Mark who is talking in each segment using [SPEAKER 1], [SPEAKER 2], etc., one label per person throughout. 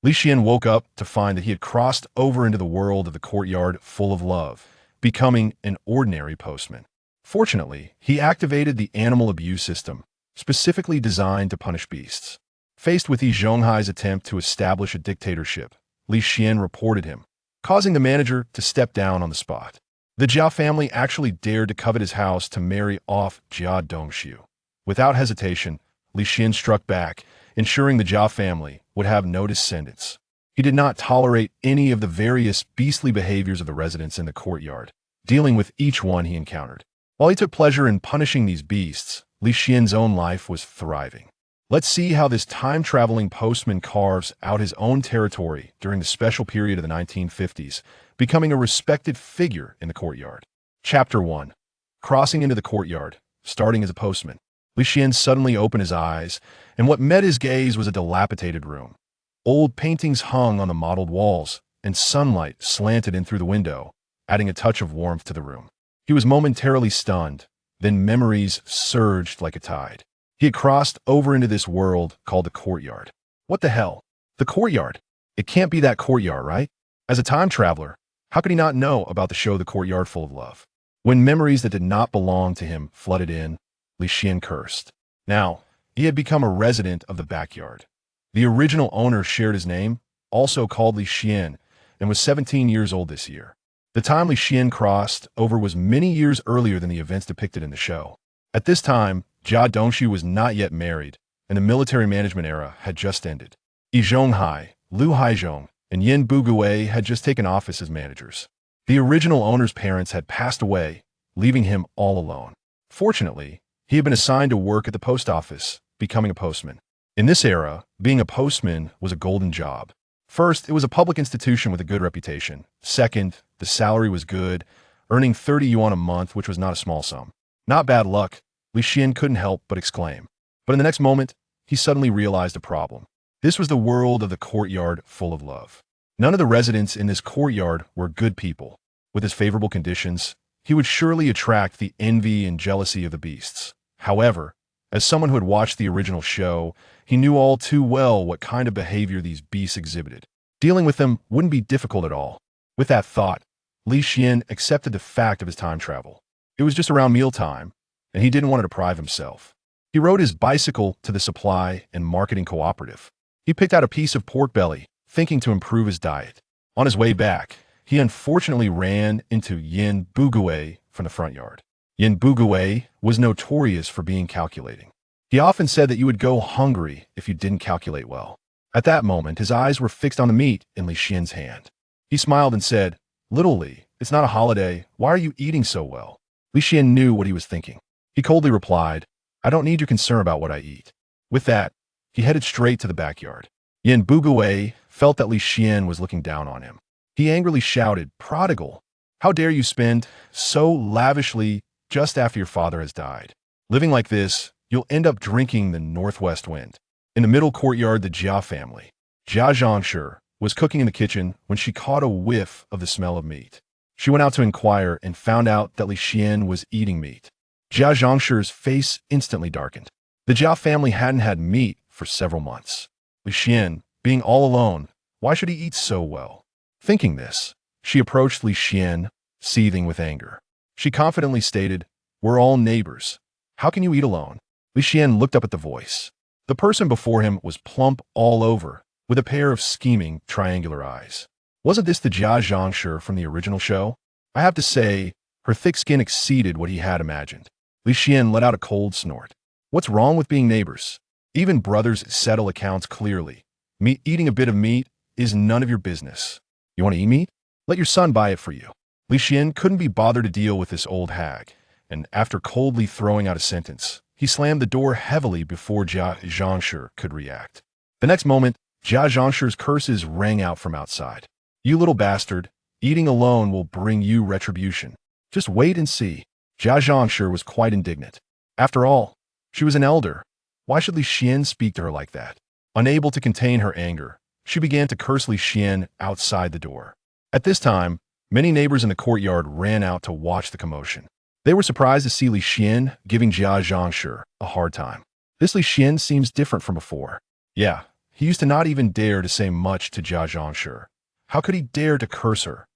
[SPEAKER 1] Li Xian woke up to find that he had crossed over into the world of the courtyard full of love, becoming an ordinary postman. Fortunately, he activated the animal abuse system, specifically designed to punish beasts. Faced with Yi Zhonghai's attempt to establish a dictatorship, Li Xian reported him, causing the manager to step down on the spot. The Jia family actually dared to covet his house to marry off Jia Dongxu. Without hesitation, Li Xian struck back, ensuring the Jia family would have no descendants. He did not tolerate any of the various beastly behaviors of the residents in the courtyard, dealing with each one he encountered. While he took pleasure in punishing these beasts, Li Xian's own life was thriving. Let's see how this time-traveling postman carves out his own territory during the special period of the 1950s, becoming a respected figure in the courtyard. Chapter 1. Crossing into the courtyard, starting as a postman. Li Xian suddenly opened his eyes, and what met his gaze was a dilapidated room. Old paintings hung on the mottled walls, and sunlight slanted in through the window, adding a touch of warmth to the room. He was momentarily stunned, then memories surged like a tide. He had crossed over into this world called the courtyard. What the hell? The courtyard? It can't be that courtyard, right? As a time traveler, how could he not know about the show The Courtyard Full of Love? When memories that did not belong to him flooded in, Li Xian cursed. Now, he had become a resident of the backyard. The original owner shared his name, also called Li Xian, and was 17 years old this year. The time Li Xian crossed over was many years earlier than the events depicted in the show. At this time, Jia Dongxu was not yet married, and the military management era had just ended. Yi Zhonghai, Lu Haizhong, and Yin Bugui had just taken office as managers. The original owner's parents had passed away, leaving him all alone. Fortunately, he had been assigned to work at the post office, becoming a postman. In this era, being a postman was a golden job. First, it was a public institution with a good reputation. Second, the salary was good, earning 30 yuan a month, which was not a small sum. Not bad luck, Li Xian couldn't help but exclaim. But in the next moment, he suddenly realized a problem. This was the world of the courtyard full of love. None of the residents in this courtyard were good people. With his favorable conditions, he would surely attract the envy and jealousy of the beasts. However, as someone who had watched the original show, he knew all too well what kind of behavior these beasts exhibited. Dealing with them wouldn't be difficult at all. With that thought, Li Xian accepted the fact of his time travel. It was just around mealtime, and he didn't want to deprive himself. He rode his bicycle to the supply and marketing cooperative. He picked out a piece of pork belly, thinking to improve his diet. On his way back, he unfortunately ran into Yin Bugui from the front yard. Yin Bugui was notorious for being calculating. He often said that you would go hungry if you didn't calculate well. At that moment, his eyes were fixed on the meat in Li Xian's hand. He smiled and said, "Little Li, it's not a holiday. Why are you eating so well?" Li Xian knew what he was thinking. He coldly replied, "I don't need your concern about what I eat." With that, he headed straight to the backyard. Yin Bugui felt that Li Xian was looking down on him. He angrily shouted, "Prodigal! How dare you spend so lavishly just after your father has died? Living like this, you'll end up drinking the northwest wind." In the middle courtyard, the Jia family. Jia Dongxu was cooking in the kitchen when she caught a whiff of the smell of meat. She went out to inquire and found out that Li Xian was eating meat. Jia Dongxu's face instantly darkened. The Jia family hadn't had meat for several months. Li Xian, being all alone, why should he eat so well? Thinking this, she approached Li Xian, seething with anger. She confidently stated, "We're all neighbors. How can you eat alone?" Li Xian looked up at the voice. The person before him was plump all over, with a pair of scheming, triangular eyes. Wasn't this the Jia Dongxu from the original show? I have to say, her thick skin exceeded what he had imagined. Li Xian let out a cold snort. What's wrong with being neighbors? Even brothers settle accounts clearly. Eating a bit of meat is none of your business. You want to eat meat? Let your son buy it for you. Li Xian couldn't be bothered to deal with this old hag, and after coldly throwing out a sentence, he slammed the door heavily before Jia Dongxu could react. The next moment, Jia Dongxu's curses rang out from outside. "You little bastard, eating alone will bring you retribution. Just wait and see." Jia Dongxu was quite indignant. After all, she was an elder. Why should Li Xian speak to her like that? Unable to contain her anger, she began to curse Li Xian outside the door. At this time, many neighbors in the courtyard ran out to watch the commotion. They were surprised to see Li Xian giving Jia Dongxu a hard time. This Li Xian seems different from before. Yeah, He used to not even dare to say much to Jia Dongxu. How could he dare to curse her?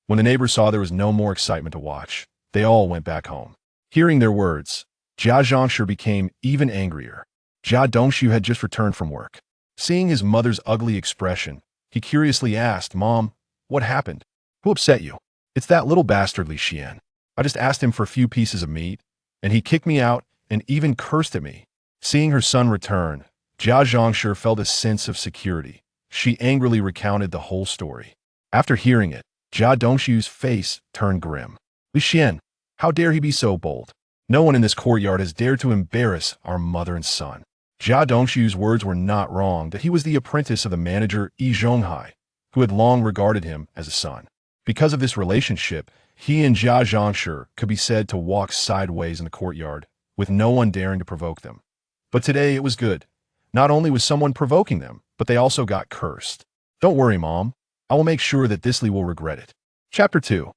[SPEAKER 1] When the neighbors saw there was no more excitement to watch, they all went back home. Hearing their words, Jia Dongxu became even angrier. Jia Dongxu had just returned from work. Seeing his mother's ugly expression, he curiously asked, "Mom, what happened? Who upset you?" "It's that little bastard Li Xian. I just asked him for a few pieces of meat, and he kicked me out and even cursed at me." Seeing her son return, Jia Dongxu felt a sense of security. She angrily recounted the whole story. After hearing it, Jia Dongxu's face turned grim. "Li Xian, how dare he be so bold? No one in this courtyard has dared to embarrass our mother and son." Jia Dongxu's words were not wrong, that he was the apprentice of the manager Yi Zhonghai, who had long regarded him as a son. Because of this relationship, he and Jia Dongxu could be said to walk sideways in the courtyard, with no one daring to provoke them. But today it was good. Not only was someone provoking them, but they also got cursed. "Don't worry, Mom. I will make sure that this Li will regret it." Chapter 2.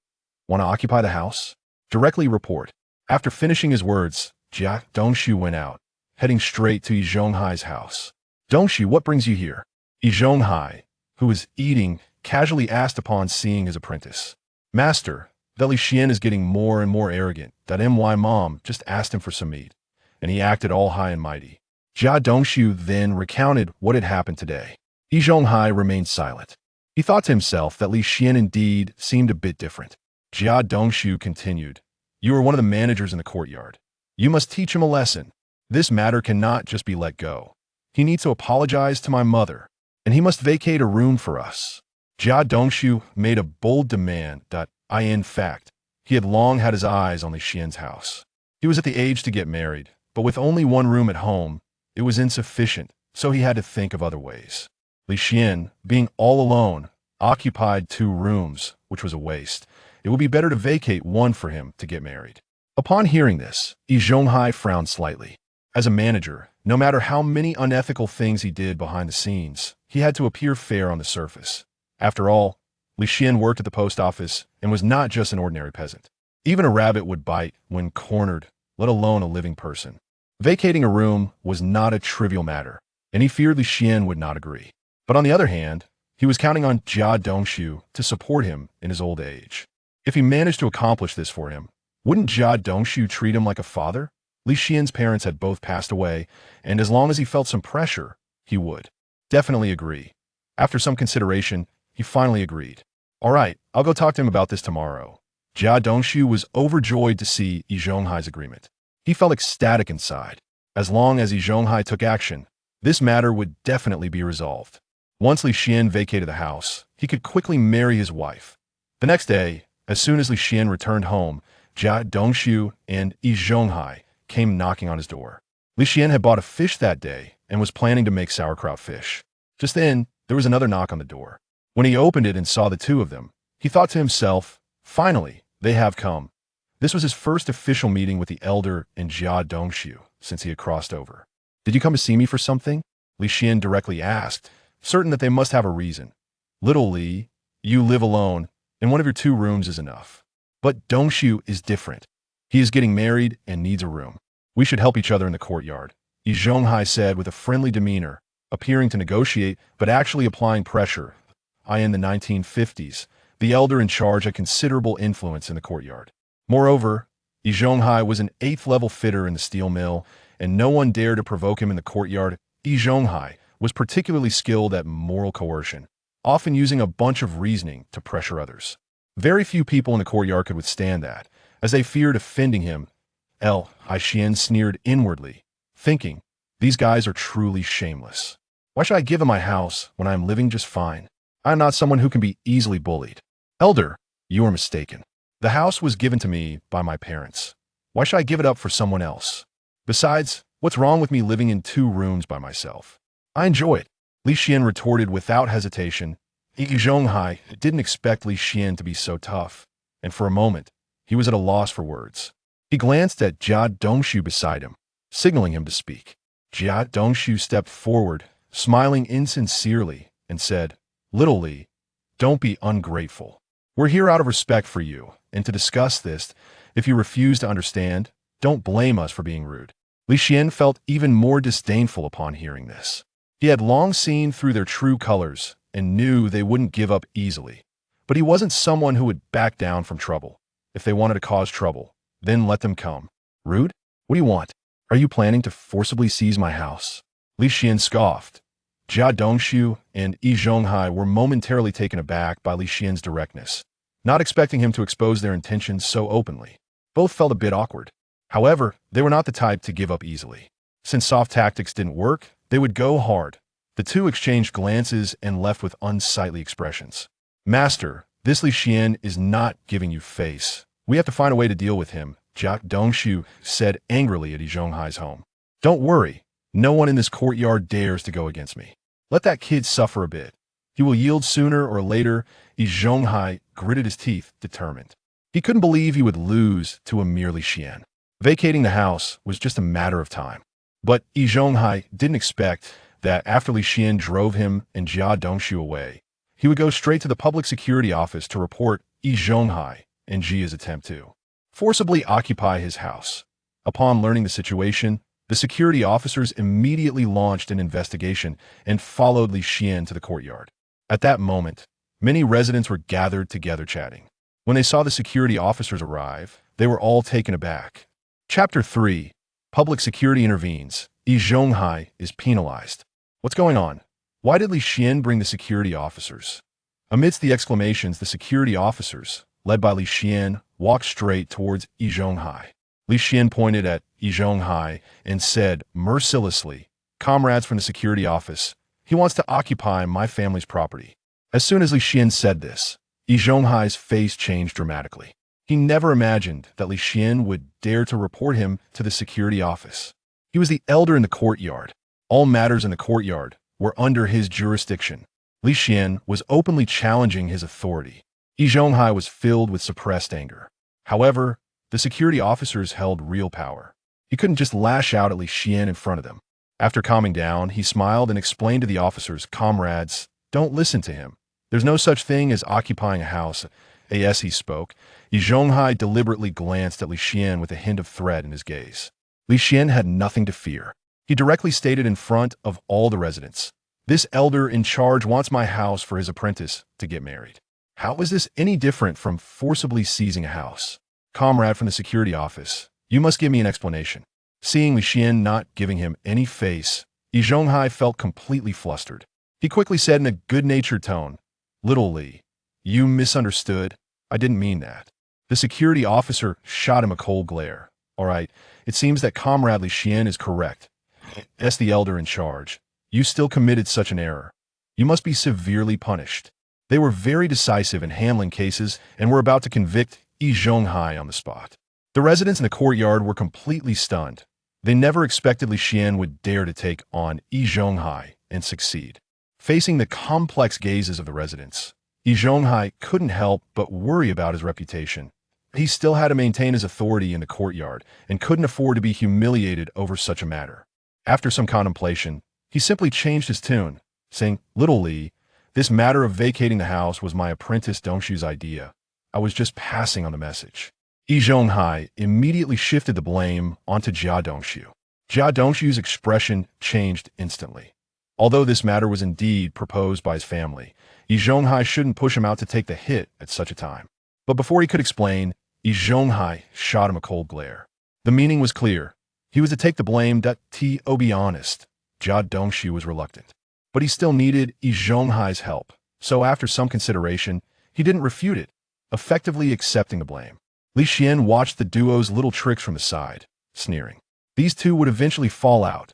[SPEAKER 1] Want to occupy the house? Directly report. After finishing his words, Jia Dongxu went out, heading straight to Yi Zhonghai's house. "Dongxu, what brings you here?" Yi Zhonghai, who was eating, casually asked upon seeing his apprentice. "Master, that Li Xian is getting more and more arrogant. That my mom just asked him for some meat, and he acted all high and mighty." Jia Dongxu then recounted what had happened today. Yi Zhonghai remained silent. He thought to himself that Li Xian indeed seemed a bit different. Jia Dongxu continued, "You are one of the managers in the courtyard. You must teach him a lesson. This matter cannot just be let go. He needs to apologize to my mother, and he must vacate a room for us." Jia Dongxu made a bold demand that in fact, he had long had his eyes on Li Xian's house. He was at the age to get married, but with only one room at home, it was insufficient, so he had to think of other ways. Li Xian, being all alone, occupied 2 rooms, which was a waste. It would be better to vacate one for him to get married. Upon hearing this, Yi Zhonghai frowned slightly. As a manager, no matter how many unethical things he did behind the scenes, he had to appear fair on the surface. After all, Li Xian worked at the post office and was not just an ordinary peasant. Even a rabbit would bite when cornered, let alone a living person. Vacating a room was not a trivial matter, and he feared Li Xian would not agree. But on the other hand, he was counting on Jia Dongxu to support him in his old age. If he managed to accomplish this for him, wouldn't Jia Dongxu treat him like a father? Li Xian's parents had both passed away, and as long as he felt some pressure, he would definitely agree. After some consideration, he finally agreed. "All right, I'll go talk to him about this tomorrow." Jia Dongxu was overjoyed to see Yi Zhonghai's agreement. He felt ecstatic inside. As long as Yi Zhonghai took action, this matter would definitely be resolved. Once Li Xian vacated the house, he could quickly marry his wife. The next day, as soon as Li Xian returned home, Jia Dongxu and Yi Zhonghai came knocking on his door. Li Xian had bought a fish that day and was planning to make sauerkraut fish. Just then, there was another knock on the door. When he opened it and saw the 2 of them, he thought to himself, "Finally, they have come." This was his first official meeting with the elder and Jia Dongxu since he had crossed over. "Did you come to see me for something?" Li Xian directly asked, certain that they must have a reason. "Little Li, you live alone, and one of your 2 rooms is enough. But Dongxu is different. He is getting married and needs a room. We should help each other in the courtyard," Yi Zhonghai said with a friendly demeanor, appearing to negotiate but actually applying pressure. In the 1950s, the elder in charge had considerable influence in the courtyard. Moreover, Yi Zhonghai was an 8th-level fitter in the steel mill, and no one dared to provoke him in the courtyard. Yi Zhonghai was particularly skilled at moral coercion, often using a bunch of reasoning to pressure others. Very few people in the courtyard could withstand that, as they feared offending him. Yi Xian sneered inwardly, thinking, "These guys are truly shameless. Why should I give him my house when I am living just fine? I am not someone who can be easily bullied." "Elder, you are mistaken. The house was given to me by my parents. Why should I give it up for someone else? Besides, what's wrong with me living in 2 rooms by myself? I enjoy it," Li Xian retorted without hesitation. Yi Zhonghai didn't expect Li Xian to be so tough, and for a moment, he was at a loss for words. He glanced at Jia Dongxu beside him, signaling him to speak. Jia Dongxu stepped forward, smiling insincerely, and said, "Little Li, don't be ungrateful. We're here out of respect for you, and to discuss this. If you refuse to understand, don't blame us for being rude." Li Xian felt even more disdainful upon hearing this. He had long seen through their true colors and knew they wouldn't give up easily. But he wasn't someone who would back down from trouble. If they wanted to cause trouble, then let them come. Rude? What do you want? Are you planning to forcibly seize my house? Li Xian scoffed. Jia Dongxu and Yi Zhonghai were momentarily taken aback by Li Xian's directness, not expecting him to expose their intentions so openly. Both felt a bit awkward. However, they were not the type to give up easily. Since soft tactics didn't work, they would go hard. The two exchanged glances and left with unsightly expressions. Master, this Li Xian is not giving you face. We have to find a way to deal with him, Jia Dongxu said angrily at Yi Zhonghai's home. Don't worry. No one in this courtyard dares to go against me. Let that kid suffer a bit. He will yield sooner or later. Yi Zhonghai gritted his teeth, determined. He couldn't believe he would lose to a mere Li Xian. Vacating the house was just a matter of time. But Yi Zhonghai didn't expect that after Li Xian drove him and Jia Dongxu away, he would go straight to the public security office to report Yi Zhonghai and Jia's attempt to forcibly occupy his house. Upon learning the situation, the security officers immediately launched an investigation and followed Li Xian to the courtyard. At that moment, many residents were gathered together chatting. When they saw the security officers arrive, they were all taken aback. Chapter 3. Public Security Intervenes. Yi Zhonghai is penalized. What's going on? Why did Li Xian bring the security officers? Amidst the exclamations, the security officers, led by Li Xian, walked straight towards Yi Zhonghai. Li Xian pointed at Yi Zhonghai and said mercilessly, "Comrades from the security office, he wants to occupy my family's property." As soon as Li Xian said this, Yi Zhonghai's face changed dramatically. He never imagined that Li Xian would dare to report him to the security office. He was the elder in the courtyard. All matters in the courtyard were under his jurisdiction. Li Xian was openly challenging his authority. Yi Zhonghai was filled with suppressed anger. However, the security officers held real power. He couldn't just lash out at Li Xian in front of them. After calming down, he smiled and explained to the officers, "Comrades, don't listen to him. There's no such thing as occupying a house." As he spoke, Yi Zhonghai deliberately glanced at Li Xian with a hint of threat in his gaze. Li Xian had nothing to fear. He directly stated in front of all the residents, "This elder in charge wants my house for his apprentice to get married. How is this any different from forcibly seizing a house? Comrade from the security office, you must give me an explanation." Seeing Li Xian not giving him any face, Yi Zhonghai felt completely flustered. He quickly said in a good-natured tone, "Little Li, you misunderstood. I didn't mean that." The security officer shot him a cold glare. "All right, it seems that Comrade Li Xian is correct. As the elder in charge, you still committed such an error. You must be severely punished." They were very decisive in handling cases and were about to convict Yi Zhonghai on the spot. The residents in the courtyard were completely stunned. They never expected Li Xian would dare to take on Yi Zhonghai and succeed. Facing the complex gazes of the residents, Yi Zhonghai couldn't help but worry about his reputation. He still had to maintain his authority in the courtyard and couldn't afford to be humiliated over such a matter. After some contemplation, he simply changed his tune, saying, "Little Li, this matter of vacating the house was my apprentice Dongxu's idea. I was just passing on the message." Yi Zhonghai immediately shifted the blame onto Jia Dongxu. Jia Dongxu's expression changed instantly. Although this matter was indeed proposed by his family, Yi Zhonghai shouldn't push him out to take the hit at such a time. But before he could explain, Yi Zhonghai shot him a cold glare. The meaning was clear. He was to take the blame. To be honest, Jia Dongxu was reluctant. But he still needed Yi Zhonghai's help. So after some consideration, he didn't refute it, effectively accepting the blame. Li Xian watched the duo's little tricks from the side, sneering. These two would eventually fall out.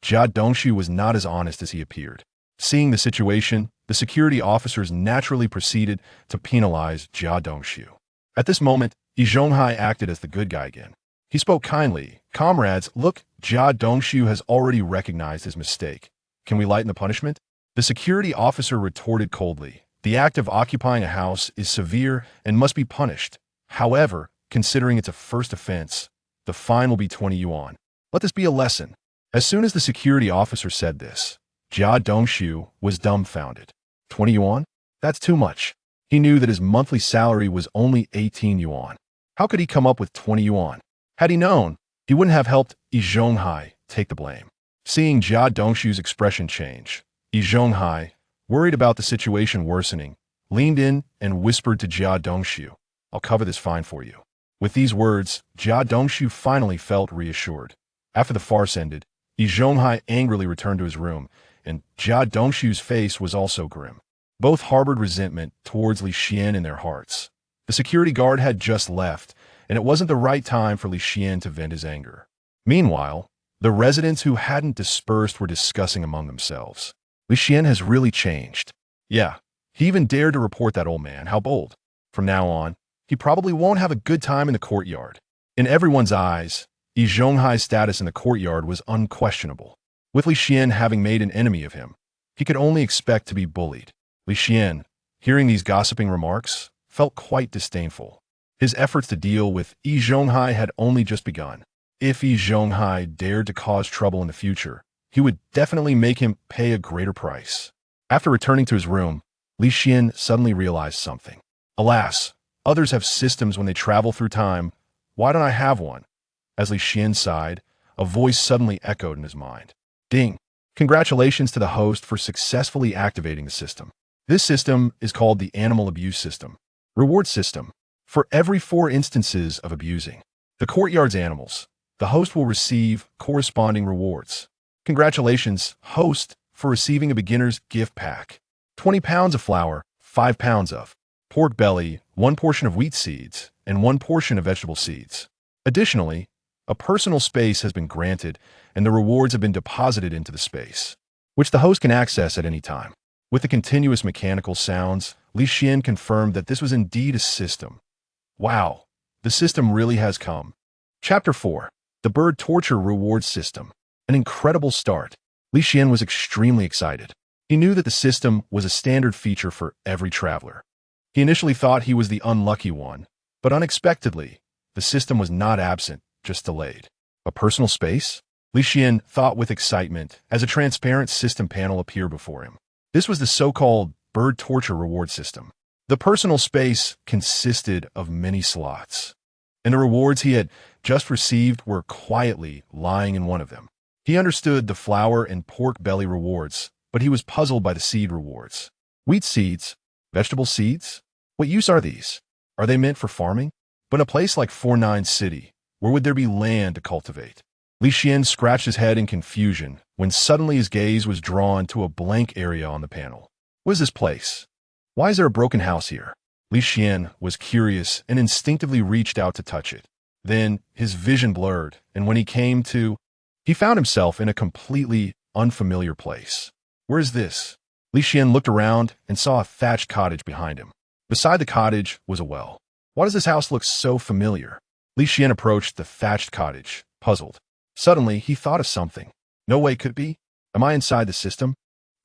[SPEAKER 1] Jia Dongxu was not as honest as he appeared. Seeing the situation, the security officers naturally proceeded to penalize Jia Dongxu. At this moment, Yi Zhonghai acted as the good guy again. He spoke kindly. "Comrades, look, Jia Dongxu has already recognized his mistake. Can we lighten the punishment?" The security officer retorted coldly. "The act of occupying a house is severe and must be punished. However, considering it's a first offense, the fine will be 20 yuan. Let this be a lesson." As soon as the security officer said this, Jia Dongxu was dumbfounded. 20 yuan? That's too much. He knew that his monthly salary was only 18 yuan. How could he come up with 20 yuan? Had he known, he wouldn't have helped Yi Zhonghai take the blame. Seeing Jia Dongxu's expression change, Yi Zhonghai, worried about the situation worsening, leaned in and whispered to Jia Dongxu, "I'll cover this fine for you." With these words, Jia Dongxu finally felt reassured. After the farce ended, Yi Zhonghai angrily returned to his room, and Jia Dongxu's face was also grim. Both harbored resentment towards Li Xian in their hearts. The security guard had just left, and it wasn't the right time for Li Xian to vent his anger. Meanwhile, the residents who hadn't dispersed were discussing among themselves. Li Xian has really changed. Yeah, he even dared to report that old man. How bold. From now on, he probably won't have a good time in the courtyard. In everyone's eyes, Yi Zhonghai's status in the courtyard was unquestionable. With Li Xian having made an enemy of him, he could only expect to be bullied. Li Xian, hearing these gossiping remarks, felt quite disdainful. His efforts to deal with Yi Zhonghai had only just begun. If Yi Zhonghai dared to cause trouble in the future, he would definitely make him pay a greater price. After returning to his room, Li Xian suddenly realized something. Alas, others have systems when they travel through time. Why don't I have one? As Li Xian sighed, a voice suddenly echoed in his mind. Ding! Congratulations to the host for successfully activating the system. This system is called the Animal Abuse System. Reward System. For every 4 instances of abusing the courtyard's animals, the host will receive corresponding rewards. Congratulations, host, for receiving a beginner's gift pack. 20 pounds of flour, 5 pounds of pork belly, 1 portion of wheat seeds, and 1 portion of vegetable seeds. Additionally, a personal space has been granted, and the rewards have been deposited into the space, which the host can access at any time. With the continuous mechanical sounds, Li Xian confirmed that this was indeed a system. Wow, the system really has come. Chapter 4. The Bird Torture Reward System. An incredible start. Li Xian was extremely excited. He knew that the system was a standard feature for every traveler. He initially thought he was the unlucky one, but unexpectedly, the system was not absent, just delayed. A personal space? Li Xian thought with excitement as a transparent system panel appeared before him. This was the so-called Bird Torture Reward System. The personal space consisted of many slots, and the rewards he had just received were quietly lying in one of them. He understood the flour and pork belly rewards, but he was puzzled by the seed rewards. Wheat seeds? Vegetable seeds? What use are these? Are they meant for farming? But in a place like 49 City, where would there be land to cultivate? Li Xian scratched his head in confusion when suddenly his gaze was drawn to a blank area on the panel. What is this place? Why is there a broken house here? Li Xian was curious and instinctively reached out to touch it. Then his vision blurred, and when he found himself in a completely unfamiliar place. Where is this? Li Xian looked around and saw a thatched cottage behind him. Beside the cottage was a well. Why does this house look so familiar? Li Xian approached the thatched cottage, puzzled. Suddenly, he thought of something. No way could it be? Am I inside the system?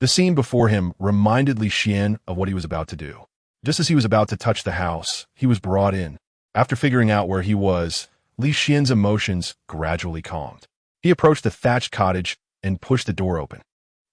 [SPEAKER 1] The scene before him reminded Li Xian of what he was about to do. Just as he was about to touch the house, he was brought in. After figuring out where he was, Li Xian's emotions gradually calmed. He approached the thatched cottage and pushed the door open.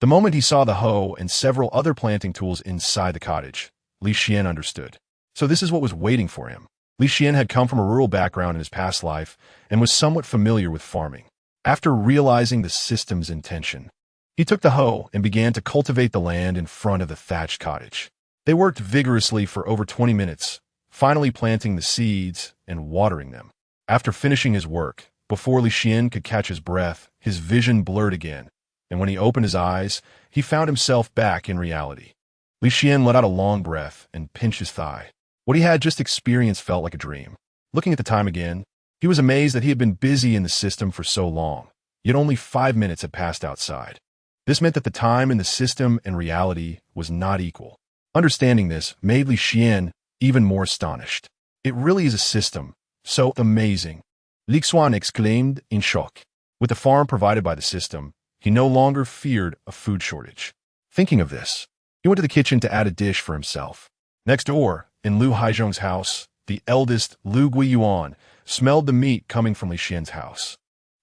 [SPEAKER 1] The moment he saw the hoe and several other planting tools inside the cottage, Li Xian understood. So this is what was waiting for him. Li Xian had come from a rural background in his past life and was somewhat familiar with farming. After realizing the system's intention, he took the hoe and began to cultivate the land in front of the thatched cottage. They worked vigorously for over 20 minutes, finally planting the seeds and watering them. After finishing his work, before Li Xian could catch his breath, his vision blurred again, and when he opened his eyes, he found himself back in reality. Li Xian let out a long breath and pinched his thigh. What he had just experienced felt like a dream. Looking at the time again, he was amazed that he had been busy in the system for so long, yet only 5 minutes had passed outside. This meant that the time in the system and reality was not equal. Understanding this made Li Xian even more astonished. It really is a system, so amazing. Li Xuan exclaimed in shock. With the farm provided by the system, he no longer feared a food shortage. Thinking of this, he went to the kitchen to add a dish for himself. Next door, in Lu Haizhong's house, the eldest Lu Guiyuan smelled the meat coming from Li Xian's house.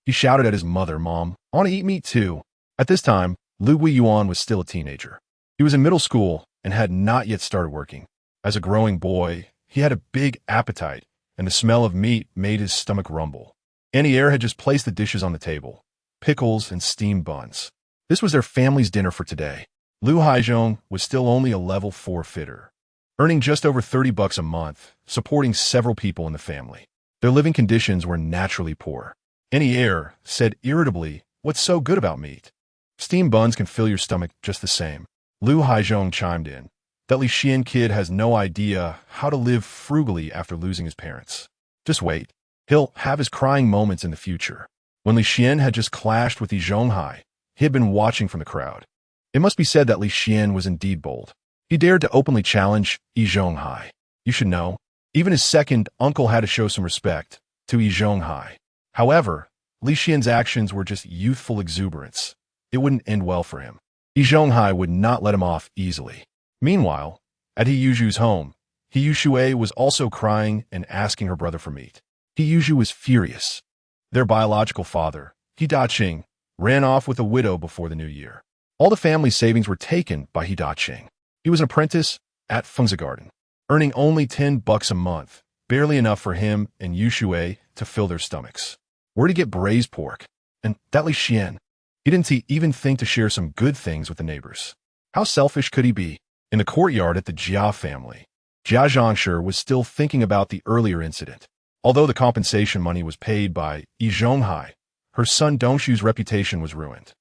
[SPEAKER 1] He shouted at his mother, "Mom, I want to eat meat too." At this time, Lu Guiyuan was still a teenager. He was in middle school and had not yet started working. As a growing boy, he had a big appetite, and the smell of meat made his stomach rumble. Annie had just placed the dishes on the table. pickles, and steamed buns. This was their family's dinner for today. Lu Haizhong was still only a level 4 fitter, earning just over $30 a month, supporting several people in the family. Their living conditions were naturally poor. Any heir said irritably, "What's so good about meat? Steamed buns can fill your stomach just the same." Lu Haizhong chimed in. That Li Xian kid has no idea how to live frugally after losing his parents. Just wait. He'll have his crying moments in the future. When Li Xian had just clashed with Yi Zhonghai, he had been watching from the crowd. It must be said that Li Xian was indeed bold. He dared to openly challenge Yi Zhonghai. You should know, even his second uncle had to show some respect to Yi Zhonghai. However, Li Xian's actions were just youthful exuberance. It wouldn't end well for him. Yi Zhonghai would not let him off easily. Meanwhile, at He Yuzhu's home, He Yushui was also crying and asking her brother for meat. He Yuzhu was furious. Their biological father, He Daqing, ran off with a widow before the new year. All the family's savings were taken by He Daqing. He was an apprentice at Fengzi Garden, earning only $10 a month, barely enough for him and Yushui to fill their stomachs. Where to get braised pork? And that Li Xian, he didn't even think to share some good things with the neighbors. How selfish could he be? In the courtyard at the Jia family, Jia Dongxu was still thinking about the earlier incident. Although the compensation money was paid by Yi Zhonghai, her son Dongxu's reputation was ruined.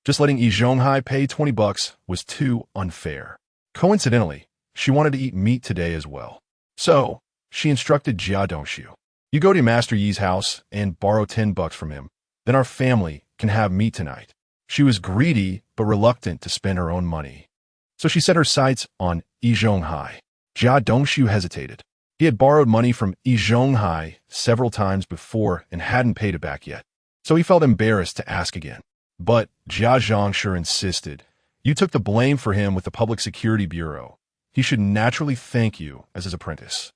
[SPEAKER 1] Just letting Yi Zhonghai pay $20 was too unfair. Coincidentally, she wanted to eat meat today as well. So, she instructed Jia Dongxu, "You go to Master Yi's house and borrow $10 from him. Then our family can have meat tonight." She was greedy but reluctant to spend her own money. So she set her sights on Yi Zhonghai. Jia Dongxu hesitated. He had borrowed money from Yi Zhonghai several times before and hadn't paid it back yet. So he felt embarrassed to ask again. But Jia Dongxu insisted. "You took the blame for him with the Public Security Bureau. He should naturally thank you as his apprentice."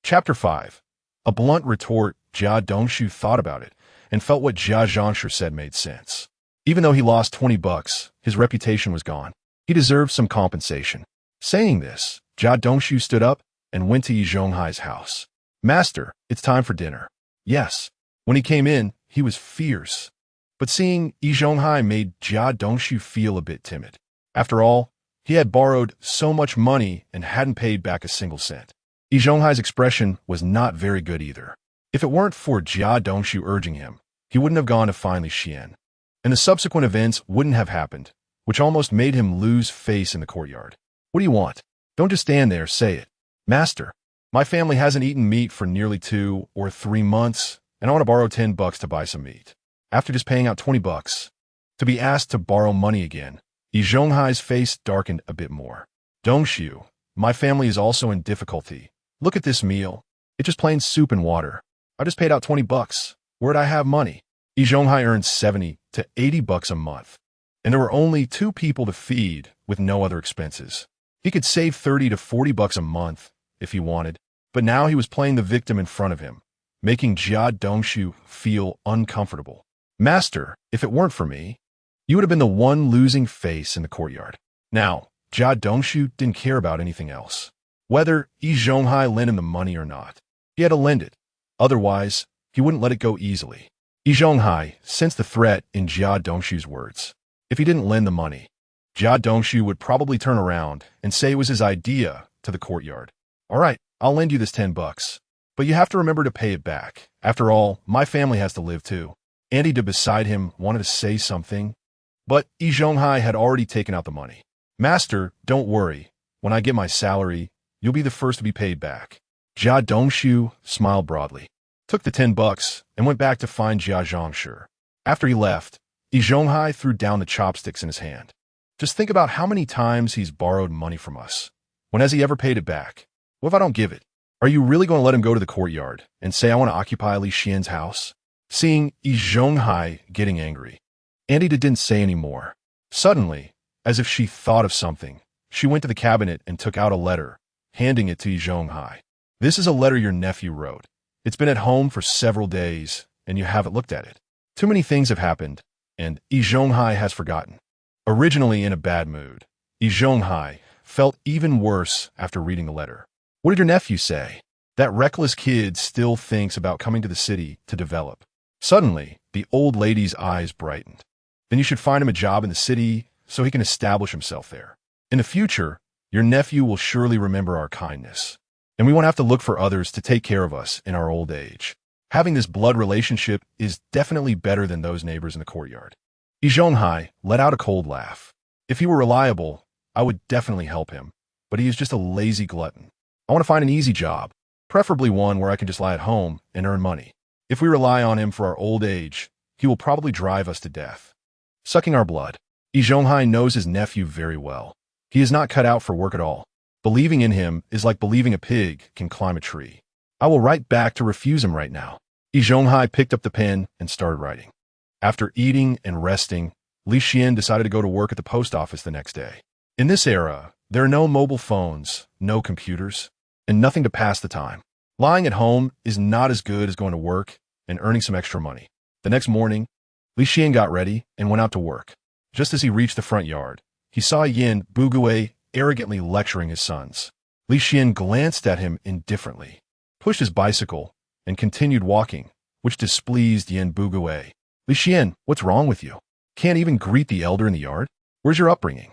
[SPEAKER 1] Chapter 5. A blunt retort. Jia Dongxu thought about it and felt what Jia Dongxu said made sense. Even though he lost $20, his reputation was gone. He deserved some compensation. Saying this, Jia Dongxu stood up and went to Yi Zhonghai's house. "Master, it's time for dinner." Yes. When he came in, he was fierce. But seeing Yi Zhonghai made Jia Dongxu feel a bit timid. After all, he had borrowed so much money and hadn't paid back a single cent. Yi Zhonghai's expression was not very good either. If it weren't for Jia Dongxu urging him, he wouldn't have gone to find Li Xian. And the subsequent events wouldn't have happened, which almost made him lose face in the courtyard. "What do you want? Don't just stand there, say it." "Master, my family hasn't eaten meat for nearly 2 or 3 months, and I want to borrow $10 to buy some meat." After just paying out $20, to be asked to borrow money again, Yi Zhonghai's face darkened a bit more. "Dongxu, my family is also in difficulty. Look at this meal. It's just plain soup and water. I just paid out $20. Where'd I have money?" Yi Zhonghai earned $70 to $80 a month, and there were only 2 people to feed with no other expenses. He could save $30 to $40 a month if he wanted, but now he was playing the victim in front of him, making Jia Dongxu feel uncomfortable. "Master, if it weren't for me, you would have been the one losing face in the courtyard." Now, Jia Dongxu didn't care about anything else. Whether Yi Zhonghai lent him the money or not, he had to lend it. Otherwise, he wouldn't let it go easily. Yi Zhonghai sensed the threat in Jia Dongxu's words. If he didn't lend the money, Jia Dongxu would probably turn around and say it was his idea to the courtyard. "All right, I'll lend you this $10, but you have to remember to pay it back. After all, my family has to live too." Andy beside him wanted to say something, but Yi Zhonghai had already taken out the money. "Master, don't worry. When I get my salary, you'll be the first to be paid back." Jia Dongxu smiled broadly, took the $10, and went back to find Jia Dongxu. After he left, Yi Zhonghai threw down the chopsticks in his hand. "Just think about how many times he's borrowed money from us. When has he ever paid it back? What if I don't give it? Are you really going to let him go to the courtyard and say I want to occupy Li Xian's house?" Seeing Yi Zhonghai getting angry, Andy didn't say any more. Suddenly, as if she thought of something, she went to the cabinet and took out a letter, handing it to Yi Zhonghai. "This is a letter your nephew wrote. It's been at home for several days, and you haven't looked at it. Too many things have happened, and Yi Zhonghai has forgotten." Originally in a bad mood, Yi Zhonghai felt even worse after reading the letter. What did your nephew say? That reckless kid still thinks about coming to the city to develop. Suddenly, the old lady's eyes brightened. Then you should find him a job in the city so he can establish himself there. In the future, your nephew will surely remember our kindness, and we won't have to look for others to take care of us in our old age. Having this blood relationship is definitely better than those neighbors in the courtyard. Yi Zhonghai let out a cold laugh. If he were reliable, I would definitely help him, but he is just a lazy glutton. I want to find an easy job, preferably one where I can just lie at home and earn money. If we rely on him for our old age, he will probably drive us to death. Sucking our blood. Yi Zhonghai knows his nephew very well. He is not cut out for work at all. Believing in him is like believing a pig can climb a tree. I will write back to refuse him right now. Yi Zhonghai picked up the pen and started writing. After eating and resting, Li Xian decided to go to work at the post office the next day. In this era, there are no mobile phones, no computers, and nothing to pass the time. Lying at home is not as good as going to work and earning some extra money. The next morning, Li Xian got ready and went out to work. Just as he reached the front yard, he saw Yin Bugui arrogantly lecturing his sons. Li Xian glanced at him indifferently, pushed his bicycle, and continued walking, which displeased Yin Bugui. Li Xian, what's wrong with you? Can't even greet the elder in the yard? Where's your upbringing?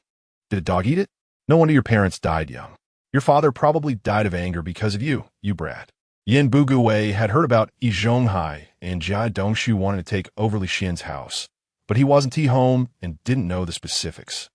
[SPEAKER 1] Did a dog eat it? No wonder your parents died young. Your father probably died of anger because of you brat. Yin Bugui had heard about Yi Zhonghai and Jia Dongxu wanting to take over Li Xian's house, but he wasn't home and didn't know the specifics.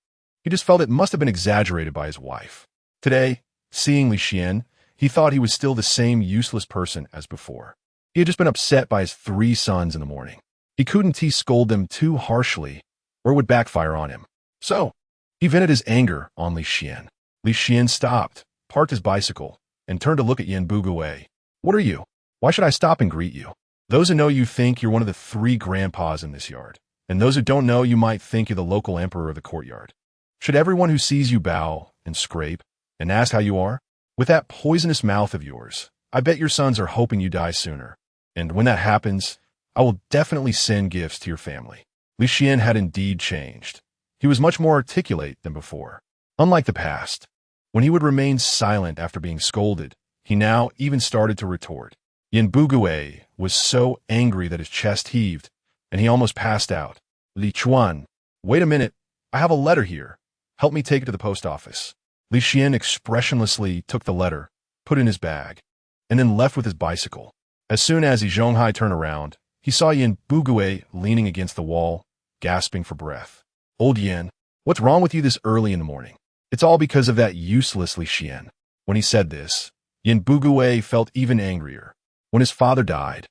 [SPEAKER 1] He just felt it must have been exaggerated by his wife. Today, seeing Li Xian, he thought he was still the same useless person as before. He had just been upset by his 3 sons in the morning. He couldn't scold them too harshly, or it would backfire on him. So, he vented his anger on Li Xian. Li Xian stopped, parked his bicycle, and turned to look at Yin Bugui. What are you? Why should I stop and greet you? Those who know you think you're one of the 3 grandpas in this yard, and those who don't know you might think you're the local emperor of the courtyard. Should everyone who sees you bow and scrape and ask how you are? With that poisonous mouth of yours, I bet your sons are hoping you die sooner. And when that happens, I will definitely send gifts to your family. Li Xian had indeed changed. He was much more articulate than before. Unlike the past, when he would remain silent after being scolded, he now even started to retort. Yin Bugui was so angry that his chest heaved, and he almost passed out. Li Xuan, wait a minute, I have a letter here. Help me take it to the post office. Li Xian expressionlessly took the letter, put it in his bag, and then left with his bicycle. As soon as Yi Zhonghai turned around, he saw Yin Bugui leaning against the wall, gasping for breath. Old Yin, what's wrong with you this early in the morning? It's all because of that useless Li Xian. When he said this, Yin Bugui felt even angrier. When his father died,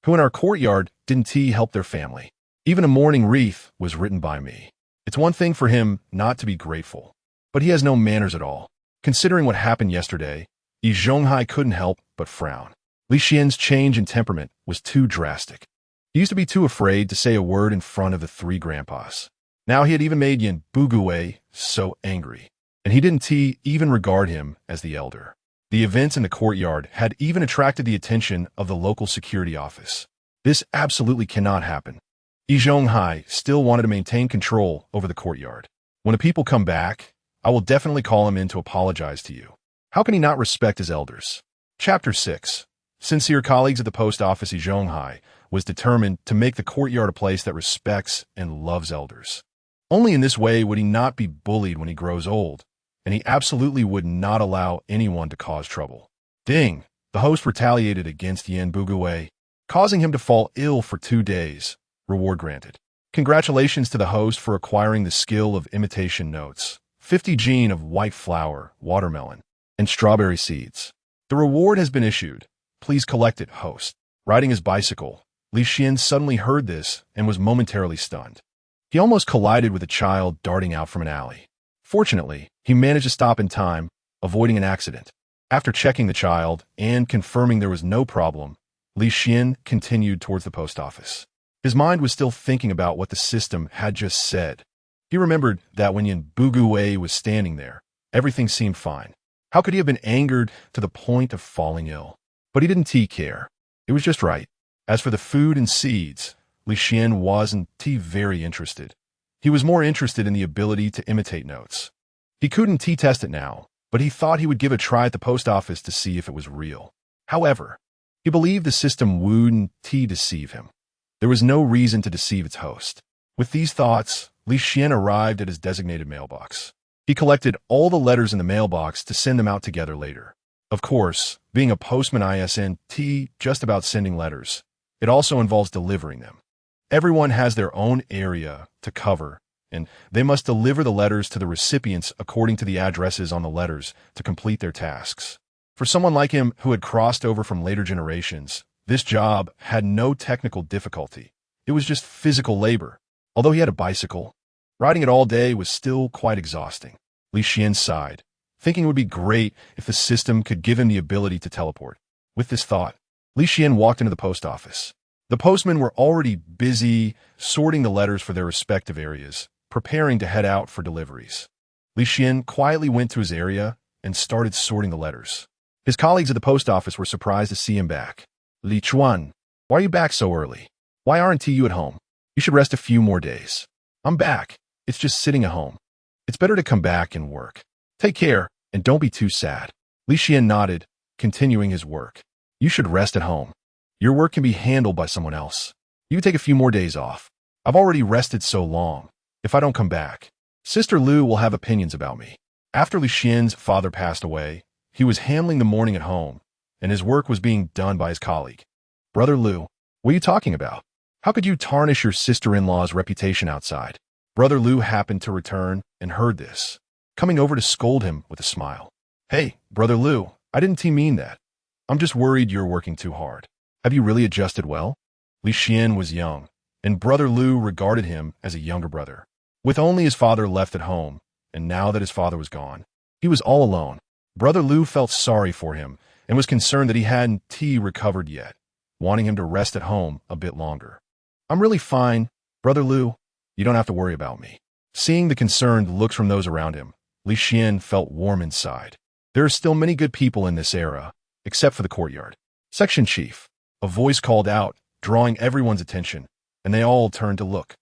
[SPEAKER 1] who in our courtyard didn't he help their family? Even a mourning wreath was written by me. It's one thing for him not to be grateful, but he has no manners at all. Considering what happened yesterday, Yi Zhonghai couldn't help but frown. Li Xian's change in temperament was too drastic. He used to be too afraid to say a word in front of the 3 grandpas. Now he had even made Yin Bugui so angry, and he didn't even regard him as the elder. The events in the courtyard had even attracted the attention of the local security office. This absolutely cannot happen. Yi Zhonghai still wanted to maintain control over the courtyard. When the people come back, I will definitely call him in to apologize to you. How can he not respect his elders? Chapter 6. Sincere colleagues at the post office. Yi Zhonghai was determined to make the courtyard a place that respects and loves elders. Only in this way would he not be bullied when he grows old, and he absolutely would not allow anyone to cause trouble. Ding! The host retaliated against Yin Bugui, causing him to fall ill for 2 days. Reward granted. Congratulations to the host for acquiring the skill of imitation notes. 50 gene of white flour, watermelon, and strawberry seeds. The reward has been issued. Please collect it, host. Riding his bicycle, Li Xian suddenly heard this and was momentarily stunned. He almost collided with a child darting out from an alley. Fortunately, he managed to stop in time, avoiding an accident. After checking the child and confirming there was no problem, Li Xian continued towards the post office. His mind was still thinking about what the system had just said. He remembered that when Yin Bugui was standing there, everything seemed fine. How could he have been angered to the point of falling ill? But he didn't care. It was just right. As for the food and seeds, Li Xian wasn't very interested. He was more interested in the ability to imitate notes. He couldn't test it now, but he thought he would give a try at the post office to see if it was real. However, he believed the system wouldn't deceive him. There was no reason to deceive its host. With these thoughts, Li Xian arrived at his designated mailbox. He collected all the letters in the mailbox to send them out together later. Of course, being a postman isn't just about sending letters. It also involves delivering them. Everyone has their own area to cover, and they must deliver the letters to the recipients according to the addresses on the letters to complete their tasks. For someone like him who had crossed over from later generations, this job had no technical difficulty. It was just physical labor. Although he had a bicycle, riding it all day was still quite exhausting. Li Xian sighed, thinking it would be great if the system could give him the ability to teleport. With this thought, Li Xian walked into the post office. The postmen were already busy sorting the letters for their respective areas, preparing to head out for deliveries. Li Xian quietly went to his area and started sorting the letters. His colleagues at the post office were surprised to see him back. Li Xuan, why are you back so early? Why aren't you at home? You should rest a few more days. I'm back. It's just sitting at home. It's better to come back and work. Take care, and don't be too sad. Li Xian nodded, continuing his work. You should rest at home. Your work can be handled by someone else. You can take a few more days off. I've already rested so long. If I don't come back, Sister Lu will have opinions about me. After Li Xian's father passed away, he was handling the morning at home, and his work was being done by his colleague. Brother Lu, what are you talking about? How could you tarnish your sister-in-law's reputation outside? Brother Lu happened to return and heard this, coming over to scold him with a smile. Hey, Brother Lu, I didn't mean that. I'm just worried you're working too hard. Have you really adjusted well? Li Xian was young, and Brother Lu regarded him as a younger brother. With only his father left at home, and now that his father was gone, he was all alone. Brother Lu felt sorry for him and was concerned that he hadn't recovered yet, wanting him to rest at home a bit longer. I'm really fine, Brother Lu. You don't have to worry about me. Seeing the concerned looks from those around him, Li Xian felt warm inside. There are still many good people in this era, except for the courtyard. Section Chief. A voice called out, drawing everyone's attention, and they all turned to look.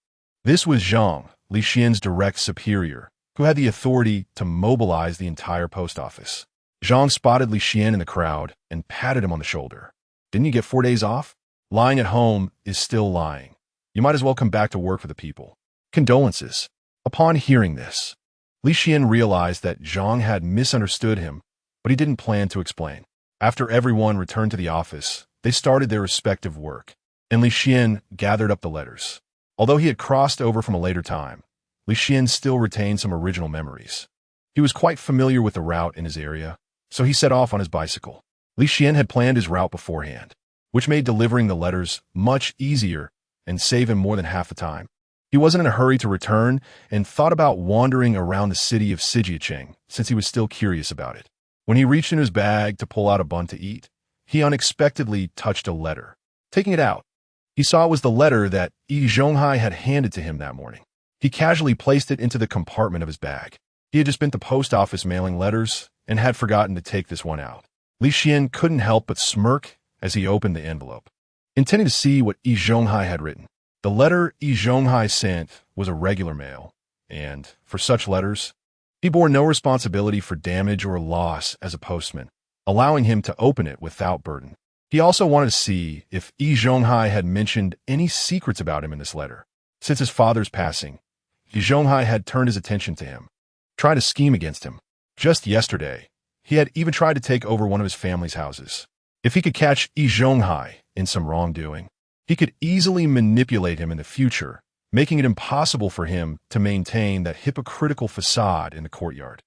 [SPEAKER 1] This was Zhang, Li Xian's direct superior, who had the authority to mobilize the entire post office. Zhang spotted Li Xian in the crowd and patted him on the shoulder. Didn't you get 4 days off? Lying at home is still lying. You might as well come back to work for the people. Condolences. Upon hearing this, Li Xian realized that Zhang had misunderstood him, but he didn't plan to explain. After everyone returned to the office, they started their respective work, and Li Xian gathered up the letters. Although he had crossed over from a later time, Li Xian still retained some original memories. He was quite familiar with the route in his area, so he set off on his bicycle. Li Xian had planned his route beforehand, which made delivering the letters much easier and save him more than half the time. He wasn't in a hurry to return and thought about wandering around the city of Sijiacheng since he was still curious about it. When he reached in his bag to pull out a bun to eat, he unexpectedly touched a letter. Taking it out, he saw it was the letter that Yi Zhonghai had handed to him that morning. He casually placed it into the compartment of his bag. He had just been to the post office mailing letters and had forgotten to take this one out. Li Xian couldn't help but smirk as he opened the envelope, intending to see what Yi Zhonghai had written. The letter Yi Zhonghai sent was a regular mail, and, for such letters, he bore no responsibility for damage or loss as a postman, allowing him to open it without burden. He also wanted to see if Yi Zhonghai had mentioned any secrets about him in this letter. Since his father's passing, Yi Zhonghai had turned his attention to him, tried to scheme against him. Just yesterday, he had even tried to take over one of his family's houses. If he could catch Yi Zhonghai in some wrongdoing, he could easily manipulate him in the future, making it impossible for him to maintain that hypocritical facade in the courtyard.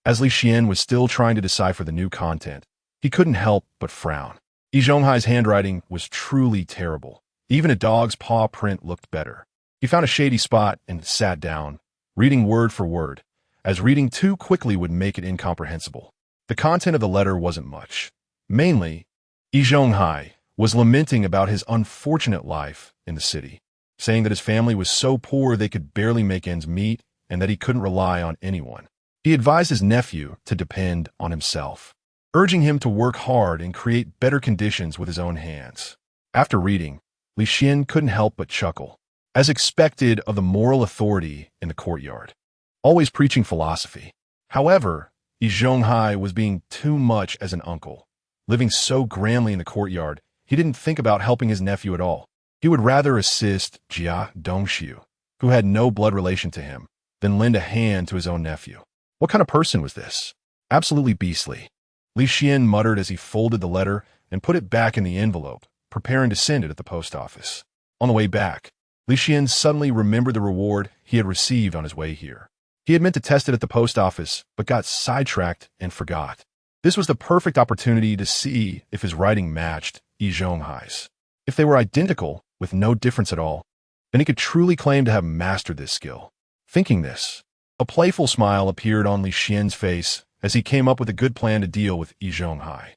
[SPEAKER 1] As Li Xian was still trying to decipher the new content, he couldn't help but frown. Yi Zhonghai's handwriting was truly terrible. Even a dog's paw print looked better. He found a shady spot and sat down, reading word for word, as reading too quickly would make it incomprehensible. The content of the letter wasn't much. Mainly, Yi Zhonghai was lamenting about his unfortunate life in the city, saying that his family was so poor they could barely make ends meet and that he couldn't rely on anyone. He advised his nephew to depend on himself, urging him to work hard and create better conditions with his own hands. After reading, Li Xian couldn't help but chuckle, as expected of the moral authority in the courtyard, always preaching philosophy. However, Yi Zhonghai was being too much as an uncle. Living so grandly in the courtyard, he didn't think about helping his nephew at all. He would rather assist Jia Dongxu, who had no blood relation to him, then lend a hand to his own nephew. What kind of person was this? Absolutely beastly. Li Xian muttered as he folded the letter and put it back in the envelope, preparing to send it at the post office. On the way back, Li Xian suddenly remembered the reward he had received on his way here. He had meant to test it at the post office, but got sidetracked and forgot. This was the perfect opportunity to see if his writing matched Yi Zhonghai's. If they were identical, with no difference at all, then he could truly claim to have mastered this skill. Thinking this, a playful smile appeared on Li Xian's face as he came up with a good plan to deal with Yi Zhonghai.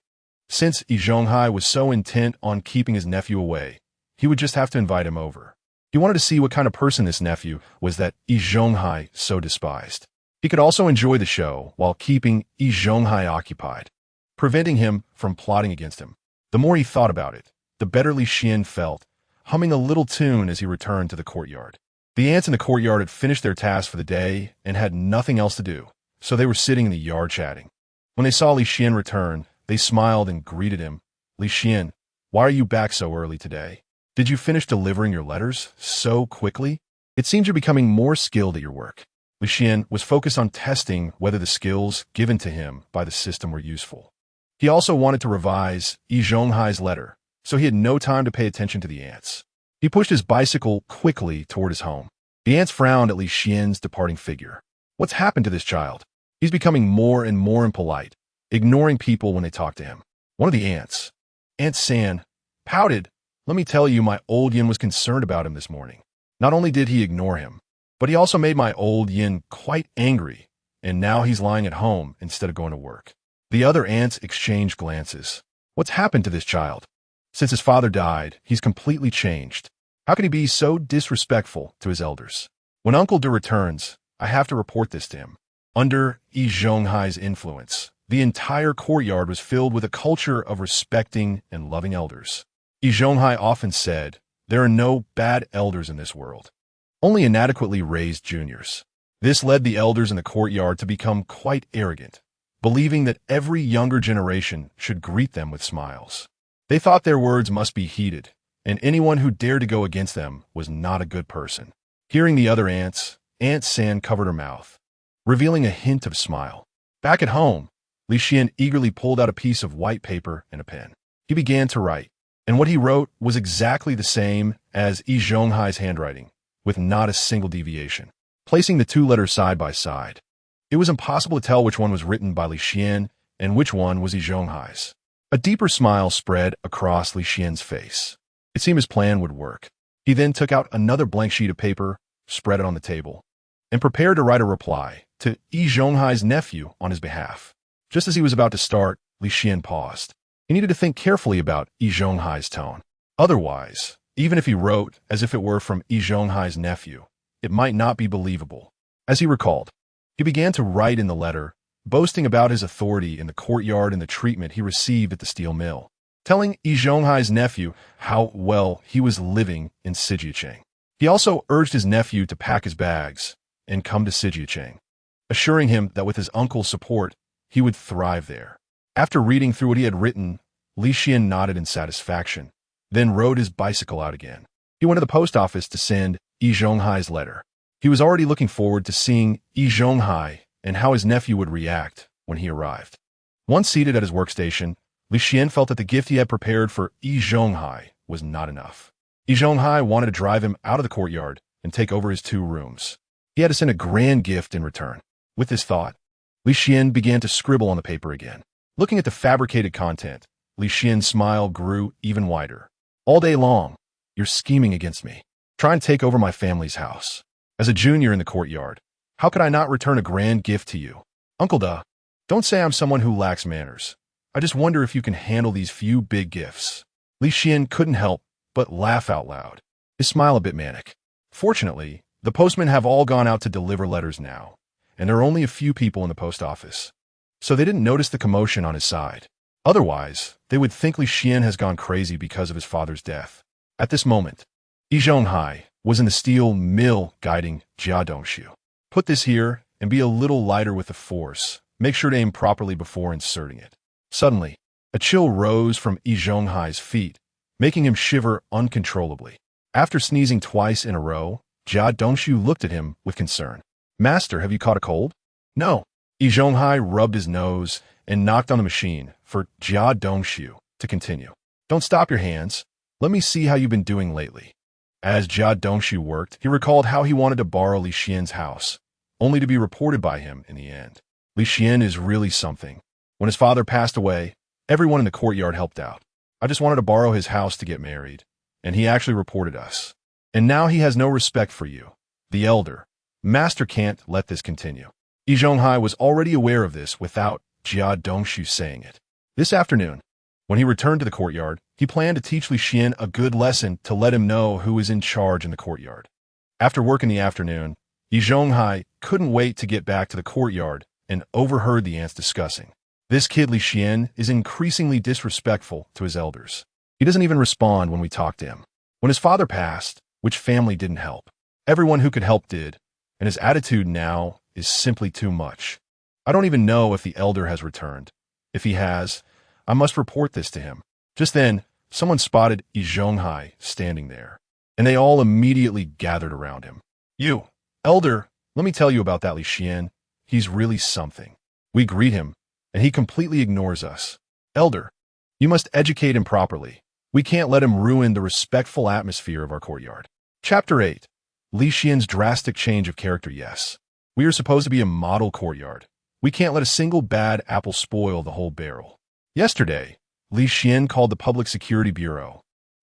[SPEAKER 1] Since Yi Zhonghai was so intent on keeping his nephew away, he would just have to invite him over. He wanted to see what kind of person this nephew was that Yi Zhonghai so despised. He could also enjoy the show while keeping Yi Zhonghai occupied, preventing him from plotting against him. The more he thought about it, the better Li Xian felt, humming a little tune as he returned to the courtyard. The ants in the courtyard had finished their task for the day and had nothing else to do, so they were sitting in the yard chatting. When they saw Li Xian return, they smiled and greeted him. Li Xian, why are you back so early today? Did you finish delivering your letters so quickly? It seems you're becoming more skilled at your work. Li Xian was focused on testing whether the skills given to him by the system were useful. He also wanted to revise Yi Zhonghai's letter, so he had no time to pay attention to the ants. He pushed his bicycle quickly toward his home. The ants frowned at Li Xian's departing figure. What's happened to this child? He's becoming more and more impolite, ignoring people when they talk to him. One of the ants, Aunt San, pouted. Let me tell you, my old yin was concerned about him this morning. Not only did he ignore him, but he also made my old yin quite angry, and now he's lying at home instead of going to work. The other ants exchanged glances. What's happened to this child? Since his father died, he's completely changed. How can he be so disrespectful to his elders? When Uncle De returns, I have to report this to him. Under Yi Zhonghai's influence, the entire courtyard was filled with a culture of respecting and loving elders. Yi Zhonghai often said, there are no bad elders in this world, only inadequately raised juniors. This led the elders in the courtyard to become quite arrogant, believing that every younger generation should greet them with smiles. They thought their words must be heeded, and anyone who dared to go against them was not a good person. Hearing the other ants, Aunt San covered her mouth, revealing a hint of smile. Back at home, Li Xian eagerly pulled out a piece of white paper and a pen. He began to write, and what he wrote was exactly the same as Yi Zhonghai's handwriting, with not a single deviation. Placing the two letters side by side, it was impossible to tell which one was written by Li Xian and which one was Yi Zhonghai's. A deeper smile spread across Li Xian's face. It seemed his plan would work. He then took out another blank sheet of paper, spread it on the table, and prepared to write a reply to Yi Zhonghai's nephew on his behalf. Just as he was about to start, Li Xian paused. He needed to think carefully about Yi Zhonghai's tone. Otherwise, even if he wrote as if it were from Yi Zhonghai's nephew, it might not be believable. As he recalled, he began to write in the letter, boasting about his authority in the courtyard and the treatment he received at the steel mill, telling Yi Zhonghai's nephew how well he was living in Sijiacheng. He also urged his nephew to pack his bags and come to Sijiacheng, assuring him that with his uncle's support, he would thrive there. After reading through what he had written, Li Xian nodded in satisfaction, then rode his bicycle out again. He went to the post office to send Yi Zhonghai's letter. He was already looking forward to seeing Yi Zhonghai and how his nephew would react when he arrived. Once seated at his workstation, Li Xian felt that the gift he had prepared for Yi Zhonghai was not enough. Yi Zhonghai wanted to drive him out of the courtyard and take over his 2 rooms. He had to send a grand gift in return. With this thought, Li Xian began to scribble on the paper again. Looking at the fabricated content, Li Xian's smile grew even wider. All day long, you're scheming against me, trying to take over my family's house. As a junior in the courtyard, how could I not return a grand gift to you? Uncle Da, don't say I'm someone who lacks manners. I just wonder if you can handle these few big gifts. Li Xian couldn't help but laugh out loud, his smile a bit manic. Fortunately, the postmen have all gone out to deliver letters now, and there are only a few people in the post office, so they didn't notice the commotion on his side. Otherwise, they would think Li Xian has gone crazy because of his father's death. At this moment, Yi Zhonghai was in the steel mill guiding Jia Dongxu. Put this here and be a little lighter with the force. Make sure to aim properly before inserting it. Suddenly, a chill rose from Yi Zhonghai's feet, making him shiver uncontrollably. After sneezing twice in a row, Jia Dongxu looked at him with concern. Master, have you caught a cold? No. Yi Zhonghai rubbed his nose and knocked on the machine for Jia Dongxu to continue. Don't stop your hands. Let me see how you've been doing lately. As Jia Dongxu worked, he recalled how he wanted to borrow Li Xian's house, only to be reported by him in the end. Li Xian is really something. When his father passed away, everyone in the courtyard helped out. I just wanted to borrow his house to get married, and he actually reported us. And now he has no respect for you, the elder. Master can't let this continue. Yi Zhonghai was already aware of this without Jia Dongxu saying it. This afternoon, when he returned to the courtyard, he planned to teach Li Xian a good lesson to let him know who is in charge in the courtyard. After work in the afternoon, Yi Zhonghai couldn't wait to get back to the courtyard and overheard the ants discussing. This kid Li Xian is increasingly disrespectful to his elders. He doesn't even respond when we talk to him. When his father passed, which family didn't help? Everyone who could help did, and his attitude now is simply too much. I don't even know if the elder has returned. If he has, I must report this to him. Just then, someone spotted Yi Zhonghai standing there, and they all immediately gathered around him. You, elder, let me tell you about that Li Xian. He's really something. We greet him, and he completely ignores us. Elder, you must educate him properly. We can't let him ruin the respectful atmosphere of our courtyard. Chapter 8. Li Xian's drastic change of character. Yes, we are supposed to be a model courtyard. We can't let a single bad apple spoil the whole barrel. Yesterday, Li Xian called the Public Security Bureau,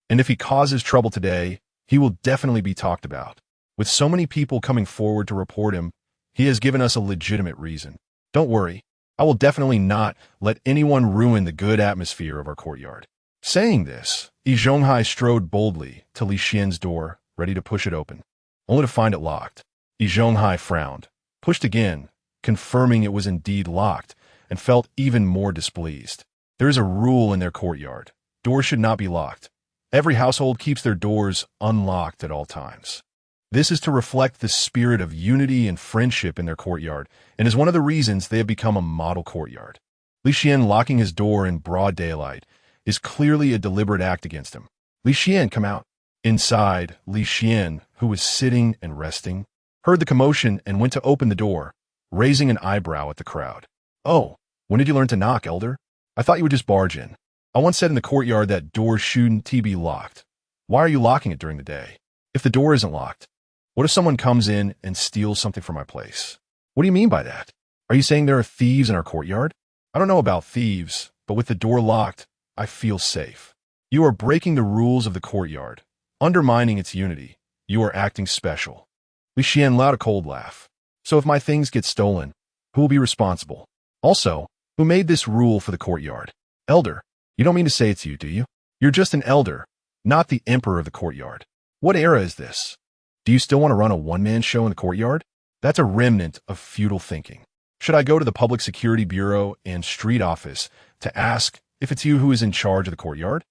[SPEAKER 1] and if he causes trouble today, he will definitely be talked about. With so many people coming forward to report him, he has given us a legitimate reason. Don't worry, I will definitely not let anyone ruin the good atmosphere of our courtyard. Saying this, Yi Zhonghai strode boldly to Li Xian's door, ready to push it open, only to find it locked. Yi Zhonghai frowned, pushed again, confirming it was indeed locked, and felt even more displeased. There is a rule in their courtyard. Doors should not be locked. Every household keeps their doors unlocked at all times. This is to reflect the spirit of unity and friendship in their courtyard, and is one of the reasons they have become a model courtyard. Li Xian locking his door in broad daylight is clearly a deliberate act against him. Li Xian, come out. Inside, Li Xian, who was sitting and resting, heard the commotion and went to open the door, raising an eyebrow at the crowd. Oh, when did you learn to knock, elder? I thought you would just barge in. I once said in the courtyard that doors shouldn't be locked. Why are you locking it during the day? If the door isn't locked, what if someone comes in and steals something from my place? What do you mean by that? Are you saying there are thieves in our courtyard? I don't know about thieves, but with the door locked, I feel safe. You are breaking the rules of the courtyard, undermining its unity. You are acting special. Li Xian let out a cold laugh. So if my things get stolen, who will be responsible? Also, who made this rule for the courtyard? Elder, you don't mean to say it's you, do you? You're just an elder, not the emperor of the courtyard. What era is this? Do you still want to run a one-man show in the courtyard? That's a remnant of feudal thinking. Should I go to the Public Security Bureau and Street Office to ask if it's you who is in charge of the courtyard?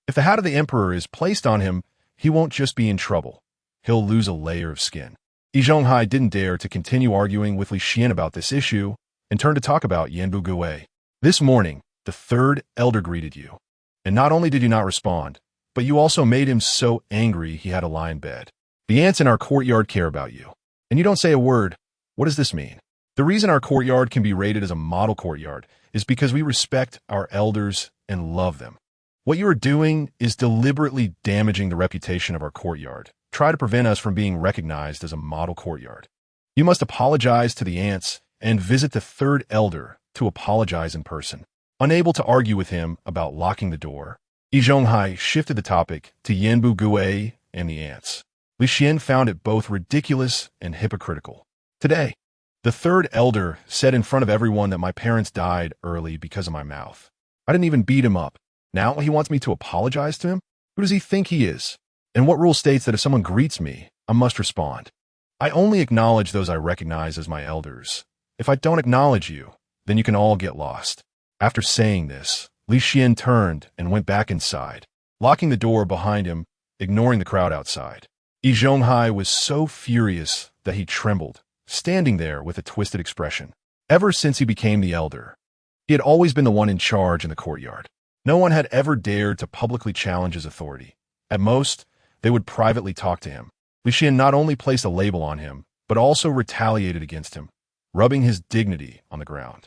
[SPEAKER 1] If the hat of the emperor is placed on him, he won't just be in trouble. He'll lose a layer of skin. Yi Zhonghai didn't dare to continue arguing with Li Xian about this issue and turned to talk about Yanbu Gui. This morning, the third elder greeted you. And not only did you not respond, but you also made him so angry he had to lie in bed. The ants in our courtyard care about you, and you don't say a word. What does this mean? The reason our courtyard can be rated as a model courtyard is because we respect our elders and love them. What you are doing is deliberately damaging the reputation of our courtyard. Try to prevent us from being recognized as a model courtyard. You must apologize to the ants and visit the third elder to apologize in person. Unable to argue with him about locking the door, Yi Zhonghai shifted the topic to Yanbu Gui and the ants. Li Xian found it both ridiculous and hypocritical. Today, the third elder said in front of everyone that my parents died early because of my mouth. I didn't even beat him up. Now he wants me to apologize to him? Who does he think he is? And what rule states that if someone greets me, I must respond? I only acknowledge those I recognize as my elders. If I don't acknowledge you, then you can all get lost. After saying this, Li Xian turned and went back inside, locking the door behind him, ignoring the crowd outside. Yi Zhonghai was so furious that he trembled, standing there with a twisted expression. Ever since he became the elder, he had always been the one in charge in the courtyard. No one had ever dared to publicly challenge his authority. At most, they would privately talk to him. Li Xian not only placed a label on him, but also retaliated against him, rubbing his dignity on the ground.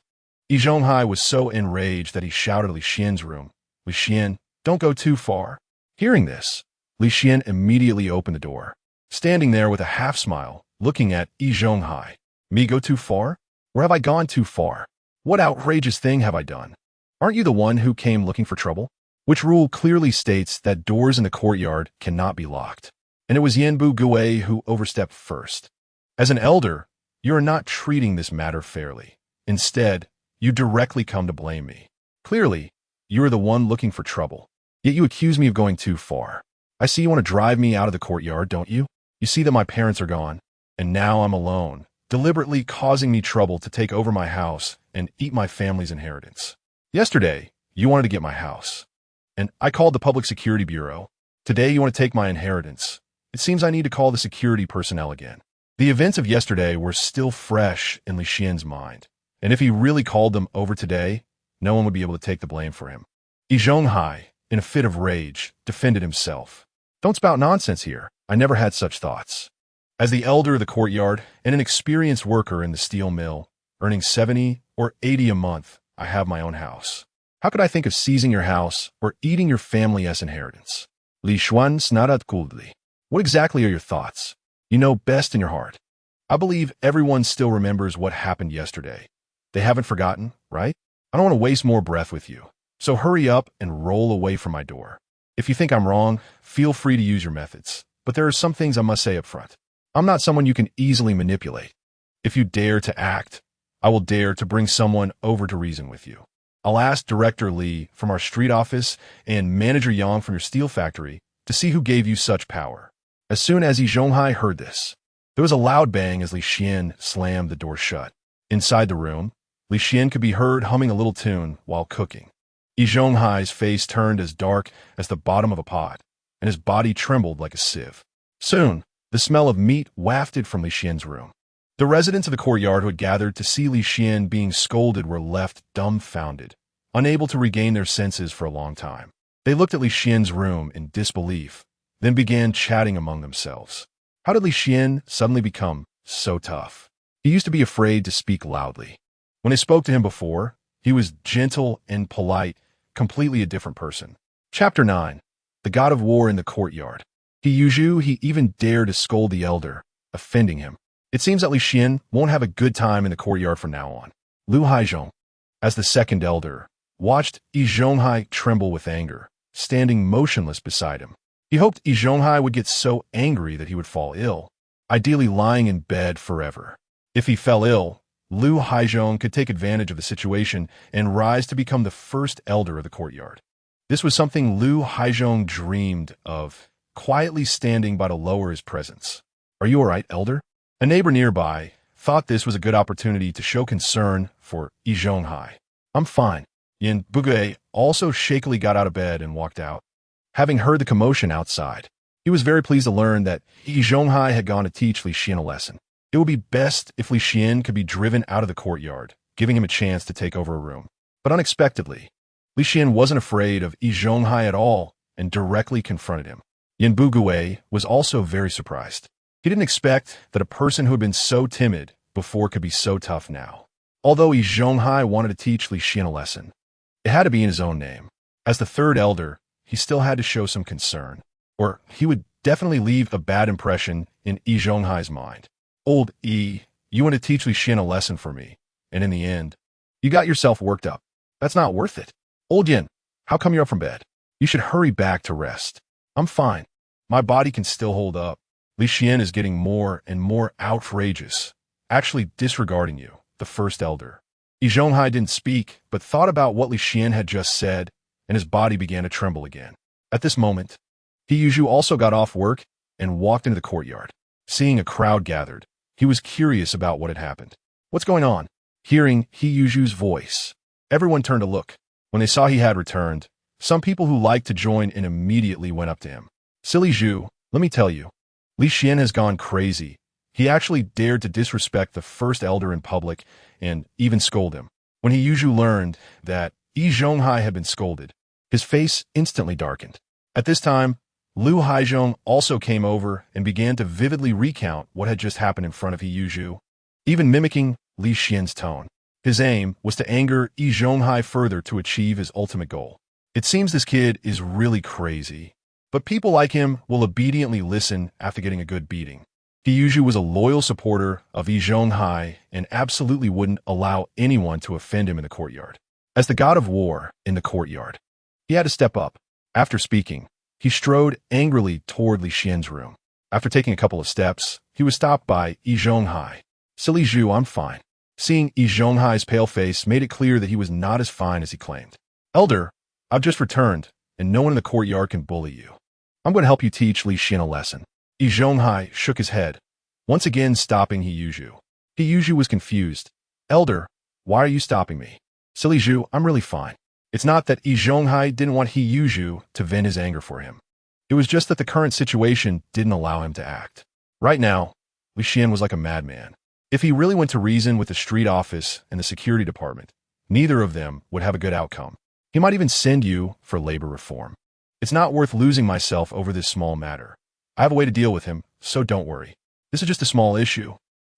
[SPEAKER 1] Yi Zhonghai was so enraged that he shouted at Li Xian's room, "Li Xian, don't go too far." Hearing this, Li Xian immediately opened the door, standing there with a half-smile, looking at Yi Zhonghai. "Me go too far? Or have I gone too far? What outrageous thing have I done? Aren't you the one who came looking for trouble?" Which rule clearly states that doors in the courtyard cannot be locked. And it was Yanbu Gui who overstepped first. As an elder, you are not treating this matter fairly. Instead, you directly come to blame me. Clearly, you are the one looking for trouble. Yet you accuse me of going too far. I see you want to drive me out of the courtyard, don't you? You see that my parents are gone, and now I'm alone, deliberately causing me trouble to take over my house and eat my family's inheritance. Yesterday, you wanted to get my house, and I called the Public Security Bureau. Today, you want to take my inheritance. It seems I need to call the security personnel again. The events of yesterday were still fresh in Li Xian's mind, and if he really called them over today, no one would be able to take the blame for him. Yi Zhonghai, in a fit of rage, defended himself. "Don't spout nonsense here. I never had such thoughts. As the elder of the courtyard and an experienced worker in the steel mill, earning 70 or 80 a month, I have my own house. How could I think of seizing your house or eating your family's inheritance?" Li Xuan snarled coldly. "What exactly are your thoughts? You know best in your heart. I believe everyone still remembers what happened yesterday. They haven't forgotten, right? I don't want to waste more breath with you. So hurry up and roll away from my door. If you think I'm wrong, feel free to use your methods. But there are some things I must say up front. I'm not someone you can easily manipulate. If you dare to act, I will dare to bring someone over to reason with you. I'll ask Director Li from our street office and Manager Yang from your steel factory to see who gave you such power." As soon as Yi Zhonghai heard this, there was a loud bang as Li Xian slammed the door shut. Inside the room, Li Xian could be heard humming a little tune while cooking. Yi Zhonghai's face turned as dark as the bottom of a pot, and his body trembled like a sieve. Soon, the smell of meat wafted from Li Xian's room. The residents of the courtyard who had gathered to see Li Xian being scolded were left dumbfounded, unable to regain their senses for a long time. They looked at Li Xian's room in disbelief, then began chatting among themselves. How did Li Xian suddenly become so tough? He used to be afraid to speak loudly. When they spoke to him before, he was gentle and polite, completely a different person. Chapter 9. The God of War in the Courtyard. He even dared to scold the elder, offending him. It seems that Li Xian won't have a good time in the courtyard from now on. Lu Haizhong, as the second elder, watched Yi Zhonghai tremble with anger, standing motionless beside him. He hoped Yi Zhonghai would get so angry that he would fall ill, ideally lying in bed forever. If he fell ill, Lu Haizhong could take advantage of the situation and rise to become the first elder of the courtyard. This was something Lu Haizhong dreamed of, quietly standing by to lower his presence. "Are you all right, elder?" A neighbor nearby thought this was a good opportunity to show concern for Yi Zhonghai. "I'm fine." Yin Bugui also shakily got out of bed and walked out. Having heard the commotion outside, he was very pleased to learn that Yi Zhonghai had gone to teach Li Xian a lesson. It would be best if Li Xian could be driven out of the courtyard, giving him a chance to take over a room. But unexpectedly, Li Xian wasn't afraid of Yi Zhonghai at all and directly confronted him. Yin Bugui was also very surprised. He didn't expect that a person who had been so timid before could be so tough now. Although Yi Zhonghai wanted to teach Li Xian a lesson, it had to be in his own name. As the third elder, he still had to show some concern, or he would definitely leave a bad impression in Yi Zhonghai's mind. "Old Yi, you want to teach Li Xian a lesson for me, and in the end, you got yourself worked up. That's not worth it. Old Yin, how come you're up from bed? You should hurry back to rest." "I'm fine. My body can still hold up." Li Xian is getting more and more outrageous, actually disregarding you, the first elder. Yi Zhonghai didn't speak, but thought about what Li Xian had just said, and his body began to tremble again. At this moment, He Yuzhu also got off work and walked into the courtyard. Seeing a crowd gathered, he was curious about what had happened. "What's going on?" Hearing Yi Yuzhu's voice, everyone turned to look. When they saw he had returned, some people who liked to join in immediately went up to him. "Silly Zhu, let me tell you, Li Xian has gone crazy. He actually dared to disrespect the first elder in public and even scold him." When Yi Yuzhu learned that Yi Zhonghai had been scolded, his face instantly darkened. At this time, Lu Haizhong also came over and began to vividly recount what had just happened in front of Yi Zhonghai, even mimicking Li Xian's tone. His aim was to anger Yi Zhonghai further to achieve his ultimate goal. It seems this kid is really crazy, but people like him will obediently listen after getting a good beating. He usually was a loyal supporter of Yi Zhonghai and absolutely wouldn't allow anyone to offend him in the courtyard. As the god of war in the courtyard, he had to step up. After speaking, he strode angrily toward Li Xian's room. After taking a couple of steps, he was stopped by Yi Zhonghai. "Silly Zhu, I'm fine." Seeing Yi Zhonghai's pale face made it clear that he was not as fine as he claimed. "Elder, I've just returned, and no one in the courtyard can bully you. I'm going to help you teach Li Xian a lesson." Yi Zhonghai shook his head, once again stopping He Yuzhu. He Yuzhu was confused. "Elder, why are you stopping me?" "Silly Zhu, I'm really fine." It's not that Yi Zhonghai didn't want He Yuzhu to vent his anger for him. It was just that the current situation didn't allow him to act. Right now, Li Xian was like a madman. If he really went to reason with the street office and the security department, neither of them would have a good outcome. He might even send you for labor reform. It's not worth losing myself over this small matter. I have a way to deal with him, so don't worry. This is just a small issue.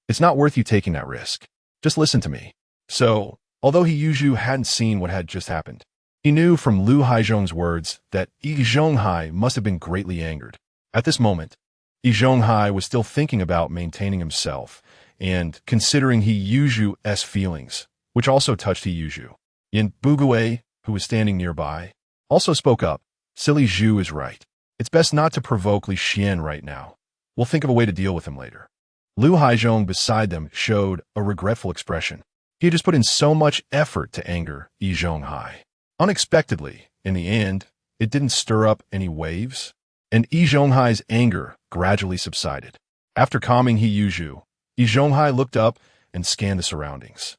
[SPEAKER 1] It's not worth you taking that risk. Just listen to me. So, although He Yuzhu hadn't seen what had just happened, he knew from Lu Haizhong's words that Yi Zhonghai must have been greatly angered. At this moment, Yi Zhonghai was still thinking about maintaining himself and considering He Yuzhu's feelings, which also touched He Yuzhu. Yin Bugue, who was standing nearby, also spoke up. "Silly Zhu is right. It's best not to provoke Li Xian right now. We'll think of a way to deal with him later." Lu Haizhong beside them showed a regretful expression. He had just put in so much effort to anger Yi Zhonghai. Unexpectedly, in the end, it didn't stir up any waves, and Yi Zhonghai's anger gradually subsided. After calming He Yuzhu, Yi Zhonghai looked up and scanned the surroundings.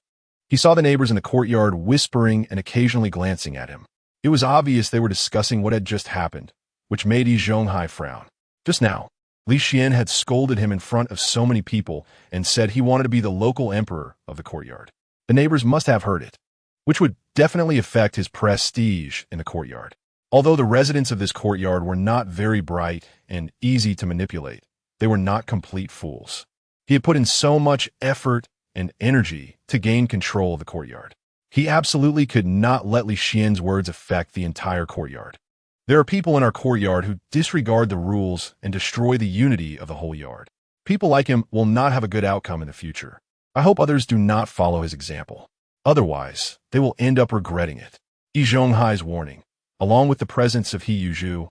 [SPEAKER 1] He saw the neighbors in the courtyard whispering and occasionally glancing at him. It was obvious they were discussing what had just happened, which made Yi Zhonghai frown. Just now, Li Xian had scolded him in front of so many people and said he wanted to be the local emperor of the courtyard. The neighbors must have heard it, which would definitely affect his prestige in the courtyard. Although the residents of this courtyard were not very bright and easy to manipulate, they were not complete fools. He had put in so much effort and energy to gain control of the courtyard. He absolutely could not let Li Xian's words affect the entire courtyard. There are people in our courtyard who disregard the rules and destroy the unity of the whole yard. People like him will not have a good outcome in the future. I hope others do not follow his example. Otherwise, they will end up regretting it. Yi Zhonghai's warning, along with the presence of He Yuzhu,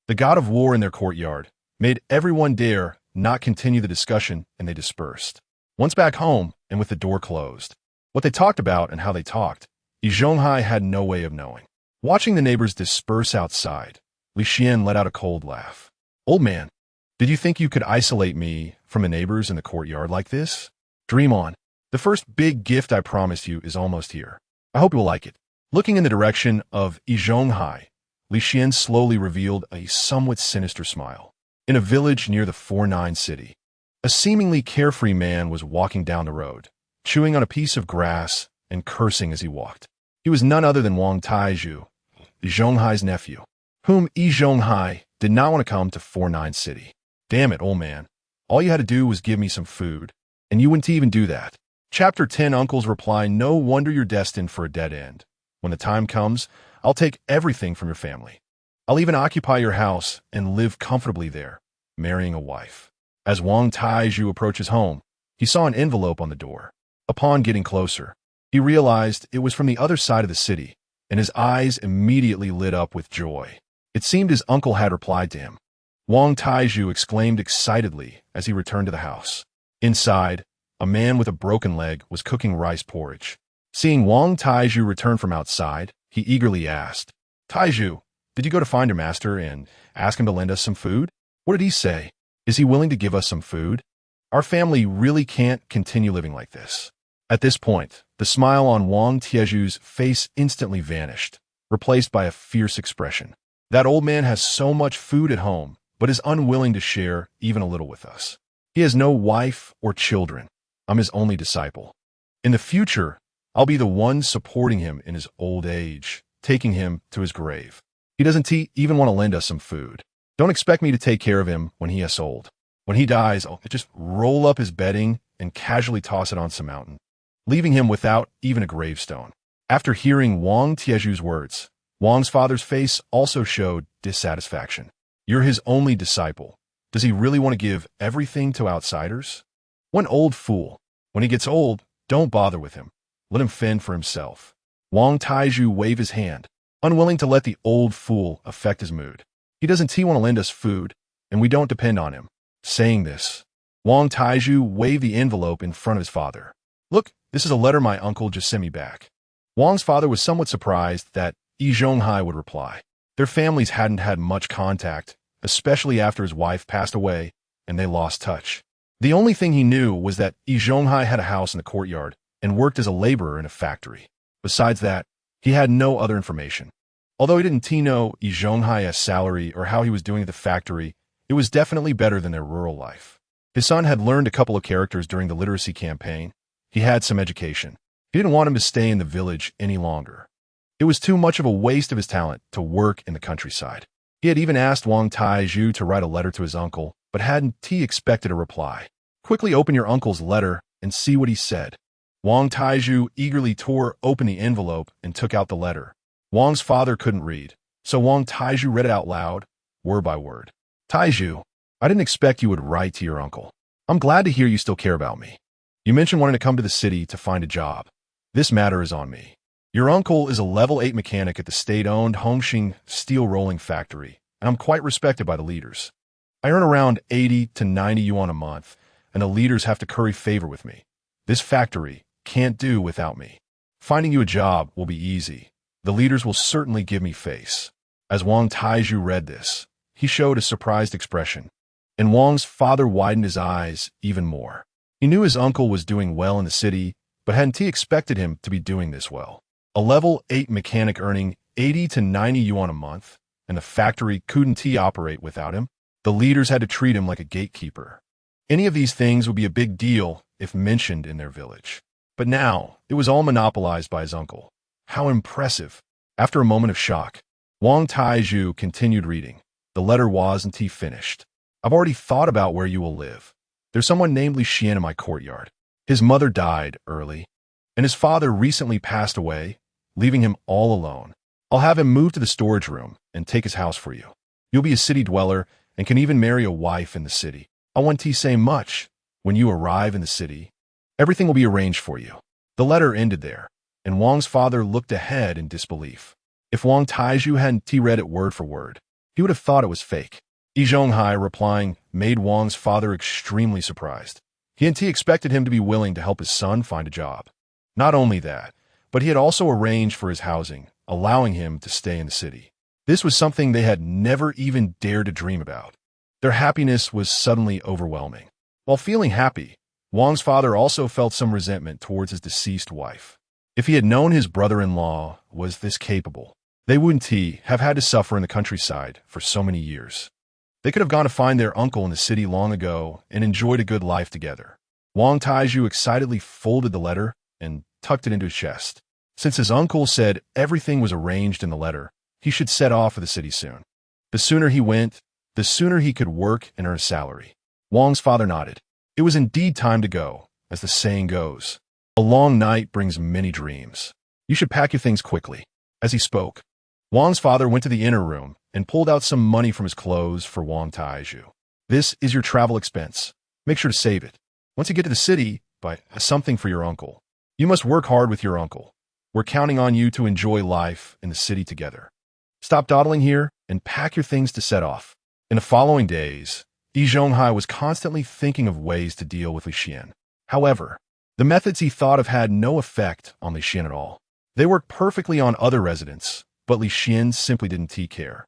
[SPEAKER 1] the god of war in their courtyard, made everyone dare not continue the discussion, and they dispersed. Once back home, and with the door closed, what they talked about and how they talked, Yi Zhonghai had no way of knowing. Watching the neighbors disperse outside, Li Xian let out a cold laugh. "Old man, did you think you could isolate me from the neighbors in the courtyard like this? Dream on. The first big gift I promised you is almost here. I hope you will like it." Looking in the direction of Yi Zhonghai, Li Xian slowly revealed a somewhat sinister smile. In a village near the 4-9 city, a seemingly carefree man was walking down the road, chewing on a piece of grass and cursing as he walked. He was none other than Wang Taizhu, Yi Zhonghai's nephew, whom Yi Zhonghai did not want to come to 4-9 city. "Damn it, old man. All you had to do was give me some food, and you wouldn't even do that." Chapter 10 Uncle's reply, "No wonder you're destined for a dead end. When the time comes, I'll take everything from your family. I'll even occupy your house and live comfortably there, marrying a wife." As Wang Taizhu approached his home, he saw an envelope on the door. Upon getting closer, he realized it was from the other side of the city, and his eyes immediately lit up with joy. It seemed his uncle had replied to him. Wang Taizhu exclaimed excitedly as he returned to the house. Inside, a man with a broken leg was cooking rice porridge. Seeing Wang Taizhu return from outside, he eagerly asked, "Taizhu, did you go to find your master and ask him to lend us some food? What did he say? Is he willing to give us some food? Our family really can't continue living like this." At this point, the smile on Wang Taizhu's face instantly vanished, replaced by a fierce expression. "That old man has so much food at home, but is unwilling to share even a little with us. He has no wife or children. I'm his only disciple. In the future, I'll be the one supporting him in his old age, taking him to his grave. He doesn't even want to lend us some food. Don't expect me to take care of him when he is old. When he dies, I'll just roll up his bedding and casually toss it on some mountain, leaving him without even a gravestone. After hearing Wang Tieju's words, Wang's father's face also showed dissatisfaction. You're his only disciple. Does he really want to give everything to outsiders? One old fool. When he gets old, don't bother with him. Let him fend for himself. Wang Taiju waved his hand, unwilling to let the old fool affect his mood. He doesn't want to lend us food, and we don't depend on him. Saying this, Wang Taiju waved the envelope in front of his father. Look, this is a letter my uncle just sent me back. Wang's father was somewhat surprised that Yi Zhonghai would reply. Their families hadn't had much contact, especially after his wife passed away, and they lost touch. The only thing he knew was that Yi Zhonghai had a house in the courtyard and worked as a laborer in a factory. Besides that, he had no other information. Although he didn't know Yi Zhonghai's salary or how he was doing at the factory, it was definitely better than their rural life. His son had learned a couple of characters during the literacy campaign. He had some education. He didn't want him to stay in the village any longer. It was too much of a waste of his talent to work in the countryside. He had even asked Wang Taiju to write a letter to his uncle, but hadn't expected a reply. Quickly open your uncle's letter and see what he said. Wang Taiju eagerly tore open the envelope and took out the letter. Wang's father couldn't read, so Wang Taiju read it out loud, word by word. Taiju, I didn't expect you would write to your uncle. I'm glad to hear you still care about me. You mentioned wanting to come to the city to find a job. This matter is on me. Your uncle is a level 8 mechanic at the state-owned Hongqing steel rolling factory, and I'm quite respected by the leaders. I earn around 80 to 90 yuan a month, and the leaders have to curry favor with me. This factory can't do without me. Finding you a job will be easy. The leaders will certainly give me face. As Wang Taiju read this, he showed a surprised expression, and Wang's father widened his eyes even more. He knew his uncle was doing well in the city, but hadn't expected him to be doing this well. A level 8 mechanic earning 80 to 90 yuan a month, and the factory couldn't operate without him. The leaders had to treat him like a gatekeeper. Any of these things would be a big deal if mentioned in their village. But now, it was all monopolized by his uncle. How impressive! After a moment of shock, Wang Taiju continued reading. The letter wasn't finished. I've already thought about where you will live. There's someone named Xuan in my courtyard. His mother died early, and his father recently passed away, leaving him all alone. I'll have him move to the storage room and take his house for you. You'll be a city dweller and can even marry a wife in the city. I want to say much. When you arrive in the city, everything will be arranged for you. The letter ended there, and Wang's father looked ahead in disbelief. If Wang Taiju hadn't read it word for word, he would have thought it was fake. Yi Zhonghai replying made Wang's father extremely surprised. He hadn't expected him to be willing to help his son find a job. Not only that, but he had also arranged for his housing, allowing him to stay in the city. This was something they had never even dared to dream about. Their happiness was suddenly overwhelming. While feeling happy, Wang's father also felt some resentment towards his deceased wife. If he had known his brother-in-law was this capable, they wouldn't have had to suffer in the countryside for so many years. They could have gone to find their uncle in the city long ago and enjoyed a good life together. Wang Taiju excitedly folded the letter and tucked it into his chest. Since his uncle said everything was arranged in the letter, he should set off for the city soon. The sooner he went, the sooner he could work and earn a salary. Wang's father nodded. It was indeed time to go, as the saying goes. A long night brings many dreams. You should pack your things quickly. As he spoke, Wang's father went to the inner room and pulled out some money from his clothes for Wang Taiju. This is your travel expense. Make sure to save it. Once you get to the city, buy something for your uncle. You must work hard with your uncle. We're counting on you to enjoy life in the city together. Stop dawdling here and pack your things to set off. In the following days, Yi Zhonghai was constantly thinking of ways to deal with Xuan. However, the methods he thought of had no effect on Xuan at all. They worked perfectly on other residents, but Xuan simply didn't care.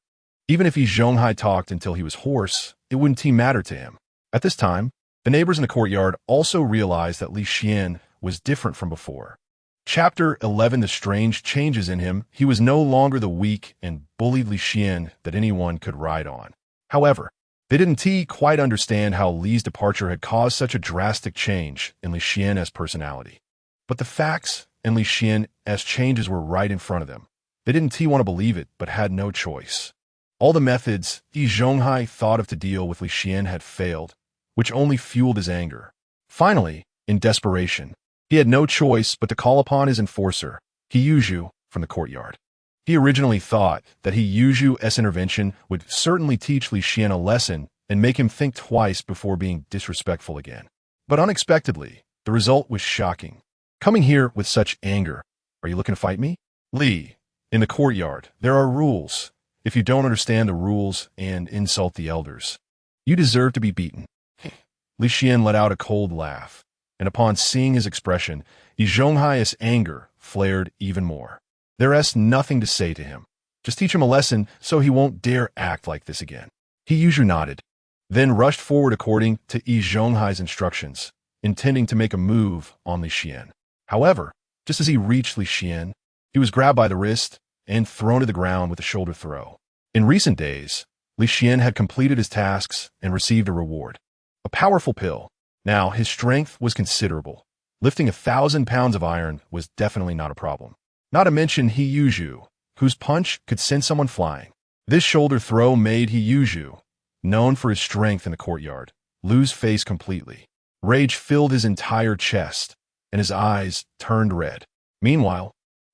[SPEAKER 1] Even if Yi Zhonghai talked until he was hoarse, it wouldn't matter to him. At this time, the neighbors in the courtyard also realized that Xuan was different from before. Chapter 11. The strange changes in him. He was no longer the weak and bullied Xuan that anyone could ride on. However, they didn't quite understand how Li's departure had caused such a drastic change in Xuan's personality. But the facts in Xuan's changes were right in front of them. They didn't want to believe it, but had no choice. All the methods Yi Zhonghai thought of to deal with Li Xian had failed, which only fueled his anger. Finally, in desperation, he had no choice but to call upon his enforcer, Yi Zhonghai, from the courtyard. He originally thought that Yi Zhonghai's intervention would certainly teach Li Xian a lesson and make him think twice before being disrespectful again. But unexpectedly, the result was shocking. Coming here with such anger, are you looking to fight me? Li, in the courtyard, there are rules. If you don't understand the rules and insult the elders, you deserve to be beaten. Li Xian let out a cold laugh, and upon seeing his expression, Yi Zhonghai's anger flared even more. There's nothing to say to him. Just teach him a lesson so he won't dare act like this again. Yi Zhonghai nodded, then rushed forward according to Yi Zhonghai's instructions, intending to make a move on Li Xian. However, just as he reached Li Xian, he was grabbed by the wrist and thrown to the ground with a shoulder throw. In recent days, Li Xian had completed his tasks and received a reward. A powerful pill. Now, his strength was considerable. Lifting 1,000 pounds of iron was definitely not a problem. Not to mention Yi Zhonghai, whose punch could send someone flying. This shoulder throw made Yi Zhonghai, known for his strength in the courtyard, lose face completely. Rage filled his entire chest, and his eyes turned red. Meanwhile,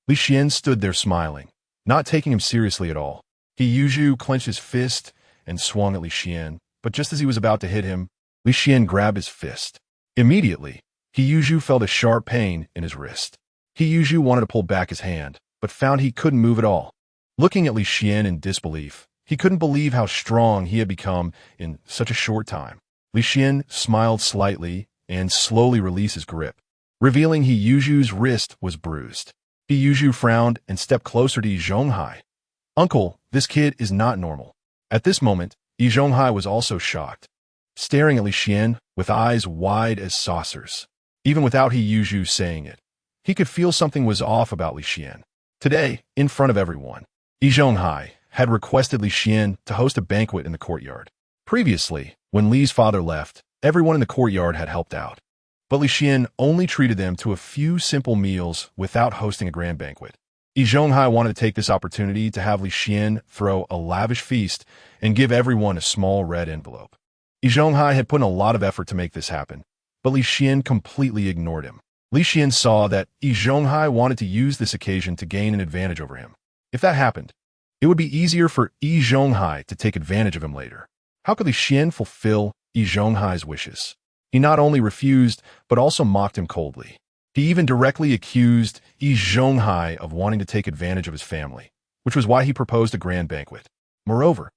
[SPEAKER 1] Li Xian stood there smiling, not taking him seriously at all. Yi Zhonghai clenched his fist and swung at Li Xian, but just as he was about to hit him, Li Xian grabbed his fist. Immediately, Yi Zhonghai felt a sharp pain in his wrist. Yi Zhonghai wanted to pull back his hand, but found he couldn't move at all. Looking at Li Xian in disbelief, he couldn't believe how strong he had become in such a short time. Li Xian smiled slightly and slowly released his grip, revealing Yi Zhonghai's wrist was bruised. Yi Zhonghai frowned and stepped closer to Yi Zhonghai. "Uncle, this kid is not normal." At this moment, Yi Zhonghai was also shocked, staring at Li Xian with eyes wide as saucers. Even without Yi Zhonghai saying it, he could feel something was off about Li Xian. Today, in front of everyone, Yi Zhonghai had requested Li Xian to host a banquet in the courtyard. Previously, when Li's father left, everyone in the courtyard had helped out. But Li Xian only treated them to a few simple meals without hosting a grand banquet. Yi Zhonghai wanted to take this opportunity to have Li Xian throw a lavish feast and give everyone a small red envelope. Yi Zhonghai had put in a lot of effort to make this happen, but Li Xian completely ignored him. Li Xian saw that Yi Zhonghai wanted to use this occasion to gain an advantage over him. If that happened, it would be easier for Yi Zhonghai to take advantage of him later. How could Li Xian fulfill Yi Zhonghai's wishes? He not only refused, but also mocked him coldly. He even directly accused Yi Zhonghai of wanting to take advantage of his family, which was why he proposed a grand banquet. Moreover,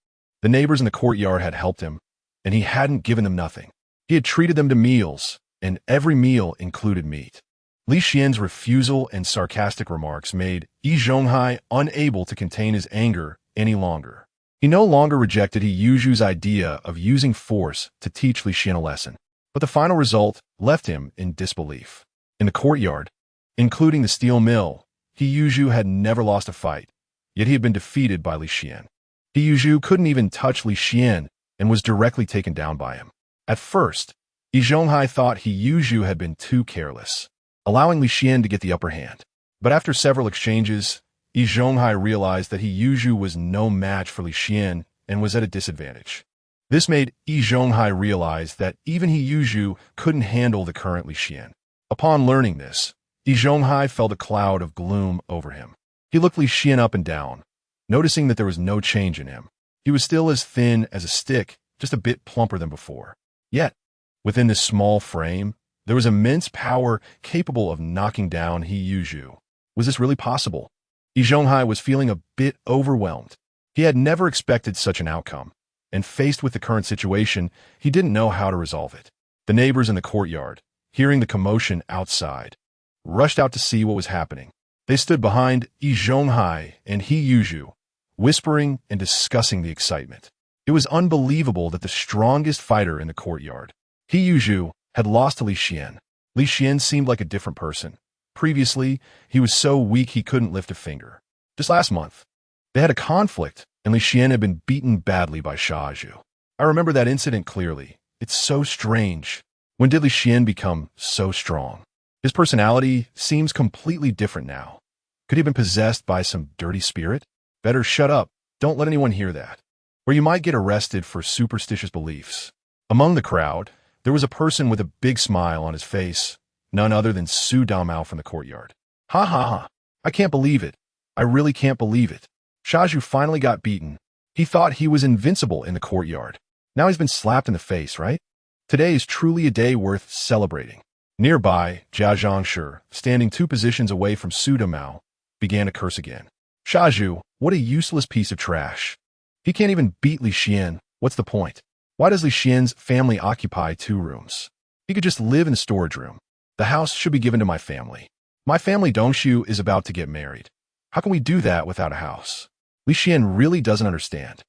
[SPEAKER 1] the neighbors in the courtyard had helped him, and he hadn't given them nothing. He had treated them to meals, and every meal included meat. Li Xian's refusal and sarcastic remarks made Yi Zhonghai unable to contain his anger any longer. He no longer rejected Yi Zhonghai's idea of using force to teach Li Xian a lesson, but the final result left him in disbelief. In the courtyard, including the steel mill, Yi Zhonghai had never lost a fight, yet he had been defeated by Li Xian. Yi Zhonghai couldn't even touch Li Xian and was directly taken down by him. At first, Yi Zhonghai thought Yi Zhonghai had been too careless, allowing Li Xian to get the upper hand. But after several exchanges, Yi Zhonghai realized that Yi Zhonghai was no match for Li Xian and was at a disadvantage. This made Yi Zhonghai realize that even Yi Zhonghai couldn't handle the current Li Xian. Upon learning this, Yi Zhonghai felt a cloud of gloom over him. He looked Li Xian up and down, noticing that there was no change in him. He was still as thin as a stick, just a bit plumper than before. Yet, within this small frame, there was immense power capable of knocking down Yi Zhonghai. Was this really possible? Yi Zhonghai was feeling a bit overwhelmed. He had never expected such an outcome, and faced with the current situation, he didn't know how to resolve it. The neighbors in the courtyard, hearing the commotion outside, rushed out to see what was happening. They stood behind Yi Zhonghai and Yi Zhonghai, whispering and discussing the excitement. It was unbelievable that the strongest fighter in the courtyard, Yi Zhonghai, had lost to Li Xian. Li Xian seemed like a different person. Previously, he was so weak he couldn't lift a finger. Just last month, they had a conflict, and Li Xian had been beaten badly by Xiaozhu. I remember that incident clearly. It's so strange. When did Li Xian become so strong? His personality seems completely different now. Could he have been possessed by some dirty spirit? Better shut up. Don't let anyone hear that. where you might get arrested for superstitious beliefs. Among the crowd, there was a person with a big smile on his face, none other than Su Damao from the courtyard. Ha ha ha. I can't believe it. I really can't believe it. Shaju finally got beaten. He thought he was invincible in the courtyard. Now he's been slapped in the face, right? Today is truly a day worth celebrating. Nearby, Jia Dongxu, standing 2 positions away from Su Damao, began to curse again. Shaju, what a useless piece of trash. He can't even beat Li Xian. What's the point? Why does Li Xian's family occupy 2 rooms? He could just live in the storage room. The house should be given to my family. My family Dongxu is about to get married. How can we do that without a house? Li Xian really doesn't understand.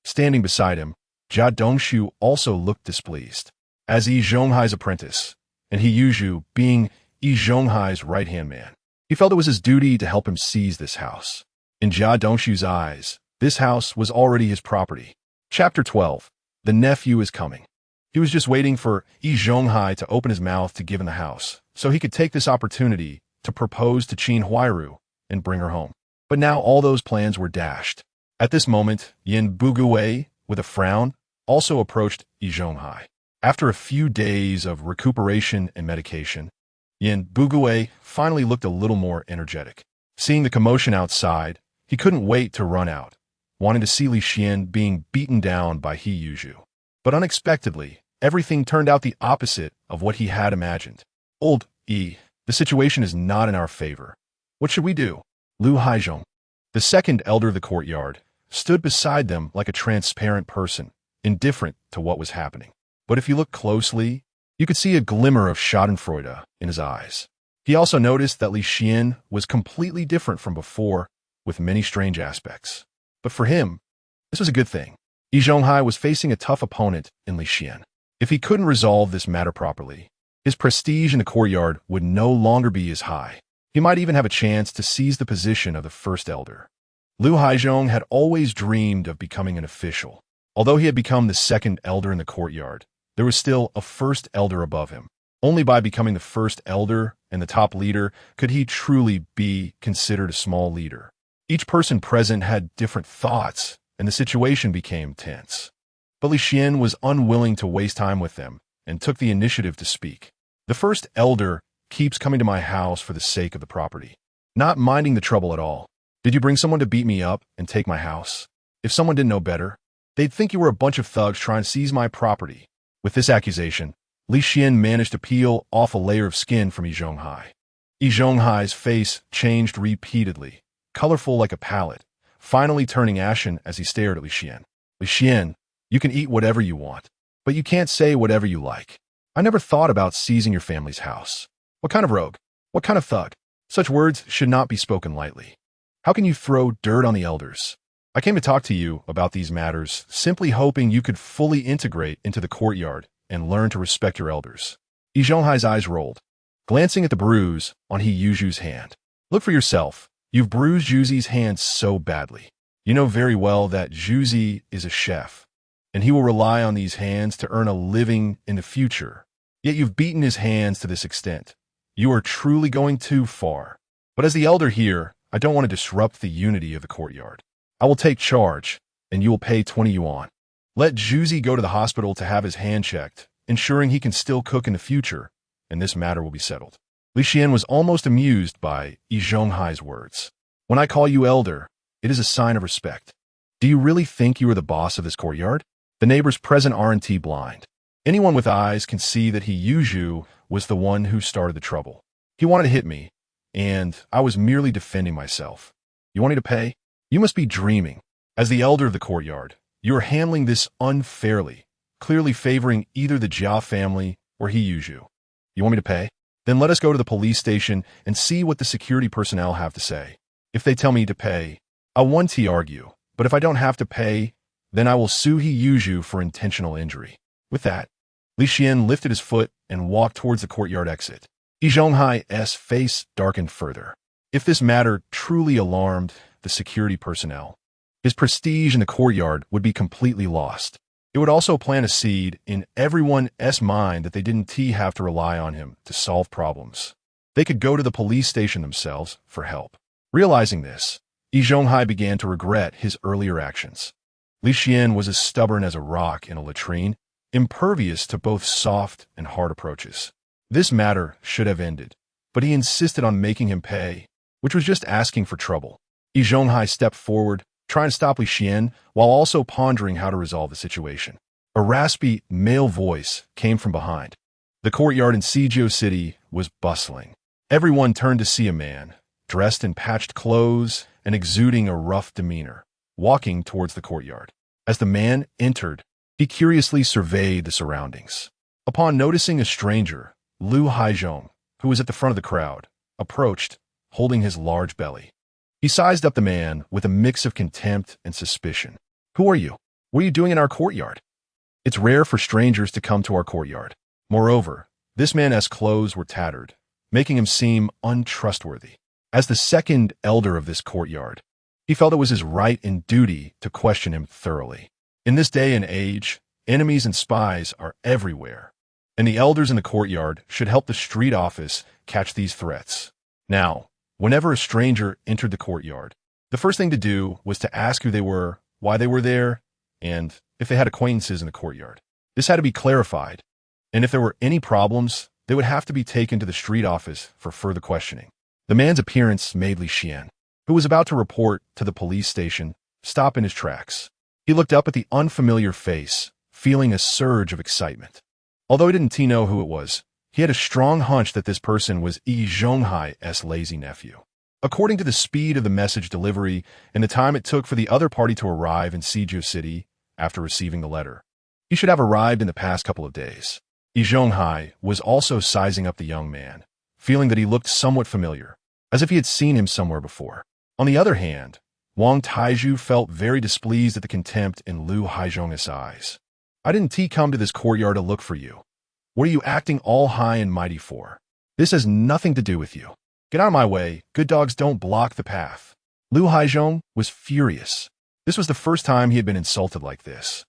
[SPEAKER 1] Standing beside him, Jia Dongxu also looked displeased. As Yi Zhonghai's apprentice, and Yi Zhonghai being Yi Zhonghai's right-hand man, he felt it was his duty to help him seize this house. In Jia Dongxu's eyes, this house was already his property. Chapter 12. The nephew is coming. He was just waiting for Yi Zhonghai to open his mouth to give him the house, so he could take this opportunity to propose to Qin Huairu and bring her home. But now all those plans were dashed. At this moment, Yin Bugui, with a frown, also approached Yi Zhonghai. After a few days of recuperation and medication, Yin Bugui finally looked a little more energetic. Seeing the commotion outside, he couldn't wait to run out, wanting to see Li Xian being beaten down by He Yuzhu. But unexpectedly, everything turned out the opposite of what he had imagined. Old Yi, the situation is not in our favor. What should we do? Lu Haizhong, the second elder of the courtyard, stood beside them like a transparent person, indifferent to what was happening. But if you look closely, you could see a glimmer of schadenfreude in his eyes. He also noticed that Li Xian was completely different from before, with many strange aspects. But for him, this was a good thing. Yi Zhonghai was facing a tough opponent in Li Xian. If he couldn't resolve this matter properly, his prestige in the courtyard would no longer be as high. He might even have a chance to seize the position of the first elder. Lu Haizhong had always dreamed of becoming an official. Although he had become the second elder in the courtyard, there was still a first elder above him. Only by becoming the first elder and the top leader could he truly be considered a small leader. Each person present had different thoughts, and the situation became tense. But Li Xian was unwilling to waste time with them and took the initiative to speak. The first elder keeps coming to my house for the sake of the property, not minding the trouble at all. Did you bring someone to beat me up and take my house? If someone didn't know better, they'd think you were a bunch of thugs trying to seize my property. With this accusation, Li Xian managed to peel off a layer of skin from Yi Zhonghai. Yi Zhonghai's face changed repeatedly, colorful like a palette, finally turning ashen as he stared at Li Xian. Li Xian, you can eat whatever you want, but you can't say whatever you like. I never thought about seizing your family's house. What kind of rogue? What kind of thug? Such words should not be spoken lightly. How can you throw dirt on the elders? I came to talk to you about these matters, simply hoping you could fully integrate into the courtyard and learn to respect your elders. Yi Zhonghai's eyes rolled, glancing at the bruise on He Yuzhu's hand. Look for yourself. You've bruised Juzi's hand so badly. You know very well that Juzi is a chef, and he will rely on these hands to earn a living in the future. Yet you've beaten his hands to this extent. You are truly going too far. But as the elder here, I don't want to disrupt the unity of the courtyard. I will take charge, and you will pay 20 yuan. Let Juzi go to the hospital to have his hand checked, ensuring he can still cook in the future, and this matter will be settled. Li Xian was almost amused by Yi Zhonghai's words. When I call you elder, it is a sign of respect. Do you really think you are the boss of this courtyard? The neighbors present aren't blind. Anyone with eyes can see that He Yuzhu was the one who started the trouble. He wanted to hit me, and I was merely defending myself. You want me to pay? You must be dreaming. As the elder of the courtyard, you are handling this unfairly, clearly favoring either the Jia family or He Yuzhu. You want me to pay? Then let us go to the police station and see what the security personnel have to say. If they tell me to pay, I'll argue, but if I don't have to pay, then I will sue He Yuzhu for intentional injury. With that, Li Xian lifted his foot and walked towards the courtyard exit. Yi Zhonghai's face darkened further. If this matter truly alarmed the security personnel, his prestige in the courtyard would be completely lost. It would also plant a seed in everyone's mind that they didn't have to rely on him to solve problems. They could go to the police station themselves for help. Realizing this, Yi Zhonghai began to regret his earlier actions. Li Xian was as stubborn as a rock in a latrine, impervious to both soft and hard approaches. This matter should have ended, but he insisted on making him pay, which was just asking for trouble. Yi Zhonghai stepped forward, trying to stop Li Xian, while also pondering how to resolve the situation. A raspy, male voice came from behind. The courtyard in Sijio City was bustling. Everyone turned to see a man, dressed in patched clothes and exuding a rough demeanor, walking towards the courtyard. As the man entered, he curiously surveyed the surroundings. Upon noticing a stranger, Lu Haizhong, who was at the front of the crowd, approached, holding his large belly. He sized up the man with a mix of contempt and suspicion. "Who are you? What are you doing in our courtyard? It's rare for strangers to come to our courtyard." Moreover, this man's clothes were tattered, making him seem untrustworthy. As the second elder of this courtyard, he felt it was his right and duty to question him thoroughly. In this day and age, enemies and spies are everywhere, and the elders in the courtyard should help the street office catch these threats. Now, whenever a stranger entered the courtyard, the first thing to do was to ask who they were, why they were there, and if they had acquaintances in the courtyard. This had to be clarified, and if there were any problems, they would have to be taken to the street office for further questioning. The man's appearance made Li Xian, who was about to report to the police station, stop in his tracks. He looked up at the unfamiliar face, feeling a surge of excitement. Although he didn't know who it was, he had a strong hunch that this person was Yi Zhonghai's lazy nephew. According to the speed of the message delivery and the time it took for the other party to arrive in Sijio City after receiving the letter, he should have arrived in the past couple of days. Yi Zhonghai was also sizing up the young man, feeling that he looked somewhat familiar, as if he had seen him somewhere before. On the other hand, Wang Taizhu felt very displeased at the contempt in Lu Haizhong's eyes. "I didn't come to this courtyard to look for you. What are you acting all high and mighty for? This has nothing to do with you. Get out of my way. Good dogs don't block the path." Lu Haizhong was furious. This was the first time he had been insulted like this,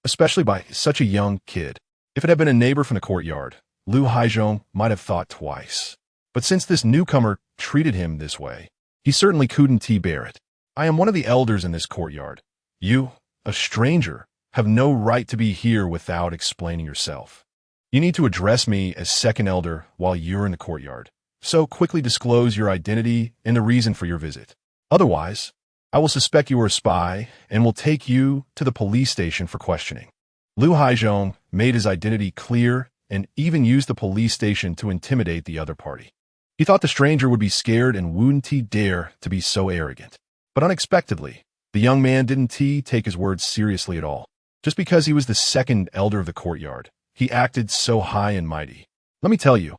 [SPEAKER 1] especially by such a young kid. If it had been a neighbor from the courtyard, Lu Haizhong might have thought twice. But since this newcomer treated him this way, he certainly couldn't bear it. "I am one of the elders in this courtyard. You, a stranger, have no right to be here without explaining yourself. You need to address me as second elder while you're in the courtyard. So quickly disclose your identity and the reason for your visit. Otherwise, I will suspect you are a spy and will take you to the police station for questioning." Lu Haizhong made his identity clear and even used the police station to intimidate the other party. He thought the stranger would be scared and wouldn't dare to be so arrogant. But unexpectedly, the young man didn't take his words seriously at all. Just because he was the second elder of the courtyard, he acted so high and mighty. "Let me tell you,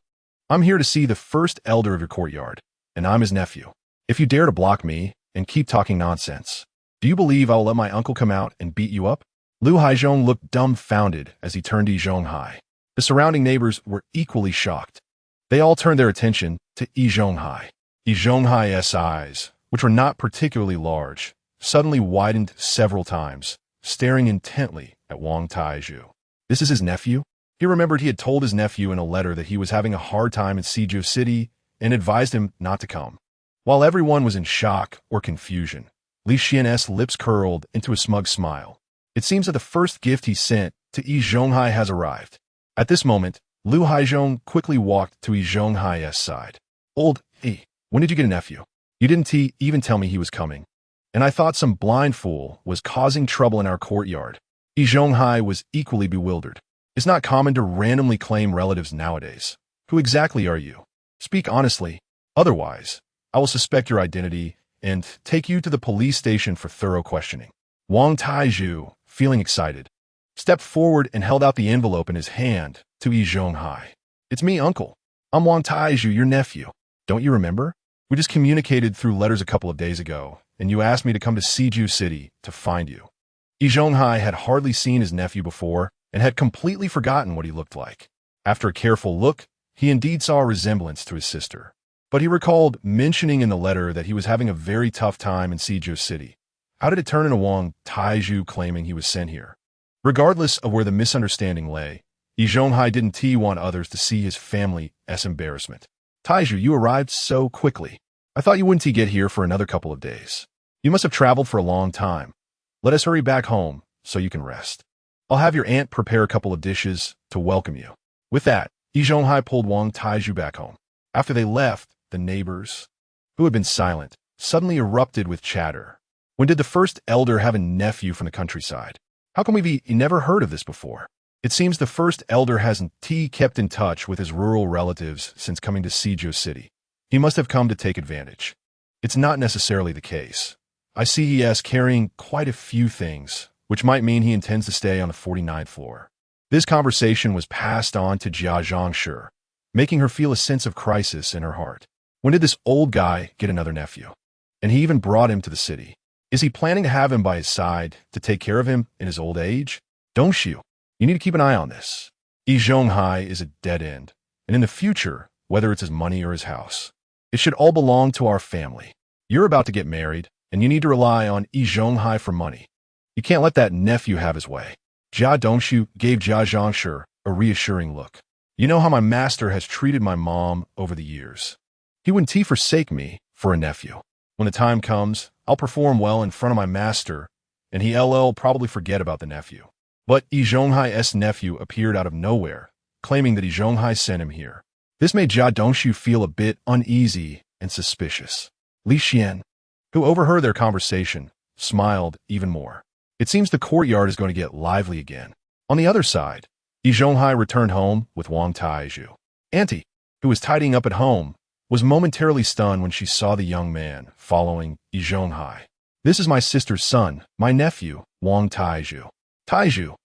[SPEAKER 1] I'm here to see the first elder of your courtyard, and I'm his nephew. If you dare to block me and keep talking nonsense, do you believe I will let my uncle come out and beat you up?" Lu Haizhong looked dumbfounded as he turned to Yi Zhonghai. The surrounding neighbors were equally shocked. They all turned their attention to Yi Zhonghai. Yi Zhonghai's eyes, which were not particularly large, suddenly widened several times, staring intently at Wang Taizhu. This is his nephew? He remembered he had told his nephew in a letter that he was having a hard time in Sijio City and advised him not to come. While everyone was in shock or confusion, Li Xian's lips curled into a smug smile. It seems that the first gift he sent to Yi Zhonghai has arrived. At this moment, Lu Haizhong quickly walked to Yi Zhonghai's side. "Old Yi, when did you get a nephew? You didn't even tell me he was coming. And I thought some blind fool was causing trouble in our courtyard." Yi Zhonghai was equally bewildered. It's not common to randomly claim relatives nowadays. "Who exactly are you? Speak honestly. Otherwise, I will suspect your identity and take you to the police station for thorough questioning." Wang Taizhu, feeling excited, stepped forward and held out the envelope in his hand to Yi Zhonghai. "It's me, uncle. I'm Wang Taizhu, your nephew. Don't you remember? We just communicated through letters a couple of days ago, and you asked me to come to Sijio City to find you." Yi Zhonghai had hardly seen his nephew before and had completely forgotten what he looked like. After a careful look, he indeed saw a resemblance to his sister. But he recalled mentioning in the letter that he was having a very tough time in Sijio City. How did it turn into Wang Taizhu claiming he was sent here? Regardless of where the misunderstanding lay, Yi Zhonghai didn't want others to see his family's embarrassment. "Taizhu, you arrived so quickly. I thought you wouldn't get here for another couple of days. You must have traveled for a long time. Let us hurry back home so you can rest. I'll have your aunt prepare a couple of dishes to welcome you. With that, Yi Zhonghai pulled Wang Taizhu back home. After they left, the neighbors, who had been silent, suddenly erupted with chatter. When did the first elder have a nephew from the countryside? How come we've never heard of this before? It seems the first elder hasn't kept in touch with his rural relatives since coming to Suzhou City. He must have come to take advantage. It's not necessarily the case. I see he is carrying quite a few things, which might mean he intends to stay on the 49th floor. This conversation was passed on to Jia Dongxu, making her feel a sense of crisis in her heart. When did this old guy get another nephew? And he even brought him to the city. Is he planning to have him by his side to take care of him in his old age? Dongxu, you need to keep an eye on this. Yi Zhonghai is a dead end, and in the future, whether it's his money or his house, it should all belong to our family. You're about to get married, and you need to rely on Yi Zhonghai for money. You can't let that nephew have his way. Jia Dongxu gave Jia Dongxu a reassuring look. You know how my master has treated my mom over the years. He wouldn't forsake me for a nephew. When the time comes, I'll perform well in front of my master, and he'll probably forget about the nephew. But Yi Zhonghai's nephew appeared out of nowhere, claiming that Yi Zhonghai sent him here. This made Jia Dongxu feel a bit uneasy and suspicious. Li Xian, who overheard their conversation, smiled even more. It seems the courtyard is going to get lively again. On the other side, Yi Zhonghai returned home with Wang Taizhu. Auntie, who was tidying up at home, was momentarily stunned when she saw the young man following Yi Zhonghai. This is my sister's son, my nephew, Wang Taizhu. Taizhu,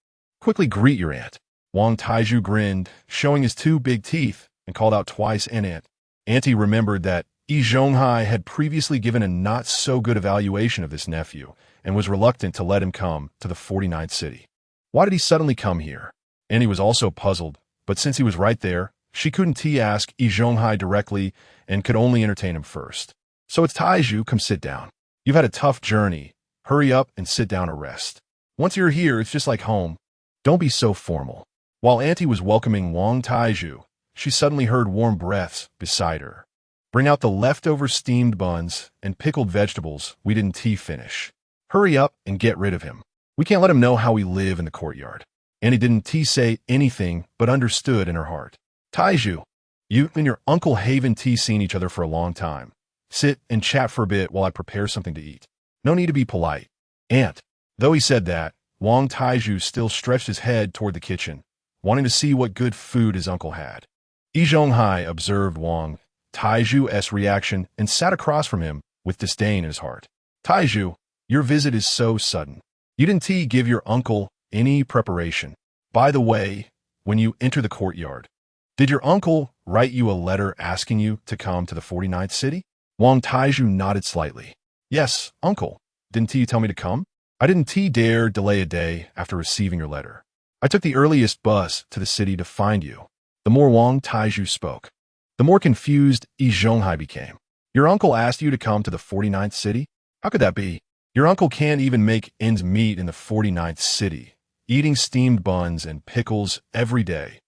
[SPEAKER 1] quickly greet your aunt. Wang Taizhu grinned, showing his two big teeth, and called out twice an aunt. Auntie remembered that Yi Zhonghai had previously given a not-so-good evaluation of this nephew, and was reluctant to let him come to the 49th city. Why did he suddenly come here? Auntie was also puzzled, but since he was right there, she couldn't ask Yi Zhonghai directly and could only entertain him first. So it's Taizhu, come sit down. You've had a tough journey. Hurry up and sit down or rest. Once you're here, it's just like home. Don't be so formal. While Auntie was welcoming Wang Taizhu, she suddenly heard warm breaths beside her. Bring out the leftover steamed buns and pickled vegetables we didn't finish. Hurry up and get rid of him. We can't let him know how we live in the courtyard. Auntie didn't say anything but understood in her heart. Taizhu, you and your Uncle haven't seen each other for a long time. Sit and chat for a bit while I prepare something to eat. No need to be polite. Aunt. Though he said that, Wang Taizhu still stretched his head toward the kitchen, wanting to see what good food his uncle had. Yi Zhonghai observed Wang Taizhu's reaction and sat across from him with disdain in his heart. Taizhu, your visit is so sudden. You didn't give your uncle any preparation. By the way, when you enter the courtyard, did your uncle write you a letter asking you to come to the 49th city? Wang Taizhu nodded slightly. Yes, uncle. Didn't you tell me to come? I didn't dare delay a day after receiving your letter. I took the earliest bus to the city to find you. The more Wang Taizhu spoke, the more confused Yi Zhonghai became. Your uncle asked you to come to the 49th city? How could that be? Your uncle can't even make ends meet in the 49th city, eating steamed buns and pickles every day.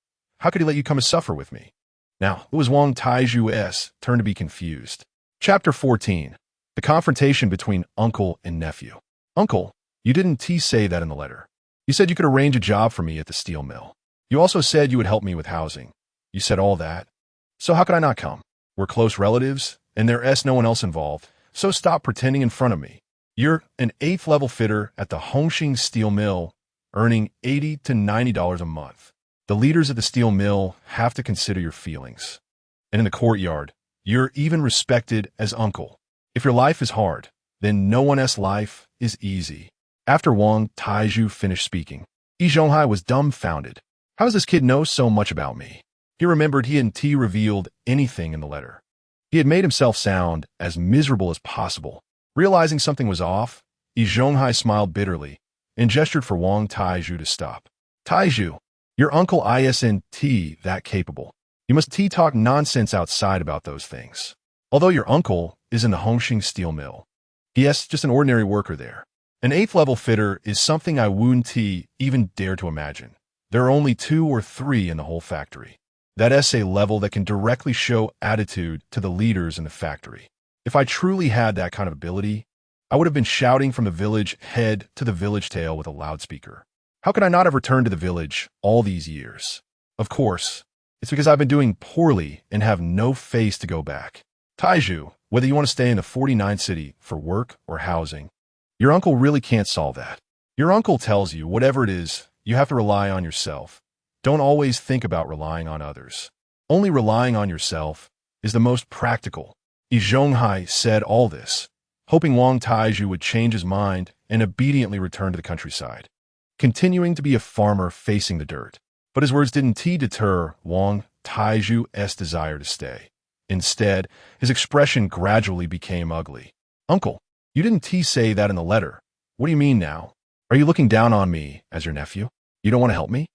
[SPEAKER 1] How could he let you come and suffer with me? Now, it was Wang Taizhu's turn to be confused. Chapter 14. The confrontation between uncle and nephew. Uncle, you didn't say that in the letter. You said you could arrange a job for me at the steel mill. You also said you would help me with housing. You said all that. So how could I not come? We're close relatives, and there's no one else involved, so stop pretending in front of me. You're an 8th level fitter at the Hongxing steel mill, earning $80 to $90 a month. The leaders of the steel mill have to consider your feelings. And in the courtyard, you're even respected as uncle. If your life is hard, then no one's life is easy. After Wang Taizhu finished speaking, Yi Zhonghai was dumbfounded. How does this kid know so much about me? He remembered he hadn't revealed anything in the letter. He had made himself sound as miserable as possible. Realizing something was off, Yi Zhonghai smiled bitterly and gestured for Wang Taizhu to stop. Taizhu, your uncle isn't that capable. You must talk nonsense outside about those things. Although your uncle is in the Hongxing steel mill, he is just an ordinary worker there. An 8th level fitter is something I wouldn't even dare to imagine. There are only 2 or 3 in the whole factory. That is a level that can directly show attitude to the leaders in the factory. If I truly had that kind of ability, I would have been shouting from the village head to the village tail with a loudspeaker. How could I not have returned to the village all these years? Of course, it's because I've been doing poorly and have no face to go back. Taiju, whether you want to stay in the 49th city for work or housing, your uncle really can't solve that. Your uncle tells you, whatever it is, you have to rely on yourself. Don't always think about relying on others. Only relying on yourself is the most practical. Yi Zhonghai said all this, hoping Wang Taiju would change his mind and obediently return to the countryside, continuing to be a farmer facing the dirt. But his words didn't deter Wang Taiju's desire to stay. Instead, his expression gradually became ugly. Uncle, you didn't say that in the letter. What do you mean now? Are you looking down on me as your nephew? You don't want to help me?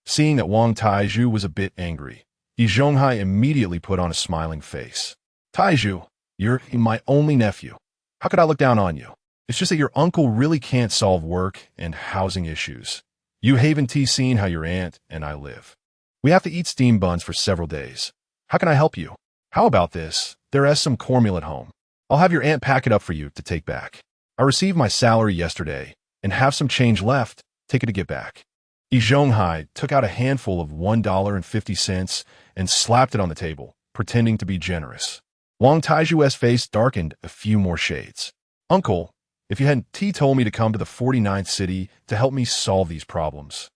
[SPEAKER 1] Seeing that Wang Taiju was a bit angry, Yi Zhonghai immediately put on a smiling face. Taiju, you're my only nephew. How could I look down on you? It's just that your uncle really can't solve work and housing issues. You haven't seen how your aunt and I live. We have to eat steam buns for several days. How can I help you? How about this? There is some cornmeal at home. I'll have your aunt pack it up for you to take back. I received my salary yesterday and have some change left. Take it to get back. Yi Zhonghai took out a handful of $1.50 and slapped it on the table, pretending to be generous. Wang Taiju's face darkened a few more shades. Uncle, if you hadn't told me to come to the 49th city to help me solve these problems,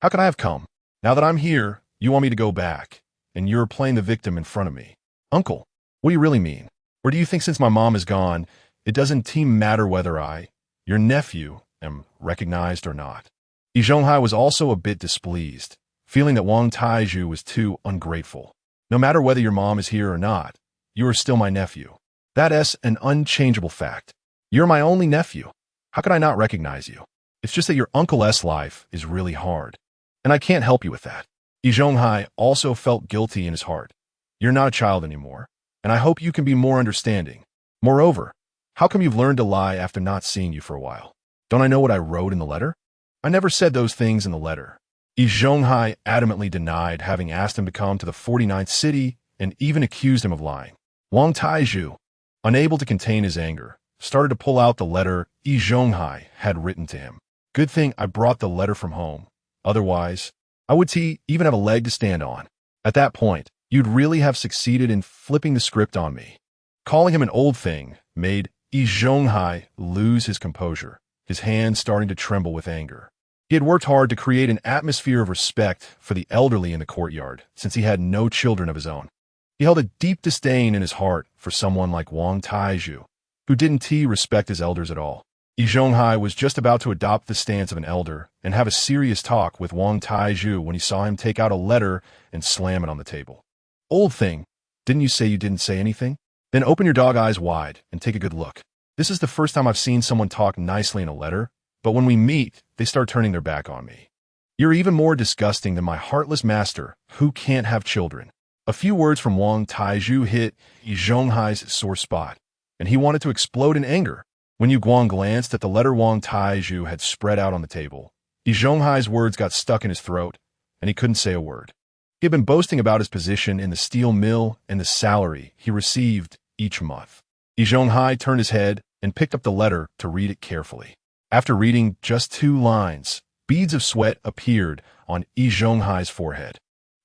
[SPEAKER 1] how could I have come? Now that I'm here, you want me to go back, and you're playing the victim in front of me. Uncle, what do you really mean? Or do you think since my mom is gone, it doesn't matter whether I, your nephew, am recognized or not? Yi Zhonghai was also a bit displeased, feeling that Wang Taiju was too ungrateful. No matter whether your mom is here or not, you are still my nephew. That is an unchangeable fact. You're my only nephew. How could I not recognize you? It's just that your uncle's life is really hard, and I can't help you with that. Yi Zhonghai also felt guilty in his heart. You're not a child anymore, and I hope you can be more understanding. Moreover, how come you've learned to lie after not seeing you for a while? Don't I know what I wrote in the letter? I never said those things in the letter. Yi Zhonghai adamantly denied having asked him to come to the 49th city and even accused him of lying. Wang Taiju, unable to contain his anger, started to pull out the letter Yi Zhonghai had written to him. Good thing I brought the letter from home. Otherwise, I would even have a leg to stand on. At that point, you'd really have succeeded in flipping the script on me. Calling him an old thing made Yi Zhonghai lose his composure, his hands starting to tremble with anger. He had worked hard to create an atmosphere of respect for the elderly in the courtyard, since he had no children of his own. He held a deep disdain in his heart for someone like Wang Taiju, who didn't respect his elders at all. Yi Zhonghai was just about to adopt the stance of an elder and have a serious talk with Wang Taiju when he saw him take out a letter and slam it on the table. Old thing, didn't you say you didn't say anything? Then open your dog eyes wide and take a good look. This is the first time I've seen someone talk nicely in a letter, but when we meet, they start turning their back on me. You're even more disgusting than my heartless master, who can't have children. A few words from Wang Taiju hit Yi Zhonghai's sore spot, and he wanted to explode in anger. When Yu Guang glanced at the letter Wang Taiju had spread out on the table, Yi Zhonghai's words got stuck in his throat, and he couldn't say a word. He had been boasting about his position in the steel mill and the salary he received each month. Yi Zhonghai turned his head and picked up the letter to read it carefully. After reading just 2 lines, beads of sweat appeared on Yi Zhonghai's forehead.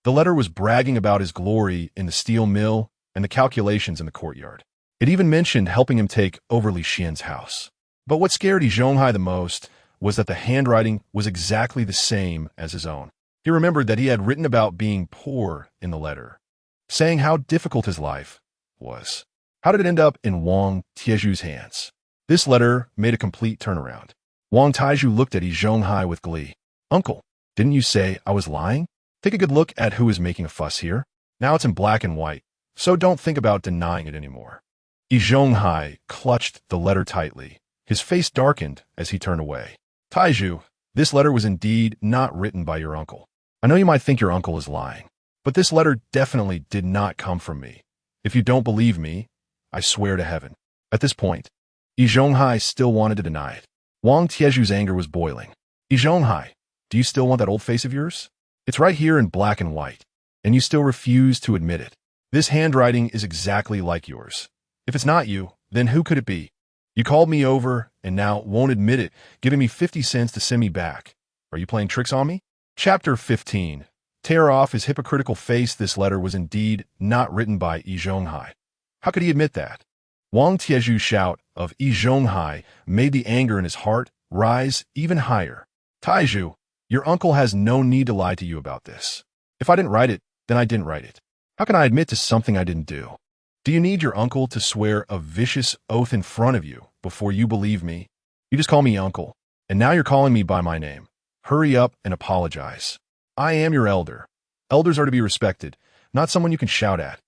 [SPEAKER 1] The letter was bragging about his glory in the steel mill and the calculations in the courtyard. It even mentioned helping him take over Li Xian's house. But what scared Yi Zhonghai the most was that the handwriting was exactly the same as his own. He remembered that he had written about being poor in the letter, saying how difficult his life was. How did it end up in Wang Tieju's hands? This letter made a complete turnaround. Wang Taiju looked at Yi Zhonghai with glee. Uncle, didn't you say I was lying? Take a good look at who is making a fuss here. Now it's in black and white, so don't think about denying it anymore. Yi Zhonghai clutched the letter tightly. His face darkened as he turned away. Taiju, this letter was indeed not written by your uncle. I know you might think your uncle is lying, but this letter definitely did not come from me. If you don't believe me, I swear to heaven. At this point, Yi Zhonghai still wanted to deny it. Wang Tieju's anger was boiling. Yi Zhonghai, do you still want that old face of yours? It's right here in black and white, and you still refuse to admit it. This handwriting is exactly like yours. If it's not you, then who could it be? You called me over and now won't admit it, giving me 50 cents to send me back. Are you playing tricks on me? Chapter 15. Tear off his hypocritical face. This letter was indeed not written by Yi Zhonghai. How could he admit that? Wang Tieju's shout of Yi Zhonghai made the anger in his heart rise even higher. Taiju, your uncle has no need to lie to you about this. If I didn't write it, then I didn't write it. How can I admit to something I didn't do? Do you need your uncle to swear a vicious oath in front of you before you believe me? You just call me uncle, and now you're calling me by my name. Hurry up and apologize. I am your elder. Elders are to be respected, not someone you can shout at.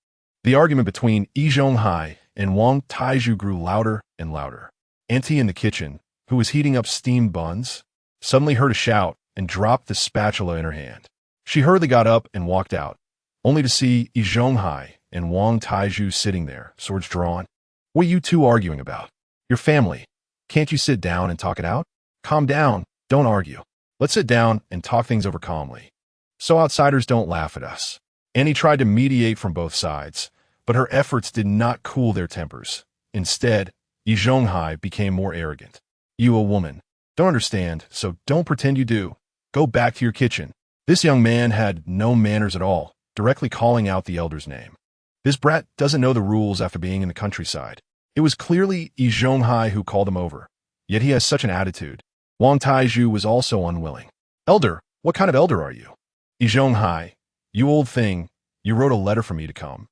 [SPEAKER 1] The argument between Yi Zhonghai and Wang Taiju grew louder and louder. Auntie in the kitchen, who was heating up steamed buns, suddenly heard a shout and dropped the spatula in her hand. She hurriedly got up and walked out, only to see Yi Zhonghai and Wang Taiju sitting there, swords drawn. What are you two arguing about? Your family. Can't you sit down and talk it out? Calm down, don't argue. Let's sit down and talk things over calmly, so outsiders don't laugh at us. Annie tried to mediate from both sides, but her efforts did not cool their tempers. Instead, Yi Zhonghai became more arrogant. You a woman. Don't understand, so don't pretend you do. Go back to your kitchen. This young man had no manners at all, directly calling out the elder's name. This brat doesn't know the rules after being in the countryside. It was clearly Yi Zhonghai who called him over, yet he has such an attitude. Wang Taiju was also unwilling. Elder, what kind of elder are you? Yi Zhonghai, you old thing, you wrote a letter for me to come.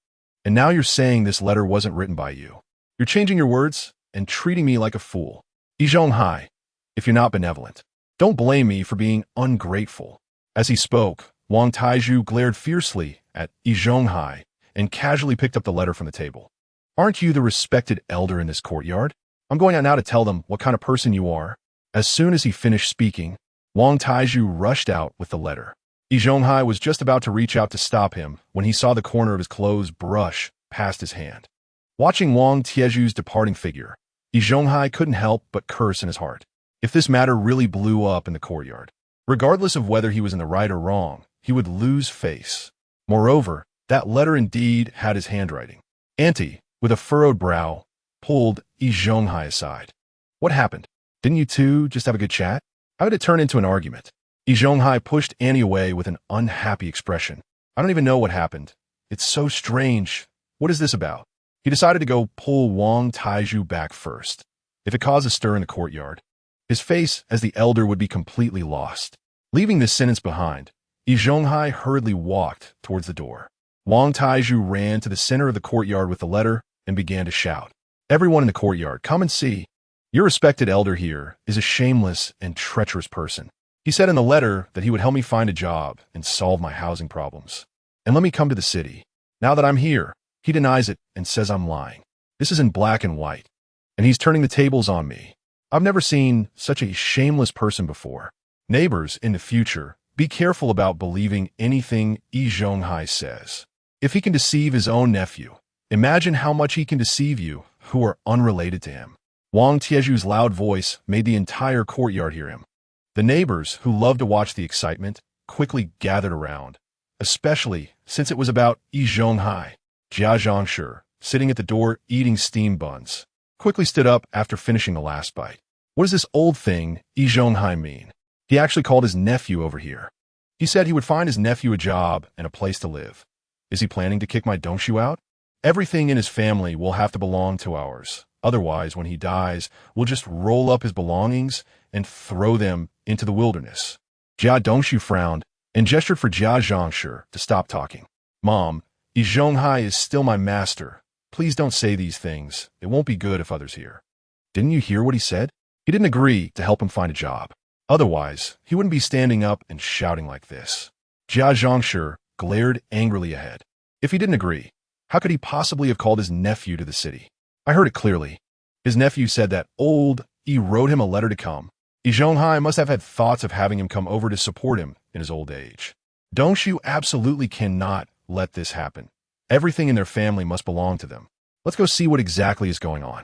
[SPEAKER 1] And now you're saying this letter wasn't written by you. You're changing your words and treating me like a fool. Yi Zhonghai, if you're not benevolent, don't blame me for being ungrateful. As he spoke, Wang Taiju glared fiercely at Yi Zhonghai and casually picked up the letter from the table. Aren't you the respected elder in this courtyard? I'm going out now to tell them what kind of person you are. As soon as he finished speaking, Wang Taiju rushed out with the letter. Yi Zhonghai was just about to reach out to stop him when he saw the corner of his clothes brush past his hand. Watching Wang Tieju's departing figure, Yi Zhonghai couldn't help but curse in his heart. If this matter really blew up in the courtyard, regardless of whether he was in the right or wrong, he would lose face. Moreover, that letter indeed had his handwriting. Auntie, with a furrowed brow, pulled Yi Zhonghai aside. What happened? Didn't you two just have a good chat? How did it turn into an argument? Yi Zhonghai pushed Annie away with an unhappy expression. I don't even know what happened. It's so strange. What is this about? He decided to go pull Wang Taiju back first. If it caused a stir in the courtyard, his face as the elder would be completely lost. Leaving this sentence behind, Yi Zhonghai hurriedly walked towards the door. Wang Taiju ran to the center of the courtyard with the letter and began to shout. Everyone in the courtyard, come and see. Your respected elder here is a shameless and treacherous person. He said in the letter that he would help me find a job and solve my housing problems, and let me come to the city. Now that I'm here, he denies it and says I'm lying. This is in black and white, and he's turning the tables on me. I've never seen such a shameless person before. Neighbors, in the future, be careful about believing anything Yi Zhonghai says. If he can deceive his own nephew, imagine how much he can deceive you who are unrelated to him. Wang Tieju's loud voice made the entire courtyard hear him. The neighbors, who loved to watch the excitement, quickly gathered around, especially since it was about Yi Zhonghai. Jia Dongxu, sitting at the door eating steamed buns, quickly stood up after finishing the last bite. What does this old thing Yi Zhonghai mean? He actually called his nephew over here. He said he would find his nephew a job and a place to live. Is he planning to kick my Dongxu out? Everything in his family will have to belong to ours. Otherwise, when he dies, we'll just roll up his belongings and throw them into the wilderness. Jia Dongxu frowned and gestured for Jia Dongxu to stop talking. Mom, Yi Zhonghai is still my master. Please don't say these things. It won't be good if others hear. Didn't you hear what he said? He didn't agree to help him find a job. Otherwise, he wouldn't be standing up and shouting like this. Jia Dongxu glared angrily ahead. If he didn't agree, how could he possibly have called his nephew to the city? I heard it clearly. His nephew said that old Yi wrote him a letter to come. Yi Zhonghai must have had thoughts of having him come over to support him in his old age. Dongxu absolutely cannot let this happen. Everything in their family must belong to them. Let's go see what exactly is going on.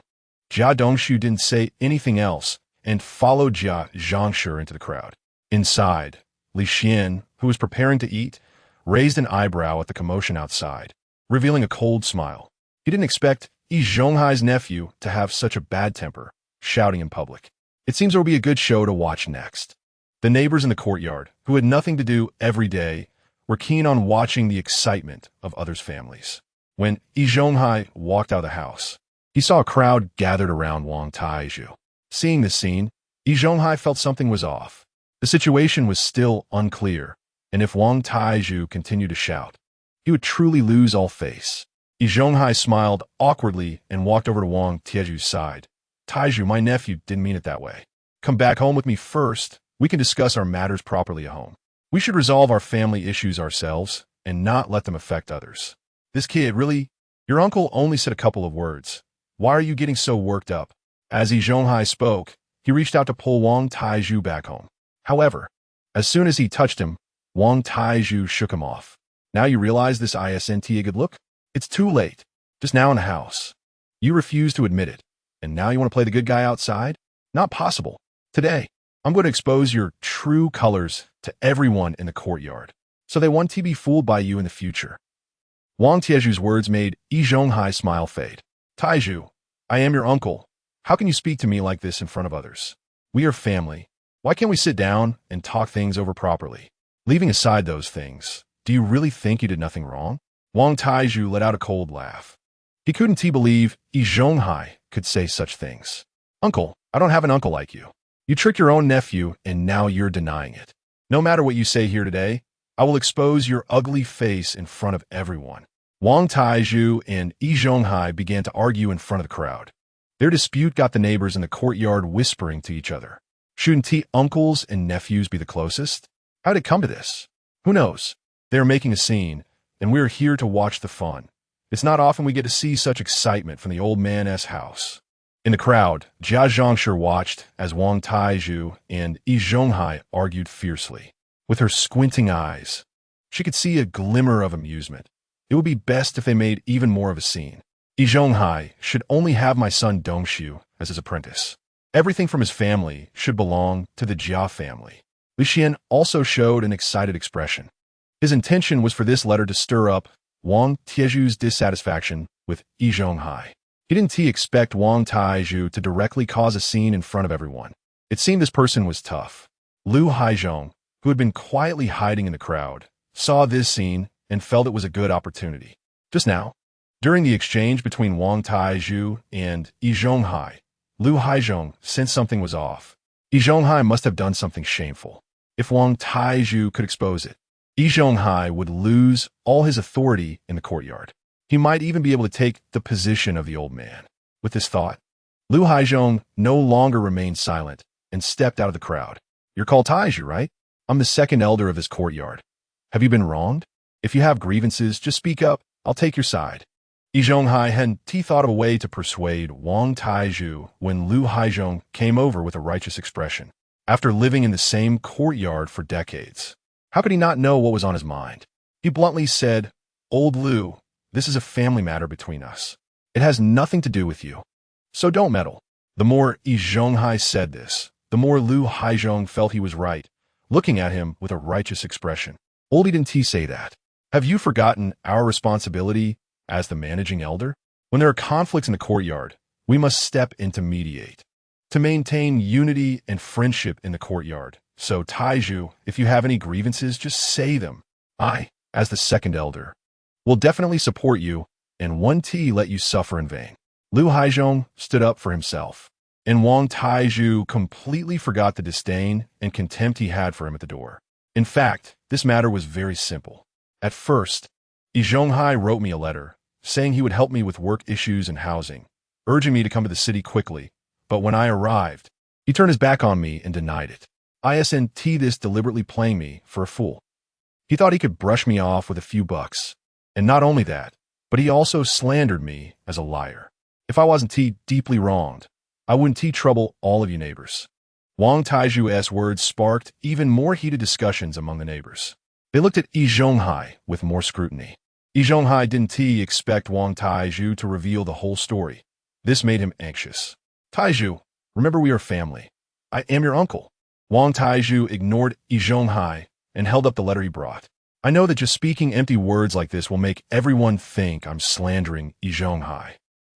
[SPEAKER 1] Jia Dongxu didn't say anything else and followed Jia Dongxu into the crowd. Inside, Li Xian, who was preparing to eat, raised an eyebrow at the commotion outside, revealing a cold smile. He didn't expect Yi Zhonghai's nephew to have such a bad temper. shouting in public. It seems there will be a good show to watch next. The neighbors in the courtyard, who had nothing to do every day, were keen on watching the excitement of others' families. When Yi Zhonghai walked out of the house, he saw a crowd gathered around Wang Taizhu. Seeing this scene, Yi Zhonghai felt something was off. The situation was still unclear, and if Wang Taizhu continued to shout, he would truly lose all face. Yi Zhonghai smiled awkwardly and walked over to Wang Taizhu's side. Taizhu, my nephew, didn't mean it that way. Come back home with me first. We can discuss our matters properly at home. We should resolve our family issues ourselves and not let them affect others. This kid, really? Your uncle only said a couple of words. Why are you getting so worked up? As Yi Zhonghai spoke, he reached out to pull Wang Taizhu back home. However, as soon as he touched him, Wang Taizhu shook him off. Now you realize this isn't a good look? It's too late. Just now in the house. You refuse to admit it. And now you want to play the good guy outside? Not possible. Today, I'm going to expose your true colors to everyone in the courtyard, so they won't be fooled by you in the future. Wang Taizhu's words made Yi Zhonghai smile fade. Taizhu, I am your uncle. How can you speak to me like this in front of others? We are family. Why can't we sit down and talk things over properly? Leaving aside those things, do you really think you did nothing wrong? Wang Taizhu let out a cold laugh. He couldn't believe Yi Zhonghai could say such things. Uncle, I don't have an uncle like you. You tricked your own nephew, and now you're denying it. No matter what you say here today, I will expose your ugly face in front of everyone. Wang Taizhu and Yi Zhonghai began to argue in front of the crowd. Their dispute got the neighbors in the courtyard whispering to each other. Shouldn't uncles and nephews be the closest? How did it come to this? Who knows? They are making a scene, and we're here to watch the fun. It's not often we get to see such excitement from the old man's house. In the crowd, Jia Dongxu watched as Wang Taizhu and Yi Zhonghai argued fiercely. With her squinting eyes, she could see a glimmer of amusement. It would be best if they made even more of a scene. Yi Zhonghai should only have my son Dongxu as his apprentice. Everything from his family should belong to the Jia family. Li Xian also showed an excited expression. His intention was for this letter to stir up Wang Taizhu's dissatisfaction with Yi Zhonghai. He didn't expect Wang Taizhu to directly cause a scene in front of everyone. It seemed this person was tough. Lu Haizhong, who had been quietly hiding in the crowd, saw this scene and felt it was a good opportunity. Just now, during the exchange between Wang Taizhu and Yi Zhonghai, Lu Haizhong sensed something was off. Yi Zhonghai must have done something shameful. If Wang Taizhu could expose it, Yi Zhonghai would lose all his authority in the courtyard. He might even be able to take the position of the old man. With this thought, Lu Haizhong no longer remained silent and stepped out of the crowd. You're called Taizhu, right? I'm the second elder of this courtyard. Have you been wronged? If you have grievances, just speak up. I'll take your side. Yi Zhonghai hadn't thought of a way to persuade Wang Taizhu when Lu Haizhong came over with a righteous expression. After living in the same courtyard for decades, how could he not know what was on his mind? He bluntly said, Old Lu, this is a family matter between us. It has nothing to do with you. So don't meddle. The more Yi Zhonghai said this, the more Lu Haizhong felt he was right, looking at him with a righteous expression. Oldie, didn't he say that? Have you forgotten our responsibility as the managing elder? When there are conflicts in the courtyard, we must step in to mediate, to maintain unity and friendship in the courtyard. So, Taizhu, if you have any grievances, just say them. I, as the second elder, will definitely support you and won't let you suffer in vain. Lu Haizhong stood up for himself, and Wang Taizhu completely forgot the disdain and contempt he had for him at the door. In fact, this matter was very simple. At first, Yi Zhonghai wrote me a letter, saying he would help me with work issues and housing, urging me to come to the city quickly, but when I arrived, he turned his back on me and denied it. Isn't this deliberately playing me for a fool? He thought he could brush me off with a few bucks. And not only that, but he also slandered me as a liar. If I wasn't deeply wronged, I wouldn't trouble all of you neighbors. Wang Taizhu's words sparked even more heated discussions among the neighbors. They looked at Yi Zhonghai with more scrutiny. Yi Zhonghai didn't expect Wang Taizhu to reveal the whole story. This made him anxious. Taizhu, remember we are family. I am your uncle. Wang Taizhu ignored Yi Zhonghai and held up the letter he brought. I know that just speaking empty words like this will make everyone think I'm slandering Yi Zhonghai.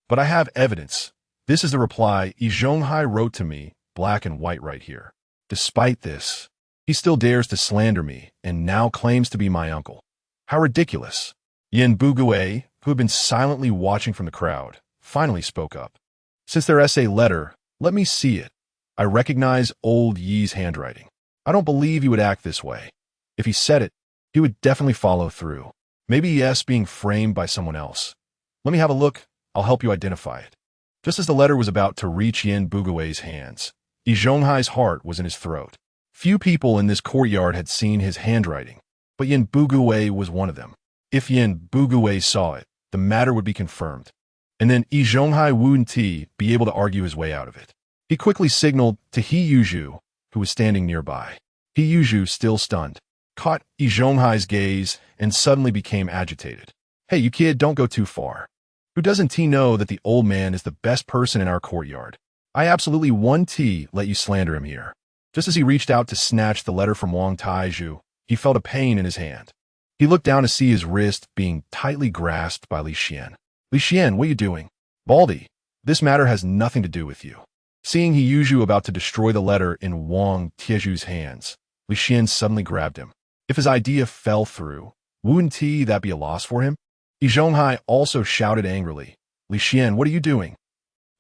[SPEAKER 1] But I have evidence. This is the reply Yi Zhonghai wrote to me, black and white right here. Despite this, he still dares to slander me and now claims to be my uncle. How ridiculous. Yin Bugue, who had been silently watching from the crowd, finally spoke up. Since their essay letter, let me see it. I recognize old Yi's handwriting. I don't believe he would act this way. If he said it, he would definitely follow through. Maybe yes, being framed by someone else. Let me have a look. I'll help you identify it. Just as the letter was about to reach Yin Bugue's hands, Yi Zhonghai's heart was in his throat. Few people in this courtyard had seen his handwriting, but Yin Bugue was one of them. If Yin Bugue saw it, the matter would be confirmed. And then Yi Zhonghai wouldn't be able to argue his way out of it. He quickly signaled to He Yuzhu, who was standing nearby. He Yuzhu, still stunned, caught Yi Zhonghai's gaze and suddenly became agitated. Hey, you kid, don't go too far. Who doesn't he know that the old man is the best person in our courtyard? I absolutely won't let you slander him here. Just as he reached out to snatch the letter from Wang Taizhu, he felt a pain in his hand. He looked down to see his wrist being tightly grasped by Li Xian. Li Xian, what are you doing? Baldy, this matter has nothing to do with you. Seeing He Yuzhu about to destroy the letter in Wang Taizhu's hands, Li Xian suddenly grabbed him. If his idea fell through, wouldn't that be a loss for him? Yi Zhonghai also shouted angrily, Li Xian, what are you doing?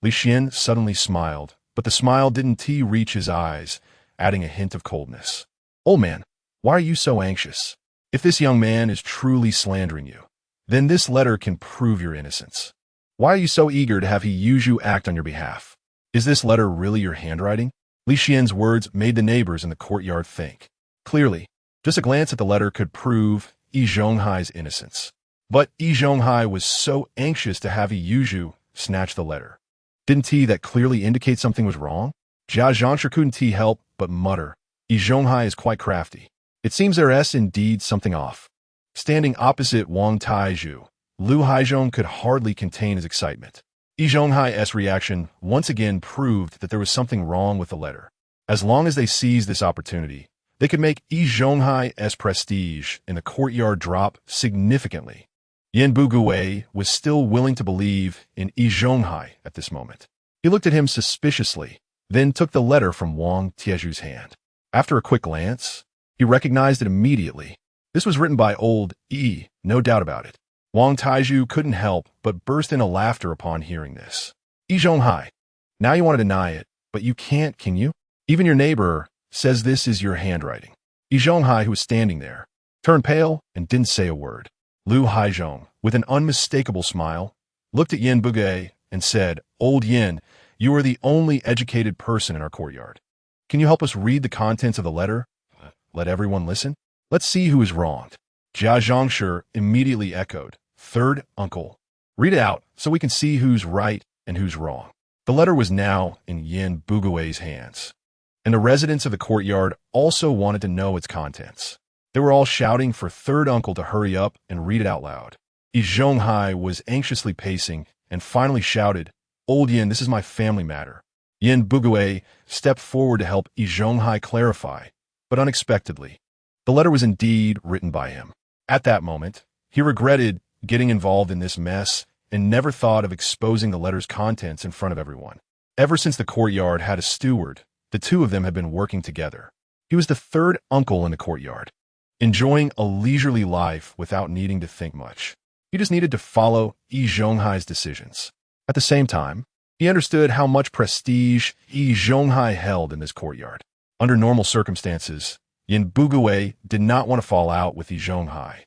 [SPEAKER 1] Li Xian suddenly smiled, but the smile didn't reach his eyes, adding a hint of coldness. Old man, why are you so anxious? If this young man is truly slandering you, then this letter can prove your innocence. Why are you so eager to have He Yuzhu act on your behalf? Is this letter really your handwriting? Li Xian's words made the neighbors in the courtyard think. Clearly, just a glance at the letter could prove Yi Zhonghai's innocence. But Yi Zhonghai was so anxious to have Yi Yuzhu snatch the letter. Didn't that clearly indicate something was wrong? Jia Dongxu couldn't help but mutter. Yi Zhonghai is quite crafty. It seems there is indeed something off. Standing opposite Wang Taizhu, Lu Haizhong could hardly contain his excitement. Yi Zhonghai's reaction once again proved that there was something wrong with the letter. As long as they seized this opportunity, they could make Yi Zhonghai's prestige in the courtyard drop significantly. Yin Bugue was still willing to believe in Yi Zhonghai at this moment. He looked at him suspiciously, then took the letter from Wang Taizhu's hand. After a quick glance, he recognized it immediately. This was written by old Yi, no doubt about it. Wang Taizhu couldn't help but burst into laughter upon hearing this. Yi Zhonghai, now you want to deny it, but you can't, can you? Even your neighbor says this is your handwriting. Yi Zhonghai, who was standing there, turned pale and didn't say a word. Lu Haizhong, with an unmistakable smile, looked at Yin Bugue and said, Old Yin, you are the only educated person in our courtyard. Can you help us read the contents of the letter? Let everyone listen? Let's see who is wronged. Jia Dongxu immediately echoed, Third uncle. Read it out so we can see who's right and who's wrong. The letter was now in Yin Bugue's hands, and the residents of the courtyard also wanted to know its contents. They were all shouting for third uncle to hurry up and read it out loud. Yi Zhonghai was anxiously pacing and finally shouted, Old Yin, this is my family matter. Yin Bugue stepped forward to help Yi Zhonghai clarify, but unexpectedly, the letter was indeed written by him. At that moment, he regretted getting involved in this mess and never thought of exposing the letter's contents in front of everyone. Ever since the courtyard had a steward, the two of them had been working together. He was the third uncle in the courtyard, enjoying a leisurely life without needing to think much. He just needed to follow Yi Zhonghai's decisions. At the same time, he understood how much prestige Yi Zhonghai held in this courtyard. Under normal circumstances, Yin Bugue did not want to fall out with Yi Zhonghai.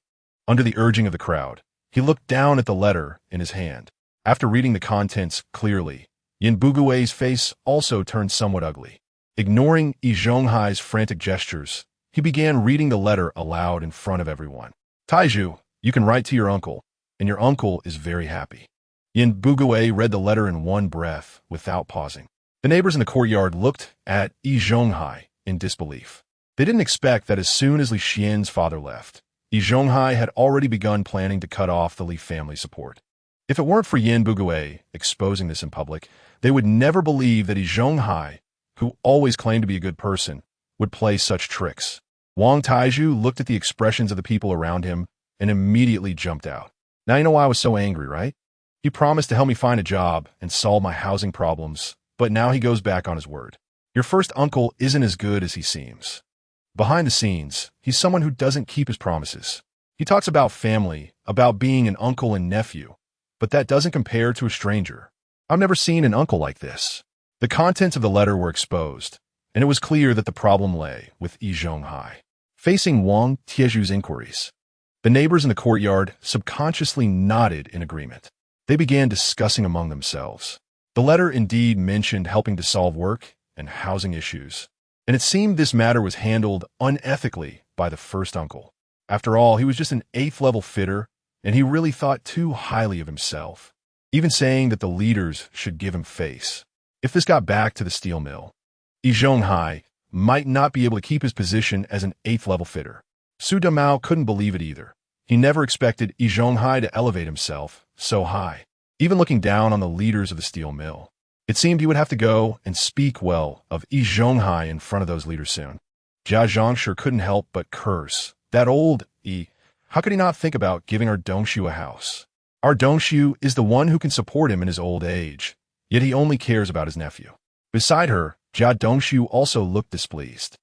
[SPEAKER 1] Under the urging of the crowd, he looked down at the letter in his hand. After reading the contents clearly, Yin Bugue's face also turned somewhat ugly. Ignoring Yi Zhonghai's frantic gestures, he began reading the letter aloud in front of everyone. Taizhu, you can write to your uncle, and your uncle is very happy. Yin Bugue read the letter in one breath without pausing. The neighbors in the courtyard looked at Yi Zhonghai in disbelief. They didn't expect that as soon as Li Xian's father left, Yi Zhonghai had already begun planning to cut off the Li family support. If it weren't for Yin Bugue exposing this in public, they would never believe that Yi Zhonghai, who always claimed to be a good person, would play such tricks. Wang Taizhu looked at the expressions of the people around him and immediately jumped out. Now you know why I was so angry, right? He promised to help me find a job and solve my housing problems, but now he goes back on his word. Your first uncle isn't as good as he seems. Behind the scenes, he's someone who doesn't keep his promises. He talks about family, about being an uncle and nephew, but that doesn't compare to a stranger. I've never seen an uncle like this. The contents of the letter were exposed, and it was clear that the problem lay with Yi Zhonghai. Facing Wang Tieju's inquiries, the neighbors in the courtyard subconsciously nodded in agreement. They began discussing among themselves. The letter indeed mentioned helping to solve work and housing issues, and it seemed this matter was handled unethically by the first uncle. After all, he was just an 8th-level fitter, and he really thought too highly of himself, even saying that the leaders should give him face. If this got back to the steel mill, Yi Zhonghai might not be able to keep his position as an 8th-level fitter. Su Damao couldn't believe it either. He never expected Yi Zhonghai to elevate himself so high, even looking down on the leaders of the steel mill. It seemed he would have to go and speak well of Yi Zhonghai in front of those leaders soon. Jia Dongxu couldn't help but curse. That old Yi, how could he not think about giving our Dongxu a house? Our Dongxu is the one who can support him in his old age, yet he only cares about his nephew. Beside her, Jia Dongxu also looked displeased.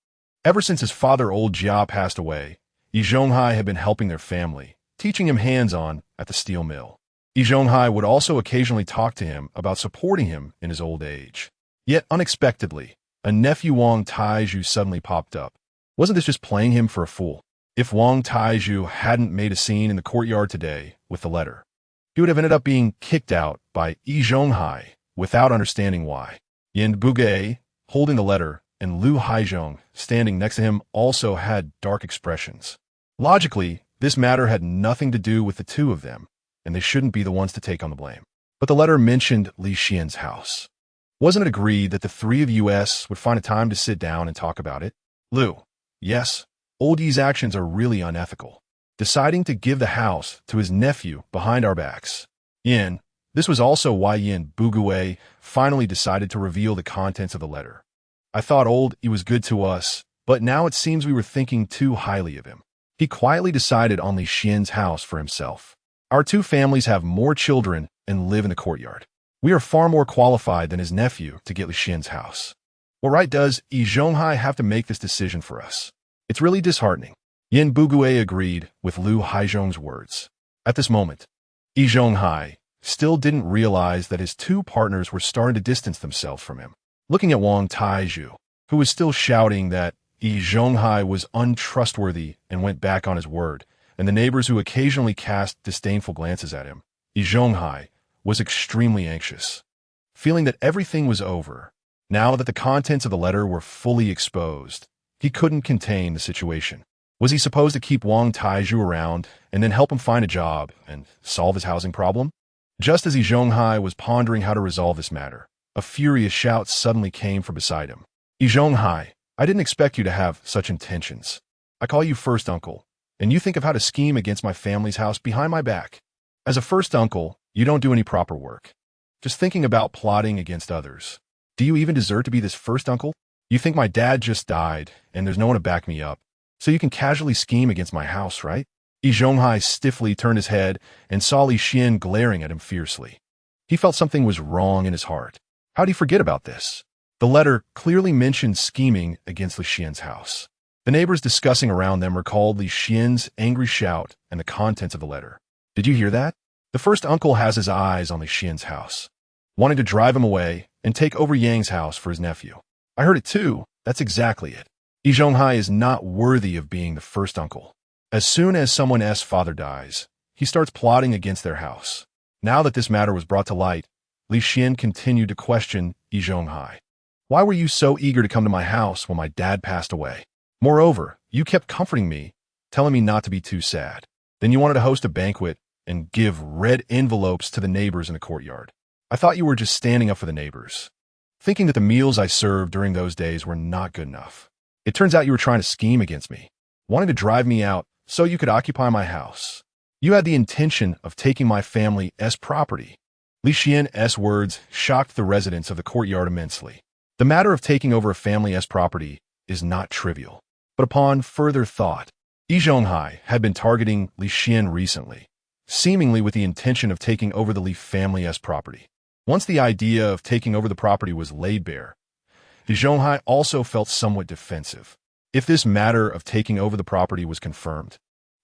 [SPEAKER 1] Ever since his father old Jia passed away, Yi Zhonghai had been helping their family, teaching him hands-on at the steel mill. Yi Zhonghai would also occasionally talk to him about supporting him in his old age. Yet unexpectedly, a nephew Wang Taizhu suddenly popped up. Wasn't this just playing him for a fool? If Wang Taizhu hadn't made a scene in the courtyard today with the letter, he would have ended up being kicked out by Yi Zhonghai without understanding why. Yin Bugei, holding the letter, and Lu Haizhong, standing next to him, also had dark expressions. Logically, this matter had nothing to do with the two of them, and they shouldn't be the ones to take on the blame. But the letter mentioned Li Xian's house. Wasn't it agreed that the three of us would find a time to sit down and talk about it? Lu, yes. Old Yi's actions are really unethical, deciding to give the house to his nephew behind our backs. Yin, this was also why Yin Bugui finally decided to reveal the contents of the letter. I thought old Yi was good to us, but now it seems we were thinking too highly of him. He quietly decided on Li Xian's house for himself. Our two families have more children and live in the courtyard. We are far more qualified than his nephew to get Li Xian's house. What right does Yi Zhonghai have to make this decision for us? It's really disheartening. Yin Bugui agreed with Lu Haizhong's words. At this moment, Yi Zhonghai still didn't realize that his two partners were starting to distance themselves from him. Looking at Wang Taizhu, who was still shouting that Yi Zhonghai was untrustworthy and went back on his word, and the neighbors who occasionally cast disdainful glances at him, Yi Zhonghai was extremely anxious, feeling that everything was over. Now that the contents of the letter were fully exposed, he couldn't contain the situation. Was he supposed to keep Wang Taizhu around and then help him find a job and solve his housing problem? Just as Yi Zhonghai was pondering how to resolve this matter, a furious shout suddenly came from beside him. Yi Zhonghai, I didn't expect you to have such intentions. I call you first uncle, and you think of how to scheme against my family's house behind my back. As a first uncle, you don't do any proper work. Just thinking about plotting against others. Do you even deserve to be this first uncle? You think my dad just died, and there's no one to back me up, so you can casually scheme against my house, right? Yi Zhonghai stiffly turned his head and saw Li Xian glaring at him fiercely. He felt something was wrong in his heart. How'd he forget about this? The letter clearly mentioned scheming against Li Xian's house. The neighbors discussing around them recalled Li Xian's angry shout and the contents of the letter. Did you hear that? The first uncle has his eyes on Li Xian's house, wanting to drive him away and take over Yang's house for his nephew. I heard it too. That's exactly it. Yi Zhonghai is not worthy of being the first uncle. As soon as someone's father dies, he starts plotting against their house. Now that this matter was brought to light, Li Xian continued to question Yi Zhonghai. Why were you so eager to come to my house when my dad passed away? Moreover, you kept comforting me, telling me not to be too sad. Then you wanted to host a banquet and give red envelopes to the neighbors in the courtyard. I thought you were just standing up for the neighbors, thinking that the meals I served during those days were not good enough. It turns out you were trying to scheme against me, wanting to drive me out so you could occupy my house. You had the intention of taking my family's property. Li Xian's words shocked the residents of the courtyard immensely. The matter of taking over a family's property is not trivial. But upon further thought, Yi Zhonghai had been targeting Li Xian recently, seemingly with the intention of taking over the Li family's property. Once the idea of taking over the property was laid bare, Yi Zhonghai also felt somewhat defensive. If this matter of taking over the property was confirmed,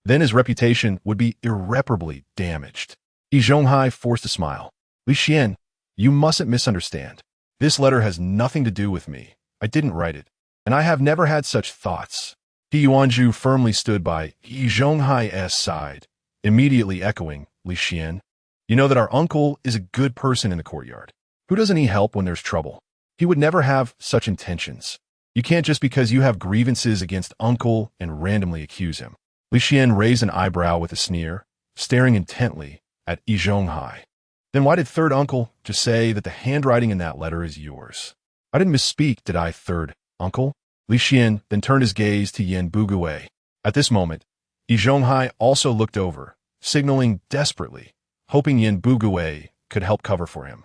[SPEAKER 1] then his reputation would be irreparably damaged. Yi Zhonghai forced a smile. Li Xian, you mustn't misunderstand. This letter has nothing to do with me. I didn't write it, and I have never had such thoughts. He Yuanzhu firmly stood by Yi Zhonghai's side, immediately echoing, Li Xian, you know that our uncle is a good person in the courtyard. Who doesn't need help when there's trouble? He would never have such intentions. You can't just because you have grievances against uncle and randomly accuse him. Li Xian raised an eyebrow with a sneer, staring intently at Yi Zhonghai. Then why did third uncle just say that the handwriting in that letter is yours? I didn't misspeak, did I, third uncle? Li Xian then turned his gaze to Yin Bugui. At this moment, Yi Zhonghai also looked over, signaling desperately, hoping Yin Bugui could help cover for him.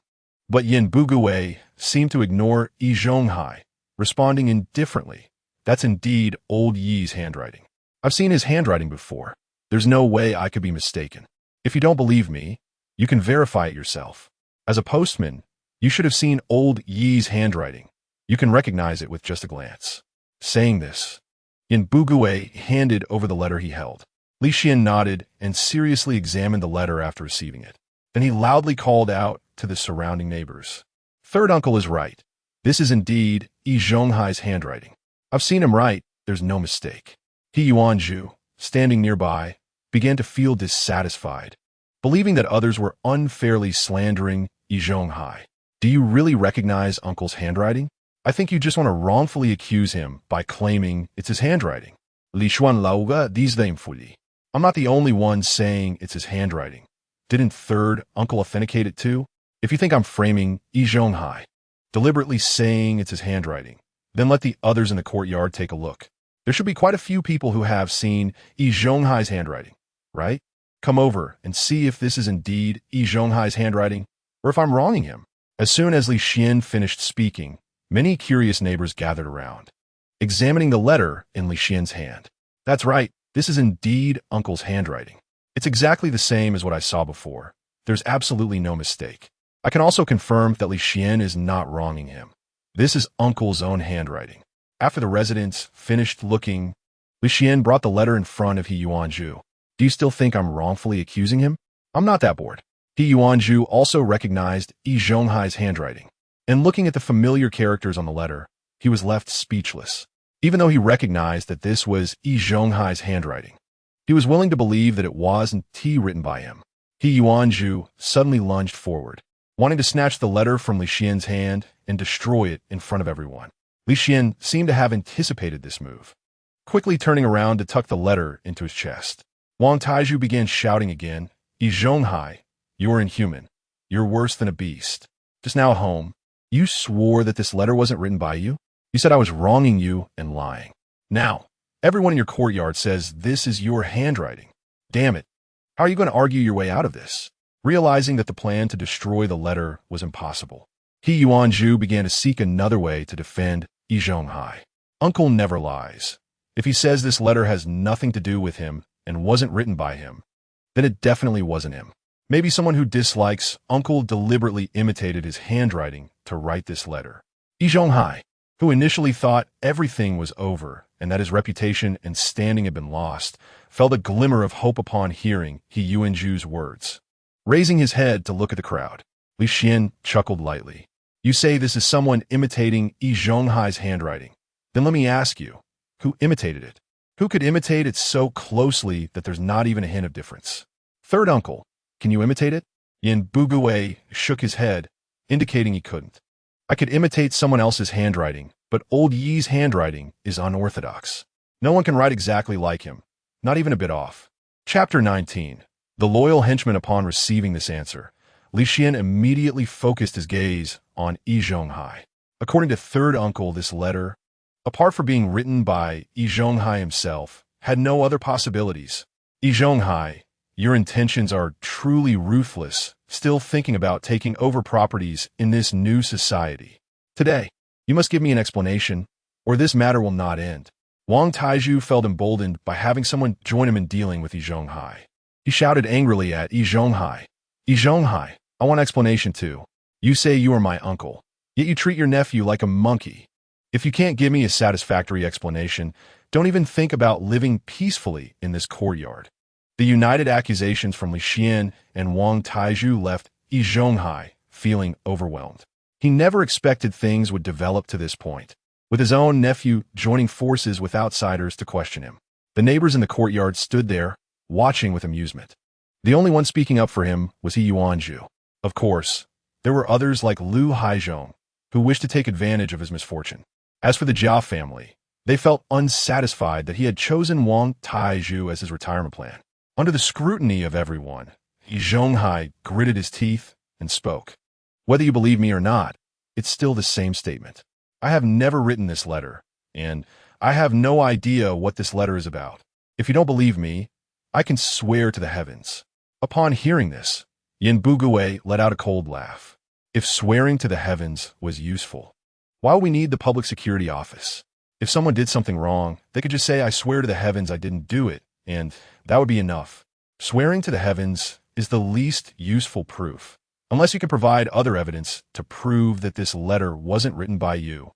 [SPEAKER 1] But Yin Bugui seemed to ignore Yi Zhonghai, responding indifferently. That's indeed old Yi's handwriting. I've seen his handwriting before. There's no way I could be mistaken. If you don't believe me, you can verify it yourself. As a postman, you should have seen old Yi's handwriting. You can recognize it with just a glance. Saying this, Yin Bugui handed over the letter he held. Li Xian nodded and seriously examined the letter after receiving it. Then he loudly called out to the surrounding neighbors. Third uncle is right. This is indeed Yi Zhonghai's handwriting. I've seen him write. There's no mistake. He Yuanzhu, standing nearby, began to feel dissatisfied, believing that others were unfairly slandering Yi Zhonghai. Do you really recognize uncle's handwriting? I think you just want to wrongfully accuse him by claiming it's his handwriting. Li Xuan lauga fuli. I'm not the only one saying it's his handwriting. Didn't third uncle authenticate it too? If you think I'm framing Yi Zhonghai, deliberately saying it's his handwriting, then let the others in the courtyard take a look. There should be quite a few people who have seen Yi Zhonghai's handwriting, right? Come over and see if this is indeed Yi Zhonghai's handwriting, or if I'm wronging him. As soon as Li Xian finished speaking, many curious neighbors gathered around, examining the letter in Li Xian's hand. That's right, this is indeed uncle's handwriting. It's exactly the same as what I saw before. There's absolutely no mistake. I can also confirm that Li Xian is not wronging him. This is uncle's own handwriting. After the residents finished looking, Li Xian brought the letter in front of He Yuanzhu. Do you still think I'm wrongfully accusing him? I'm not that bored. He Yuanzhu also recognized Yi Zhonghai's handwriting. And looking at the familiar characters on the letter, he was left speechless. Even though he recognized that this was Yi Zhonghai's handwriting, he was willing to believe that it wasn't written by him. He Yuanzhu suddenly lunged forward, wanting to snatch the letter from Li Xian's hand and destroy it in front of everyone. Li Xian seemed to have anticipated this move, quickly turning around to tuck the letter into his chest. Wang Taizhu began shouting again, Yi Zhonghai, you're inhuman. You're worse than a beast. Just now at home, you swore that this letter wasn't written by you. You said I was wronging you and lying. Now, everyone in your courtyard says this is your handwriting. Damn it. How are you going to argue your way out of this? Realizing that the plan to destroy the letter was impossible, He Yuanzhu began to seek another way to defend Yi Zhonghai. Uncle never lies. If he says this letter has nothing to do with him and wasn't written by him, then it definitely wasn't him. Maybe someone who dislikes Uncle deliberately imitated his handwriting to write this letter. Yi Zhonghai, who initially thought everything was over and that his reputation and standing had been lost, felt a glimmer of hope upon hearing He Yuanzhu's words. Raising his head to look at the crowd, Li Xian chuckled lightly. You say this is someone imitating Yi Zhonghai's handwriting. Then let me ask you, who imitated it? Who could imitate it so closely that there's not even a hint of difference? Third uncle, can you imitate it? Yin Bugui shook his head, indicating he couldn't. I could imitate someone else's handwriting, but old Yi's handwriting is unorthodox. No one can write exactly like him, not even a bit off. Chapter 19. The loyal henchman. Upon receiving this answer, Li Xian immediately focused his gaze on Yi Zhonghai. According to third uncle, this letter, apart from being written by Yi Zhonghai himself, had no other possibilities. Yi Zhonghai, your intentions are truly ruthless, still thinking about taking over properties in this new society. Today, you must give me an explanation, or this matter will not end. Wang Taizhu felt emboldened by having someone join him in dealing with Yi Zhonghai. He shouted angrily at Yi Zhonghai. Yi Zhonghai, I want explanation too. You say you are my uncle, yet you treat your nephew like a monkey. If you can't give me a satisfactory explanation, don't even think about living peacefully in this courtyard. The united accusations from Li Xian and Wang Taizhu left Yi Zhonghai feeling overwhelmed. He never expected things would develop to this point, with his own nephew joining forces with outsiders to question him. The neighbors in the courtyard stood there, watching with amusement. The only one speaking up for him was Yi Yuanzhu. Of course, there were others like Lu Haizhong, who wished to take advantage of his misfortune. As for the Jia family, they felt unsatisfied that he had chosen Wang Taizhu as his retirement plan. Under the scrutiny of everyone, Yi Zhonghai gritted his teeth and spoke. Whether you believe me or not, it's still the same statement. I have never written this letter, and I have no idea what this letter is about. If you don't believe me, I can swear to the heavens. Upon hearing this, Yin Bugui let out a cold laugh. If swearing to the heavens was useful, why would we need the public security office? If someone did something wrong, they could just say, I swear to the heavens I didn't do it, and that would be enough. Swearing to the heavens is the least useful proof, unless you can provide other evidence to prove that this letter wasn't written by you.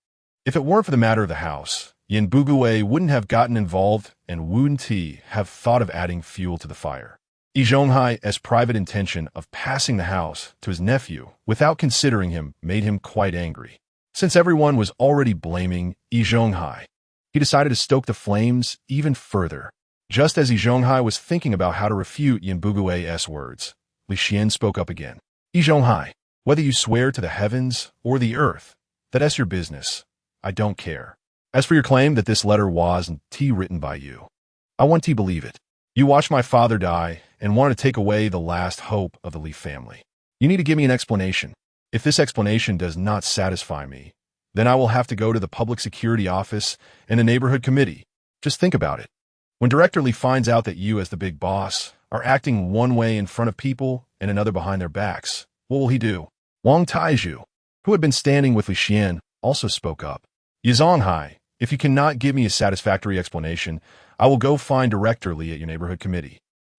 [SPEAKER 1] If it weren't for the matter of the house, Yin Bugui wouldn't have gotten involved and Wu Ti have thought of adding fuel to the fire. Yi Zhonghai's private intention of passing the house to his nephew without considering him made him quite angry. Since everyone was already blaming Yi Zhonghai, he decided to stoke the flames even further. Just as Yi Zhonghai was thinking about how to refute Yin Bugui's words, Li Xian spoke up again. Yi Zhonghai, whether you swear to the heavens or the earth, that's your business. I don't care. As for your claim that this letter wasn't written by you, I want to believe it. You watched my father die and wanted to take away the last hope of the Li family. You need to give me an explanation. If this explanation does not satisfy me, then I will have to go to the public security office and the neighborhood committee. Just think about it. When Director Li finds out that you, as the big boss, are acting one way in front of people and another behind their backs, what will he do? Wang Taizhu, who had been standing with Li Xian, also spoke up. Yi Zhonghai, if you cannot give me a satisfactory explanation, I will go find Director Li at your neighborhood committee.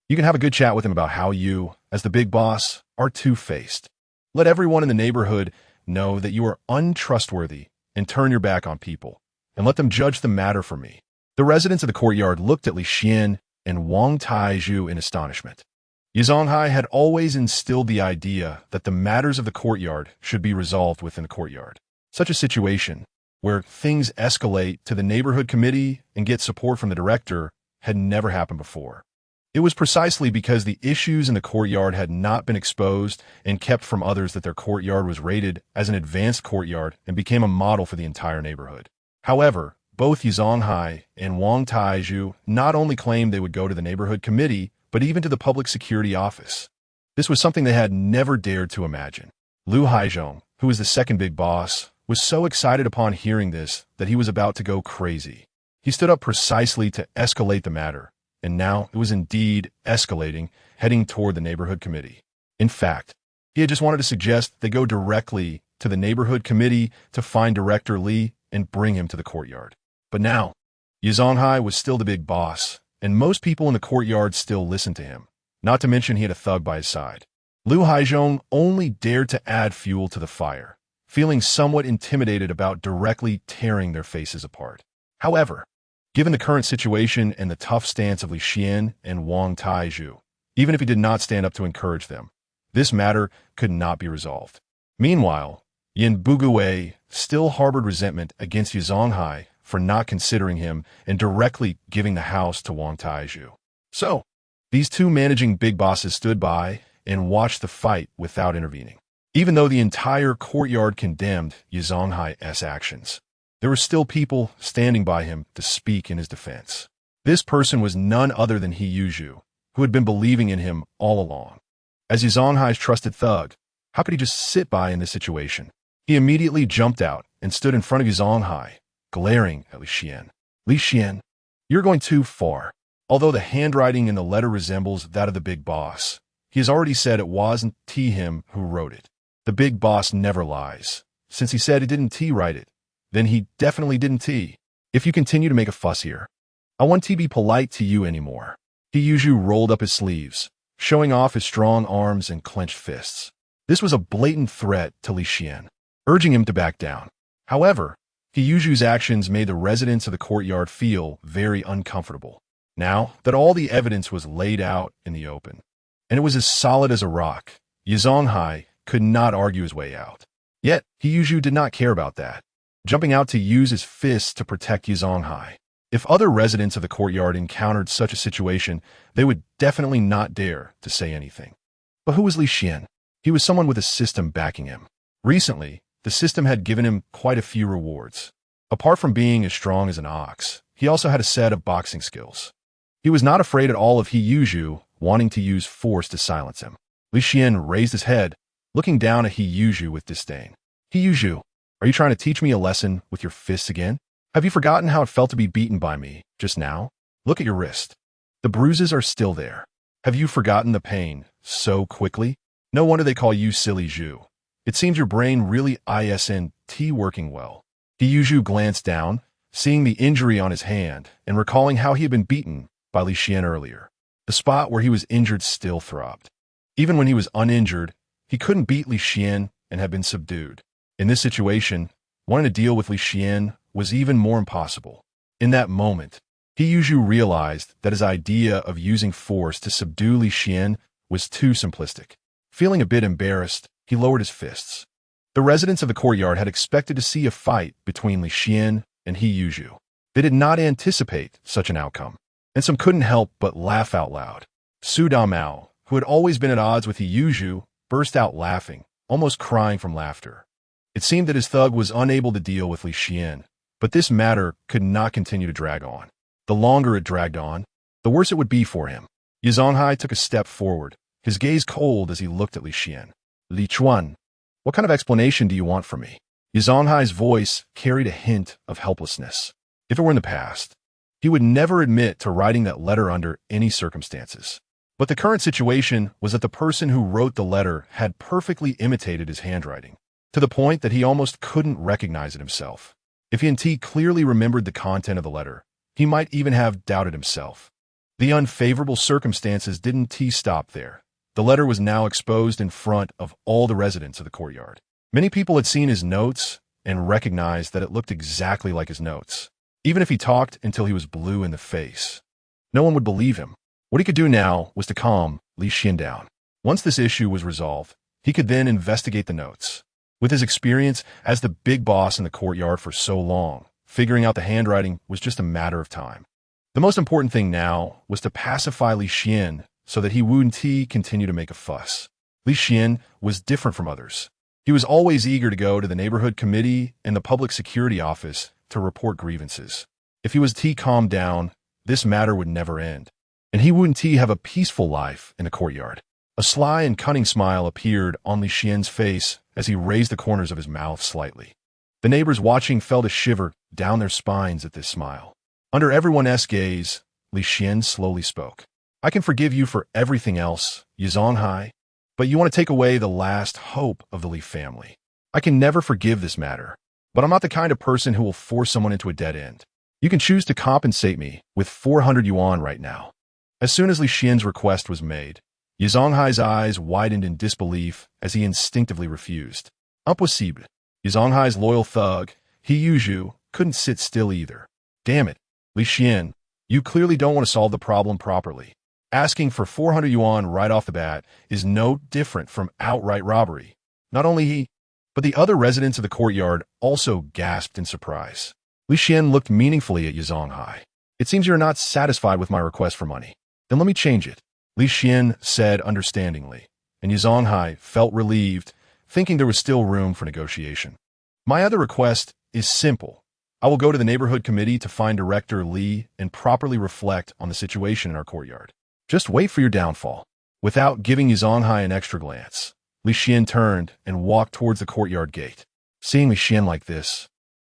[SPEAKER 1] You can have a good chat with him about how you, as the big boss, are two-faced. Let everyone in the neighborhood know that you are untrustworthy and turn your back on people, and let them judge the matter for me. The residents of the courtyard looked at Li Xian and Wang Taizhu in astonishment. Yi Zhonghai had always instilled the idea that the matters of the courtyard should be resolved within the courtyard. Such a situation, where things escalate to the neighborhood committee and get support from the director, had never happened before. It was precisely because the issues in the courtyard had not been exposed and kept from others that their courtyard was rated as an advanced courtyard and became a model for the entire neighborhood. However, both Yi Zhonghai and Wang Taizhu not only claimed they would go to the neighborhood committee, but even to the public security office. This was something they had never dared to imagine. Lu Haizhong, who was the second big boss, was so excited upon hearing this that he was about to go crazy. He stood up precisely to escalate the matter, and now it was indeed escalating, heading toward the neighborhood committee. In fact, he had just wanted to suggest they go directly to the neighborhood committee to find Director Li and bring him to the courtyard. But now, Yi Zhonghai was still the big boss, and most people in the courtyard still listened to him, not to mention he had a thug by his side. Lu Haizhong only dared to add fuel to the fire, feeling somewhat intimidated about directly tearing their faces apart. However, given the current situation and the tough stance of Li Xian and Wang Taizhu, even if he did not stand up to encourage them, this matter could not be resolved. Meanwhile, Yin Bugui still harbored resentment against Yi Zhonghai for not considering him and directly giving the house to Wang Taizhu. So, these two managing big bosses stood by and watched the fight without intervening. Even though the entire courtyard condemned Yi Zhonghai's actions, there were still people standing by him to speak in his defense. This person was none other than Yi Yuzhu, who had been believing in him all along. As Yi Zhonghai's trusted thug, how could he just sit by in this situation? He immediately jumped out and stood in front of Yi Zhonghai, glaring at Li Xian. Li Xian, you're going too far. Although the handwriting in the letter resembles that of the big boss, he has already said it wasn't him who wrote it. The big boss never lies. Since he said he didn't write it, then he definitely didn't. If you continue to make a fuss here, I won't be polite to you anymore. Yi Yuzhu rolled up his sleeves, showing off his strong arms and clenched fists. This was a blatant threat to Li Xian, urging him to back down. However, He Yuzhu's actions made the residents of the courtyard feel very uncomfortable, now that all the evidence was laid out in the open. And it was as solid as a rock. Yi Zhonghai could not argue his way out. Yet, Yi Zhongzhu did not care about that, jumping out to use his fists to protect Yi Zhonghai. If other residents of the courtyard encountered such a situation, they would definitely not dare to say anything. But who was Li Xian? He was someone with a system backing him. Recently, the system had given him quite a few rewards. Apart from being as strong as an ox, he also had a set of boxing skills. He was not afraid at all of Yi Yuzhu wanting to use force to silence him. Li Xian raised his head, looking down at Yi Yuzhu with disdain. Yi Yuzhu, are you trying to teach me a lesson with your fists again? Have you forgotten how it felt to be beaten by me just now? Look at your wrist. The bruises are still there. Have you forgotten the pain so quickly? No wonder they call you Silly Zhu. It seems your brain really isn't working well. Yi Yuzhu glanced down, seeing the injury on his hand and recalling how he had been beaten by Li Xian earlier. The spot where he was injured still throbbed. Even when he was uninjured, he couldn't beat Li Xian and had been subdued. In this situation, wanting to deal with Li Xian was even more impossible. In that moment, Yi Yuzhu realized that his idea of using force to subdue Li Xian was too simplistic. Feeling a bit embarrassed, he lowered his fists. The residents of the courtyard had expected to see a fight between Li Xian and Yi Yuzhu. They did not anticipate such an outcome, and some couldn't help but laugh out loud. Su Damao, who had always been at odds with Yi Yuzhu, burst out laughing, almost crying from laughter. It seemed that his thug was unable to deal with Li Xian, but this matter could not continue to drag on. The longer it dragged on, the worse it would be for him. Yi Zhonghai took a step forward, his gaze cold as he looked at Li Xian. Li Xuan, what kind of explanation do you want from me? Yi Zhonghai's voice carried a hint of helplessness. If it were in the past, he would never admit to writing that letter under any circumstances. But the current situation was that the person who wrote the letter had perfectly imitated his handwriting, to the point that he almost couldn't recognize it himself. If Yi clearly remembered the content of the letter, he might even have doubted himself. The unfavorable circumstances didn't stop there. The letter was now exposed in front of all the residents of the courtyard. Many people had seen his notes and recognized that it looked exactly like his notes, even if he talked until he was blue in the face. No one would believe him. What he could do now was to calm Li Xian down. Once this issue was resolved, he could then investigate the notes. With his experience as the big boss in the courtyard for so long, figuring out the handwriting was just a matter of time. The most important thing now was to pacify Li Xian so that he wouldn't continue to make a fuss. Li Xian was different from others. He was always eager to go to the neighborhood committee and the public security office to report grievances. If he was calmed down, this matter would never end, and he wouldn't have a peaceful life in the courtyard. A sly and cunning smile appeared on Li Xian's face as he raised the corners of his mouth slightly. The neighbors watching felt a shiver down their spines at this smile. Under everyone's gaze, Li Xian slowly spoke. I can forgive you for everything else, Yi Zhonghai, but you want to take away the last hope of the Li family. I can never forgive this matter, but I'm not the kind of person who will force someone into a dead end. You can choose to compensate me with 400 yuan right now. As soon as Li Xian's request was made, Yi Zhonghai's eyes widened in disbelief as he instinctively refused. Impossible. Yi Zhonghai's loyal thug, Yi Yuzhu, couldn't sit still either. Damn it, Li Xian, you clearly don't want to solve the problem properly. Asking for 400 yuan right off the bat is no different from outright robbery. Not only he, but the other residents of the courtyard also gasped in surprise. Li Xian looked meaningfully at Yi Zhonghai. It seems you're not satisfied with my request for money. Then let me change it, Li Xian said understandingly, and Yi Zhonghai felt relieved, thinking there was still room for negotiation. My other request is simple. I will go to the neighborhood committee to find Director Li and properly reflect on the situation in our courtyard. Just wait for your downfall. Without giving Yi Zhonghai an extra glance, Li Xian turned and walked towards the courtyard gate. Seeing Li Xian like this,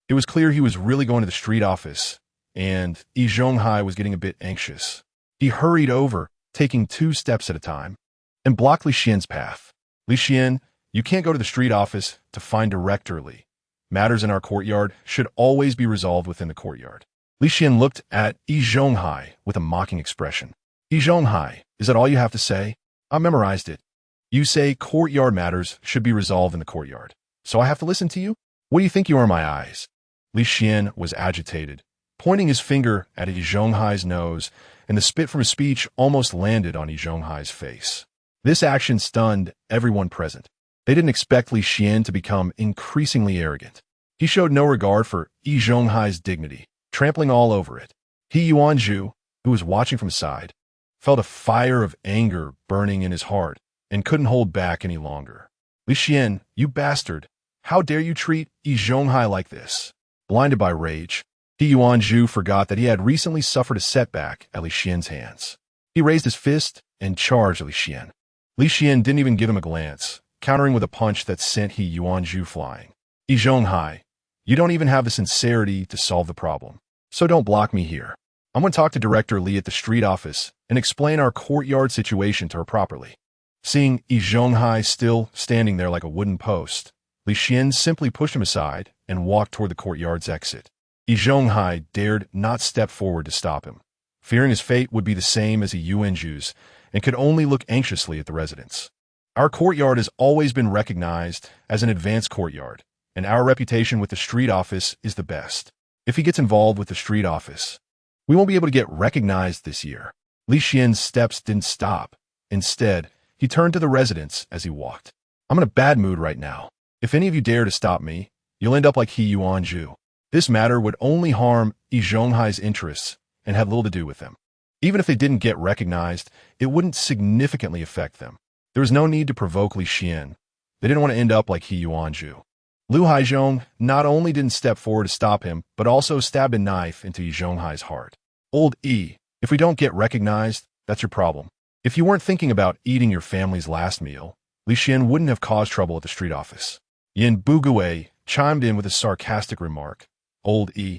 [SPEAKER 1] it was clear he was really going to the street office, and Yi Zhonghai was getting a bit anxious. He hurried over, taking 2 steps at a time, and blocked Li Xian's path. Li Xian, you can't go to the street office to find Director Li. Matters in our courtyard should always be resolved within the courtyard. Li Xian looked at Yi Zhonghai with a mocking expression. Yi Zhonghai, is that all you have to say? I memorized it. You say courtyard matters should be resolved in the courtyard. So I have to listen to you? What do you think you are in my eyes? Li Xian was agitated, pointing his finger at Yi Zhonghai's nose, and the spit from his speech almost landed on Yi Zhonghai's face. This action stunned everyone present. They didn't expect Li Xian to become increasingly arrogant. He showed no regard for Yi Zhonghai's dignity, trampling all over it. Yi Zhonghai, who was watching from his side, felt a fire of anger burning in his heart and couldn't hold back any longer. Li Xian, you bastard! How dare you treat Yi Zhonghai like this? Blinded by rage, Yi Zhonghai forgot that he had recently suffered a setback at Li Xian's hands. He raised his fist and charged Li Xian. Li Xian didn't even give him a glance, countering with a punch that sent Yi Zhonghai flying. Yi Zhonghai, you don't even have the sincerity to solve the problem. So don't block me here. I'm going to talk to Director Li at the street office and explain our courtyard situation to her properly. Seeing Yi Zhonghai still standing there like a wooden post, Li Xian simply pushed him aside and walked toward the courtyard's exit. Yi Zhonghai dared not step forward to stop him, fearing his fate would be the same as Yi Zhonghai's, and could only look anxiously at the residents. Our courtyard has always been recognized as an advanced courtyard, and our reputation with the street office is the best. If he gets involved with the street office, we won't be able to get recognized this year. Li Xian's steps didn't stop. Instead, he turned to the residents as he walked. I'm in a bad mood right now. If any of you dare to stop me, you'll end up like Yi Zhonghai. This matter would only harm Yi Zhonghai's interests and have little to do with them. Even if they didn't get recognized, it wouldn't significantly affect them. There was no need to provoke Li Xian. They didn't want to end up like Yi Zhonghai. Lu Haizhong not only didn't step forward to stop him, but also stabbed a knife into Yi Zhonghai's heart. Old Yi, if we don't get recognized, that's your problem. If you weren't thinking about eating your family's last meal, Li Xian wouldn't have caused trouble at the street office. Yin Bugui chimed in with a sarcastic remark. Old Yi,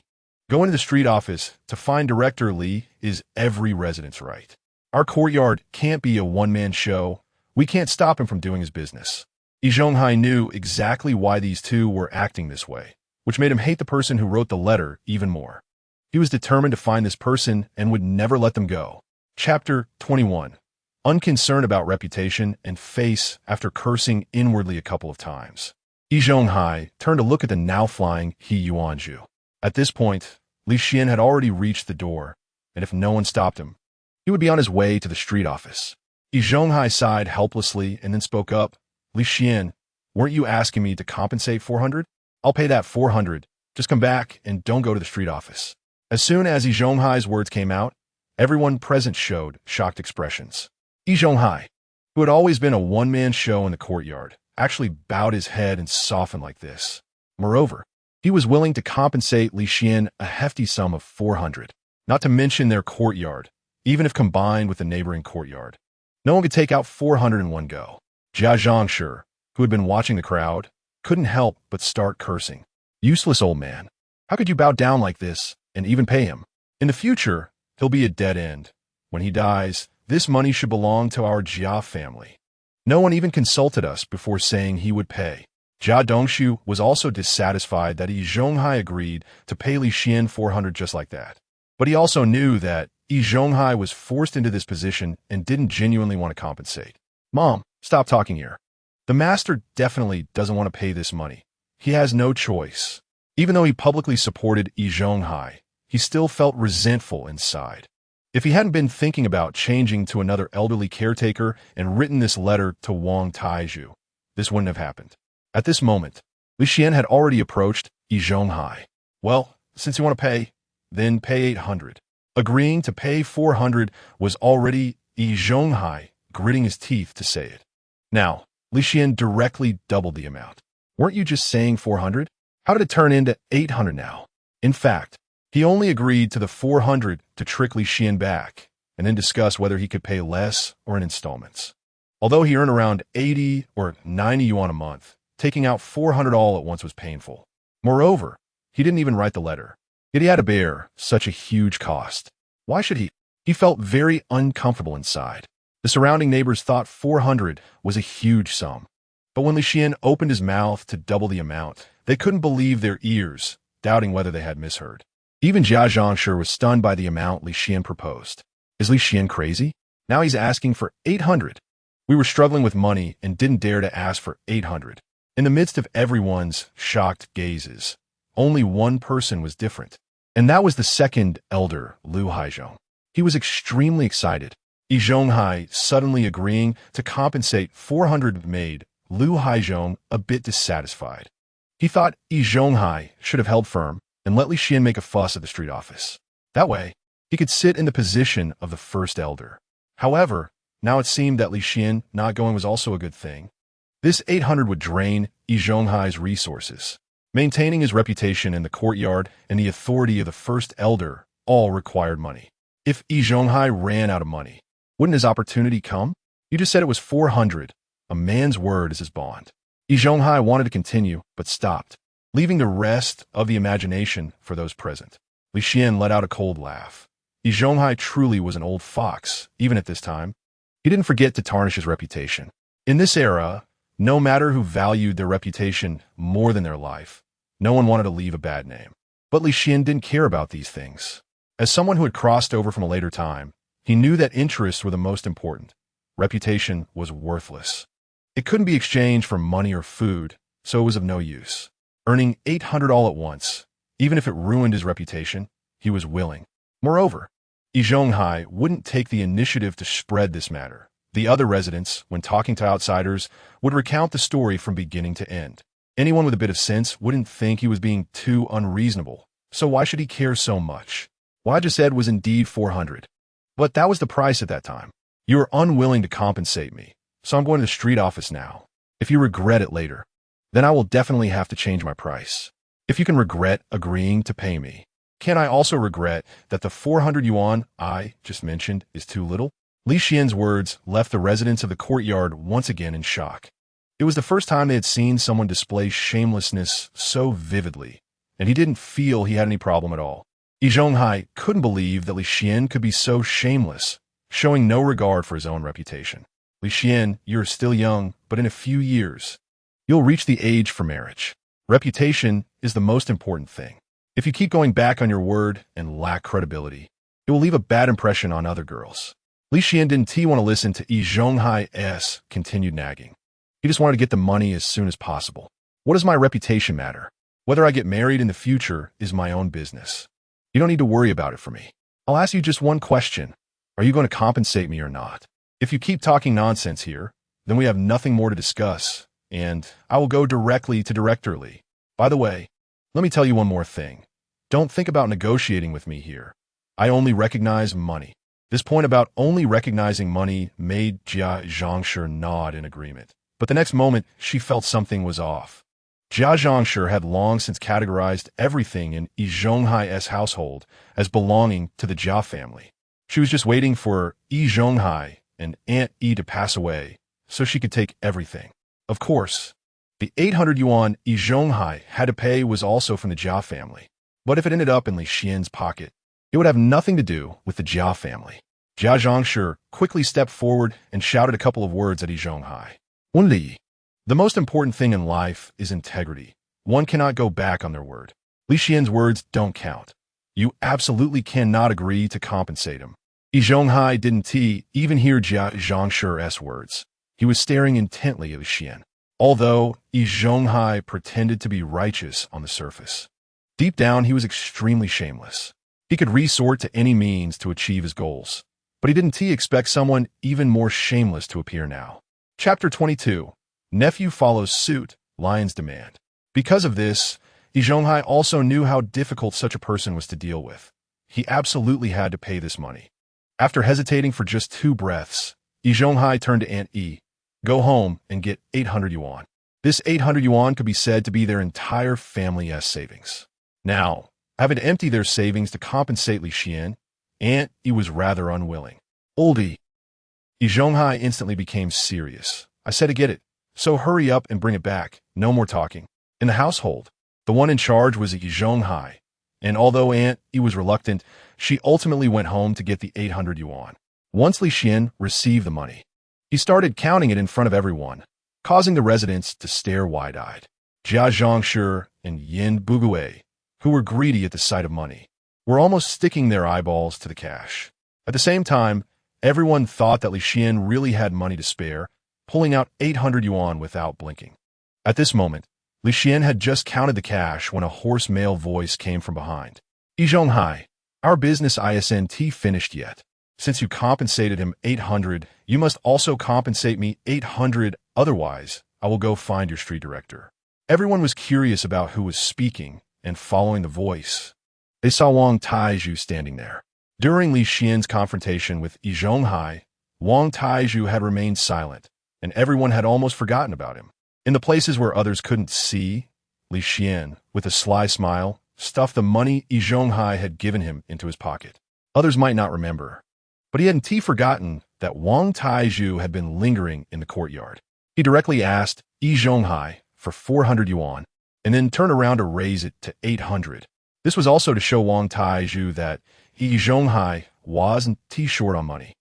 [SPEAKER 1] going to the street office to find Director Li is every resident's right. Our courtyard can't be a one-man show. We can't stop him from doing his business. Yi Zhonghai knew exactly why these two were acting this way, which made him hate the person who wrote the letter even more. He was determined to find this person and would never let them go. Chapter 21. Unconcerned about reputation and face after cursing inwardly a couple of times, Yi Zhonghai turned to look at the now flying Yi Zhonghai. At this point, Li Xian had already reached the door, and if no one stopped him, he would be on his way to the street office. Yi Zhonghai sighed helplessly and then spoke up. Li Xian, weren't you asking me to compensate 400? I'll pay that 400. Just come back and don't go to the street office. As soon as Yi Zhonghai's words came out, everyone present showed shocked expressions. Yi Zhonghai, who had always been a one-man show in the courtyard, actually bowed his head and softened like this. Moreover, he was willing to compensate Li Xian a hefty sum of 400, not to mention their courtyard, even if combined with the neighboring courtyard. No one could take out 400 in one go. Jia Dongxu, who had been watching the crowd, couldn't help but start cursing. Useless old man. How could you bow down like this and even pay him? In the future, he'll be a dead end. When he dies, this money should belong to our Jia family. No one even consulted us before saying he would pay. Jia Dongxu was also dissatisfied that Yi Zhonghai agreed to pay Li Xian 400 just like that. But he also knew that Yi Zhonghai was forced into this position and didn't genuinely want to compensate. Mom, stop talking here. The master definitely doesn't want to pay this money. He has no choice. Even though he publicly supported Yi Zhonghai, he still felt resentful inside. If he hadn't been thinking about changing to another elderly caretaker and written this letter to Wang Taizhu, this wouldn't have happened. At this moment, Li Xian had already approached Yi Zhonghai. Well, since you want to pay, then pay 800. Agreeing to pay 400 was already Yi Zhonghai gritting his teeth to say it. Now, Li Xian directly doubled the amount. Weren't you just saying 400? How did it turn into 800 now? In fact, he only agreed to the 400 to trick Li Xian back and then discuss whether he could pay less or in installments. Although he earned around 80 or 90 yuan a month, taking out 400 all at once was painful. Moreover, he didn't even write the letter. Yet he had to bear such a huge cost. Why should he? He felt very uncomfortable inside. The surrounding neighbors thought 400 was a huge sum. But when Li Xian opened his mouth to double the amount, they couldn't believe their ears, doubting whether they had misheard. Even Jia Dongxu was stunned by the amount Li Xian proposed. Is Li Xian crazy? Now he's asking for 800. We were struggling with money and didn't dare to ask for 800. In the midst of everyone's shocked gazes, only one person was different. And that was the second elder, Lu Haizhong. He was extremely excited. Yi Zhonghai suddenly agreeing to compensate 400 made Lu Haizhong a bit dissatisfied. He thought Yi Zhonghai should have held firm and let Li Xian make a fuss at the street office. That way, he could sit in the position of the first elder. However, now it seemed that Li Xian not going was also a good thing. This 800 would drain Yi Zhonghai's resources. Maintaining his reputation in the courtyard and the authority of the first elder all required money. If Yi Zhonghai ran out of money, wouldn't his opportunity come? You just said it was 400. A man's word is his bond. Yi Zhonghai wanted to continue, but stopped, leaving the rest of the imagination for those present. Li Xian let out a cold laugh. Yi Zhonghai truly was an old fox, even at this time. He didn't forget to tarnish his reputation. In this era, no matter who valued their reputation more than their life, no one wanted to leave a bad name. But Li Xian didn't care about these things. As someone who had crossed over from a later time, he knew that interests were the most important. Reputation was worthless. It couldn't be exchanged for money or food, so it was of no use. Earning 800 all at once, even if it ruined his reputation, he was willing. Moreover, Yi Zhonghai wouldn't take the initiative to spread this matter. The other residents, when talking to outsiders, would recount the story from beginning to end. Anyone with a bit of sense wouldn't think he was being too unreasonable, so why should he care so much? What I just said was indeed 400. But that was the price at that time. You are unwilling to compensate me, so I'm going to the street office now. If you regret it later, then I will definitely have to change my price. If you can regret agreeing to pay me, can I also regret that the 400 yuan I just mentioned is too little? Li Xian's words left the residents of the courtyard once again in shock. It was the first time they had seen someone display shamelessness so vividly, and he didn't feel he had any problem at all. Yi Zhonghai couldn't believe that Li Xian could be so shameless, showing no regard for his own reputation. Li Xian, you're still young, but in a few years, you'll reach the age for marriage. Reputation is the most important thing. If you keep going back on your word and lack credibility, it will leave a bad impression on other girls. Li Xian didn't want to listen to Yi Zhonghai's continued nagging. He just wanted to get the money as soon as possible. What does my reputation matter? Whether I get married in the future is my own business. You don't need to worry about it for me. I'll ask you just one question. Are you going to compensate me or not? If you keep talking nonsense here, then we have nothing more to discuss, and I will go directly to Director Li. By the way, let me tell you one more thing. Don't think about negotiating with me here. I only recognize money. This point about only recognizing money made Jia Dongxu nod in agreement. But the next moment, she felt something was off. Jia Dongxu had long since categorized everything in Yi Zhonghai's household as belonging to the Jia family. She was just waiting for Yi Zhonghai and Aunt Yi to pass away so she could take everything. Of course, the 800 yuan Yi Zhonghai had to pay was also from the Jia family. But if it ended up in Li Xian's pocket, it would have nothing to do with the Jia family. Jia Dongxu quickly stepped forward and shouted a couple of words at Yi Zhonghai. Li. The most important thing in life is integrity. One cannot go back on their word. Li Xian's words don't count. You absolutely cannot agree to compensate him. Yi Zhonghai didn't even hear Jia Dongxu's words. He was staring intently at Li Xian. Although Yi Zhonghai pretended to be righteous on the surface, deep down he was extremely shameless. He could resort to any means to achieve his goals. But he didn't expect someone even more shameless to appear now. Chapter 22. Nephew follows suit, lion's demand. Because of this, Yi Zhonghai also knew how difficult such a person was to deal with. He absolutely had to pay this money. After hesitating for just 2 breaths, Yi Zhonghai turned to Aunt Yi. Go home and get 800 yuan. This 800 yuan could be said to be their entire family's savings. Now, having to empty their savings to compensate Li Xian, Aunt Yi was rather unwilling. Oldie. Yi Zhonghai instantly became serious. I said to get it. So hurry up and bring it back. No more talking. In the household, the one in charge was Yi Zhonghai, and although Aunt Yi was reluctant, she ultimately went home to get the 800 yuan. Once Li Xian received the money, he started counting it in front of everyone, causing the residents to stare wide-eyed. Jia Dongxu and Yin Bugui, who were greedy at the sight of money, were almost sticking their eyeballs to the cash. At the same time, everyone thought that Li Xian really had money to spare, pulling out 800 yuan without blinking. At this moment, Li Xian had just counted the cash when a hoarse male voice came from behind. Yi Zhonghai, our business isn't finished yet. Since you compensated him 800, you must also compensate me 800, otherwise I will go find your street director. Everyone was curious about who was speaking, and following the voice, they saw Wang Taizhu standing there. During Li Xian's confrontation with Yi Zhonghai, Wang Taizhu had remained silent, and everyone had almost forgotten about him. In the places where others couldn't see, Li Xian, with a sly smile, stuffed the money Yi Zhonghai had given him into his pocket. Others might not remember, but he hadn't forgotten that Wang Taizhu had been lingering in the courtyard. He directly asked Yi Zhonghai for 400 yuan, and then turned around to raise it to 800. This was also to show Wang Taizhu that Yi Zhonghai wasn't short on money,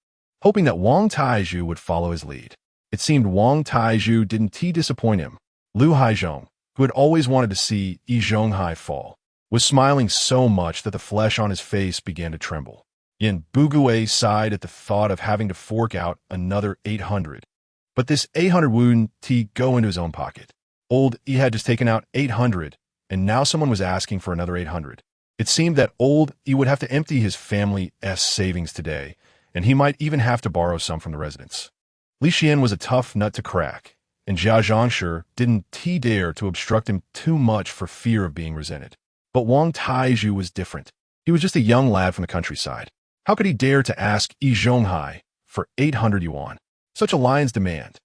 [SPEAKER 1] hoping that Wang Taizhu would follow his lead. It seemed Wang Taizhu didn't disappoint him. Lu Haizhong, who had always wanted to see Yi Zhonghai fall, was smiling so much that the flesh on his face began to tremble. Yin Bugue sighed at the thought of having to fork out another 800. But this 800 wouldn't go into his own pocket. Old Yi had just taken out 800, and now someone was asking for another 800. It seemed that old Yi would have to empty his family's savings today, and he might even have to borrow some from the residents. Li Xian was a tough nut to crack, and Jia Dongxu didn't dare to obstruct him too much for fear of being resented. But Wang Taizhu was different. He was just a young lad from the countryside. How could he dare to ask Yi Zhonghai for 800 yuan? Such a lion's demand.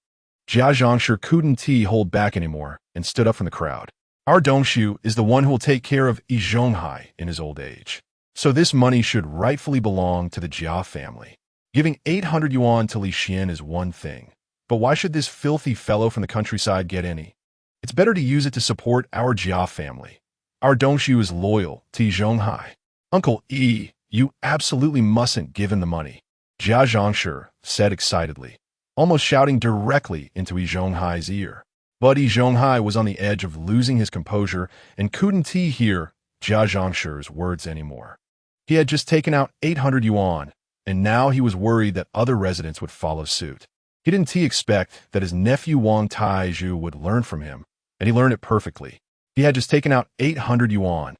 [SPEAKER 1] Jia Dongxu couldn't hold back anymore and stood up from the crowd. Our Dongxu is the one who will take care of Yi Zhonghai in his old age. So this money should rightfully belong to the Jia family. Giving 800 yuan to Li Xian is one thing, but why should this filthy fellow from the countryside get any? It's better to use it to support our Jia family. Our Dongxu is loyal to Yi Zhonghai. Uncle Yi, you absolutely mustn't give him the money, Jia Dongxu said excitedly, almost shouting directly into Yi Zhonghai's ear. But Yi Zhonghai was on the edge of losing his composure and couldn't hear Jia Dongxu's words anymore. He had just taken out 800 yuan, and now he was worried that other residents would follow suit. He didn't expect that his nephew Wang Taizhu would learn from him, and he learned it perfectly. He had just taken out 800 yuan,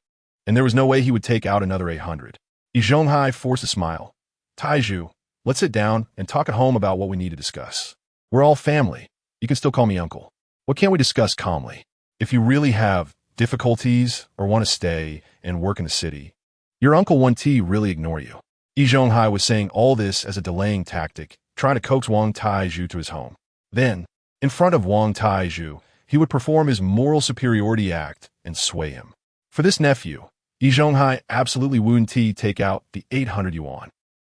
[SPEAKER 1] and there was no way he would take out another 800. Yi Zhonghai forced a smile. Taizhu, let's sit down and talk at home about what we need to discuss. We're all family. You can still call me uncle. What can't we discuss calmly? If you really have difficulties or want to stay and work in the city, your uncle won't really ignore you. Yi Zhonghai was saying all this as a delaying tactic, trying to coax Wang Taizhu to his home. Then, in front of Wang Taizhu, he would perform his moral superiority act and sway him. For this nephew, Yi Zhonghai absolutely wouldn't take out the 800 yuan.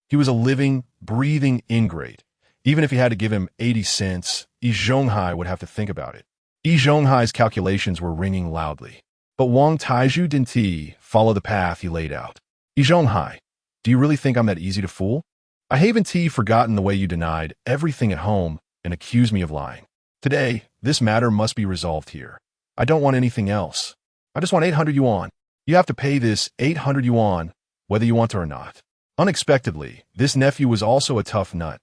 [SPEAKER 1] He was a living, breathing ingrate. Even if he had to give him 80 cents, Yi Zhonghai would have to think about it. Yi Zhonghai's calculations were ringing loudly. But Wang Taizhu didn't follow the path he laid out. Yi Zhonghai, do you really think I'm that easy to fool? I haven't forgotten the way you denied everything at home and accused me of lying. Today, this matter must be resolved here. I don't want anything else. I just want 800 yuan. You have to pay this 800 yuan, whether you want to or not. Unexpectedly, this nephew was also a tough nut,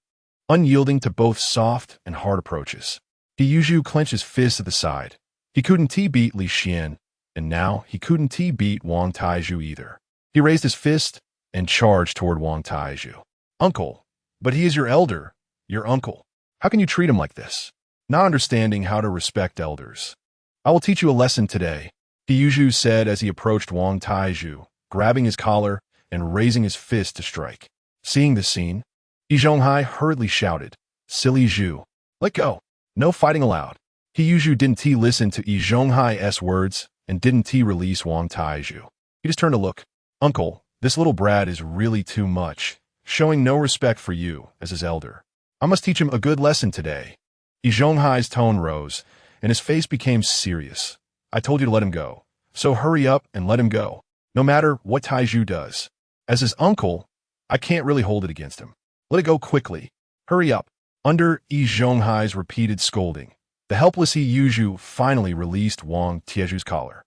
[SPEAKER 1] unyielding to both soft and hard approaches. He usually clenched his fists at the side. He couldn't beat Li Xian, and now he couldn't beat Wang Taizhu either. He raised his fist and charged toward Wang Taizhu. Uncle, but he is your elder, your uncle. How can you treat him like this? Not understanding how to respect elders. I will teach you a lesson today, Yi Zhonghai said as he approached Wang Taizhu, grabbing his collar and raising his fist to strike. Seeing this scene, Yi Zhonghai hurriedly shouted, Silly Zhu, let go. No fighting allowed. Yi Zhonghai didn't listen to Yi Zhonghai's words and didn't release Wang Taizhu. He just turned to look. Uncle, this little brat is really too much, showing no respect for you as his elder. I must teach him a good lesson today. Yi Zhonghai's tone rose, and his face became serious. I told you to let him go, so hurry up and let him go, no matter what Taizhu does. As his uncle, I can't really hold it against him. Let it go quickly. Hurry up. Under Yi Zhonghai's repeated scolding, the helpless Yi Zhonghai finally released Wang Taizhu's collar.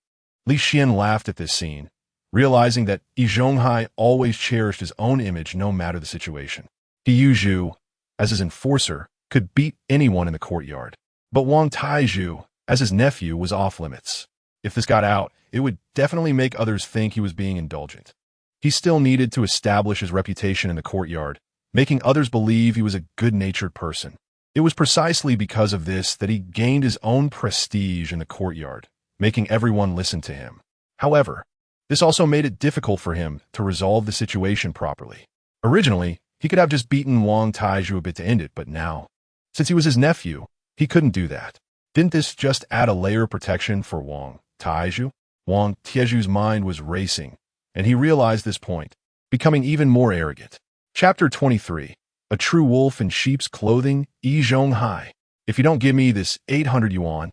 [SPEAKER 1] Li Xian laughed at this scene, realizing that Yi Zhonghai always cherished his own image no matter the situation. Yi Zhonghai, as his enforcer, could beat anyone in the courtyard. But Wang Taizhu, as his nephew, was off limits. If this got out, it would definitely make others think he was being indulgent. He still needed to establish his reputation in the courtyard, making others believe he was a good-natured person. It was precisely because of this that he gained his own prestige in the courtyard, making everyone listen to him. However, this also made it difficult for him to resolve the situation properly. Originally, he could have just beaten Wang Taizhu a bit to end it, but now, since he was his nephew, he couldn't do that. Didn't this just add a layer of protection for Wang Taizhu? Wang Taizhu's mind was racing, and he realized this point, becoming even more arrogant. Chapter 23. A True Wolf in Sheep's Clothing, Yi Zhonghai. If you don't give me this 800 yuan,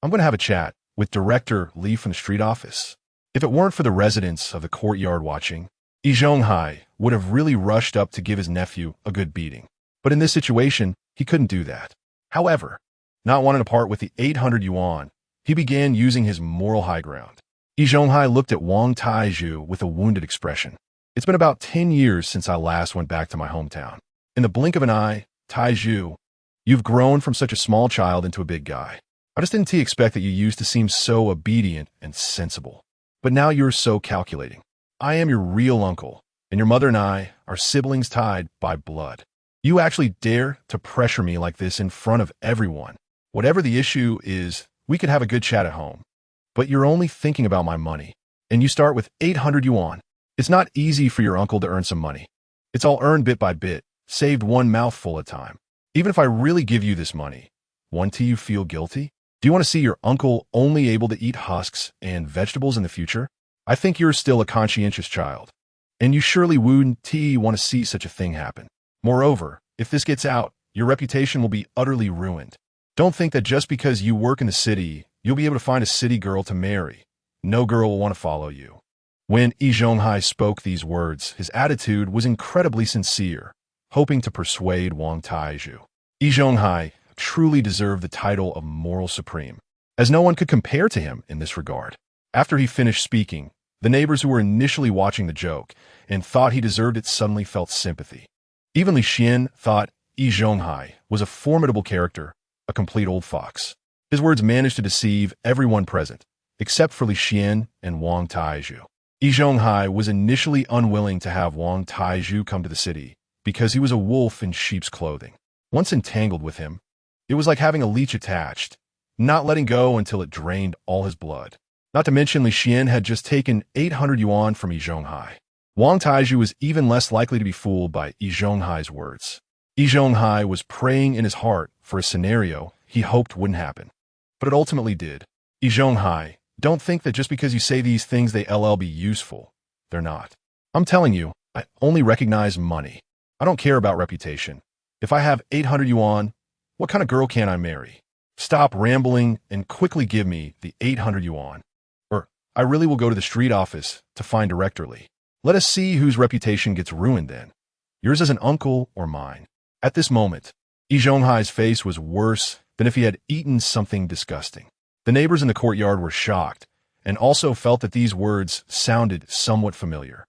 [SPEAKER 1] I'm going to have a chat with Director Li from the street office. If it weren't for the residents of the courtyard watching, Yi Zhonghai would have really rushed up to give his nephew a good beating. But in this situation, he couldn't do that. However, not wanting to part with the 800 yuan, he began using his moral high ground. Yi Zhonghai looked at Wang Taizhu with a wounded expression. It's been about 10 years since I last went back to my hometown. In the blink of an eye, Taizhu, you've grown from such a small child into a big guy. I just didn't expect that you used to seem so obedient and sensible. But now you're so calculating. I am your real uncle, and your mother and I are siblings tied by blood. You actually dare to pressure me like this in front of everyone. Whatever the issue is, we could have a good chat at home. But you're only thinking about my money, and you start with 800 yuan. It's not easy for your uncle to earn some money. It's all earned bit by bit, saved one mouthful at a time. Even if I really give you this money, won't you feel guilty? Do you want to see your uncle only able to eat husks and vegetables in the future? I think you're still a conscientious child, and you surely wouldn't want to see such a thing happen. Moreover, if this gets out, your reputation will be utterly ruined. Don't think that just because you work in the city, you'll be able to find a city girl to marry. No girl will want to follow you. When Yi Zhonghai spoke these words, his attitude was incredibly sincere, hoping to persuade Wang Taizhu. Yi Zhonghai truly deserved the title of Moral Supreme, as no one could compare to him in this regard. After he finished speaking, the neighbors who were initially watching the joke and thought he deserved it suddenly felt sympathy. Even Li Xian thought Yi Zhonghai was a formidable character, a complete old fox. His words managed to deceive everyone present, except for Li Xian and Wang Taizhu. Yi Zhonghai was initially unwilling to have Wang Taizhu come to the city because he was a wolf in sheep's clothing. Once entangled with him, it was like having a leech attached, not letting go until it drained all his blood. Not to mention Li Xian had just taken 800 yuan from Yi Zhonghai. Wang Taizhu was even less likely to be fooled by Yi Zhonghai's words. Yi Zhonghai was praying in his heart for a scenario he hoped wouldn't happen. But it ultimately did. Yi Zhonghai, don't think that just because you say these things they'll be useful. They're not. I'm telling you, I only recognize money. I don't care about reputation. If I have 800 yuan, what kind of girl can I marry? Stop rambling and quickly give me the 800 yuan. Or I really will go to the street office to find Director Li. Let us see whose reputation gets ruined then. Yours as an uncle or mine. At this moment, Yi Zhonghai's face was worse than if he had eaten something disgusting. The neighbors in the courtyard were shocked and also felt that these words sounded somewhat familiar,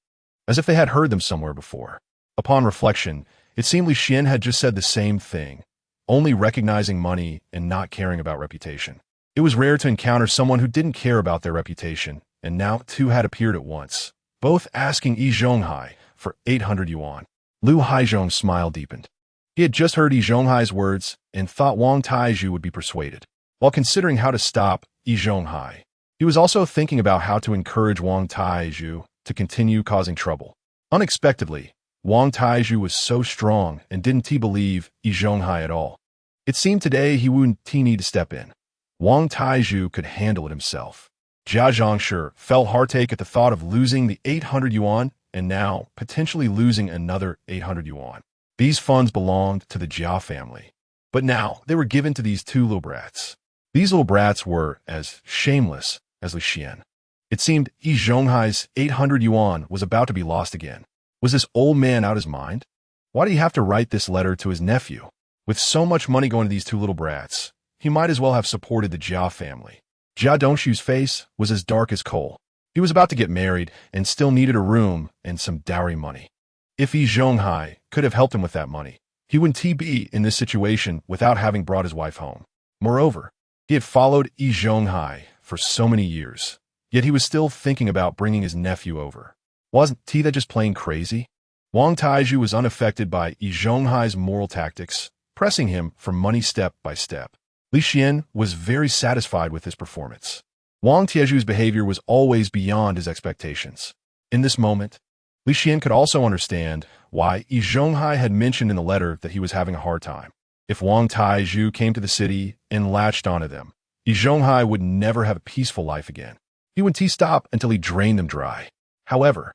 [SPEAKER 1] as if they had heard them somewhere before. Upon reflection, it seemed Li Xian had just said the same thing, only recognizing money and not caring about reputation. It was rare to encounter someone who didn't care about their reputation, and now two had appeared at once, both asking Yi Zhonghai for 800 yuan. Lu Haizhong's smile deepened. He had just heard Yi Zhonghai's words and thought Wang Taizhu would be persuaded. While considering how to stop Yi Zhonghai, he was also thinking about how to encourage Wang Taizhu to continue causing trouble. Unexpectedly, Wang Taizhu was so strong and didn't believe Yi Zhonghai at all. It seemed today he wouldn't need to step in. Wang Taizhu could handle it himself. Jia Dongxu felt heartache at the thought of losing the 800 yuan and now potentially losing another 800 yuan. These funds belonged to the Jia family, but now they were given to these two little brats. These little brats were as shameless as Li Xian. It seemed Yi Zhonghai's 800 yuan was about to be lost again. Was this old man out his mind? Why did he have to write this letter to his nephew? With so much money going to these two little brats, he might as well have supported the Jia family. Jia Dongxu's face was as dark as coal. He was about to get married and still needed a room and some dowry money. If Yi Zhonghai could have helped him with that money, He wouldn't be in this situation without having brought his wife home. Moreover, he had followed Yi Zhonghai for so many years, yet he was still thinking about bringing his nephew over. Wasn't that just plain crazy? Wang Taizhu was unaffected by Yi Zhonghai's moral tactics, pressing him for money step by step. Li Xian was very satisfied with his performance. Wang Taizhu's behavior was always beyond his expectations. In this moment, Li Xian could also understand why Yi Zhonghai had mentioned in the letter that he was having a hard time. If Wang Taizhu came to the city and latched onto them, Yi Zhonghai would never have a peaceful life again. He wouldn't stop until he drained them dry. However,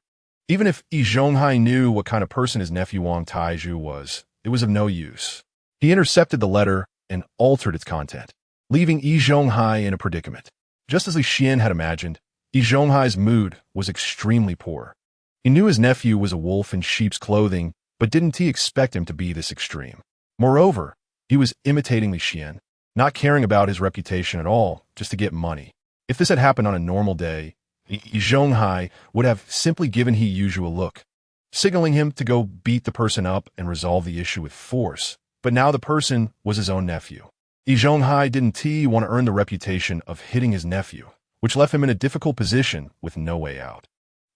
[SPEAKER 1] even if Yi Zhonghai knew what kind of person his nephew Wang Taizhu was, it was of no use. He intercepted the letter and altered its content, leaving Yi Zhonghai in a predicament. Just as Li Xian had imagined, Yi Zhonghai's mood was extremely poor. He knew his nephew was a wolf in sheep's clothing, but didn't he expect him to be this extreme? Moreover, he was imitating Li Xian, not caring about his reputation at all, just to get money. If this had happened on a normal day, Yi Zhonghai would have simply given He Yuzhu a look, signaling him to go beat the person up and resolve the issue with force. But now the person was his own nephew. Yi Zhonghai didn't want to earn the reputation of hitting his nephew, which left him in a difficult position with no way out.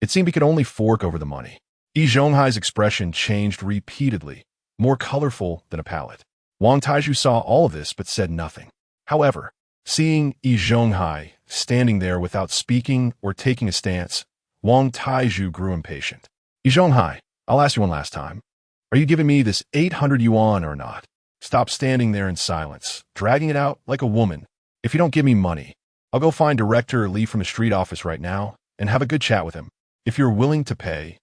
[SPEAKER 1] It seemed he could only fork over the money. Yi Zhonghai's expression changed repeatedly, more colorful than a palette. Wang Taizhu saw all of this but said nothing. However, seeing Yi Zhonghai standing there without speaking or taking a stance, Wang Taizhu grew impatient. Yi Zhonghai, I'll ask you one last time. Are you giving me this 800 yuan or not? Stop standing there in silence, dragging it out like a woman. If you don't give me money, I'll go find Director Li from the street office right now and have a good chat with him. If you're willing to pay,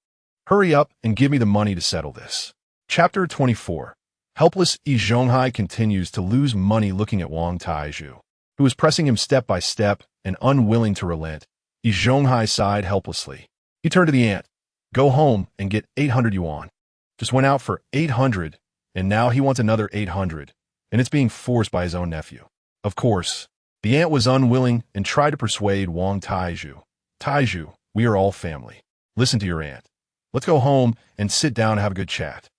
[SPEAKER 1] hurry up and give me the money to settle this. Chapter 24. Helpless Yi Zhonghai continues to lose money looking at Wang Taizhu, who was pressing him step by step and unwilling to relent. Yi Zhonghai sighed helplessly. He turned to the aunt. Go home and get 800 yuan. Just went out for 800, and now he wants another 800, and it's being forced by his own nephew. Of course, the aunt was unwilling and tried to persuade Wang Taizhu. Taizhu, we are all family. Listen to your aunt. Let's go home and sit down and have a good chat.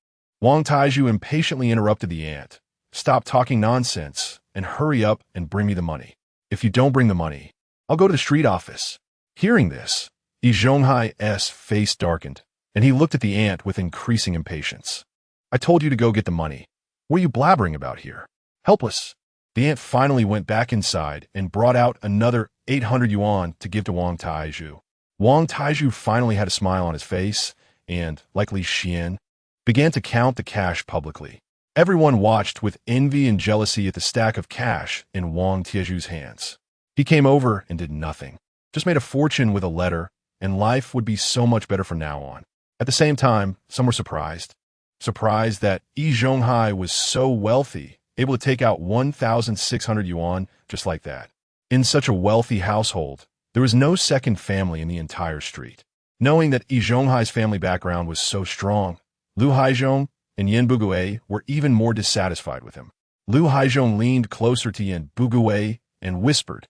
[SPEAKER 1] Wang Taizhu impatiently interrupted the aunt. Stop talking nonsense and hurry up and bring me the money. If you don't bring the money, I'll go to the street office. Hearing this, Yi Zhonghai's face darkened, and he looked at the aunt with increasing impatience. I told you to go get the money. What are you blabbering about here? Helpless. The aunt finally went back inside and brought out another 800 yuan to give to Wang Taizhu. Wang Taizhu finally had a smile on his face and, like Li Xian, began to count the cash publicly. Everyone watched with envy and jealousy at the stack of cash in Wang Taizhu's hands. He came over and did nothing, just made a fortune with a letter, and life would be so much better from now on. At the same time, some were surprised that Yi Zhonghai was so wealthy, able to take out 1,600 yuan just like that. In such a wealthy household, there was no second family in the entire street. Knowing that Yi Zhonghai's family background was so strong, Lu Haizhong and Yan Bugui were even more dissatisfied with him. Lu Haizhong leaned closer to Yan Bugui and whispered,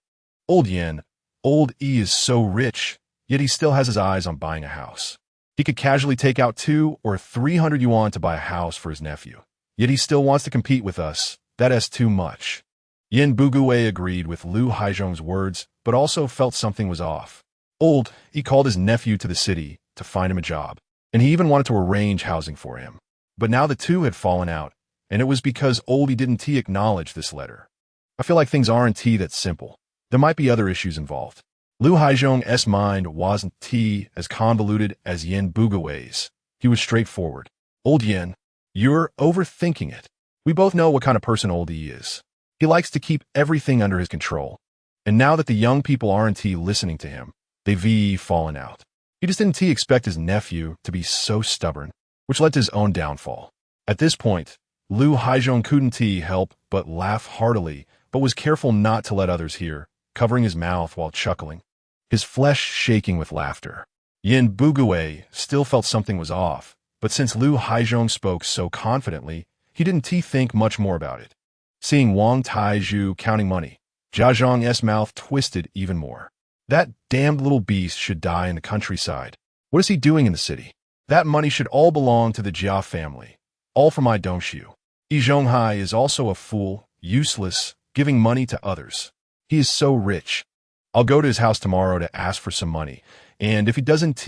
[SPEAKER 1] Old Yan, old Yi is so rich, yet he still has his eyes on buying a house. He could casually take out 200 or 300 yuan to buy a house for his nephew, yet he still wants to compete with us. That is too much. Yan Bugui agreed with Lu Haizhong's words, but also felt something was off. Old, he called his nephew to the city to find him a job, and he even wanted to arrange housing for him. But now the two had fallen out, and it was because Oldie didn't acknowledge this letter. I feel like things aren't that simple. There might be other issues involved. Lu Haizhong's mind wasn't as convoluted as Yan Bugui's. He was straightforward. Old Yan, you're overthinking it. We both know what kind of person Oldie is. He likes to keep everything under his control. And now that the young people aren't listening to him, they've fallen out. He just didn't expect his nephew to be so stubborn, which led to his own downfall. At this point, Lu Haizhong couldn't help but laugh heartily, but was careful not to let others hear, covering his mouth while chuckling, his flesh shaking with laughter. Yan Bugui still felt something was off, but since Lu Haizhong spoke so confidently, he didn't think much more about it. Seeing Wang Taizhu counting money, Jia Dongxu's mouth twisted even more. That damned little beast should die in the countryside. What is he doing in the city? That money should all belong to the Jia family. All for my Dongxu. Yi Zhonghai is also a fool, useless, giving money to others. He is so rich. I'll go to his house tomorrow to ask for some money, and if he doesn't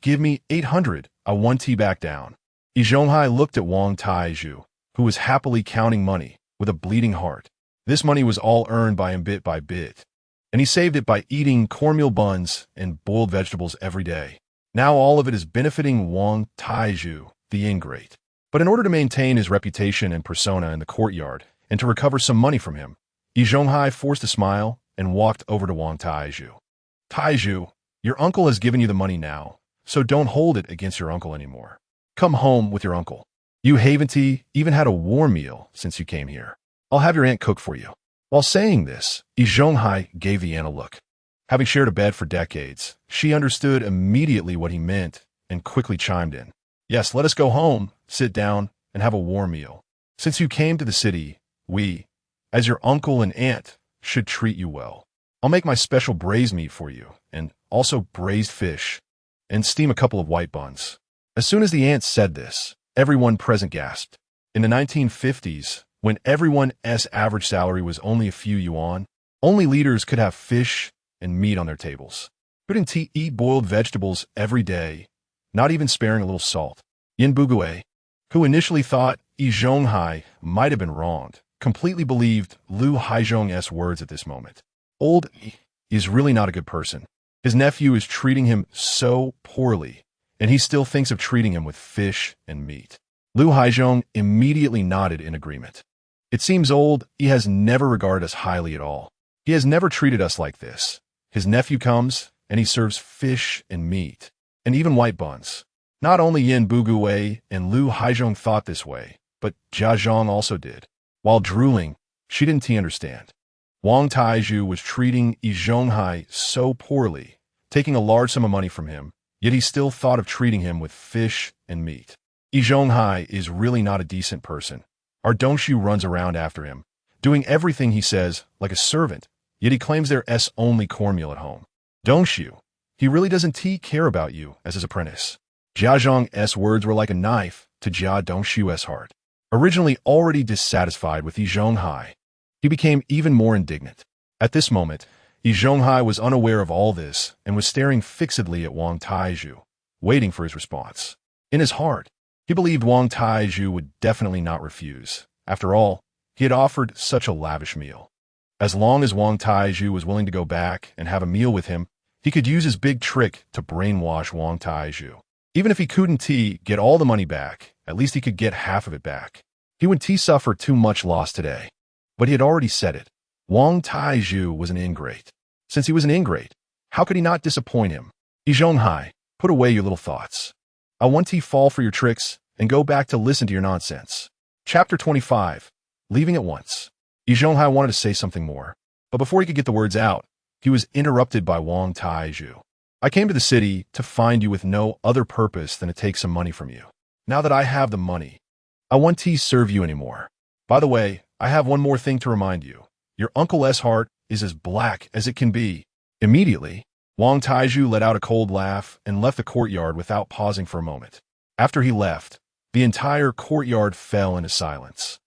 [SPEAKER 1] give me 800, I'll one back down. Yi Zhonghai looked at Wang Taizhu, who was happily counting money, with a bleeding heart. This money was all earned by him bit by bit, and he saved it by eating cornmeal buns and boiled vegetables every day. Now all of it is benefiting Wang Taizhu, the ingrate. But in order to maintain his reputation and persona in the courtyard, and to recover some money from him, Yi Zhonghai forced a smile and walked over to Wang Taizhu. Taizhu, your uncle has given you the money now, so don't hold it against your uncle anymore. Come home with your uncle. You haven't even had a warm meal since you came here. I'll have your aunt cook for you. While saying this, Yi Zhonghai gave the aunt a look. Having shared a bed for decades, she understood immediately what he meant and quickly chimed in. Yes, let us go home, sit down, and have a warm meal. Since you came to the city, we, as your uncle and aunt, should treat you well. I'll make my special braised meat for you, and also braised fish, and steam a couple of white buns. As soon as the aunt said this, everyone present gasped. In the 1950s, when everyone's average salary was only a few yuan, only leaders could have fish and meat on their tables. Couldn't eat boiled vegetables every day, not even sparing a little salt. Yin Bugue, who initially thought Yi Zhonghai might have been wronged, completely believed Lu Haizhong's words at this moment. Old Yi is really not a good person. His nephew is treating him so poorly, and he still thinks of treating him with fish and meat. Lu Haizhong immediately nodded in agreement. It seems old Yi has never regarded us highly at all. He has never treated us like this. His nephew comes, and he serves fish and meat, and even white buns. Not only Yin Bugue and Lu Haizhong thought this way, but Jia Dongxu also did. While drooling, she didn't understand. Wang Taizhu was treating Yi Zhonghai so poorly, taking a large sum of money from him, yet he still thought of treating him with fish and meat. Yi Zhonghai is really not a decent person. Our Dongxu runs around after him, doing everything he says like a servant, yet he claims there's only cornmeal at home. Dongxu, he really doesn't care about you as his apprentice. Jia Dongxu's words were like a knife to Jia Dongxu's heart. Originally already dissatisfied with Yi Zhonghai, he became even more indignant. At this moment, Yi Zhonghai was unaware of all this and was staring fixedly at Wang Taizhu, waiting for his response. In his heart, he believed Wang Taizhu would definitely not refuse. After all, he had offered such a lavish meal. As long as Wang Taizhu was willing to go back and have a meal with him, he could use his big trick to brainwash Wang Taizhu. Even if he couldn't get all the money back, at least he could get half of it back. He would suffer too much loss today. But he had already said it. Wang Taizhu was an ingrate. Since he was an ingrate, how could he not disappoint him? Yi Zhonghai, put away your little thoughts. I want to fall for your tricks and go back to listen to your nonsense. Chapter 25. Leaving at once. Yi Zhonghai wanted to say something more, but before he could get the words out, he was interrupted by Wang Taizhu. I came to the city to find you with no other purpose than to take some money from you. Now that I have the money, I won't serve you anymore. By the way, I have one more thing to remind you. Your uncle's heart is as black as it can be. Immediately, Wang Taizhu let out a cold laugh and left the courtyard without pausing for a moment. After he left, the entire courtyard fell into silence,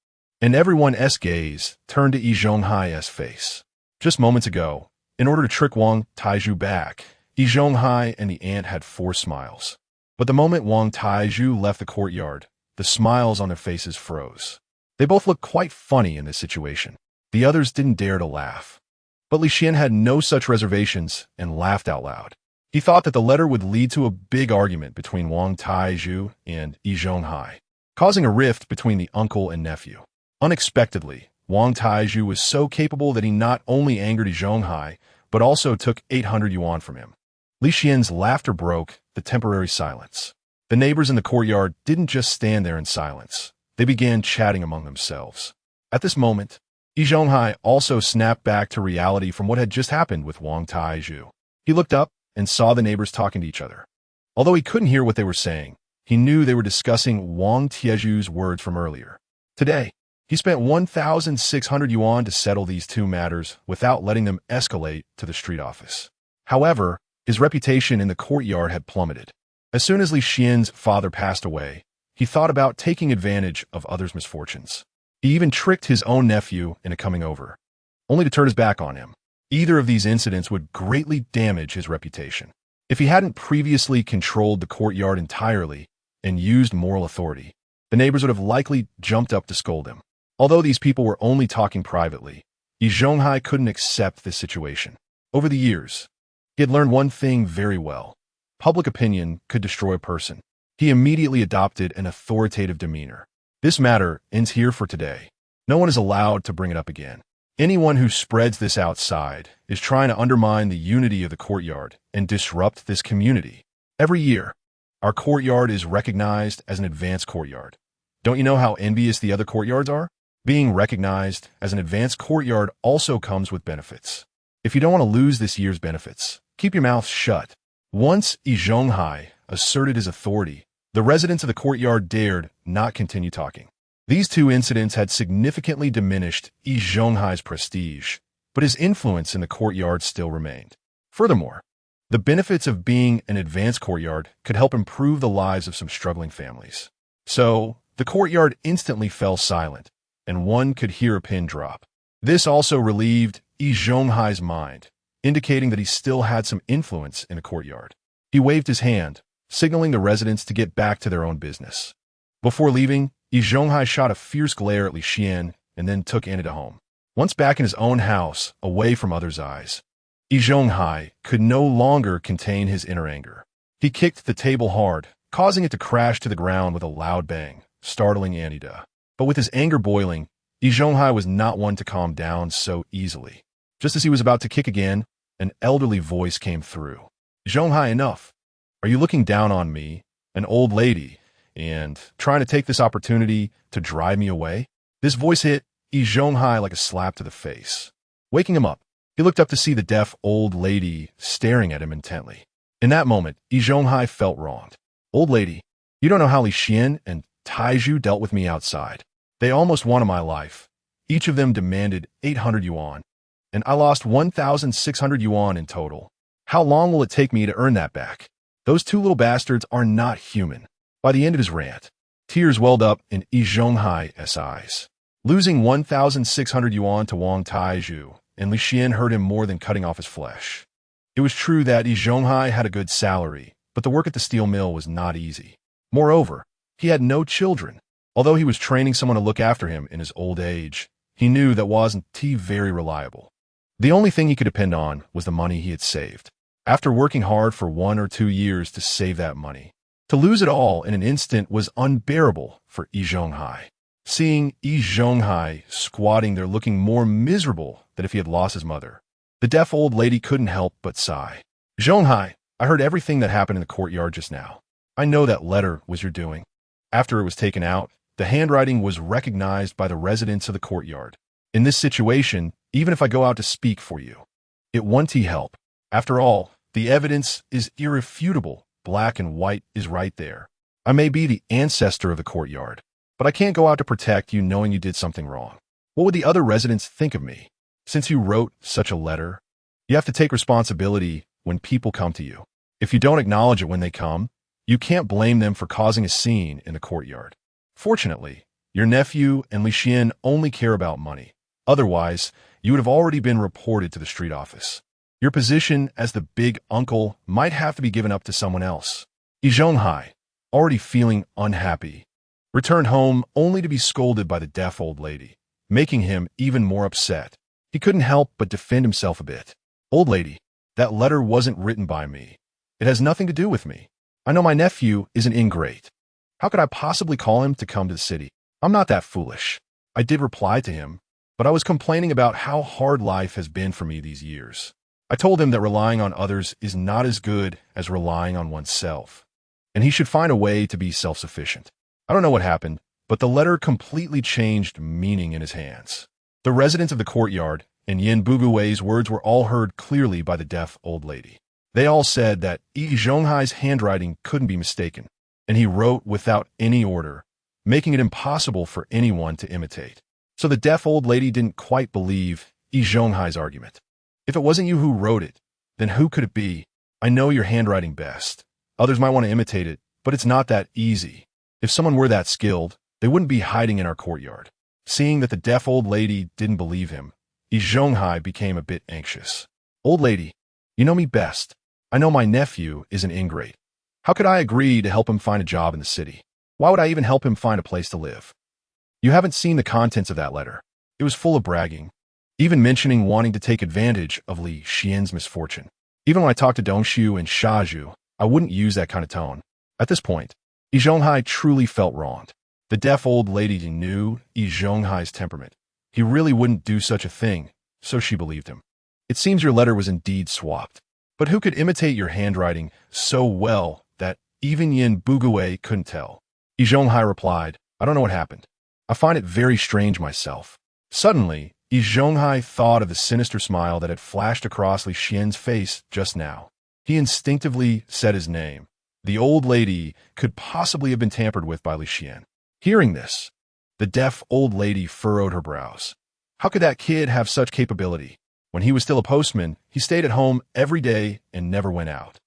[SPEAKER 1] and everyone's gaze turned to Yi Zhonghai's face. Just moments ago, in order to trick Wang Taizhu back, Yi Zhonghai and the aunt had forced smiles. But the moment Wang Taizhu left the courtyard, the smiles on their faces froze. They both looked quite funny in this situation. The others didn't dare to laugh. But Li Xian had no such reservations and laughed out loud. He thought that the letter would lead to a big argument between Wang Taizhu and Yi Zhonghai, causing a rift between the uncle and nephew. Unexpectedly, Wang Taizhu was so capable that he not only angered Yi Zhonghai, but also took 800 yuan from him. Li Xian's laughter broke the temporary silence. The neighbors in the courtyard didn't just stand there in silence. They began chatting among themselves. At this moment, Yi Zhonghai also snapped back to reality from what had just happened with Wang Taizhu. He looked up and saw the neighbors talking to each other. Although he couldn't hear what they were saying, he knew they were discussing Wang Taizhu's words from earlier. Today, he spent 1,600 yuan to settle these two matters without letting them escalate to the street office. However, his reputation in the courtyard had plummeted. As soon as Li Xian's father passed away, he thought about taking advantage of others' misfortunes. He even tricked his own nephew into coming over, only to turn his back on him. Either of these incidents would greatly damage his reputation. If he hadn't previously controlled the courtyard entirely and used moral authority, the neighbors would have likely jumped up to scold him. Although these people were only talking privately, Yi Zhonghai couldn't accept this situation. Over the years, he had learned one thing very well. Public opinion could destroy a person. He immediately adopted an authoritative demeanor. This matter ends here for today. No one is allowed to bring it up again. Anyone who spreads this outside is trying to undermine the unity of the courtyard and disrupt this community. Every year, our courtyard is recognized as an advanced courtyard. Don't you know how envious the other courtyards are? Being recognized as an advanced courtyard also comes with benefits. If you don't want to lose this year's benefits, keep your mouth shut. Once Yi Zhonghai asserted his authority, the residents of the courtyard dared not continue talking. These two incidents had significantly diminished Yi Zhonghai's prestige, but his influence in the courtyard still remained. Furthermore, the benefits of being an advanced courtyard could help improve the lives of some struggling families. So, the courtyard instantly fell silent, and one could hear a pin drop. This also relieved Yi Zhonghai's mind, indicating that he still had some influence in the courtyard. He waved his hand, signaling the residents to get back to their own business. Before leaving, Yi Zhonghai shot a fierce glare at Li Xian and then took Anita home. Once back in his own house, away from others' eyes, Yi Zhonghai could no longer contain his inner anger. He kicked the table hard, causing it to crash to the ground with a loud bang, startling Anita. But with his anger boiling, Yi Zhonghai was not one to calm down so easily. Just as he was about to kick again, an elderly voice came through. "Zhonghai, enough. Are you looking down on me, an old lady, and trying to take this opportunity to drive me away?" This voice hit Yi Zhonghai like a slap to the face. Waking him up, he looked up to see the deaf old lady staring at him intently. In that moment, Yi Zhonghai felt wronged. "Old lady, you don't know how Li Xian and Taizhu dealt with me outside. They almost wanted my life. Each of them demanded 800 yuan, and I lost 1,600 yuan in total. How long will it take me to earn that back? Those two little bastards are not human." By the end of his rant, tears welled up in Yi Zhonghai's eyes. Losing 1,600 yuan to Wang Taizhu and Li Xian hurt him more than cutting off his flesh. It was true that Yi Zhonghai had a good salary, but the work at the steel mill was not easy. Moreover, he had no children. Although he was training someone to look after him in his old age, he knew that wasn't very reliable. The only thing he could depend on was the money he had saved. After working hard for 1 or 2 years to save that money, to lose it all in an instant was unbearable for Yi Zhonghai. Seeing Yi Zhonghai squatting there looking more miserable than if he had lost his mother, the deaf old lady couldn't help but sigh. "Zhonghai, I heard everything that happened in the courtyard just now. I know that letter was your doing." After it was taken out, the handwriting was recognized by the residents of the courtyard. "In this situation, even if I go out to speak for you, it won't help. After all, the evidence is irrefutable. Black and white is right there. I may be the ancestor of the courtyard, but I can't go out to protect you knowing you did something wrong. What would the other residents think of me? Since you wrote such a letter, you have to take responsibility when people come to you. If you don't acknowledge it when they come, you can't blame them for causing a scene in the courtyard. Fortunately, your nephew and Li Xian only care about money. Otherwise, you would have already been reported to the street office. Your position as the big uncle might have to be given up to someone else." Yi Zhonghai, already feeling unhappy, returned home only to be scolded by the deaf old lady, making him even more upset. He couldn't help but defend himself a bit. "Old lady, that letter wasn't written by me. It has nothing to do with me. I know my nephew is an ingrate. How could I possibly call him to come to the city? I'm not that foolish." I did reply to him, but I was complaining about how hard life has been for me these years. I told him that relying on others is not as good as relying on oneself, and he should find a way to be self-sufficient. I don't know what happened, but the letter completely changed meaning in his hands. The residents of the courtyard and Yin Bugui's words were all heard clearly by the deaf old lady. They all said that Yi Zhonghai's handwriting couldn't be mistaken, and he wrote without any order, making it impossible for anyone to imitate. So the deaf old lady didn't quite believe Yi Zhonghai's argument. "If it wasn't you who wrote it, then who could it be? I know your handwriting best. Others might want to imitate it, but it's not that easy. If someone were that skilled, they wouldn't be hiding in our courtyard. Seeing that the deaf old lady didn't believe him, Yi Zhonghai became a bit anxious. Old lady, you know me best. I know my nephew is an ingrate. How could I agree to help him find a job in the city? Why would I even help him find a place to live? You haven't seen the contents of that letter. It was full of bragging, even mentioning wanting to take advantage of Li Xian's misfortune. Even when I talked to Dongxu and Shaju, I wouldn't use that kind of tone. At this point, Yi Zhonghai truly felt wronged. The deaf old lady knew Yi Zhonghai's temperament. He really wouldn't do such a thing, so she believed him. It seems your letter was indeed swapped. But who could imitate your handwriting so well that even Yin Bugue couldn't tell? Yi Zhonghai replied, I don't know what happened. I find it very strange myself. Suddenly, Yi Zhonghai thought of the sinister smile that had flashed across Li Xian's face just now. He instinctively said his name. The old lady could possibly have been tampered with by Li Xian. Hearing this, the deaf old lady furrowed her brows. How could that kid have such capability? When he was still a postman, he stayed at home every day and never went out.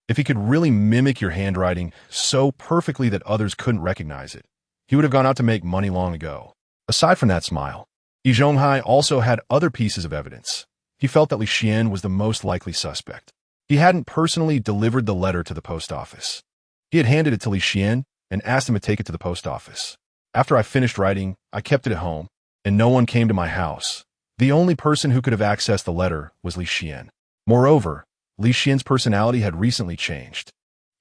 [SPEAKER 1] If he could really mimic your handwriting so perfectly that others couldn't recognize it, he would have gone out to make money long ago. Aside from that smile, Yi Zhonghai also had other pieces of evidence. He felt that Li Xian was the most likely suspect. He hadn't personally delivered the letter to the post office. He had handed it to Li Xian and asked him to take it to the post office. After I finished writing, I kept it at home, and no one came to my house. The only person who could have accessed the letter was Li Xian. Moreover, Li Xian's personality had recently changed.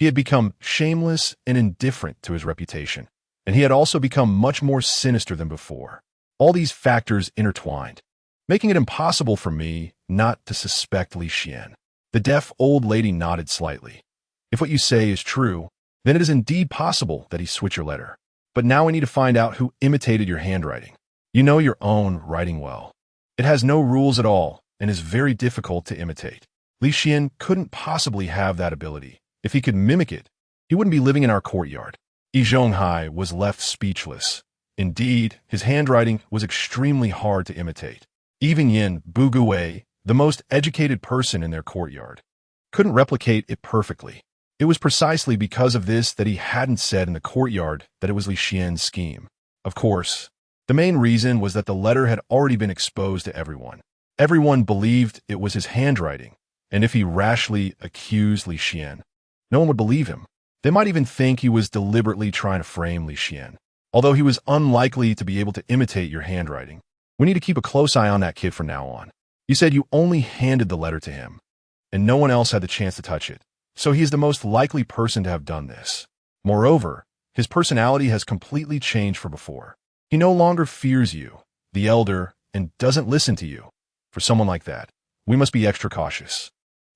[SPEAKER 1] He had become shameless and indifferent to his reputation, and he had also become much more sinister than before. All these factors intertwined, making it impossible for me not to suspect Li Xian. The deaf old lady nodded slightly. If what you say is true, then it is indeed possible that he switched your letter. But now we need to find out who imitated your handwriting. You know your own writing well. It has no rules at all and is very difficult to imitate. Li Xian couldn't possibly have that ability. If he could mimic it, he wouldn't be living in our courtyard. Yi Zhonghai was left speechless. Indeed, his handwriting was extremely hard to imitate. Even Yin Bugue, the most educated person in their courtyard, couldn't replicate it perfectly. It was precisely because of this that he hadn't said in the courtyard that it was Li Xian's scheme. Of course, the main reason was that the letter had already been exposed to everyone. Everyone believed it was his handwriting, and if he rashly accused Li Xian, no one would believe him. They might even think he was deliberately trying to frame Li Xian. Although he was unlikely to be able to imitate your handwriting, we need to keep a close eye on that kid from now on. You said you only handed the letter to him, and no one else had the chance to touch it. So he is the most likely person to have done this. Moreover, his personality has completely changed from before. He no longer fears you, the elder, and doesn't listen to you. For someone like that, we must be extra cautious.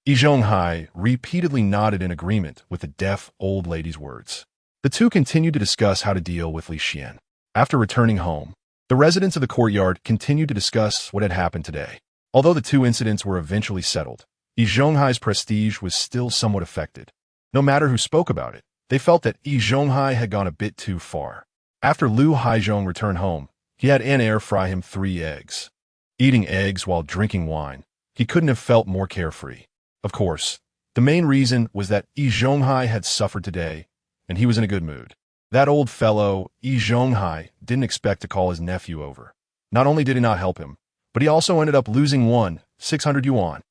[SPEAKER 1] Yi Zhonghai repeatedly nodded in agreement with the deaf old lady's words. The two continued to discuss how to deal with Li Xian. After returning home, the residents of the courtyard continued to discuss what had happened today. Although the two incidents were eventually settled, Yi Zhonghai's prestige was still somewhat affected. No matter who spoke about it, they felt that Yi Zhonghai had gone a bit too far. After Lu Haizhong returned home, he had An fry him 3 eggs. Eating eggs while drinking wine, he couldn't have felt more carefree. Of course, the main reason was that Yi Zhonghai had suffered today, and he was in a good mood. That old fellow, Yi Zhonghai, didn't expect to call his nephew over. Not only did he not help him, but he also ended up losing 600 yuan.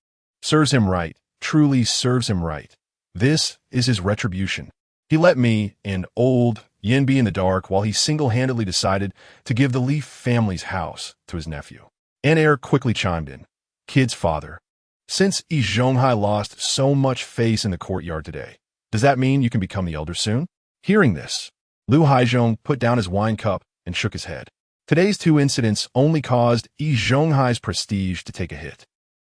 [SPEAKER 1] Serves him right, truly serves him right. This is his retribution. He let me and old Yin be in the dark while he single-handedly decided to give the Li family's house to his nephew. An quickly chimed in. Kid's father. Since Yi Zhonghai lost so much face in the courtyard today, does that mean you can become the elder soon? Hearing this, Lu Haizhong put down his wine cup and shook his head. Today's 2 incidents only caused Yi Zhonghai's prestige to take a hit.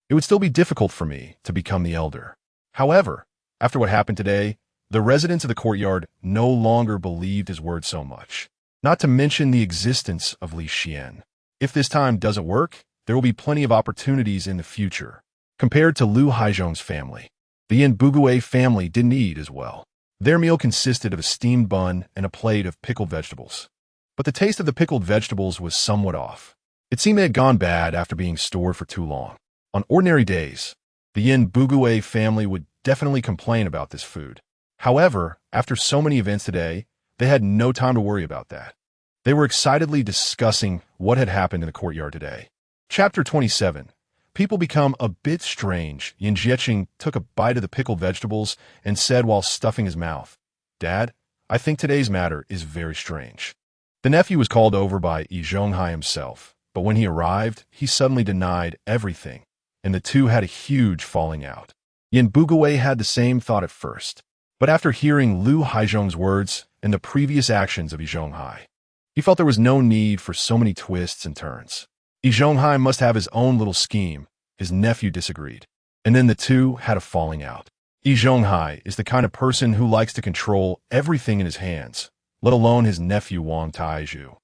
[SPEAKER 1] It would still be difficult for me to become the elder. However, after what happened today, the residents of the courtyard no longer believed his word so much. Not to mention the existence of Li Xian. If this time doesn't work, there will be plenty of opportunities in the future. Compared to Lu Haizhong's family, the Yin Bugue family didn't eat as well. Their meal consisted of a steamed bun and a plate of pickled vegetables. But the taste of the pickled vegetables was somewhat off. It seemed they had gone bad after being stored for too long. On ordinary days, the Yin Bugue family would definitely complain about this food. However, after so many events today, they had no time to worry about that. They were excitedly discussing what had happened in the courtyard today. Chapter 27. People become a bit strange. Yin Zhongtai took a bite of the pickled vegetables and said while stuffing his mouth, "Dad, I think today's matter is very strange." The nephew was called over by Yi Zhonghai himself, but when he arrived, he suddenly denied everything, and the two had a huge falling out. Yin Bugui had the same thought at first, but after hearing Lu Haizhong's words and the previous actions of Yi Zhonghai, he felt there was no need for so many twists and turns. Yi Zhonghai must have his own little scheme. His nephew disagreed, and then the two had a falling out. Yi Zhonghai is the kind of person who likes to control everything in his hands, let alone his nephew Wang Taizhu,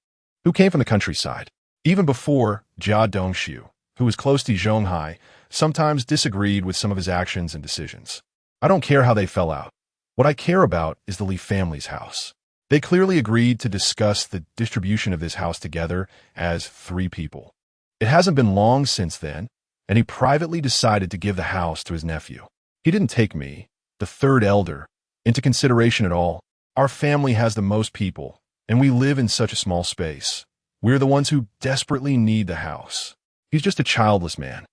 [SPEAKER 1] who came from the countryside. Even before, Jia Dongxu, who was close to Yi Zhonghai, sometimes disagreed with some of his actions and decisions. I don't care how they fell out. What I care about is the Li family's house. They clearly agreed to discuss the distribution of this house together as 3 people. It hasn't been long since then, and he privately decided to give the house to his nephew. He didn't take me, the 3rd elder, into consideration at all. Our family has the most people, and we live in such a small space. We're the ones who desperately need the house. He's just a childless man,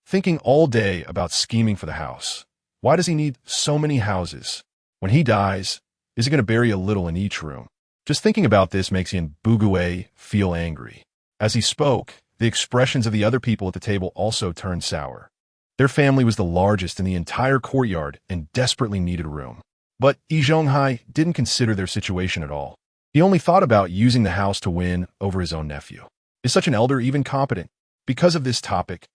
[SPEAKER 1] thinking all day about scheming for the house. Why does he need so many houses? When he dies, is he going to bury a little in each room? Just thinking about this makes Yin Bugui feel angry. As he spoke, the expressions of the other people at the table also turned sour. Their family was the largest in the entire courtyard and desperately needed room. But Yi Zhonghai didn't consider their situation at all. He only thought about using the house to win over his own nephew. Is such an elder even competent? Because of this topic,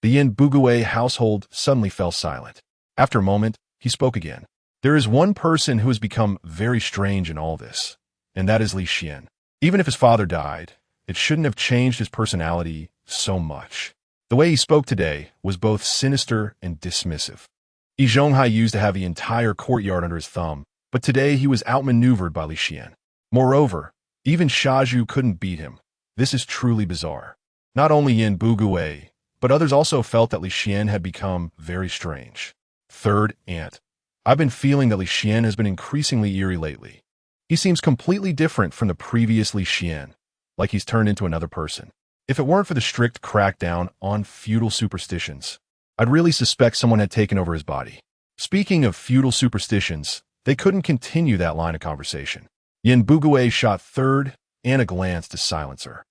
[SPEAKER 1] the Yin Bugui household suddenly fell silent. After a moment, he spoke again. There is one person who has become very strange in all this, and that is Li Xian. Even if his father died, it shouldn't have changed his personality so much. The way he spoke today was both sinister and dismissive. Yi Zhonghai used to have the entire courtyard under his thumb, but today he was outmaneuvered by Li Xian. Moreover, even Shaju couldn't beat him. This is truly bizarre. Not only Yin Bugui, but others also felt that Li Xian had become very strange. 3rd aunt. I've been feeling that Li Xian has been increasingly eerie lately. He seems completely different from the previous Li Xian, like he's turned into another person. If it weren't for the strict crackdown on feudal superstitions, I'd really suspect someone had taken over his body. Speaking of feudal superstitions, they couldn't continue that line of conversation. Yin Bugui shot 3rd and a glance to silence her.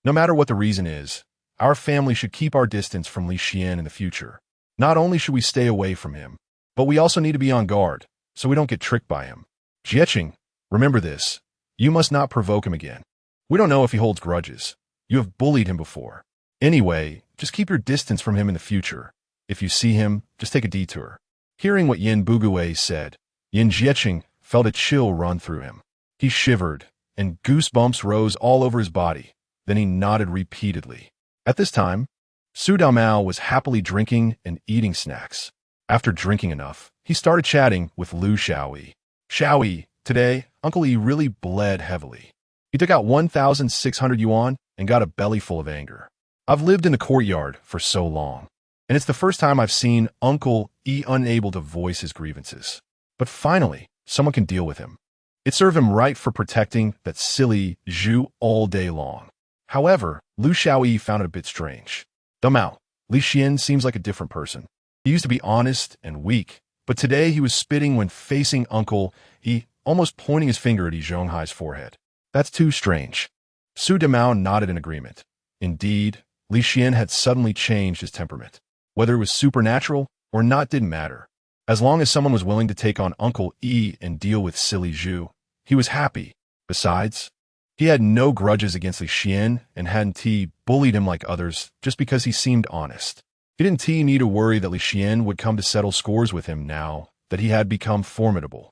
[SPEAKER 1] No matter what the reason is, our family should keep our distance from Li Xian in the future. Not only should we stay away from him, but we also need to be on guard, so we don't get tricked by him. Jieqing, remember this. You must not provoke him again. We don't know if he holds grudges. You have bullied him before. Anyway, just keep your distance from him in the future. If you see him, just take a detour. Hearing what Yin Bugui said, Yin Jieqing felt a chill run through him. He shivered, and goosebumps rose all over his body. Then he nodded repeatedly. At this time, Su Daomao was happily drinking and eating snacks. After drinking enough, he started chatting with Lu Xiaoyi. Xiaoyi, today, Uncle Yi really bled heavily. He took out 1,600 yuan and got a belly full of anger. I've lived in the courtyard for so long, and it's the first time I've seen Uncle Yi unable to voice his grievances. But finally, someone can deal with him. It served him right for protecting that silly Zhu all day long. However, Lu Xiaoyi found it a bit strange. Daomao, Li Xian seems like a different person. He used to be honest and weak, but today he was spitting when facing Uncle Yi, almost pointing his finger at Yi Zhonghai's forehead. That's too strange. Su Daomao nodded in agreement. Indeed, Li Xian had suddenly changed his temperament. Whether it was supernatural or not didn't matter. As long as someone was willing to take on Uncle Yi and deal with silly Zhu, he was happy. Besides, he had no grudges against Li Xian and hadn't bullied him like others just because he seemed honest. He didn't need to worry that Li Xian would come to settle scores with him now that he had become formidable.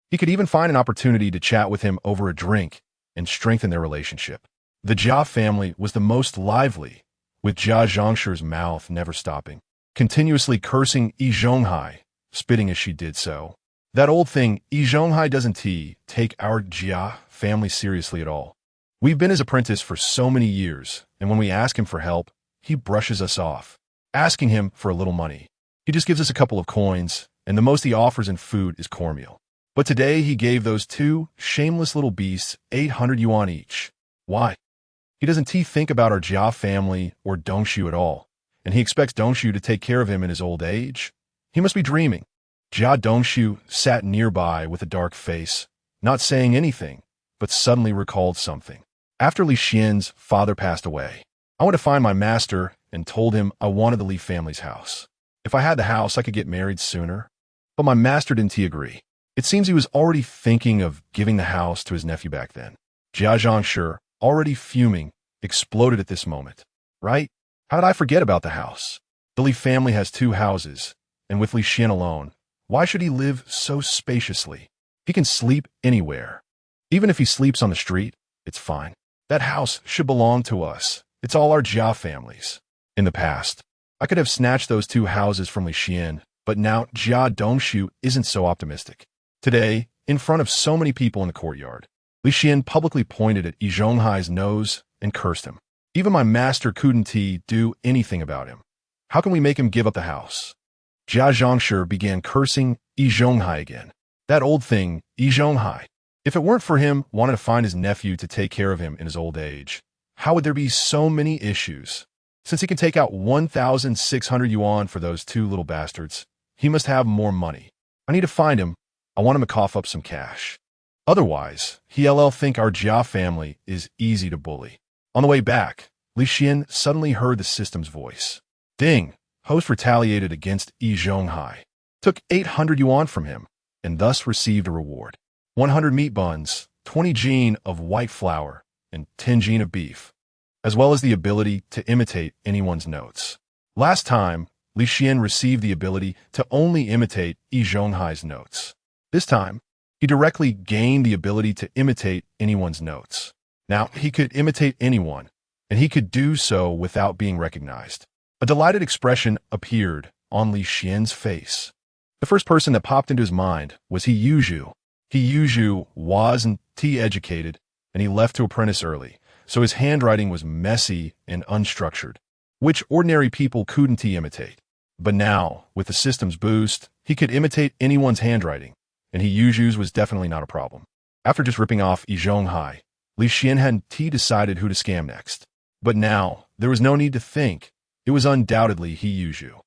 [SPEAKER 1] He could even find an opportunity to chat with him over a drink and strengthen their relationship. The Jia family was the most lively, with Jia Dongxu's mouth never stopping, continuously cursing Yi Zhonghai, spitting as she did so. That old thing, Yi Zhonghai doesn't take our Jia family seriously at all. We've been his apprentice for so many years, and when we ask him for help, he brushes us off. Asking him for a little money, he just gives us a couple of coins, and the most he offers in food is cornmeal. But today he gave those 2 shameless little beasts 800 yuan each. Why? He doesn't think about our Jia family or Dongxu at all, and he expects Dongxu to take care of him in his old age? He must be dreaming. Jia Dongxu sat nearby with a dark face, not saying anything, but suddenly recalled something. After Li Xian's father passed away, I went to find my master and told him I wanted the Li family's house. If I had the house, I could get married sooner. But my master didn't agree. It seems he was already thinking of giving the house to his nephew back then. Jia Dongxu, already fuming, exploded at this moment. Right? How did I forget about the house? The Li family has 2 houses, and with Li Xian alone, why should he live so spaciously? He can sleep anywhere. Even if he sleeps on the street, it's fine. That house should belong to us. It's all our Jia families. In the past, I could have snatched those 2 houses from Li Xian, but now Jia Dongxu isn't so optimistic. Today, in front of so many people in the courtyard, Li Xian publicly pointed at Yi Zhonghai's nose and cursed him. Even my master couldn't do anything about him. How can we make him give up the house? Jia Dongxu began cursing Yi Zhonghai again. That old thing, Yi Zhonghai. If it weren't for him wanting to find his nephew to take care of him in his old age, how would there be so many issues? Since he can take out 1,600 yuan for those 2 little bastards, he must have more money. I need to find him. I want him to cough up some cash. Otherwise, he'll think our Jia family is easy to bully. On the way back, Li Xian suddenly heard the system's voice. Ding! Host retaliated against Yi Zhonghai, took 800 yuan from him, and thus received a reward. 100 meat buns, 20 jin of white flour, and 10 jin of beef, as well as the ability to imitate anyone's notes. Last time, Li Xian received the ability to only imitate Yi Zhonghai's notes. This time, he directly gained the ability to imitate anyone's notes. Now, he could imitate anyone, and he could do so without being recognized. A delighted expression appeared on Li Xian's face. The first person that popped into his mind was Yi Zhonghai. Yi Zhonghai wasn't educated, and he left to apprentice early, so his handwriting was messy and unstructured, which ordinary people couldn't imitate. But now, with the system's boost, he could imitate anyone's handwriting, and Yi Zhonghai's was definitely not a problem. After just ripping off Yi Zhonghai, Li Xian hadn't decided who to scam next. But now, there was no need to think. It was undoubtedly Yi Zhonghai.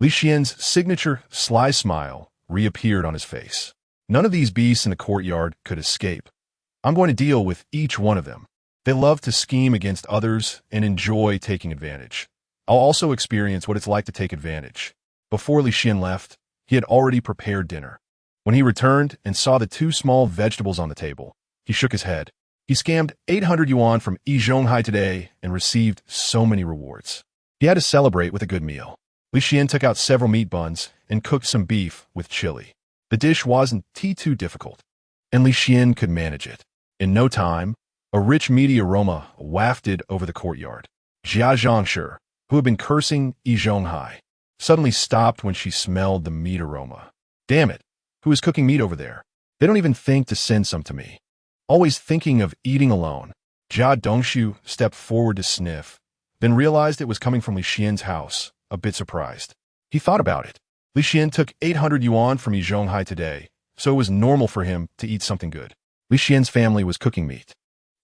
[SPEAKER 1] Li Xian's signature sly smile reappeared on his face. None of these beasts in the courtyard could escape. I'm going to deal with each one of them. They love to scheme against others and enjoy taking advantage. I'll also experience what it's like to take advantage. Before Li Xian left, he had already prepared dinner. When he returned and saw the 2 small vegetables on the table, he shook his head. He scammed 800 yuan from Yi Zhonghai today and received so many rewards. He had to celebrate with a good meal. Li Xian took out several meat buns and cooked some beef with chili. The dish wasn't too difficult, and Li Xian could manage it. In no time, a rich meaty aroma wafted over the courtyard. Jia Dongxu, who had been cursing Yi Zhonghai, suddenly stopped when she smelled the meat aroma. Damn it, who is cooking meat over there? They don't even think to send some to me. Always thinking of eating alone, Jia Dongxu stepped forward to sniff, then realized it was coming from Li Xian's house, a bit surprised. He thought about it. Li Xian took 800 yuan from Yi Zhonghai today, so it was normal for him to eat something good. Li Xian's family was cooking meat.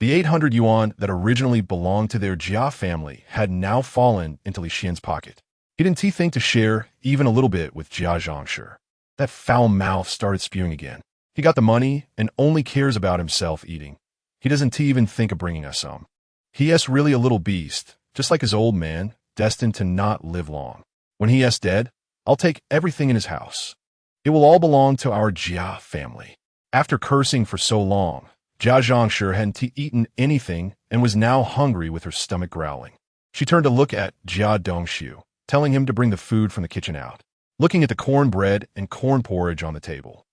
[SPEAKER 1] The 800 yuan that originally belonged to their Jia family had now fallen into Li Xian's pocket. He didn't think to share even a little bit with Jia Dongxu. That foul mouth started spewing again. He got the money and only cares about himself eating. He doesn't even think of bringing us some. He is really a little beast, just like his old man, destined to not live long. When he is dead, I'll take everything in his house. It will all belong to our Jia family. After cursing for so long, Jia Dongxu hadn't eaten anything and was now hungry with her stomach growling. She turned to look at Jia Dongxu, telling him to bring the food from the kitchen out. Looking at the cornbread and corn porridge on the table,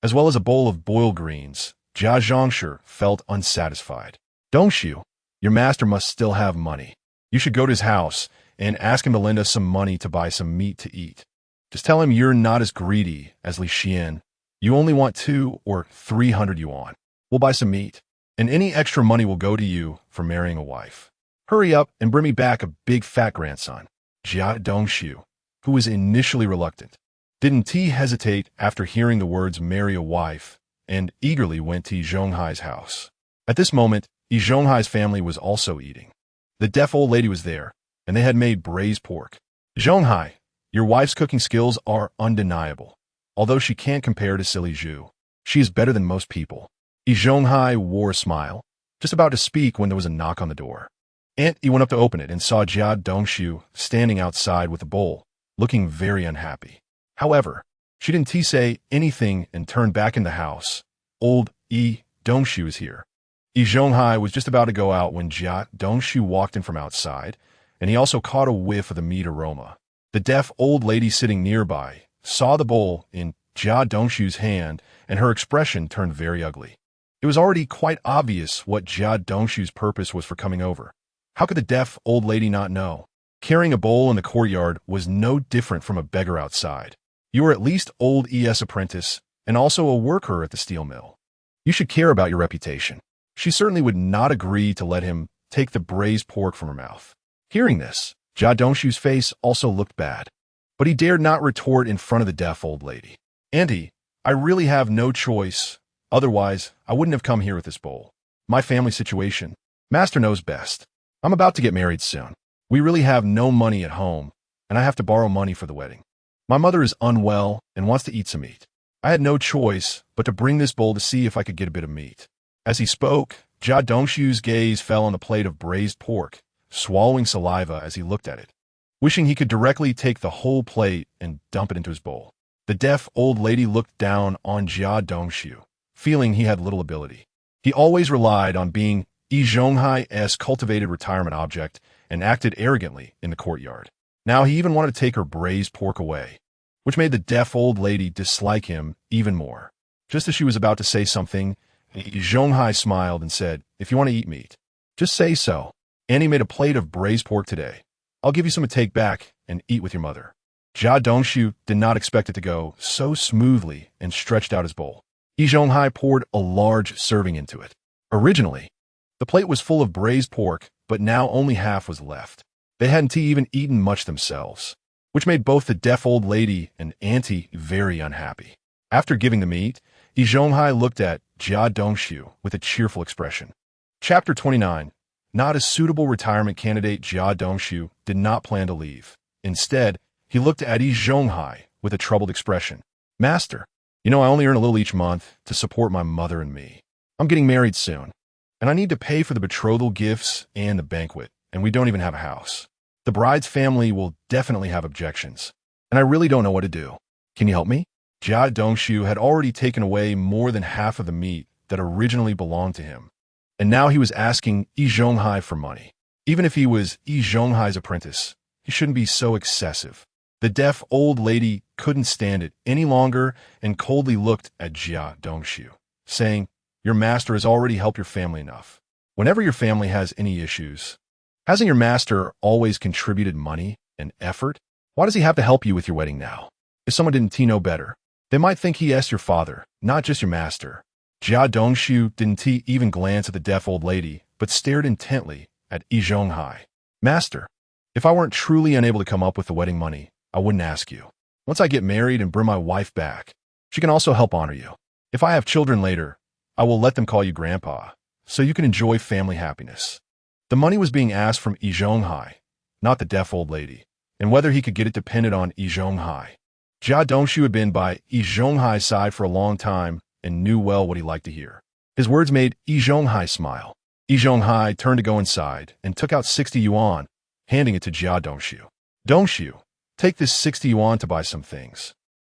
[SPEAKER 1] as well as a bowl of boiled greens, Jia Dongxu felt unsatisfied. Dongxu, your master must still have money. You should go to his house and ask him to lend us some money to buy some meat to eat. Just tell him you're not as greedy as Li Xian. You only want 200 or 300 yuan. We'll buy some meat, and any extra money will go to you for marrying a wife. Hurry up and bring me back a big fat grandson. Jia Dongxu, who was initially reluctant, didn't hesitate after hearing the words marry a wife, and eagerly went to Yi Zhonghai's house. At this moment, Yi Zhonghai's family was also eating. The deaf old lady was there, and they had made braised pork. Zhonghai, your wife's cooking skills are undeniable. Although she can't compare to silly Zhu, she is better than most people. Yi Zhonghai wore a smile, just about to speak when there was a knock on the door. Aunt Yi went up to open it and saw Jia Dongxu standing outside with a bowl, looking very unhappy. However, she didn't say anything and turned back in the house. Old Yi Dongxu is here. Yi Zhonghai was just about to go out when Jia Dongxu walked in from outside, and he also caught a whiff of the meat aroma. The deaf old lady sitting nearby saw the bowl in Jia Dongxu's hand, and her expression turned very ugly. It was already quite obvious what Jia Dongxu's purpose was for coming over. How could the deaf old lady not know? Carrying a bowl in the courtyard was no different from a beggar outside. You were at least old ES apprentice and also a worker at the steel mill. You should care about your reputation. She certainly would not agree to let him take the braised pork from her mouth. Hearing this, Jia Dongxu's face also looked bad, but he dared not retort in front of the deaf old lady. Auntie, I really have no choice. Otherwise, I wouldn't have come here with this bowl. My family situation. Master knows best. I'm about to get married soon. We really have no money at home, and I have to borrow money for the wedding. My mother is unwell and wants to eat some meat. I had no choice but to bring this bowl to see if I could get a bit of meat. As he spoke, Jia Dongxu's gaze fell on the plate of braised pork, swallowing saliva as he looked at it, wishing he could directly take the whole plate and dump it into his bowl. The deaf old lady looked down on Jia Dongxu, feeling he had little ability. He always relied on being Yi Zhonghai's cultivated retirement object and acted arrogantly in the courtyard. Now he even wanted to take her braised pork away, which made the deaf old lady dislike him even more. Just as she was about to say something, Yi Zhonghai smiled and said, "If you want to eat meat, just say so. Annie made a plate of braised pork today. I'll give you some to take back and eat with your mother." Jia Dongxu did not expect it to go so smoothly and stretched out his bowl. Yi Zhonghai poured a large serving into it. Originally, the plate was full of braised pork, but now only half was left. They hadn't even eaten much themselves, which made both the deaf old lady and auntie very unhappy. After giving the meat, Yi Zhonghai looked at Jia Dongxu with a cheerful expression. Chapter 29. Not a suitable retirement candidate, Jia Dongxu did not plan to leave. Instead, he looked at Yi Zhonghai with a troubled expression. "Master, you know I only earn a little each month to support my mother and me. I'm getting married soon, and I need to pay for the betrothal gifts and the banquet, and we don't even have a house. The bride's family will definitely have objections, and I really don't know what to do. Can you help me?" Jia Dongxu had already taken away more than half of the meat that originally belonged to him, and now he was asking Yi Zhonghai for money. Even if he was Yi Zhonghai's apprentice, he shouldn't be so excessive. The deaf old lady couldn't stand it any longer and coldly looked at Jia Dongxu, saying, "Your master has already helped your family enough. Whenever your family has any issues, hasn't your master always contributed money and effort? Why does he have to help you with your wedding now? If someone didn't know better, they might think he is your father, not just your master." Jia Dongxu didn't even glance at the deaf old lady, but stared intently at Yi Zhonghai. "Master, if I weren't truly unable to come up with the wedding money, I wouldn't ask you. Once I get married and bring my wife back, she can also help honor you. If I have children later, I will let them call you Grandpa, so you can enjoy family happiness." The money was being asked from Yi Zhonghai, not the deaf old lady, and whether he could get it depended on Yi Zhonghai. Jia Dongxu had been by Yi Zhonghai's side for a long time and knew well what he liked to hear. His words made Yi Zhonghai smile. Yi Zhonghai turned to go inside and took out 60 yuan, handing it to Jia Dongxu. "Dongxu, take this 60 yuan to buy some things,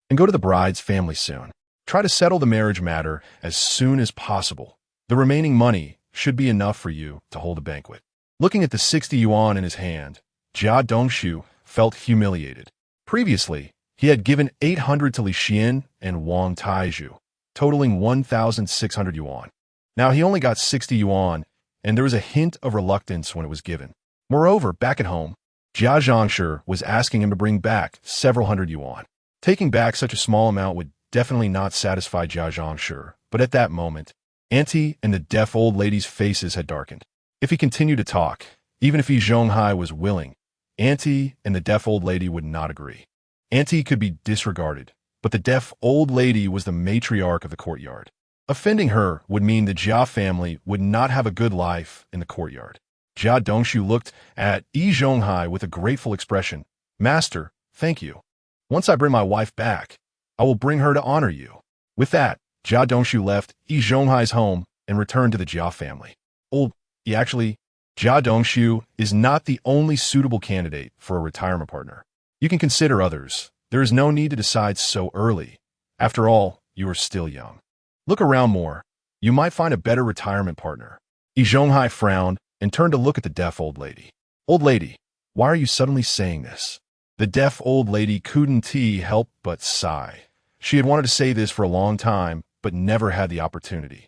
[SPEAKER 1] and go to the bride's family soon. Try to settle the marriage matter as soon as possible. The remaining money should be enough for you to hold a banquet." Looking at the 60 yuan in his hand, Jia Dongxu felt humiliated. Previously, he had given 800 to Li Xian and Wang Taizhu, totaling 1,600 yuan. Now he only got 60 yuan, and there was a hint of reluctance when it was given. Moreover, back at home, Jia Dongxu was asking him to bring back several hundred yuan. Taking back such a small amount would definitely not satisfy Jia Dongxu, but at that moment, auntie and the deaf old lady's faces had darkened. If he continued to talk, even if Yi Zhonghai was willing, auntie and the deaf old lady would not agree. Auntie could be disregarded, but the deaf old lady was the matriarch of the courtyard. Offending her would mean the Jia family would not have a good life in the courtyard. Jia Dongxu looked at Yi Zhonghai with a grateful expression. Master, thank you. Once I bring my wife back, I will bring her to honor you. With that, Jia Dongxu left Yi Zhonghai's home and returned to the Jia family. Jia Dongxu is not the only suitable candidate for a retirement partner. You can consider others. There is no need to decide so early. After all, you are still young. Look around more. You might find a better retirement partner. Yi Zhonghai frowned and turned to look at the deaf old lady. Old lady, why are you suddenly saying this? The deaf old lady couldn't help but sigh. She had wanted to say this for a long time, but never had the opportunity.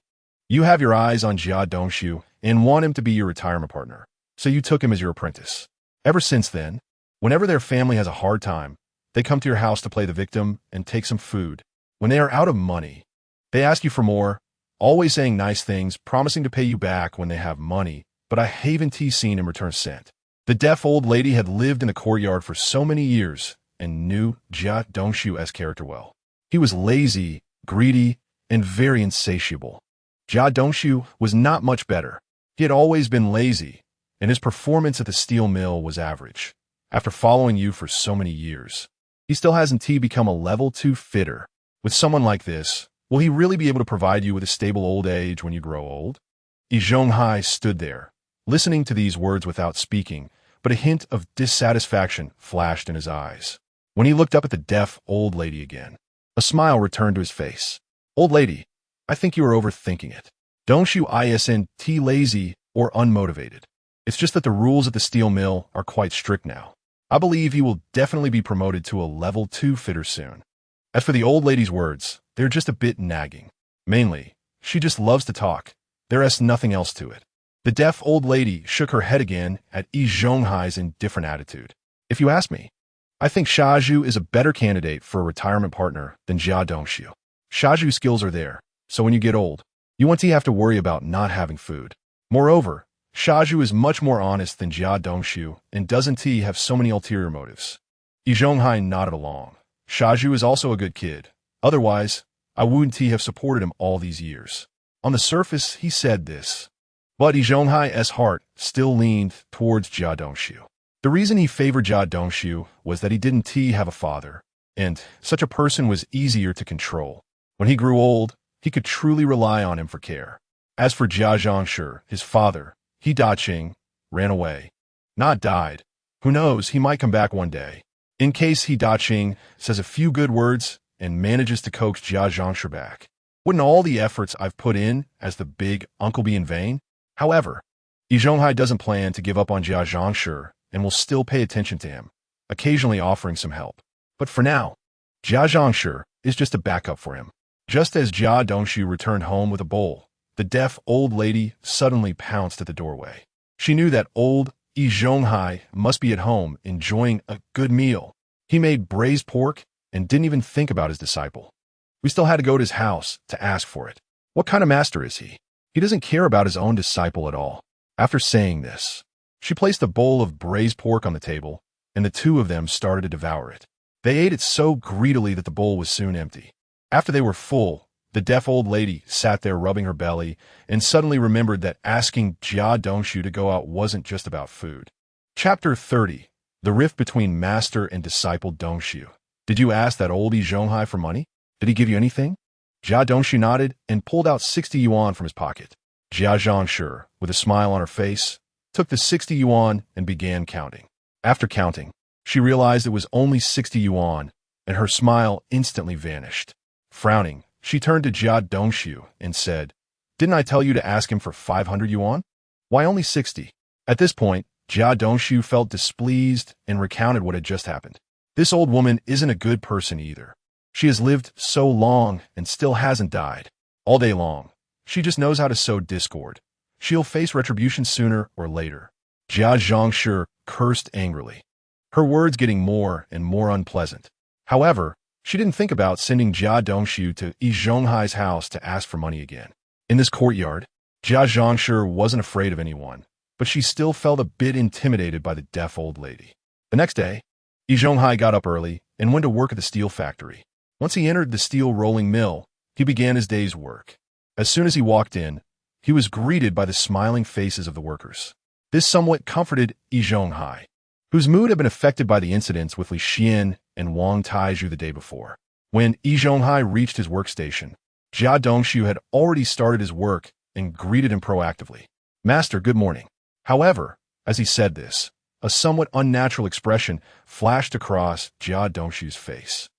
[SPEAKER 1] You have your eyes on Jia Dongxu and want him to be your retirement partner, so you took him as your apprentice. Ever since then, whenever their family has a hard time, they come to your house to play the victim and take some food. When they are out of money, they ask you for more, always saying nice things, promising to pay you back when they have money, but I haven't seen in return cent. The deaf old lady had lived in the courtyard for so many years and knew Jia Dongxu's character well. He was lazy, greedy, and very insatiable. Jia Dongxu was not much better. He had always been lazy, and his performance at the steel mill was average. After following you for so many years, he still hasn't become a level 2 fitter. With someone like this, will he really be able to provide you with a stable old age when you grow old? Yi Zhonghai stood there, listening to these words without speaking, but a hint of dissatisfaction flashed in his eyes. When he looked up at the deaf old lady again, a smile returned to his face. Old lady, I think you are overthinking it. Dongxu isn't lazy or unmotivated. It's just that the rules at the steel mill are quite strict now. I believe he will definitely be promoted to a level 2 fitter soon. As for the old lady's words, they're just a bit nagging. Mainly, she just loves to talk. There is nothing else to it. The deaf old lady shook her head again at Yi Zhonghai's indifferent attitude. If you ask me, I think Shaju is a better candidate for a retirement partner than Jia Dongxu. Shaju's skills are there, so when you get old, you won't have to worry about not having food. Moreover, Shaju is much more honest than Jia Dongxu and doesn't have so many ulterior motives. Yi Zhonghai nodded along. Shaju is also a good kid. Otherwise, I wouldn't have supported him all these years. On the surface, he said this, but Yi Zhonghai's heart still leaned towards Jia Dongxu. The reason he favored Jia Dongxu was that he didn't have a father, and such a person was easier to control. When he grew old, he could truly rely on him for care. As for Jia Dongxu, his father, he ran away. Not died. Who knows, he might come back one day. In case he says a few good words and manages to coax Jia Dongxu back. Wouldn't all the efforts I've put in as the big uncle be in vain? However, Yi Zhonghai doesn't plan to give up on Jia Dongxu and will still pay attention to him, occasionally offering some help. But for now, Jia Dongxu is just a backup for him. Just as Jia Dongxu returned home with a bowl, the deaf old lady suddenly pounced at the doorway. She knew that old Yi Zhonghai must be at home enjoying a good meal. He made braised pork and didn't even think about his disciple. We still had to go to his house to ask for it. What kind of master is he? He doesn't care about his own disciple at all. After saying this, she placed a bowl of braised pork on the table, and the two of them started to devour it. They ate it so greedily that the bowl was soon empty. After they were full, the deaf old lady sat there rubbing her belly and suddenly remembered that asking Jia Dongxu to go out wasn't just about food. Chapter 30. The Rift Between Master and Disciple Dongxu. Did you ask that old Yi Zhonghai for money? Did he give you anything? Jia Dongxu nodded and pulled out 60 yuan from his pocket. Jia Dongxu, with a smile on her face, took the 60 yuan and began counting. After counting, she realized it was only 60 yuan, and her smile instantly vanished. Frowning, she turned to Jia Dongxu and said, "Didn't I tell you to ask him for 500 yuan? Why only 60? At this point, Jia Dongxu felt displeased and recounted what had just happened. This old woman isn't a good person either. She has lived so long and still hasn't died. All day long, she just knows how to sow discord. She'll face retribution sooner or later." Jia Dongxu cursed angrily, her words getting more and more unpleasant. However, she didn't think about sending Jia Dongxu to Yi Zhonghai's house to ask for money again. In this courtyard, Jia Dongxu wasn't afraid of anyone, but she still felt a bit intimidated by the deaf old lady. The next day, Yi Zhonghai got up early and went to work at the steel factory. Once he entered the steel rolling mill, he began his day's work. As soon as he walked in, he was greeted by the smiling faces of the workers. This somewhat comforted Yi Zhonghai, whose mood had been affected by the incidents with Li Xian and Wang Taizhu the day before. When Yi Zhonghai reached his workstation, Jia Dongxu had already started his work and greeted him proactively. "Master, good morning." However, as he said this, a somewhat unnatural expression flashed across Jia Dongxu's face.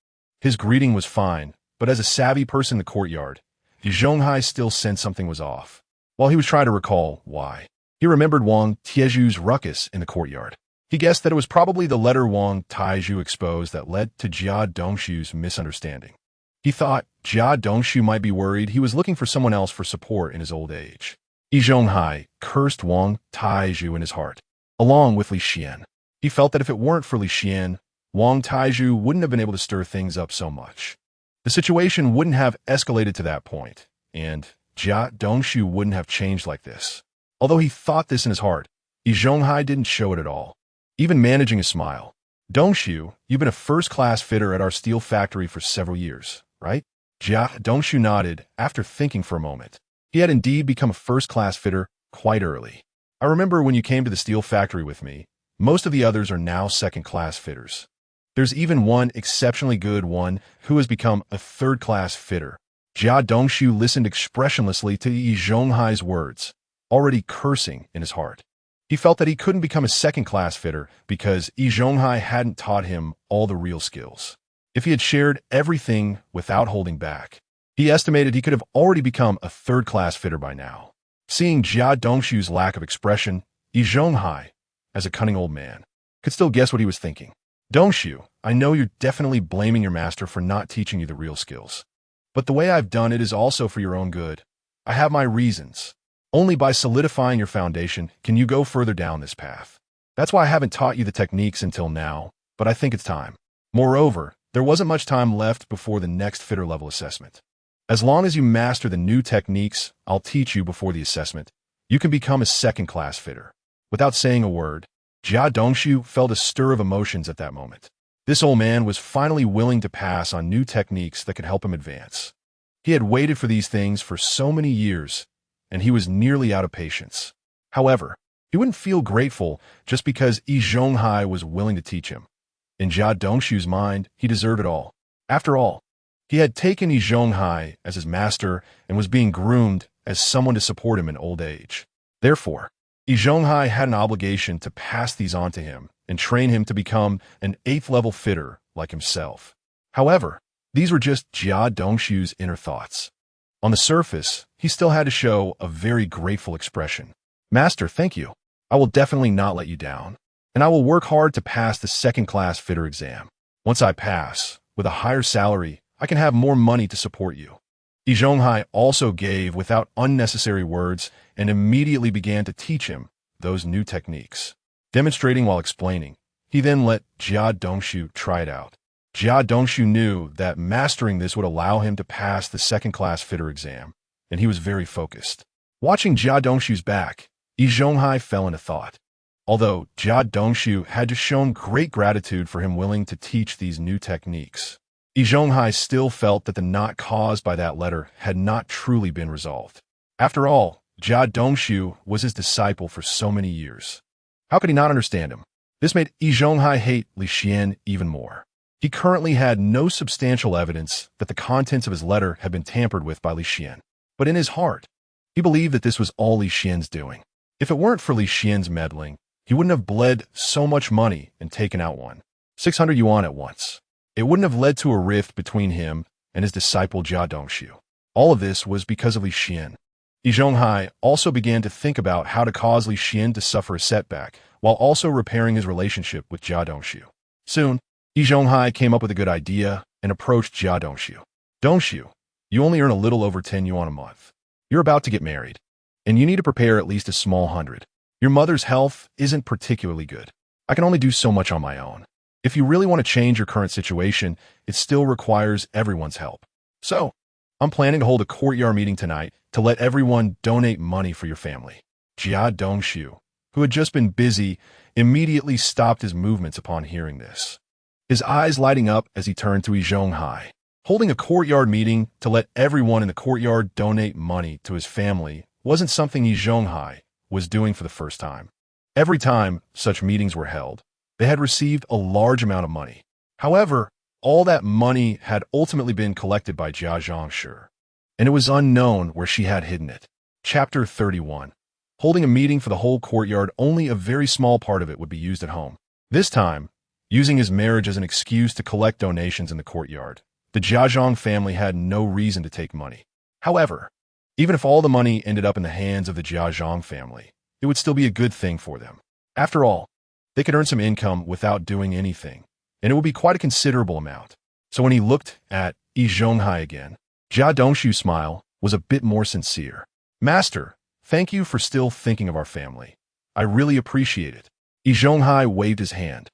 [SPEAKER 1] His greeting was fine, but as a savvy person in the courtyard, Yi Zhonghai still sensed something was off. While he was trying to recall why, he remembered Wang Taizhu's ruckus in the courtyard. He guessed that it was probably the letter Wang Taizhu exposed that led to Jia Dongxu's misunderstanding. He thought Jia Dongxu might be worried he was looking for someone else for support in his old age. Yi Zhonghai cursed Wang Taizhu in his heart, along with Li Xian. He felt that if it weren't for Li Xian, Wang Taizhu wouldn't have been able to stir things up so much. The situation wouldn't have escalated to that point, and Jia Dongxu wouldn't have changed like this. Although he thought this in his heart, Yi Zhonghai didn't show it at all, even managing a smile. "Dongxu, you've been a first-class fitter at our steel factory for several years, right?" Jia Dongxu nodded after thinking for a moment. He had indeed become a first-class fitter quite early. "I remember when you came to the steel factory with me. Most of the others are now second-class fitters. There's even one exceptionally good one who has become a third-class fitter." Jia Dongxu listened expressionlessly to Yi Zhonghai's words, already cursing in his heart. He felt that he couldn't become a second-class fitter because Yi Zhonghai hadn't taught him all the real skills. If he had shared everything without holding back, he estimated he could have already become a third-class fitter by now. Seeing Jia Dongxu's lack of expression, Yi Zhonghai, as a cunning old man, could still guess what he was thinking. "Dongxu, I know you're definitely blaming your master for not teaching you the real skills. But the way I've done it is also for your own good. I have my reasons. Only by solidifying your foundation can you go further down this path. That's why I haven't taught you the techniques until now, but I think it's time." Moreover, there wasn't much time left before the next fitter level assessment. "As long as you master the new techniques I'll teach you before the assessment, you can become a second-class fitter." Without saying a word, Jia Dongxu felt a stir of emotions at that moment. This old man was finally willing to pass on new techniques that could help him advance. He had waited for these things for so many years, and he was nearly out of patience. However, he wouldn't feel grateful just because Yi Zhonghai was willing to teach him. In Jia Dongxu's mind, he deserved it all. After all, he had taken Yi Zhonghai as his master and was being groomed as someone to support him in old age. Therefore, Yi Zhonghai had an obligation to pass these on to him and train him to become an 8th-level fitter like himself. However, these were just Jia Dongxu's inner thoughts. On the surface, he still had to show a very grateful expression. "Master, thank you. I will definitely not let you down, and I will work hard to pass the second-class fitter exam. Once I pass, with a higher salary, I can have more money to support you." Yi Zhonghai also gave without unnecessary words and immediately began to teach him those new techniques. Demonstrating while explaining, he then let Jia Dongxu try it out. Jia Dongxu knew that mastering this would allow him to pass the second-class fitter exam, and he was very focused. Watching Jia Dongxu's back, Yi Zhonghai fell into thought. Although Jia Dongxu had just shown great gratitude for him willing to teach these new techniques, Yi Zhonghai still felt that the knot caused by that letter had not truly been resolved. After all, Jia Dongxu was his disciple for so many years. How could he not understand him? This made Yi Zhonghai hate Li Xian even more. He currently had no substantial evidence that the contents of his letter had been tampered with by Li Xian. But in his heart, he believed that this was all Li Xian's doing. If it weren't for Li Xian's meddling, he wouldn't have bled so much money and taken out 600 yuan at once. It wouldn't have led to a rift between him and his disciple Jia Dongxu. All of this was because of Li Xian. Yi Zhonghai also began to think about how to cause Li Xian to suffer a setback, while also repairing his relationship with Jia Dongxu. Soon, Yi Zhonghai came up with a good idea and approached Jia Dongxu. "Dongxu, you only earn a little over 10 yuan a month. You're about to get married, and you need to prepare at least a small 100. Your mother's health isn't particularly good. I can only do so much on my own. If you really want to change your current situation, it still requires everyone's help. So, I'm planning to hold a courtyard meeting tonight to let everyone donate money for your family." Jia Dongxu, who had just been busy, immediately stopped his movements upon hearing this. His eyes lighting up as he turned to Yi Zhonghai. Holding a courtyard meeting to let everyone in the courtyard donate money to his family wasn't something Yi Zhonghai was doing for the first time. Every time such meetings were held, they had received a large amount of money. However, all that money had ultimately been collected by Jia Dongxu, and it was unknown where she had hidden it. Chapter 31. Holding a meeting for the whole courtyard, only a very small part of it would be used at home. This time, using his marriage as an excuse to collect donations in the courtyard, the Jiazhong family had no reason to take money. However, even if all the money ended up in the hands of the Jiazhong family, it would still be a good thing for them. After all, they could earn some income without doing anything, and it would be quite a considerable amount. So when he looked at Yi Zhonghai again, Jia Dongxu's smile was a bit more sincere. Master, thank you for still thinking of our family. I really appreciate it. Yi Zhonghai waved his hand,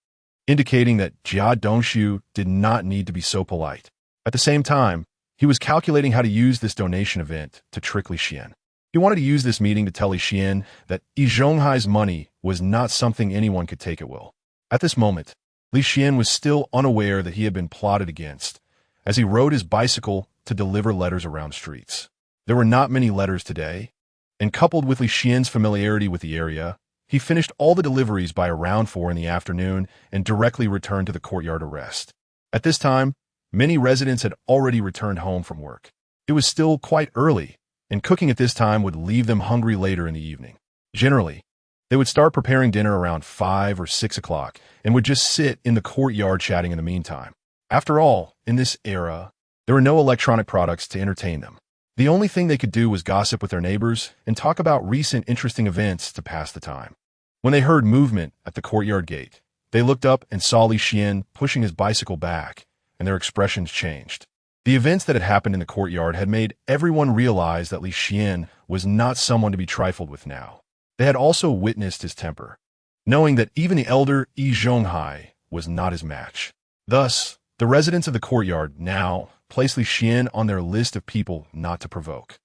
[SPEAKER 1] indicating that Jia Dongxu did not need to be so polite. At the same time, he was calculating how to use this donation event to trick Li Xian. He wanted to use this meeting to tell Li Xian that Yi Zhonghai's money was not something anyone could take at will. At this moment, Li Xian was still unaware that he had been plotted against, as he rode his bicycle to deliver letters around streets. There were not many letters today, and coupled with Li Xian's familiarity with the area, he finished all the deliveries by around 4 in the afternoon and directly returned to the courtyard to rest. At this time, many residents had already returned home from work. It was still quite early, and cooking at this time would leave them hungry later in the evening. Generally, they would start preparing dinner around 5 or 6 o'clock and would just sit in the courtyard chatting in the meantime. After all, in this era, there were no electronic products to entertain them. The only thing they could do was gossip with their neighbors and talk about recent interesting events to pass the time. When they heard movement at the courtyard gate, they looked up and saw Li Xian pushing his bicycle back, and their expressions changed. The events that had happened in the courtyard had made everyone realize that Li Xian was not someone to be trifled with now. They had also witnessed his temper, knowing that even the elder Yi Zhonghai was not his match. Thus, the residents of the courtyard now placed Li Xian on their list of people not to provoke.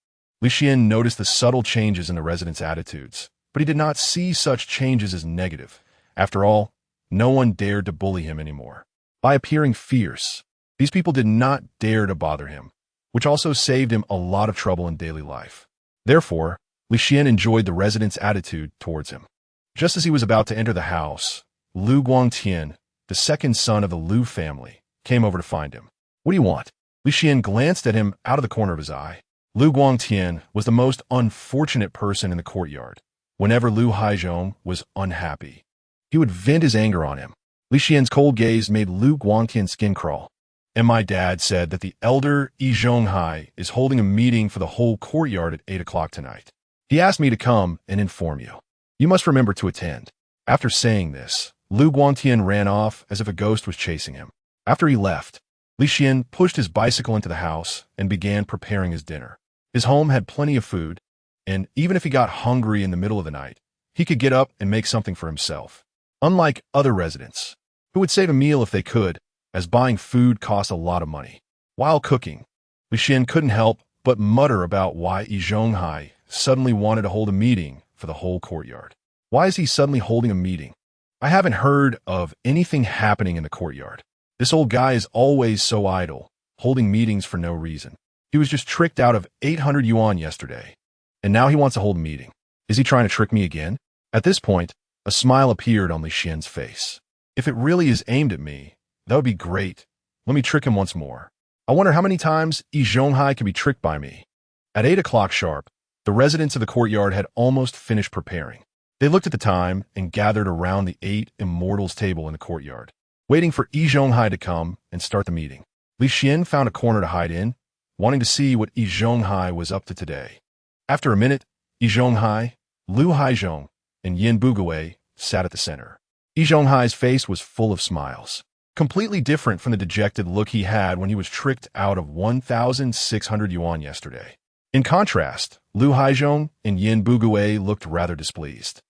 [SPEAKER 1] Li Xian noticed the subtle changes in the residents' attitudes, but he did not see such changes as negative. After all, no one dared to bully him anymore. By appearing fierce, these people did not dare to bother him, which also saved him a lot of trouble in daily life. Therefore, Li Xian enjoyed the residents' attitude towards him. Just as he was about to enter the house, Lu Guangtian, the second son of the Lu family, came over to find him. What do you want? Li Xian glanced at him out of the corner of his eye. Lu Guangtian was the most unfortunate person in the courtyard. Whenever Lu Haizhong was unhappy, he would vent his anger on him. Li Xian's cold gaze made Lu Guangtian's skin crawl. And my dad said that the elder Yi Zhonghai is holding a meeting for the whole courtyard at 8 o'clock tonight. He asked me to come and inform you. You must remember to attend. After saying this, Lu Guangtian ran off as if a ghost was chasing him. After he left, Li Xian pushed his bicycle into the house and began preparing his dinner. His home had plenty of food, and even if he got hungry in the middle of the night, he could get up and make something for himself. Unlike other residents, who would save a meal if they could, as buying food cost a lot of money. While cooking, Li Xian couldn't help but mutter about why Yi Zhonghai suddenly wanted to hold a meeting for the whole courtyard. Why is he suddenly holding a meeting? I haven't heard of anything happening in the courtyard. This old guy is always so idle, holding meetings for no reason. He was just tricked out of 800 yuan yesterday, and now he wants to hold a meeting. Is he trying to trick me again? At this point, a smile appeared on Li Xian's face. If it really is aimed at me, that would be great. Let me trick him once more. I wonder how many times Yi Zhonghai can be tricked by me. At 8 o'clock sharp, the residents of the courtyard had almost finished preparing. They looked at the time and gathered around the 8 immortals table in the courtyard, waiting for Yi Zhonghai to come and start the meeting. Li Xian found a corner to hide in, wanting to see what Yi Zhonghai was up to today. After a minute, Yi Zhonghai, Lu Haizhong, and Yin Bugui sat at the center. Yi Zhonghai's face was full of smiles, completely different from the dejected look he had when he was tricked out of 1,600 yuan yesterday. In contrast, Lu Haizhong and Yin Bugui looked rather displeased.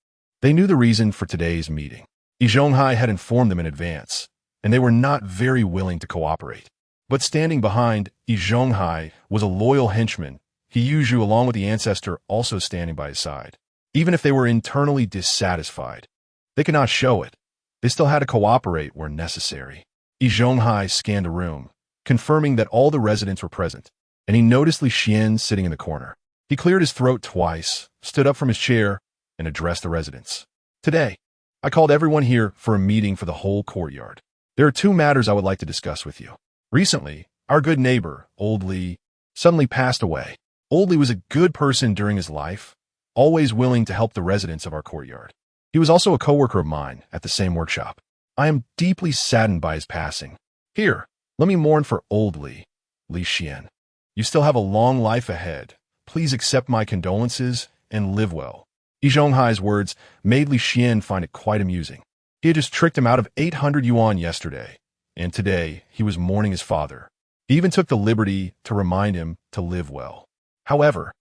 [SPEAKER 1] They knew the reason for today's meeting. Yi Zhonghai had informed them in advance, and they were not very willing to cooperate. But standing behind Yi Zhonghai was a loyal henchman, He Yuzhu, along with the ancestor, also standing by his side. Even if they were internally dissatisfied, they could not show it. They still had to cooperate where necessary. Yi Zhonghai scanned the room, confirming that all the residents were present, and he noticed Li Xian sitting in the corner. He cleared his throat twice, stood up from his chair, and addressed the residents. Today, I called everyone here for a meeting for the whole courtyard. There are two matters I would like to discuss with you. Recently, our good neighbor, Old Li, suddenly passed away. Old Li was a good person during his life, always willing to help the residents of our courtyard. He was also a coworker of mine at the same workshop. I am deeply saddened by his passing. Here, let me mourn for Old Li, Li Xian. You still have a long life ahead. Please accept my condolences and live well. Yi Zhonghai's words made Li Xian find it quite amusing. He had just tricked him out of 800 yuan yesterday, and today he was mourning his father. He even took the liberty to remind him to live well. However,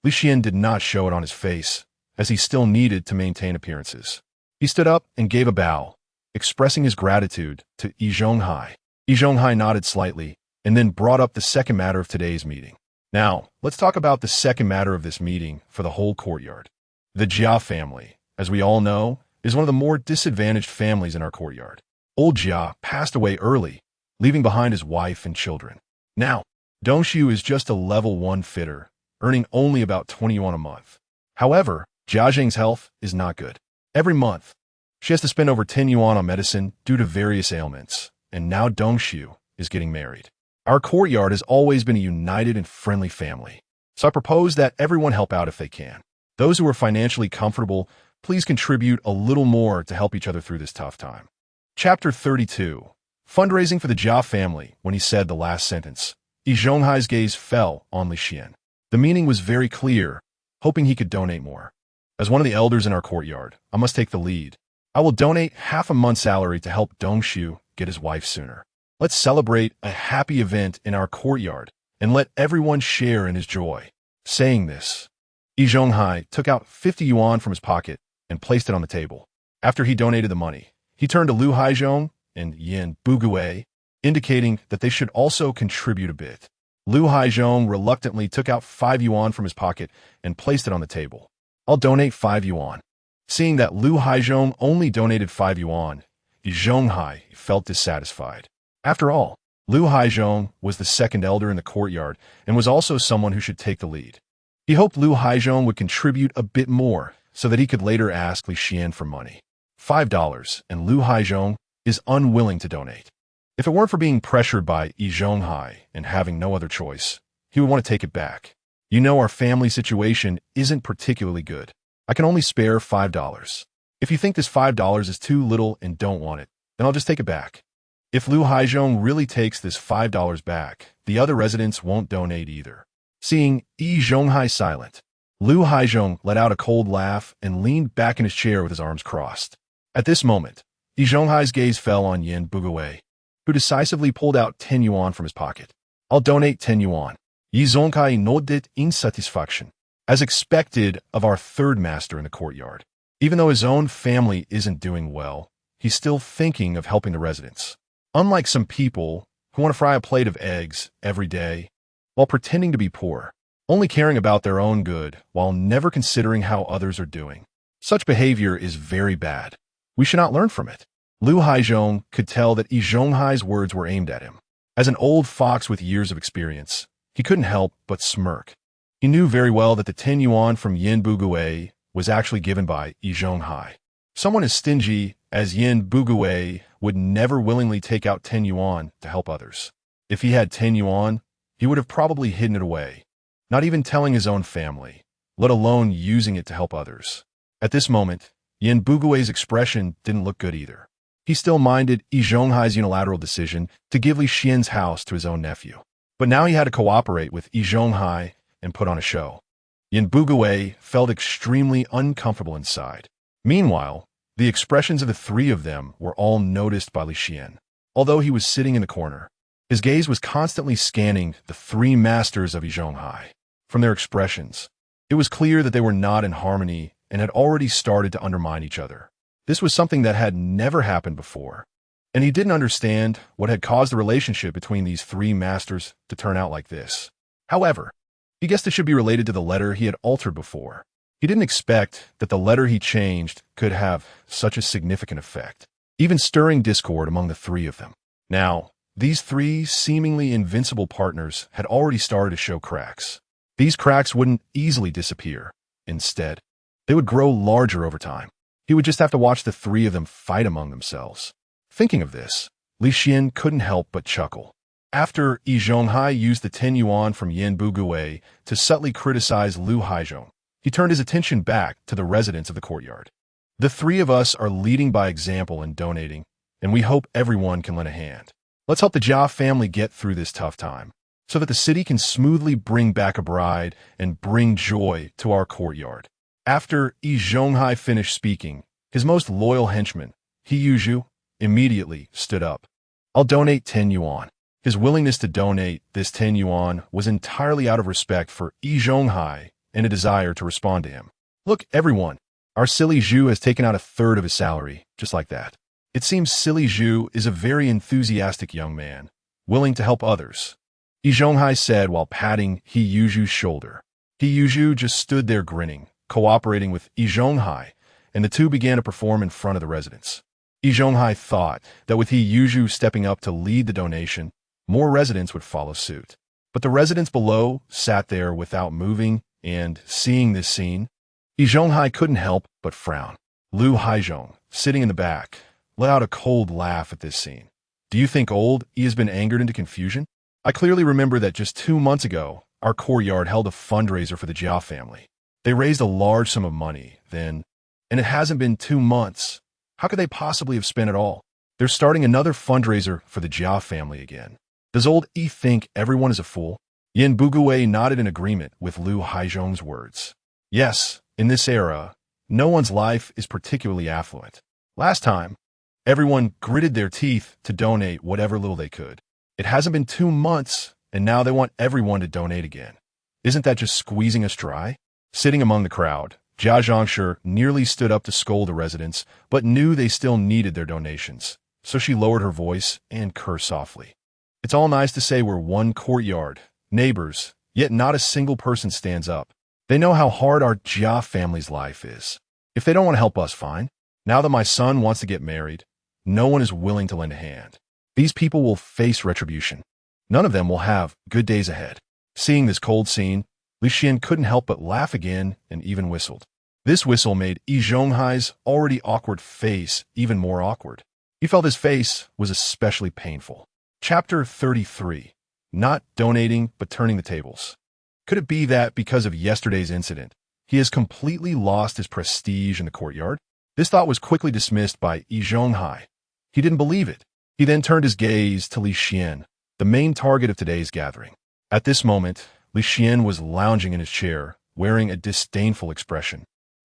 [SPEAKER 1] Li Xian did not show it on his face, as he still needed to maintain appearances. He stood up and gave a bow, expressing his gratitude to Yi Zhonghai. Yi Zhonghai nodded slightly, and then brought up the second matter of today's meeting. Now, let's talk about the second matter of this meeting for the whole courtyard. The Jia family, as we all know, is one of the more disadvantaged families in our courtyard. Old Jia passed away early, leaving behind his wife and children. Now, Dongxu is just a level 1 fitter, earning only about 20 yuan a month. However, Jia Zheng's health is not good. Every month, she has to spend over 10 yuan on medicine due to various ailments, and now Dongxu is getting married. Our courtyard has always been a united and friendly family, so I propose that everyone help out if they can. Those who are financially comfortable, please contribute a little more to help each other through this tough time. Chapter 32. Fundraising for the Jia family. When he said the last sentence, Yi Zhonghai's gaze fell on Li Xian. The meaning was very clear, hoping he could donate more. As one of the elders in our courtyard, I must take the lead. I will donate half a month's salary to help Dongxu get his wife sooner. Let's celebrate a happy event in our courtyard and let everyone share in his joy. Saying this, Yi Zhonghai took out 50 yuan from his pocket and placed it on the table. After he donated the money, he turned to Lu Haizhong and Yin Bugui, indicating that they should also contribute a bit. Lu Haizhong reluctantly took out 5 yuan from his pocket and placed it on the table. I'll donate 5 yuan. Seeing that Lu Haizhong only donated 5 yuan, Yi Zhonghai felt dissatisfied. After all, Lu Haizhong was the second elder in the courtyard and was also someone who should take the lead. He hoped Lu Haizhong would contribute a bit more so that he could later ask Li Xian for money. $5, and Lu Haizhong is unwilling to donate. If it weren't for being pressured by Yi Zhonghai and having no other choice, he would want to take it back. You know our family situation isn't particularly good. I can only spare $5. If you think this $5 is too little and don't want it, then I'll just take it back. If Lu Haizhong really takes this $5 back, the other residents won't donate either. Seeing Yi Zhonghai silent, Lu Haizhong let out a cold laugh and leaned back in his chair with his arms crossed. At this moment, Yi Zhonghai's gaze fell on Yin Bugui, who decisively pulled out 10 yuan from his pocket. I'll donate 10 yuan. Yi Zhonghai nodded in satisfaction, as expected of our third master in the courtyard. Even though his own family isn't doing well, he's still thinking of helping the residents. Unlike some people who want to fry a plate of eggs every day while pretending to be poor, only caring about their own good while never considering how others are doing. Such behavior is very bad. We should not learn from it. Lu Haizhong could tell that Yi Zhonghai's words were aimed at him. As an old fox with years of experience, he couldn't help but smirk. He knew very well that the 10 yuan from Yin Bugui was actually given by Yi Zhonghai. Someone as stingy as Yin Bugui would never willingly take out 10 yuan to help others. If he had 10 yuan, he would have probably hidden it away, not even telling his own family, let alone using it to help others. At this moment, Yin Bugui's expression didn't look good either. He still minded Yi Zhonghai's unilateral decision to give Li Xian's house to his own nephew. But now he had to cooperate with Yi Zhonghai and put on a show. Yin Bugui felt extremely uncomfortable inside. Meanwhile, the expressions of the three of them were all noticed by Li Xian. Although he was sitting in the corner, his gaze was constantly scanning the three masters of Yi Zhonghai. From their expressions, it was clear that they were not in harmony and had already started to undermine each other. This was something that had never happened before, and he didn't understand what had caused the relationship between these three masters to turn out like this. However, he guessed it should be related to the letter he had altered before. He didn't expect that the letter he changed could have such a significant effect, even stirring discord among the three of them. Now, These three seemingly invincible partners had already started to show cracks. These cracks wouldn't easily disappear. Instead, they would grow larger over time. He would just have to watch the three of them fight among themselves. Thinking of this, Li Xian couldn't help but chuckle. After Yi Zhonghai used the 10 yuan from Yan Bugui to subtly criticize Lu Haizhong, he turned his attention back to the residents of the courtyard. The three of us are leading by example and donating, and we hope everyone can lend a hand. Let's help the Jia family get through this tough time, so that the city can smoothly bring back a bride and bring joy to our courtyard. After Yi Zhonghai finished speaking, his most loyal henchman, He Yuzhu, immediately stood up. I'll donate 10 yuan. His willingness to donate this 10 yuan was entirely out of respect for Yi Zhonghai and a desire to respond to him. Look, everyone, our silly Zhu has taken out a third of his salary, just like that. It seems silly Zhu is a very enthusiastic young man, willing to help others, Yi Zhonghai said while patting He Yuzhu's shoulder. He Yuzhu just stood there grinning, cooperating with Yi Zhonghai, and the two began to perform in front of the residents. Yi Zhonghai thought that with He Yuzhu stepping up to lead the donation, more residents would follow suit. But the residents below sat there without moving, and, seeing this scene, Yi Zhonghai couldn't help but frown. Lu Haizhong, sitting in the back, let out a cold laugh at this scene. Do you think old Yi has been angered into confusion? I clearly remember that just 2 months ago, our courtyard held a fundraiser for the Jia family. They raised a large sum of money then, and it hasn't been 2 months. How could they possibly have spent it all? They're starting another fundraiser for the Jia family again. Does old Yi think everyone is a fool? Yan Bugui nodded in agreement with Lu Haizhong's words. Yes, in this era, no one's life is particularly affluent. Last time, everyone gritted their teeth to donate whatever little they could. It hasn't been 2 months, and now they want everyone to donate again. Isn't that just squeezing us dry? Sitting among the crowd, Jia Dongxu nearly stood up to scold the residents, but knew they still needed their donations, so she lowered her voice and cursed softly. It's all nice to say we're one courtyard, neighbors, yet not a single person stands up. They know how hard our Jia family's life is. If they don't want to help us, fine. Now that my son wants to get married, no one is willing to lend a hand. These people will face retribution. None of them will have good days ahead. Seeing this cold scene, Li Xian couldn't help but laugh again and even whistled. This whistle made Yi Zhonghai's already awkward face even more awkward. He felt his face was especially painful. Chapter 33. Not donating, but turning the tables. Could it be that because of yesterday's incident, he has completely lost his prestige in the courtyard? This thought was quickly dismissed by Yi Zhonghai. He didn't believe it. He then turned his gaze to Li Xian, the main target of today's gathering. At this moment, Li Xian was lounging in his chair, wearing a disdainful expression.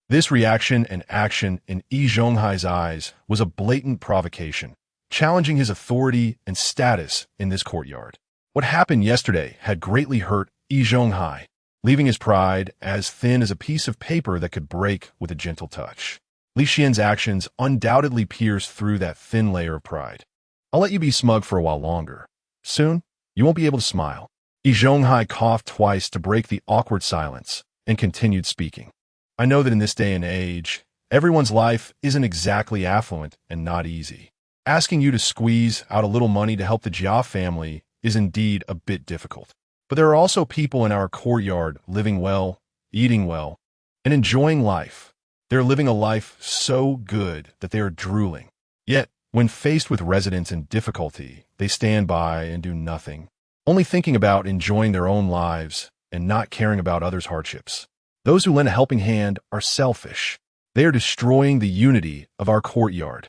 [SPEAKER 1] This reaction and action in Yi Zhonghai's eyes was a blatant provocation, challenging his authority and status in this courtyard. What happened yesterday had greatly hurt Yi Zhonghai, leaving his pride as thin as a piece of paper that could break with a gentle touch. Li Xian's actions undoubtedly pierced through that thin layer of pride. I'll let you be smug for a while longer. Soon, you won't be able to smile. Yi Zhonghai coughed twice to break the awkward silence and continued speaking. I know that in this day and age, everyone's life isn't exactly affluent and not easy. Asking you to squeeze out a little money to help the Jia family is indeed a bit difficult. But there are also people in our courtyard living well, eating well, and enjoying life. They're living a life so good that they are drooling. Yet, when faced with residents in difficulty, they stand by and do nothing, only thinking about enjoying their own lives and not caring about others' hardships. Those who lend a helping hand are selfish. They are destroying the unity of our courtyard.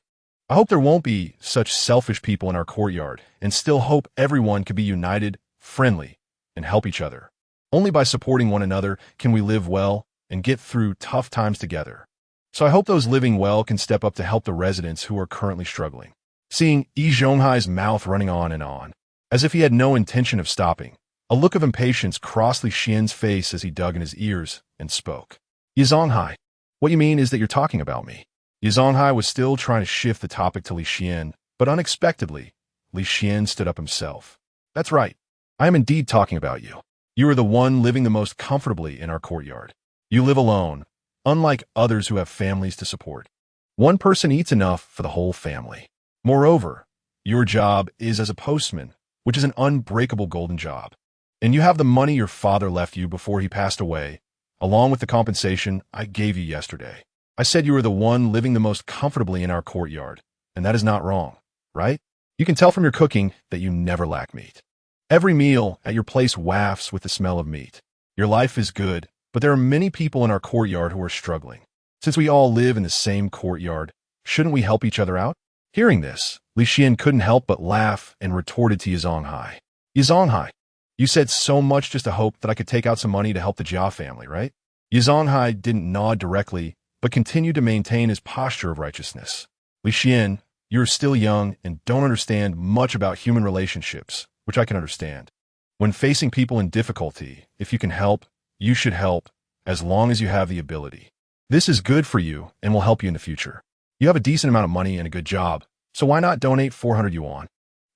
[SPEAKER 1] I hope there won't be such selfish people in our courtyard, and still hope everyone can be united, friendly, and help each other. Only by supporting one another can we live well and get through tough times together. So I hope those living well can step up to help the residents who are currently struggling. Seeing Yi Zhonghai's mouth running on, as if he had no intention of stopping, a look of impatience crossed Li Xian's face as he dug in his ears and spoke. Yi Zhonghai, what you mean is that you're talking about me. Yi Zhonghai was still trying to shift the topic to Li Xian, but unexpectedly, Li Xian stood up himself. That's right. I am indeed talking about you. You are the one living the most comfortably in our courtyard. You live alone, unlike others who have families to support. One person eats enough for the whole family. Moreover, Your job is as a postman, which is an unbreakable golden job. And you have the money your father left you before he passed away, along with the compensation I gave you yesterday. I said you were the one living the most comfortably in our courtyard, and that is not wrong, right? You can tell from your cooking that you never lack meat. Every meal at your place wafts with the smell of meat. Your life is good, but there are many people in our courtyard who are struggling. Since we all live in the same courtyard, shouldn't we help each other out? Hearing this, Li Xian couldn't help but laugh and retorted to Yi Zhonghai. Yi Zhonghai, you said so much just to hope that I could take out some money to help the Jia family, right? Yi Zhonghai didn't nod directly, but continued to maintain his posture of righteousness. Li Xian, you're still young and don't understand much about human relationships, which I can understand. When facing people in difficulty, if you can help, you should help, as long as you have the ability. This is good for you and will help you in the future. You have a decent amount of money and a good job, so why not donate 400 yuan?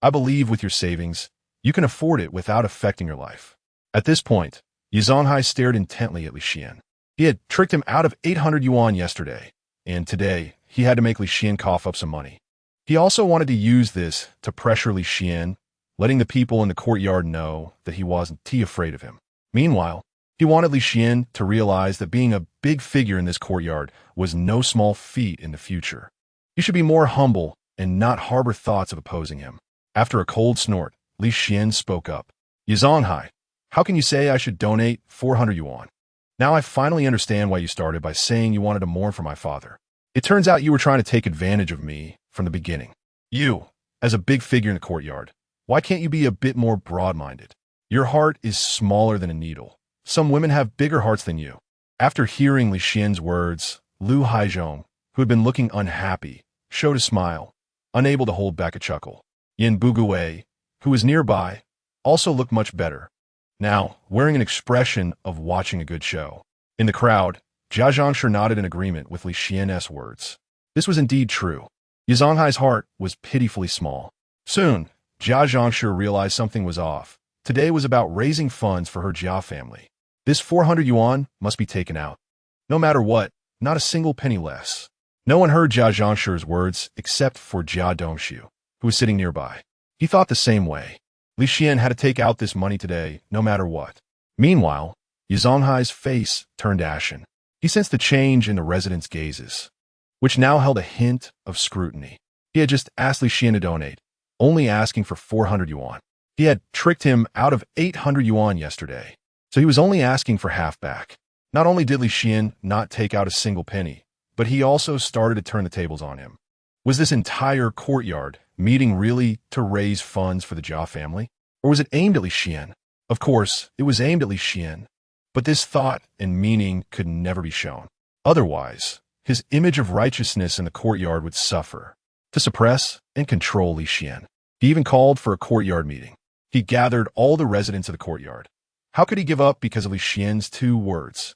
[SPEAKER 1] I believe with your savings, you can afford it without affecting your life. At this point, Yi Zhonghai stared intently at Li Xian. He had tricked him out of 800 yuan yesterday, and today he had to make Li Xian cough up some money. He also wanted to use this to pressure Li Xian, letting the people in the courtyard know that he wasn't too afraid of him. Meanwhile, he wanted Li Xian to realize that being a big figure in this courtyard was no small feat in the future. He should be more humble and not harbor thoughts of opposing him. After a cold snort, Li Xian spoke up. Yi Zhonghai, how can you say I should donate 400 yuan? Now I finally understand why you started by saying you wanted to mourn for my father. It turns out you were trying to take advantage of me from the beginning. You, as a big figure in the courtyard, why can't you be a bit more broad-minded? Your heart is smaller than a needle. Some women have bigger hearts than you. After hearing Li Xian's words, Lu Haizhong, who had been looking unhappy, showed a smile, unable to hold back a chuckle. Yin Bugui, who was nearby, also looked much better, now wearing an expression of watching a good show. In the crowd, Jia Dongxu nodded in agreement with Li Xian's words. This was indeed true. Yi Zhonghai's heart was pitifully small. Soon, Jia Dongxu realized something was off. Today was about raising funds for her Jia family. This 400 yuan must be taken out. No matter what, not a single penny less. No one heard Jia Dongxu's words except for Jia Dongxu, who was sitting nearby. He thought the same way. Li Xian had to take out this money today, no matter what. Meanwhile, Yi Zhonghai's face turned ashen. He sensed the change in the residents' gazes, which now held a hint of scrutiny. He had just asked Li Xian to donate, only asking for 400 yuan. He had tricked him out of 800 yuan yesterday, so he was only asking for half back. Not only did Li Xian not take out a single penny, but he also started to turn the tables on him. Was this entire courtyard meeting really to raise funds for the Jia family? Or was it aimed at Li Xian? Of course, it was aimed at Li Xian, but this thought and meaning could never be shown. Otherwise, his image of righteousness in the courtyard would suffer. To suppress and control Li Xian, he even called for a courtyard meeting. He gathered all the residents of the courtyard. How could he give up because of Li Xian's 2 words?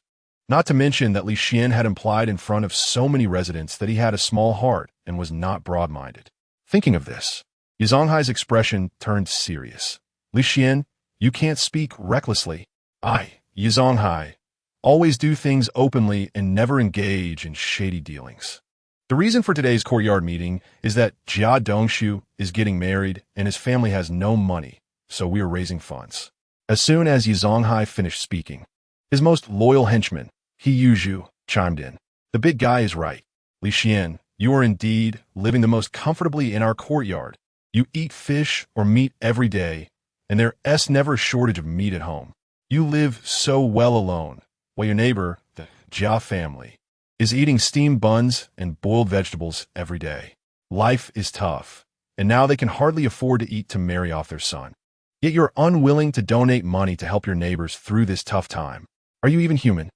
[SPEAKER 1] Not to mention that Li Xian had implied in front of so many residents that he had a small heart and was not broad-minded. Thinking of this, Yi Zhonghai's expression turned serious. Li Xian, you can't speak recklessly. I, Yi Zhonghai, always do things openly and never engage in shady dealings. The reason for today's courtyard meeting is that Jia Dongxu is getting married and his family has no money, so we are raising funds. As soon as Yi Zhonghai finished speaking, his most loyal henchman, Yi Zhu, chimed in. The big guy is right. Li Xian, you are indeed living the most comfortably in our courtyard. You eat fish or meat every day, and there's never a shortage of meat at home. You live so well alone, while your neighbor, the Jia family, is eating steamed buns and boiled vegetables every day. Life is tough, and now they can hardly afford to eat to marry off their son. Yet you're unwilling to donate money to help your neighbors through this tough time. Are you even human?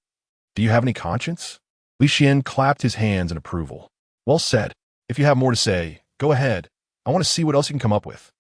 [SPEAKER 1] Do you have any conscience? Li Xian clapped his hands in approval. Well said. If you have more to say, go ahead. I want to see what else you can come up with.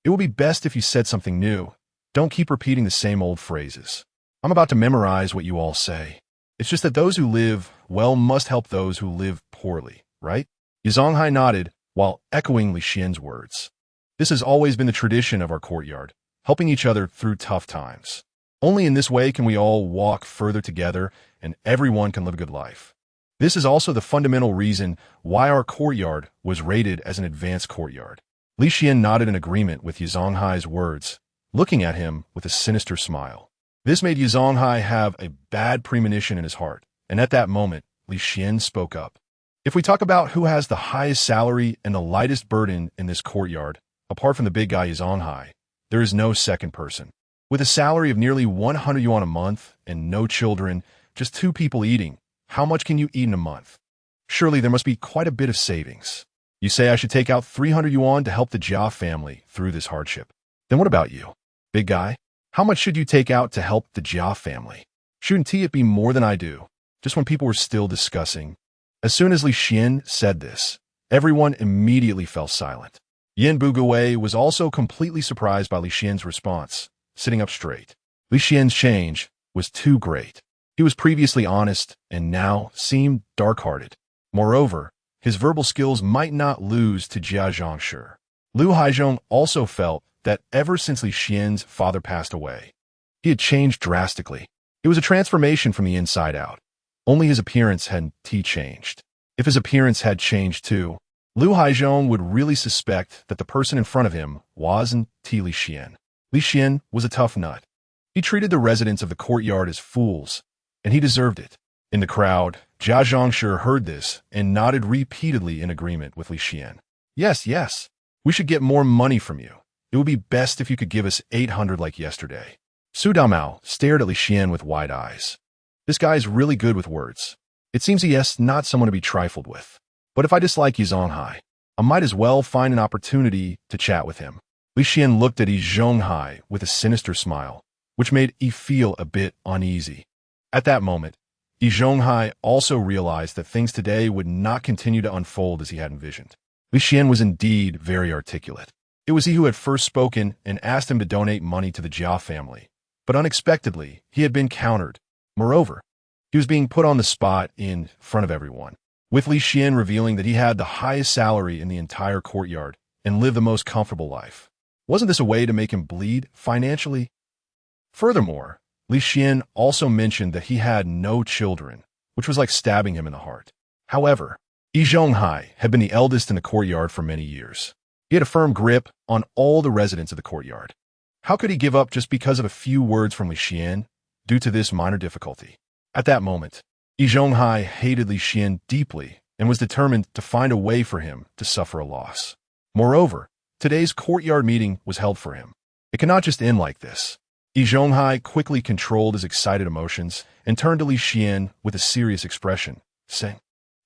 [SPEAKER 1] It will be best if you said something new. Don't keep repeating the same old phrases. I'm about to memorize what you all say. It's just that those who live well must help those who live poorly, right? Yi Zhonghai nodded while echoing Li Xian's words. This has always been the tradition of our courtyard, helping each other through tough times. Only in this way can we all walk further together and everyone can live a good life. This is also the fundamental reason why our courtyard was rated as an advanced courtyard. Li Xian nodded in agreement with Yi Zhonghai's words, looking at him with a sinister smile. This made Yi Zhonghai have a bad premonition in his heart, and at that moment, Li Xian spoke up. If we talk about who has the highest salary and the lightest burden in this courtyard, apart from the big guy Yi Zhonghai, there is no second person. With a salary of nearly 100 yuan a month and no children, just 2 people eating, how much can you eat in a month? Surely there must be quite a bit of savings. You say I should take out 300 yuan to help the Jia family through this hardship. Then what about you, big guy? How much should you take out to help the Jia family? Shouldn't it be more than I do? Just when people were still discussing. As soon as Li Xian said this, everyone immediately fell silent. Yin Bugui was also completely surprised by Li Xian's response, sitting up straight. Li Xian's change was too great. He was previously honest and now seemed dark-hearted. Moreover, his verbal skills might not lose to Jia Dongxu. Lu Haizhong also felt that ever since Li Xian's father passed away, he had changed drastically. It was a transformation from the inside out. Only his appearance hadn't changed. If his appearance had changed too, Lu Haizhong would really suspect that the person in front of him wasn't Li Xian. Li Xian was a tough nut. He treated the residents of the courtyard as fools, and he deserved it. In the crowd, Jia Dongxu heard this and nodded repeatedly in agreement with Li Xian. Yes, we should get more money from you. It would be best if you could give us 800 like yesterday. Su Damao stared at Li Xian with wide eyes. This guy is really good with words. It seems he is not someone to be trifled with. But if I dislike Yi Zhonghai, I might as well find an opportunity to chat with him. Li Xian looked at Yi Zhonghai with a sinister smile, which made Yi feel a bit uneasy. At that moment, Yi Zhonghai also realized that things today would not continue to unfold as he had envisioned. Li Xian was indeed very articulate. It was he who had first spoken and asked him to donate money to the Jia family. But unexpectedly, he had been countered. Moreover, he was being put on the spot in front of everyone, with Li Xian revealing that he had the highest salary in the entire courtyard and lived the most comfortable life. Wasn't this a way to make him bleed financially? Furthermore, Li Xian also mentioned that he had no children, which was like stabbing him in the heart. However, Yi Zhonghai had been the eldest in the courtyard for many years. He had a firm grip on all the residents of the courtyard. How could he give up just because of a few words from Li Xian due to this minor difficulty? At that moment, Yi Zhonghai hated Li Xian deeply and was determined to find a way for him to suffer a loss. Moreover, today's courtyard meeting was held for him. It cannot just end like this. Yi Zhonghai quickly controlled his excited emotions and turned to Li Xian with a serious expression, saying,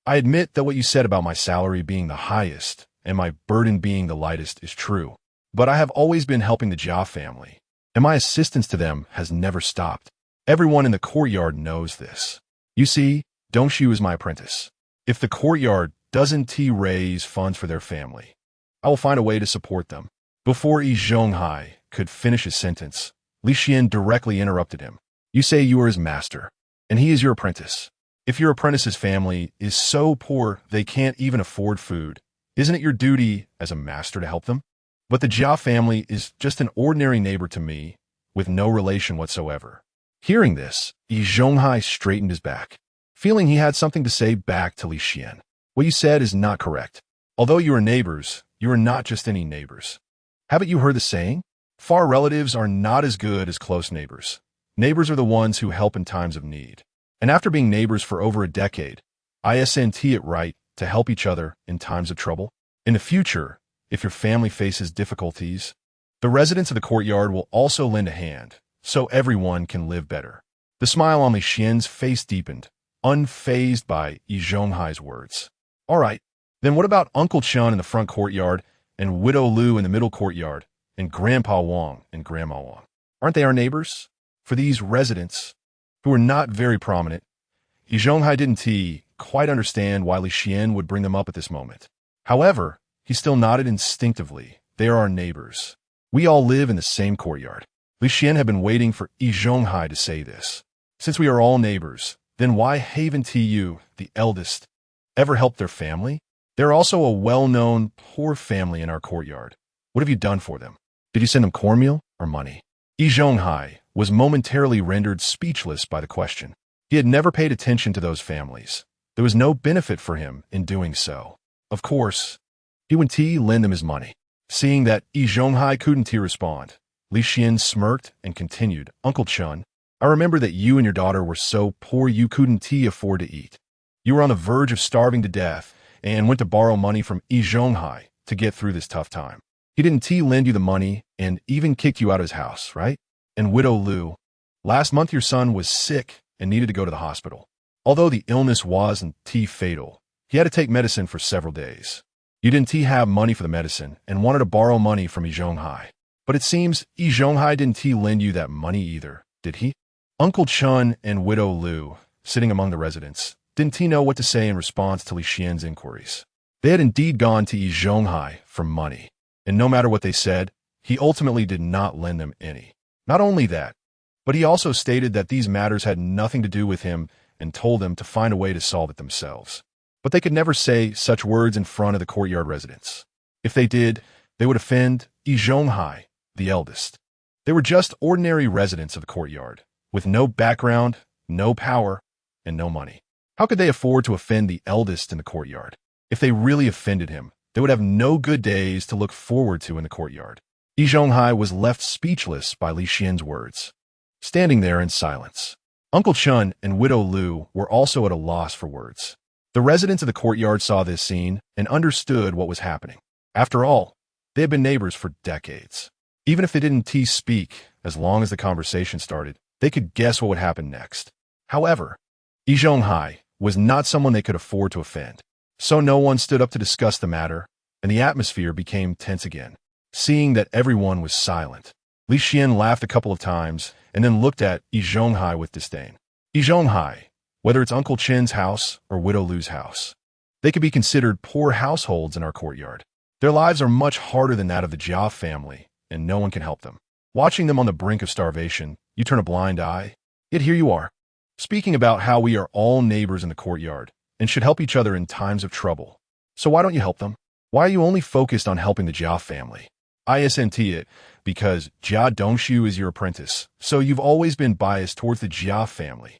[SPEAKER 1] I admit that what you said about my salary being the highest and my burden being the lightest is true, but I have always been helping the Jia family, and my assistance to them has never stopped. Everyone in the courtyard knows this. You see, Dongxu is my apprentice. If the courtyard doesn't raise funds for their family, I will find a way to support them. Before Yi Zhonghai could finish his sentence, Li Xian directly interrupted him. You say you are his master, and he is your apprentice. If your apprentice's family is so poor they can't even afford food, isn't it your duty as a master to help them? But the Jia family is just an ordinary neighbor to me, with no relation whatsoever. Hearing this, Yi Zhonghai straightened his back, feeling he had something to say back to Li Xian. What you said is not correct. Although you are neighbors, you are not just any neighbors. Haven't you heard the saying? Far relatives are not as good as close neighbors. Neighbors are the ones who help in times of need. And after being neighbors for over a decade, isn't it right to help each other in times of trouble? In the future, if your family faces difficulties, the residents of the courtyard will also lend a hand, so everyone can live better. The smile on Li Xian's face deepened, unfazed by Yi Zhonghai's words. All right, then what about Uncle Chun in the front courtyard, and Widow Lu in the middle courtyard, and Grandpa Wang and Grandma Wang? Aren't they our neighbors? For these residents, who are not very prominent, Yi Zhonghai didn't quite understand why Li Xian would bring them up at this moment. However, he still nodded instinctively. They are our neighbors. We all live in the same courtyard. Li Xian had been waiting for Yi Zhonghai to say this. Since we are all neighbors, then why haven't you, the eldest, ever helped their family? They're also a well-known poor family in our courtyard. What have you done for them? Did you send them cornmeal or money? Yi Zhonghai was momentarily rendered speechless by the question. He had never paid attention to those families. There was no benefit for him in doing so. Of course, he wouldn't lend them his money. Seeing that Yi Zhonghai couldn't respond, Li Xian smirked and continued, Uncle Chun, I remember that you and your daughter were so poor you couldn't afford to eat. You were on the verge of starving to death and went to borrow money from Yi Zhonghai to get through this tough time. He didn't lend you the money and even kicked you out of his house, right? And Widow Lu, last month your son was sick and needed to go to the hospital. Although the illness wasn't fatal, he had to take medicine for several days. You didn't have money for the medicine and wanted to borrow money from Yi Zhonghai. But it seems Yi Zhonghai didn't lend you that money either, did he? Uncle Chun and Widow Lu, sitting among the residents, didn't know what to say in response to Li Xian's inquiries. They had indeed gone to Yi Zhonghai for money, and no matter what they said, he ultimately did not lend them any. Not only that, but he also stated that these matters had nothing to do with him and told them to find a way to solve it themselves. But they could never say such words in front of the courtyard residents. If they did, they would offend Yi Zhonghai, the eldest. They were just ordinary residents of the courtyard, with no background, no power, and no money. How could they afford to offend the eldest in the courtyard? If they really offended him, they would have no good days to look forward to in the courtyard. Yi Zhonghai was left speechless by Li Xian's words, standing there in silence. Uncle Chun and Widow Lu were also at a loss for words. The residents of the courtyard saw this scene and understood what was happening. After all, they had been neighbors for decades. Even if they didn't speak, as long as the conversation started, they could guess what would happen next. However, Yi Zhonghai was not someone they could afford to offend. So no one stood up to discuss the matter, and the atmosphere became tense again. Seeing that everyone was silent, Li Xian laughed a couple of times and then looked at Yi Zhonghai with disdain. Yi Zhonghai, whether it's Uncle Chin's house or Widow Lu's house, they could be considered poor households in our courtyard. Their lives are much harder than that of the Jia family, and no one can help them. Watching them on the brink of starvation, you turn a blind eye. Yet here you are, speaking about how we are all neighbors in the courtyard and should help each other in times of trouble. So why don't you help them? Why are you only focused on helping the Jia family? Isn't it because Jia Dongxu is your apprentice, so you've always been biased towards the Jia family.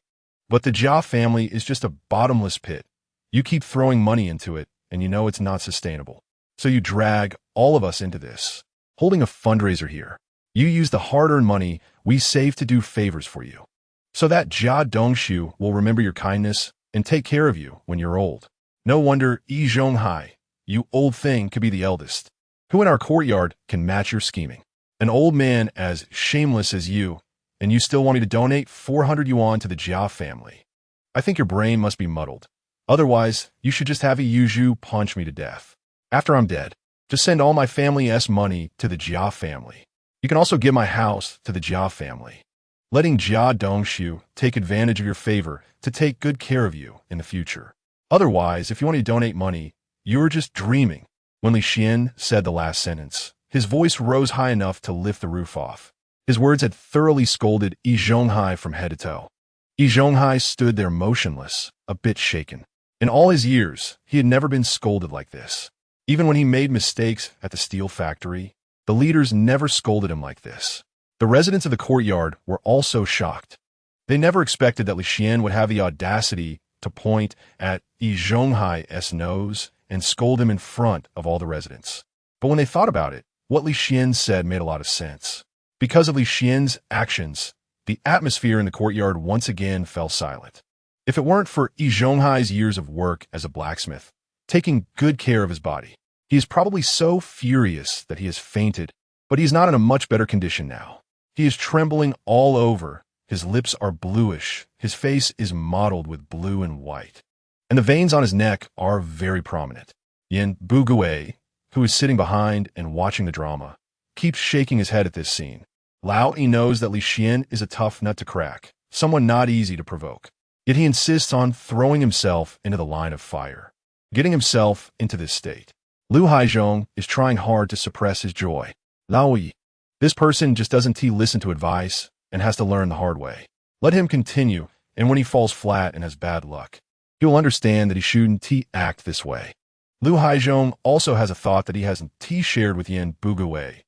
[SPEAKER 1] But the Jia family is just a bottomless pit. You keep throwing money into it, and you know it's not sustainable. So you drag all of us into this, holding a fundraiser here. You use the hard-earned money we save to do favors for you, so that Jia Dongxu will remember your kindness and take care of you when you're old. No wonder Yi Zhonghai, you old thing, could be the eldest. Who in our courtyard can match your scheming? An old man as shameless as you, and you still want me to donate 400 yuan to the Jia family. I think your brain must be muddled. Otherwise, you should just have a Yuzhu punch me to death. After I'm dead, just send all my family's money to the Jia family. You can also give my house to the Jia family, letting Jia Dongxu take advantage of your favor to take good care of you in the future. Otherwise, if you want to donate money, you're just dreaming. When Li Xian said the last sentence, his voice rose high enough to lift the roof off. His words had thoroughly scolded Yi Zhonghai from head to toe. Yi Zhonghai stood there motionless, a bit shaken. In all his years, he had never been scolded like this. Even when he made mistakes at the steel factory, the leaders never scolded him like this. The residents of the courtyard were also shocked. They never expected that Li Xian would have the audacity to point at Yi Zhonghai's nose and scold him in front of all the residents. But when they thought about it, what Li Xian said made a lot of sense. Because of Li Xian's actions, the atmosphere in the courtyard once again fell silent. If it weren't for Yi Zhonghai's years of work as a blacksmith, taking good care of his body, he is probably so furious that he has fainted, but he is not in a much better condition now. He is trembling all over, his lips are bluish, his face is mottled with blue and white, and the veins on his neck are very prominent. Yin Bugui, who is sitting behind and watching the drama, keeps shaking his head at this scene. Lao Yi knows that Li Xian is a tough nut to crack, someone not easy to provoke. Yet he insists on throwing himself into the line of fire, getting himself into this state. Lu Haizhong is trying hard to suppress his joy. Lao Yi, this person just doesn't listen to advice and has to learn the hard way. Let him continue, and when he falls flat and has bad luck, he will understand that he shouldn't act this way. Lu Haizhong also has a thought that he hasn't shared with Yin Bugui.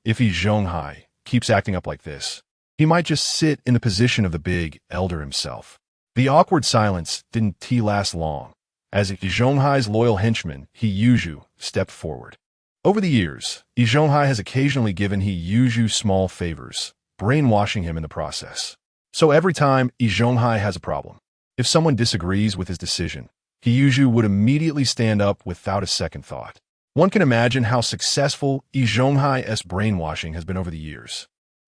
[SPEAKER 1] If Yi Zhonghai keeps acting up like this, he might just sit in the position of the big elder himself. The awkward silence didn't last long, as Yi Zhonghai's loyal henchman, He Yuzhu, stepped forward. Over the years, Yi Zhonghai has occasionally given Yi Zhu small favors, brainwashing him in the process. So every time Yi Zhonghai has a problem, if someone disagrees with his decision, Yi Zhu would immediately stand up without a second thought. One can imagine how successful Yi Zhonghai's brainwashing has been over the years.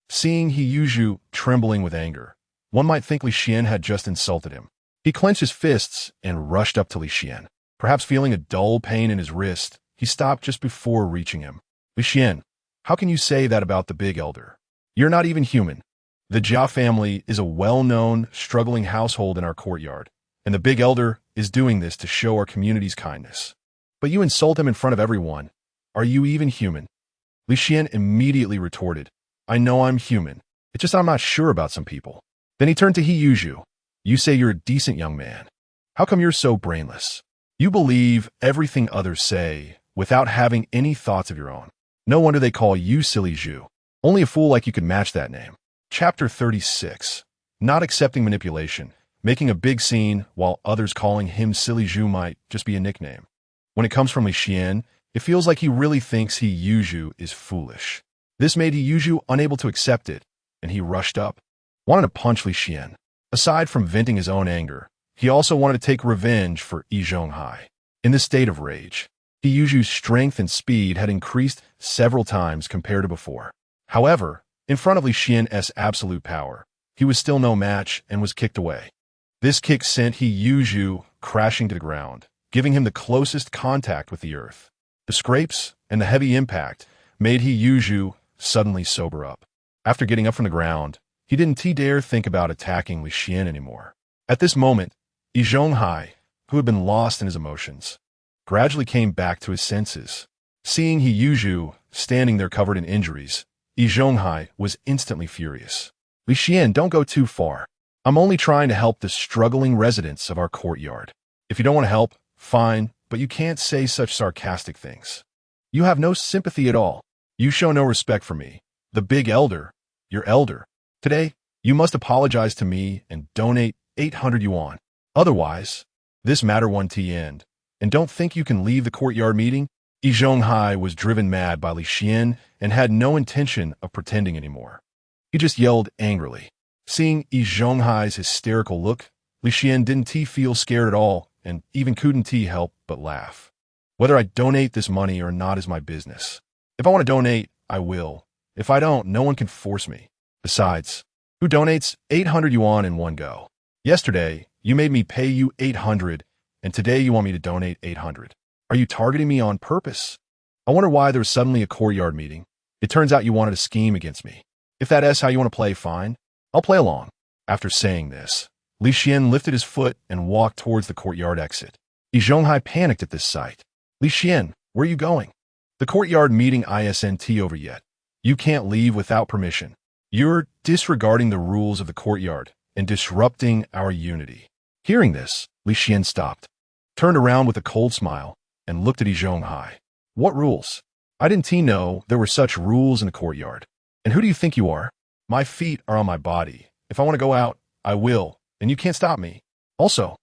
[SPEAKER 1] Seeing Yi Zhu trembling with anger, one might think Li Xian had just insulted him. He clenched his fists and rushed up to Li Xian. Perhaps feeling a dull pain in his wrist, he stopped just before reaching him. Li Xian, how can you say that about the big elder? You're not even human. The Jia family is a well-known, struggling household in our courtyard, and the big elder is doing this to show our community's kindness. But you insult him in front of everyone. Are you even human? Li Xian immediately retorted, I know I'm human. It's just I'm not sure about some people. Then he turned to Yi Zhu. You say you're a decent young man. How come you're so brainless? You believe everything others say without having any thoughts of your own. No wonder they call you Silly Zhu. Only a fool like you could match that name. Chapter 36. Not accepting manipulation, making a big scene while others calling him Silly Zhu might just be a nickname. When it comes from Li Xian, it feels like he really thinks Yi Zhu is foolish. This made Yi Zhu unable to accept it, and he rushed up, wanted to punch Li Xian. Aside from venting his own anger, he also wanted to take revenge for Yi Zhonghai. In this state of rage, Yi Zhu's strength and speed had increased several times compared to before. However, in front of Li Xian's absolute power, he was still no match and was kicked away. This kick sent Yi Zhu crashing to the ground, giving him the closest contact with the earth. The scrapes and the heavy impact made Yi Zhu suddenly sober up. After getting up from the ground, he didn't dare think about attacking Li Xian anymore. At this moment, Yi Zhonghai, who had been lost in his emotions, gradually came back to his senses. Seeing Yi Zhu standing there covered in injuries, Yi Zhonghai was instantly furious. Li Xian, don't go too far. I'm only trying to help the struggling residents of our courtyard. If you don't want to help, fine, but you can't say such sarcastic things. You have no sympathy at all. You show no respect for me, the big elder, your elder. Today, you must apologize to me and donate 800 yuan. Otherwise, this matter won't end. And don't think you can leave the courtyard meeting. Yi Zhonghai was driven mad by Li Xian and had no intention of pretending anymore. He just yelled angrily. Seeing Yi Zhonghai's hysterical look, Li Xian didn't feel scared at all and even couldn't help but laugh. Whether I donate this money or not is my business. If I want to donate, I will. If I don't, no one can force me. Besides, who donates 800 yuan in one go? Yesterday, you made me pay you 800, and today you want me to donate 800. Are you targeting me on purpose? I wonder why there was suddenly a courtyard meeting. It turns out you wanted to scheme against me. If that is how you want to play, fine. I'll play along. After saying this, Li Xian lifted his foot and walked towards the courtyard exit. Yi Zhonghai panicked at this sight. Li Xian, where are you going? The courtyard meeting isn't over yet. You can't leave without permission. You're disregarding the rules of the courtyard and disrupting our unity. Hearing this, Li Xian stopped, turned around with a cold smile, and looked at Yi Zhonghai. What rules? I didn't know there were such rules in the courtyard. And who do you think you are? My feet are on my body. If I want to go out, I will, and you can't stop me. Also,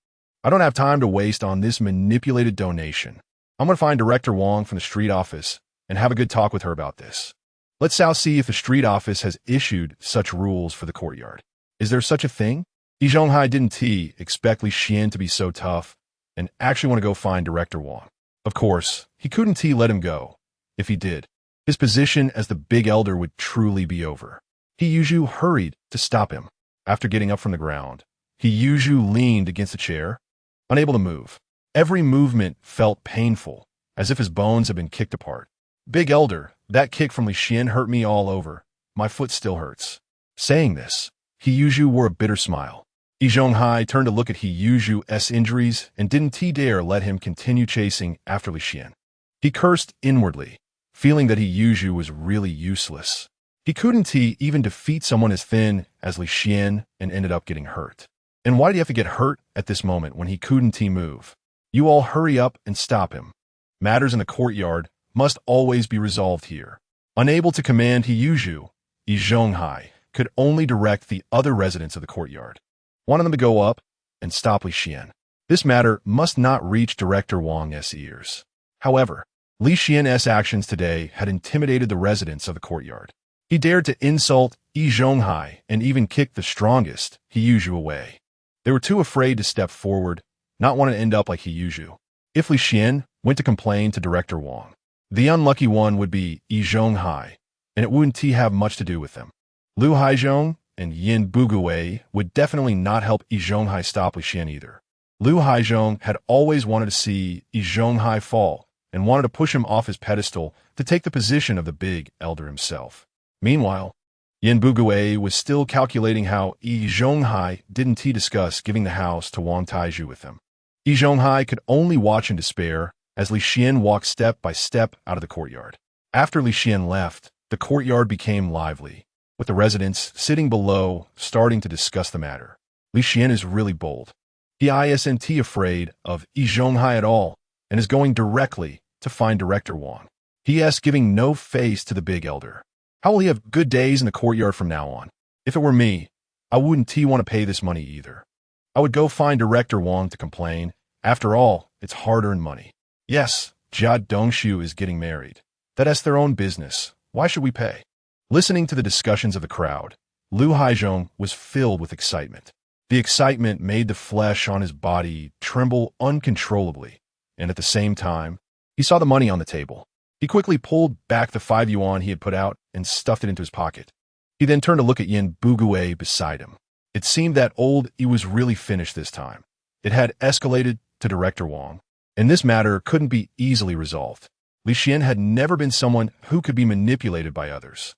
[SPEAKER 1] I don't have time to waste on this manipulated donation. I'm going to find Director Wang from the street office and have a good talk with her about this. Let's now see if the street office has issued such rules for the courtyard. Is there such a thing? Yi Zhonghai didn't expect Li Xian to be so tough and actually want to go find Director Wang. Of course, he couldn't let him go. If he did, his position as the big elder would truly be over. Yi Zhu hurried to stop him. After getting up from the ground, Yi Zhu leaned against a chair, unable to move. Every movement felt painful, as if his bones had been kicked apart. Big elder, that kick from Li Xian hurt me all over. My foot still hurts. Saying this, Yi Zhu wore a bitter smile. Yi Zhonghai turned to look at Yi Zhu's injuries and didn't dare let him continue chasing after Li Xian. He cursed inwardly, feeling that Yi Zhu was really useless. He couldn't even defeat someone as thin as Li Xian and ended up getting hurt. And why did he have to get hurt at this moment when he couldn't move? You all hurry up and stop him. Matters in the courtyard must always be resolved here. Unable to command Yi Zhu, Yi Zhonghai could only direct the other residents of the courtyard, wanting them to go up and stop Li Xian. This matter must not reach Director Wang's ears. However, Li Xian's actions today had intimidated the residents of the courtyard. He dared to insult Yi Zhonghai and even kick the strongest, Yi Zhonghai, away. They were too afraid to step forward, not want to end up like Yi Zhonghai. If Li Xian went to complain to Director Wang, the unlucky one would be Yi Zhonghai, and it wouldn't have much to do with them. Lu Haizhong and Yin Bugui would definitely not help Yi Zhonghai stop Li Xian either. Lu Haizhong had always wanted to see Yi Zhonghai fall and wanted to push him off his pedestal to take the position of the big elder himself. Meanwhile, Yin Bugui was still calculating how Yi Zhonghai didn't discuss giving the house to Wang Taizhu with him. Yi Zhonghai could only watch in despair as Li Xian walked step by step out of the courtyard. After Li Xian left, the courtyard became lively, with the residents sitting below starting to discuss the matter. Li Xian is really bold. He isn't afraid of Yi Zhonghai at all and is going directly to find Director Wang. He is giving no face to the big elder. How will he have good days in the courtyard from now on? If it were me, I wouldn't want to pay this money either. I would go find Director Wang to complain. After all, it's hard-earned money. Yes, Jia Dongxu is getting married. That's their own business. Why should we pay? Listening to the discussions of the crowd, Lu Haizhong was filled with excitement. The excitement made the flesh on his body tremble uncontrollably, and at the same time, he saw the money on the table. He quickly pulled back the 5 yuan he had put out and stuffed it into his pocket. He then turned to look at Yin Bugui beside him. It seemed that old Yi was really finished this time. It had escalated to Director Wang, and this matter couldn't be easily resolved. Li Xian had never been someone who could be manipulated by others.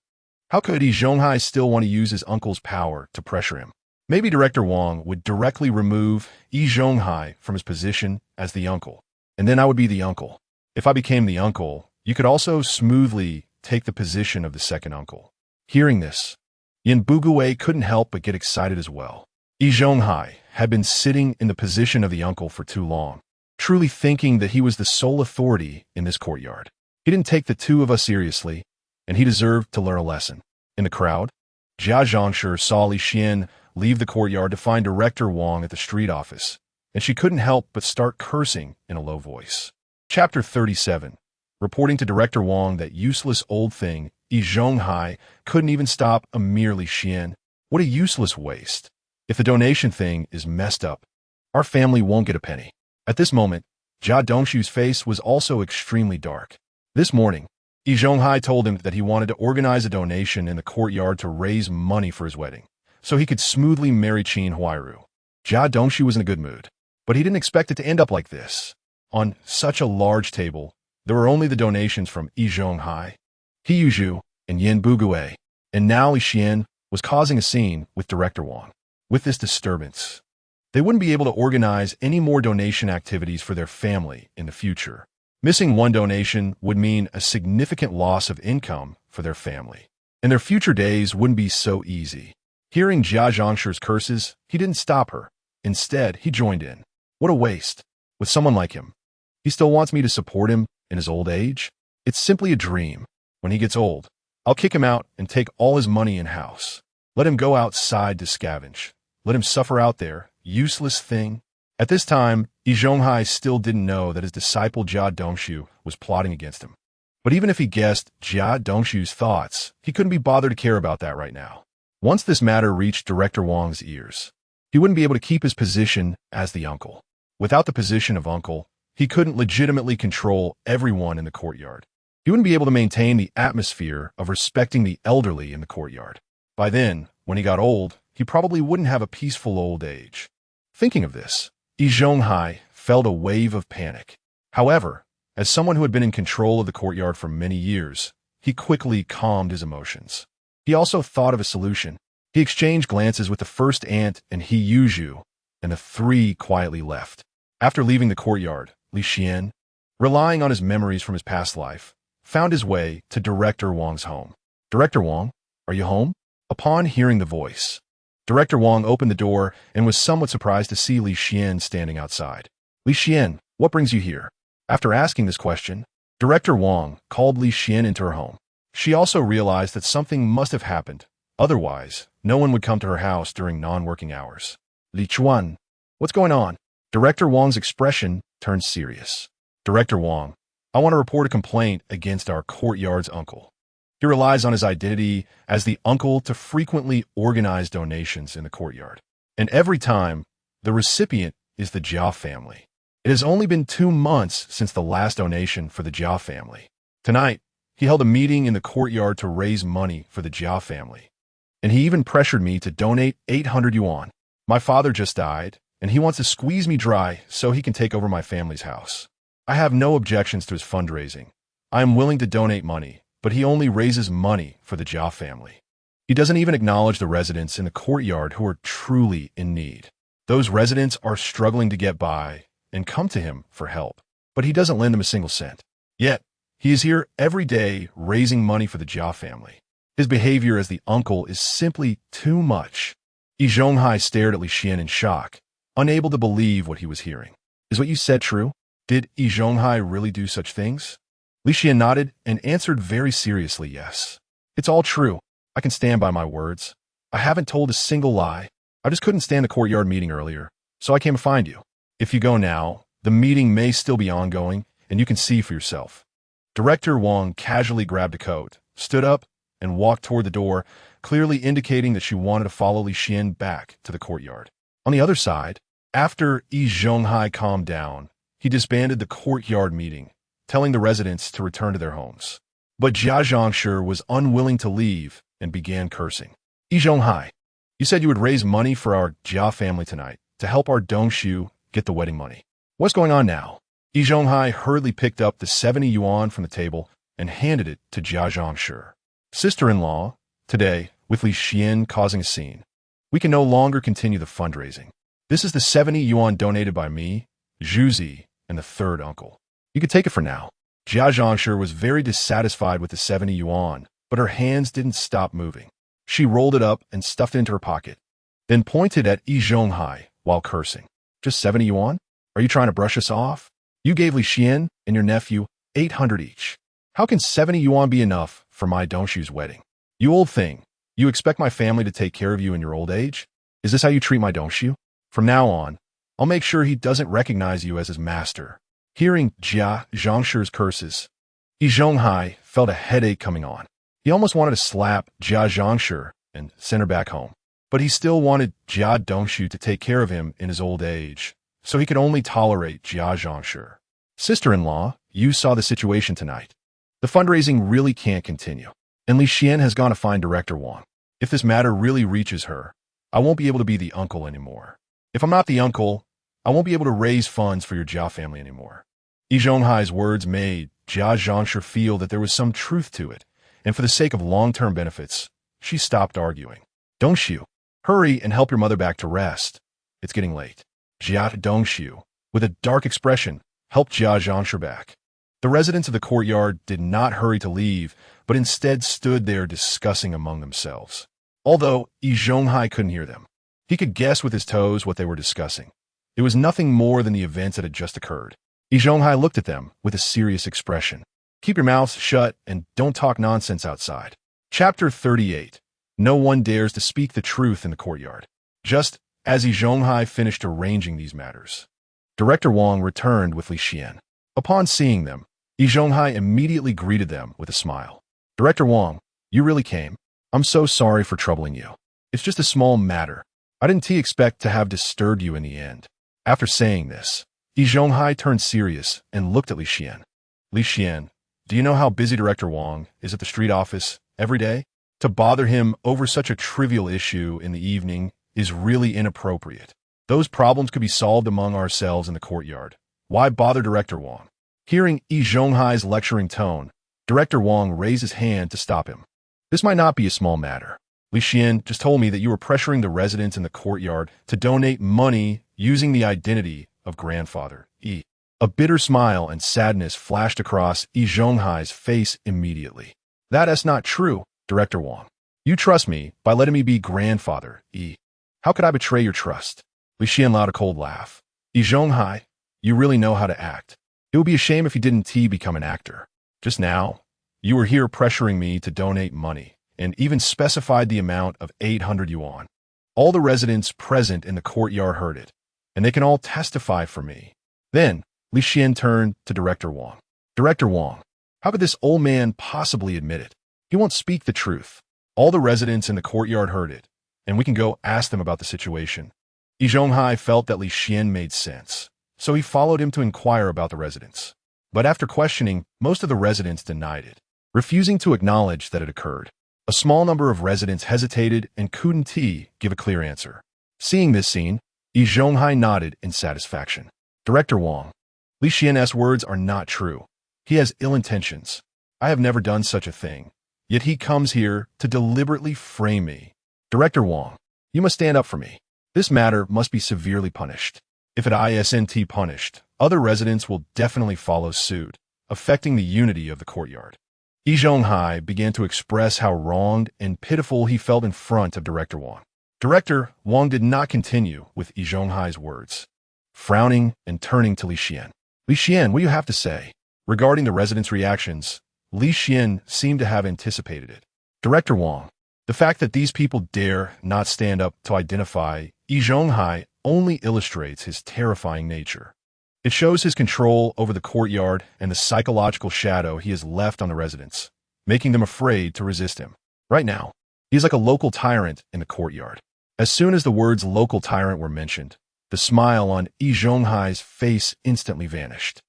[SPEAKER 1] How could Yi Zhonghai still want to use his uncle's power to pressure him? Maybe Director Wang would directly remove Yi Zhonghai from his position as the uncle, and then I would be the uncle. If I became the uncle, you could also smoothly take the position of the second uncle. Hearing this, Yin Bugui couldn't help but get excited as well. Yi Zhonghai had been sitting in the position of the uncle for too long, truly thinking that he was the sole authority in this courtyard. He didn't take the two of us seriously, and he deserved to learn a lesson. In the crowd, Jia Dongxu saw Li Xian leave the courtyard to find Director Wang at the street office, and she couldn't help but start cursing in a low voice. Chapter 37. Reporting to Director Wang that useless old thing, Yi Zhonghai couldn't even stop a mere Li Xian. What a useless waste. If the donation thing is messed up, our family won't get a penny. At this moment, Jia Dongxu's face was also extremely dark. This morning, Yi Zhonghai told him that he wanted to organize a donation in the courtyard to raise money for his wedding, so he could smoothly marry Qin Huairu. Jia Dongxu was in a good mood, but he didn't expect it to end up like this. On such a large table, there were only the donations from Yi Zhonghai, Yi Zhonghai, and Yin Bugui, and now Li Xian was causing a scene with Director Wang. With this disturbance, they wouldn't be able to organize any more donation activities for their family in the future. Missing one donation would mean a significant loss of income for their family, and their future days wouldn't be so easy. Hearing Jia Dongxu's curses, he didn't stop her. Instead, he joined in. What a waste. With someone like him, he still wants me to support him in his old age? It's simply a dream. When he gets old, I'll kick him out and take all his money and house. Let him go outside to scavenge. Let him suffer out there, useless thing. At this time, Yi Zhonghai still didn't know that his disciple Jia Dongxu was plotting against him. But even if he guessed Jia Dongxu's thoughts, he couldn't be bothered to care about that right now. Once this matter reached Director Wang's ears, he wouldn't be able to keep his position as the uncle. Without the position of uncle, he couldn't legitimately control everyone in the courtyard. He wouldn't be able to maintain the atmosphere of respecting the elderly in the courtyard. By then, when he got old, he probably wouldn't have a peaceful old age. Thinking of this, Yi Zhonghai felt a wave of panic. However, as someone who had been in control of the courtyard for many years, he quickly calmed his emotions. He also thought of a solution. He exchanged glances with the first aunt and Yi Zhonghai, and the three quietly left. After leaving the courtyard, Li Xian, relying on his memories from his past life, found his way to Director Wang's home. Director Wang, are you home? Upon hearing the voice, Director Wang opened the door and was somewhat surprised to see Li Xian standing outside. Li Xian, what brings you here? After asking this question, Director Wang called Li Xian into her home. She also realized that something must have happened. Otherwise, no one would come to her house during non-working hours. Li Xuan, what's going on? Director Wang's expression turned serious. Director Wang, I want to report a complaint against our courtyard's uncle. He relies on his identity as the uncle to frequently organize donations in the courtyard. And every time, the recipient is the Jia family. It has only been 2 months since the last donation for the Jia family. Tonight, he held a meeting in the courtyard to raise money for the Jia family. And he even pressured me to donate 800 yuan. My father just died, and he wants to squeeze me dry so he can take over my family's house. I have no objections to his fundraising. I am willing to donate money, but he only raises money for the Jia family. He doesn't even acknowledge the residents in the courtyard who are truly in need. Those residents are struggling to get by and come to him for help, but he doesn't lend them a single cent. Yet, he is here every day raising money for the Jia family. His behavior as the uncle is simply too much. Yi Zhonghai stared at Li Xian in shock, unable to believe what he was hearing. Is what you said true? Did Yi Zhonghai really do such things? Li Xian nodded and answered very seriously, yes. It's all true. I can stand by my words. I haven't told a single lie. I just couldn't stand the courtyard meeting earlier, so I came to find you. If you go now, the meeting may still be ongoing, and you can see for yourself. Director Wang casually grabbed a coat, stood up, and walked toward the door, clearly indicating that she wanted to follow Li Xian back to the courtyard. On the other side, after Yi Zhonghai calmed down, he disbanded the courtyard meeting, telling the residents to return to their homes. But Jia Dongxu was unwilling to leave and began cursing. Yi Zhonghai, you said you would raise money for our Jia family tonight to help our Dongxu get the wedding money. What's going on now? Yi Zhonghai hurriedly picked up the 70 yuan from the table and handed it to Jia Dongxu. Sister-in-law, today, with Li Xian causing a scene, we can no longer continue the fundraising. This is the 70 yuan donated by me, Zhuzi, and the third uncle. You could take it for now. Jia Dongxu was very dissatisfied with the 70 yuan, but her hands didn't stop moving. She rolled it up and stuffed it into her pocket, then pointed at Yi Zhonghai while cursing. Just 70 yuan? Are you trying to brush us off? You gave Li Xian and your nephew 800 each. How can 70 yuan be enough for my Dongxu's wedding? You old thing, you expect my family to take care of you in your old age? Is this how you treat my Dongxu? From now on, I'll make sure he doesn't recognize you as his master. Hearing Jia Dongxu's curses, Yi Zhonghai felt a headache coming on. He almost wanted to slap Jia Dongxu and send her back home. But he still wanted Jia Dongxu to take care of him in his old age, so he could only tolerate Jia Dongxu. Sister-in-law, you saw the situation tonight. The fundraising really can't continue, and Li Xian has gone to find Director Wang. If this matter really reaches her, I won't be able to be the uncle anymore. If I'm not the uncle, I won't be able to raise funds for your Jia family anymore. Yi Zhonghai's words made Jia Dongxu feel that there was some truth to it, and for the sake of long-term benefits, she stopped arguing. Dongxu, hurry and help your mother back to rest. It's getting late. Jia Dongxu, with a dark expression, helped Jia Dongxu back. The residents of the courtyard did not hurry to leave, but instead stood there discussing among themselves. Although Yi Zhonghai couldn't hear them, he could guess with his toes what they were discussing. It was nothing more than the events that had just occurred. Yi Zhonghai looked at them with a serious expression. Keep your mouths shut and don't talk nonsense outside. Chapter 38. No one dares to speak the truth in the courtyard. Just as Yi Zhonghai finished arranging these matters, Director Wang returned with Li Xian. Upon seeing them, Yi Zhonghai immediately greeted them with a smile. Director Wang, you really came. I'm so sorry for troubling you. It's just a small matter. I didn't expect to have disturbed you in the end. After saying this, Yi Zhonghai turned serious and looked at Li Xian. Li Xian, do you know how busy Director Wang is at the street office every day? To bother him over such a trivial issue in the evening is really inappropriate. Those problems could be solved among ourselves in the courtyard. Why bother Director Wang? Hearing Yi Zhonghai's lecturing tone, Director Wang raised his hand to stop him. This might not be a small matter. Li Xian just told me that you were pressuring the residents in the courtyard to donate money using the identity of grandfather, Yi. A bitter smile and sadness flashed across Yi Zhonghai's face immediately. That is not true, Director Wang. You trust me by letting me be grandfather, Yi. How could I betray your trust? Li Xian allowed a cold laugh. Yi Zhonghai, you really know how to act. It would be a shame if you didn't become an actor. Just now, you were here pressuring me to donate money, and even specified the amount of 800 yuan. All the residents present in the courtyard heard it, and they can all testify for me. Then, Li Xian turned to Director Wang. Director Wang, how could this old man possibly admit it? He won't speak the truth. All the residents in the courtyard heard it, and we can go ask them about the situation. Yi Zhonghai felt that Li Xian made sense, so he followed him to inquire about the residents. But after questioning, most of the residents denied it, refusing to acknowledge that it occurred. A small number of residents hesitated and couldn't give a clear answer. Seeing this scene, Yi Zhonghai nodded in satisfaction. Director Wang, Li Xian's words are not true. He has ill intentions. I have never done such a thing. Yet he comes here to deliberately frame me. Director Wang, you must stand up for me. This matter must be severely punished. If it isn't punished, other residents will definitely follow suit, affecting the unity of the courtyard. Yi Zhonghai began to express how wronged and pitiful he felt in front of Director Wang. Director Wang did not continue with Yi Zhonghai's words. Frowning and turning to Li Xian. Li Xian, what do you have to say? Regarding the residents' reactions, Li Xian seemed to have anticipated it. Director Wang, the fact that these people dare not stand up to identify Yi Zhonghai only illustrates his terrifying nature. It shows his control over the courtyard and the psychological shadow he has left on the residents, making them afraid to resist him. Right now, he is like a local tyrant in the courtyard. As soon as the words local tyrant were mentioned, the smile on Yi Zhonghai's face instantly vanished.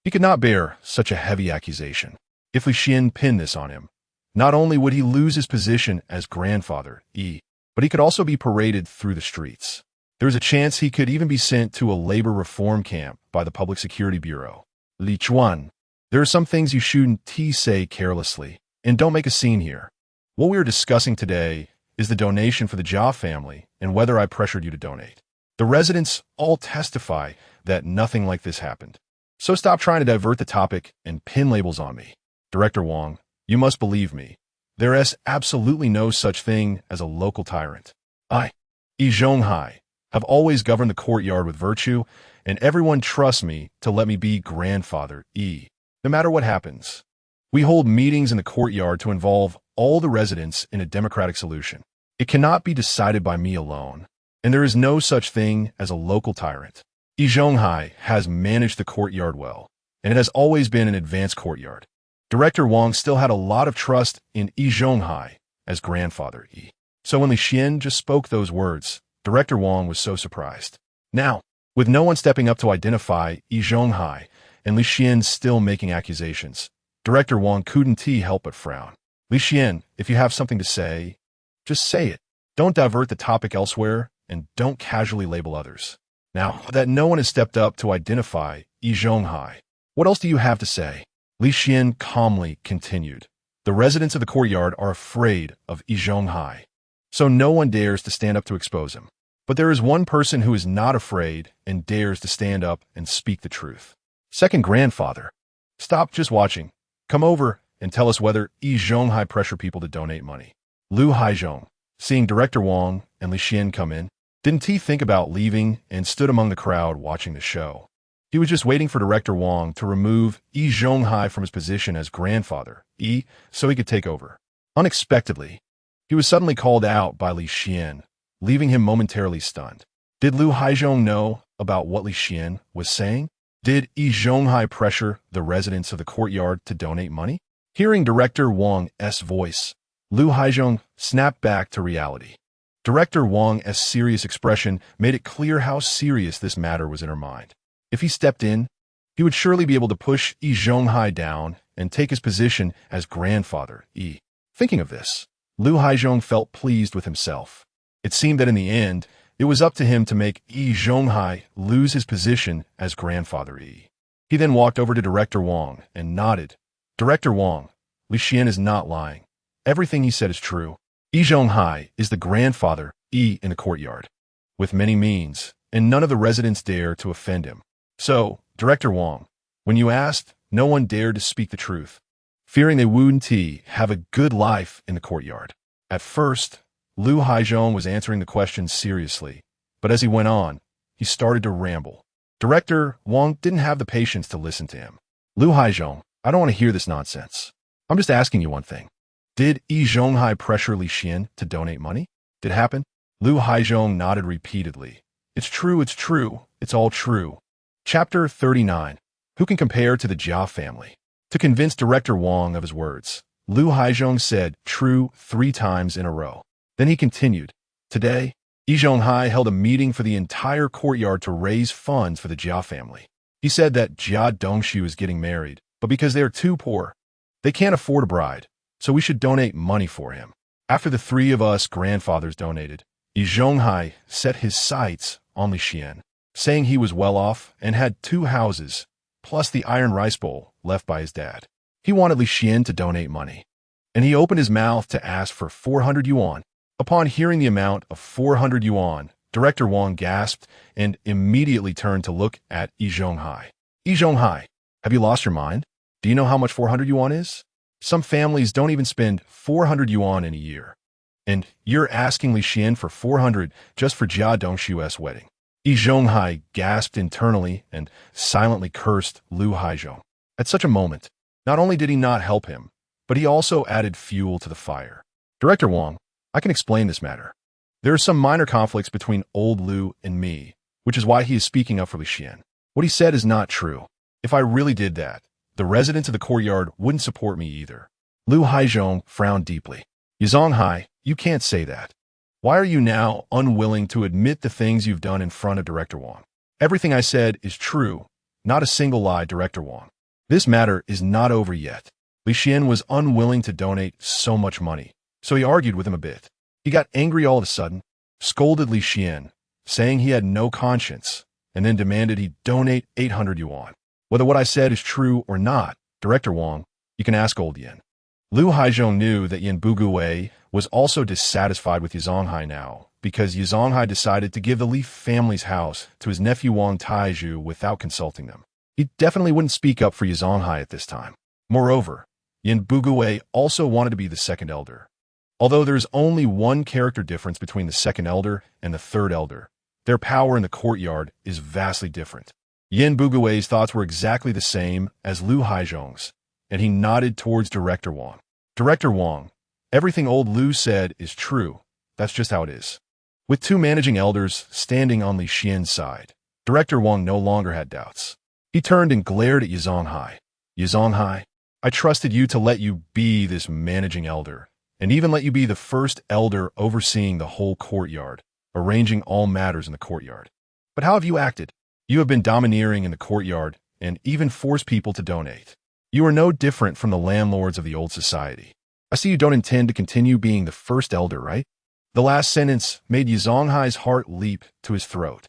[SPEAKER 1] He could not bear such a heavy accusation. If Li Xian pinned this on him, not only would he lose his position as grandfather, Yi, but he could also be paraded through the streets. There is a chance he could even be sent to a labor reform camp by the Public Security Bureau. Li Xuan, there are some things you shouldn't say carelessly, and don't make a scene here. What we are discussing today is the donation for the Jia family and whether I pressured you to donate. The residents all testify that nothing like this happened. So stop trying to divert the topic and pin labels on me. Director Wang, you must believe me. There is absolutely no such thing as a local tyrant. I, Yi Zhonghai, have always governed the courtyard with virtue, and everyone trusts me to let me be grandfather Yi. No matter what happens, we hold meetings in the courtyard to involve all the residents in a democratic solution. It cannot be decided by me alone, and there is no such thing as a local tyrant. Yi Zhonghai has managed the courtyard well, and it has always been an advanced courtyard. Director Wang still had a lot of trust in Yi Zhonghai as grandfather Yi. So when Li Xian just spoke those words, Director Wang was so surprised. Now, with no one stepping up to identify Yi Zhonghai and Li Xian still making accusations, Director Wang couldn't help but frown. Li Xian, if you have something to say, just say it. Don't divert the topic elsewhere, and don't casually label others. Now that no one has stepped up to identify Yi Zhonghai, what else do you have to say? Li Xian calmly continued. The residents of the courtyard are afraid of Yi Zhonghai, so no one dares to stand up to expose him. But there is one person who is not afraid and dares to stand up and speak the truth. Second grandfather, stop just watching. Come over and tell us whether Yi Zhonghai pressured people to donate money. Lu Haizhong, seeing Director Wang and Li Xian come in, didn't he think about leaving and stood among the crowd watching the show. He was just waiting for Director Wang to remove Yi Zhonghai from his position as grandfather Yi so he could take over. Unexpectedly, he was suddenly called out by Li Xian, leaving him momentarily stunned. Did Lu Haizhong know about what Li Xian was saying? Did Yi Zhonghai pressure the residents of the courtyard to donate money? Hearing Director Wang's voice, Lu Haizhong snapped back to reality. Director Wang's serious expression made it clear how serious this matter was in her mind. If he stepped in, he would surely be able to push Yi Zhonghai down and take his position as grandfather Yi. Thinking of this, Lu Haizhong felt pleased with himself. It seemed that in the end, it was up to him to make Yi Zhonghai lose his position as grandfather Yi. He then walked over to Director Wang and nodded. Director Wang, Li Xian is not lying. Everything he said is true. Yi Zhonghai is the grandfather Yi in the courtyard, with many means, and none of the residents dare to offend him. So, Director Wang, when you asked, no one dared to speak the truth, fearing they wouldn't have a good life in the courtyard. At first, Lu Haizhong was answering the questions seriously, but as he went on, he started to ramble. Director Wang didn't have the patience to listen to him. Lu Haizhong, I don't want to hear this nonsense. I'm just asking you one thing. Did Yi Zhonghai pressure Li Xian to donate money? Did it happen? Lu Haizhong nodded repeatedly. It's true, it's all true. Chapter 39. Who can compare to the Jia family? To convince Director Wang of his words, Lu Haizhong said true 3 times in a row. Then he continued, "Today, Yi Zhonghai held a meeting for the entire courtyard to raise funds for the Jia family. He said that Jia Dongxu is getting married, but because they are too poor, they can't afford a bride, so we should donate money for him. After the 3 of us grandfathers donated, Yi Zhonghai set his sights on Li Xian, saying he was well off and had 2 houses, plus the iron rice bowl left by his dad. He wanted Li Xian to donate money, and he opened his mouth to ask for 400 yuan. Upon hearing the amount of 400 yuan, Director Wang gasped and immediately turned to look at Yi Zhonghai. Yi Zhonghai, have you lost your mind? Do you know how much 400 yuan is? Some families don't even spend 400 yuan in a year. And you're asking Li Xian for 400 just for Jia Dongxu's wedding." Yi Zhonghai gasped internally and silently cursed Lu Haizhong. At such a moment, not only did he not help him, but he also added fuel to the fire. "Director Wang, I can explain this matter. There are some minor conflicts between old Lu and me, which is why he is speaking up for Li Xian. What he said is not true. If I really did that, the residents of the courtyard wouldn't support me either." Lu Haizhong frowned deeply. "Yi Zhonghai, you can't say that. Why are you now unwilling to admit the things you've done in front of Director Wang? Everything I said is true, not a single lie, Director Wang. This matter is not over yet." Li Xian was unwilling to donate so much money, so he argued with him a bit. He got angry all of a sudden, scolded Li Xian, saying he had no conscience, and then demanded he donate 800 yuan. "Whether what I said is true or not, Director Wang, you can ask old Yin." Lu Haizhong knew that Yin Bugui was also dissatisfied with Yi Zhonghai now, because Yi Zhonghai decided to give the Li family's house to his nephew Wang Taizhu without consulting them. He definitely wouldn't speak up for Yi Zhonghai at this time. Moreover, Yin Bugui also wanted to be the second elder. Although there is only one character difference between the second elder and the third elder, their power in the courtyard is vastly different. Yin Bugui's thoughts were exactly the same as Lu Haizhong's, and he nodded towards Director Wang. "Director Wang, everything old Lu said is true. That's just how it is." With 2 managing elders standing on Li Xian's side, Director Wang no longer had doubts. He turned and glared at Yi Zhonghai. "Yi Zhonghai, I trusted you to let you be this managing elder, and even let you be the first elder overseeing the whole courtyard, arranging all matters in the courtyard. But how have you acted? You have been domineering in the courtyard and even forced people to donate. You are no different from the landlords of the old society. I see you don't intend to continue being the first elder, right?" The last sentence made Yi Zhonghai's heart leap to his throat,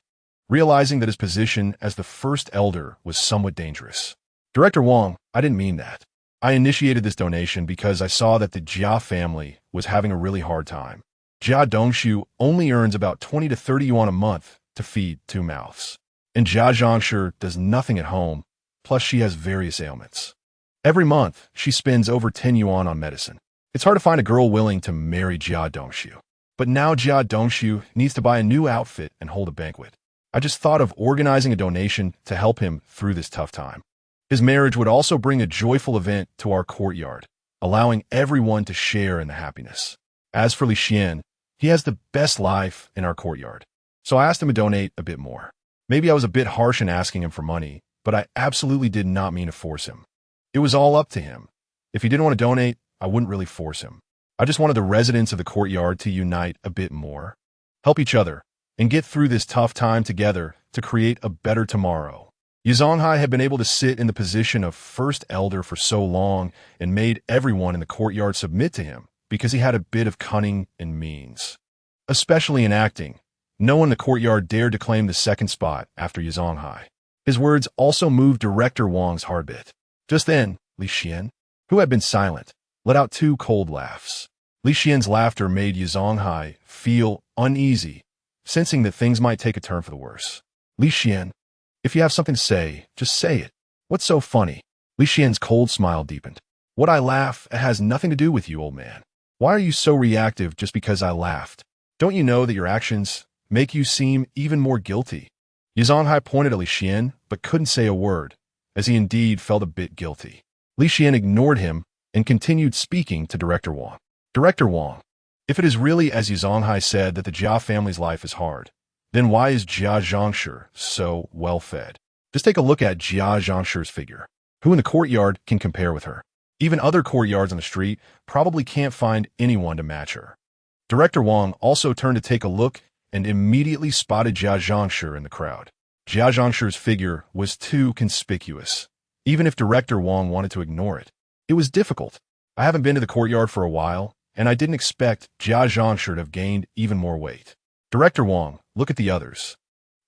[SPEAKER 1] realizing that his position as the first elder was somewhat dangerous. "Director Wang, I didn't mean that. I initiated this donation because I saw that the Jia family was having a really hard time. Jia Dongxu only earns about 20 to 30 yuan a month to feed 2 mouths. And Jia Dongxu does nothing at home, plus she has various ailments. Every month, she spends over 10 yuan on medicine. It's hard to find a girl willing to marry Jia Dongxu. But now Jia Dongxu needs to buy a new outfit and hold a banquet. I just thought of organizing a donation to help him through this tough time. His marriage would also bring a joyful event to our courtyard, allowing everyone to share in the happiness. As for Li Xian, he has the best life in our courtyard. So I asked him to donate a bit more. Maybe I was a bit harsh in asking him for money, but I absolutely did not mean to force him. It was all up to him. If he didn't want to donate, I wouldn't really force him. I just wanted the residents of the courtyard to unite a bit more, help each other, and get through this tough time together to create a better tomorrow." Yi Zhonghai had been able to sit in the position of first elder for so long and made everyone in the courtyard submit to him because he had a bit of cunning and means. Especially in acting, no one in the courtyard dared to claim the second spot after Yi Zhonghai. His words also moved Director Wang's heart a bit. Just then, Li Xian, who had been silent, let out 2 cold laughs. Li Xian's laughter made Yi Zhonghai feel uneasy, sensing that things might take a turn for the worse. "Li Xian, if you have something to say, just say it. What's so funny?" Li Xian's cold smile deepened. "What I laugh has nothing to do with you, old man. Why are you so reactive just because I laughed? Don't you know that your actions make you seem even more guilty?" Yi Zhonghai pointed at Li Xian, but couldn't say a word, as he indeed felt a bit guilty. Li Xian ignored him and continued speaking to Director Wang. "Director Wang, if it is really as Yi Zhonghai said that the Jia family's life is hard, then why is Jia Dongxu so well-fed? Just take a look at Jia Dongxu's figure. Who in the courtyard can compare with her? Even other courtyards on the street probably can't find anyone to match her. Director Wang also turned to take a look and immediately spotted Jia Dongxu in the crowd. Jia Dongxu's figure was too conspicuous. Even if Director Wang wanted to ignore it, it was difficult. I haven't been to the courtyard for a while, and I didn't expect Jia Dongxu to have gained even more weight. Director Wang, look at the others.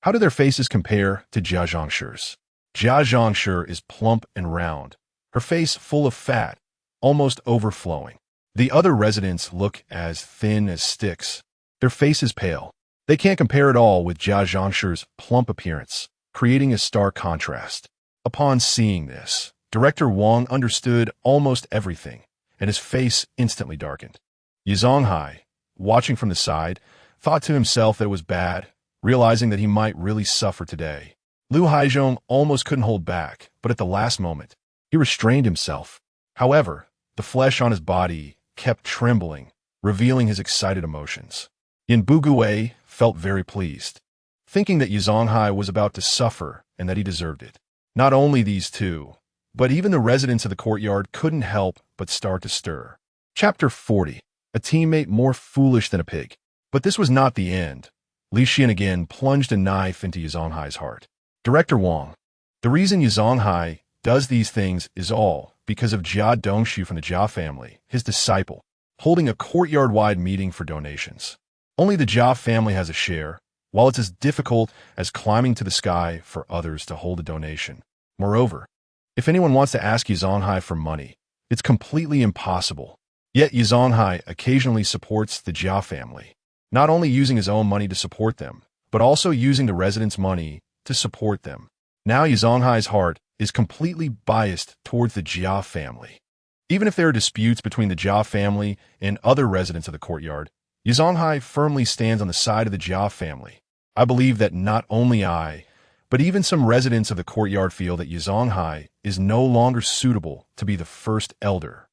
[SPEAKER 1] How do their faces compare to Jia Dongxu's? Jia Dongxu is plump and round, her face full of fat, almost overflowing. The other residents look as thin as sticks, their faces pale. They can't compare at all with Jia Dongxu's plump appearance, creating a stark contrast. Upon seeing this, Director Wang understood almost everything, and his face instantly darkened. Yi Zhonghai, watching from the side, thought to himself that it was bad, realizing that he might really suffer today. Lu Haizhong almost couldn't hold back, but at the last moment, he restrained himself. However, the flesh on his body kept trembling, revealing his excited emotions. Yin Bugui felt very pleased, thinking that Yi Zhonghai was about to suffer and that he deserved it. Not only these two, but even the residents of the courtyard couldn't help but start to stir. Chapter 40. A teammate more foolish than a pig. But this was not the end. Li Xian again plunged a knife into Yi Zhonghai's heart. Director Wang, the reason Yi Zhonghai does these things is all because of Jia Dongxu from the Jia family, his disciple, holding a courtyard-wide meeting for donations. Only the Jia family has a share, while it's as difficult as climbing to the sky for others to hold a donation. Moreover, if anyone wants to ask Yi Zhonghai for money, it's completely impossible. Yet Yi Zhonghai occasionally supports the Jia family, not only using his own money to support them, but also using the residents' money to support them. Now Yi Zhonghai's heart is completely biased towards the Jia family. Even if there are disputes between the Jia family and other residents of the courtyard, Yi Zhonghai firmly stands on the side of the Jia family. I believe that not only I, but even some residents of the courtyard feel that Yi Zhonghai is no longer suitable to be the first elder.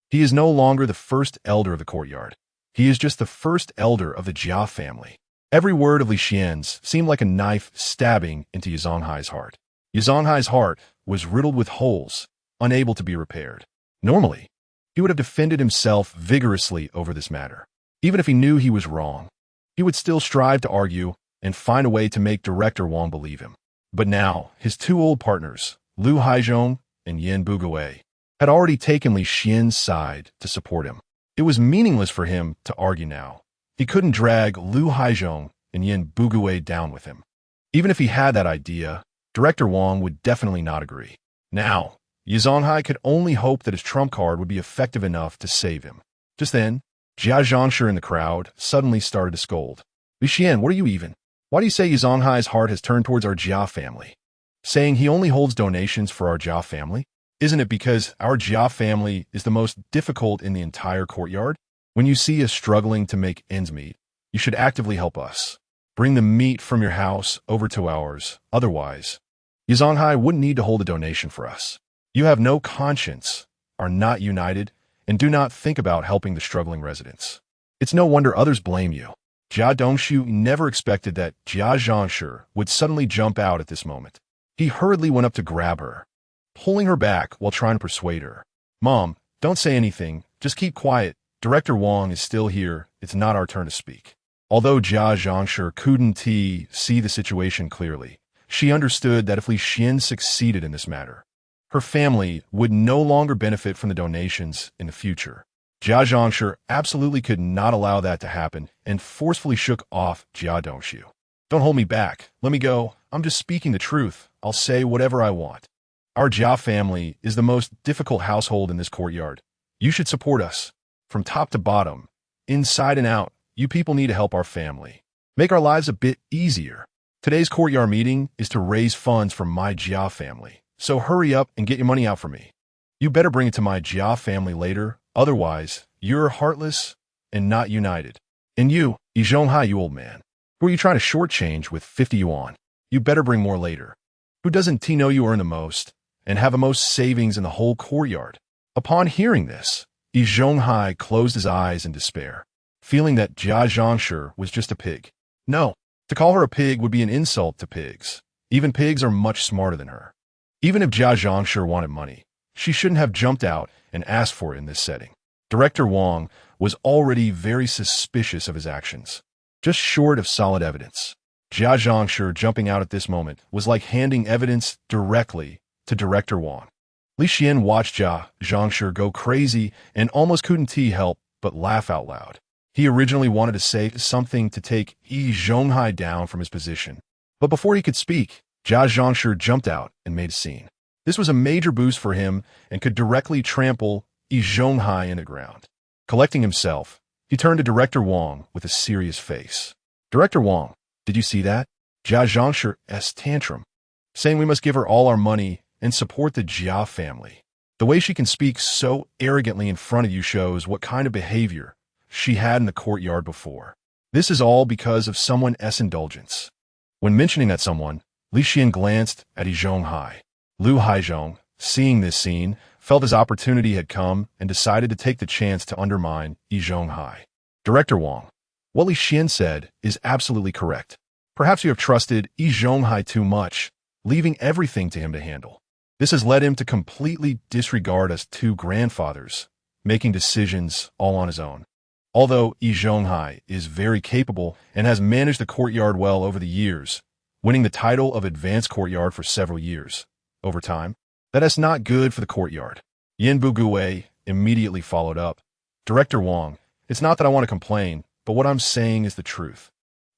[SPEAKER 1] He is no longer the first elder of the courtyard. He is just the first elder of the Jia family. Every word of Li Xian's seemed like a knife stabbing into Yi Zhonghai's heart. Yi Zhonghai's heart was riddled with holes, unable to be repaired. Normally, he would have defended himself vigorously over this matter. Even if he knew he was wrong, he would still strive to argue and find a way to make Director Wang believe him. But now, his two old partners, Lu Haizhong and Yin Bugui, had already taken Li Xian's side to support him. It was meaningless for him to argue now. He couldn't drag Lu Haizhong and Yin Bugui down with him. Even if he had that idea, Director Wang would definitely not agree. Now, Yi Zhonghai could only hope that his trump card would be effective enough to save him. Just then, Jia Dongxu in the crowd suddenly started to scold. Li Xian, what are you even? Why do you say Yi Zhonghai's heart has turned towards our Jia family? Saying he only holds donations for our Jia family? Isn't it because our Jia family is the most difficult in the entire courtyard? When you see us struggling to make ends meet, you should actively help us. Bring the meat from your house over to ours. Otherwise, Yi Zhonghai wouldn't need to hold a donation for us. You have no conscience, are not united, and do not think about helping the struggling residents. It's no wonder others blame you. Jia Dongxu never expected that Jia Dongxu would suddenly jump out at this moment. He hurriedly went up to grab her, pulling her back while trying to persuade her. Mom, don't say anything. Just keep quiet. Director Wang is still here. It's not our turn to speak. Although Jia Dongxu couldn't see the situation clearly, she understood that if Li Xian succeeded in this matter, her family would no longer benefit from the donations in the future. Jia Dongxu absolutely could not allow that to happen and forcefully shook off Jia Dongxu. Don't hold me back. Let me go. I'm just speaking the truth. I'll say whatever I want. Our Jia family is the most difficult household in this courtyard. You should support us. From top to bottom, inside and out, you people need to help our family. Make our lives a bit easier. Today's courtyard meeting is to raise funds for my Jia family. So hurry up and get your money out for me. You better bring it to my Jia family later. Otherwise, you're heartless and not united. And you, Yi Zhonghai, you old man, who are you trying to shortchange with 50 yuan? You better bring more later. Who doesn't know you earn the most and have the most savings in the whole courtyard? Upon hearing this, Yi Zhonghai closed his eyes in despair, feeling that Jia Dongxu was just a pig. No, to call her a pig would be an insult to pigs. Even pigs are much smarter than her. Even if Jia Dongxu wanted money, she shouldn't have jumped out and asked for it in this setting. Director Wang was already very suspicious of his actions, just short of solid evidence. Jia Dongxu jumping out at this moment was like handing evidence directly to Director Wang. Li Xian watched Jia Dongxu go crazy and almost couldn't help but laugh out loud. He originally wanted to say something to take Yi Zhonghai down from his position, but before he could speak, Jia Dongxu jumped out and made a scene. This was a major boost for him and could directly trample Yi Zhonghai in the ground. Collecting himself, he turned to Director Wang with a serious face. Director Wang, did you see that? Jia Dongxu's tantrum, saying we must give her all our money and support the Jia family. The way she can speak so arrogantly in front of you shows what kind of behavior she had in the courtyard before. This is all because of someone's indulgence. When mentioning that someone, Li Xian glanced at Yi Zhonghai. Lu Haizhong, seeing this scene, felt his opportunity had come and decided to take the chance to undermine Yi Zhonghai. Director Wang, what Li Xian said is absolutely correct. Perhaps you have trusted Yi Zhonghai too much, leaving everything to him to handle. This has led him to completely disregard us two grandfathers, making decisions all on his own. Although Yi Zhonghai is very capable and has managed the courtyard well over the years, winning the title of advanced courtyard for several years, over time, that is not good for the courtyard. Yin Bugui immediately followed up. Director Wang, it's not that I want to complain, but what I'm saying is the truth.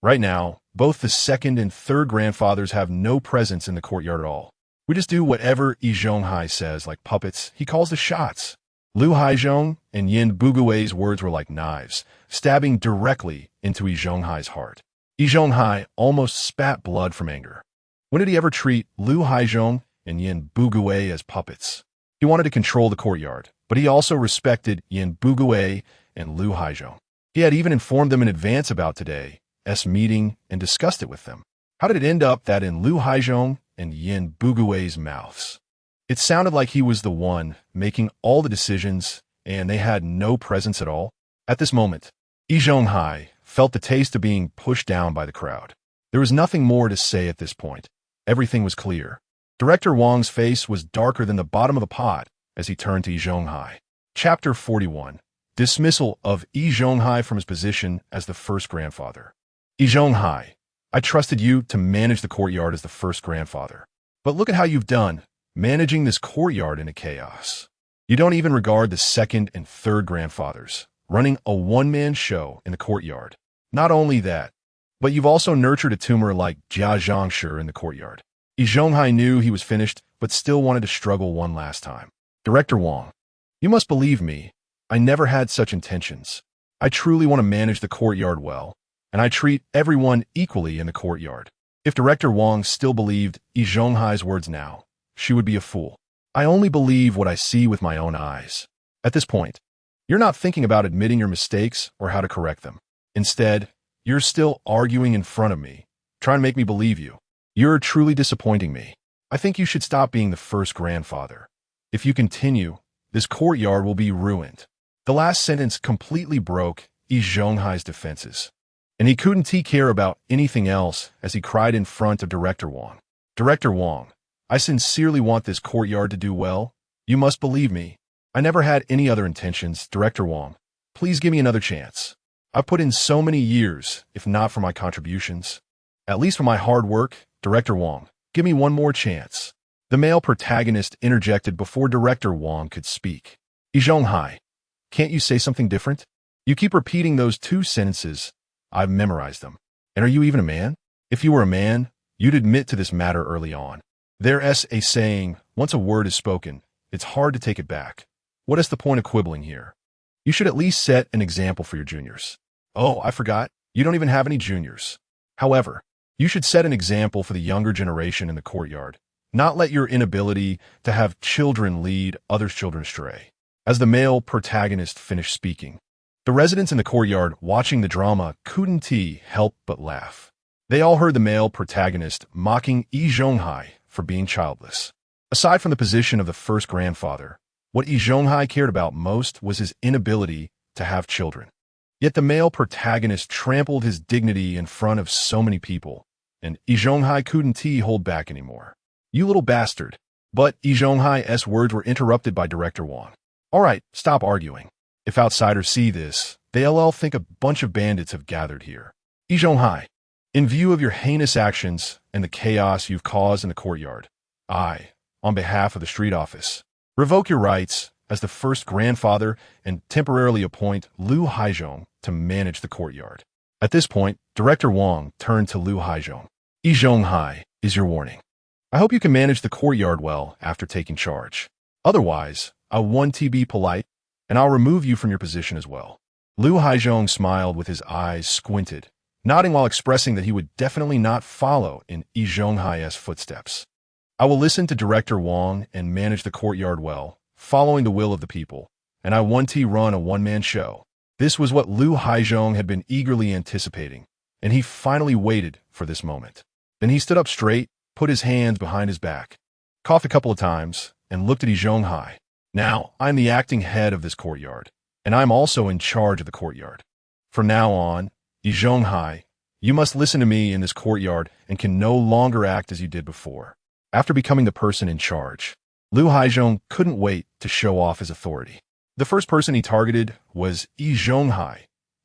[SPEAKER 1] Right now, both the second and third grandfathers have no presence in the courtyard at all. We just do whatever Yi Zhonghai says like puppets. He calls the shots. Lu Haizhong and Yin Bugui's words were like knives, stabbing directly into Yi Zhonghai's heart. Yi Zhonghai almost spat blood from anger. When did he ever treat Lu Haizhong and Yin Bugui as puppets? He wanted to control the courtyard, but he also respected Yin Bugui and Lu Haizhong. He had even informed them in advance about today's meeting and discussed it with them. How did it end up that in Lu Haizhong and Yin Bugui's mouths? It sounded like he was the one making all the decisions and they had no presence at all. At this moment, Yi Zhonghai felt the taste of being pushed down by the crowd. There was nothing more to say at this point. Everything was clear. Director Wang's face was darker than the bottom of the pot as he turned to Yi Zhonghai. Chapter 41. Dismissal of Yi Zhonghai from his position as the first grandfather. Yi Zhonghai, I trusted you to manage the courtyard as the first grandfather. But look at how you've done, managing this courtyard in a chaos. You don't even regard the second and third grandfathers, running a one-man show in the courtyard. Not only that, but you've also nurtured a tumor like Jia Dongxu in the courtyard. Yi Zhonghai knew he was finished, but still wanted to struggle one last time. Director Wang, you must believe me. I never had such intentions. I truly want to manage the courtyard well, and I treat everyone equally in the courtyard. If Director Wang still believed Yi Zhonghai's words now, she would be a fool. I only believe what I see with my own eyes. At this point, you're not thinking about admitting your mistakes or how to correct them. Instead, you're still arguing in front of me, trying to make me believe you. You're truly disappointing me. I think you should stop being the first grandfather. If you continue, this courtyard will be ruined. The last sentence completely broke Yi Zhonghai's defenses, and he couldn't care about anything else as he cried in front of Director Wang. Director Wang, I sincerely want this courtyard to do well. You must believe me. I never had any other intentions. Director Wang, please give me another chance. I've put in so many years, if not for my contributions. At least for my hard work. Director Wang, give me one more chance. The male protagonist interjected before Director Wang could speak. Yi Zhonghai, can't you say something different? You keep repeating those two sentences. I've memorized them. And are you even a man? If you were a man, you'd admit to this matter early on. There's a saying, once a word is spoken, it's hard to take it back. What is the point of quibbling here? You should at least set an example for your juniors. Oh, I forgot. You don't even have any juniors. However, you should set an example for the younger generation in the courtyard. Not let your inability to have children lead others' children astray. As the male protagonist finished speaking, the residents in the courtyard watching the drama couldn't help but laugh. They all heard the male protagonist mocking Yi Zhonghai for being childless. Aside from the position of the first grandfather, what Yi Zhonghai cared about most was his inability to have children. Yet the male protagonist trampled his dignity in front of so many people, and Yi Zhonghai couldn't hold back anymore. You little bastard. But Yi Zhonghai's words were interrupted by Director Wang. All right, stop arguing. If outsiders see this, they'll think a bunch of bandits have gathered here. Yi Zhonghai, in view of your heinous actions and the chaos you've caused in the courtyard, I, on behalf of the street office, revoke your rights as the first grandfather and temporarily appoint Lu Haizhong to manage the courtyard. At this point, Director Wang turned to Lu Haizhong. Yi Zhonghai is your warning. I hope you can manage the courtyard well after taking charge. Otherwise, I want to be polite, and I'll remove you from your position as well. Lu Haizhong smiled with his eyes squinted, nodding while expressing that he would definitely not follow in Yi Zhonghai's footsteps. I will listen to Director Wang and manage the courtyard well, following the will of the people, and I want to run a one-man show. This was what Lu Haizhong had been eagerly anticipating, and he finally waited for this moment. Then he stood up straight, put his hands behind his back, coughed a couple of times, and looked at Yi Zhonghai. Now, I'm the acting head of this courtyard, and I'm also in charge of the courtyard. From now on, Yi Zhonghai, you must listen to me in this courtyard and can no longer act as you did before. After becoming the person in charge, Lu Haizhong couldn't wait to show off his authority. The first person he targeted was Yi Zhonghai,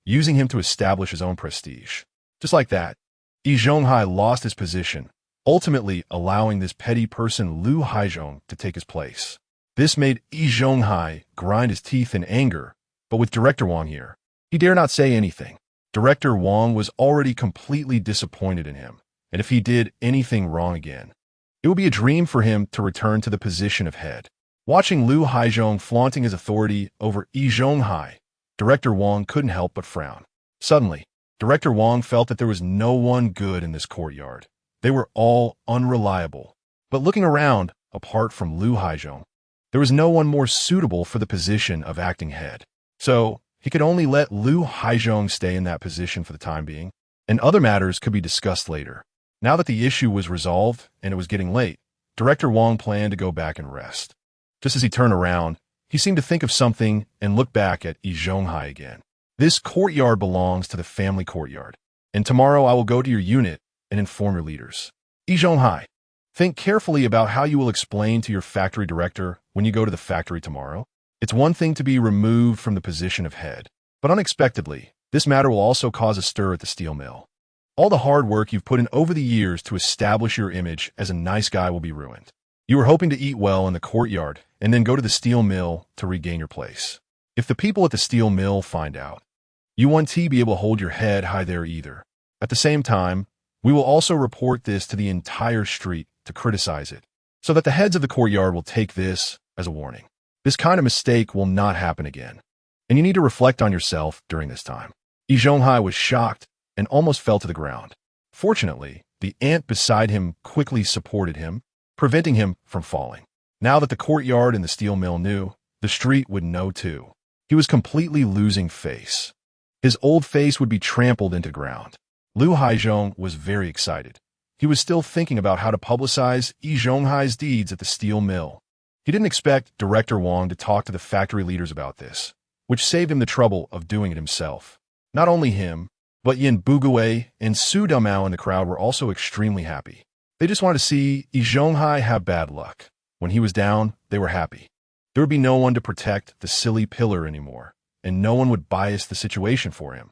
[SPEAKER 1] using him to establish his own prestige. Just like that, Yi Zhonghai lost his position, ultimately allowing this petty person Lu Haizhong to take his place. This made Yi Zhonghai grind his teeth in anger, but with Director Wang here, he dare not say anything. Director Wang was already completely disappointed in him, and if he did anything wrong again, it would be a dream for him to return to the position of head. Watching Lu Haizhong flaunting his authority over Yi Zhonghai, Director Wang couldn't help but frown. Suddenly, Director Wang felt that there was no one good in this courtyard. They were all unreliable. But looking around, apart from Lu Haizhong, there was no one more suitable for the position of acting head. So, he could only let Lu Haizhong stay in that position for the time being, and other matters could be discussed later. Now that the issue was resolved and it was getting late, Director Wang planned to go back and rest. Just as he turned around, he seemed to think of something and looked back at Yi Zhonghai again. This courtyard belongs to the family courtyard, and tomorrow I will go to your unit and inform your leaders. Yi Zhonghai, think carefully about how you will explain to your factory director when you go to the factory tomorrow. It's one thing to be removed from the position of head, but unexpectedly, this matter will also cause a stir at the steel mill. All the hard work you've put in over the years to establish your image as a nice guy will be ruined. You were hoping to eat well in the courtyard and then go to the steel mill to regain your place. If the people at the steel mill find out, you won't be able to hold your head high there either. At the same time, we will also report this to the entire street to criticize it, so that the heads of the courtyard will take this as a warning. This kind of mistake will not happen again, and you need to reflect on yourself during this time. Yi Zhonghai was shocked and almost fell to the ground. Fortunately, the ant beside him quickly supported him, preventing him from falling. Now that the courtyard and the steel mill knew, the street would know too. He was completely losing face. His old face would be trampled into ground. Lu Haizhong was very excited. He was still thinking about how to publicize Yi Zhonghai's deeds at the steel mill. He didn't expect Director Wang to talk to the factory leaders about this, which saved him the trouble of doing it himself. Not only him, but Yin Bugui and Su Damao in the crowd were also extremely happy. They just wanted to see Yi Zhonghai have bad luck. When he was down, they were happy. There would be no one to protect the silly pillar anymore, and no one would bias the situation for him.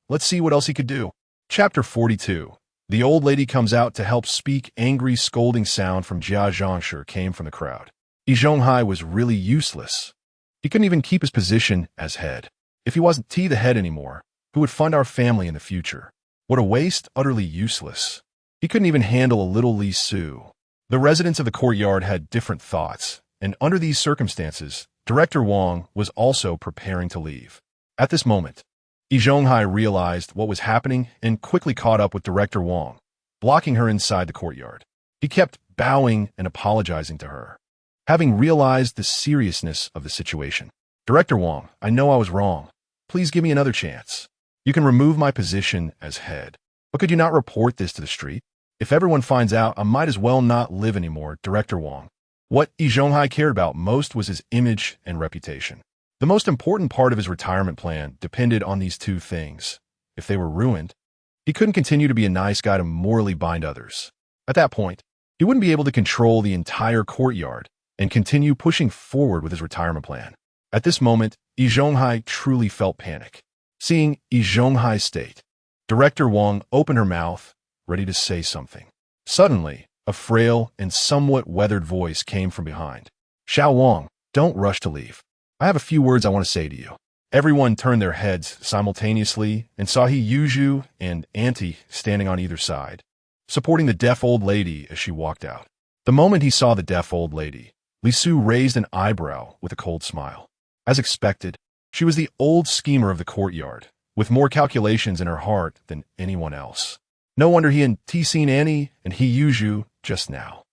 [SPEAKER 1] Let's see what else he could do. Chapter 42. The old lady comes out to help speak. Angry scolding sound from Jia Dongxu came from the crowd. Yi Zhonghai was really useless. He couldn't even keep his position as head. If he wasn't the head anymore, who would fund our family in the future? What a waste, utterly useless. He couldn't even handle a little Li Su. The residents of the courtyard had different thoughts, and under these circumstances, Director Wang was also preparing to leave. At this moment, Yi Zhonghai realized what was happening and quickly caught up with Director Wang, blocking her inside the courtyard. He kept bowing and apologizing to her. Having realized the seriousness of the situation, Director Wang, I know I was wrong. Please give me another chance. You can remove my position as head, but could you not report this to the street? If everyone finds out, I might as well not live anymore, Director Wang. What Yi Zhonghai cared about most was his image and reputation. The most important part of his retirement plan depended on these two things. If they were ruined, he couldn't continue to be a nice guy to morally bind others. At that point, He wouldn't be able to control the entire courtyard and continue pushing forward with his retirement plan. At this moment, Yi Zhonghai truly felt panic. Seeing Yi Zhonghai's state, Director Wang opened her mouth, ready to say something. Suddenly, a frail and somewhat weathered voice came from behind. "Xiao Wang, don't rush to leave. I have a few words I want to say to you." Everyone turned their heads simultaneously and saw Yi Zhonghai and Auntie standing on either side, supporting the deaf old lady as she walked out. The moment he saw the deaf old lady, Li Su raised an eyebrow with a cold smile. As expected, she was the old schemer of the courtyard, with more calculations in her heart than anyone else. No wonder he had seen Annie and Yi Zhonghai just now.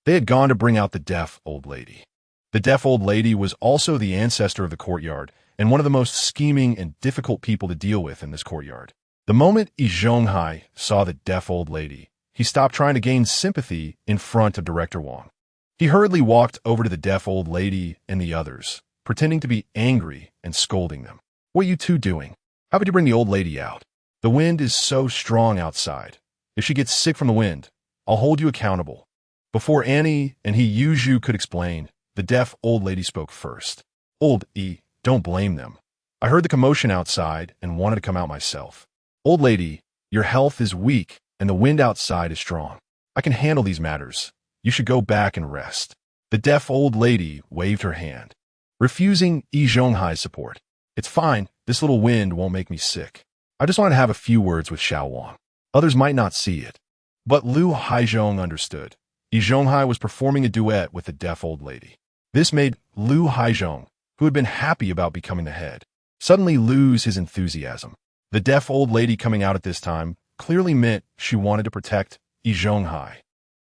[SPEAKER 1] They had gone to bring out the deaf old lady. The deaf old lady was also the ancestor of the courtyard and one of the most scheming and difficult people to deal with in this courtyard. The moment Yi Zhonghai saw the deaf old lady, he stopped trying to gain sympathy in front of Director Wang. He hurriedly walked over to the deaf old lady and the others, pretending to be angry and scolding them. "What are you two doing? How about you bring the old lady out? The wind is so strong outside. If she gets sick from the wind, I'll hold you accountable." Before Annie and Yi Zhonghai could explain, the deaf old lady spoke first. "Old E, don't blame them. I heard the commotion outside and wanted to come out myself. Old lady, your health is weak and the wind outside is strong. I can handle these matters. You should go back and rest." The deaf old lady waved her hand, refusing Yi Zhonghai's support. "It's fine. This little wind won't make me sick. I just want to have a few words with Xiao Wang. Others might not see it." But Lu Haizhong understood. Yi Zhonghai was performing a duet with the deaf old lady. This made Lu Haizhong, who had been happy about becoming the head, suddenly lose his enthusiasm. The deaf old lady coming out at this time clearly meant she wanted to protect Yi Zhonghai.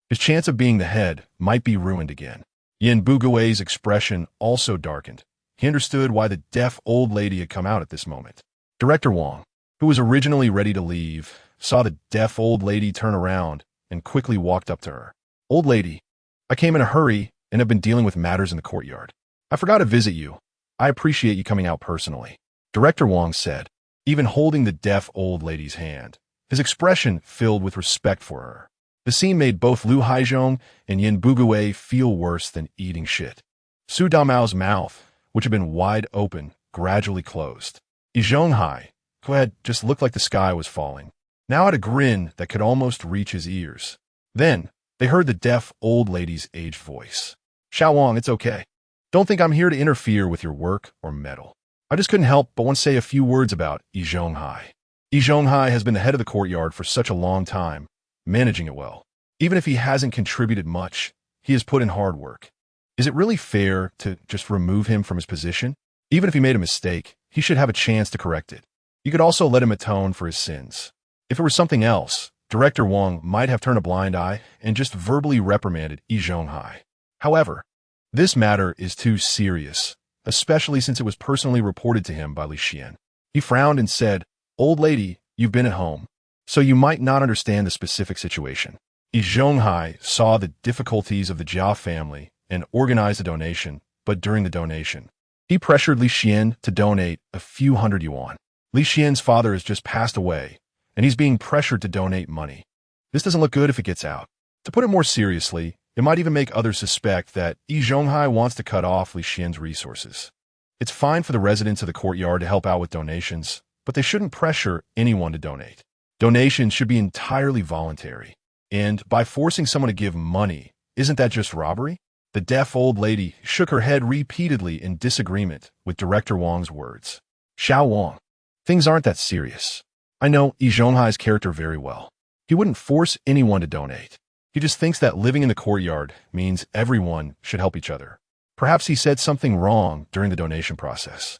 [SPEAKER 1] His chance of being the head might be ruined again. Yin Bugui's expression also darkened. He understood why the deaf old lady had come out at this moment. Director Wang, who was originally ready to leave, saw the deaf old lady turn around and quickly walked up to her. "Old lady, I came in a hurry and have been dealing with matters in the courtyard. I forgot to visit you. I appreciate you coming out personally," Director Wang said, even holding the deaf old lady's hand, his expression filled with respect for her. The scene made both Lu Haizhong and Yin Bugui feel worse than eating shit. Su Damao's mouth, which had been wide open, gradually closed. Yi Zhonghai, who had just looked like the sky was falling, now had a grin that could almost reach his ears. Then, they heard the deaf old lady's aged voice. "Xiao Wang, it's okay. Don't think I'm here to interfere with your work or meddle. I just couldn't help but want to say a few words about Yi Zhonghai. Yi Zhonghai has been the head of the courtyard for such a long time, managing it well. Even if he hasn't contributed much, he has put in hard work. Is it really fair to just remove him from his position? Even if he made a mistake, he should have a chance to correct it. You could also let him atone for his sins. If it were something else, Director Wang might have turned a blind eye and just verbally reprimanded Yi Zhonghai. However, this matter is too serious, especially since it was personally reported to him by Li Xian. He frowned and said, "Old lady, you've been at home, so you might not understand the specific situation." Yi Zhonghai saw the difficulties of the Jia family and organized a donation, but during the donation, he pressured Li Xian to donate a few hundred yuan. Li Xian's father has just passed away, and he's being pressured to donate money. This doesn't look good if it gets out. To put it more seriously, it might even make others suspect that Yi Zhonghai wants to cut off Li Xian's resources. It's fine for the residents of the courtyard to help out with donations, but they shouldn't pressure anyone to donate. Donations should be entirely voluntary. And by forcing someone to give money, isn't that just robbery? The deaf old lady shook her head repeatedly in disagreement with Director Wang's words. "Xiao Wang, things aren't that serious. I know Yi Zhonghai's character very well. He wouldn't force anyone to donate. He just thinks that living in the courtyard means everyone should help each other. Perhaps he said something wrong during the donation process,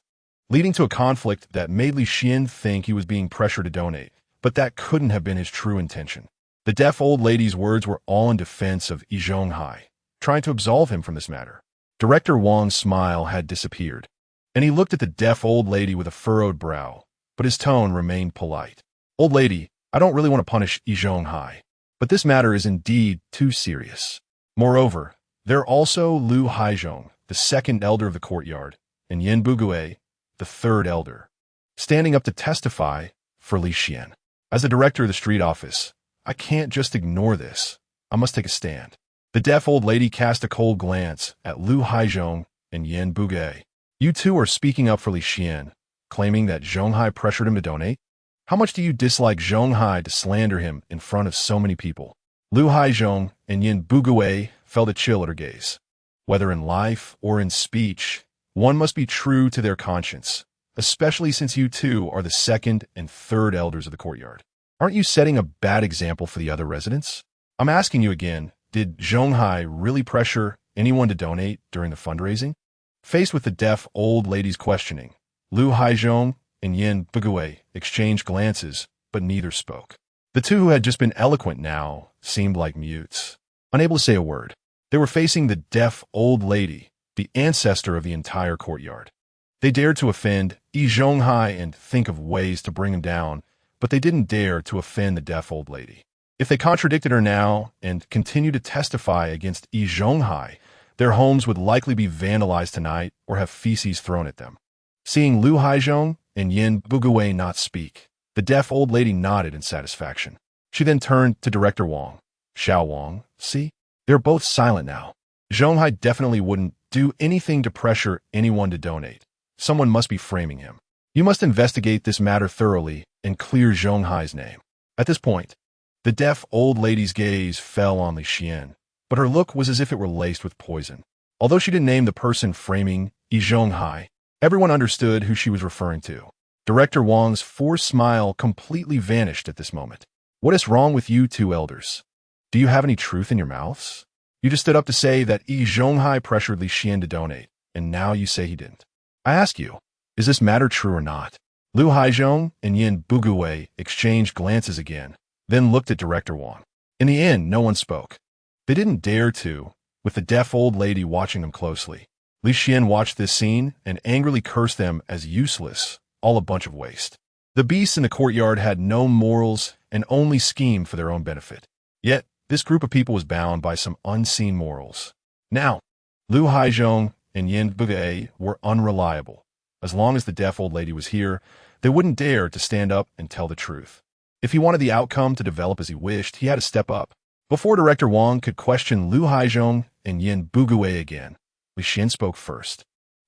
[SPEAKER 1] leading to a conflict that made Li Xian think he was being pressured to donate, but that couldn't have been his true intention." The deaf old lady's words were all in defense of Yi Zhonghai, trying to absolve him from this matter. Director Wang's smile had disappeared, and he looked at the deaf old lady with a furrowed brow, but his tone remained polite. "Old lady, I don't really want to punish Yi Zhonghai, but this matter is indeed too serious. Moreover, there are also Lu Haizhong, the second elder of the courtyard, and Yin Bugui, the third elder, standing up to testify for Li Xian. As the director of the street office, I can't just ignore this. I must take a stand." The deaf old lady cast a cold glance at Lu Haizhong and Yin Bugui. You two are speaking up for Li Xian, claiming that Zhonghai pressured him to donate? How much do you dislike Zhonghai to slander him in front of so many people? Lu Haizhong and Yin Bugui felt a chill at her gaze. Whether in life or in speech, one must be true to their conscience, especially since you two are the second and third elders of the courtyard. Aren't you setting a bad example for the other residents? I'm asking you again, did Zhonghai really pressure anyone to donate during the fundraising? Faced with the deaf old lady's questioning, Lu Haizhong and Yin Bugui exchanged glances, but neither spoke. The two who had just been eloquent now seemed like mutes, unable to say a word. They were facing the deaf old lady, the ancestor of the entire courtyard. They dared to offend Yi Zhonghai and think of ways to bring him down, but they didn't dare to offend the deaf old lady. If they contradicted her now and continued to testify against Yi Zhonghai, their homes would likely be vandalized tonight or have feces thrown at them. Seeing Lu Haizhong and Yin Bugui not speak, the deaf old lady nodded in satisfaction. She then turned to Director Wang. Xiao Wang, see? They're both silent now. Zhonghai definitely wouldn't do anything to pressure anyone to donate. Someone must be framing him. You must investigate this matter thoroughly and clear Zhonghai's name. At this point, the deaf old lady's gaze fell on Li Xian, but her look was as if it were laced with poison. Although she didn't name the person framing Yi Zhonghai, everyone understood who she was referring to. Director Wang's forced smile completely vanished at this moment. What is wrong with you two elders? Do you have any truth in your mouths? You just stood up to say that Yi Zhonghai pressured Li Xian to donate, and now you say he didn't. I ask you, is this matter true or not? Lu Haizhong and Yin Bugui exchanged glances again, then looked at Director Wang. In the end, no one spoke. They didn't dare to, with the deaf old lady watching them closely. Li Xian watched this scene and angrily cursed them as useless, all a bunch of waste. The beasts in the courtyard had no morals and only schemed for their own benefit. Yet, this group of people was bound by some unseen morals. Now, Lu Haizhong and Yin Bugui were unreliable. As long as the deaf old lady was here, they wouldn't dare to stand up and tell the truth. If he wanted the outcome to develop as he wished, he had to step up. Before Director Wang could question Lu Haizhong and Yin Bugui again, Li Xian spoke first.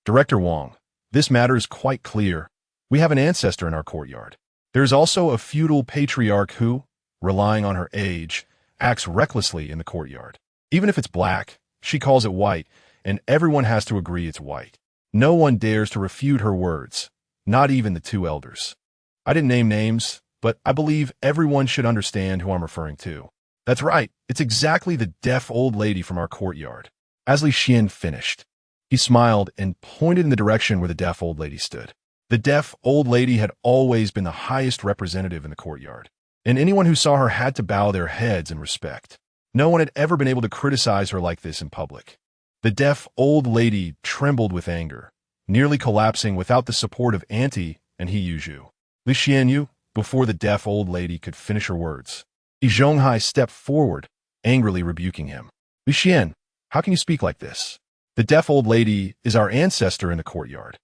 [SPEAKER 1] Director Wang, this matter is quite clear. We have an ancestor in our courtyard. There is also a feudal patriarch who, relying on her age, acts recklessly in the courtyard. Even if it's black, she calls it white, and everyone has to agree it's white. No one dares to refute her words, not even the two elders. I didn't name names, but I believe everyone should understand who I'm referring to. That's right, it's exactly the deaf old lady from our courtyard. As Li Xian finished, he smiled and pointed in the direction where the deaf old lady stood. The deaf old lady had always been the highest representative in the courtyard, and anyone who saw her had to bow their heads in respect. No one had ever been able to criticize her like this in public. The deaf old lady trembled with anger, nearly collapsing without the support of Auntie and He Yuzhu. Li Xianyu, before the deaf old lady could finish her words, Yi Zhonghai stepped forward, angrily rebuking him. Li Xian, how can you speak like this? The deaf old lady is our ancestor in the courtyard.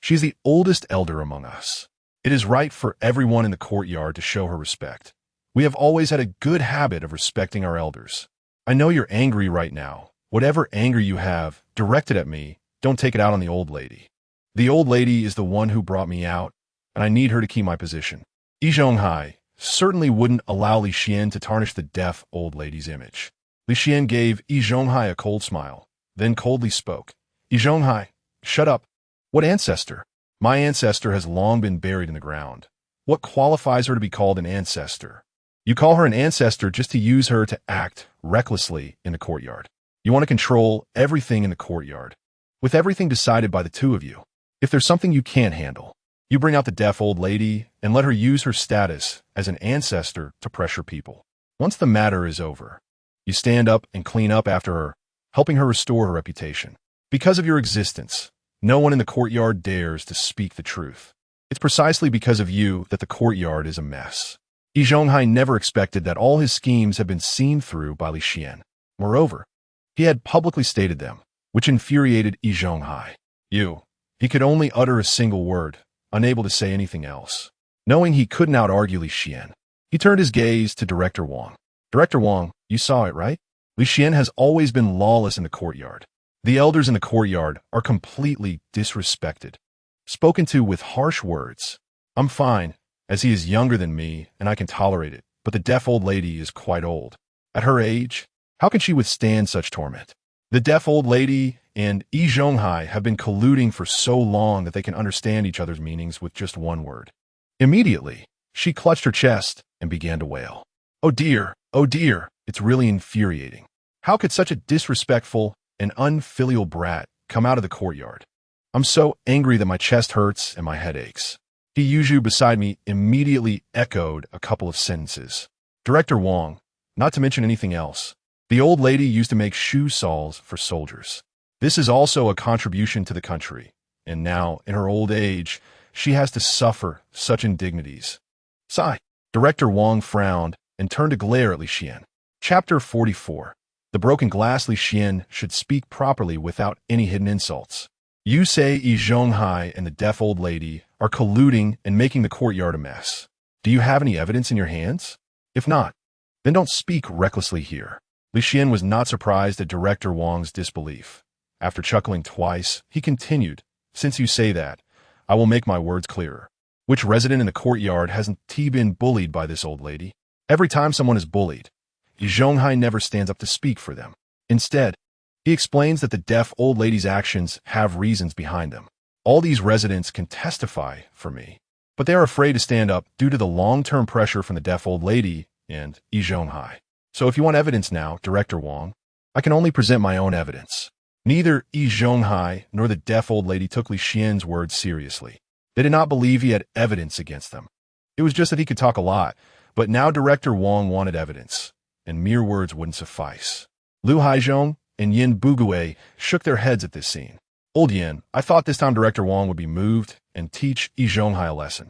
[SPEAKER 1] She is the oldest elder among us. It is right for everyone in the courtyard to show her respect. We have always had a good habit of respecting our elders. I know you're angry right now. Whatever anger you have directed at me, don't take it out on the old lady. The old lady is the one who brought me out, and I need her to keep my position. Yi Zhonghai certainly wouldn't allow Li Xian to tarnish the deaf old lady's image. Li Xian gave Yi Zhonghai a cold smile, then coldly spoke. Yi Zhonghai, shut up. What ancestor? My ancestor has long been buried in the ground. What qualifies her to be called an ancestor? You call her an ancestor just to use her to act recklessly in the courtyard. You want to control everything in the courtyard, with everything decided by the two of you. If there's something you can't handle, you bring out the deaf old lady and let her use her status as an ancestor to pressure people. Once the matter is over, you stand up and clean up after her, helping her restore her reputation. Because of your existence, no one in the courtyard dares to speak the truth. It's precisely because of you that the courtyard is a mess. Yi Zhonghai never expected that all his schemes had been seen through by Li Xian. Moreover, he had publicly stated them, which infuriated Yi Zhonghai. He could only utter a single word, unable to say anything else. Knowing he couldn't out-argue Li Xian, he turned his gaze to Director Wang. Director Wang, you saw it, right? Li Xian has always been lawless in the courtyard. The elders in the courtyard are completely disrespected, spoken to with harsh words. I'm fine, as he is younger than me and I can tolerate it, but the deaf old lady is quite old. At her age, how can she withstand such torment? The deaf old lady and Yi Zhonghai have been colluding for so long that they can understand each other's meanings with just one word. Immediately, she clutched her chest and began to wail. Oh dear, it's really infuriating. How could such a disrespectful and unfilial brat come out of the courtyard? I'm so angry that my chest hurts and my head aches. Yi Zhonghai beside me immediately echoed a couple of sentences. Director Wang, not to mention anything else. The old lady used to make shoe soles for soldiers. This is also a contribution to the country, and now, in her old age, she has to suffer such indignities. Sigh. Director Wang frowned and turned to glare at Li Xian. Chapter 44. The broken glass. Li Xian should speak properly without any hidden insults. You say Yi Zhonghai and the deaf old lady are colluding and making the courtyard a mess. Do you have any evidence in your hands? If not, then don't speak recklessly here. Li Xian was not surprised at Director Wang's disbelief. After chuckling twice, he continued, Since you say that, I will make my words clearer. Which resident in the courtyard hasn't been bullied by this old lady? Every time someone is bullied, Yi Zhonghai never stands up to speak for them. Instead, he explains that the deaf old lady's actions have reasons behind them. All these residents can testify for me, but they are afraid to stand up due to the long-term pressure from the deaf old lady and Yi Zhonghai. So if you want evidence now, Director Wang, I can only present my own evidence. Neither Yi Zhonghai nor the deaf old lady took Li Xian's words seriously. They did not believe he had evidence against them. It was just that he could talk a lot, but now Director Wang wanted evidence, and mere words wouldn't suffice. Lu Haizhong and Yin Bugui shook their heads at this scene. Old Yin, I thought this time Director Wang would be moved and teach Yi Zhonghai a lesson.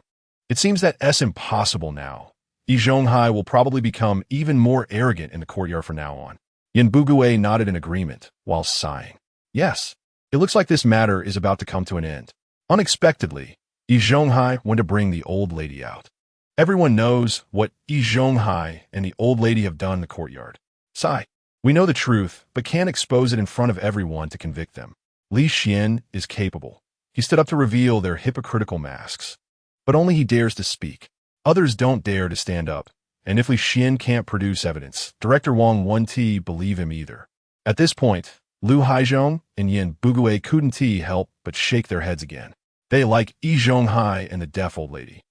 [SPEAKER 1] It seems that's impossible now. Yi Zhonghai will probably become even more arrogant in the courtyard from now on. Yin Bugui nodded in agreement, while sighing. Yes, it looks like this matter is about to come to an end. Unexpectedly, Yi Zhonghai went to bring the old lady out. Everyone knows what Yi Zhonghai and the old lady have done in the courtyard. Sigh. We know the truth, but can't expose it in front of everyone to convict them. Li Xian is capable. He stood up to reveal their hypocritical masks. But only he dares to speak. Others don't dare to stand up, and if Li Xian can't produce evidence, Director Wang won't believe him either. At this point, Lu Haizhong and Yin Bugui couldn't help but shake their heads again. They, like Yi Zhonghai and the deaf old lady,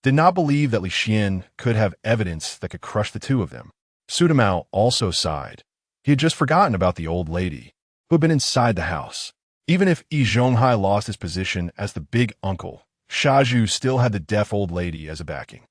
[SPEAKER 1] did not believe that Li Xian could have evidence that could crush the two of them. Su Damao also sighed. He had just forgotten about the old lady, who had been inside the house. Even if Yi Zhonghai lost his position as the big uncle, Shaju still had the deaf old lady as a backing.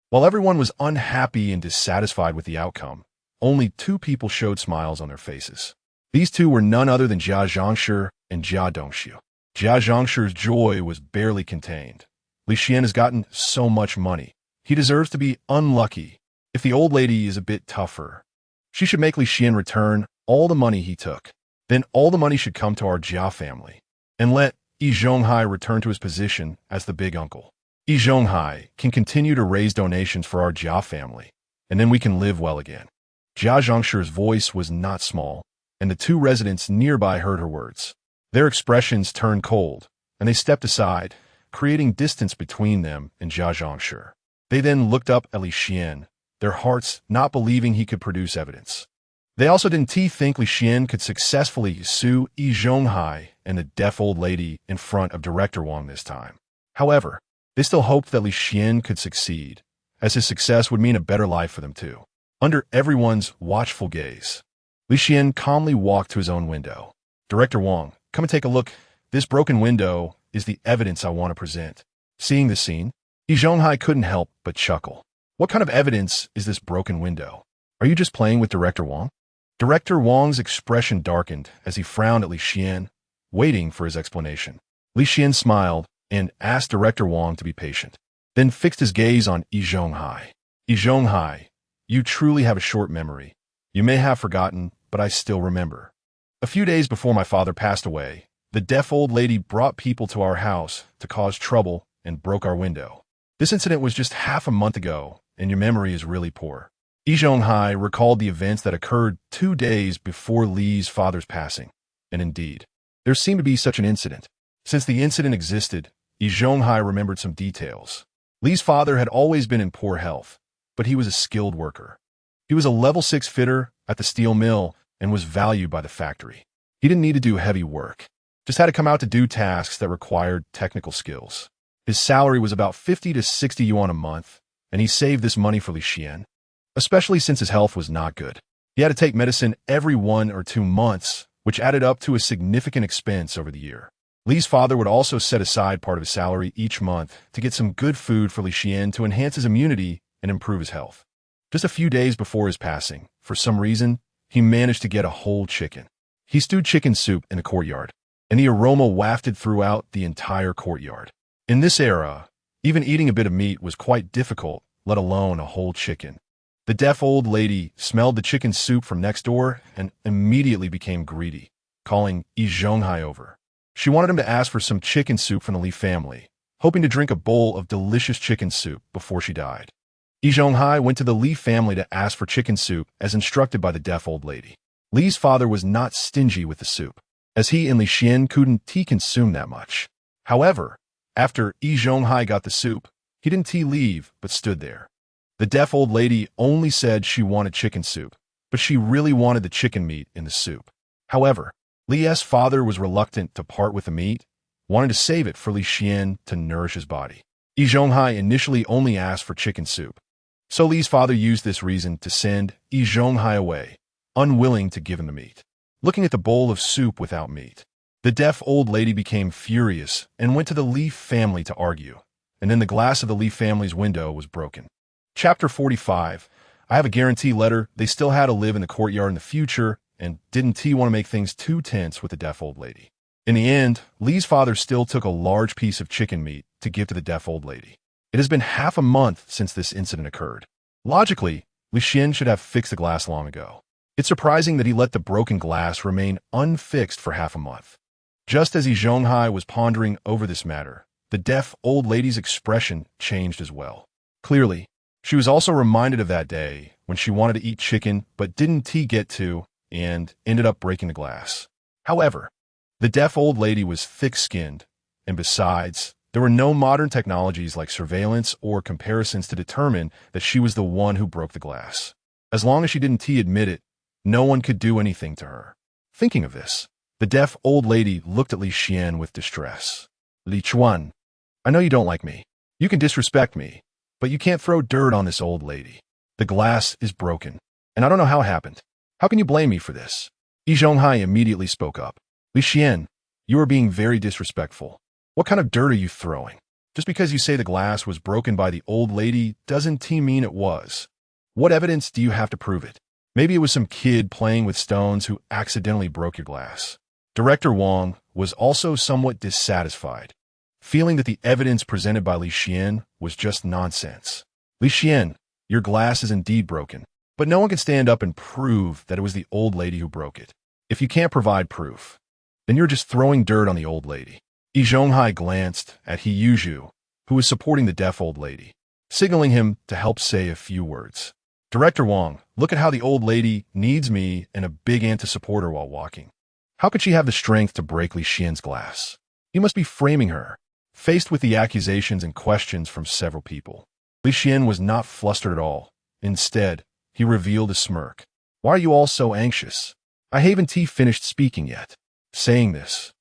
[SPEAKER 1] While everyone was unhappy and dissatisfied with the outcome, only two people showed smiles on their faces. These two were none other than Jia Dongxu and Jia Dongxu. Jia Dongxu's joy was barely contained. Li Xian has gotten so much money. He deserves to be unlucky. If the old lady is a bit tougher, she should make Li Xian return all the money he took. Then all the money should come to our Jia family, and let Yi Zhonghai return to his position as the big uncle. Yi Zhonghai can continue to raise donations for our Jia family, and then we can live well again. Jia Dongxu's voice was not small, and the two residents nearby heard her words. Their expressions turned cold, and they stepped aside, creating distance between them and Jia Dongxu. They then looked up at Li Xian, their hearts not believing he could produce evidence. They also didn't think Li Xian could successfully sue Yi Zhonghai and the deaf old lady in front of Director Wang this time. However, they still hoped that Li Xian could succeed, as his success would mean a better life for them too. Under everyone's watchful gaze, Li Xian calmly walked to his own window. Director Wang, come and take a look. This broken window is the evidence I want to present. Seeing the scene, Yi Zhonghai couldn't help but chuckle. What kind of evidence is this broken window? Are you just playing with Director Wang? Director Wang's expression darkened as he frowned at Li Xian, waiting for his explanation. Li Xian smiled and asked Director Wang to be patient, then fixed his gaze on Yi Zhonghai. Yi Zhonghai, you truly have a short memory. You may have forgotten, but I still remember. A few days before my father passed away, the deaf old lady brought people to our house to cause trouble and broke our window. This incident was just half a month ago, and your memory is really poor. Yi Zhonghai recalled the events that occurred 2 days before Li's father's passing. And indeed, there seemed to be such an incident. Since the incident existed, Yi Zhonghai remembered some details. Li's father had always been in poor health, but he was a skilled worker. He was a level 6 fitter at the steel mill and was valued by the factory. He didn't need to do heavy work, just had to come out to do tasks that required technical skills. His salary was about 50 to 60 yuan a month, and he saved this money for Li Xian, especially since his health was not good. He had to take medicine every 1 or 2 months, which added up to a significant expense over the year. Li's father would also set aside part of his salary each month to get some good food for Li Xian to enhance his immunity and improve his health. Just a few days before his passing, for some reason, he managed to get a whole chicken. He stewed chicken soup in the courtyard, and the aroma wafted throughout the entire courtyard. In this era, even eating a bit of meat was quite difficult, let alone a whole chicken. The deaf old lady smelled the chicken soup from next door and immediately became greedy, calling Yi Zhonghai over. She wanted him to ask for some chicken soup from the Li family, hoping to drink a bowl of delicious chicken soup before she died. Yi Zhonghai went to the Li family to ask for chicken soup as instructed by the deaf old lady. Li's father was not stingy with the soup, as he and Li Xian couldn't consume that much. However, after Yi Zhonghai got the soup, he didn't leave but stood there. The deaf old lady only said she wanted chicken soup, but she really wanted the chicken meat in the soup. However, Li's father was reluctant to part with the meat, wanting to save it for Li Xian to nourish his body. Yi Zhonghai initially only asked for chicken soup, so Li's father used this reason to send Yi Zhonghai away, unwilling to give him the meat. Looking at the bowl of soup without meat, the deaf old lady became furious and went to the Li family to argue, and then the glass of the Li family's window was broken. Chapter 45. I have a guarantee letter. They still had to live in the courtyard in the future, and didn't want to make things too tense with the deaf old lady. In the end, Li's father still took a large piece of chicken meat to give to the deaf old lady. It has been half a month since this incident occurred. Logically, Li Xian should have fixed the glass long ago. It's surprising that he let the broken glass remain unfixed for half a month. Just as Yi Zhonghai was pondering over this matter, the deaf old lady's expression changed as well. Clearly, she was also reminded of that day when she wanted to eat chicken but didn't get to and ended up breaking the glass. However, the deaf old lady was thick-skinned, and besides, there were no modern technologies like surveillance or comparisons to determine that she was the one who broke the glass. As long as she didn't admit it, no one could do anything to her. Thinking of this, the deaf old lady looked at Li Xian with distress. Li Xuan, I know you don't like me. You can disrespect me, but you can't throw dirt on this old lady. The glass is broken, and I don't know how it happened. How can you blame me for this? Yi Zhonghai immediately spoke up. Li Xian, you are being very disrespectful. What kind of dirt are you throwing? Just because you say the glass was broken by the old lady doesn't mean it was. What evidence do you have to prove it? Maybe it was some kid playing with stones who accidentally broke your glass. Director Wang was also somewhat dissatisfied, feeling that the evidence presented by Li Xian was just nonsense. Li Xian, your glass is indeed broken, but no one can stand up and prove that it was the old lady who broke it. If you can't provide proof, then you're just throwing dirt on the old lady. Yi Zhonghai glanced at He Yuzhu, who was supporting the deaf old lady, signaling him to help say a few words. Director Wang, look at how the old lady needs me and a big ant to support her while walking. How could she have the strength to break Li Xian's glass? You must be framing her. Faced with the accusations and questions from several people, Li Xian was not flustered at all. Instead, he revealed a smirk. Why are you all so anxious? I haven't finished speaking yet. Saying this,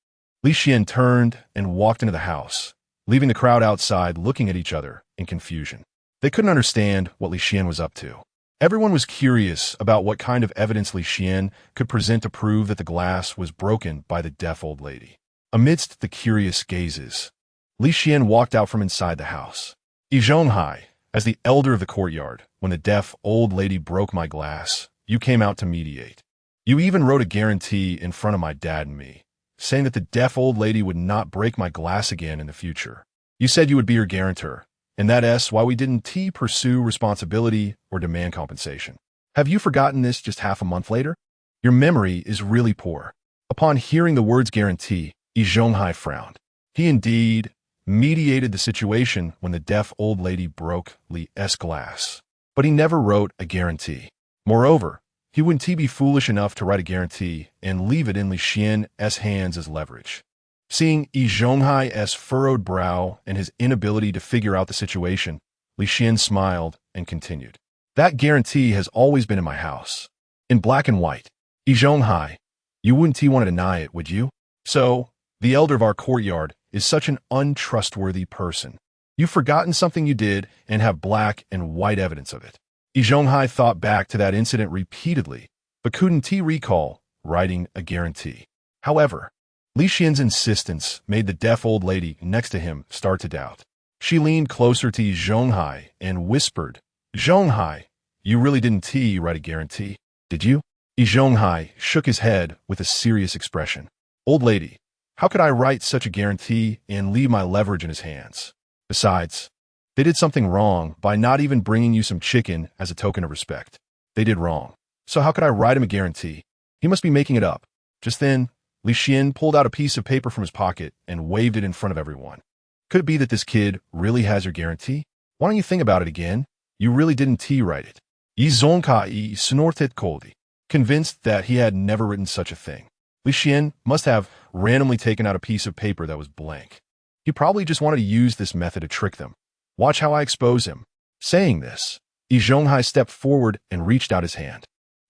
[SPEAKER 1] Li Xian turned and walked into the house, leaving the crowd outside looking at each other in confusion. They couldn't understand what Li Xian was up to. Everyone was curious about what kind of evidence Li Xian could present to prove that the glass was broken by the deaf old lady. Amidst the curious gazes, Li Xian walked out from inside the house. Yi Zhonghai, as the elder of the courtyard, when the deaf old lady broke my glass, you came out to mediate. You even wrote a guarantee in front of my dad and me, saying that the deaf old lady would not break my glass again in the future. You said you would be your guarantor, and that's why we didn't pursue responsibility or demand compensation. Have you forgotten this just half a month later? Your memory is really poor. Upon hearing the words guarantee, Yi Zhonghai frowned. He indeed mediated the situation when the deaf old lady broke Li's glass. but he never wrote a guarantee. Moreover, he wouldn't be foolish enough to write a guarantee and leave it in Li Xian's hands as leverage. Seeing Yi Zhonghai's furrowed brow and his inability to figure out the situation, Li Xian smiled and continued. That guarantee has always been in my house. In black and white. Yi Zhonghai, you wouldn't want to deny it, would you? So, the elder of our courtyard is such an untrustworthy person. You've forgotten something you did and have black and white evidence of it. Yi Zhonghai thought back to that incident repeatedly, but couldn't recall writing a guarantee. However, Li Xian's insistence made the deaf old lady next to him start to doubt. She leaned closer to Yi Zhonghai and whispered, Zhonghai, you really didn't write a guarantee, did you? Yi Zhonghai shook his head with a serious expression. Old lady, how could I write such a guarantee and leave my leverage in his hands? Besides, they did something wrong by not even bringing you some chicken as a token of respect. They did wrong. So how could I write him a guarantee? He must be making it up. Just then, Li Xian pulled out a piece of paper from his pocket and waved it in front of everyone. Could it be that this kid really has your guarantee? Why don't you think about it again? You really didn't write it. Yi Zhonghai snorted coldly, convinced that he had never written such a thing. Li Xian must have randomly taken out a piece of paper that was blank. He probably just wanted to use this method to trick them. Watch how I expose him. Saying this, Yi Zhonghai stepped forward and reached out his hand.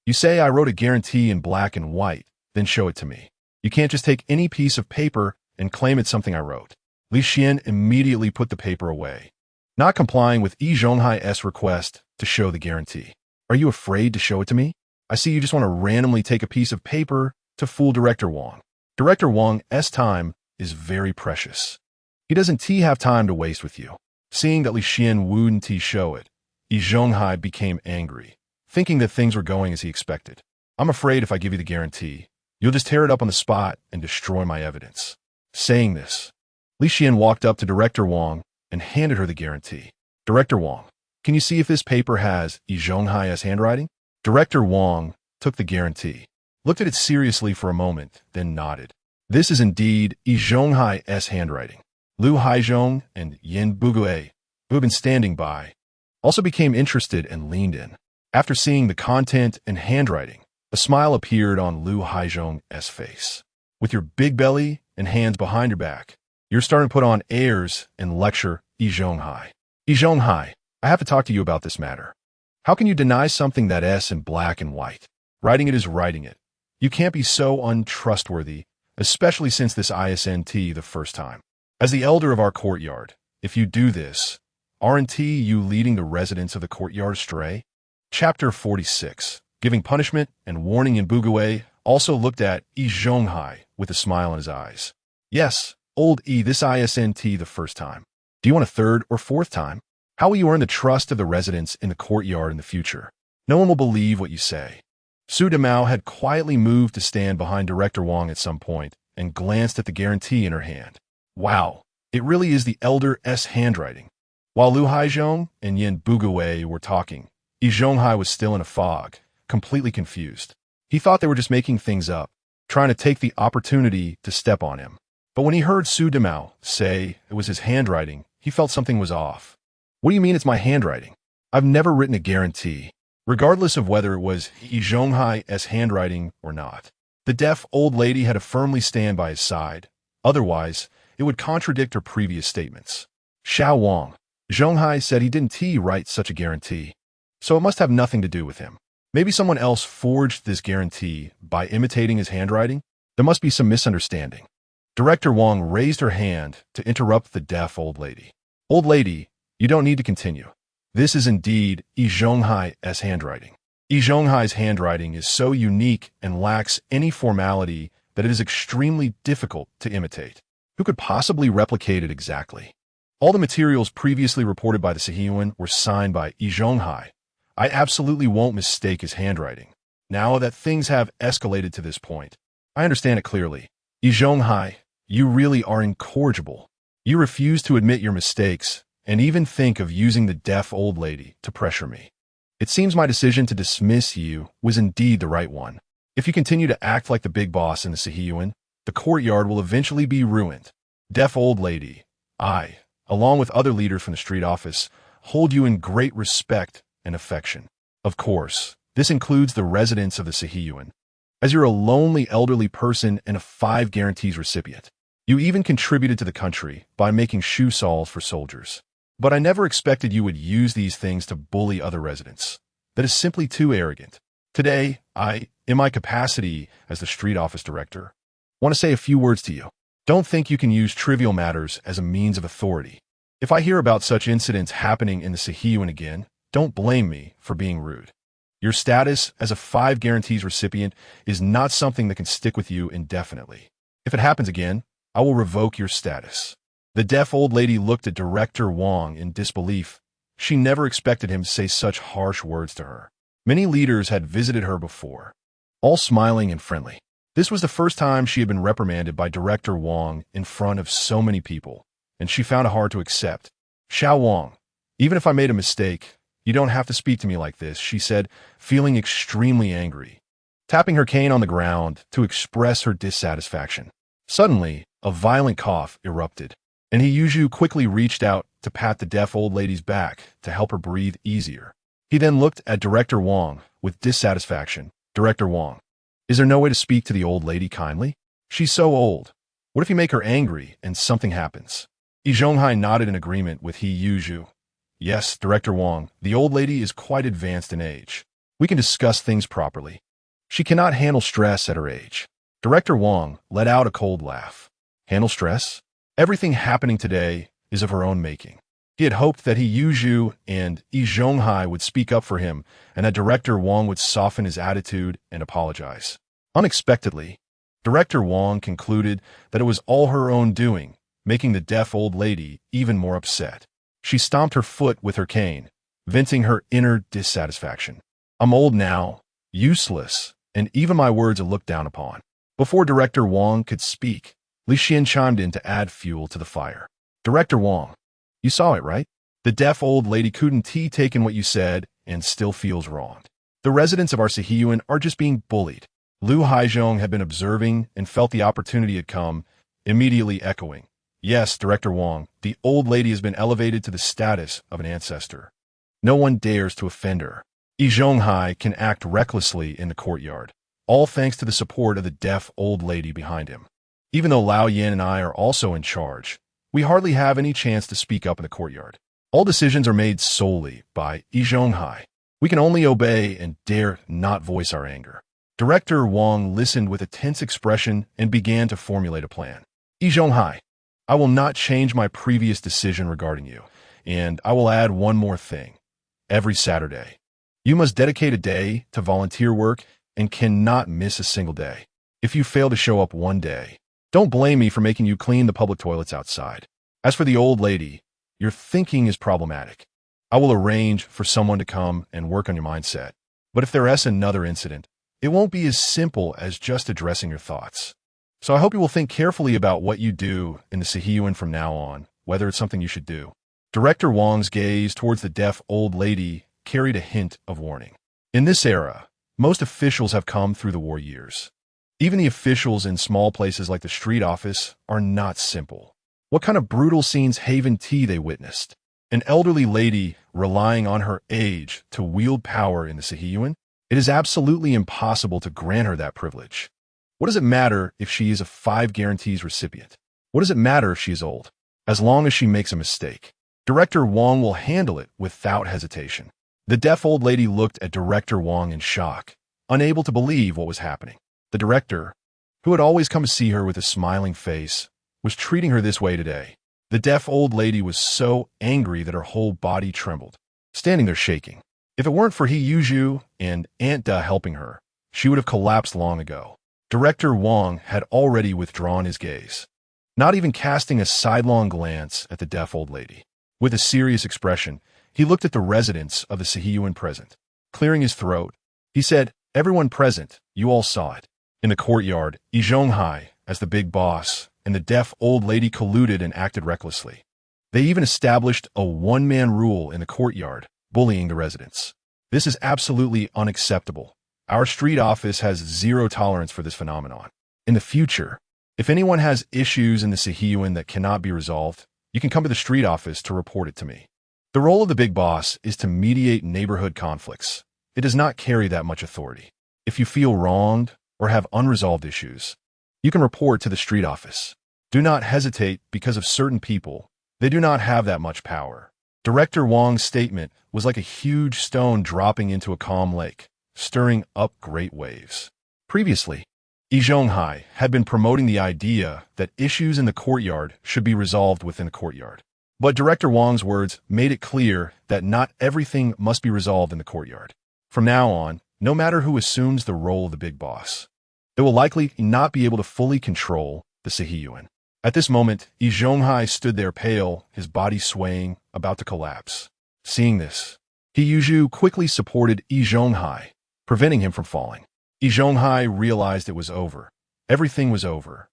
[SPEAKER 1] You say I wrote a guarantee in black and white, then show it to me. You can't just take any piece of paper and claim it's something I wrote. Li Xian immediately put the paper away, not complying with Yi Zhonghai's request to show the guarantee. Are you afraid to show it to me? I see you just want to randomly take a piece of paper to fool Director Wang. Director Wang's time is very precious. He doesn't have time to waste with you. Seeing that Li Xian wouldn't show it, Yi Zhonghai became angry, thinking that things were going as he expected. I'm afraid if I give you the guarantee, you'll just tear it up on the spot and destroy my evidence. Saying this, Li Xian walked up to Director Wang and handed her the guarantee. Director Wang, can you see if this paper has Yi Zhonghai's handwriting? Director Wang took the guarantee, looked at it seriously for a moment, then nodded. This is indeed Yi Zhonghai's handwriting. Lu Haizhong and Yin Bugui, who had been standing by, also became interested and leaned in. After seeing the content and handwriting, a smile appeared on Lu Haizhong's face. With your big belly and hands behind your back, you're starting to put on airs and lecture Yi Zhonghai. Yi Zhonghai, I have to talk to you about this matter. How can you deny something that's in black and white? Writing it is writing it. You can't be so untrustworthy, especially since this isn't the first time. As the elder of our courtyard, if you do this, aren't you leading the residents of the courtyard astray? Chapter 46, Giving Punishment and Warning in Bugui, also looked at Yi Zhonghai with a smile in his eyes. Yes, old Yi, this isn't the first time. Do you want a third or fourth time? How will you earn the trust of the residents in the courtyard in the future? No one will believe what you say. Su Demao had quietly moved to stand behind Director Wang at some point and glanced at the guarantee in her hand. Wow, it really is the elder's handwriting. While Lu Haizhong and Yin Bugui were talking, Yi Zhonghai was still in a fog, completely confused. He thought they were just making things up, trying to take the opportunity to step on him. But when he heard Su Demao say it was his handwriting, he felt something was off. What do you mean it's my handwriting? I've never written a guarantee, regardless of whether it was Yi Zhonghai's handwriting or not. The deaf old lady had to firmly stand by his side. Otherwise, it would contradict her previous statements. Xiao Wang, Zhonghai said he didn't write such a guarantee, so it must have nothing to do with him. Maybe someone else forged this guarantee by imitating his handwriting? There must be some misunderstanding. Director Wang raised her hand to interrupt the deaf old lady. Old lady, you don't need to continue. This is indeed Yi Zhonghai's handwriting. Yi Zhonghai's handwriting is so unique and lacks any formality that it is extremely difficult to imitate. Who could possibly replicate it exactly? All the materials previously reported by the Sihiyuan were signed by Yi Zhonghai. I absolutely won't mistake his handwriting. Now that things have escalated to this point, I understand it clearly. Yi Zhonghai, you really are incorrigible. You refuse to admit your mistakes and even think of using the deaf old lady to pressure me. It seems my decision to dismiss you was indeed the right one. If you continue to act like the big boss in the Sihiyuan, the courtyard will eventually be ruined. Deaf old lady, I, along with other leaders from the street office, hold you in great respect and affection. Of course, this includes the residents of the Sihiyuan, as you're a lonely elderly person and a 5 guarantees recipient. You even contributed to the country by making shoe soles for soldiers. But I never expected you would use these things to bully other residents. That is simply too arrogant. Today, in my capacity as the street office director, want to say a few words to you. Don't think you can use trivial matters as a means of authority. If I hear about such incidents happening in the Sihiyuan again, don't blame me for being rude. Your status as a 5 guarantees recipient is not something that can stick with you indefinitely. If it happens again, I will revoke your status. The deaf old lady looked at Director Wang in disbelief. She never expected him to say such harsh words to her. Many leaders had visited her before, all smiling and friendly. This was the first time she had been reprimanded by Director Wang in front of so many people, and she found it hard to accept. Xiao Wang, even if I made a mistake, you don't have to speak to me like this, she said, feeling extremely angry, tapping her cane on the ground to express her dissatisfaction. Suddenly, a violent cough erupted, and Yi Zhonghai quickly reached out to pat the deaf old lady's back to help her breathe easier. He then looked at Director Wang with dissatisfaction. Director Wang, is there no way to speak to the old lady kindly? She's so old. What if you make her angry and something happens? Yi Zhonghai nodded in agreement with Yi Zhonghai. Yes, Director Wang, the old lady is quite advanced in age. We can discuss things properly. She cannot handle stress at her age. Director Wang let out a cold laugh. Handle stress? Everything happening today is of her own making. He had hoped that Yi Zhonghai and Yi Zhonghai would speak up for him and that Director Wang would soften his attitude and apologize. Unexpectedly, Director Wang concluded that it was all her own doing, making the deaf old lady even more upset. She stomped her foot with her cane, venting her inner dissatisfaction. I'm old now, useless, and even my words are looked down upon. Before Director Wang could speak, Li Xian chimed in to add fuel to the fire. Director Wang, you saw it, right? The deaf old lady couldn't take what you said and still feels wronged. The residents of our Sihiyuan are just being bullied. Lu Haizhong had been observing and felt the opportunity had come, immediately echoing. Yes, Director Wang, the old lady has been elevated to the status of an ancestor. No one dares to offend her. Yi Zhonghai can act recklessly in the courtyard, all thanks to the support of the deaf old lady behind him. Even though Lao Yan and I are also in charge, we hardly have any chance to speak up in the courtyard. All decisions are made solely by Yi Zhonghai. We can only obey and dare not voice our anger. Director Wang listened with a tense expression and began to formulate a plan. Yi Zhonghai, I will not change my previous decision regarding you, and I will add one more thing. Every Saturday, you must dedicate a day to volunteer work and cannot miss a single day. If you fail to show up one day, don't blame me for making you clean the public toilets outside. As for the old lady, your thinking is problematic. I will arrange for someone to come and work on your mindset. But if there is another incident, it won't be as simple as just addressing your thoughts. So I hope you will think carefully about what you do in the Sihiyuan from now on, whether it's something you should do. Director Wang's gaze towards the deaf old lady carried a hint of warning. In this era, most officials have come through the war years. Even the officials in small places like the street office are not simple. What kind of brutal scenes Haven T they witnessed? An elderly lady relying on her age to wield power in the Sihiyuan? It is absolutely impossible to grant her that privilege. What does it matter if she is a 5 guarantees recipient? What does it matter if she is old? As long as she makes a mistake, Director Wang will handle it without hesitation. The deaf old lady looked at Director Wang in shock, unable to believe what was happening. The director, who had always come to see her with a smiling face, was treating her this way today. The deaf old lady was so angry that her whole body trembled, standing there shaking. If it weren't for Yi Zhonghai and Aunt Da helping her, she would have collapsed long ago. Director Wang had already withdrawn his gaze, not even casting a sidelong glance at the deaf old lady. With a serious expression, he looked at the residents of the Sihiyuan present. Clearing his throat, he said, "Everyone present, you all saw it." In the courtyard, Yi Zhonghai, as the big boss, and the deaf old lady colluded and acted recklessly. They even established a one-man rule in the courtyard, bullying the residents. This is absolutely unacceptable. Our street office has zero tolerance for this phenomenon. In the future, if anyone has issues in the Sihiyuan that cannot be resolved, you can come to the street office to report it to me. The role of the big boss is to mediate neighborhood conflicts. It does not carry that much authority. If you feel wronged or have unresolved issues, you can report to the street office. Do not hesitate because of certain people. They do not have that much power. Director Wang's statement was like a huge stone dropping into a calm lake, stirring up great waves. Previously, Yi Zhonghai had been promoting the idea that issues in the courtyard should be resolved within the courtyard. But Director Wang's words made it clear that not everything must be resolved in the courtyard. From now on, no matter who assumes the role of the big boss, they will likely not be able to fully control the Sihiyuan. At this moment, Yi Zhonghai stood there pale, his body swaying, about to collapse. Seeing this, Yi Zhu quickly supported Yi Zhonghai, preventing him from falling. Yi Zhonghai realized it was over. Everything was over,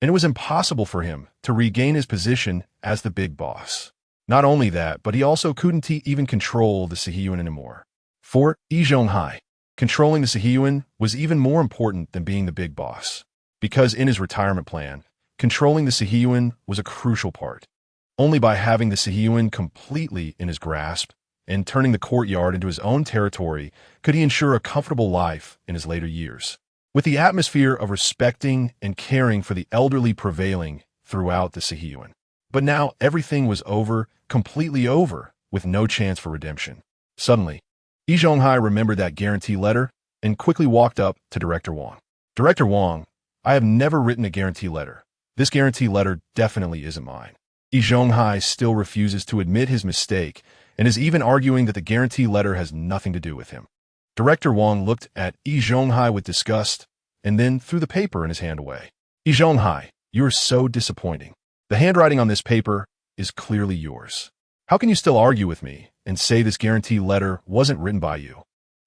[SPEAKER 1] and it was impossible for him to regain his position as the big boss. Not only that, but he also couldn't even control the Sihiyuan anymore. For Yi Zhonghai, controlling the Sihiyuan was even more important than being the big boss, because in his retirement plan, controlling the Sihiyuan was a crucial part. Only by having the Sihiyuan completely in his grasp and turning the courtyard into his own territory could he ensure a comfortable life in his later years. With the atmosphere of respecting and caring for the elderly prevailing throughout the Sihiyuan. But now everything was over, completely over, with no chance for redemption. Suddenly, Yi Zhonghai remembered that guarantee letter and quickly walked up to Director Wang. Director Wang, I have never written a guarantee letter. This guarantee letter definitely isn't mine. Yi Zhonghai still refuses to admit his mistake and is even arguing that the guarantee letter has nothing to do with him. Director Wang looked at Yi Zhonghai with disgust and then threw the paper in his hand away. Yi Zhonghai, you are so disappointing. The handwriting on this paper is clearly yours. How can you still argue with me and say this guarantee letter wasn't written by you?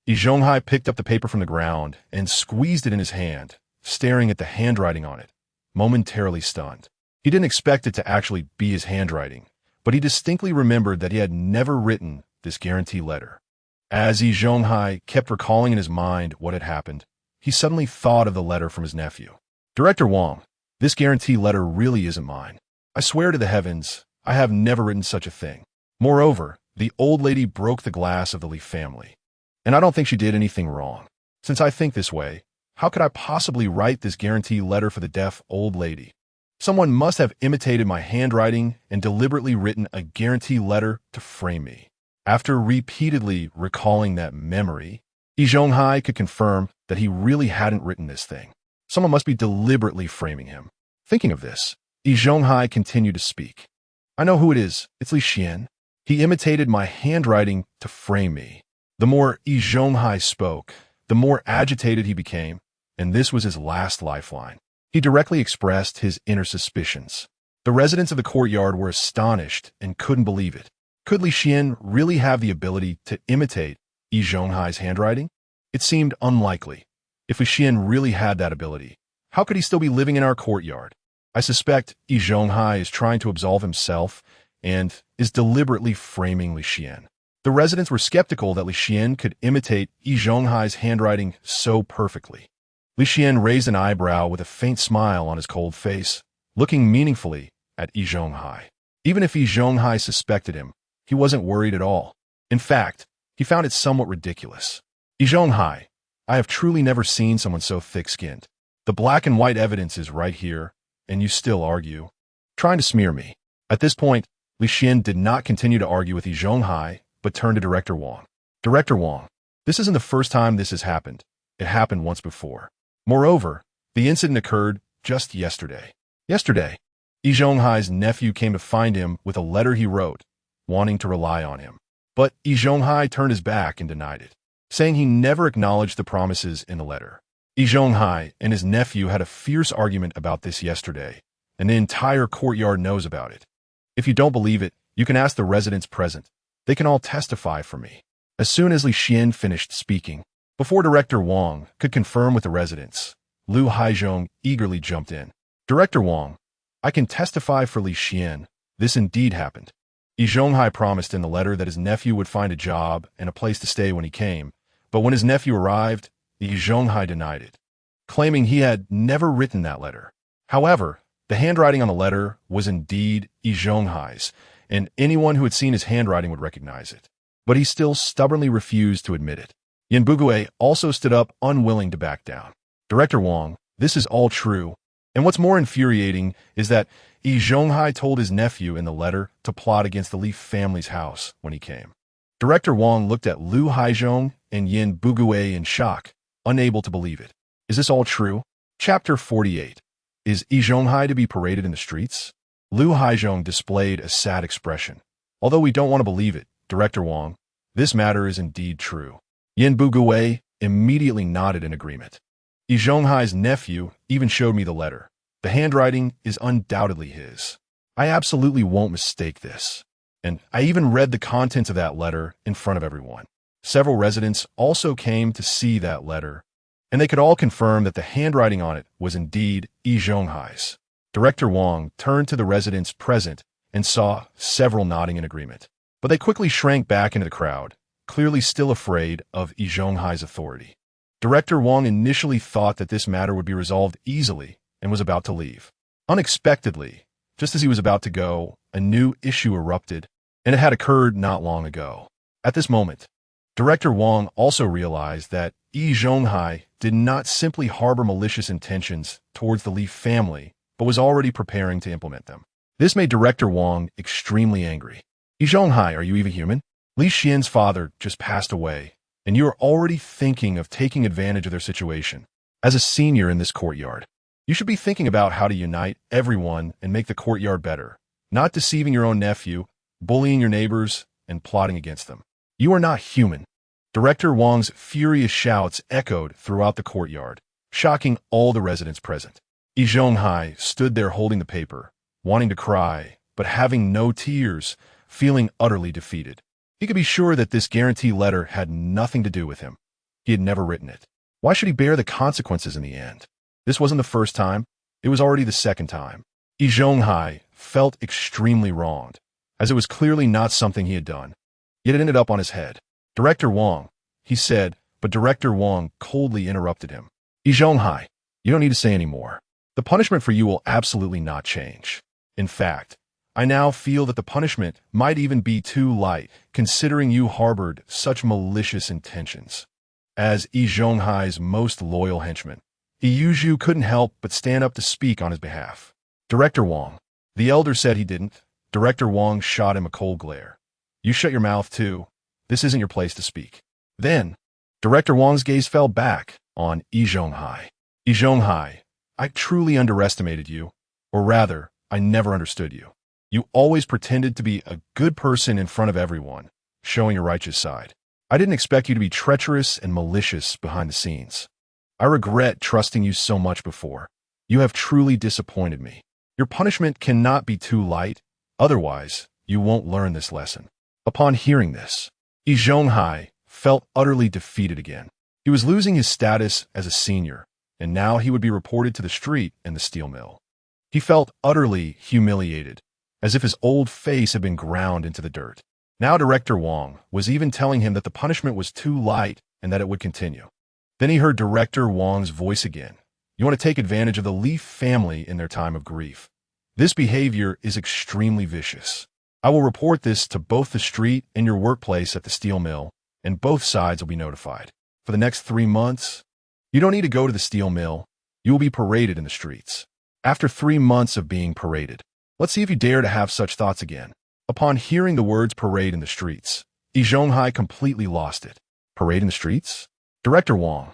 [SPEAKER 1] Yi Zhonghai picked up the paper from the ground and squeezed it in his hand, staring at the handwriting on it, momentarily stunned. He didn't expect it to actually be his handwriting, but he distinctly remembered that he had never written this guarantee letter. As Yi Zhonghai kept recalling in his mind what had happened, he suddenly thought of the letter from his nephew. Director Wang, this guarantee letter really isn't mine. I swear to the heavens, I have never written such a thing. Moreover, the old lady broke the glass of the Li family, and I don't think she did anything wrong. Since I think this way, how could I possibly write this guarantee letter for the deaf old lady? Someone must have imitated my handwriting and deliberately written a guarantee letter to frame me. After repeatedly recalling that memory, Yi Zhonghai could confirm that he really hadn't written this thing. Someone must be deliberately framing him. Thinking of this, Yi Zhonghai continued to speak. I know who it is. It's Li Xian. He imitated my handwriting to frame me. The more Yi Zhonghai spoke, the more agitated he became, and this was his last lifeline. He directly expressed his inner suspicions. The residents of the courtyard were astonished and couldn't believe it. Could Li Xian really have the ability to imitate Yi Zhonghai's handwriting? It seemed unlikely. If Li Xian really had that ability, how could he still be living in our courtyard? I suspect Yi Zhonghai is trying to absolve himself and is deliberately framing Li Xian. The residents were skeptical that Li Xian could imitate Yi Zhonghai's handwriting so perfectly. Li Xian raised an eyebrow with a faint smile on his cold face, looking meaningfully at Yi Zhonghai. Even if Yi Zhonghai suspected him, he wasn't worried at all. In fact, he found it somewhat ridiculous. Yi Zhonghai, I have truly never seen someone so thick-skinned. The black and white evidence is right here, and you still argue, trying to smear me. At this point, Li Xian did not continue to argue with Yi Zhonghai, but turned to Director Wang. Director Wang, this isn't the first time this has happened. It happened once before. Moreover, the incident occurred just yesterday. Yesterday, Yi Zhonghai's nephew came to find him with a letter he wrote, wanting to rely on him. But Yi Zhonghai turned his back and denied it, saying he never acknowledged the promises in the letter. Yi Zhonghai and his nephew had a fierce argument about this yesterday, and the entire courtyard knows about it. If you don't believe it, you can ask the residents present. They can all testify for me. As soon as Li Xian finished speaking, before Director Wang could confirm with the residents, Lu Haizhong eagerly jumped in. Director Wang, I can testify for Li Xian. This indeed happened. Yi Zhonghai promised in the letter that his nephew would find a job and a place to stay when he came, but when his nephew arrived, Yi Zhonghai denied it, claiming he had never written that letter. However, the handwriting on the letter was indeed Yi Zhonghai's, and anyone who had seen his handwriting would recognize it. But he still stubbornly refused to admit it. Yin Bugui also stood up, unwilling to back down. Director Wang, this is all true. And what's more infuriating is that Yi Zhonghai told his nephew in the letter to plot against the Li family's house when he came. Director Wang looked at Lu Haizhong and Yin Bugui in shock, unable to believe it. Is this all true? Chapter 48. Is Yi Zhonghai to be paraded in the streets? Lu Haizhong displayed a sad expression. Although we don't want to believe it, Director Wang, this matter is indeed true. Yin Bugui immediately nodded in agreement. Yi Zhonghai's nephew even showed me the letter. The handwriting is undoubtedly his. I absolutely won't mistake this. And I even read the contents of that letter in front of everyone. Several residents also came to see that letter, and they could all confirm that the handwriting on it was indeed Yi Zhonghai's. Director Wang turned to the residents present and saw several nodding in agreement. But they quickly shrank back into the crowd, clearly still afraid of Yi Zhonghai's authority. Director Wang initially thought that this matter would be resolved easily and was about to leave. Unexpectedly, just as he was about to go, a new issue erupted, and it had occurred not long ago. At this moment, Director Wang also realized that Yi Zhonghai did not simply harbor malicious intentions towards the Li family, but was already preparing to implement them. This made Director Wang extremely angry. Yi Zhonghai, are you even human? Li Xian's father just passed away, and you are already thinking of taking advantage of their situation. As a senior in this courtyard, you should be thinking about how to unite everyone and make the courtyard better, not deceiving your own nephew, bullying your neighbors, and plotting against them. You are not human. Director Wang's furious shouts echoed throughout the courtyard, shocking all the residents present. Yi Zhonghai stood there holding the paper, wanting to cry, but having no tears, feeling utterly defeated. He could be sure that this guarantee letter had nothing to do with him. He had never written it. Why should he bear the consequences in the end? This wasn't the first time. It was already the second time. Yi Zhonghai felt extremely wronged, as it was clearly not something he had done. Yet it ended up on his head. Director Wang, he said, but Director Wang coldly interrupted him. Yi Zhonghai, you don't need to say any more. The punishment for you will absolutely not change. In fact, I now feel that the punishment might even be too light, considering you harbored such malicious intentions. As Yi Zhonghai's most loyal henchman, Yi Yuzhu couldn't help but stand up to speak on his behalf. Director Wang, the elder said he didn't. Director Wang shot him a cold glare. You shut your mouth too. This isn't your place to speak. Then, Director Wang's gaze fell back on Yi Zhonghai. Yi Zhonghai, I truly underestimated you, or rather, I never understood you. You always pretended to be a good person in front of everyone, showing your righteous side. I didn't expect you to be treacherous and malicious behind the scenes. I regret trusting you so much before. You have truly disappointed me. Your punishment cannot be too light, otherwise, you won't learn this lesson. Upon hearing this, Yi Zhonghai felt utterly defeated again. He was losing his status as a senior, and now he would be reported to the street and the steel mill. He felt utterly humiliated, as if his old face had been ground into the dirt. Now Director Wang was even telling him that the punishment was too light and that it would continue. Then he heard Director Wang's voice again. You want to take advantage of the Li family in their time of grief. This behavior is extremely vicious. I will report this to both the street and your workplace at the steel mill, and both sides will be notified. For the next 3 months, you don't need to go to the steel mill. You will be paraded in the streets. After 3 months of being paraded, let's see if you dare to have such thoughts again. Upon hearing the words parade in the streets, Yi Zhonghai completely lost it. Parade in the streets? Director Wang,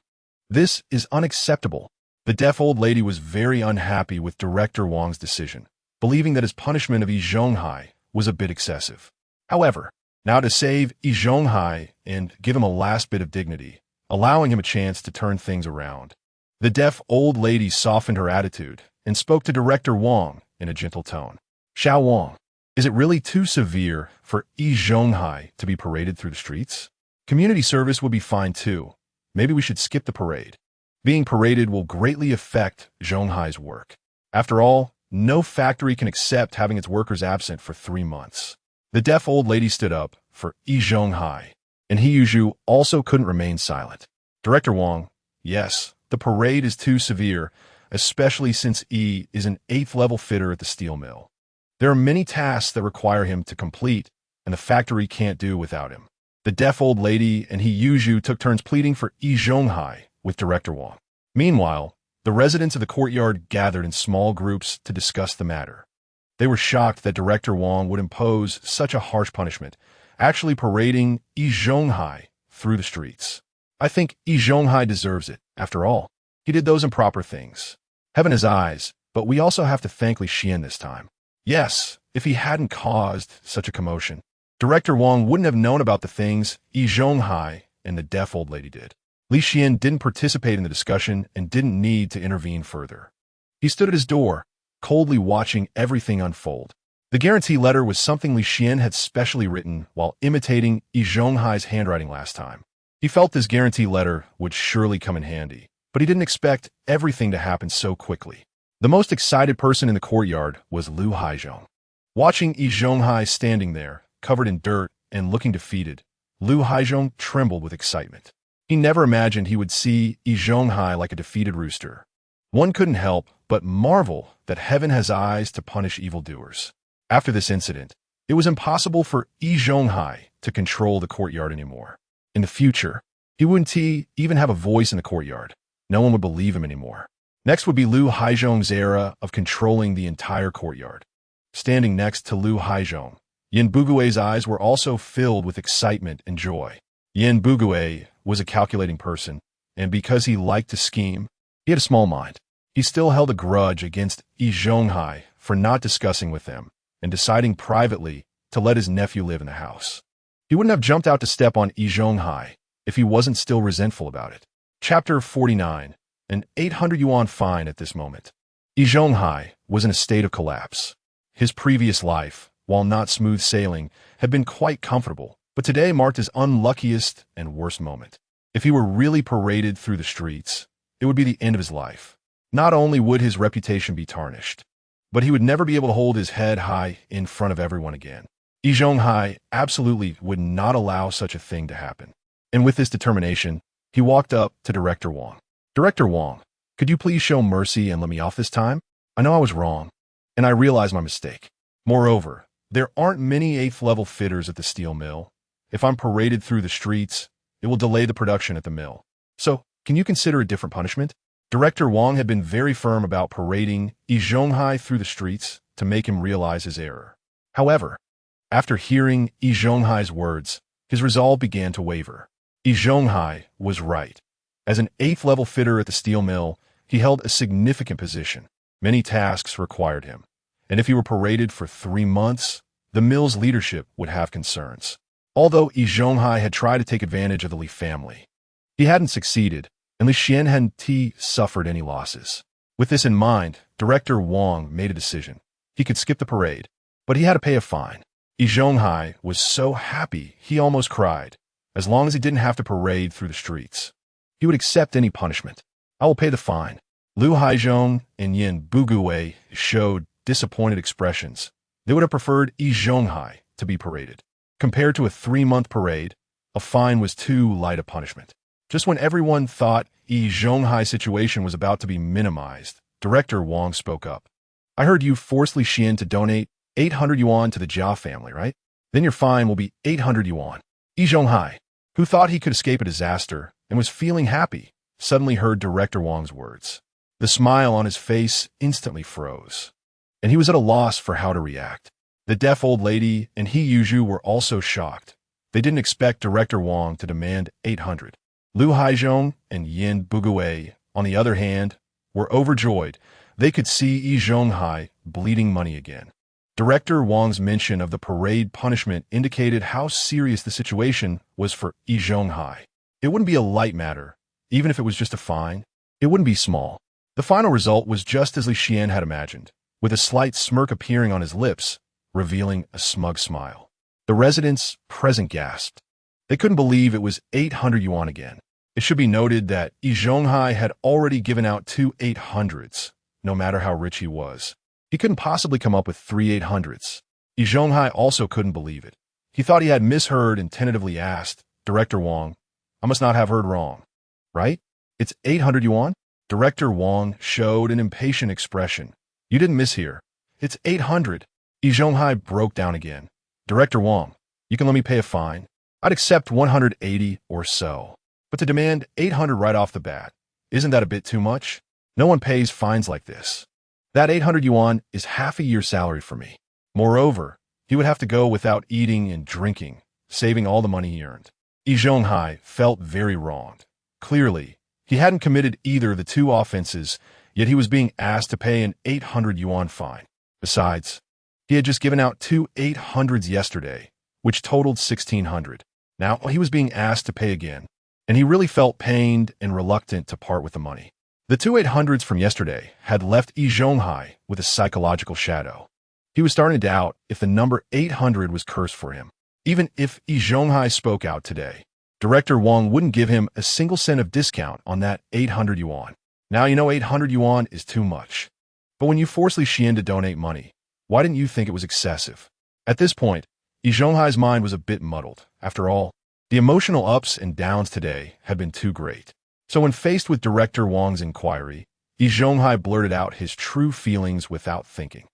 [SPEAKER 1] this is unacceptable. The deaf old lady was very unhappy with Director Wang's decision, believing that his punishment of Yi Zhonghai was a bit excessive. However, now to save Yi Zhonghai and give him a last bit of dignity, allowing him a chance to turn things around, the deaf old lady softened her attitude and spoke to Director Wang in a gentle tone. Xiao Wang, is it really too severe for Yi Zhonghai to be paraded through the streets? Community service would be fine too. Maybe we should skip the parade. Being paraded will greatly affect Zhonghai's work. After all, no factory can accept having its workers absent for 3 months. The deaf old lady stood up for Yi Zhonghai, and Yi Yuzhu also couldn't remain silent. Director Wang, yes, the parade is too severe, especially since Yi is an 8th level fitter at the steel mill. There are many tasks that require him to complete, and the factory can't do without him. The deaf old lady and Yi Zhonghai took turns pleading for Yi Zhonghai with Director Wang. Meanwhile, the residents of the courtyard gathered in small groups to discuss the matter. They were shocked that Director Wang would impose such a harsh punishment, actually parading Yi Zhonghai through the streets. I think Yi Zhonghai deserves it. After all, he did those improper things. Heaven has eyes, but we also have to thank Li Xian this time. Yes, if he hadn't caused such a commotion, Director Wang wouldn't have known about the things Yi Zhonghai and the deaf old lady did. Li Xian didn't participate in the discussion and didn't need to intervene further. He stood at his door, coldly watching everything unfold. The guarantee letter was something Li Xian had specially written while imitating Yi Zhonghai's handwriting last time. He felt this guarantee letter would surely come in handy, but he didn't expect everything to happen so quickly. The most excited person in the courtyard was Lu Haizhong. Watching Yi Zhonghai standing there, covered in dirt and looking defeated, Lu Haizhong trembled with excitement. He never imagined he would see Yi Zhonghai like a defeated rooster. One couldn't help but marvel that heaven has eyes to punish evildoers. After this incident, it was impossible for Yi Zhonghai to control the courtyard anymore. In the future, he wouldn't even have a voice in the courtyard. No one would believe him anymore. Next would be Lu Haizhong's era of controlling the entire courtyard. Standing next to Lu Haizhong, Yin Bugui's eyes were also filled with excitement and joy. Yin Bugui was a calculating person, and because he liked to scheme, he had a small mind. He still held a grudge against Yi Zhonghai for not discussing with them and deciding privately to let his nephew live in the house. He wouldn't have jumped out to step on Yi Zhonghai if he wasn't still resentful about it. Chapter 49. An 800 yuan fine at this moment. Yi Zhonghai was in a state of collapse. His previous life, while not smooth sailing, had been quite comfortable, but today marked his unluckiest and worst moment. If he were really paraded through the streets, it would be the end of his life. Not only would his reputation be tarnished, but he would never be able to hold his head high in front of everyone again. Yi Zhonghai absolutely would not allow such a thing to happen. And with this determination, he walked up to Director Wang. Director Wang, could you please show mercy and let me off this time? I know I was wrong, and I realize my mistake. Moreover, there aren't many 8th level fitters at the steel mill. If I'm paraded through the streets, it will delay the production at the mill. So, can you consider a different punishment? Director Wang had been very firm about parading Yi Zhonghai through the streets to make him realize his error. However, after hearing Yi Zhonghai's words, his resolve began to waver. Yi Zhonghai was right. As an 8th level fitter at the steel mill, he held a significant position. Many tasks required him, and if he were paraded for 3 months, the mill's leadership would have concerns. Although Yi Zhonghai had tried to take advantage of the Li family, he hadn't succeeded, and Li Xian hadn't suffered any losses. With this in mind, Director Wang made a decision. He could skip the parade, but he had to pay a fine. Yi Zhonghai was so happy he almost cried. As long as he didn't have to parade through the streets, he would accept any punishment. I will pay the fine. Lu Haizhong and Yin Bugui showed disappointed expressions. They would have preferred Yi Zhonghai to be paraded. Compared to a 3-month parade, a fine was too light a punishment. Just when everyone thought Yi Zhonghai's situation was about to be minimized, Director Wang spoke up. I heard you forced Li Xian to donate 800 yuan to the Jia family, right? Then your fine will be 800 yuan. Yi Zhonghai, who thought he could escape a disaster and was feeling happy, suddenly heard Director Wang's words. The smile on his face instantly froze, and he was at a loss for how to react. The deaf old lady and He Yuzhu were also shocked. They didn't expect Director Wang to demand 800. Lu Haizhong and Yin Bugui, on the other hand, were overjoyed. They could see Yi Zhonghai bleeding money again. Director Wang's mention of the parade punishment indicated how serious the situation was for Yi Zhonghai. It wouldn't be a light matter, even if it was just a fine. It wouldn't be small. The final result was just as Li Xian had imagined, with a slight smirk appearing on his lips, revealing a smug smile. The residents present gasped. They couldn't believe it was 800 yuan again. It should be noted that Yi Zhonghai had already given out 2 800s, no matter how rich he was. He couldn't possibly come up with 3 800s. Yi Zhonghai also couldn't believe it. He thought he had misheard and tentatively asked, Director Wang, I must not have heard wrong, right? It's 800 yuan? Director Wang showed an impatient expression. You didn't mishear. It's 800. Yi Zhonghai broke down again. Director Wang, you can let me pay a fine. I'd accept 180 or so. But to demand 800 right off the bat, isn't that a bit too much? No one pays fines like this. That 800 yuan is half a year's salary for me. Moreover, he would have to go without eating and drinking, saving all the money he earned. Yi Zhonghai felt very wronged. Clearly, he hadn't committed either of the two offenses, yet he was being asked to pay an 800 yuan fine. Besides, he had just given out two 800s yesterday, which totaled 1,600. Now he was being asked to pay again, and he really felt pained and reluctant to part with the money. The two 800s from yesterday had left Yi Zhonghai with a psychological shadow. He was starting to doubt if the number 800 was cursed for him. Even if Yi Zhonghai spoke out today, Director Wang wouldn't give him a single cent of discount on that 800 yuan. Now you know 800 yuan is too much. But when you forced Li Xian to donate money, why didn't you think it was excessive? At this point, Yi Zhonghai's mind was a bit muddled. After all, the emotional ups and downs today had been too great. So when faced with Director Wang's inquiry, Yi Zhonghai blurted out his true feelings without thinking.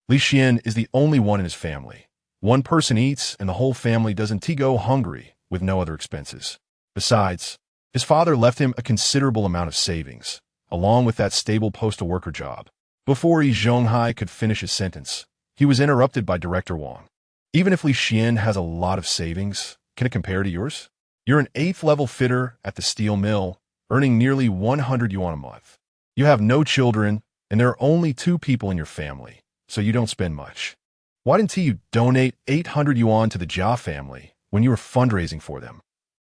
[SPEAKER 1] Li Xian is the only one in his family. One person eats and the whole family doesn't go hungry with no other expenses. Besides, his father left him a considerable amount of savings, along with that stable postal worker job. Before Yi Zhonghai could finish his sentence, he was interrupted by Director Wang. Even if Li Xian has a lot of savings, can it compare to yours? You're an 8th level fitter at the steel mill, earning nearly 100 yuan a month. You have no children, and there are only 2 people in your family, so you don't spend much. Why didn't you donate 800 yuan to the Jia family when you were fundraising for them?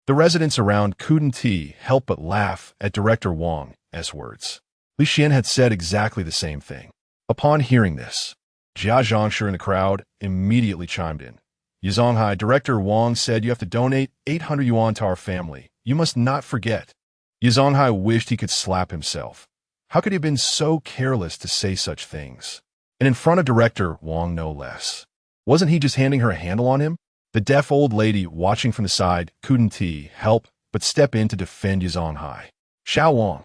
[SPEAKER 1] The residents around couldn't help but laugh at Director Wang's words. Li Xian had said exactly the same thing. Upon hearing this, Jia Dongxu in the crowd immediately chimed in. Yi Zhonghai, Director Wang said you have to donate 800 yuan to our family. You must not forget. Yi Zhonghai wished he could slap himself. How could he have been so careless to say such things? And in front of Director Wang, no less. Wasn't he just handing her a handle on him? The deaf old lady watching from the side couldn't help but step in to defend Yi Zhonghai. Xiao Wang.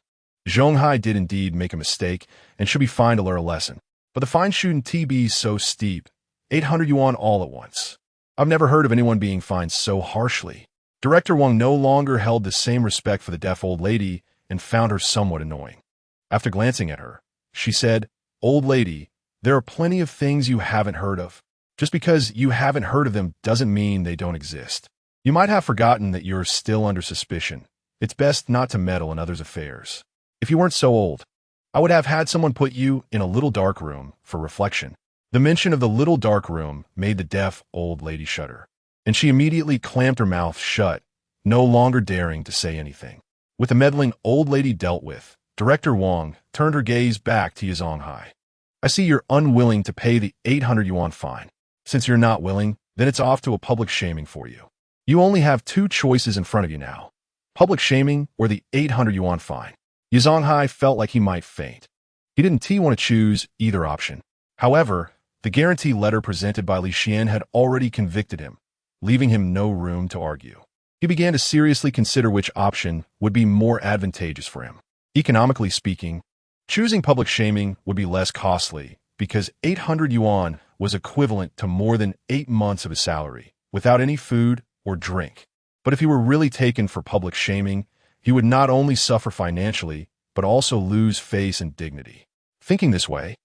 [SPEAKER 1] Zhonghai did indeed make a mistake and should be fined to learn a lesson. But the fine shouldn't be so steep. 800 yuan all at once. I've never heard of anyone being fined so harshly. Director Wang no longer held the same respect for the deaf old lady and found her somewhat annoying. After glancing at her, she said, "Old lady, there are plenty of things you haven't heard of. Just because you haven't heard of them doesn't mean they don't exist. You might have forgotten that you're still under suspicion. It's best not to meddle in others' affairs. If you weren't so old, I would have had someone put you in a little dark room for reflection." The mention of the little dark room made the deaf old lady shudder, and she immediately clamped her mouth shut, no longer daring to say anything. With the meddling old lady dealt with, Director Wang turned her gaze back to Yi Zhonghai. "I see you're unwilling to pay the 800 yuan fine. Since you're not willing, then it's off to a public shaming for you. You only have 2 choices in front of you now. Public shaming or the 800 yuan fine." Yi Zhonghai felt like he might faint. He didn't want to choose either option. However, the guarantee letter presented by Li Xian had already convicted him, leaving him no room to argue. He began to seriously consider which option would be more advantageous for him. Economically speaking, choosing public shaming would be less costly because 800 yuan was equivalent to more than 8 months of his salary, without any food or drink. But if he were really taken for public shaming, he would not only suffer financially, but also lose face and dignity. Thinking this way,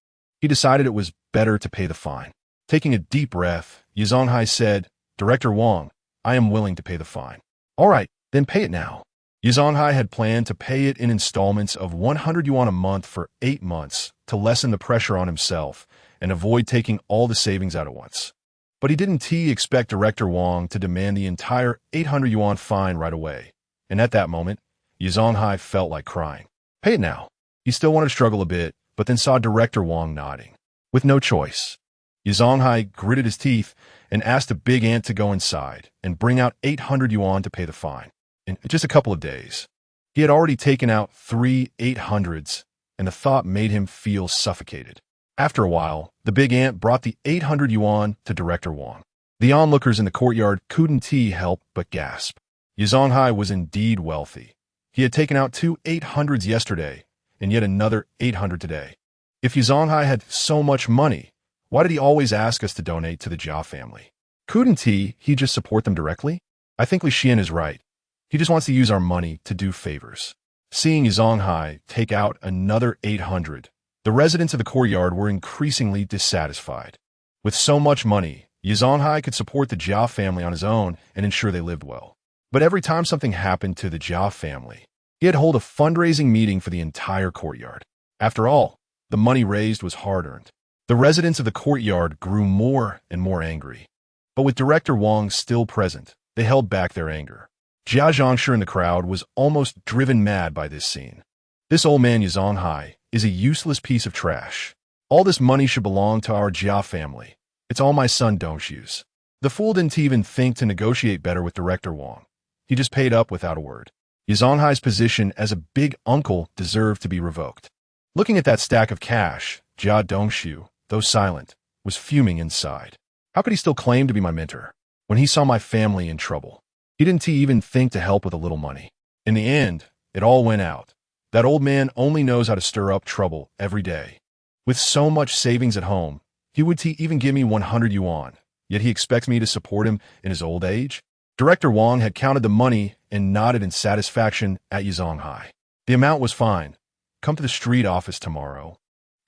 [SPEAKER 1] he decided it was better to pay the fine. Taking a deep breath, Yi Zhonghai said, "Director Wang, I am willing to pay the fine." "All right, then pay it now." Yi Zhonghai had planned to pay it in installments of 100 yuan a month for 8 months to lessen the pressure on himself and avoid taking all the savings out at once. But he didn't expect Director Wang to demand the entire 800 yuan fine right away. And at that moment, Yi Zhonghai felt like crying. "Pay it now." He still wanted to struggle a bit, but then saw Director Wang nodding. With no choice, Yi Zhonghai gritted his teeth and asked a big ant to go inside and bring out 800 yuan to pay the fine. In just a couple of days, he had already taken out 3 800s, and the thought made him feel suffocated. After a while, the big ant brought the 800 yuan to Director Wang. The onlookers in the courtyard couldn't help but gasp. Yi Zhonghai was indeed wealthy. He had taken out 2 800s yesterday, and yet another 800 today. If Yi Zhonghai had so much money, Why did he always ask us to donate to the Jia family? Couldn't he just support them directly? I think Li Xian is right. He just wants to use our money to do favors. Seeing Yi Zhonghai take out another 800, the residents of the courtyard were increasingly dissatisfied. With so much money, Yi Zhonghai could support the Jia family on his own and ensure they lived well. But every time something happened to the Jia family, he had to hold a fundraising meeting for the entire courtyard. After all, the money raised was hard-earned. The residents of the courtyard grew more and more angry. But with Director Wang still present, they held back their anger. Jia Dongxu in the crowd was almost driven mad by this scene. This old man Yi Zhonghai is a useless piece of trash. All this money should belong to our Jia family. It's all my son Dongxu's. The fool didn't even think to negotiate better with Director Wang. He just paid up without a word. Yi Zhonghai's position as a big uncle deserved to be revoked. Looking at that stack of cash, Jia Dongxu, though silent, was fuming inside. How could he still claim to be my mentor when he saw my family in trouble? He didn't even think to help with a little money. In the end, it all went out. That old man only knows how to stir up trouble every day. With so much savings at home, he would even give me 100 yuan, yet he expects me to support him in his old age? Director Wang had counted the money and nodded in satisfaction at Yi Zhonghai. The amount was fine. Come to the street office tomorrow,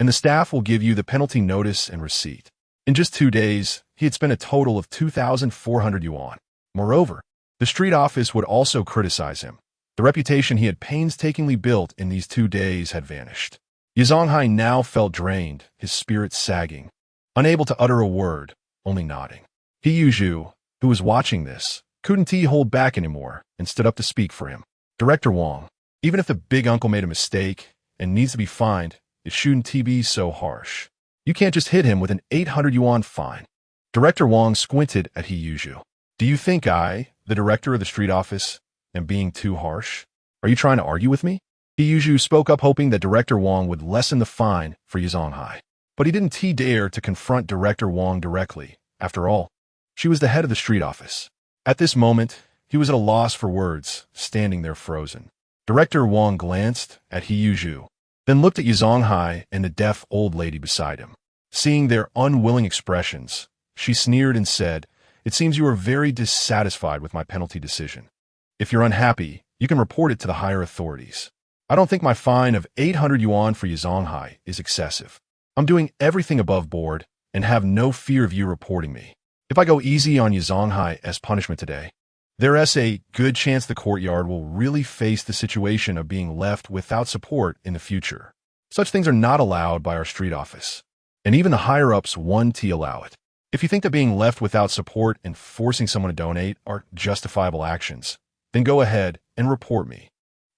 [SPEAKER 1] and the staff will give you the penalty notice and receipt. In just 2 days, he had spent a total of 2,400 yuan. Moreover, the street office would also criticize him. The reputation he had painstakingly built in these 2 days had vanished. Yi Zhonghai now felt drained, his spirit sagging. Unable to utter a word, only nodding. Yi Zhonghai, who was watching this, couldn't hold back anymore and stood up to speak for him. Director Wang, even if the big uncle made a mistake and needs to be fined, it shouldn't be so harsh. You can't just hit him with an 800 yuan fine. Director Wang squinted at Yi Zhonghai. Do you think I, the director of the street office, am being too harsh? Are you trying to argue with me? Yi Zhonghai spoke up hoping that Director Wang would lessen the fine for Yi Zhonghai. But he didn't dare to confront Director Wang directly. After all, she was the head of the street office. At this moment, he was at a loss for words, standing there frozen. Director Wang glanced at Yi Zhonghai, then looked at Yi Zhonghai and the deaf old lady beside him. Seeing their unwilling expressions, she sneered and said, "It seems you are very dissatisfied with my penalty decision. If you're unhappy, you can report it to the higher authorities. I don't think my fine of 800 yuan for Yi Zhonghai is excessive. I'm doing everything above board and have no fear of you reporting me. If I go easy on Yi Zhonghai as punishment today, there's a good chance the courtyard will really face the situation of being left without support in the future. Such things are not allowed by our street office, and even the higher-ups won't allow it. If you think that being left without support and forcing someone to donate are justifiable actions, then go ahead and report me."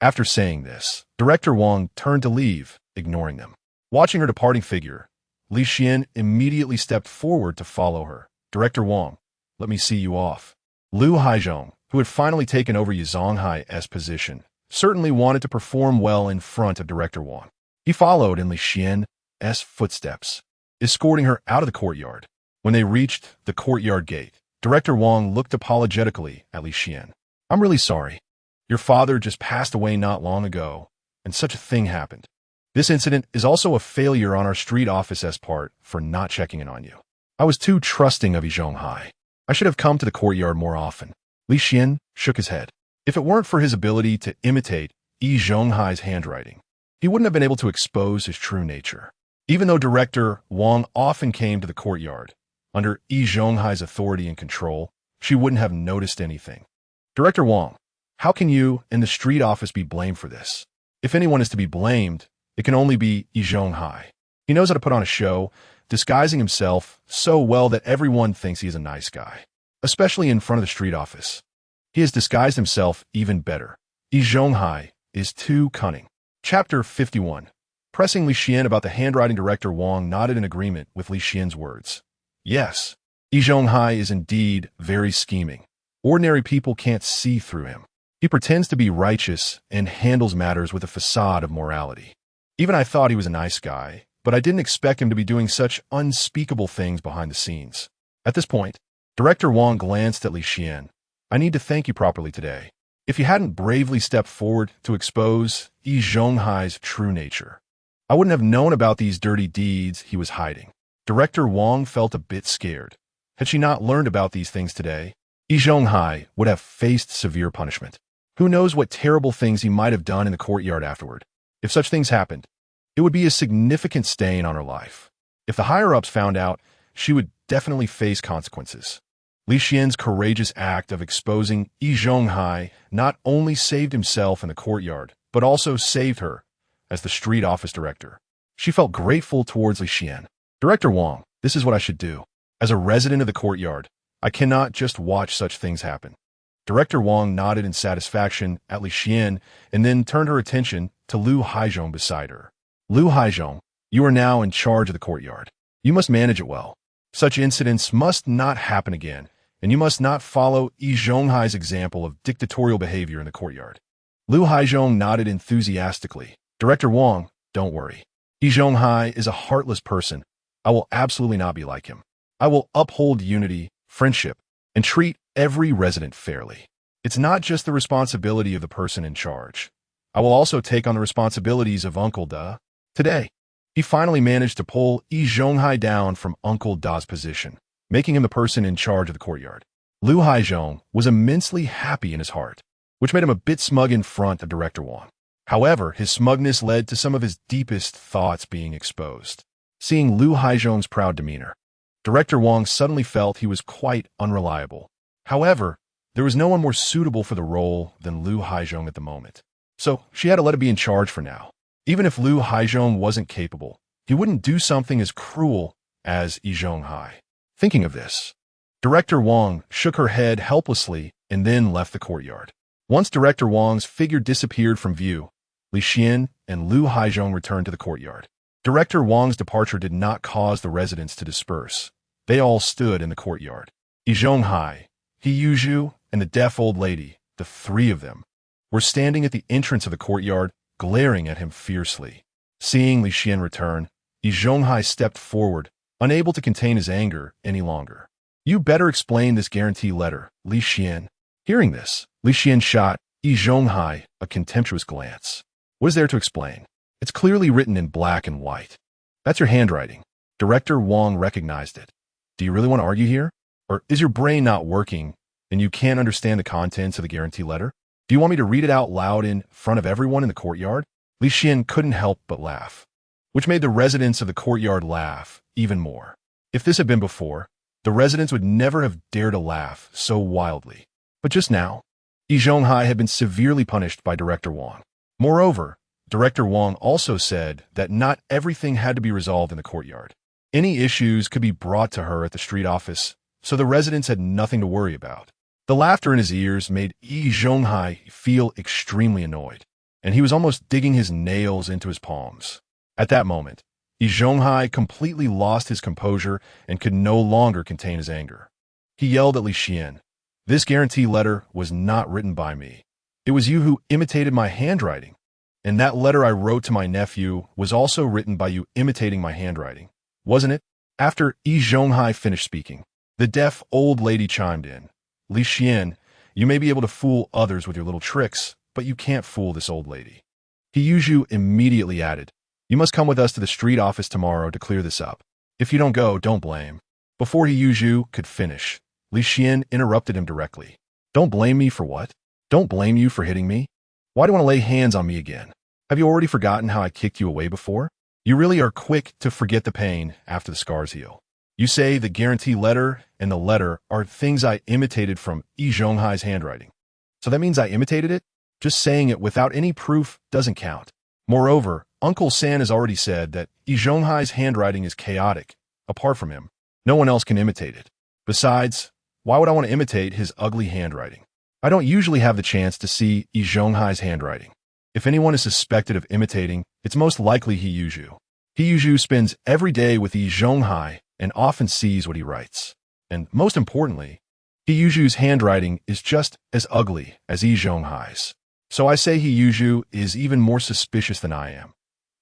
[SPEAKER 1] After saying this, Director Wang turned to leave, ignoring them. Watching her departing figure, Li Xian immediately stepped forward to follow her. "Director Wang, let me see you off." Liu Haizhong, who had finally taken over Yi Zhonghai's position, certainly wanted to perform well in front of Director Wang. He followed in Li Xian's footsteps, escorting her out of the courtyard. When they reached the courtyard gate, Director Wang looked apologetically at Li Xian. "I'm really sorry. Your father just passed away not long ago, and such a thing happened. This incident is also a failure on our street office's part for not checking in on you. I was too trusting of Yi Zhonghai. I should have come to the courtyard more often." Li Xian shook his head. If it weren't for his ability to imitate Yi Zhonghai's handwriting, he wouldn't have been able to expose his true nature. Even though Director Wang often came to the courtyard, under Yi Zhonghai's authority and control, she wouldn't have noticed anything. "Director Wang, how can you and the street office be blamed for this? If anyone is to be blamed, it can only be Yi Zhonghai. He knows how to put on a show, disguising himself so well that everyone thinks he is a nice guy, especially in front of the street office. He has disguised himself even better. Yi Zhonghai is too cunning." Chapter 51. Pressing Li Xian about the handwriting, Director Wang nodded in agreement with Li Xian's words. Yes, Yi Zhonghai is indeed very scheming. Ordinary people can't see through him. He pretends to be righteous and handles matters with a facade of morality. Even I thought he was a nice guy, but I didn't expect him to be doing such unspeakable things behind the scenes. At this point, Director Wang glanced at Li Xian. "I need to thank you properly today. If you hadn't bravely stepped forward to expose Yi Zhonghai's true nature, I wouldn't have known about these dirty deeds he was hiding." Director Wang felt a bit scared. Had she not learned about these things today, Yi Zhonghai would have faced severe punishment. Who knows what terrible things he might have done in the courtyard afterward. If such things happened, it would be a significant stain on her life. If the higher-ups found out, she would definitely face consequences. Li Xian's courageous act of exposing Yi Zhonghai not only saved himself in the courtyard, but also saved her as the street office director. She felt grateful towards Li Xian. Director Wang, this is what I should do. As a resident of the courtyard, I cannot just watch such things happen. Director Wang nodded in satisfaction at Li Xian and then turned her attention to Lu Haizhong beside her. Lu Haizhong, you are now in charge of the courtyard. You must manage it well. Such incidents must not happen again, and you must not follow Yi Zhonghai's example of dictatorial behavior in the courtyard. Lu Haizhong nodded enthusiastically. Director Wang, don't worry. Yi Zhonghai is a heartless person. I will absolutely not be like him. I will uphold unity, friendship, and treat every resident fairly. It's not just the responsibility of the person in charge. I will also take on the responsibilities of Uncle Da. Today, he finally managed to pull Yi Zhonghai down from Uncle Da's position, making him the person in charge of the courtyard. Lu Haizhong was immensely happy in his heart, which made him a bit smug in front of Director Wang. However, his smugness led to some of his deepest thoughts being exposed. Seeing Lu Haizhong's proud demeanor, Director Wang suddenly felt he was quite unreliable. However, there was no one more suitable for the role than Lu Haizhong at the moment. So she had to let him be in charge for now. Even if Lu Haizhong wasn't capable, he wouldn't do something as cruel as Yi Zhonghai. Thinking of this, Director Wang shook her head helplessly and then left the courtyard. Once Director Wang's figure disappeared from view, Li Xian and Lu Haizhong returned to the courtyard. Director Wang's departure did not cause the residents to disperse. They all stood in the courtyard. Yi Zhonghai, Yi Yuzhu, and the deaf old lady, the three of them, were standing at the entrance of the courtyard, glaring at him fiercely. Seeing Li Xian return, Yi Zhonghai stepped forward, unable to contain his anger any longer. You better explain this guarantee letter, Li Xian. Hearing this, Li Xian shot Yi Zhonghai a contemptuous glance. What is there to explain? It's clearly written in black and white. That's your handwriting. Director Wang recognized it. Do you really want to argue here? Or is your brain not working and you can't understand the contents of the guarantee letter? Do you want me to read it out loud in front of everyone in the courtyard? Li Xian couldn't help but laugh, which made the residents of the courtyard laugh even more. If this had been before, the residents would never have dared to laugh so wildly. But just now, Yi Zhonghai had been severely punished by Director Wang. Moreover, Director Wang also said that not everything had to be resolved in the courtyard. Any issues could be brought to her at the street office, so the residents had nothing to worry about. The laughter in his ears made Yi Zhonghai feel extremely annoyed, and he was almost digging his nails into his palms. At that moment, Yi Zhonghai completely lost his composure and could no longer contain his anger. He yelled at Li Xian, "This guarantee letter was not written by me. It was you who imitated my handwriting. And that letter I wrote to my nephew was also written by you imitating my handwriting, wasn't it?" After Yi Zhonghai finished speaking, the deaf old lady chimed in. "Li Xian, you may be able to fool others with your little tricks, but you can't fool this old lady." He Yuzhu immediately added, "You must come with us to the street office tomorrow to clear this up. If you don't go, don't blame." Before He Yuzhu could finish, Li Xian interrupted him directly. "Don't blame me for what? Don't blame you for hitting me? Why do you want to lay hands on me again? Have you already forgotten how I kicked you away before? You really are quick to forget the pain after the scars heal. You say the guarantee letter and the letter are things I imitated from Yi Zhonghai's handwriting. So that means I imitated it? Just saying it without any proof doesn't count. Moreover, Uncle San has already said that Yi Zhonghai's handwriting is chaotic. Apart from him, no one else can imitate it. Besides, why would I want to imitate his ugly handwriting? I don't usually have the chance to see Yi Zhonghai's handwriting. If anyone is suspected of imitating, it's most likely He Yuzhu. He Yuzhu spends every day with Yi Zhonghai and often sees what he writes. And most importantly, He Yuzhu's handwriting is just as ugly as Yi Zhonghai's. So I say He Yuzhu is even more suspicious than I am.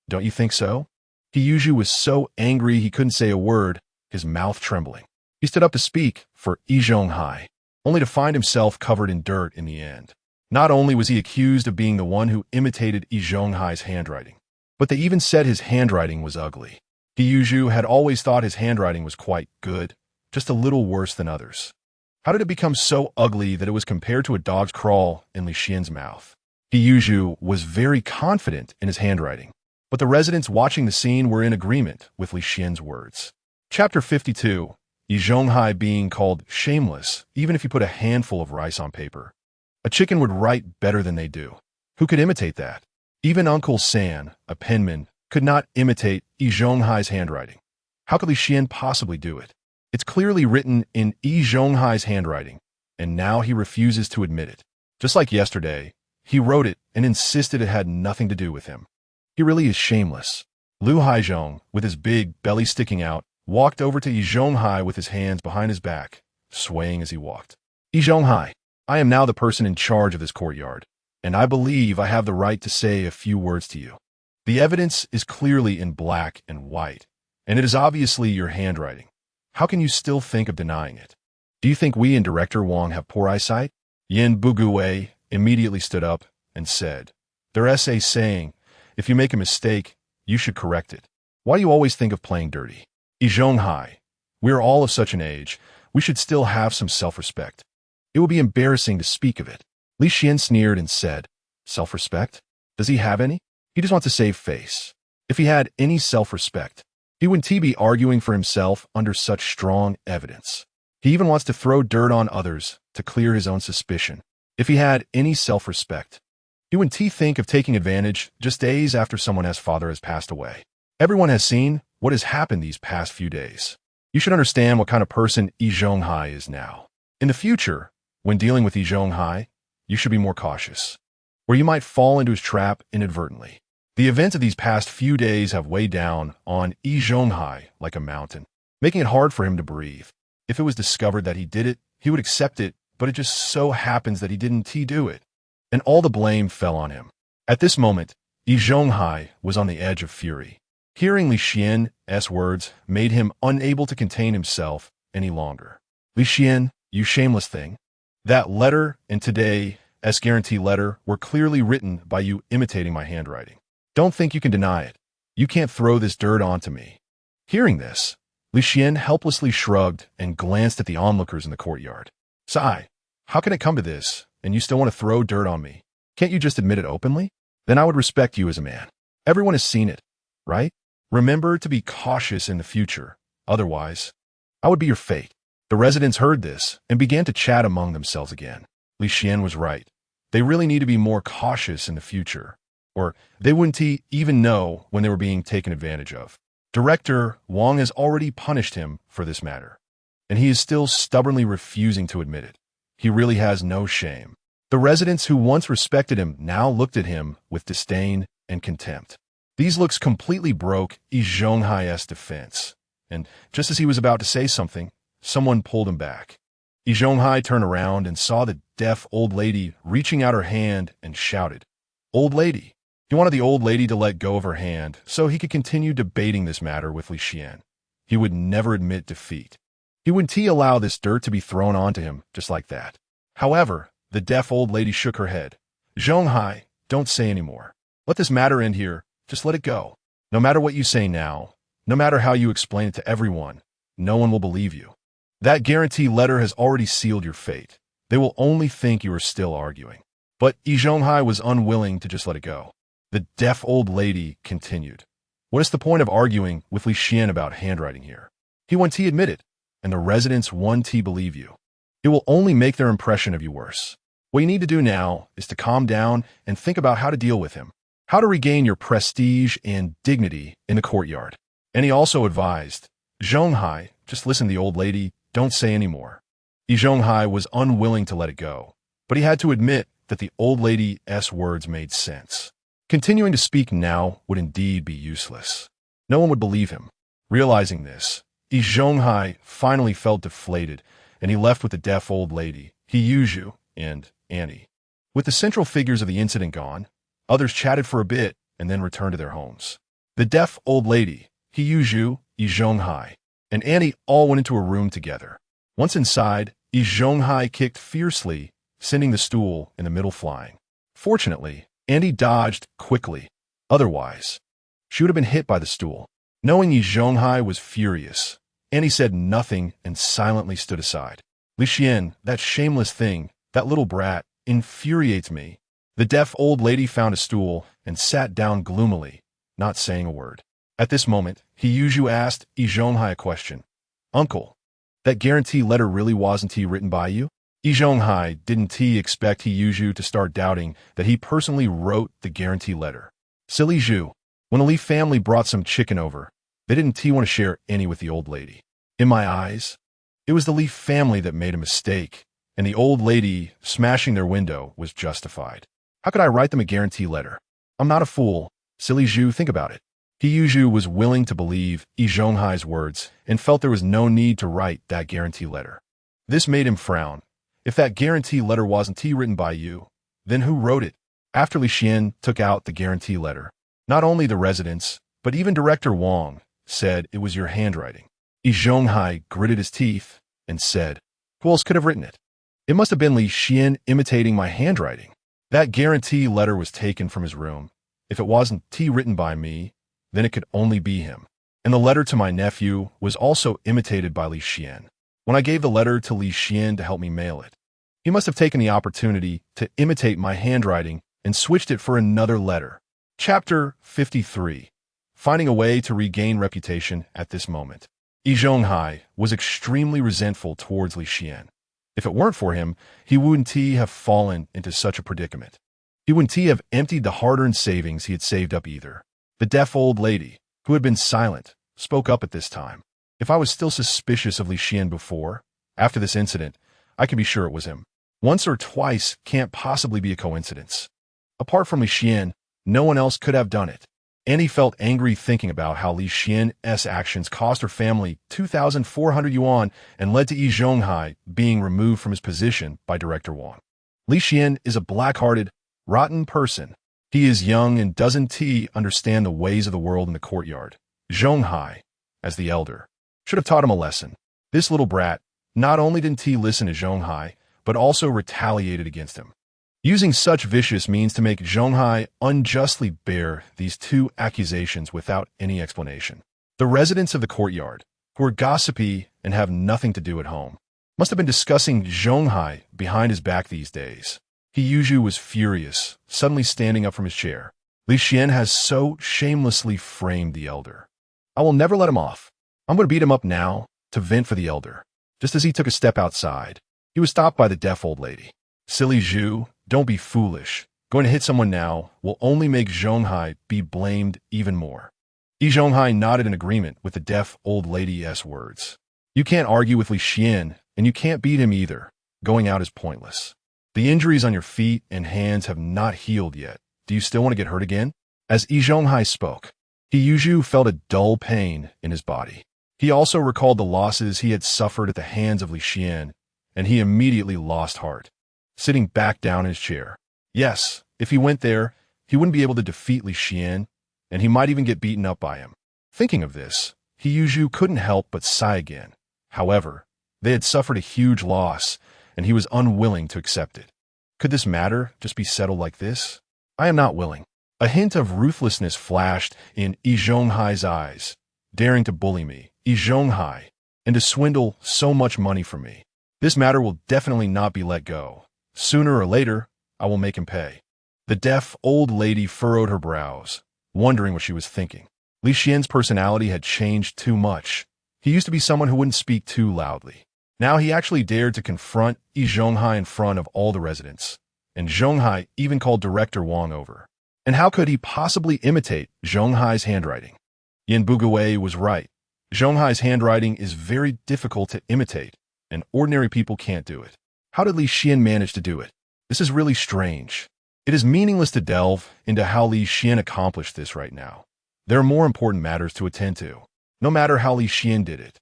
[SPEAKER 1] Don't you think so?" He Yuzhu was so angry he couldn't say a word, his mouth trembling. He stood up to speak for Yi Zhonghai, only to find himself covered in dirt in the end. Not only was he accused of being the one who imitated Yi Zhonghai's handwriting, but they even said his handwriting was ugly. Yi Zhonghai had always thought his handwriting was quite good, just a little worse than others. How did it become so ugly that it was compared to a dog's crawl in Li Xian's mouth? Yi Zhonghai was very confident in his handwriting, but the residents watching the scene were in agreement with Li Xian's words. Chapter 52. Yi Zhonghai being called shameless, even if you put a handful of rice on paper. A chicken would write better than they do. Who could imitate that? Even Uncle San, a penman, could not imitate Yi Zhonghai's handwriting. How could Li Xian possibly do it? It's clearly written in Yi Zhonghai's handwriting, and now he refuses to admit it. Just like yesterday, he wrote it and insisted it had nothing to do with him. He really is shameless. Lu Haizhong, with his big belly sticking out, walked over to Yi Zhonghai with his hands behind his back, swaying as he walked. Yi Zhonghai, I am now the person in charge of this courtyard, and I believe I have the right to say a few words to you. The evidence is clearly in black and white, and it is obviously your handwriting. How can you still think of denying it? Do you think we and Director Wang have poor eyesight? Yin Bugui immediately stood up and said, their essay saying, if you make a mistake, you should correct it. Why do you always think of playing dirty? Yi Zhonghai, we are all of such an age, we should still have some self-respect. It will be embarrassing to speak of it. Li Xian sneered and said, self-respect? Does he have any? He just wants to save face. If he had any self-respect, he wouldn't be arguing for himself under such strong evidence. He even wants to throw dirt on others to clear his own suspicion. If he had any self-respect, he wouldn't think of taking advantage just days after someone's father has passed away. Everyone has seen what has happened these past few days. You should understand what kind of person Yi Zhonghai is now. In the future, when dealing with Yi Zhonghai, you should be more cautious, where you might fall into his trap inadvertently. The events of these past few days have weighed down on Yi Zhonghai like a mountain, making it hard for him to breathe. If it was discovered that he did it, he would accept it, but it just so happens that he didn't do it, and all the blame fell on him. At this moment, Yi Zhonghai was on the edge of fury. Hearing Li Xian's words made him unable to contain himself any longer. Li Xian, you shameless thing. That letter and today's guarantee letter were clearly written by you imitating my handwriting. Don't think you can deny it. You can't throw this dirt onto me. Hearing this, Li Xian helplessly shrugged and glanced at the onlookers in the courtyard. Sai, how can it come to this, and you still want to throw dirt on me? Can't you just admit it openly? Then I would respect you as a man. Everyone has seen it, right? Remember to be cautious in the future. Otherwise, I would be your fate. The residents heard this and began to chat among themselves again. Li Xian was right. They really need to be more cautious in the future, or they wouldn't even know when they were being taken advantage of. Director Wang has already punished him for this matter, and he is still stubbornly refusing to admit it. He really has no shame. The residents who once respected him now looked at him with disdain and contempt. These looks completely broke Yi Zhonghai's defense, and just as he was about to say something, someone pulled him back. Yi Zhonghai turned around and saw the deaf old lady reaching out her hand and shouted, "Old lady!" He wanted the old lady to let go of her hand so he could continue debating this matter with Li Xian. He would never admit defeat. He wouldn't allow this dirt to be thrown onto him just like that. However, the deaf old lady shook her head. "Zhonghai, don't say any more. Let this matter end here. Just let it go. No matter what you say now, no matter how you explain it to everyone, no one will believe you. That guarantee letter has already sealed your fate. They will only think you are still arguing." But Yi Zhonghai was unwilling to just let it go. The deaf old lady continued. "What is the point of arguing with Li Xian about handwriting here? He won't admit it, and the residents won't believe you. It will only make their impression of you worse. What you need to do now is to calm down and think about how to deal with him, how to regain your prestige and dignity in the courtyard." And he also advised, "Zhonghai, just listen to the old lady, don't say any more." Yi Zhonghai was unwilling to let it go, but he had to admit that the old lady's words made sense. Continuing to speak now would indeed be useless. No one would believe him. Realizing this, Yi Zhonghai finally felt deflated, and he left with the deaf old lady, Yi Zhu, and Annie. With the central figures of the incident gone, others chatted for a bit and then returned to their homes. The deaf old lady, Yi Zhu, Yi Zhonghai, and Annie all went into a room together. Once inside, Yi Zhonghai kicked fiercely, sending the stool in the middle flying. Fortunately, Annie dodged quickly. Otherwise, she would have been hit by the stool. Knowing Yi Zhonghai was furious, and he said nothing and silently stood aside. Li Xian, that shameless thing, that little brat, infuriates me. The deaf old lady found a stool and sat down gloomily, not saying a word. At this moment, Yi Zhonghai asked Yi Zhonghai a question. Uncle, that guarantee letter really wasn't written by you? Yi Zhonghai didn't expect Yi Zhonghai to start doubting that he personally wrote the guarantee letter. Silly Zhu. When the Li family brought some chicken over, they didn't want to share any with the old lady. In my eyes, it was the Li family that made a mistake, and the old lady smashing their window was justified. How could I write them a guarantee letter? I'm not a fool. Silly Zhu, think about it. Yi Zhonghai was willing to believe Yi Zhonghai's words and felt there was no need to write that guarantee letter. This made him frown. If that guarantee letter wasn't written by you, then who wrote it? After Li Xian took out the guarantee letter, not only the residents, but even Director Wang said it was your handwriting. Yi Zhonghai gritted his teeth and said, who else could have written it? It must have been Li Xian imitating my handwriting. That guarantee letter was taken from his room. If it wasn't written by me, then it could only be him. And the letter to my nephew was also imitated by Li Xian. When I gave the letter to Li Xian to help me mail it, he must have taken the opportunity to imitate my handwriting and switched it for another letter. Chapter 53. Finding a way to regain reputation at this moment. Yi Zhonghai was extremely resentful towards Li Xian. If it weren't for him, he wouldn't have fallen into such a predicament. He wouldn't have emptied the hard-earned savings he had saved up either. The deaf old lady, who had been silent, spoke up at this time. If I was still suspicious of Li Xian before, after this incident, I can be sure it was him. Once or twice can't possibly be a coincidence. Apart from Li Xian, no one else could have done it. And he felt angry thinking about how Li Xian's actions cost her family 2,400 yuan and led to Yi Zhonghai being removed from his position by Director Wang. Li Xian is a black-hearted, rotten person. He is young and doesn't understand the ways of the world in the courtyard. Zhonghai, as the elder, should have taught him a lesson. This little brat not only didn't listen to Zhonghai, but also retaliated against him, using such vicious means to make Zhonghai unjustly bear these two accusations without any explanation. The residents of the courtyard, who are gossipy and have nothing to do at home, must have been discussing Zhonghai behind his back these days. Yi Zhonghai was furious, suddenly standing up from his chair. Li Xian has so shamelessly framed the elder. I will never let him off. I'm going to beat him up now to vent for the elder. Just as he took a step outside, he was stopped by the deaf old lady. Silly Zhu, don't be foolish. Going to hit someone now will only make Zhonghai be blamed even more. Yi Zhonghai nodded in agreement with the deaf old lady's words. You can't argue with Li Xian, and you can't beat him either. Going out is pointless. The injuries on your feet and hands have not healed yet. Do you still want to get hurt again? As Yi Zhonghai spoke, Yi Zhonghai felt a dull pain in his body. He also recalled the losses he had suffered at the hands of Li Xian, and he immediately lost heart, sitting back down in his chair. Yes, if he went there, he wouldn't be able to defeat Li Xian, and he might even get beaten up by him. Thinking of this, Yi Zhonghai couldn't help but sigh again. However, they had suffered a huge loss, and he was unwilling to accept it. Could this matter just be settled like this? I am not willing. A hint of ruthlessness flashed in Yi Zhonghai's eyes, daring to bully me, Yi Zhonghai, and to swindle so much money from me. This matter will definitely not be let go. Sooner or later, I will make him pay. The deaf old lady furrowed her brows, wondering what she was thinking. Li Xian's personality had changed too much. He used to be someone who wouldn't speak too loudly. Now he actually dared to confront Yi Zhonghai in front of all the residents, and Zhonghai even called Director Wang over. And how could he possibly imitate Zhonghai's handwriting? Yin Bugawei was right. Zhonghai's handwriting is very difficult to imitate, and ordinary people can't do it. How did Li Xian manage to do it? This is really strange. It is meaningless to delve into how Li Xian accomplished this right now. There are more important matters to attend to. No matter how Li Xian did it,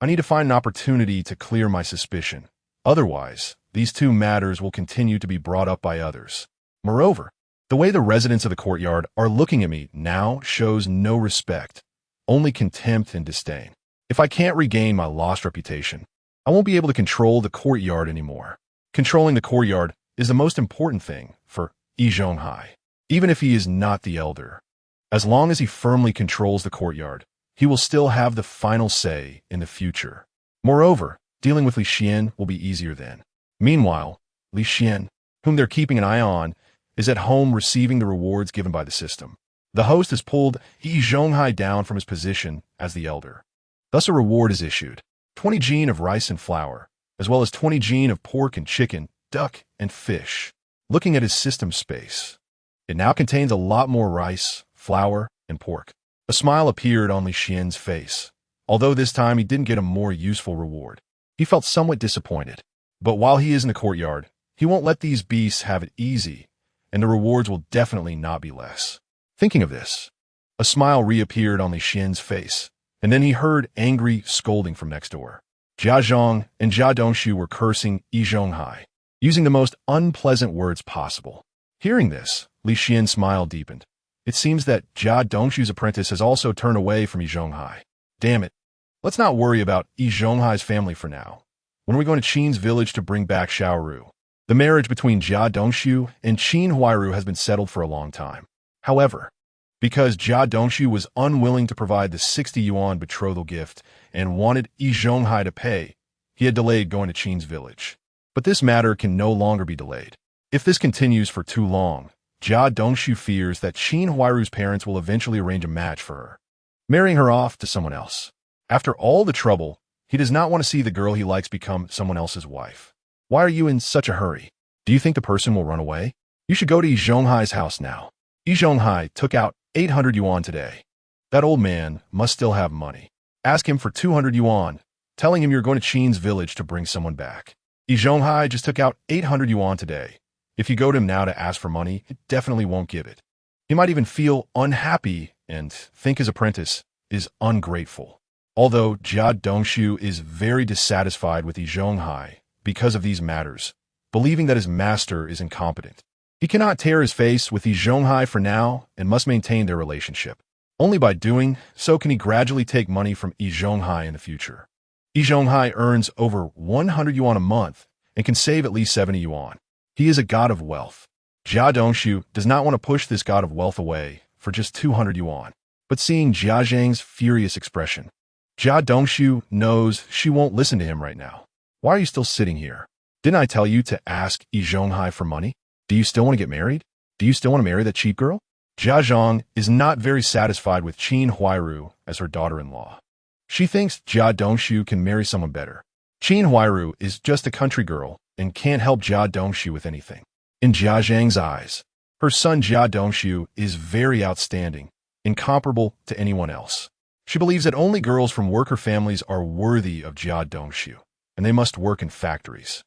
[SPEAKER 1] I need to find an opportunity to clear my suspicion. Otherwise, these two matters will continue to be brought up by others. Moreover, the way the residents of the courtyard are looking at me now shows no respect, only contempt and disdain. If I can't regain my lost reputation, I won't be able to control the courtyard anymore. Controlling the courtyard is the most important thing for Yi Zhonghai, even if he is not the elder. As long as he firmly controls the courtyard, he will still have the final say in the future. Moreover, dealing with Li Xian will be easier then. Meanwhile, Li Xian, whom they're keeping an eye on, is at home receiving the rewards given by the system. The host has pulled Yi Zhonghai down from his position as the elder. Thus a reward is issued, 20 jin of rice and flour, as well as 20 jin of pork and chicken, duck and fish. Looking at his system space, it now contains a lot more rice, flour, and pork. A smile appeared on Li Xian's face, although this time he didn't get a more useful reward. He felt somewhat disappointed. But while he is in the courtyard, he won't let these beasts have it easy, and the rewards will definitely not be less. Thinking of this, a smile reappeared on Li Xian's face, and then he heard angry scolding from next door. Jia Zhong and Jia Dongxu were cursing Yi Zhonghai, using the most unpleasant words possible. Hearing this, Li Xian's smile deepened. It seems that Jia Dongxu's apprentice has also turned away from Yi Zhonghai. Damn it. Let's not worry about Yi Zhonghai's family for now. When are we going to Qin's village to bring back Xiaoru? The marriage between Jia Dongxu and Qin Huairu has been settled for a long time. However, because Jia Dongxu was unwilling to provide the 60 yuan betrothal gift and wanted Yi Zhonghai to pay, he had delayed going to Qin's village. But this matter can no longer be delayed. If this continues for too long, Jia Dongxu fears that Qin Huairu's parents will eventually arrange a match for her, marrying her off to someone else. After all the trouble, he does not want to see the girl he likes become someone else's wife. Why are you in such a hurry? Do you think the person will run away? You should go to Yi Zhonghai's house now. Yi Zhonghai took out 800 yuan today. That old man must still have money. Ask him for 200 yuan, telling him you're going to Qin's village to bring someone back. Yi Zhonghai just took out 800 yuan today. If you go to him now to ask for money, it definitely won't give it. He might even feel unhappy and think his apprentice is ungrateful. Although Jia Dongxu is very dissatisfied with Yi Zhonghai because of these matters, believing that his master is incompetent. He cannot tear his face with Yi Zhonghai for now and must maintain their relationship. Only by doing so can he gradually take money from Yi Zhonghai in the future. Yi Zhonghai earns over 100 yuan a month and can save at least 70 yuan. He is a god of wealth. Jia Dongxu does not want to push this god of wealth away for just 200 yuan. But seeing Jia Zhang's furious expression, Jia Dongxu knows she won't listen to him right now. Why are you still sitting here? Didn't I tell you to ask Yi Zhonghai for money? Do you still want to get married? Do you still want to marry that cheap girl? Jia Zhang is not very satisfied with Qin Huairu as her daughter-in-law. She thinks Jia Dongxu can marry someone better. Qin Huairu is just a country girl and can't help Jia Dongxu with anything. In Jia Zhang's eyes, her son Jia Dongxu is very outstanding, incomparable to anyone else. She believes that only girls from worker families are worthy of Jia Dongxu, and they must work in factories.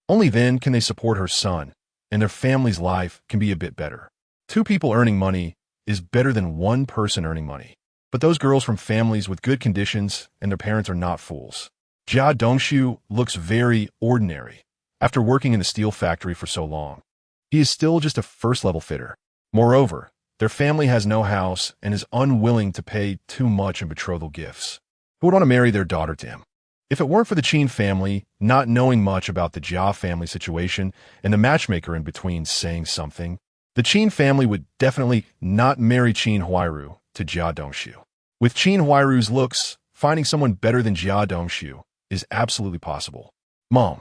[SPEAKER 1] Only then can they support her son, and their family's life can be a bit better. 2 people earning money is better than 1 person earning money. But those girls from families with good conditions and their parents are not fools. Jia Dongxu looks very ordinary after working in the steel factory for so long. He is still just a first-level fitter. Moreover, their family has no house and is unwilling to pay too much in betrothal gifts. Who would want to marry their daughter to him? If it weren't for the Qin family not knowing much about the Jia family situation and the matchmaker in between saying something, the Qin family would definitely not marry Qin Huairu to Jia Dongxu. With Qin Huairu's looks, finding someone better than Jia Dongxu is absolutely possible. Mom,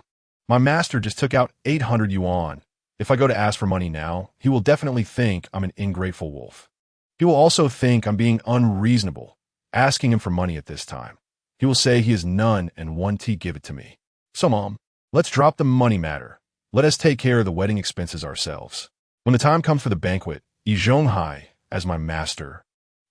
[SPEAKER 1] my master just took out 800 yuan. If I go to ask for money now, he will definitely think I'm an ingrateful wolf. He will also think I'm being unreasonable, asking him for money at this time. He will say he has none and won't give it to me. So Mom, let's drop the money matter. Let us take care of the wedding expenses ourselves. When the time comes for the banquet, Yi Zhonghai, as my master,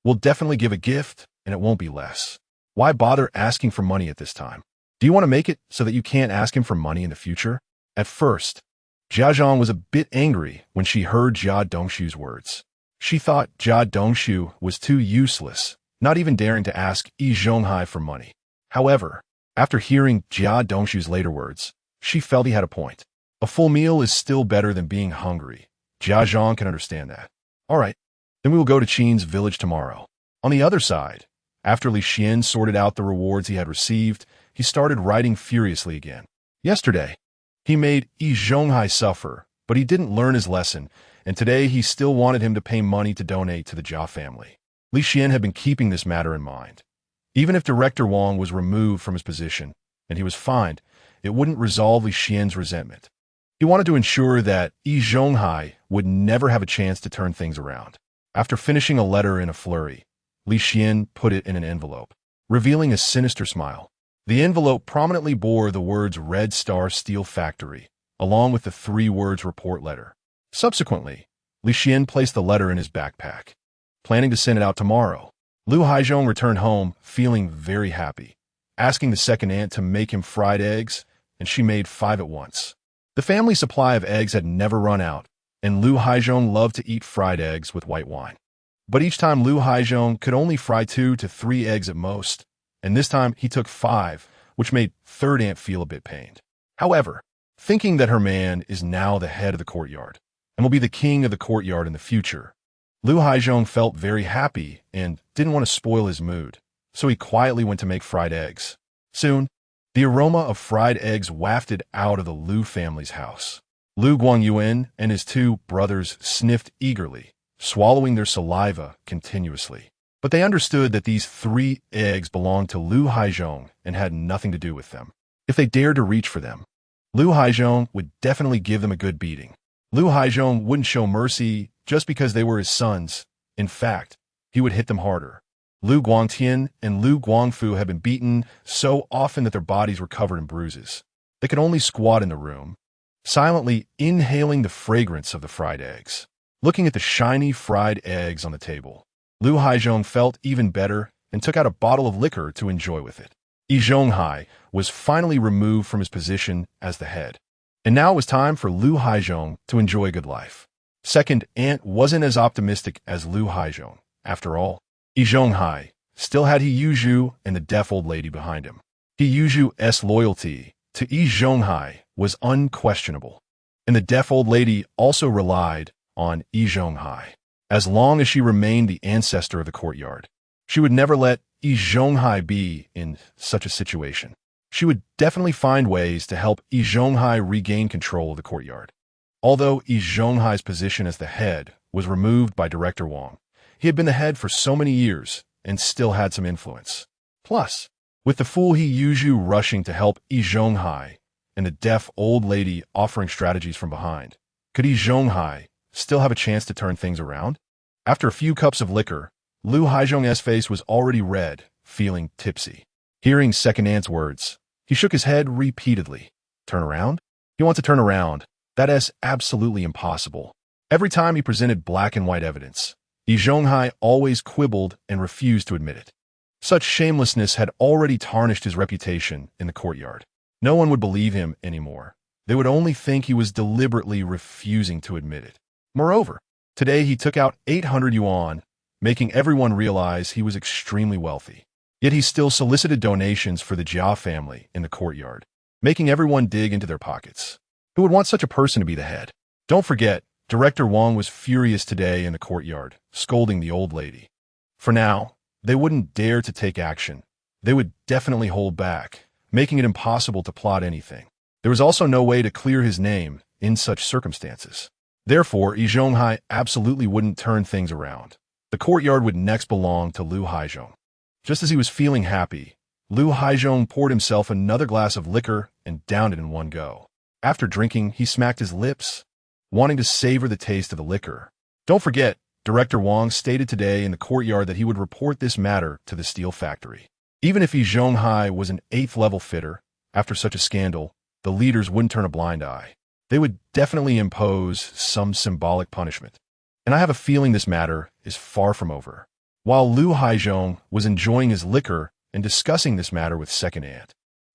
[SPEAKER 1] will definitely give a gift, and it won't be less. Why bother asking for money at this time? Do you want to make it so that you can't ask him for money in the future? At first, Jia Zhang was a bit angry when she heard Jia Dongxu's words. She thought Jia Dongxu was too useless, not even daring to ask Yi Zhonghai for money. However, after hearing Jia Dongxu's later words, she felt he had a point. A full meal is still better than being hungry. Jia Zhang can understand that. All right, then we will go to Qin's village tomorrow. On the other side, after Li Xian sorted out the rewards he had received, he started writing furiously again. Yesterday, he made Yi Zhonghai suffer, but he didn't learn his lesson, and today he still wanted him to pay money to donate to the Jia family. Li Xian had been keeping this matter in mind. Even if Director Wang was removed from his position and he was fined, it wouldn't resolve Li Xian's resentment. He wanted to ensure that Yi Zhonghai would never have a chance to turn things around. After finishing a letter in a flurry, Li Xian put it in an envelope, revealing a sinister smile. The envelope prominently bore the words Red Star Steel Factory, along with the 3 words report letter. Subsequently, Li Xian placed the letter in his backpack, planning to send it out tomorrow. Lu Haizhong returned home feeling very happy, asking the second aunt to make him fried eggs, and she made 5 at once. The family supply of eggs had never run out, and Lu Haizhong loved to eat fried eggs with white wine. But each time Lu Haizhong could only fry 2 to 3 eggs at most, and this time he took 5, which made third aunt feel a bit pained. However, thinking that her man is now the head of the courtyard and will be the king of the courtyard in the future, Lu Haizhong felt very happy and didn't want to spoil his mood, so he quietly went to make fried eggs. Soon, the aroma of fried eggs wafted out of the Lu family's house. Lu Guangyuan and his 2 brothers sniffed eagerly, swallowing their saliva continuously. But they understood that these 3 eggs belonged to Lu Haizhong and had nothing to do with them. If they dared to reach for them, Lu Haizhong would definitely give them a good beating. Lu Haizhong wouldn't show mercy just because they were his sons. In fact, he would hit them harder. Lu Guangtian and Lu Guangfu had been beaten so often that their bodies were covered in bruises. They could only squat in the room, silently inhaling the fragrance of the fried eggs. Looking at the shiny fried eggs on the table, Lu Haizhong felt even better and took out a bottle of liquor to enjoy with it. Yi Zhonghai was finally removed from his position as the head, and now it was time for Lu Haizhong to enjoy a good life. Second aunt wasn't as optimistic as Lu Haizhong. After all, Yi Zhonghai still had Yi Yuzhu and the deaf old lady behind him. Yi Yuzhu's loyalty to Yi Zhonghai was unquestionable, and the deaf old lady also relied on Yi Zhonghai. As long as she remained the ancestor of the courtyard, she would never let Yi Zhonghai be in such a situation. She would definitely find ways to help Yi Zhonghai regain control of the courtyard. Although Yi Zhonghai's position as the head was removed by Director Wang, he had been the head for so many years and still had some influence. Plus, with the fool Yi Yuzhu rushing to help Yi Zhonghai and the deaf old lady offering strategies from behind, could Yi Zhonghai still have a chance to turn things around? After a few cups of liquor, Lu Haizhong's face was already red, feeling tipsy. Hearing second aunt's words, he shook his head repeatedly. Turn around? He wants to turn around. That is absolutely impossible. Every time he presented black and white evidence, Yi Zhonghai always quibbled and refused to admit it. Such shamelessness had already tarnished his reputation in the courtyard. No one would believe him anymore. They would only think he was deliberately refusing to admit it. Moreover, today he took out 800 yuan, making everyone realize he was extremely wealthy. Yet he still solicited donations for the Jia family in the courtyard, making everyone dig into their pockets. Who would want such a person to be the head? Don't forget, Director Wang was furious today in the courtyard, scolding the old lady. For now, they wouldn't dare to take action. They would definitely hold back, making it impossible to plot anything. There was also no way to clear his name in such circumstances. Therefore, Yi Zhonghai absolutely wouldn't turn things around. The courtyard would next belong to Lu Haizhong. Just as he was feeling happy, Lu Haizhong poured himself another glass of liquor and downed it in one go. After drinking, he smacked his lips, wanting to savor the taste of the liquor. Don't forget, Director Wang stated today in the courtyard that he would report this matter to the steel factory. Even if Yi Zhonghai was an 8th-level fitter, after such a scandal, the leaders wouldn't turn a blind eye. They would definitely impose some symbolic punishment. And I have a feeling this matter is far from over. While Lu Haizhong was enjoying his liquor and discussing this matter with second aunt,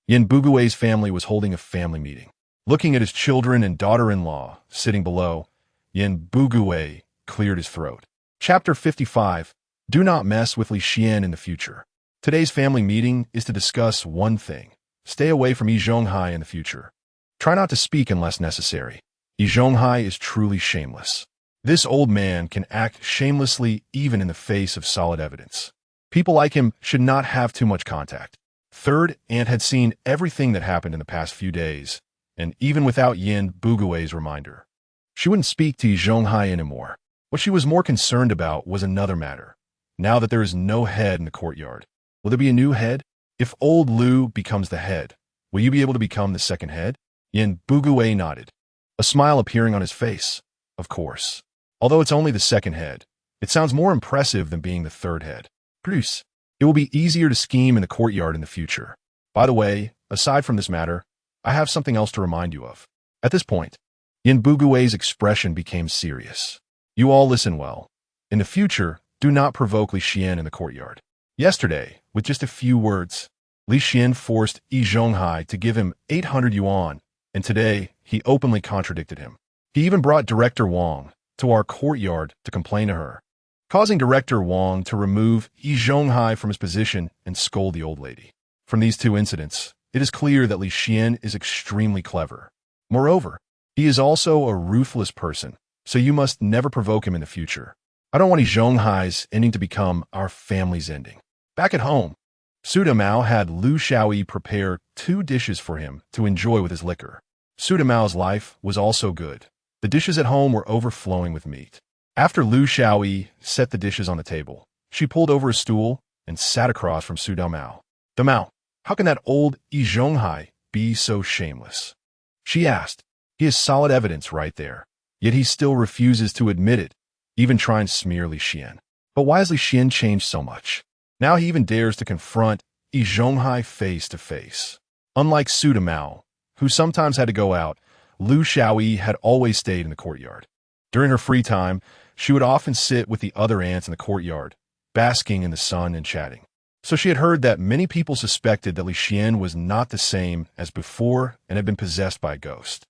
[SPEAKER 1] Yin Bugui's family was holding a family meeting. Looking at his children and daughter-in-law sitting below, Yin Bugui cleared his throat. Chapter 55. Do not mess with Li Xian in the future. Today's family meeting is to discuss one thing. Stay away from Yi Zhonghai in the future. Try not to speak unless necessary. Yi Zhonghai is truly shameless. This old man can act shamelessly even in the face of solid evidence. People like him should not have too much contact. Third aunt had seen everything that happened in the past few days, and even without Yin Bugui's reminder, she wouldn't speak to Yi Zhonghai anymore. What she was more concerned about was another matter. Now that there is no head in the courtyard, Will there be a new head? If old Lu becomes the head, will you be able to become the second head? Yin Bugue nodded, a smile appearing on his face. Of course. Although it's only the second head, it sounds more impressive than being the third head. Plus, it will be easier to scheme in the courtyard in the future. By the way, aside from this matter, I have something else to remind you of. At this point, Yin Bugue's expression became serious. You all listen well. In the future, do not provoke Li Xian in the courtyard. Yesterday, with just a few words, Li Xian forced Yi Zhonghai to give him 800 yuan, and today he openly contradicted him. He even brought Director Wang to our courtyard to complain to her, causing Director Wang to remove Yi Zhonghai from his position and scold the old lady. From these two incidents, it is clear that Li Xian is extremely clever. Moreover, he is also a ruthless person, so you must never provoke him in the future. I don't want Yi Zhonghai's ending to become our family's ending. Back at home, Su Damao had Lu Xiaoyi prepare 2 dishes for him to enjoy with his liquor. Su Damao's life was also good. The dishes at home were overflowing with meat. After Lu Xiaoyi set the dishes on the table, she pulled over a stool and sat across from Su Damao. Damao, how can that old Yi Zhonghai be so shameless? She asked. He has solid evidence right there, yet he still refuses to admit it, even trying to smear Li Xian. But why has Li Xian changed so much? Now he even dares to confront Yi Zhonghai face to face. Unlike Su Damao, who sometimes had to go out, Lu Xiaoyi had always stayed in the courtyard. During her free time, she would often sit with the other ants in the courtyard, basking in the sun and chatting. So she had heard that many people suspected that Li Xian was not the same as before and had been possessed by a ghost.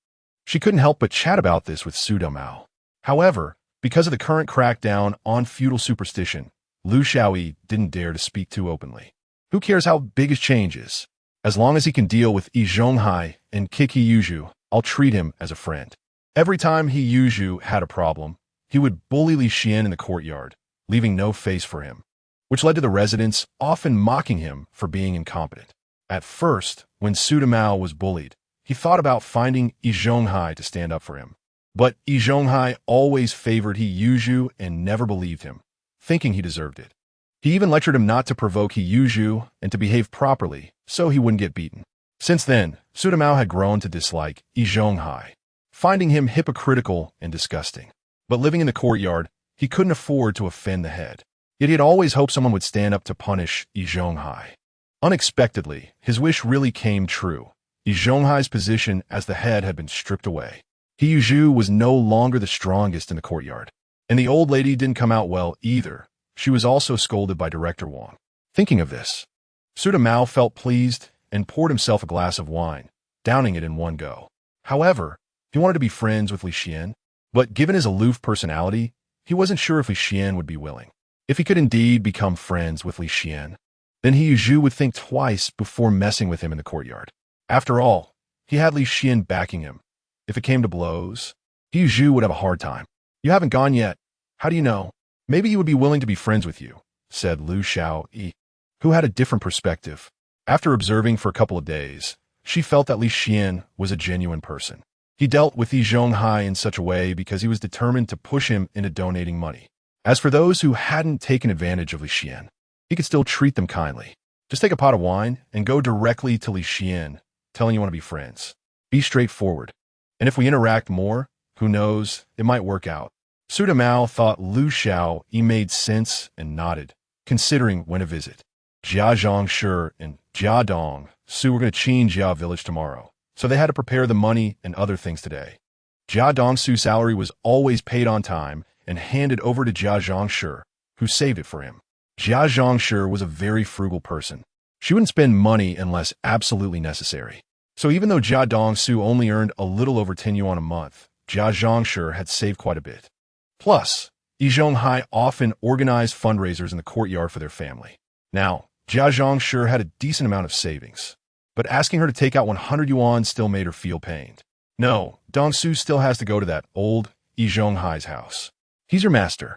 [SPEAKER 1] She couldn't help but chat about this with Su Damao. However, because of the current crackdown on feudal superstition, Lu Xiaoyi didn't dare to speak too openly. Who cares how big his change is? As long as he can deal with Yi Zhonghai and kick He Yuzhu, I'll treat him as a friend. Every time He Yuzhu had a problem, he would bully Li Xian in the courtyard, leaving no face for him, which led to the residents often mocking him for being incompetent. At first, when Su Damao was bullied, he thought about finding Yi Zhonghai to stand up for him. But Yi Zhonghai always favored He Yuzhu and never believed him, thinking he deserved it. He even lectured him not to provoke He Yuzhu and to behave properly so he wouldn't get beaten. Since then, Su Damao had grown to dislike Yi Zhonghai, finding him hypocritical and disgusting. But living in the courtyard, he couldn't afford to offend the head. Yet he had always hoped someone would stand up to punish Yi Zhonghai. Unexpectedly, his wish really came true. Yi Zhonghai's position as the head had been stripped away. He Yuzhu was no longer the strongest in the courtyard. And the old lady didn't come out well either. She was also scolded by Director Wang. Thinking of this, Su Damao felt pleased and poured himself a glass of wine, downing it in one go. However, he wanted to be friends with Li Xian, but given his aloof personality, he wasn't sure if Li Xian would be willing. If he could indeed become friends with Li Xian, then He Yuzhu would think twice before messing with him in the courtyard. After all, he had Li Xian backing him. If it came to blows, He Yuzhu would have a hard time. You haven't gone yet. How do you know? Maybe he would be willing to be friends with you, said Lu Xiaoyi, who had a different perspective. After observing for a couple of days, she felt that Li Xian was a genuine person. He dealt with Yi Zhonghai in such a way because he was determined to push him into donating money. As for those who hadn't taken advantage of Li Xian, he could still treat them kindly. Just take a pot of wine and go directly to Li Xian, telling you want to be friends. Be straightforward. And if we interact more, who knows, it might work out. Su Damao thought Lu Xiaoyi made sense and nodded, considering when to visit. Jia Dongxu and Jia Dongxu were going to Qin Jia village tomorrow, so they had to prepare the money and other things today. Jia Dongxu's salary was always paid on time and handed over to Jia Dongxu, who saved it for him. Jia Dongxu was a very frugal person. She wouldn't spend money unless absolutely necessary. So even though Jia Dongxu only earned a little over 10 yuan a month, Jia Dongxu had saved quite a bit. Plus, Yi Zhonghai often organized fundraisers in the courtyard for their family. Now, Jia Dongxu had a decent amount of savings, but asking her to take out 100 yuan still made her feel pained. No, Dongxu still has to go to that old Yi Zhonghai's house. He's your master.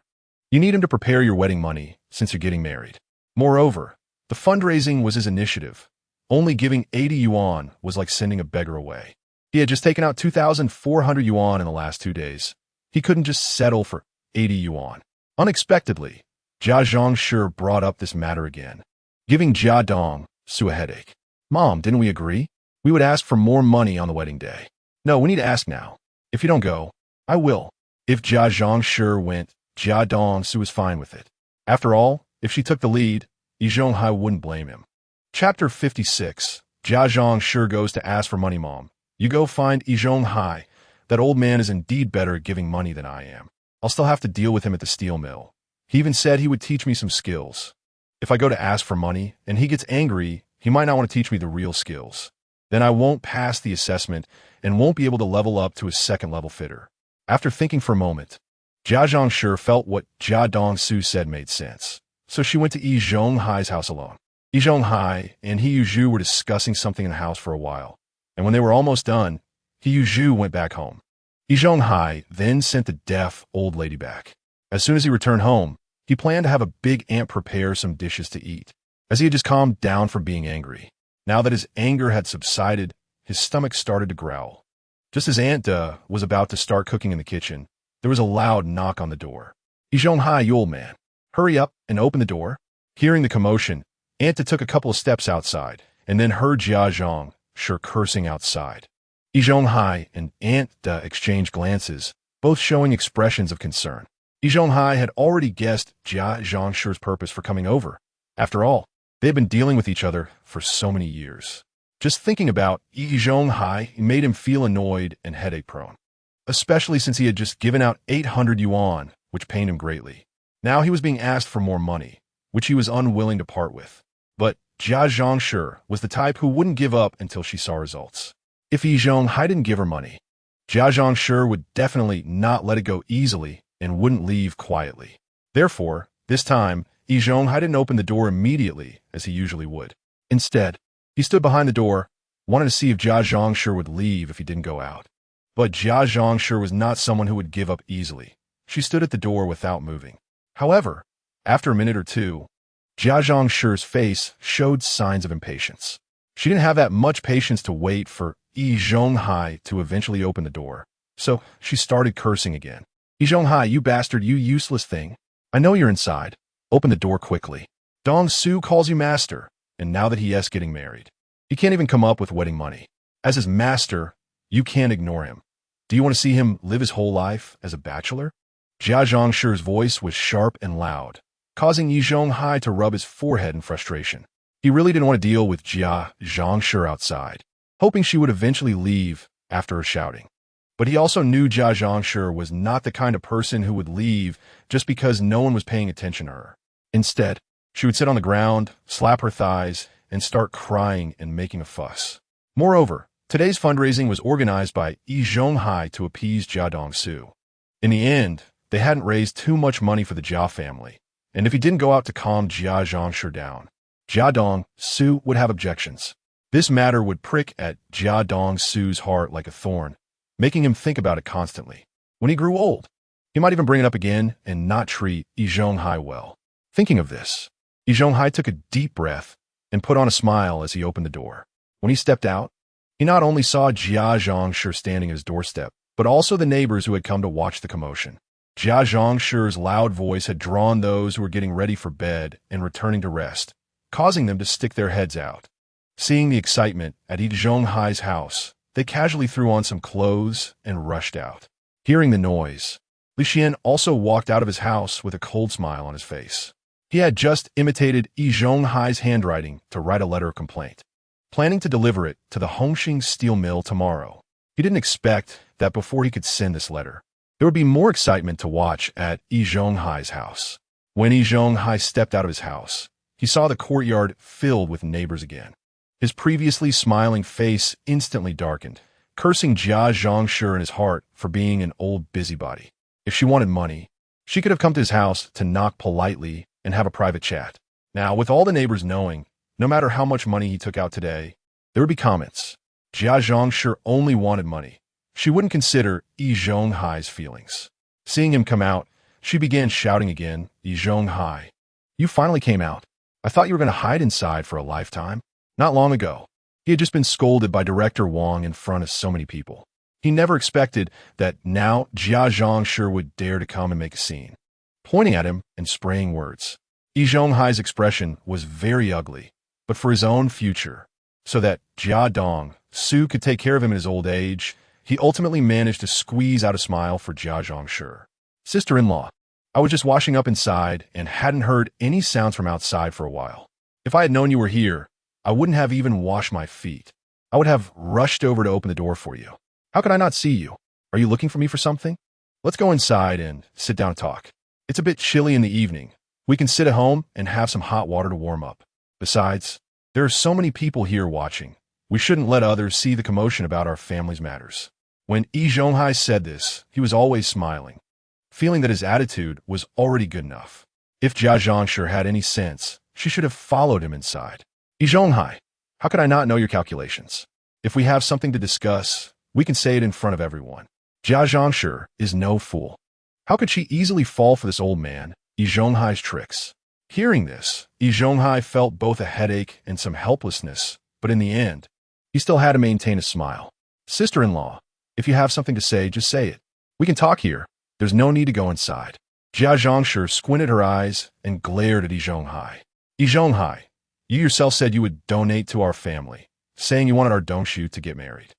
[SPEAKER 1] You need him to prepare your wedding money since you're getting married. Moreover, the fundraising was his initiative. Only giving 80 yuan was like sending a beggar away. He had just taken out 2,400 yuan in the last 2 days. He couldn't just settle for 80 yuan. Unexpectedly, Jia Dongxu brought up this matter again. giving Jia Dongxu a headache. Mom, didn't we agree? We would ask for more money on the wedding day. No, we need to ask now. If you don't go, I will. If Jia Dongxu went, Jia Dongxu was fine with it. After all, if she took the lead, Yi Zhonghai wouldn't blame him. Chapter 56. Jia Dongxu goes to ask for money. Mom, you go find Yi Zhonghai. That old man is indeed better at giving money than I am. I'll still have to deal with him at the steel mill. He even said he would teach me some skills. If I go to ask for money and he gets angry, he might not want to teach me the real skills. Then I won't pass the assessment and won't be able to level up to a second-level fitter. After thinking for a moment, Jia Dongxu felt what Jia Dongxu said made sense. So she went to Yi Zhonghai's house alone. Yi Zhonghai and Yi Zhu were discussing something in the house for a while, and when they were almost done, Yi Zhu went back home. Yi Zhonghai then sent the deaf old lady back. As soon as he returned home, he planned to have a big aunt prepare some dishes to eat, as he had just calmed down from being angry. Now that his anger had subsided, his stomach started to growl. Just as Aunt was about to start cooking in the kitchen, there was a loud knock on the door. Yi Zhonghai, you old man, hurry up and open the door. Hearing the commotion, Aunt took a couple of steps outside, and then heard Jia Dongxu cursing outside. Yi Zhonghai and Aunt exchanged glances, both showing expressions of concern. Yi Zhonghai had already guessed Jia Dongxu's purpose for coming over. After all, they had been dealing with each other for so many years. Just thinking about Yi Zhonghai made him feel annoyed and headache-prone, especially since he had just given out 800 yuan, which pained him greatly. Now he was being asked for more money, which he was unwilling to part with. But Jia Dongxu was the type who wouldn't give up until she saw results. If Yi Zhonghai didn't give her money, Jia Dongxu would definitely not let it go easily and wouldn't leave quietly. Therefore, this time, Yi Zhonghai didn't open the door immediately as he usually would. Instead, he stood behind the door, wanting to see if Jia Dongxu would leave if he didn't go out. But Jia Dongxu was not someone who would give up easily. She stood at the door without moving. However, after a minute or two, Jia Dongxu's face showed signs of impatience. She didn't have that much patience to wait for Yi Zhonghai to eventually open the door, so she started cursing again. Yi Zhonghai, you bastard, you useless thing. I know you're inside. Open the door quickly. Dongxu calls you master, and now that he is getting married, he can't even come up with wedding money. As his master, you can't ignore him. Do you want to see him live his whole life as a bachelor? Jia Dongxu's voice was sharp and loud, causing Yi Zhonghai to rub his forehead in frustration. He really didn't want to deal with Jia Dongxu outside, hoping she would eventually leave after her shouting. But he also knew Jia Dongxu was not the kind of person who would leave just because no one was paying attention to her. Instead, she would sit on the ground, slap her thighs, and start crying and making a fuss. Moreover, today's fundraising was organized by Yi Zhonghai to appease Jia Dongxu. In the end, they hadn't raised too much money for the Jia family, and if he didn't go out to calm Jia Dongxu down, Jia Dongxu would have objections. This matter would prick at Jia Dongxu's heart like a thorn, making him think about it constantly. When he grew old, he might even bring it up again and not treat Yi Zhonghai well. Thinking of this, Yi Zhonghai took a deep breath and put on a smile as he opened the door. When he stepped out, he not only saw Jia Dongxu standing at his doorstep, but also the neighbors who had come to watch the commotion. Jia Dongxu's loud voice had drawn those who were getting ready for bed and returning to rest, causing them to stick their heads out. Seeing the excitement at Yi Zhonghai's house, they casually threw on some clothes and rushed out. Hearing the noise, Li Xian also walked out of his house with a cold smile on his face. He had just imitated Yi Zhonghai's handwriting to write a letter of complaint, planning to deliver it to the Hongxing steel mill tomorrow. He didn't expect that before he could send this letter, there would be more excitement to watch at Yi Zhonghai's house. When Yi Zhonghai stepped out of his house, he saw the courtyard filled with neighbors again. His previously smiling face instantly darkened, cursing Jia Dongxu in his heart for being an old busybody. If she wanted money, she could have come to his house to knock politely and have a private chat. Now, with all the neighbors knowing, no matter how much money he took out today, there would be comments. Jia Dongxu only wanted money. She wouldn't consider Yi Zhonghai's feelings. Seeing him come out, she began shouting again, Yi Zhonghai, you finally came out. I thought you were going to hide inside for a lifetime. Not long ago, he had just been scolded by Director Wang in front of so many people. He never expected that now Jia Dongxu would dare to come and make a scene, pointing at him and spraying words. Yi Zhonghai's expression was very ugly, but for his own future, so that Jia Dongxu could take care of him in his old age, he ultimately managed to squeeze out a smile for Jia Dongxu. Sister-in-law, I was just washing up inside and hadn't heard any sounds from outside for a while. If I had known you were here, I wouldn't have even washed my feet. I would have rushed over to open the door for you. How could I not see you? Are you looking for me for something? Let's go inside and sit down and talk. It's a bit chilly in the evening. We can sit at home and have some hot water to warm up. Besides, there are so many people here watching. We shouldn't let others see the commotion about our family's matters. When Yi Zhonghai said this, he was always smiling, feeling that his attitude was already good enough. If Jia Dongxu had any sense, she should have followed him inside. Yi Zhonghai, how could I not know your calculations? If we have something to discuss, we can say it in front of everyone. Jia Dongxu is no fool. How could she easily fall for this old man, Yi Zhonghai's tricks? Hearing this, Yi Zhonghai felt both a headache and some helplessness, but in the end, he still had to maintain a smile. Sister-in-law, if you have something to say, just say it. We can talk here. There's no need to go inside. Jia Dongxu squinted her eyes and glared at Yi Zhonghai. Yi Zhonghai, you yourself said you would donate to our family, saying you wanted our Dongxu to get married.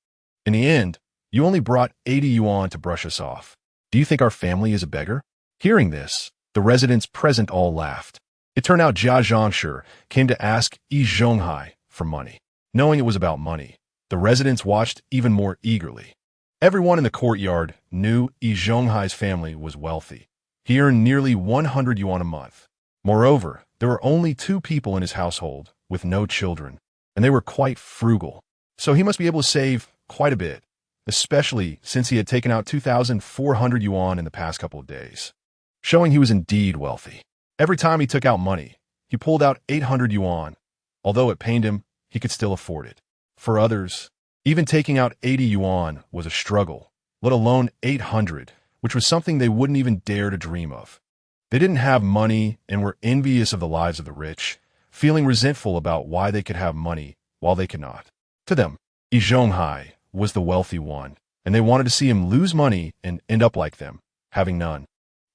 [SPEAKER 1] In the end, you only brought 80 yuan to brush us off. Do you think our family is a beggar? Hearing this, the residents present all laughed. It turned out Jia Dongxu came to ask Yi Zhonghai for money. Knowing it was about money, the residents watched even more eagerly. Everyone in the courtyard knew Yi Zhonghai's family was wealthy. He earned nearly 100 yuan a month. Moreover, there were only 2 people in his household, with no children, and they were quite frugal. So he must be able to save quite a bit, especially since he had taken out 2,400 yuan in the past couple of days, showing he was indeed wealthy. Every time he took out money, he pulled out 800 yuan. Although it pained him, he could still afford it. For others, even taking out 80 yuan was a struggle, let alone 800, which was something they wouldn't even dare to dream of. They didn't have money and were envious of the lives of the rich, feeling resentful about why they could have money while they could not. To them, Yi Zhonghai was the wealthy one, and they wanted to see him lose money and end up like them, having none.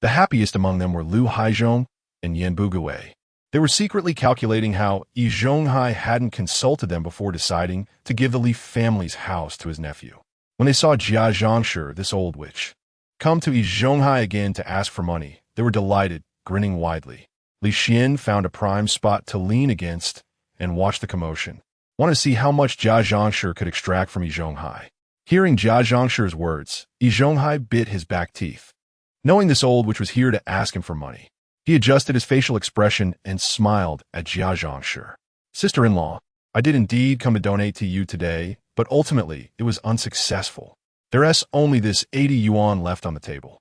[SPEAKER 1] The happiest among them were Lu Haizhong and Yan Bugui. They were secretly calculating how Yi Zhonghai hadn't consulted them before deciding to give the Li family's house to his nephew. When they saw Jia Dongxu, this old witch, come to Yi Zhonghai again to ask for money, they were delighted, grinning widely. Li Xian found a prime spot to lean against and watch the commotion. Wanted to see how much Jia Dongxu could extract from Yi Zhonghai. Hearing Jia Dongxu's words, Yi Zhonghai bit his back teeth. Knowing this old witch was here to ask him for money, he adjusted his facial expression and smiled at Jia Dongxu. Sister-in-law, I did indeed come to donate to you today, but ultimately it was unsuccessful. There's only this 80 yuan left on the table.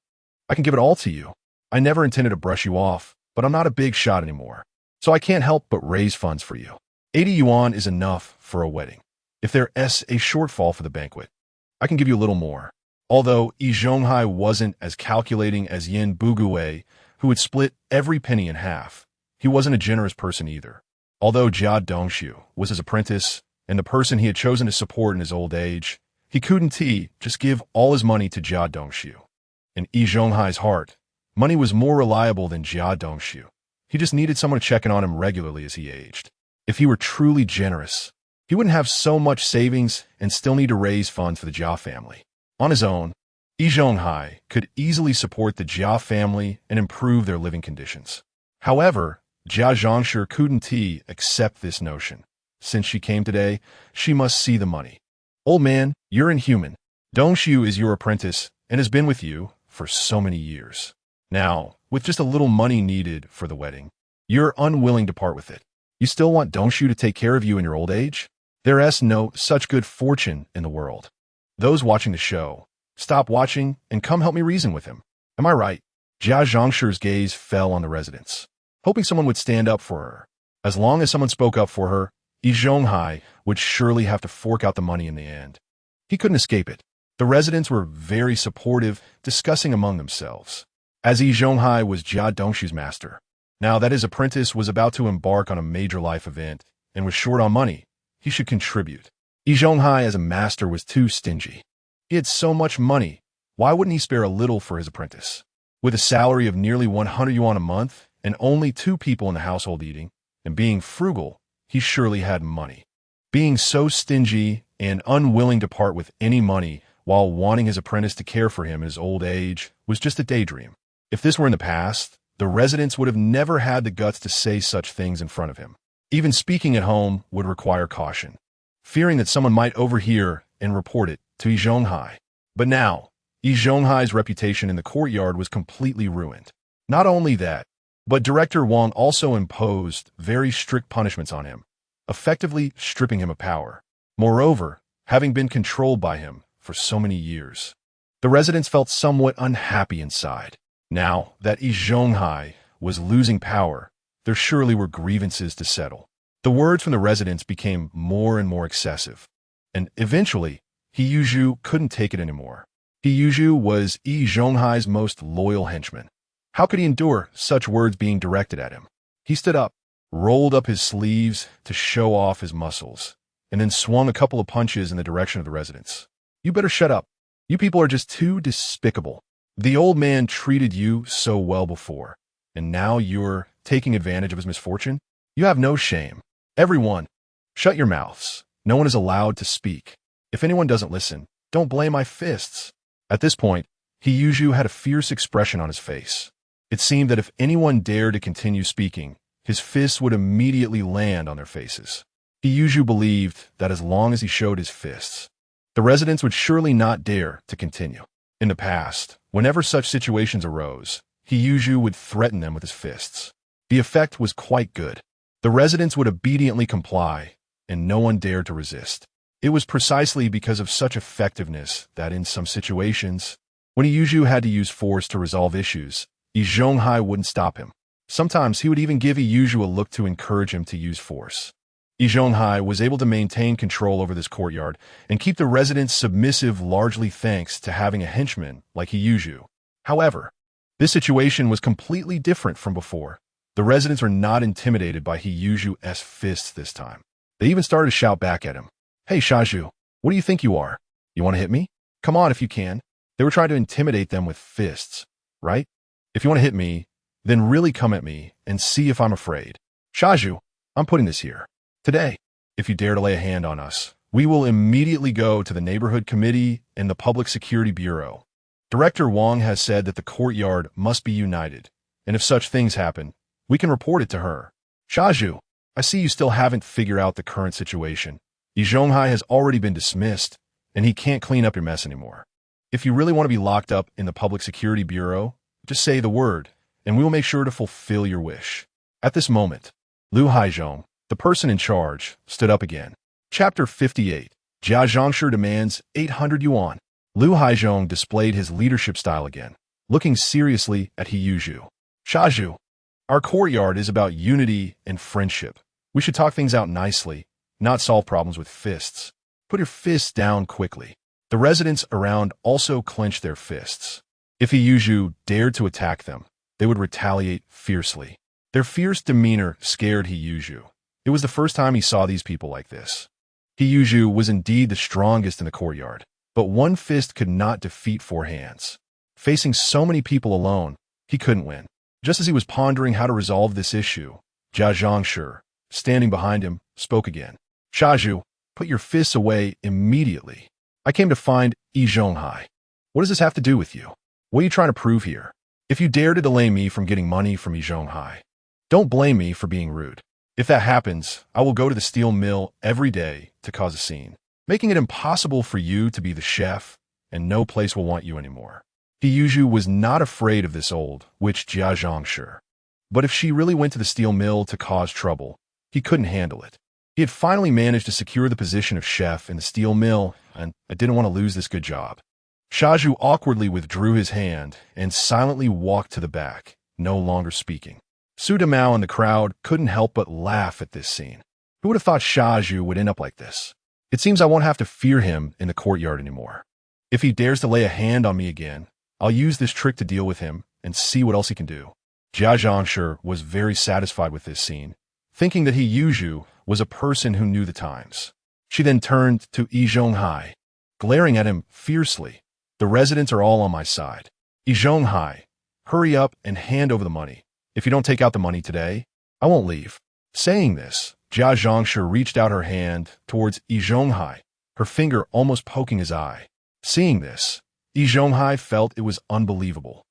[SPEAKER 1] I can give it all to you. I never intended to brush you off, but I'm not a big shot anymore, so I can't help but raise funds for you. 80 yuan is enough for a wedding. If there's a shortfall for the banquet, I can give you a little more. Although Yi Zhonghai wasn't as calculating as Yan Bugui, who would split every penny in half, he wasn't a generous person either. Although Jia Dongxu was his apprentice and the person he had chosen to support in his old age, he couldn't just give all his money to Jia Dongxu. In Yi Zhonghai's heart, money was more reliable than Jia Dongxu. He just needed someone to check in on him regularly as he aged. If he were truly generous, he wouldn't have so much savings and still need to raise funds for the Jia family. On his own, Yi Zhonghai could easily support the Jia family and improve their living conditions. However, Jia Dongxu couldn't accept this notion. Since she came today, she must see the money. Old man, you're inhuman. Dongxu is your apprentice and has been with you for so many years. Now, with just a little money needed for the wedding, you're unwilling to part with it. You still want Dongxu to take care of you in your old age? There's no such good fortune in the world. Those watching the show, stop watching and come help me reason with him. Am I right? Jia Dongxu's gaze fell on the residents, hoping someone would stand up for her. As long as someone spoke up for her, Yi Zhonghai would surely have to fork out the money in the end. He couldn't escape it. The residents were very supportive, discussing among themselves. As Yi Zhonghai was Jia Dongxu's master, now that his apprentice was about to embark on a major life event and was short on money, he should contribute. Yi Zhonghai as a master was too stingy. He had so much money, why wouldn't he spare a little for his apprentice? With a salary of nearly 100 yuan a month and only 2 people in the household eating, and being frugal, he surely had money. Being so stingy and unwilling to part with any money while wanting his apprentice to care for him in his old age was just a daydream. If this were in the past, the residents would have never had the guts to say such things in front of him. Even speaking at home would require caution, fearing that someone might overhear and report it to Yi Zhonghai. But now, Yi Zhonghai's reputation in the courtyard was completely ruined. Not only that, but Director Wang also imposed very strict punishments on him, effectively stripping him of power. Moreover, having been controlled by him for so many years, the residents felt somewhat unhappy inside. Now that Yi Zhonghai was losing power, there surely were grievances to settle. The words from the residents became more and more excessive, and eventually, Yi Zhonghai couldn't take it anymore. Yi Zhonghai was Yi Zhonghai's most loyal henchman. How could he endure such words being directed at him? He stood up, rolled up his sleeves to show off his muscles, and then swung a couple of punches in the direction of the residents. You better shut up. You people are just too despicable. The old man treated you so well before, and now you're taking advantage of his misfortune? You have no shame. Everyone, shut your mouths. No one is allowed to speak. If anyone doesn't listen, don't blame my fists. At this point, Yi Zhonghai had a fierce expression on his face. It seemed that if anyone dared to continue speaking, his fists would immediately land on their faces. Yi Zhonghai believed that as long as he showed his fists, the residents would surely not dare to continue. In the past, whenever such situations arose, Yi Zhonghai would threaten them with his fists. The effect was quite good. The residents would obediently comply, and no one dared to resist. It was precisely because of such effectiveness that in some situations, when Yi Zhonghai had to use force to resolve issues, Yi Zhonghai wouldn't stop him. Sometimes he would even give Yi Zhonghai a look to encourage him to use force. Yi Zhonghai was able to maintain control over this courtyard and keep the residents submissive largely thanks to having a henchman like Yi Zhonghai. However, this situation was completely different from before. The residents were not intimidated by Yi Zhonghai's fists this time. They even started to shout back at him. Hey, Shaju, what do you think you are? You want to hit me? Come on if you can. They were trying to intimidate them with fists, right? If you want to hit me, then really come at me and see if I'm afraid. Shaju, I'm putting this here. Today, if you dare to lay a hand on us, we will immediately go to the Neighborhood Committee and the Public Security Bureau. Director Wang has said that the courtyard must be united, and if such things happen, we can report it to her. Shaju, I see you still haven't figured out the current situation. Yi Zhonghai has already been dismissed, and he can't clean up your mess anymore. If you really want to be locked up in the Public Security Bureau, just say the word, and we will make sure to fulfill your wish. At this moment, Lu Haizhong, the person in charge, stood up again. Chapter 58. Jia Dongxu demands 800 yuan. Lu Haizhong displayed his leadership style again, looking seriously at Yi Zhonghai. Shaju, our courtyard is about unity and friendship. We should talk things out nicely, not solve problems with fists. Put your fists down quickly. The residents around also clenched their fists. If Yi Zhonghai dared to attack them, they would retaliate fiercely. Their fierce demeanor scared Yi Zhonghai. It was the first time he saw these people like this. Yi Zhonghai was indeed the strongest in the courtyard, but one fist could not defeat 4 hands. Facing so many people alone, he couldn't win. Just as he was pondering how to resolve this issue, Jia Dongxu, standing behind him, spoke again. Shaju, put your fists away immediately. I came to find Yi Zhonghai. What does this have to do with you? What are you trying to prove here? If you dare to delay me from getting money from Yi Zhonghai, don't blame me for being rude. If that happens, I will go to the steel mill every day to cause a scene, making it impossible for you to be the chef, and no place will want you anymore. Yi Zhonghai was not afraid of this old witch Jia Dongxu. But if she really went to the steel mill to cause trouble, he couldn't handle it. He had finally managed to secure the position of chef in the steel mill, and I didn't want to lose this good job. Shaju awkwardly withdrew his hand and silently walked to the back, no longer speaking. Su Damao and the crowd couldn't help but laugh at this scene. Who would have thought Shaju would end up like this? It seems I won't have to fear him in the courtyard anymore. If he dares to lay a hand on me again, I'll use this trick to deal with him and see what else he can do. Jia Dongxu was very satisfied with this scene, thinking that Yi Zhonghai was a person who knew the times. She then turned to Yi Zhonghai, glaring at him fiercely. The residents are all on my side. Yi Zhonghai, hurry up and hand over the money. If you don't take out the money today, I won't leave. Saying this, Jia Dongxu reached out her hand towards Yi Zhonghai, her finger almost poking his eye. Seeing this, Yi Zhonghai felt it was unbelievable.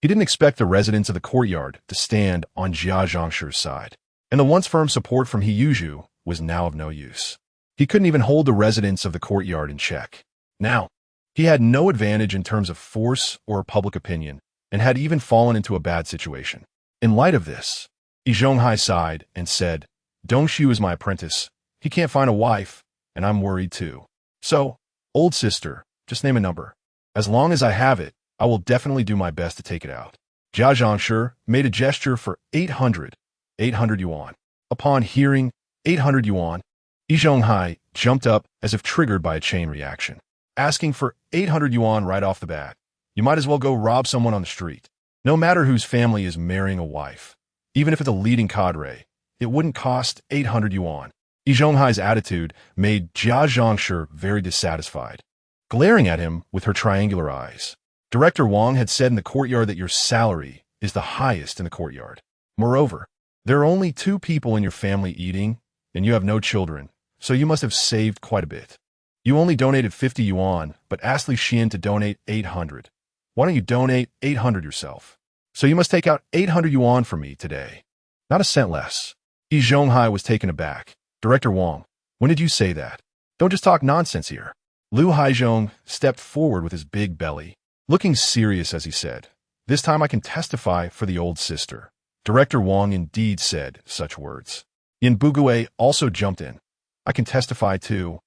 [SPEAKER 1] He didn't expect the residents of the courtyard to stand on Jia Dongxu's side, and the once firm support from Yi Zhonghai was now of no use. He couldn't even hold the residents of the courtyard in check. Now, he had no advantage in terms of force or public opinion, and had even fallen into a bad situation. In light of this, Yi Zhonghai sighed and said, Dongxu is my apprentice. He can't find a wife, and I'm worried too. So, old sister, just name a number. As long as I have it, I will definitely do my best to take it out. Jia Dongxu made a gesture for 800 yuan. Upon hearing 800 yuan, Yi Zhonghai jumped up as if triggered by a chain reaction. Asking for 800 yuan right off the bat, you might as well go rob someone on the street. No matter whose family is marrying a wife, even if it's a leading cadre, it wouldn't cost 800 yuan. Yi Zhonghai's attitude made Jia Dongxu very dissatisfied, glaring at him with her triangular eyes. Director Wang had said in the courtyard that your salary is the highest in the courtyard. Moreover, there are only 2 people in your family eating, and you have no children, so you must have saved quite a bit. You only donated 50 yuan, but asked Li Xian to donate 800. Why don't you donate 800 yourself? So you must take out 800 yuan for me today. Not a cent less. Yi Zhonghai was taken aback. Director Wang, when did you say that? Don't just talk nonsense here. Liu Haizhong stepped forward with his big belly, looking serious as he said, this time I can testify for the old sister. Director Wang indeed said such words. Yin Bugui also jumped in. I can testify too.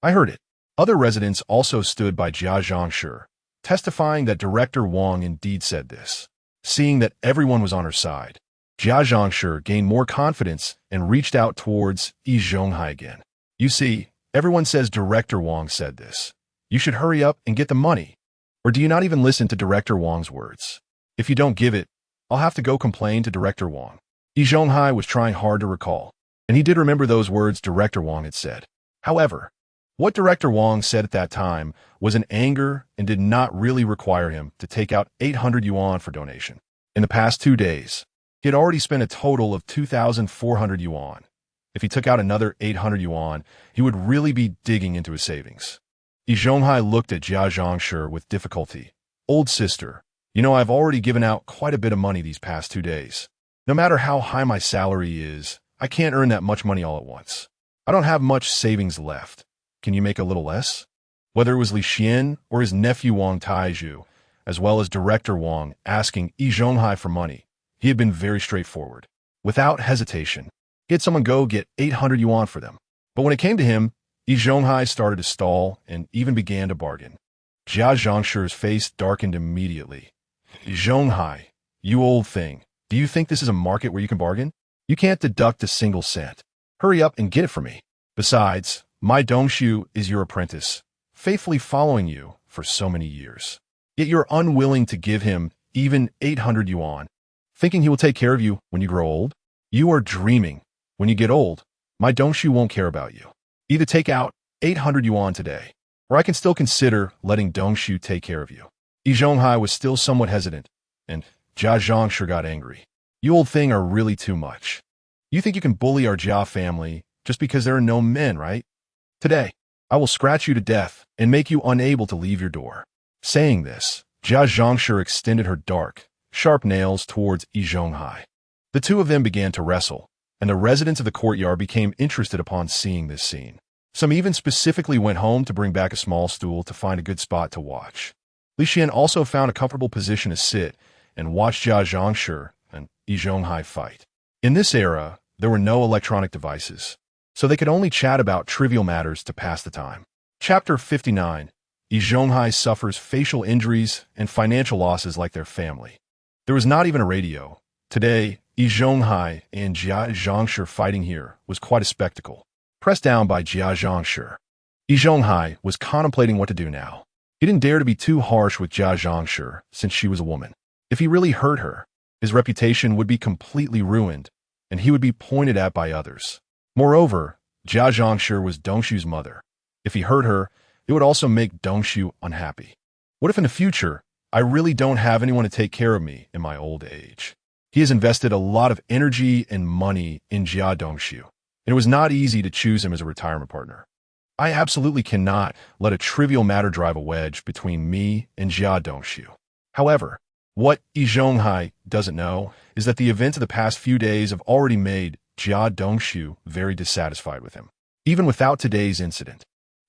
[SPEAKER 1] I heard it. Other residents also stood by Jia Dongxu, testifying that Director Wang indeed said this. Seeing that everyone was on her side, Jia Dongxu gained more confidence and reached out towards Yi Zhonghai again. You see, everyone says Director Wang said this. You should hurry up and get the money. Or do you not even listen to Director Wang's words? If you don't give it, I'll have to go complain to Director Wang. Yi Zhonghai was trying hard to recall, and he did remember those words Director Wang had said. However, what Director Wang said at that time was in anger and did not really require him to take out 800 yuan for donation. In the past 2 days, he had already spent a total of 2,400 yuan. If he took out another 800 yuan, he would really be digging into his savings. Yi Zhonghai looked at Jia Dongxu with difficulty. Old sister, you know I've already given out quite a bit of money these past 2 days. No matter how high my salary is, I can't earn that much money all at once. I don't have much savings left. Can you make a little less? Whether it was Li Xian or his nephew Wang Taizhu, as well as Director Wang asking Yi Zhonghai for money, he had been very straightforward. Without hesitation, he had someone go get 800 yuan for them. But when it came to him, Yi Zhonghai started to stall and even began to bargain. Jia Dongxu's face darkened immediately. Yi Zhonghai, you old thing, do you think this is a market where you can bargain? You can't deduct a single cent. Hurry up and get it for me. Besides, my Dongxu is your apprentice, faithfully following you for so many years. Yet you're unwilling to give him even 800 yuan, thinking he will take care of you when you grow old? You are dreaming. When you get old, my Dongxu won't care about you. Either take out 800 yuan today, or I can still consider letting Dongxu take care of you. Yi Zhonghai was still somewhat hesitant, and Jia Dongxu got angry. You old thing are really too much. You think you can bully our Jia family just because there are no men, right? Today, I will scratch you to death and make you unable to leave your door. Saying this, Jia Dongxu extended her dark, sharp nails towards Yi Zhonghai. The two of them began to wrestle, and the residents of the courtyard became interested upon seeing this scene. Some even specifically went home to bring back a small stool to find a good spot to watch. Li Xian also found a comfortable position to sit and watch Jia Dongxu and Yi Zhonghai fight. In this era, there were no electronic devices, so they could only chat about trivial matters to pass the time. Chapter 59. Yi Zhonghai suffers facial injuries and financial losses like their family. There was not even a radio. Today, Yi Zhonghai and Jia Dongxu fighting here was quite a spectacle. Pressed down by Jia Dongxu, Yi Zhonghai was contemplating what to do now. He didn't dare to be too harsh with Jia Dongxu since she was a woman. If he really hurt her, his reputation would be completely ruined, and he would be pointed at by others. Moreover, Jia Dongxu was Dongxu's mother. If he hurt her, it would also make Dongxu unhappy. What if in the future, I really don't have anyone to take care of me in my old age? He has invested a lot of energy and money in Jia Dongxu, and it was not easy to choose him as a retirement partner. I absolutely cannot let a trivial matter drive a wedge between me and Jia Dongxu. However, what Yi Zhonghai doesn't know is that the events of the past few days have already made Jia Dongxu very dissatisfied with him. Even without today's incident,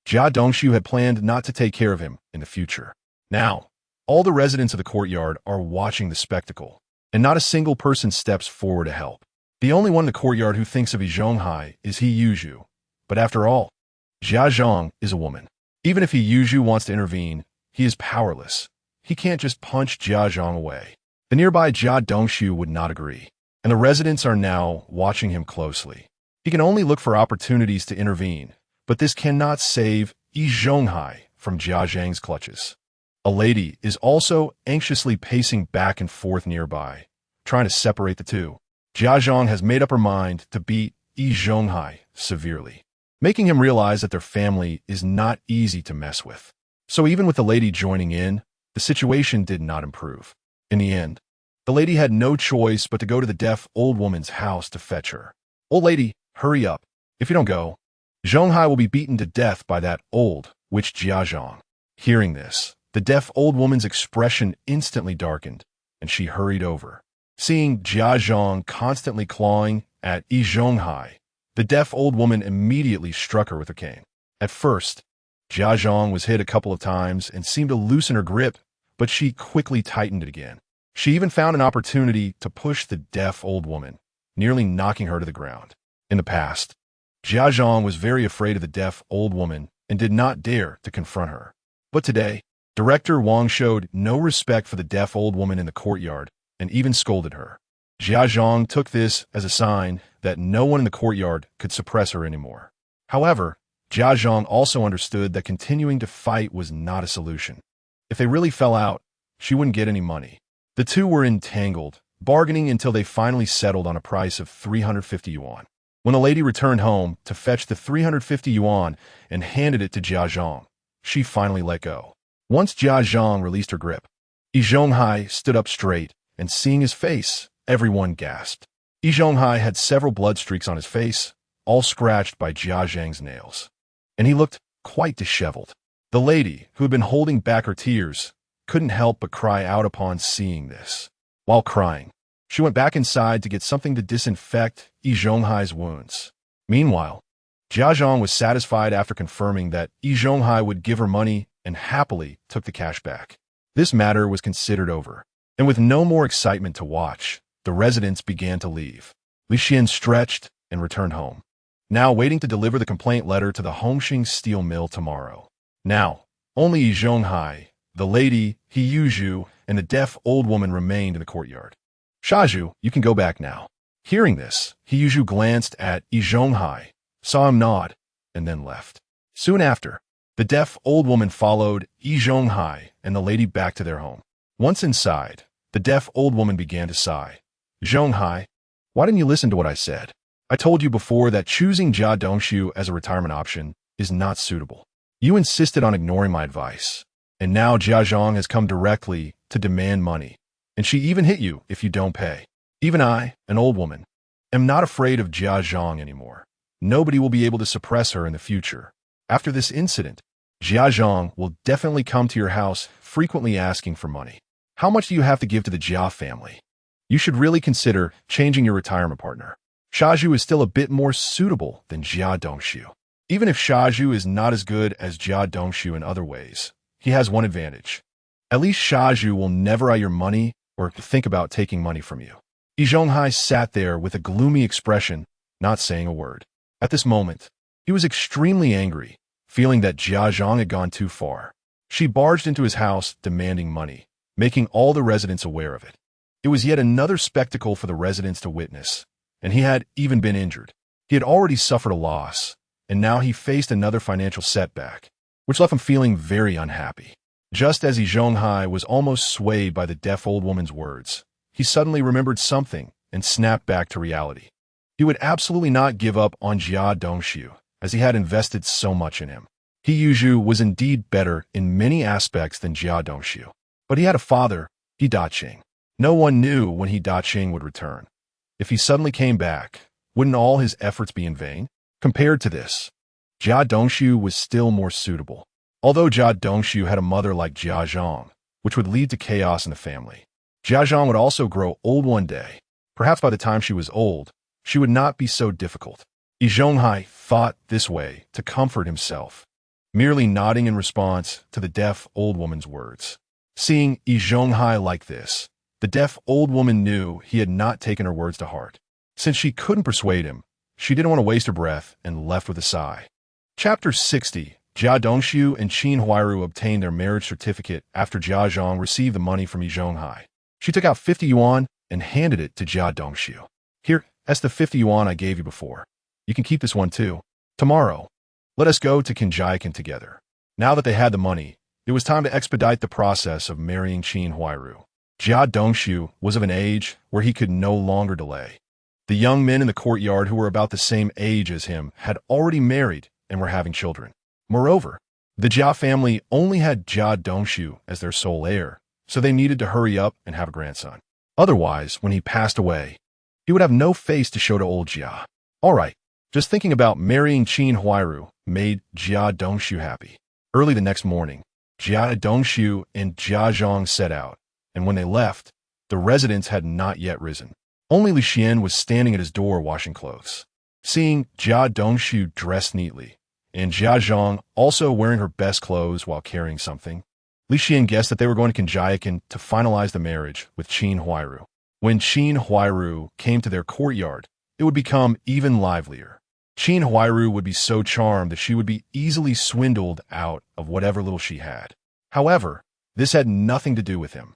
[SPEAKER 1] Jia Dongxu had planned not to take care of him in the future. Now, all the residents of the courtyard are watching the spectacle, and not a single person steps forward to help. The only one in the courtyard who thinks of Yi Zhonghai is Yi Zhonghai. But after all, Jia Zhong is a woman. Even if Yi Zhonghai wants to intervene, he is powerless. He can't just punch Jia Zhong away. The nearby Jia Dongxu would not agree, and the residents are now watching him closely. He can only look for opportunities to intervene, but this cannot save Yi Zhonghai from Jia Zhang's clutches. A lady is also anxiously pacing back and forth nearby, trying to separate the two. Jia Zhong has made up her mind to beat Yi Zhonghai severely, making him realize that their family is not easy to mess with. So even with the lady joining in, the situation did not improve. In the end, the lady had no choice but to go to the deaf old woman's house to fetch her. "Old lady, hurry up. If you don't go, Zhonghai will be beaten to death by that old witch Jia Zhong." Hearing this, the deaf old woman's expression instantly darkened, and she hurried over. Seeing Jia Zhong constantly clawing at Yi Zhonghai, the deaf old woman immediately struck her with her cane. At first, Jia Zhong was hit a couple of times and seemed to loosen her grip, but she quickly tightened it again. She even found an opportunity to push the deaf old woman, nearly knocking her to the ground. In the past, Jia Zhong was very afraid of the deaf old woman and did not dare to confront her. But today, Director Wang showed no respect for the deaf old woman in the courtyard and even scolded her. Jia Zhong took this as a sign that no one in the courtyard could suppress her anymore. However, Jia Zhong also understood that continuing to fight was not a solution. If they really fell out, she wouldn't get any money. The two were entangled, bargaining until they finally settled on a price of 350 yuan. When the lady returned home to fetch the 350 yuan and handed it to Jia Zhong, she finally let go. Once Jia Zhong released her grip, Yi Zhonghai stood up straight, and seeing his face, everyone gasped. Yi Zhonghai had several blood streaks on his face, all scratched by Jia Zhang's nails, and he looked quite disheveled. The lady, who had been holding back her tears, couldn't help but cry out upon seeing this. While crying, she went back inside to get something to disinfect Yi Zhonghai's wounds. Meanwhile, Jia Zhong was satisfied after confirming that Yi Zhonghai would give her money and happily took the cash back. This matter was considered over, and with no more excitement to watch, the residents began to leave. Li Xian stretched and returned home, now waiting to deliver the complaint letter to the Hongxing steel mill tomorrow. Now, only Yi Zhonghai, the lady, Yi Zhonghai, and the deaf old woman remained in the courtyard. "Shaju, you can go back now." Hearing this, Yi Zhonghai glanced at Yi Zhonghai, saw him nod, and then left. Soon after, the deaf old woman followed Yi Zhonghai and the lady back to their home. Once inside, the deaf old woman began to sigh. "Zhonghai, why didn't you listen to what I said? I told you before that choosing Jia Dongxu as a retirement option is not suitable. You insisted on ignoring my advice, and now Jia Zhong has come directly to demand money, and she even hit you if you don't pay. Even I, an old woman, am not afraid of Jia Zhong anymore. Nobody will be able to suppress her in the future. After this incident, Jia Zhong will definitely come to your house frequently asking for money. How much do you have to give to the Jia family? You should really consider changing your retirement partner. Shaju is still a bit more suitable than Jia Dongxu. Even if Shaju is not as good as Jia Dongxu in other ways, he has one advantage. At least Shaju will never eye your money or think about taking money from you." Yi Zhonghai sat there with a gloomy expression, not saying a word. At this moment, he was extremely angry, feeling that Jia Zhong had gone too far. She barged into his house demanding money, making all the residents aware of it. It was yet another spectacle for the residents to witness, and he had even been injured. He had already suffered a loss, and now he faced another financial setback, which left him feeling very unhappy. Just as Yi Zhonghai was almost swayed by the deaf old woman's words, he suddenly remembered something and snapped back to reality. He would absolutely not give up on Jia Dongxu, as he had invested so much in him. Yi Zhonghai was indeed better in many aspects than Jia Dongxu, but he had a father, Yi Daqing, No one knew when He Daqing would return. If he suddenly came back, wouldn't all his efforts be in vain? Compared to this, Jia Dongxu was still more suitable. Although Jia Dongxu had a mother like Jia Zhong, which would lead to chaos in the family, Jia Zhong would also grow old one day. Perhaps by the time she was old, she would not be so difficult. Yi Zhonghai thought this way to comfort himself, merely nodding in response to the deaf old woman's words. Seeing Yi Zhonghai like this, the deaf old woman knew he had not taken her words to heart. Since she couldn't persuade him, she didn't want to waste her breath and left with a sigh. Chapter 60. Jia Dongxu and Qin Huairu obtained their marriage certificate after Jia Zhong received the money from Yi Zhonghai. She took out 50 yuan and handed it to Jia Dongxu. Here, that's the 50 yuan I gave you before. You can keep this one too. Tomorrow, let us go to Kinjiakan together. Now that they had the money, it was time to expedite the process of marrying Qin Huairu. Jia Dongxu was of an age where he could no longer delay. The young men in the courtyard who were about the same age as him had already married and were having children. Moreover, the Jia family only had Jia Dongxu as their sole heir, so they needed to hurry up and have a grandson. Otherwise, when he passed away, he would have no face to show to old Jia. All right, just thinking about marrying Qin Huairu made Jia Dongxu happy. Early the next morning, Jia Dongxu and Jia Zhong set out, and when they left, the residents had not yet risen. Only Li Xian was standing at his door washing clothes. Seeing Jia Dongxu dressed neatly, and Jia Zhong also wearing her best clothes while carrying something, Li Xian guessed that they were going to Kinjiakan to finalize the marriage with Qin Huairu. When Qin Huairu came to their courtyard, it would become even livelier. Qin Huairu would be so charmed that she would be easily swindled out of whatever little she had. However, this had nothing to do with him.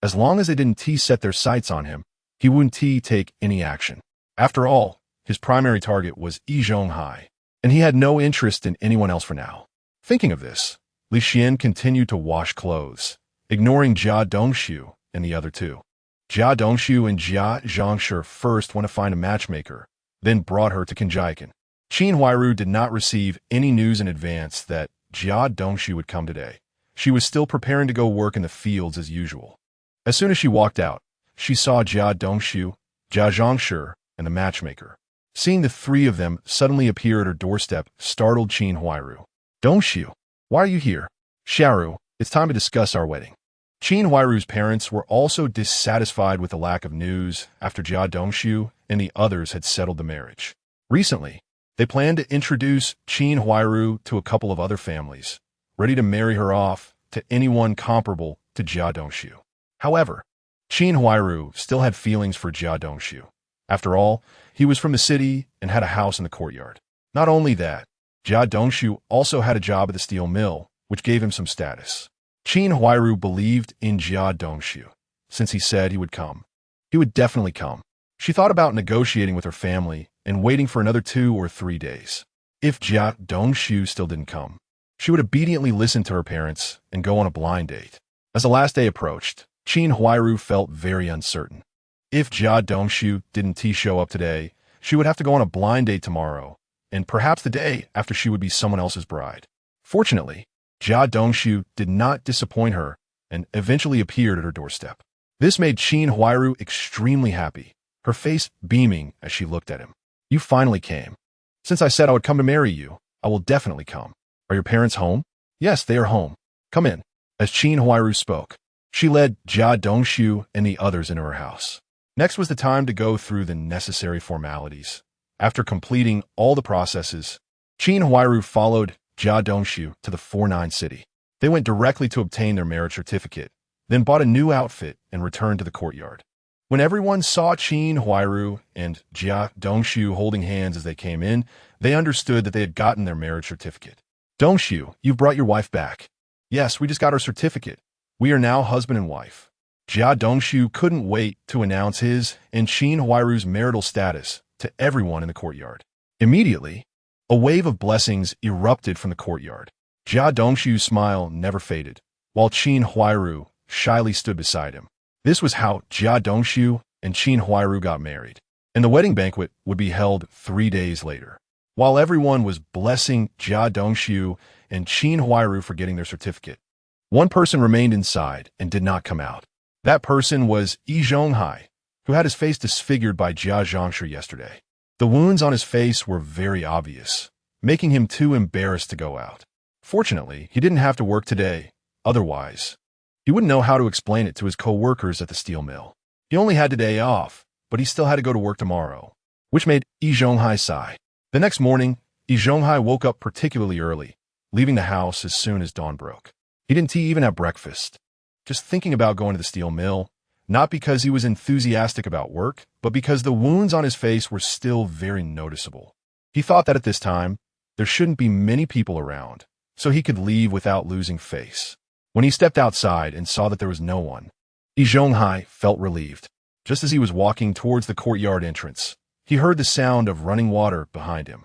[SPEAKER 1] As long as they didn't set their sights on him, he wouldn't take any action. After all, his primary target was Yi Zhonghai, and he had no interest in anyone else for now. Thinking of this, Li Xian continued to wash clothes, ignoring Jia Dongxu and the other two. Jia Dongxu and Jia Zhongxu first went to find a matchmaker, then brought her to Kinjiakan. Qin Huairu did not receive any news in advance that Jia Dongxu would come today. She was still preparing to go work in the fields as usual. As soon as she walked out, she saw Jia Dongxu, Jia Zhongxu, and the matchmaker. Seeing the three of them suddenly appear at her doorstep startled Qin Huairu. Dongxu, why are you here? Xiaoru, it's time to discuss our wedding. Qin Huairu's parents were also dissatisfied with the lack of news after Jia Dongxu and the others had settled the marriage. Recently, they planned to introduce Qin Huairu to a couple of other families, ready to marry her off to anyone comparable to Jia Dongxu. However, Qin Huairu still had feelings for Jia Dongxu. After all, he was from the city and had a house in the courtyard. Not only that, Jia Dongxu also had a job at the steel mill, which gave him some status. Qin Huairu believed in Jia Dongxu. Since he said he would come, he would definitely come. She thought about negotiating with her family and waiting for another 2 or 3 days. If Jia Dongxu still didn't come, she would obediently listen to her parents and go on a blind date. As the last day approached, Qin Huairu felt very uncertain. If Jia Dongxu didn't show up today, she would have to go on a blind date tomorrow, and perhaps the day after she would be someone else's bride. Fortunately, Jia Dongxu did not disappoint her and eventually appeared at her doorstep. This made Qin Huairu extremely happy, her face beaming as she looked at him. You finally came. Since I said I would come to marry you, I will definitely come. Are your parents home? Yes, they are home. Come in. As Qin Huairu spoke, she led Jia Dongxu and the others into her house. Next was the time to go through the necessary formalities. After completing all the processes, Qin Huairu followed Jia Dongxu to the 49 city. They went directly to obtain their marriage certificate, then bought a new outfit and returned to the courtyard. When everyone saw Qin Huairu and Jia Dongxu holding hands as they came in, they understood that they had gotten their marriage certificate. Dongxu, you've brought your wife back. Yes, we just got our certificate. We are now husband and wife. Jia Dongxu couldn't wait to announce his and Qin Huairu's marital status to everyone in the courtyard. Immediately, a wave of blessings erupted from the courtyard. Jia Dongxu's smile never faded, while Qin Huairu shyly stood beside him. This was how Jia Dongxu and Qin Huairu got married, and the wedding banquet would be held 3 days later. While everyone was blessing Jia Dongxu and Qin Huairu for getting their certificate, one person remained inside and did not come out. That person was Yi Zhonghai, who had his face disfigured by Jia Dongxu yesterday. The wounds on his face were very obvious, making him too embarrassed to go out. Fortunately, he didn't have to work today. Otherwise, he wouldn't know how to explain it to his co-workers at the steel mill. He only had today off, but he still had to go to work tomorrow, which made Yi Zhonghai sigh. The next morning, Yi Zhonghai woke up particularly early, leaving the house as soon as dawn broke. He didn't even have breakfast, just thinking about going to the steel mill, not because he was enthusiastic about work, but because the wounds on his face were still very noticeable. He thought that at this time, there shouldn't be many people around, so he could leave without losing face. When he stepped outside and saw that there was no one, Yi Zhonghai felt relieved. Just as he was walking towards the courtyard entrance, he heard the sound of running water behind him.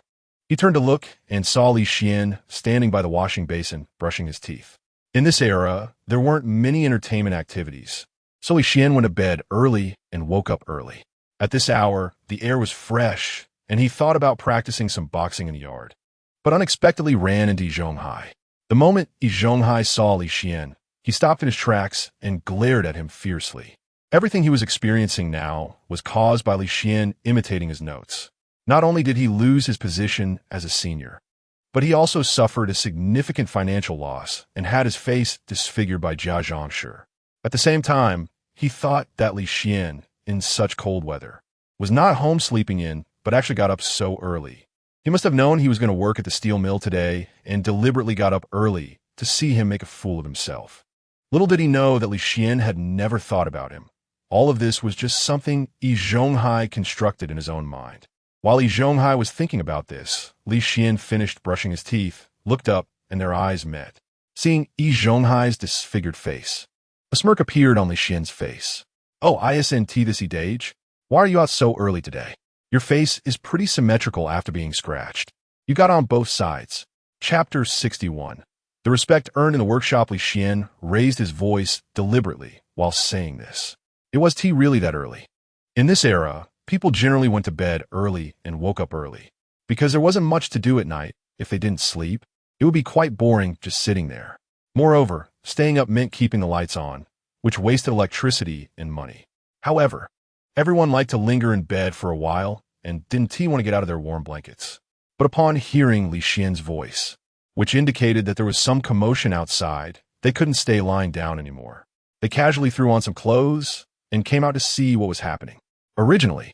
[SPEAKER 1] He turned to look and saw Li Xian standing by the washing basin, brushing his teeth. In this era, there weren't many entertainment activities, so Li Xian went to bed early and woke up early. At this hour, the air was fresh, and he thought about practicing some boxing in the yard, but unexpectedly ran into Yi Zhonghai. The moment Yi Zhonghai saw Li Xian, he stopped in his tracks and glared at him fiercely. Everything he was experiencing now was caused by Li Xian imitating his notes. Not only did he lose his position as a senior, but he also suffered a significant financial loss and had his face disfigured by Jia Dongxu. At the same time, he thought that Li Xian, in such cold weather, was not home sleeping in, but actually got up so early. He must have known he was going to work at the steel mill today and deliberately got up early to see him make a fool of himself. Little did he know that Li Xian had never thought about him. All of this was just something Yi Zhonghai constructed in his own mind. While Yi Zhonghai was thinking about this, Li Xian finished brushing his teeth, looked up, and their eyes met. Seeing Yi Zhonghai's disfigured face, a smirk appeared on Li Xian's face. "Oh, isn't this Idage? Why are you out so early today? Your face is pretty symmetrical after being scratched. You got on both sides." Chapter 61. The respect earned in the workshop. Li Xian raised his voice deliberately while saying this. It was really that early. In this era, people generally went to bed early and woke up early. Because there wasn't much to do at night. If they didn't sleep, it would be quite boring just sitting there. Moreover, staying up meant keeping the lights on, which wasted electricity and money. However, everyone liked to linger in bed for a while and didn't want to get out of their warm blankets. But upon hearing Li Xian's voice, which indicated that there was some commotion outside, they couldn't stay lying down anymore. They casually threw on some clothes and came out to see what was happening. Originally,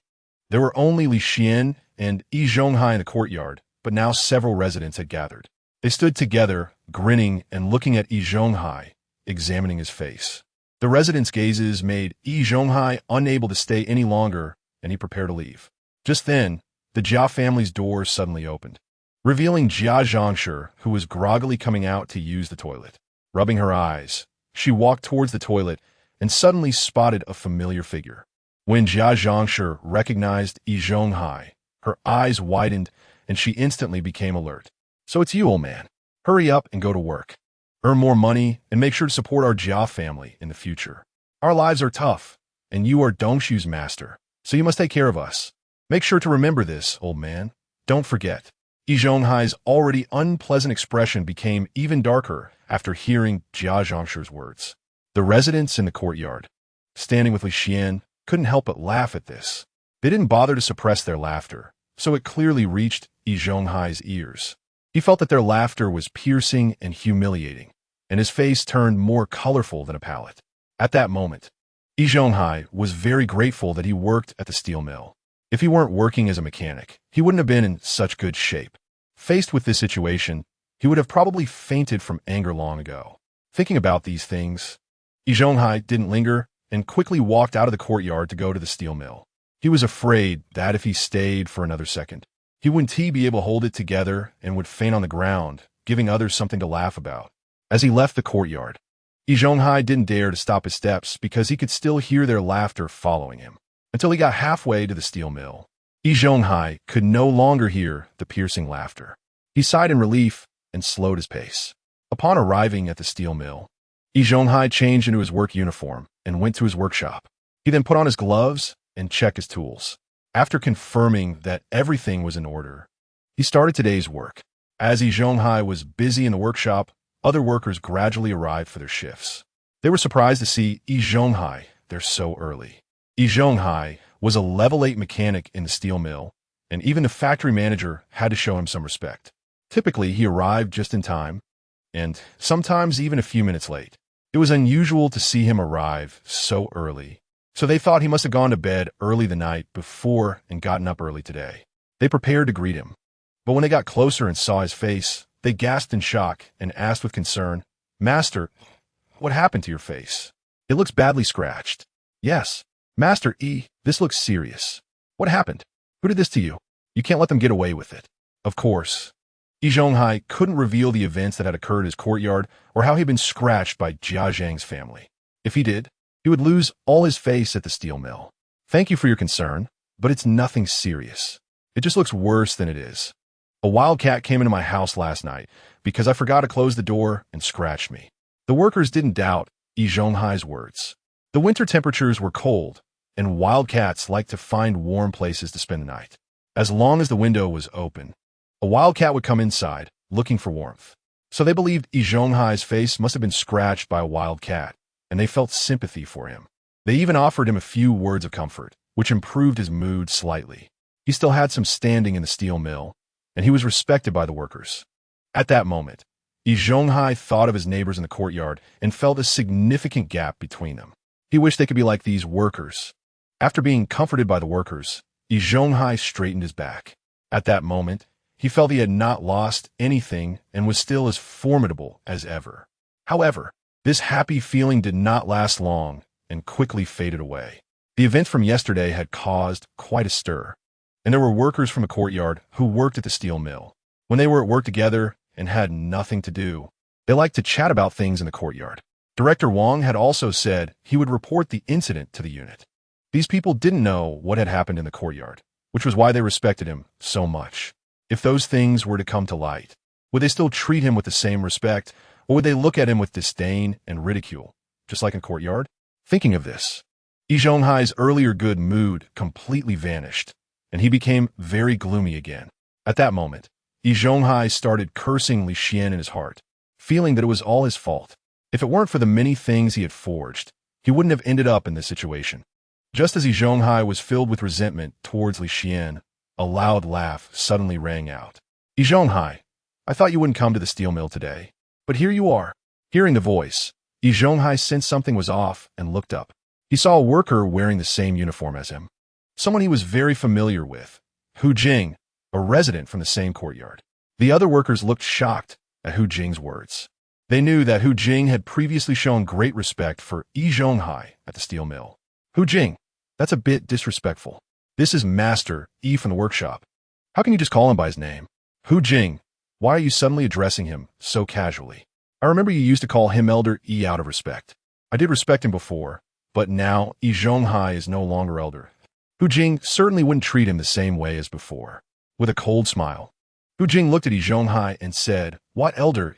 [SPEAKER 1] there were only Li Xian and Yi Zhonghai in the courtyard, but now several residents had gathered. They stood together, grinning and looking at Yi Zhonghai, examining his face. The residents' gazes made Yi Zhonghai unable to stay any longer, and he prepared to leave. Just then, the Jia family's door suddenly opened, revealing Jia Dongxu, who was groggily coming out to use the toilet. Rubbing her eyes, she walked towards the toilet and suddenly spotted a familiar figure. When Jia Dongxu recognized Yi Zhonghai, her eyes widened and she instantly became alert. "So it's you, old man. Hurry up and go to work. Earn more money and make sure to support our Jia family in the future. Our lives are tough, and you are Dongxu's master, so you must take care of us. Make sure to remember this, old man. Don't forget." Yi Zhonghai's already unpleasant expression became even darker after hearing Jia Dongxu's words. The residents in the courtyard, standing with Li Xian, couldn't help but laugh at this. They didn't bother to suppress their laughter, so it clearly reached Yi Zhonghai's ears. He felt that their laughter was piercing and humiliating, and his face turned more colorful than a palette. At that moment, Yi Zhonghai was very grateful that he worked at the steel mill. If he weren't working as a mechanic, he wouldn't have been in such good shape. Faced with this situation, he would have probably fainted from anger long ago. Thinking about these things, Yi Zhonghai didn't linger and quickly walked out of the courtyard to go to the steel mill. He was afraid that if he stayed for another second, he wouldn't be able to hold it together and would faint on the ground, giving others something to laugh about. As he left the courtyard, Yi Zhonghai didn't dare to stop his steps because he could still hear their laughter following him. Until he got halfway to the steel mill, Yi Zhonghai could no longer hear the piercing laughter. He sighed in relief and slowed his pace. Upon arriving at the steel mill, Yi Zhonghai changed into his work uniform and went to his workshop. He then put on his gloves and checked his tools. After confirming that everything was in order, he started today's work. As Yi Zhonghai was busy in the workshop, other workers gradually arrived for their shifts. They were surprised to see Yi Zhonghai they're so early. Yi Zhonghai was a level 8 mechanic in the steel mill, and even the factory manager had to show him some respect. Typically, he arrived just in time, and sometimes even a few minutes late. It was unusual to see him arrive so early, so they thought he must have gone to bed early the night before and gotten up early today. They prepared to greet him, but when they got closer and saw his face, they gasped in shock and asked with concern, "Master, what happened to your face? It looks badly scratched." "Yes, Master Yi, this looks serious. What happened? Who did this to you? You can't let them get away with it." Of course, Yi Zhonghai couldn't reveal the events that had occurred in his courtyard or how he'd been scratched by Jia Zhang's family. If he did, he would lose all his face at the steel mill. "Thank you for your concern, but it's nothing serious. It just looks worse than it is. A wildcat came into my house last night because I forgot to close the door and scratched me." The workers didn't doubt Yi Zhonghai's words. The winter temperatures were cold, and wildcats like to find warm places to spend the night. As long as the window was open, a wildcat would come inside, looking for warmth. So they believed Yi Zhonghai's face must have been scratched by a wildcat, and they felt sympathy for him. They even offered him a few words of comfort, which improved his mood slightly. He still had some standing in the steel mill, and he was respected by the workers. At that moment, Yi Zhonghai thought of his neighbors in the courtyard and felt a significant gap between them. He wished they could be like these workers. After being comforted by the workers, Yi Zhonghai straightened his back. At that moment, he felt he had not lost anything and was still as formidable as ever. However, this happy feeling did not last long and quickly faded away. The event from yesterday had caused quite a stir, and there were workers from the courtyard who worked at the steel mill. When they were at work together and had nothing to do, they liked to chat about things in the courtyard. Director Wang had also said he would report the incident to the unit. These people didn't know what had happened in the courtyard, which was why they respected him so much. If those things were to come to light, would they still treat him with the same respect, or would they look at him with disdain and ridicule, just like in courtyard? Thinking of this, Yi Zhonghai's earlier good mood completely vanished, and he became very gloomy again. At that moment, Yi Zhonghai started cursing Li Xian in his heart, feeling that it was all his fault. If it weren't for the many things he had forged, he wouldn't have ended up in this situation. Just as Yi Zhonghai was filled with resentment towards Li Xian, a loud laugh suddenly rang out. "Yi Zhonghai, I thought you wouldn't come to the steel mill today, but here you are." Hearing the voice, Yi Zhonghai sensed something was off and looked up. He saw a worker wearing the same uniform as him, someone he was very familiar with, Hu Jing, a resident from the same courtyard. The other workers looked shocked at Hu Jing's words. They knew that Hu Jing had previously shown great respect for Yi Zhonghai at the steel mill. "Hu Jing, that's a bit disrespectful. This is Master Yi from the workshop. How can you just call him by his name? Hu Jing, why are you suddenly addressing him so casually? I remember you used to call him Elder Yi out of respect. I did respect him before, but now Yi Zhonghai is no longer Elder." Hu Jing certainly wouldn't treat him the same way as before. With a cold smile, Hu Jing looked at Yi Zhonghai and said, "What Elder?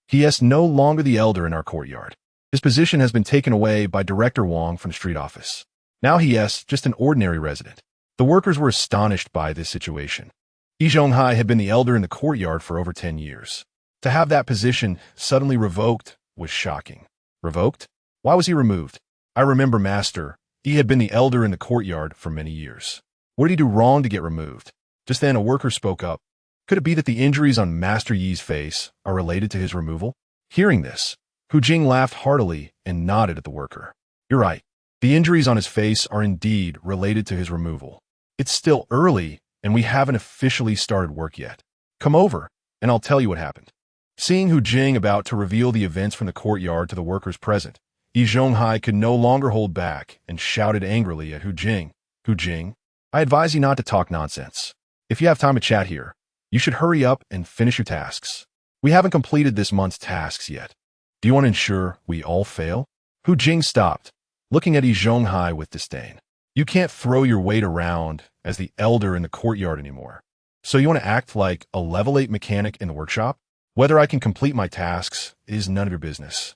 [SPEAKER 1] He is no longer the elder in our courtyard. His position has been taken away by Director Wang from the street office. Now he is just an ordinary resident." The workers were astonished by this situation. Yi Zhonghai had been the elder in the courtyard for over 10 years. To have that position suddenly revoked was shocking. Revoked? Why was he removed? "I remember, Master, he had been the elder in the courtyard for many years. What did he do wrong to get removed?" Just then a worker spoke up. Could it be that the injuries on Master Yi's face are related to his removal? Hearing this, Hu Jing laughed heartily and nodded at the worker. "You're right. The injuries on his face are indeed related to his removal. It's still early, and we haven't officially started work yet. Come over, and I'll tell you what happened." Seeing Hu Jing about to reveal the events from the courtyard to the workers present, Yi Zhonghai could no longer hold back and shouted angrily at Hu Jing. "Hu Jing, I advise you not to talk nonsense. If you have time to chat here, you should hurry up and finish your tasks. We haven't completed this month's tasks yet. Do you want to ensure we all fail?" Hu Jing stopped, looking at Yi Zhonghai with disdain. "You can't throw your weight around as the elder in the courtyard anymore. So you want to act like a level 8 mechanic in the workshop? Whether I can complete my tasks is none of your business.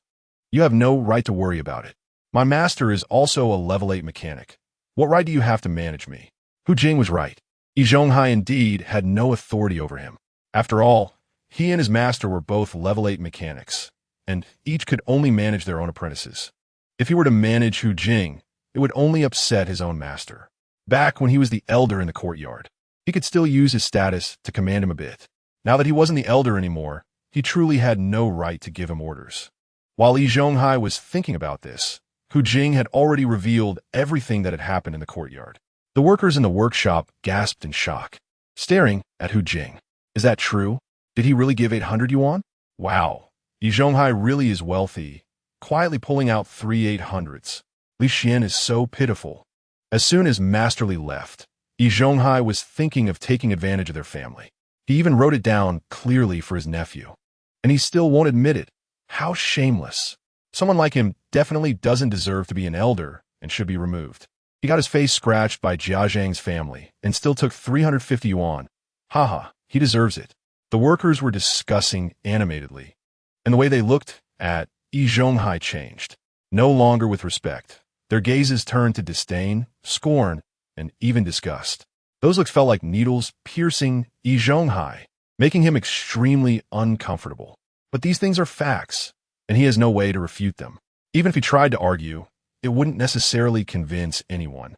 [SPEAKER 1] You have no right to worry about it. My master is also a level 8 mechanic. What right do you have to manage me?" Hu Jing was right. Yi Zhonghai indeed had no authority over him. After all, he and his master were both level 8 mechanics, and each could only manage their own apprentices. If he were to manage Hu Jing, it would only upset his own master. Back when he was the elder in the courtyard, he could still use his status to command him a bit. Now that he wasn't the elder anymore, he truly had no right to give him orders. While Yi Zhonghai was thinking about this, Hu Jing had already revealed everything that had happened in the courtyard. The workers in the workshop gasped in shock, staring at Hu Jing. Is that true? Did he really give 800 yuan? Wow, Yi Zhonghai really is wealthy, quietly pulling out 3 800s. Li Xian is so pitiful. As soon as Master Li left, Yi Zhonghai was thinking of taking advantage of their family. He even wrote it down clearly for his nephew. And he still won't admit it. How shameless. Someone like him definitely doesn't deserve to be an elder and should be removed. He got his face scratched by Jia Zhang's family and still took 350 yuan. Haha, he deserves it. The workers were discussing animatedly, and the way they looked at Yi Zhonghai changed. No longer with respect. Their gazes turned to disdain, scorn, and even disgust. Those looks felt like needles piercing Yi Zhonghai, making him extremely uncomfortable. But these things are facts, and he has no way to refute them. Even if he tried to argue, it wouldn't necessarily convince anyone,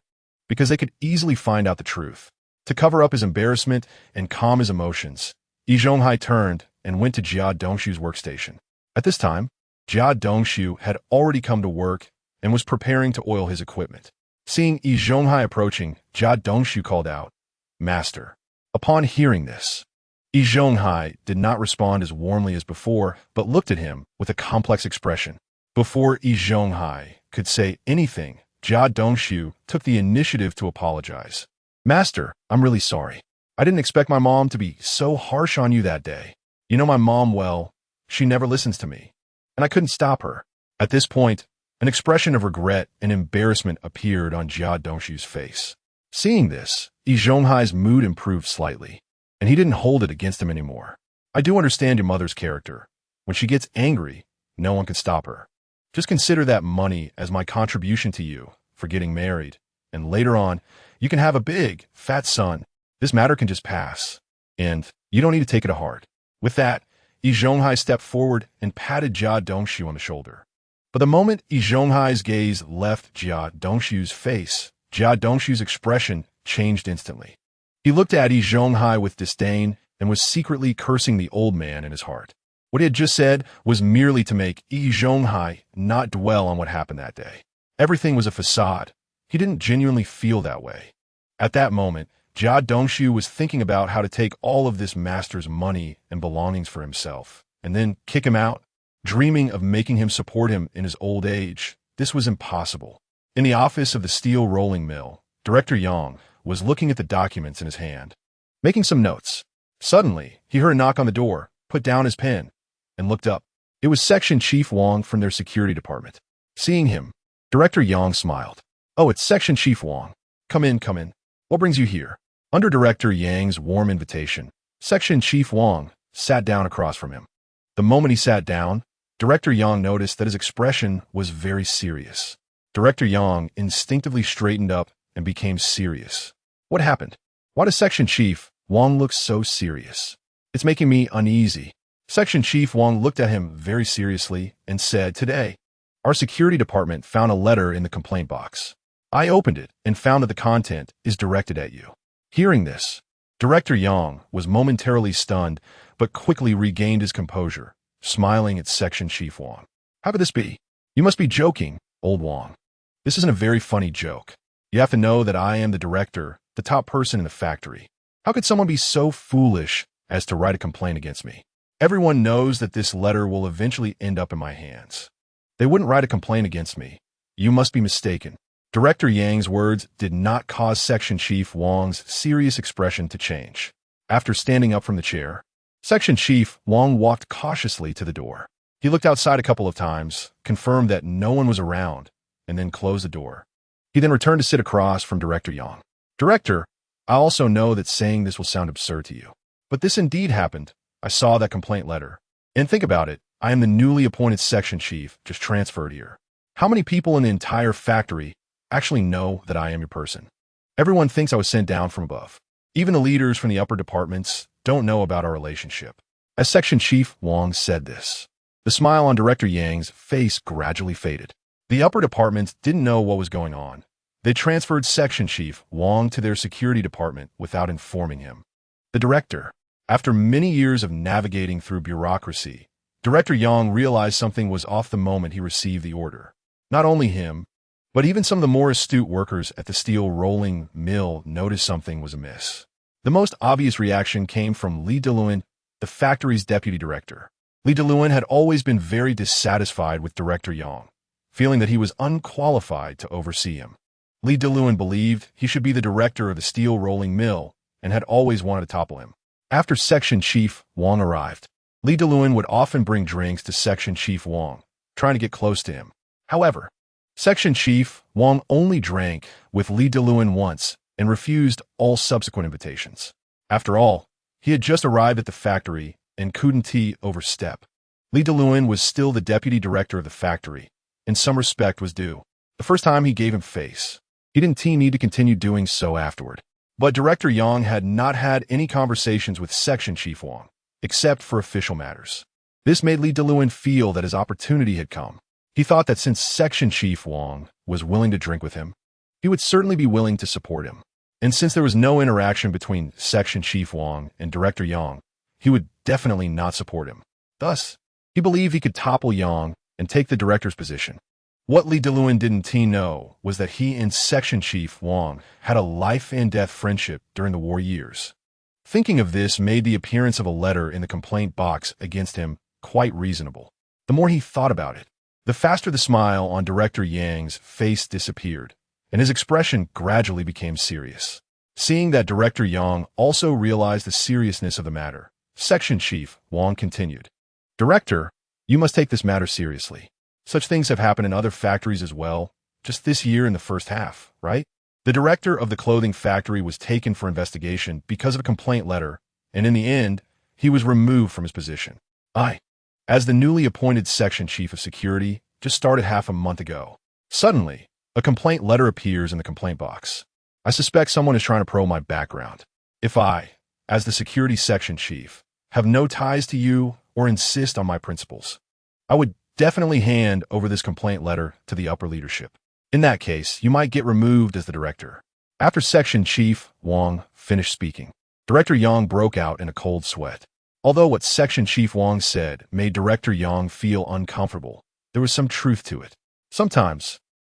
[SPEAKER 1] because they could easily find out the truth. To cover up his embarrassment and calm his emotions, Yi Zhonghai turned and went to Jia Dongxu's workstation. At this time, Jia Dongxu had already come to work and was preparing to oil his equipment. Seeing Yi Zhonghai approaching, Jia Dongxu called out, "Master." Upon hearing this, Yi Zhonghai did not respond as warmly as before, but looked at him with a complex expression. Before Yi Zhonghai could say anything, Jia Dongxu took the initiative to apologize. "Master, I'm really sorry. I didn't expect my mom to be so harsh on you that day. You know my mom well. She never listens to me, and I couldn't stop her." At this point, an expression of regret and embarrassment appeared on Jia Dongxu's face. Seeing this, Yi Zhonghai's mood improved slightly, and he didn't hold it against him anymore. "I do understand your mother's character. When she gets angry, no one can stop her. Just consider that money as my contribution to you for getting married, and later on, you can have a big, fat son. This matter can just pass, and you don't need to take it to heart." With that, Yi Zhonghai stepped forward and patted Jia Dongxu on the shoulder. But the moment Yi Zhonghai's gaze left Jia Dongxu's face, Jia Dongxu's expression changed instantly. He looked at Yi Zhonghai with disdain and was secretly cursing the old man in his heart. What he had just said was merely to make Yi Zhonghai not dwell on what happened that day. Everything was a facade. He didn't genuinely feel that way. At that moment, Jia Dongxu was thinking about how to take all of this master's money and belongings for himself, and then kick him out, dreaming of making him support him in his old age. This was impossible. In the office of the steel rolling mill, Director Yang was looking at the documents in his hand, making some notes. Suddenly, he heard a knock on the door, put down his pen, and looked up. It was Section Chief Wang from their security department. Seeing him, Director Yang smiled. "Oh, it's Section Chief Wang. Come in, come in. What brings you here?" Under Director Yang's warm invitation, Section Chief Wang sat down across from him. The moment he sat down, Director Yang noticed that his expression was very serious. Director Yang instinctively straightened up and became serious. "What happened? Why does Section Chief Wang look so serious? It's making me uneasy." Section Chief Wang looked at him very seriously and said, "Today, our security department found a letter in the complaint box. I opened it and found that the content is directed at you." Hearing this, Director Yang was momentarily stunned, but quickly regained his composure, smiling at Section Chief Wang. "How could this be? You must be joking, old Wang. This isn't a very funny joke. You have to know that I am the director, the top person in the factory. How could someone be so foolish as to write a complaint against me? Everyone knows that this letter will eventually end up in my hands. They wouldn't write a complaint against me. You must be mistaken." Director Yang's words did not cause Section Chief Wang's serious expression to change. After standing up from the chair, Section Chief Wang walked cautiously to the door. He looked outside a couple of times, confirmed that no one was around, and then closed the door. He then returned to sit across from Director Yang. "Director, I also know that saying this will sound absurd to you, but this indeed happened. I saw that complaint letter. And think about it, I am the newly appointed section chief, just transferred here. How many people in the entire factory actually know that I am your person? Everyone thinks I was sent down from above. Even the leaders from the upper departments don't know about our relationship." As Section Chief Wang said this, the smile on Director Yang's face gradually faded. The upper departments didn't know what was going on, They transferred Section Chief Wang to their security department without informing him. The director, after many years of navigating through bureaucracy, Director Yang realized something was off the moment he received the order. Not only him, but even some of the more astute workers at the steel rolling mill noticed something was amiss. The most obvious reaction came from Li Deluen, the factory's deputy director. Li Deluen had always been very dissatisfied with Director Yang, feeling that he was unqualified to oversee him. Li Deluen believed he should be the director of the steel rolling mill and had always wanted to topple him. After Section Chief Wang arrived, Li Deluen would often bring drinks to Section Chief Wang, trying to get close to him. However, Section Chief Wang only drank with Li Deluen once and refused all subsequent invitations. After all, he had just arrived at the factory and couldn't overstep. Li Deluen was still the deputy director of the factory, and some respect was due. The first time he gave him face, he didn't need to continue doing so afterward. But Director Yang had not had any conversations with Section Chief Wang, except for official matters. This made Li Deluen feel that his opportunity had come. He thought that since Section Chief Wang was willing to drink with him, he would certainly be willing to support him. And since there was no interaction between Section Chief Wang and Director Yang, he would definitely not support him. Thus, he believed he could topple Yang and take the director's position. What Li Deluen didn't know was that he and Section Chief Wang had a life-and-death friendship during the war years. Thinking of this made the appearance of a letter in the complaint box against him quite reasonable. The more he thought about it, the faster the smile on Director Yang's face disappeared, and his expression gradually became serious. Seeing that Director Yang also realized the seriousness of the matter, Section Chief Wang continued, "Director, you must take this matter seriously. Such things have happened in other factories as well, just this year in the first half, right?" The director of the clothing factory was taken for investigation because of a complaint letter, and in the end, he was removed from his position. As the newly appointed Section Chief of Security, just started half a month ago. Suddenly, a complaint letter appears in the complaint box. I suspect someone is trying to probe my background. If I, as the security section chief, have no ties to you or insist on my principles, I would definitely hand over this complaint letter to the upper leadership. In that case, you might get removed as the director. After Section Chief Wang finished speaking, Director Yang broke out in a cold sweat. Although what Section Chief Wang said made Director Yang feel uncomfortable, there was some truth to it. Sometimes,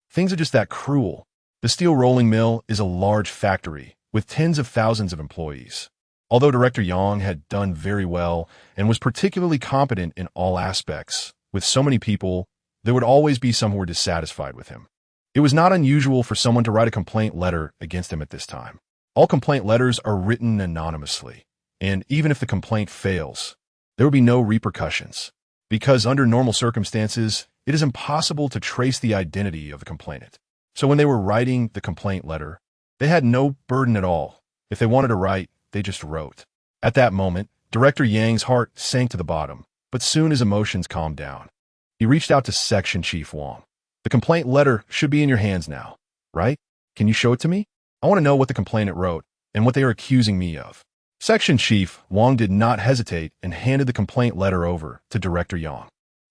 [SPEAKER 1] things are just that cruel. The steel rolling mill is a large factory with tens of thousands of employees. Although Director Yang had done very well and was particularly competent in all aspects, with so many people, there would always be some who were dissatisfied with him. It was not unusual for someone to write a complaint letter against him at this time. All complaint letters are written anonymously, and even if the complaint fails, there will be no repercussions, because under normal circumstances, it is impossible to trace the identity of the complainant. So when they were writing the complaint letter, they had no burden at all. If they wanted to write, they just wrote. At that moment, Director Yang's heart sank to the bottom, but soon his emotions calmed down. He reached out to Section Chief Wang. "The complaint letter should be in your hands now, right? Can you show it to me? I want to know what the complainant wrote and what they are accusing me of." Section Chief Wang did not hesitate and handed the complaint letter over to Director Yang.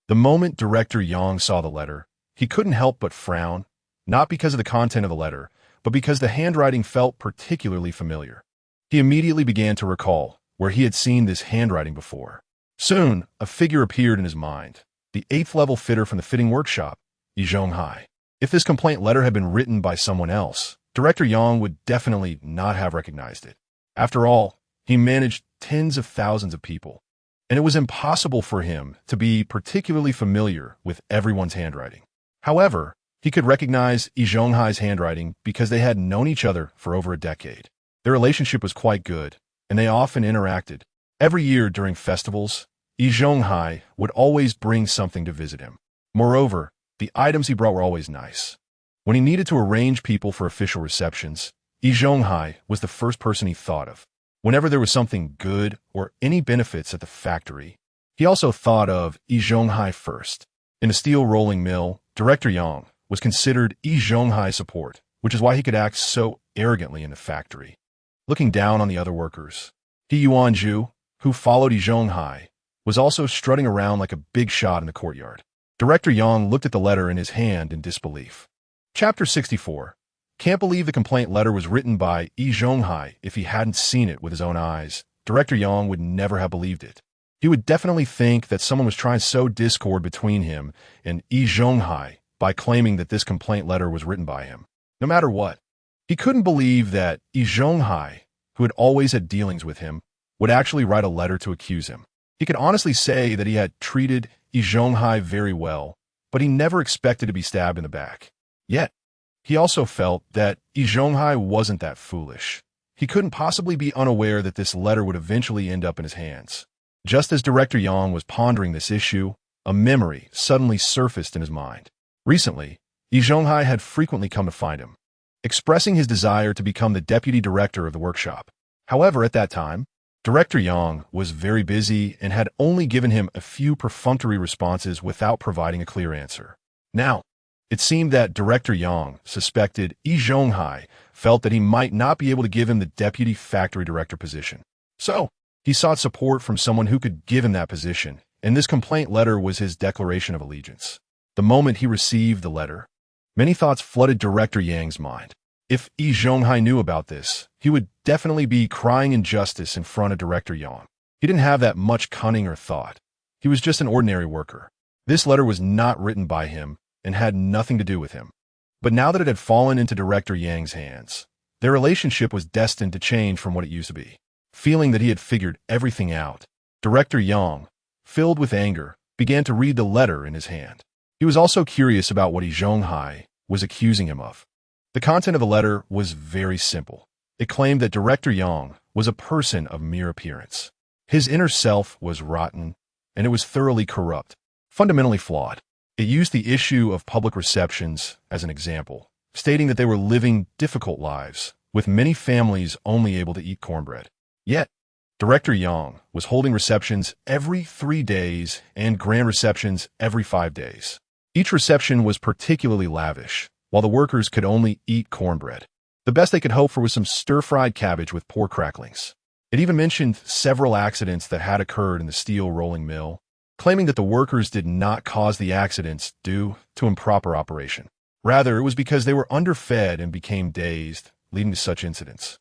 [SPEAKER 1] The moment Director Yang saw the letter, he couldn't help but frown, not because of the content of the letter, but because the handwriting felt particularly familiar. He immediately began to recall where he had seen this handwriting before. Soon, a figure appeared in his mind, the 8th-level fitter from the fitting workshop, Yi Zhonghai. If this complaint letter had been written by someone else, Director Yang would definitely not have recognized it. After all, he managed tens of thousands of people, and it was impossible for him to be particularly familiar with everyone's handwriting. However, he could recognize Yi Zhonghai's handwriting because they had known each other for over a decade. Their relationship was quite good, and they often interacted. Every year during festivals, Yi Zhonghai would always bring something to visit him. Moreover, the items he brought were always nice. When he needed to arrange people for official receptions, Yi Zhonghai was the first person he thought of. Whenever there was something good or any benefits at the factory, he also thought of Yi Zhonghai first. In a steel rolling mill, Director Yang was considered Yi Zhonghai's support, which is why he could act so arrogantly in the factory. Looking down on the other workers, He Yuanzhu, who followed Yi Zhonghai, was also strutting around like a big shot in the courtyard. Director Yang looked at the letter in his hand in disbelief. Chapter 64. Can't believe the complaint letter was written by Yi Zhonghai. If he hadn't seen it with his own eyes, Director Yang would never have believed it. He would definitely think that someone was trying to sow discord between him and Yi Zhonghai by claiming that this complaint letter was written by him. No matter what, he couldn't believe that Yi Zhonghai, who had always had dealings with him, would actually write a letter to accuse him. He could honestly say that he had treated Yi Zhonghai very well, but he never expected to be stabbed in the back. Yet, he also felt that Yi Zhonghai wasn't that foolish. He couldn't possibly be unaware that this letter would eventually end up in his hands. Just as Director Yang was pondering this issue, a memory suddenly surfaced in his mind. Recently, Yi Zhonghai had frequently come to find him, expressing his desire to become the deputy director of the workshop. However, at that time, Director Yang was very busy and had only given him a few perfunctory responses without providing a clear answer. Now, it seemed that Director Yang suspected Yi Zhonghai felt that he might not be able to give him the deputy factory director position. So, he sought support from someone who could give him that position, and this complaint letter was his declaration of allegiance. The moment he received the letter, many thoughts flooded Director Yang's mind. If Yi Zhonghai knew about this, he would definitely be crying injustice in front of Director Yang. He didn't have that much cunning or thought. He was just an ordinary worker. This letter was not written by him and had nothing to do with him. But now that it had fallen into Director Yang's hands, their relationship was destined to change from what it used to be. Feeling that he had figured everything out, Director Yang, filled with anger, began to read the letter in his hand. He was also curious about what Yi Zhonghai was accusing him of. The content of the letter was very simple. It claimed that Director Yang was a person of mere appearance. His inner self was rotten, and it was thoroughly corrupt, fundamentally flawed. It used the issue of public receptions as an example, stating that they were living difficult lives, with many families only able to eat cornbread. Yet, Director Yang was holding receptions every 3 days and grand receptions every 5 days. Each reception was particularly lavish, while the workers could only eat cornbread. The best they could hope for was some stir-fried cabbage with pork cracklings. It even mentioned several accidents that had occurred in the steel rolling mill, claiming that the workers did not cause the accidents due to improper operation. Rather, it was because they were underfed and became dazed, leading to such incidents.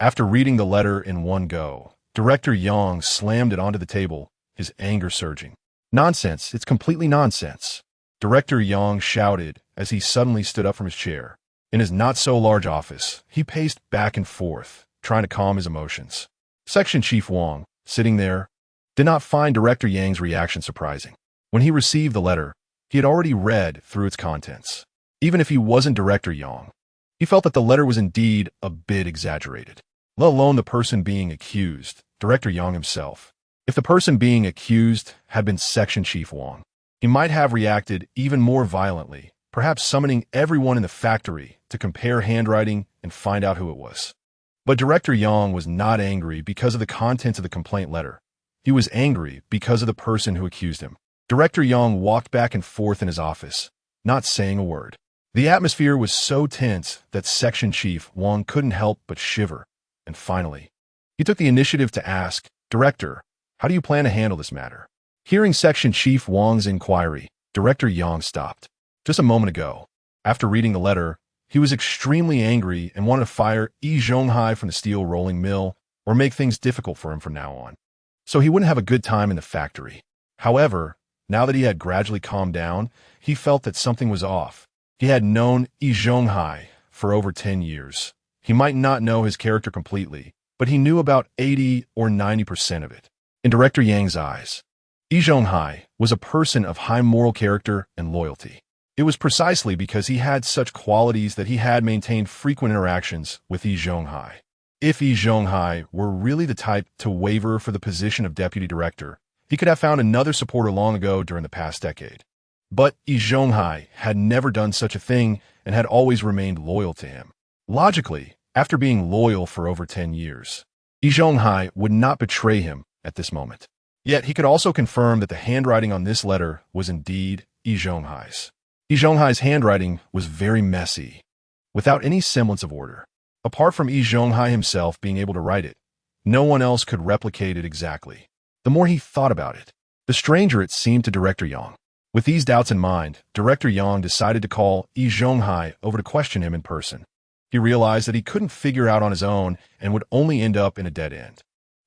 [SPEAKER 1] After reading the letter in one go, Director Yang slammed it onto the table, his anger surging. Nonsense, it's completely nonsense. Director Yang shouted as he suddenly stood up from his chair. In his not-so-large office, he paced back and forth, trying to calm his emotions. Section Chief Wang, sitting there, did not find Director Yang's reaction surprising. When he received the letter, he had already read through its contents. Even if he wasn't Director Yang, he felt that the letter was indeed a bit exaggerated, let alone the person being accused, Director Yang himself. If the person being accused had been Section Chief Wang, he might have reacted even more violently, perhaps summoning everyone in the factory to compare handwriting and find out who it was. But Director Yang was not angry because of the contents of the complaint letter. He was angry because of the person who accused him. Director Yang walked back and forth in his office, not saying a word. The atmosphere was so tense that Section Chief Wang couldn't help but shiver, and finally, he took the initiative to ask, "Director, how do you plan to handle this matter?" Hearing Section Chief Wang's inquiry, Director Yang stopped. Just a moment ago, after reading the letter, he was extremely angry and wanted to fire Yi Zhonghai from the steel rolling mill or make things difficult for him from now on, so he wouldn't have a good time in the factory. However, now that he had gradually calmed down, he felt that something was off. He had known Yi Zhonghai for over 10 years. He might not know his character completely, but he knew about 80 or 90% of it. In Director Yang's eyes, Yi Zhonghai was a person of high moral character and loyalty. It was precisely because he had such qualities that he had maintained frequent interactions with Yi Zhonghai. If Yi Zhonghai were really the type to waver for the position of deputy director, he could have found another supporter long ago during the past decade. But Yi Zhonghai had never done such a thing and had always remained loyal to him. Logically, after being loyal for over 10 years, Yi Zhonghai would not betray him at this moment. Yet he could also confirm that the handwriting on this letter was indeed Yi Zhonghai's. Yi Zhonghai's handwriting was very messy, without any semblance of order. Apart from Yi Zhonghai himself being able to write it, no one else could replicate it exactly. The more he thought about it, the stranger it seemed to Director Yang. With these doubts in mind, Director Yang decided to call Yi Zhonghai over to question him in person. He realized that he couldn't figure out on his own and would only end up in a dead end.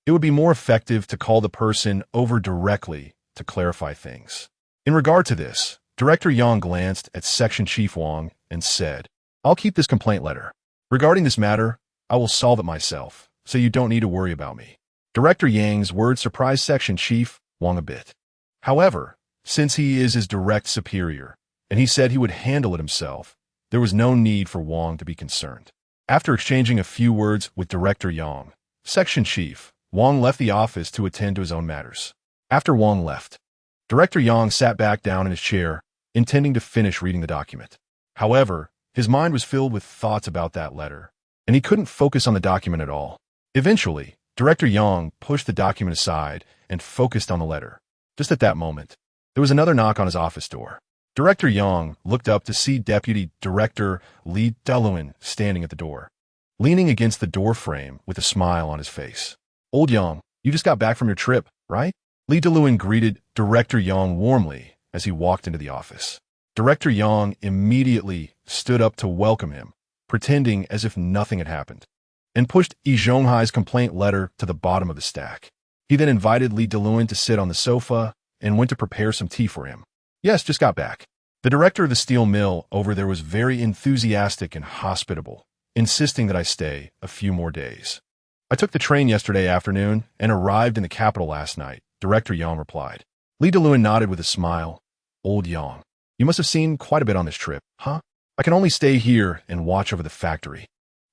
[SPEAKER 1] It would be more effective to call the person over directly to clarify things. In regard to this, Director Yang glanced at Section Chief Wang and said, "I'll keep this complaint letter. Regarding this matter, I will solve it myself, so you don't need to worry about me." Director Yang's words surprised Section Chief Wang a bit. However, since he is his direct superior, and he said he would handle it himself, there was no need for Wang to be concerned. After exchanging a few words with Director Yang, Section Chief Wang left the office to attend to his own matters. After Wang left, Director Yang sat back down in his chair, intending to finish reading the document. However, his mind was filled with thoughts about that letter, and he couldn't focus on the document at all. Eventually, Director Yang pushed the document aside and focused on the letter. Just at that moment, there was another knock on his office door. Director Yang looked up to see Deputy Director Li Duluan standing at the door, leaning against the door frame with a smile on his face. "Old Yang, you just got back from your trip, right?" Li Duluan greeted Director Yang warmly as he walked into the office. Director Yang immediately stood up to welcome him, pretending as if nothing had happened, and pushed Yi Zhonghai's complaint letter to the bottom of the stack. He then invited Li Duluan to sit on the sofa and went to prepare some tea for him. "Yes, just got back." The director of the steel mill over there was very enthusiastic and hospitable, insisting that I stay a few more days. "I took the train yesterday afternoon and arrived in the capital last night," Director Yang replied. Li Duluan nodded with a smile. "Old Yang, you must have seen quite a bit on this trip, huh? I can only stay here and watch over the factory.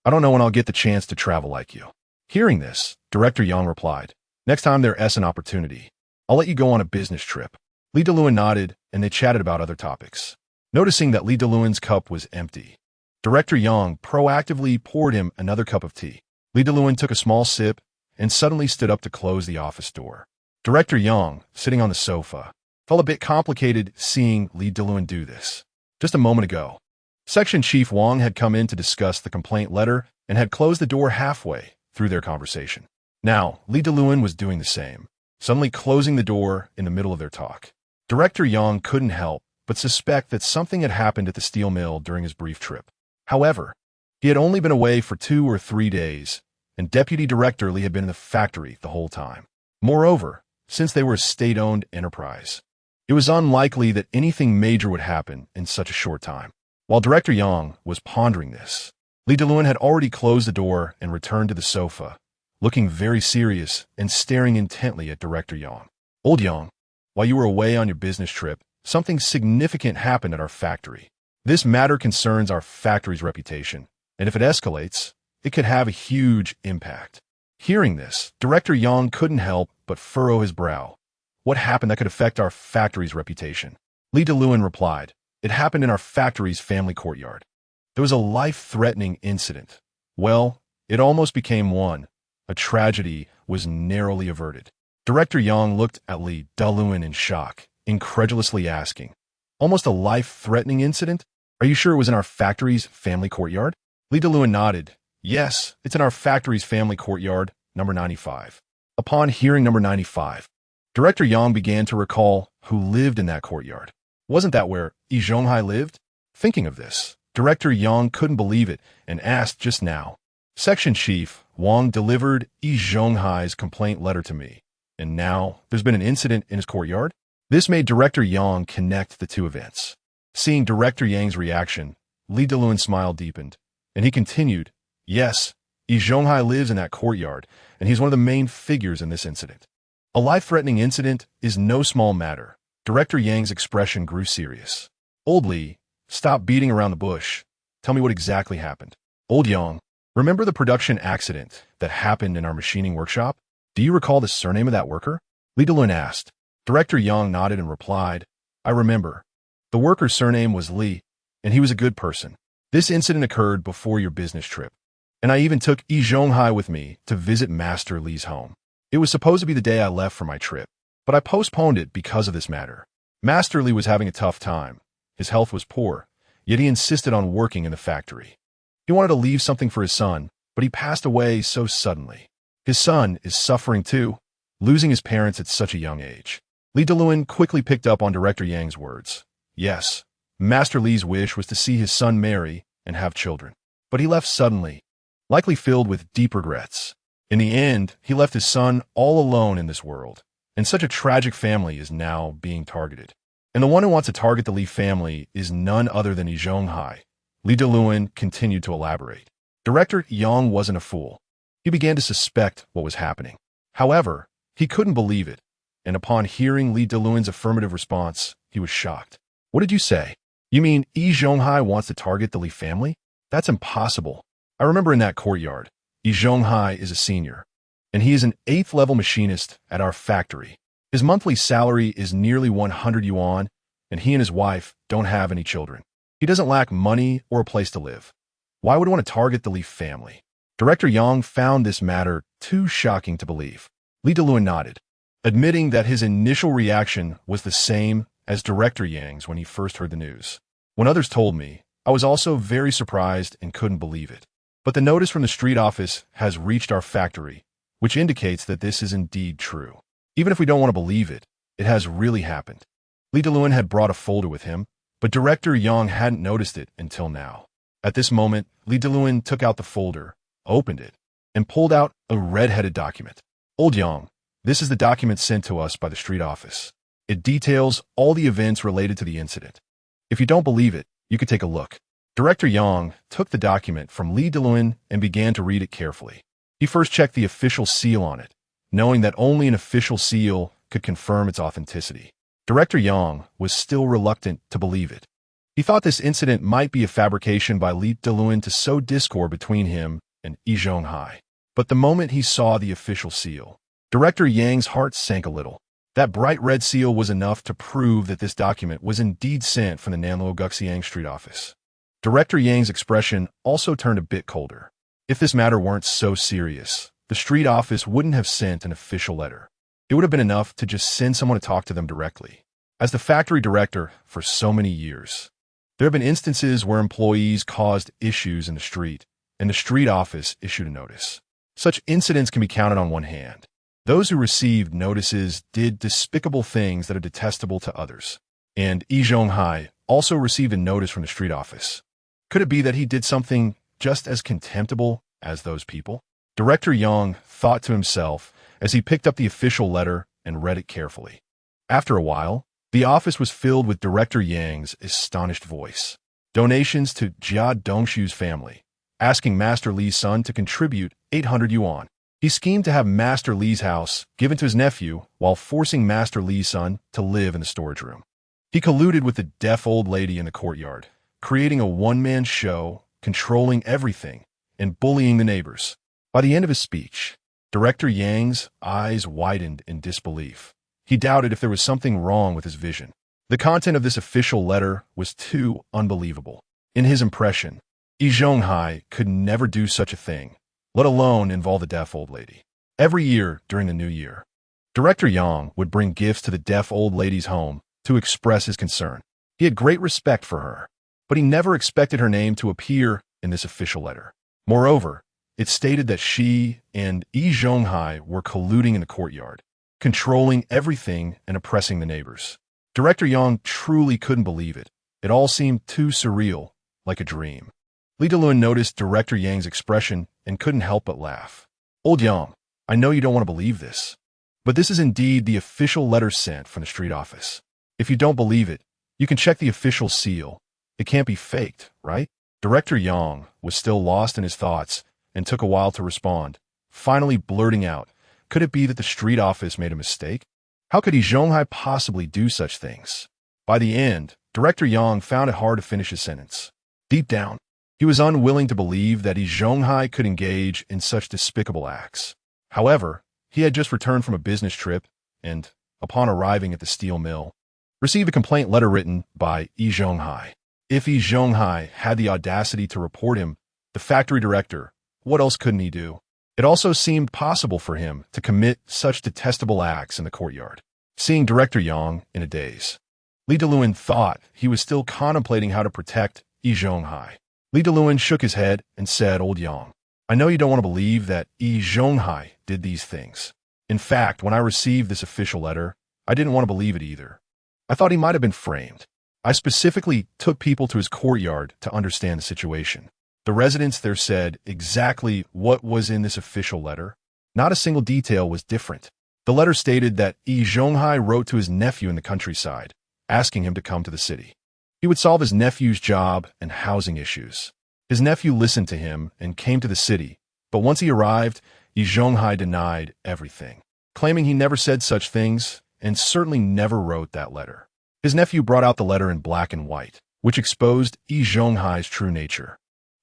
[SPEAKER 1] I don't know when I'll get the chance to travel like you." Hearing this, Director Yang replied, "Next time there's an opportunity, I'll let you go on a business trip." Li Duluan nodded, and they chatted about other topics. Noticing that Li Duluan's cup was empty, Director Yang proactively poured him another cup of tea. Li Duluan took a small sip and suddenly stood up to close the office door. Director Yang, sitting on the sofa, felt a bit complicated seeing Li Duluan do this. Just a moment ago, Section Chief Wang had come in to discuss the complaint letter and had closed the door halfway through their conversation. Now, Li Duluan was doing the same, suddenly closing the door in the middle of their talk. Director Yang couldn't help but suspect that something had happened at the steel mill during his brief trip. However, he had only been away for 2 or 3 days, and Deputy Director Li had been in the factory the whole time. Moreover, since they were a state-owned enterprise, it was unlikely that anything major would happen in such a short time. While Director Yang was pondering this, Li Duluan had already closed the door and returned to the sofa, looking very serious and staring intently at Director Yang. "Old Yang, while you were away on your business trip, something significant happened at our factory. This matter concerns our factory's reputation, and if it escalates, it could have a huge impact." Hearing this, Director Yang couldn't help but furrow his brow. "What happened that could affect our factory's reputation?" Li Duluan replied, "It happened in our factory's family courtyard. There was a life-threatening incident. Well, it almost became one. A tragedy was narrowly averted." Director Yang looked at Li Duluan in shock, incredulously asking, "Almost a life-threatening incident? Are you sure it was in our factory's family courtyard?" Li Duluan nodded. "Yes, it's in our factory's family courtyard, number 95. Upon hearing number 95, Director Yang began to recall who lived in that courtyard. Wasn't that where Yi Zhonghai lived? Thinking of this, Director Yang couldn't believe it and asked just now, "Section Chief Wang delivered Yi Zhonghai's complaint letter to me, and now there's been an incident in his courtyard?" This made Director Yang connect the two events. Seeing Director Yang's reaction, Li Duluan's smile deepened, and he continued, "Yes, Yi Zhonghai lives in that courtyard, and he's one of the main figures in this incident. A life-threatening incident is no small matter." Director Yang's expression grew serious. "Old Li, stop beating around the bush. Tell me what exactly happened." "Old Yang, remember the production accident that happened in our machining workshop? Do you recall the surname of that worker?" Li Duluan asked. Director Yang nodded and replied, "I remember. The worker's surname was Li, and he was a good person. This incident occurred before your business trip, and I even took Yi Zhonghai with me to visit Master Li's home. It was supposed to be the day I left for my trip, but I postponed it because of this matter. Master Li was having a tough time. His health was poor, yet he insisted on working in the factory. He wanted to leave something for his son, but he passed away so suddenly. His son is suffering too, losing his parents at such a young age." Li Duluan quickly picked up on Director Yang's words. Yes, Master Li's wish was to see his son marry and have children. But he left suddenly, likely filled with deep regrets. In the end, he left his son all alone in this world, and such a tragic family is now being targeted. And the one who wants to target the Li family is none other than Yi Zhonghai. Li Delun continued to elaborate. Director Yang wasn't a fool. He began to suspect what was happening. However, he couldn't believe it, and upon hearing Li Delun's affirmative response, he was shocked. What did you say? You mean Yi Zhonghai wants to target the Li family? That's impossible. I remember in that courtyard, Yi Zhonghai is a senior, and he is an 8th-level machinist at our factory. His monthly salary is nearly 100 yuan, and he and his wife don't have any children. He doesn't lack money or a place to live. Why would he want to target the Li family? Director Yang found this matter too shocking to believe. Li Delun nodded, admitting that his initial reaction was the same as Director Yang's when he first heard the news. When others told me, I was also very surprised and couldn't believe it. But the notice from the street office has reached our factory, which indicates that this is indeed true. Even if we don't want to believe it, it has really happened. Li Delun had brought a folder with him, but Director Yang hadn't noticed it until now. At this moment, Li Delun took out the folder, opened it, and pulled out a red-headed document. Old Yang, this is the document sent to us by the street office. It details all the events related to the incident. If you don't believe it, you could take a look. Director Yang took the document from Li Delun and began to read it carefully. He first checked the official seal on it, knowing that only an official seal could confirm its authenticity. Director Yang was still reluctant to believe it. He thought this incident might be a fabrication by Li Delun to sow discord between him and Yi Zhonghai. But the moment he saw the official seal, Director Yang's heart sank a little. That bright red seal was enough to prove that this document was indeed sent from the Nanluo Guxiang street office. Director Yang's expression also turned a bit colder. If this matter weren't so serious, the street office wouldn't have sent an official letter. It would have been enough to just send someone to talk to them directly. As the factory director for so many years, there have been instances where employees caused issues in the street, and the street office issued a notice. Such incidents can be counted on one hand. Those who received notices did despicable things that are detestable to others. And Yi Zhonghai also received a notice from the street office. Could it be that he did something just as contemptible as those people? Director Yang thought to himself as he picked up the official letter and read it carefully. After a while, the office was filled with Director Yang's astonished voice. Donations to Jia Dongxu's family, asking Master Li's son to contribute 800 yuan. He schemed to have Master Li's house given to his nephew while forcing Master Li's son to live in the storage room. He colluded with the deaf old lady in the courtyard, creating a one-man show, controlling everything, and bullying the neighbors. By the end of his speech, Director Yang's eyes widened in disbelief. He doubted if there was something wrong with his vision. The content of this official letter was too unbelievable. In his impression, Yi Zhonghai could never do such a thing, let alone involve a deaf old lady. Every year during the new year, Director Yang would bring gifts to the deaf old lady's home to express his concern. He had great respect for her, but he never expected her name to appear in this official letter. Moreover, it stated that she and Yi Zhonghai were colluding in the courtyard, controlling everything and oppressing the neighbors. Director Yang truly couldn't believe it. It all seemed too surreal, like a dream. Li Delun noticed Director Yang's expression and couldn't help but laugh. Old Yang, I know you don't want to believe this, but this is indeed the official letter sent from the street office. If you don't believe it, you can check the official seal. It can't be faked, right? Director Yang was still lost in his thoughts and took a while to respond, finally blurting out, could it be that the street office made a mistake? How could Yi Zhonghai possibly do such things? By the end, Director Yang found it hard to finish his sentence. Deep down, he was unwilling to believe that Yi Zhonghai could engage in such despicable acts. However, he had just returned from a business trip and, upon arriving at the steel mill, received a complaint letter written by Yi Zhonghai. If Yi Zhonghai had the audacity to report him, the factory director, what else couldn't he do? It also seemed possible for him to commit such detestable acts in the courtyard. Seeing Director Yang in a daze, Li Delun thought he was still contemplating how to protect Yi Zhonghai. Li Delun shook his head and said, Old Yang, I know you don't want to believe that Yi Zhonghai did these things. In fact, when I received this official letter, I didn't want to believe it either. I thought he might have been framed. I specifically took people to his courtyard to understand the situation. The residents there said exactly what was in this official letter. Not a single detail was different. The letter stated that Yi Zhonghai wrote to his nephew in the countryside, asking him to come to the city. He would solve his nephew's job and housing issues. His nephew listened to him and came to the city, but once he arrived, Yi Zhonghai denied everything, claiming he never said such things and certainly never wrote that letter. His nephew brought out the letter in black and white, which exposed Yi Zhonghai's true nature.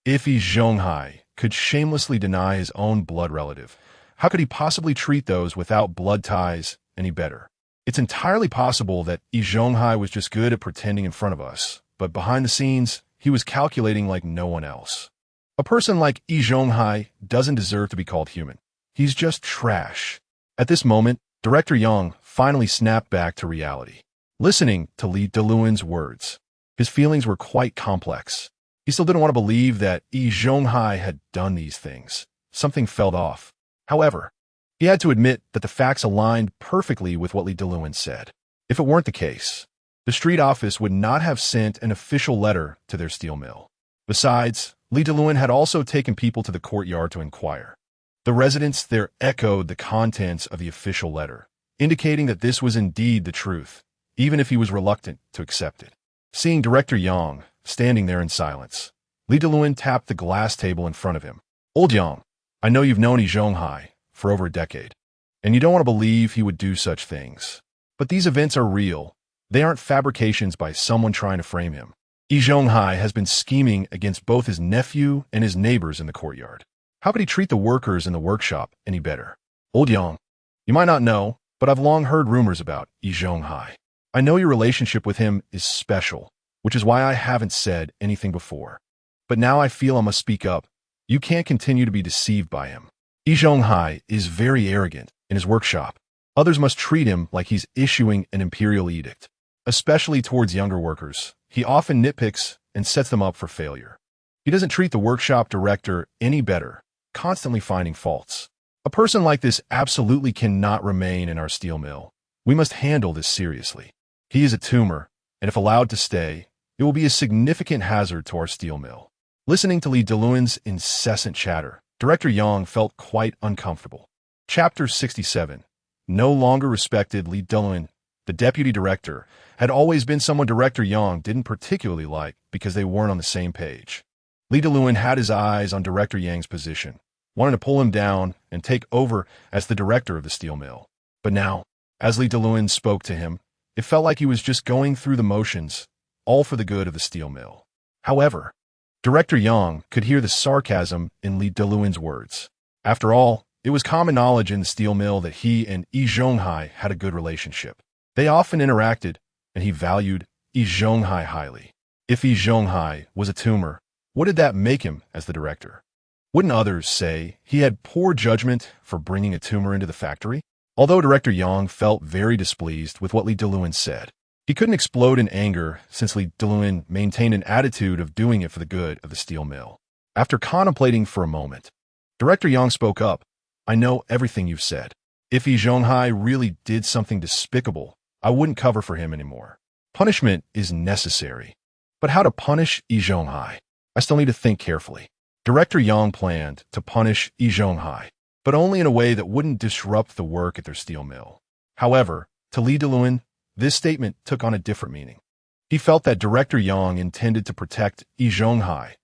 [SPEAKER 1] If Yi Zhonghai could shamelessly deny his own blood relative, how could he possibly treat those without blood ties any better? It's entirely possible that Yi Zhonghai was just good at pretending in front of us, but behind the scenes, he was calculating like no one else. A person like Yi Zhonghai doesn't deserve to be called human. He's just trash. At this moment, Director Yang finally snapped back to reality. Listening to Li Deluan's words, his feelings were quite complex. He still didn't want to believe that Yi Zhonghai had done these things. Something felt off. However, he had to admit that the facts aligned perfectly with what Li Deluan said. If it weren't the case, the street office would not have sent an official letter to their steel mill. Besides, Li Deluan had also taken people to the courtyard to inquire. The residents there echoed the contents of the official letter, indicating that this was indeed the truth, even if he was reluctant to accept it. Seeing Director Yang standing there in silence, Li Deluan tapped the glass table in front of him. "Old Yang, I know you've known Yi Zhonghai for over a decade, and you don't want to believe he would do such things. But these events are real. They aren't fabrications by someone trying to frame him. Yi Zhonghai has been scheming against both his nephew and his neighbors in the courtyard. How could he treat the workers in the workshop any better? Old Yang, you might not know, but I've long heard rumors about Yi Zhonghai. I know your relationship with him is special, which is why I haven't said anything before. But now I feel I must speak up. You can't continue to be deceived by him. Yi Zhonghai is very arrogant in his workshop. Others must treat him like he's issuing an imperial edict. Especially towards younger workers, he often nitpicks and sets them up for failure. He doesn't treat the workshop director any better, constantly finding faults. A person like this absolutely cannot remain in our steel mill. We must handle this seriously. He is a tumor, and if allowed to stay, it will be a significant hazard to our steel mill." Listening to Li Deluan's incessant chatter, Director Yang felt quite uncomfortable. Chapter 67. No longer respected Li Deluan, the deputy director, had always been someone Director Yang didn't particularly like because they weren't on the same page. Li Deluan had his eyes on Director Yang's position, wanting to pull him down and take over as the director of the steel mill. But now, as Li Deluan spoke to him, it felt like he was just going through the motions, all for the good of the steel mill. However, Director Yang could hear the sarcasm in Li Deluan's words. After all, it was common knowledge in the steel mill that he and Yi Zhonghai had a good relationship. They often interacted, and he valued Yi Zhonghai highly. If Yi Zhonghai was a tumor, what did that make him as the director? Wouldn't others say he had poor judgment for bringing a tumor into the factory? Although Director Yang felt very displeased with what Li Deluan said, he couldn't explode in anger since Li Deluan maintained an attitude of doing it for the good of the steel mill. After contemplating for a moment, Director Yang spoke up. "I know everything you've said. If Yi Zhonghai really did something despicable, I wouldn't cover for him anymore. Punishment is necessary. But how to punish Yi Zhonghai? I still need to think carefully." Director Yang planned to punish Yi Zhonghai, but only in a way that wouldn't disrupt the work at their steel mill. However, to Li Deluan, this statement took on a different meaning. He felt that Director Yang intended to protect Yi Zhonghai,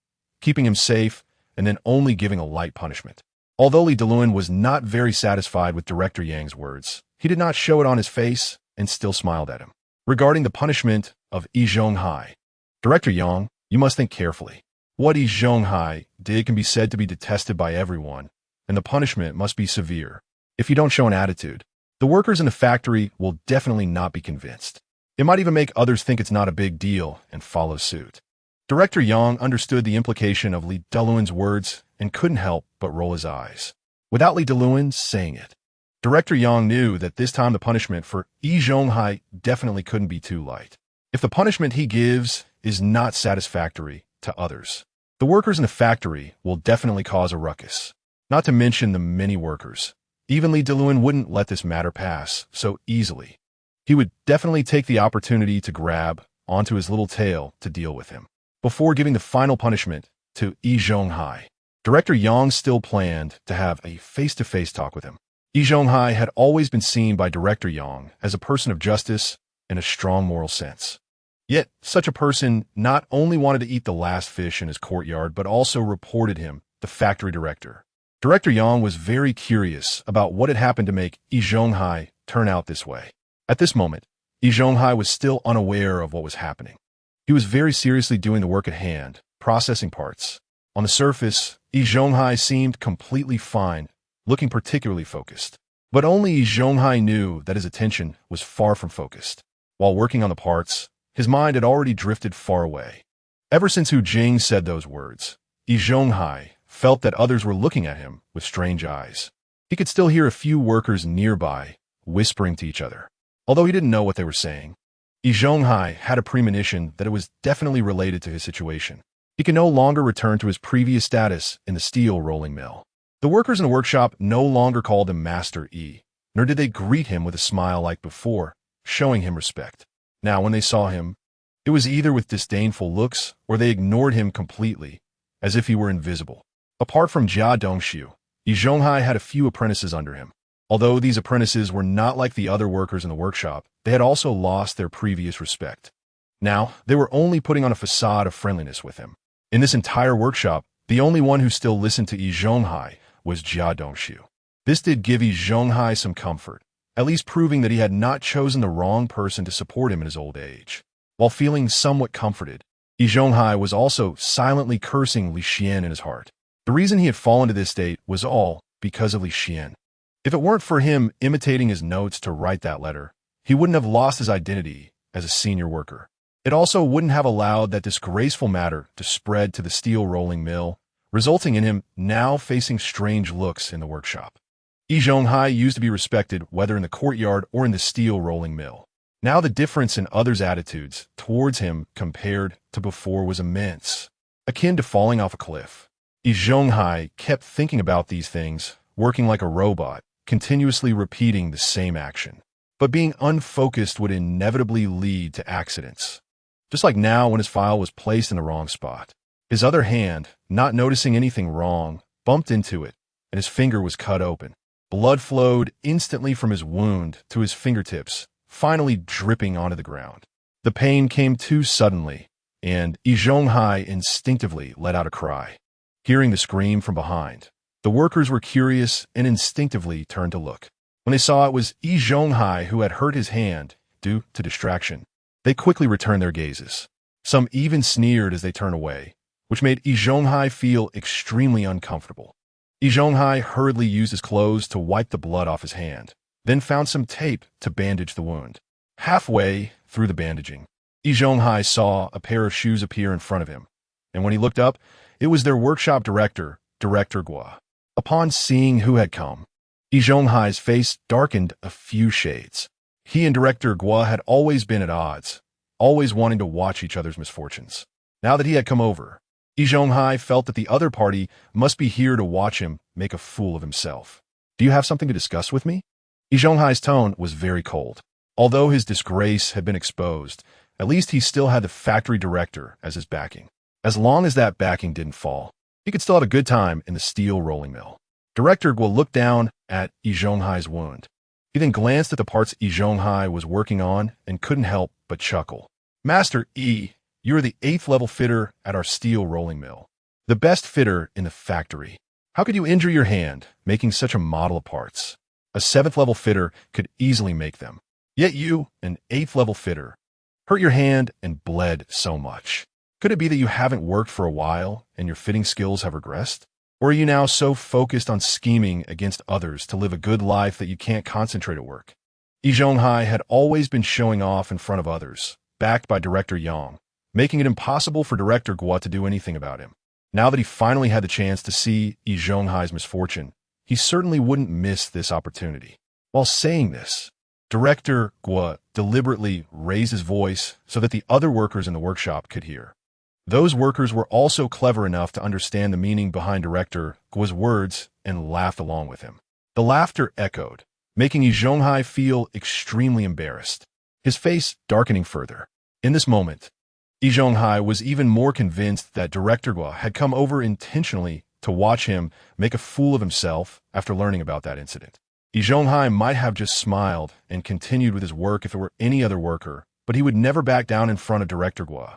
[SPEAKER 1] keeping him safe and then only giving a light punishment. Although Li Deluan was not very satisfied with Director Yang's words, he did not show it on his face and still smiled at him. Regarding the punishment of Yi Zhonghai, Director Yang, you must think carefully. What Yi Zhonghai did can be said to be detested by everyone, and the punishment must be severe. If you don't show an attitude, the workers in the factory will definitely not be convinced. It might even make others think it's not a big deal and follow suit. Director Yang understood the implication of Li Deluan's words and couldn't help but roll his eyes. Without Li Deluan saying it, Director Yang knew that this time the punishment for Yi Zhonghai definitely couldn't be too light. If the punishment he gives is not satisfactory to others, the workers in the factory will definitely cause a ruckus. Not to mention the many workers. Even Li Deluan wouldn't let this matter pass so easily. He would definitely take the opportunity to grab onto his little tail to deal with him. Before giving the final punishment, to Yi Zhonghai. Director Yang still planned to have a face-to-face talk with him. Yi Zhonghai had always been seen by Director Yang as a person of justice and a strong moral sense. Yet, such a person not only wanted to eat the last fish in his courtyard, but also reported him the factory director. Director Yang was very curious about what had happened to make Yi Zhonghai turn out this way. At this moment, Yi Zhonghai was still unaware of what was happening. He was very seriously doing the work at hand, processing parts. On the surface, Yi Zhonghai seemed completely fine, looking particularly focused. But only Yi Zhonghai knew that his attention was far from focused. While working on the parts, his mind had already drifted far away. Ever since Hu Jing said those words, Yi Zhonghai felt that others were looking at him with strange eyes. He could still hear a few workers nearby whispering to each other. Although he didn't know what they were saying, Yi Zhonghai had a premonition that it was definitely related to his situation. He could no longer return to his previous status in the steel rolling mill. The workers in the workshop no longer called him Master Yi, nor did they greet him with a smile like before, showing him respect. Now, when they saw him, it was either with disdainful looks or they ignored him completely, as if he were invisible. Apart from Jia Dongxu, Yi Zhonghai had a few apprentices under him. Although these apprentices were not like the other workers in the workshop, they had also lost their previous respect. Now, they were only putting on a facade of friendliness with him. In this entire workshop, the only one who still listened to Yi Zhonghai was Jia Dongxu. This did give Yi Zhonghai some comfort, at least proving that he had not chosen the wrong person to support him in his old age. While feeling somewhat comforted, Yi Zhonghai was also silently cursing Li Xian in his heart. The reason he had fallen to this state was all because of Li Xian. If it weren't for him imitating his notes to write that letter, he wouldn't have lost his identity as a senior worker. It also wouldn't have allowed that disgraceful matter to spread to the steel rolling mill, resulting in him now facing strange looks in the workshop. Yi Zhonghai used to be respected whether in the courtyard or in the steel rolling mill. Now the difference in others' attitudes towards him compared to before was immense, akin to falling off a cliff. Yi Zhonghai kept thinking about these things, working like a robot, continuously repeating the same action. But being unfocused would inevitably lead to accidents. Just like now when his file was placed in the wrong spot. His other hand, not noticing anything wrong, bumped into it, and his finger was cut open. Blood flowed instantly from his wound to his fingertips, finally dripping onto the ground. The pain came too suddenly, and Yi Zhonghai instinctively let out a cry. Hearing the scream from behind, the workers were curious and instinctively turned to look. When they saw it was Yi Zhonghai who had hurt his hand due to distraction, they quickly returned their gazes. Some even sneered as they turned away, which made Yi Zhonghai feel extremely uncomfortable. Yi Zhonghai hurriedly used his clothes to wipe the blood off his hand, then found some tape to bandage the wound. Halfway through the bandaging, Yi Zhonghai saw a pair of shoes appear in front of him, and when he looked up, it was their workshop director, Director Guo. Upon seeing who had come, Yi Zhonghai's face darkened a few shades. He and Director Guo had always been at odds, always wanting to watch each other's misfortunes. Now that he had come over, Yi Zhonghai felt that the other party must be here to watch him make a fool of himself. Do you have something to discuss with me? Yi Zhonghai's tone was very cold. Although his disgrace had been exposed, at least he still had the factory director as his backing. As long as that backing didn't fall, he could still have a good time in the steel rolling mill. Director Guo looked down at Yi Zhonghai's wound. He then glanced at the parts Yi Zhonghai was working on and couldn't help but chuckle. Master Yi, you are the 8th level fitter at our steel rolling mill. The best fitter in the factory. How could you injure your hand making such a model of parts? A 7th level fitter could easily make them. Yet you, an 8th level fitter, hurt your hand and bled so much. Could it be that you haven't worked for a while and your fitting skills have regressed? Or are you now so focused on scheming against others to live a good life that you can't concentrate at work? Yi Zhonghai had always been showing off in front of others, backed by Director Yang, making it impossible for Director Guo to do anything about him. Now that he finally had the chance to see Yi Zhonghai's misfortune, he certainly wouldn't miss this opportunity. While saying this, Director Guo deliberately raised his voice so that the other workers in the workshop could hear. Those workers were also clever enough to understand the meaning behind Director Guo's words and laughed along with him. The laughter echoed, making Yi Zhonghai feel extremely embarrassed, his face darkening further. In this moment, Yi Zhonghai was even more convinced that Director Guo had come over intentionally to watch him make a fool of himself after learning about that incident. Yi Zhonghai might have just smiled and continued with his work if it were any other worker, but he would never back down in front of Director Guo.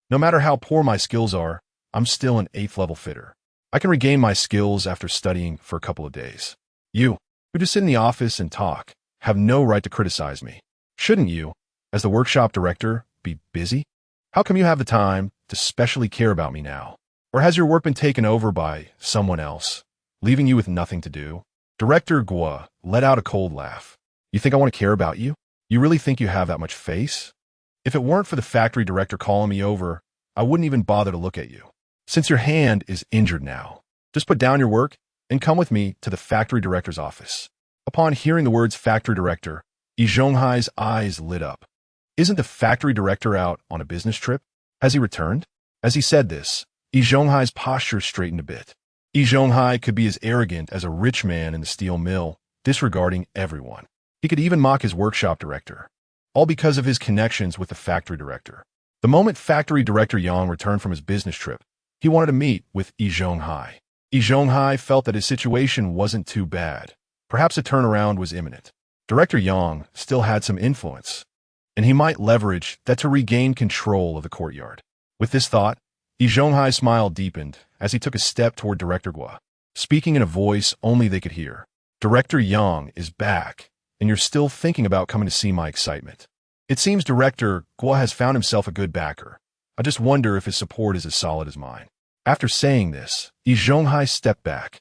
[SPEAKER 1] No matter how poor my skills are, I'm still an 8th level fitter. I can regain my skills after studying for a couple of days. You, who just sit in the office and talk, have no right to criticize me. Shouldn't you, as the workshop director, be busy? How come you have the time to specially care about me now? Or has your work been taken over by someone else, leaving you with nothing to do? Director Guo let out a cold laugh. You think I want to care about you? You really think you have that much face? If it weren't for the factory director calling me over, I wouldn't even bother to look at you. Since your hand is injured now, just put down your work and come with me to the factory director's office. Upon hearing the words factory director, Yi Zhonghai's eyes lit up. Isn't the factory director out on a business trip? Has he returned? As he said this, Yi Zhonghai's posture straightened a bit. Yi Zhonghai could be as arrogant as a rich man in the steel mill, disregarding everyone. He could even mock his workshop director, all because of his connections with the factory director. The moment factory director Yang returned from his business trip, he wanted to meet with Yi Zhonghai. Yi Zhonghai felt that his situation wasn't too bad. Perhaps a turnaround was imminent. Director Yang still had some influence, and he might leverage that to regain control of the courtyard. With this thought, Yi Zhonghai's smile deepened as he took a step toward Director Guo, speaking in a voice only they could hear. Director Yang is back, and you're still thinking about coming to see my excitement. It seems Director Guo has found himself a good backer. I just wonder if his support is as solid as mine. After saying this, Yi Zhonghai stepped back,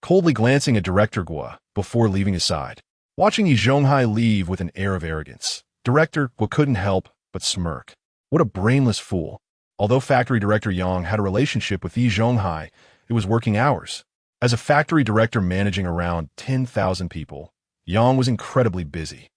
[SPEAKER 1] coldly glancing at Director Guo before leaving his side. Watching Yi Zhonghai leave with an air of arrogance, Director Guo couldn't help but smirk. What a brainless fool. Although factory director Yang had a relationship with Yi Zhonghai, it was working hours. As a factory director managing around 10,000 people, Yang was incredibly busy.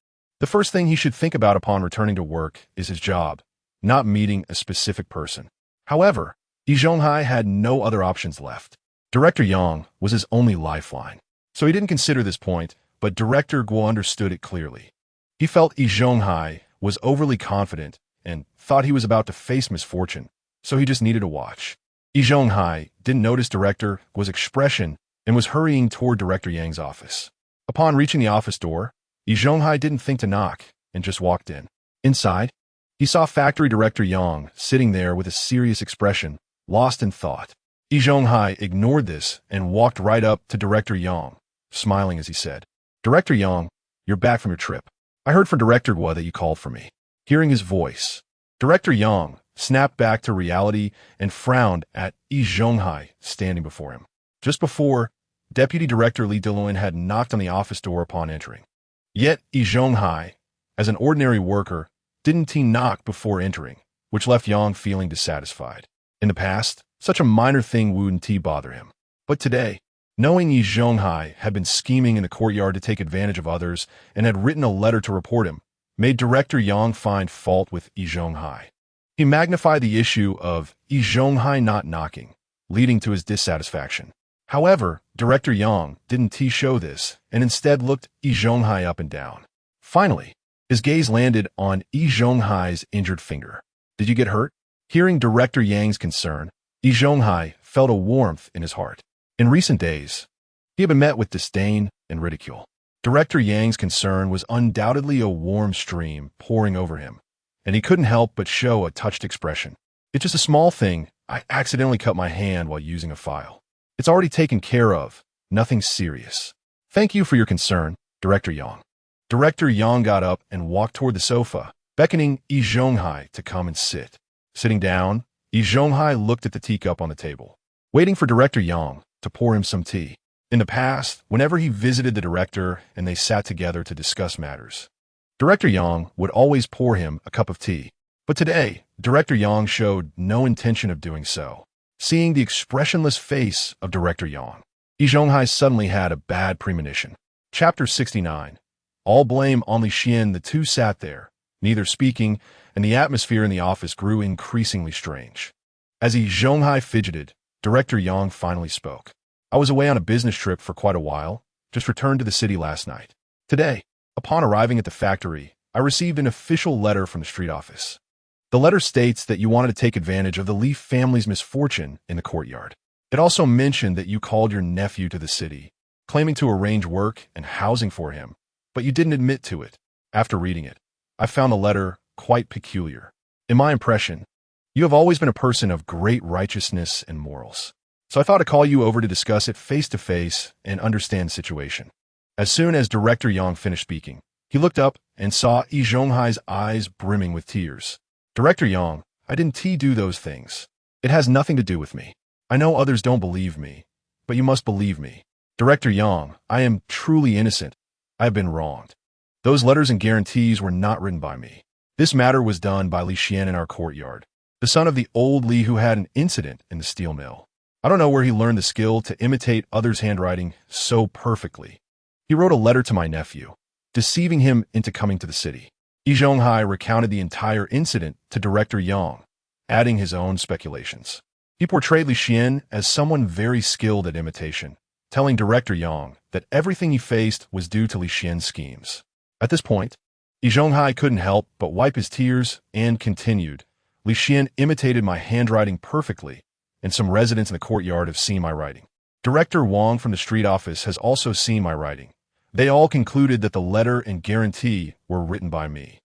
[SPEAKER 1] The first thing he should think about upon returning to work is his job, not meeting a specific person. However, Yi Zhonghai had no other options left. Director Yang was his only lifeline, so he didn't consider this point, but Director Guo understood it clearly. He felt Yi Zhonghai was overly confident and thought he was about to face misfortune, so he just needed to watch. Yi Zhonghai didn't notice Director Guo's expression and was hurrying toward Director Yang's office. Upon reaching the office door, Yi Zhonghai didn't think to knock and just walked in. Inside, he saw factory director Yang sitting there with a serious expression, lost in thought. Yi Zhonghai ignored this and walked right up to Director Yang, smiling as he said, Director Yang, you're back from your trip. I heard from Director Guo that you called for me. Hearing his voice, Director Yang snapped back to reality and frowned at Yi Zhonghai standing before him. Just before, Deputy Director Li Diluan had knocked on the office door upon entering. Yet Yi Zhonghai, as an ordinary worker, didn't he knock before entering, which left Yang feeling dissatisfied. In the past, such a minor thing wouldn't bother him. But today, knowing Yi Zhonghai had been scheming in the courtyard to take advantage of others and had written a letter to report him, made Director Yang find fault with Yi Zhonghai. He magnified the issue of Yi Zhonghai not knocking, leading to his dissatisfaction. However, Director Yang didn't show this and instead looked Yi Zhonghai up and down. Finally, his gaze landed on Yi Zhonghai's injured finger. Did you get hurt? Hearing Director Yang's concern, Yi Zhonghai felt a warmth in his heart. In recent days, he had been met with disdain and ridicule. Director Yang's concern was undoubtedly a warm stream pouring over him, and he couldn't help but show a touched expression. It's just a small thing. I accidentally cut my hand while using a file. It's already taken care of. Nothing serious. Thank you for your concern, Director Yang. Director Yang got up and walked toward the sofa, beckoning Yi Zhonghai to come and sit. Sitting down, Yi Zhonghai looked at the teacup on the table, waiting for Director Yang to pour him some tea. In the past, whenever he visited the director and they sat together to discuss matters, Director Yang would always pour him a cup of tea. But today, Director Yang showed no intention of doing so. Seeing the expressionless face of Director Yang, Yi Zhonghai suddenly had a bad premonition. Chapter 69. All blame on Li Xian. The two sat there, neither speaking, and the atmosphere in the office grew increasingly strange. As Yi Zhonghai fidgeted, Director Yang finally spoke. I was away on a business trip for quite a while, just returned to the city last night. Today, upon arriving at the factory, I received an official letter from the street office. The letter states that you wanted to take advantage of the Li family's misfortune in the courtyard. It also mentioned that you called your nephew to the city, claiming to arrange work and housing for him, but you didn't admit to it. After reading it, I found the letter quite peculiar. In my impression, you have always been a person of great righteousness and morals. So I thought to call you over to discuss it face to face and understand the situation. As soon as Director Yang finished speaking, he looked up and saw Yi Zhonghai's eyes brimming with tears. Director Yang, I didn't do those things. It has nothing to do with me. I know others don't believe me, but you must believe me. Director Yang, I am truly innocent. I have been wronged. Those letters and guarantees were not written by me. This matter was done by Li Xian in our courtyard, the son of the old Li who had an incident in the steel mill. I don't know where he learned the skill to imitate others' handwriting so perfectly. He wrote a letter to my nephew, deceiving him into coming to the city. Yi Zhonghai recounted the entire incident to Director Yang, adding his own speculations. He portrayed Li Xian as someone very skilled at imitation, telling Director Yang that everything he faced was due to Li Xian's schemes. At this point, Yi Zhonghai couldn't help but wipe his tears and continued. Li Xian imitated my handwriting perfectly, and some residents in the courtyard have seen my writing. Director Wang from the street office has also seen my writing. They all concluded that the letter and guarantee were written by me.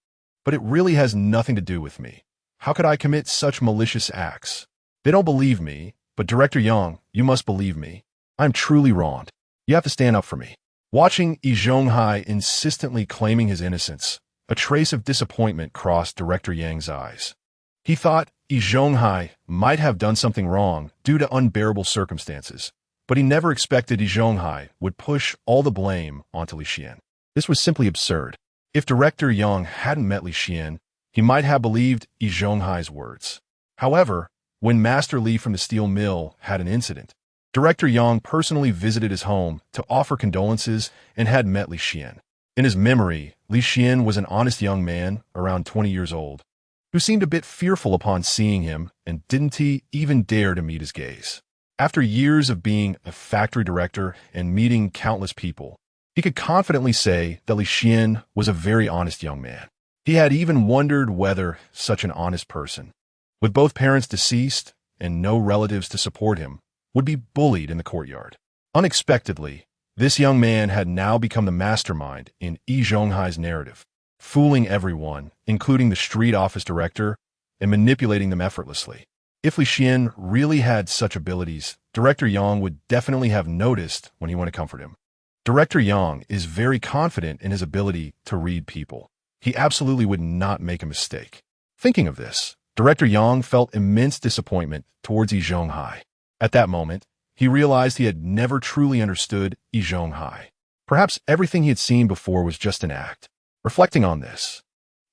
[SPEAKER 1] But it really has nothing to do with me. How could I commit such malicious acts? They don't believe me, but Director Yang, you must believe me. I'm truly wronged. You have to stand up for me. Watching Yi Zhonghai insistently claiming his innocence, a trace of disappointment crossed Director Yang's eyes. He thought Yi Zhonghai might have done something wrong due to unbearable circumstances, but he never expected Yi Zhonghai would push all the blame onto Li Xian. This was simply absurd. If Director Yang hadn't met Li Xian, he might have believed Yi Zhonghai's words. However, when Master Li from the steel mill had an incident, Director Yang personally visited his home to offer condolences and had met Li Xian. In his memory, Li Xian was an honest young man, around 20 years old, who seemed a bit fearful upon seeing him and didn't even dare to meet his gaze. After years of being a factory director and meeting countless people, he could confidently say that Li Xian was a very honest young man. He had even wondered whether such an honest person, with both parents deceased and no relatives to support him, would be bullied in the courtyard. Unexpectedly, this young man had now become the mastermind in Yi Zhonghai's narrative, fooling everyone, including the street office director, and manipulating them effortlessly. If Li Xian really had such abilities, Director Yang would definitely have noticed when he went to comfort him. Director Yang is very confident in his ability to read people. He absolutely would not make a mistake. Thinking of this, Director Yang felt immense disappointment towards Yi Zhonghai. At that moment, he realized he had never truly understood Yi Zhonghai. Perhaps everything he had seen before was just an act. Reflecting on this,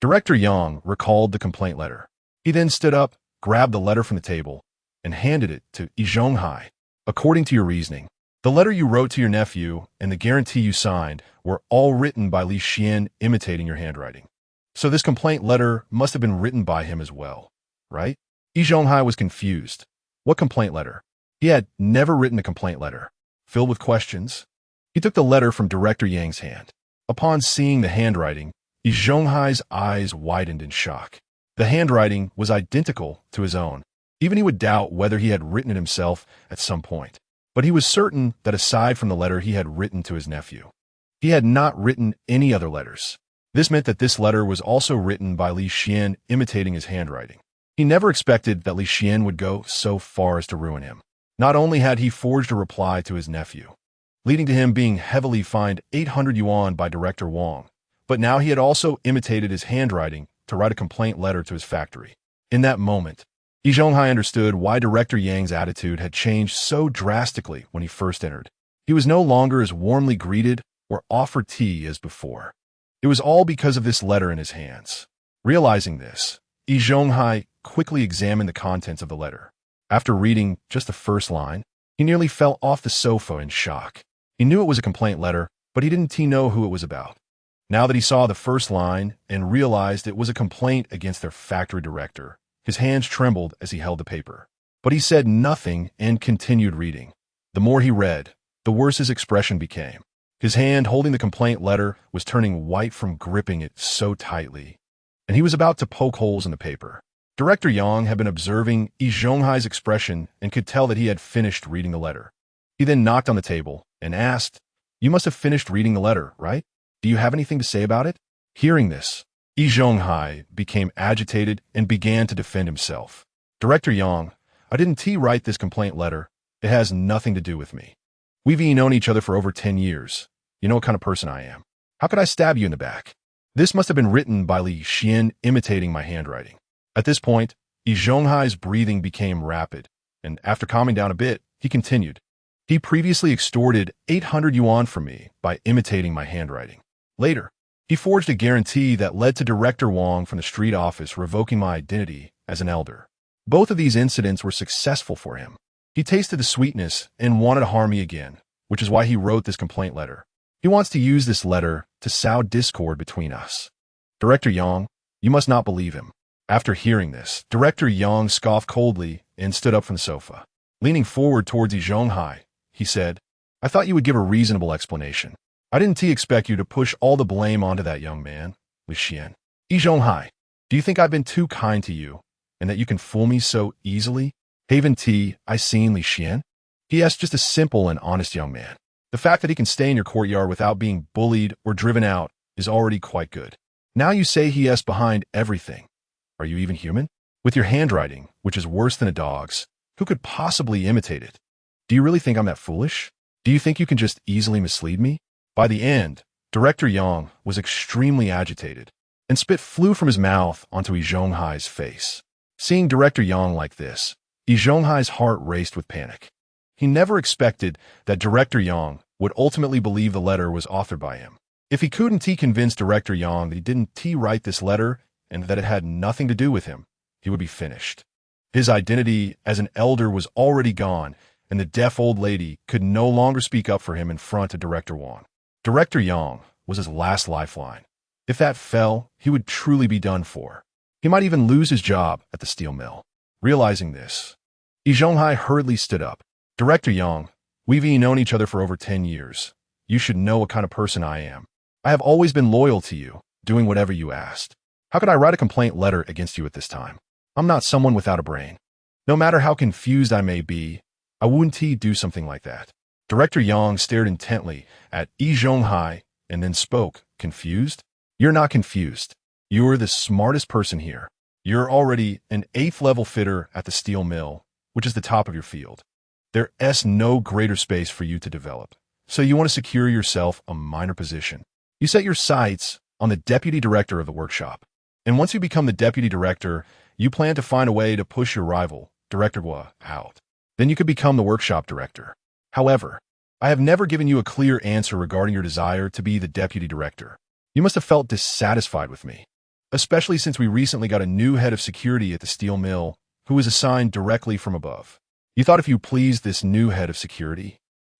[SPEAKER 1] Director Yang recalled the complaint letter. He then stood up, grabbed the letter from the table, and handed it to Yi Zhonghai. According to your reasoning, the letter you wrote to your nephew and the guarantee you signed were all written by Li Xian imitating your handwriting. So this complaint letter must have been written by him as well, right? Yi Zhonghai was confused. What complaint letter? He had never written a complaint letter. Filled with questions, he took the letter from Director Yang's hand. Upon seeing the handwriting, Yi Zhonghai's eyes widened in shock. The handwriting was identical to his own. Even he would doubt whether he had written it himself at some point. But he was certain that aside from the letter he had written to his nephew, he had not written any other letters. This meant that this letter was also written by Li Xian imitating his handwriting. He never expected that Li Xian would go so far as to ruin him. Not only had he forged a reply to his nephew, leading to him being heavily fined 800 yuan by Director Wang, but now he had also imitated his handwriting to write a complaint letter to his factory. In that moment, Yi Zhonghai understood why Director Yang's attitude had changed so drastically when he first entered. He was no longer as warmly greeted or offered tea as before. It was all because of this letter in his hands. Realizing this, Yi Zhonghai quickly examined the contents of the letter. After reading just the first line, he nearly fell off the sofa in shock. He knew it was a complaint letter, but he didn't know who it was about. Now that he saw the first line and realized it was a complaint against their factory director, his hands trembled as he held the paper. But he said nothing and continued reading. The more he read, the worse his expression became. His hand holding the complaint letter was turning white from gripping it so tightly, and he was about to poke holes in the paper. Director Yang had been observing Yi Zhonghai's expression and could tell that he had finished reading the letter. He then knocked on the table and asked, "You must have finished reading the letter, right? Do you have anything to say about it?" Hearing this, Yi Zhonghai became agitated and began to defend himself. "Director Yang, I didn't write this complaint letter. It has nothing to do with me. We've known each other for over 10 years. You know what kind of person I am. How could I stab you in the back? This must have been written by Li Xian imitating my handwriting." At this point, Yi Zhonghai's breathing became rapid, and after calming down a bit, he continued. "He previously extorted 800 yuan from me by imitating my handwriting. Later, he forged a guarantee that led to Director Wang from the street office revoking my identity as an elder. Both of these incidents were successful for him. He tasted the sweetness and wanted to harm me again, which is why he wrote this complaint letter. He wants to use this letter to sow discord between us. Director Yang, you must not believe him." After hearing this, Director Yang scoffed coldly and stood up from the sofa. Leaning forward towards Yi Zhonghai, he said, "I thought you would give a reasonable explanation. I didn't expect you to push all the blame onto that young man, Li Xian. Yi Zhonghai, do you think I've been too kind to you, and that you can fool me so easily? Haven't I seen Li Xian? He is just a simple and honest young man. The fact that he can stay in your courtyard without being bullied or driven out is already quite good. Now you say he is behind everything. Are you even human? With your handwriting, which is worse than a dog's, who could possibly imitate it? Do you really think I'm that foolish? Do you think you can just easily mislead me?" By the end, Director Yang was extremely agitated, and spit flew from his mouth onto Yi Zhonghai's face. Seeing Director Yang like this, Yi Zhonghai's heart raced with panic. He never expected that Director Yang would ultimately believe the letter was authored by him. If he couldn't convince Director Yang that he didn't write this letter and that it had nothing to do with him, he would be finished. His identity as an elder was already gone, and the deaf old lady could no longer speak up for him in front of Director Wang. Director Yang was his last lifeline. If that fell, he would truly be done for. He might even lose his job at the steel mill. Realizing this, Yi Zhonghai hurriedly stood up. "Director Yang, we've known each other for over 10 years. You should know what kind of person I am. I have always been loyal to you, doing whatever you asked. How could I write a complaint letter against you at this time? I'm not someone without a brain. No matter how confused I may be, I wouldn't do something like that." Director Yang stared intently at Yi Zhonghai and then spoke. "Confused? You're not confused. You're the smartest person here. You're already an 8th level fitter at the steel mill, which is the top of your field. There is no greater space for you to develop. So you want to secure yourself a minor position. You set your sights on the deputy director of the workshop. And once you become the deputy director, you plan to find a way to push your rival, Director Hua, out. Then you could become the workshop director. However, I have never given you a clear answer regarding your desire to be the deputy director. You must have felt dissatisfied with me, especially since we recently got a new head of security at the steel mill who was assigned directly from above. You thought if you pleased this new head of security,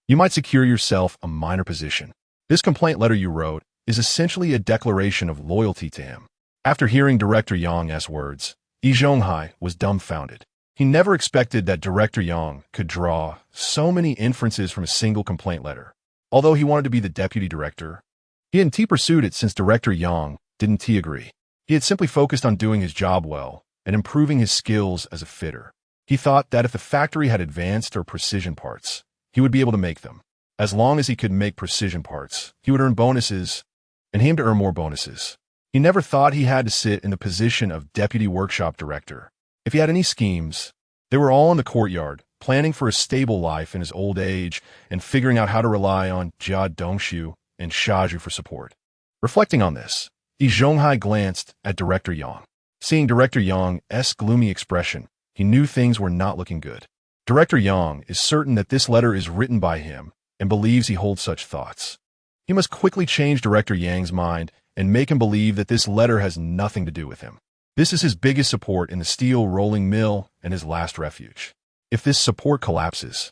[SPEAKER 1] you might secure yourself a minor position. This complaint letter you wrote is essentially a declaration of loyalty to him." After hearing Director Yang's words, Yi Zhonghai was dumbfounded. He never expected that Director Yang could draw so many inferences from a single complaint letter. Although he wanted to be the deputy director, he hadn't pursued it since Director Yang didn't agree. He had simply focused on doing his job well and improving his skills as a fitter. He thought that if the factory had advanced or precision parts, he would be able to make them. As long as he could make precision parts, he would earn bonuses and aim to earn more bonuses. He never thought he had to sit in the position of deputy workshop director. If he had any schemes, they were all in the courtyard, planning for a stable life in his old age and figuring out how to rely on Jia Dongxu and Shaju for support. Reflecting on this, Yi Zhonghai glanced at Director Yang. Seeing Director Yang's gloomy expression, he knew things were not looking good. Director Yang is certain that this letter is written by him and believes he holds such thoughts. He must quickly change Director Yang's mind and make him believe that this letter has nothing to do with him. This is his biggest support in the steel rolling mill and his last refuge. If this support collapses,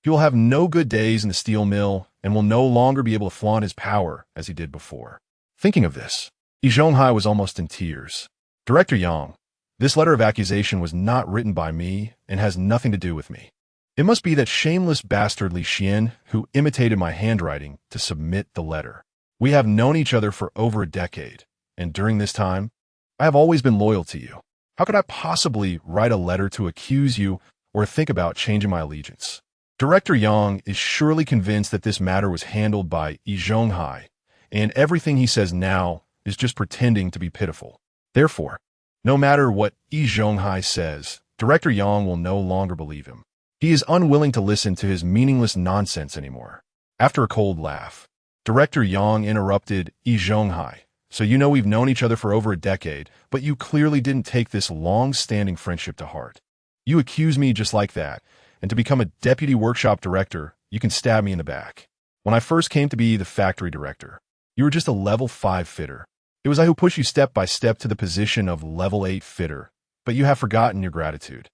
[SPEAKER 1] he will have no good days in the steel mill and will no longer be able to flaunt his power as he did before. Thinking of this, Yi Zhonghai was almost in tears. Director Yang, this letter of accusation was not written by me and has nothing to do with me. It must be that shameless bastard Li Xian who imitated my handwriting to submit the letter. We have known each other for over a decade, and during this time, I have always been loyal to you. How could I possibly write a letter to accuse you or think about changing my allegiance? Director Yang is surely convinced that this matter was handled by Yi Zhonghai, and everything he says now is just pretending to be pitiful. Therefore, no matter what Yi Zhonghai says, Director Yang will no longer believe him. He is unwilling to listen to his meaningless nonsense anymore. After a cold laugh, Director Yang interrupted Yi Zhonghai. So you know we've known each other for over a decade, but you clearly didn't take this long-standing friendship to heart. You accuse me just like that, and to become a deputy workshop director, you can stab me in the back. When I first came to be the factory director, you were just a level 5 fitter. It was I who pushed you step by step to the position of level 8 fitter, but you have forgotten your gratitude.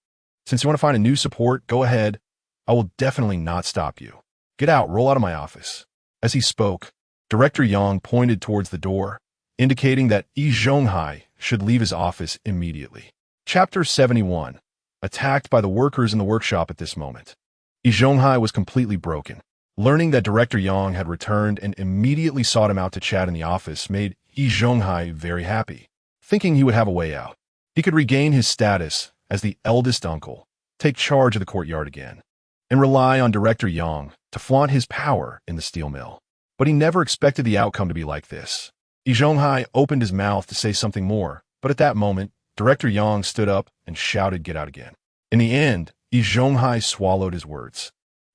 [SPEAKER 1] Since you want to find a new support, go ahead. I will definitely not stop you. Get out, roll out of my office. As he spoke, Director Yang pointed towards the door, indicating that Yi Zhonghai should leave his office immediately. Chapter 71. Attacked by the workers in the workshop at this moment. Yi Zhonghai was completely broken. Learning that Director Yang had returned and immediately sought him out to chat in the office made Yi Zhonghai very happy, thinking he would have a way out. He could regain his status as the eldest uncle, take charge of the courtyard again, and rely on Director Yang to flaunt his power in the steel mill. But he never expected the outcome to be like this. Yi Zhonghai opened his mouth to say something more, but at that moment, Director Yang stood up and shouted, "Get out again." In the end, Yi Zhonghai swallowed his words,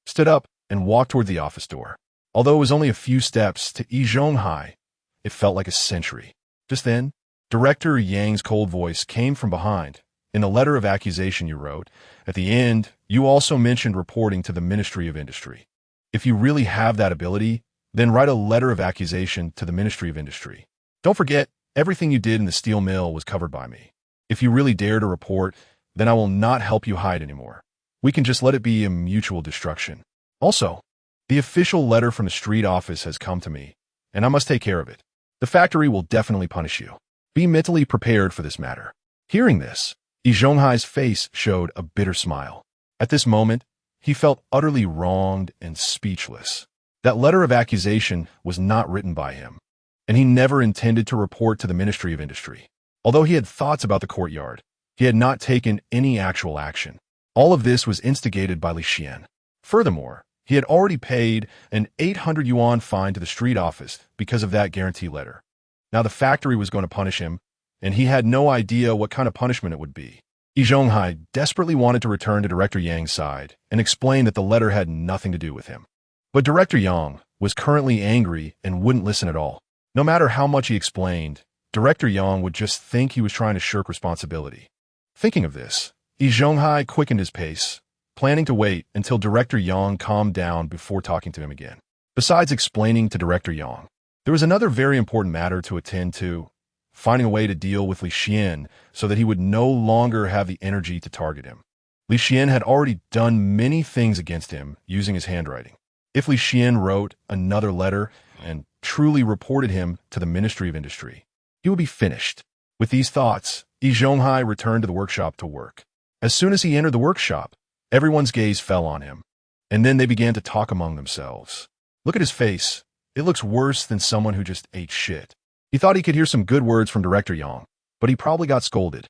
[SPEAKER 1] stood up, and walked toward the office door. Although it was only a few steps to Yi Zhonghai, it felt like a century. Just then, Director Yang's cold voice came from behind. In the letter of accusation you wrote, at the end, you also mentioned reporting to the Ministry of Industry. If you really have that ability, then write a letter of accusation to the Ministry of Industry. Don't forget, everything you did in the steel mill was covered by me. If you really dare to report, then I will not help you hide anymore. We can just let it be a mutual destruction. Also, the official letter from the street office has come to me, and I must take care of it. The factory will definitely punish you. Be mentally prepared for this matter. Hearing this, Yi Zhonghai's face showed a bitter smile. At this moment, he felt utterly wronged and speechless. That letter of accusation was not written by him, and he never intended to report to the Ministry of Industry. Although he had thoughts about the courtyard, he had not taken any actual action. All of this was instigated by Li Xian. Furthermore, he had already paid an 800 yuan fine to the street office because of that guarantee letter. Now the factory was going to punish him, and he had no idea what kind of punishment it would be. Yi Zhonghai desperately wanted to return to Director Yang's side and explain that the letter had nothing to do with him. But Director Yang was currently angry and wouldn't listen at all. No matter how much he explained, Director Yang would just think he was trying to shirk responsibility. Thinking of this, Yi Zhonghai quickened his pace, planning to wait until Director Yang calmed down before talking to him again. Besides explaining to Director Yang, there was another very important matter to attend to, finding a way to deal with Li Xian so that he would no longer have the energy to target him. Li Xian had already done many things against him using his handwriting. If Li Xian wrote another letter and truly reported him to the Ministry of Industry, he would be finished. With these thoughts, Yi Zhonghai returned to the workshop to work. As soon as he entered the workshop, everyone's gaze fell on him, and then they began to talk among themselves. Look at his face. It looks worse than someone who just ate shit. He thought he could hear some good words from Director Yang, but he probably got scolded.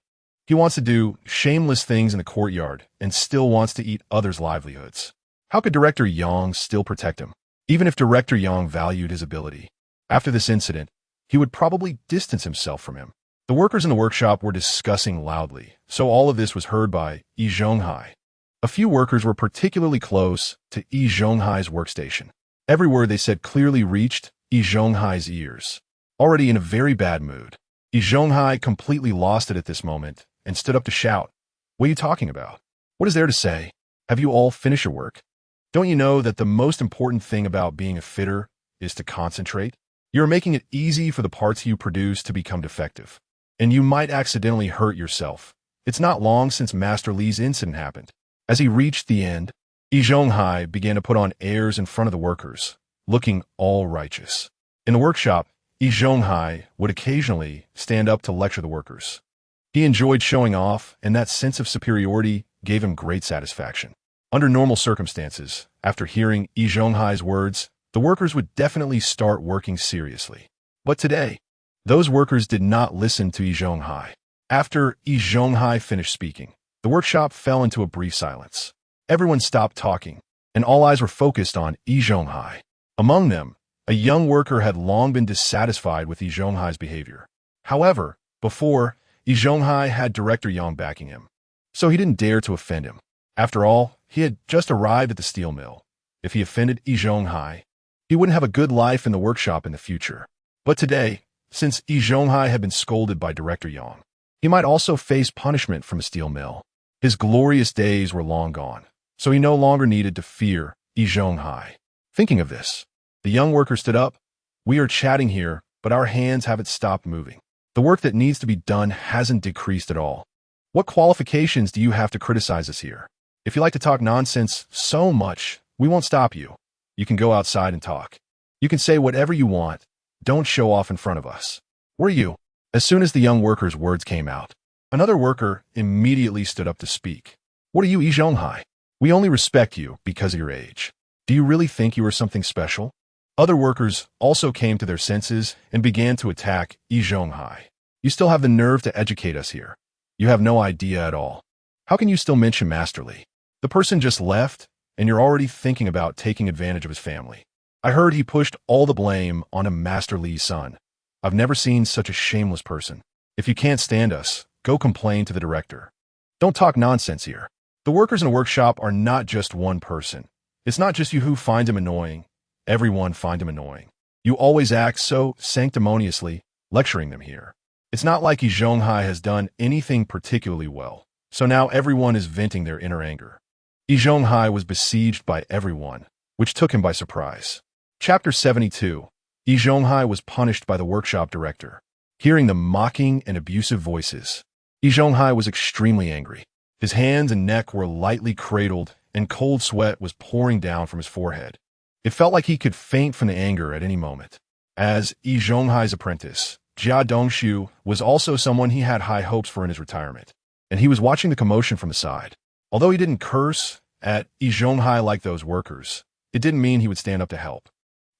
[SPEAKER 1] He wants to do shameless things in the courtyard and still wants to eat others' livelihoods. How could Director Yang still protect him? Even if Director Yang valued his ability, after this incident, he would probably distance himself from him. The workers in the workshop were discussing loudly, so all of this was heard by Yi Zhonghai. A few workers were particularly close to Yi Zhonghai's workstation. Every word they said clearly reached Yi Zhonghai's ears. Already in a very bad mood, Yi Zhonghai completely lost it at this moment and stood up to shout, "What are you talking about? What is there to say? Have you all finished your work? Don't you know that the most important thing about being a fitter is to concentrate? You're making it easy for the parts you produce to become defective, and you might accidentally hurt yourself. It's not long since Master Li's incident happened." As he reached the end, Yi Zhonghai began to put on airs in front of the workers, looking all righteous. In the workshop, Yi Zhonghai would occasionally stand up to lecture the workers. He enjoyed showing off, and that sense of superiority gave him great satisfaction. Under normal circumstances, after hearing Yi Zhonghai's words, the workers would definitely start working seriously. But today, those workers did not listen to Yi Zhonghai. After Yi Zhonghai finished speaking, the workshop fell into a brief silence. Everyone stopped talking, and all eyes were focused on Yi Zhonghai. Among them, a young worker had long been dissatisfied with Yi Zhonghai's behavior. However, before, Yi Zhonghai had Director Yang backing him, so he didn't dare to offend him. After all, he had just arrived at the steel mill. If he offended Yi Zhonghai, he wouldn't have a good life in the workshop in the future. But today, since Yi Zhonghai had been scolded by Director Yang, he might also face punishment from a steel mill. His glorious days were long gone, so he no longer needed to fear Yi Zhonghai. Thinking of this, the young worker stood up. We are chatting here, but our hands haven't stopped moving. The work that needs to be done hasn't decreased at all. What qualifications do you have to criticize us here? If you like to talk nonsense so much, we won't stop you. You can go outside and talk. You can say whatever you want. Don't show off in front of us. Were you? As soon as the young worker's words came out, another worker immediately stood up to speak. What are you, Yi Zhonghai? We only respect you because of your age. Do you really think you are something special? Other workers also came to their senses and began to attack Yi Zhonghai. You still have the nerve to educate us here. You have no idea at all. How can you still mention Master Li? The person just left, and you're already thinking about taking advantage of his family. I heard he pushed all the blame onto Master Li's son. I've never seen such a shameless person. If you can't stand us, go complain to the director. Don't talk nonsense here. The workers in a workshop are not just one person. It's not just you who finds him annoying. Everyone finds him annoying. You always act so sanctimoniously, lecturing them here. It's not like Yi Zhonghai has done anything particularly well, so now everyone is venting their inner anger. Yi Zhonghai was besieged by everyone, which took him by surprise. Chapter 72. Yi Zhonghai was punished by the workshop director. Hearing the mocking and abusive voices, Yi Zhonghai was extremely angry. His hands and neck were lightly cradled, and cold sweat was pouring down from his forehead. It felt like he could faint from the anger at any moment. As Yi Zhonghai's apprentice, Jia Dongxu was also someone he had high hopes for in his retirement, and he was watching the commotion from the side. Although he didn't curse at Yi Zhonghai like those workers, it didn't mean he would stand up to help.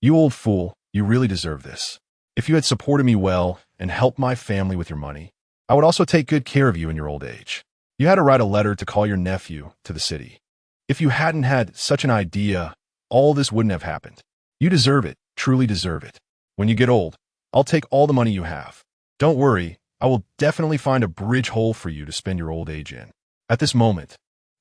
[SPEAKER 1] You old fool, you really deserve this. If you had supported me well and helped my family with your money, I would also take good care of you in your old age. You had to write a letter to call your nephew to the city. If you hadn't had such an idea, all this wouldn't have happened. You deserve it, truly deserve it. When you get old, I'll take all the money you have. Don't worry, I will definitely find a bridge hole for you to spend your old age in. At this moment,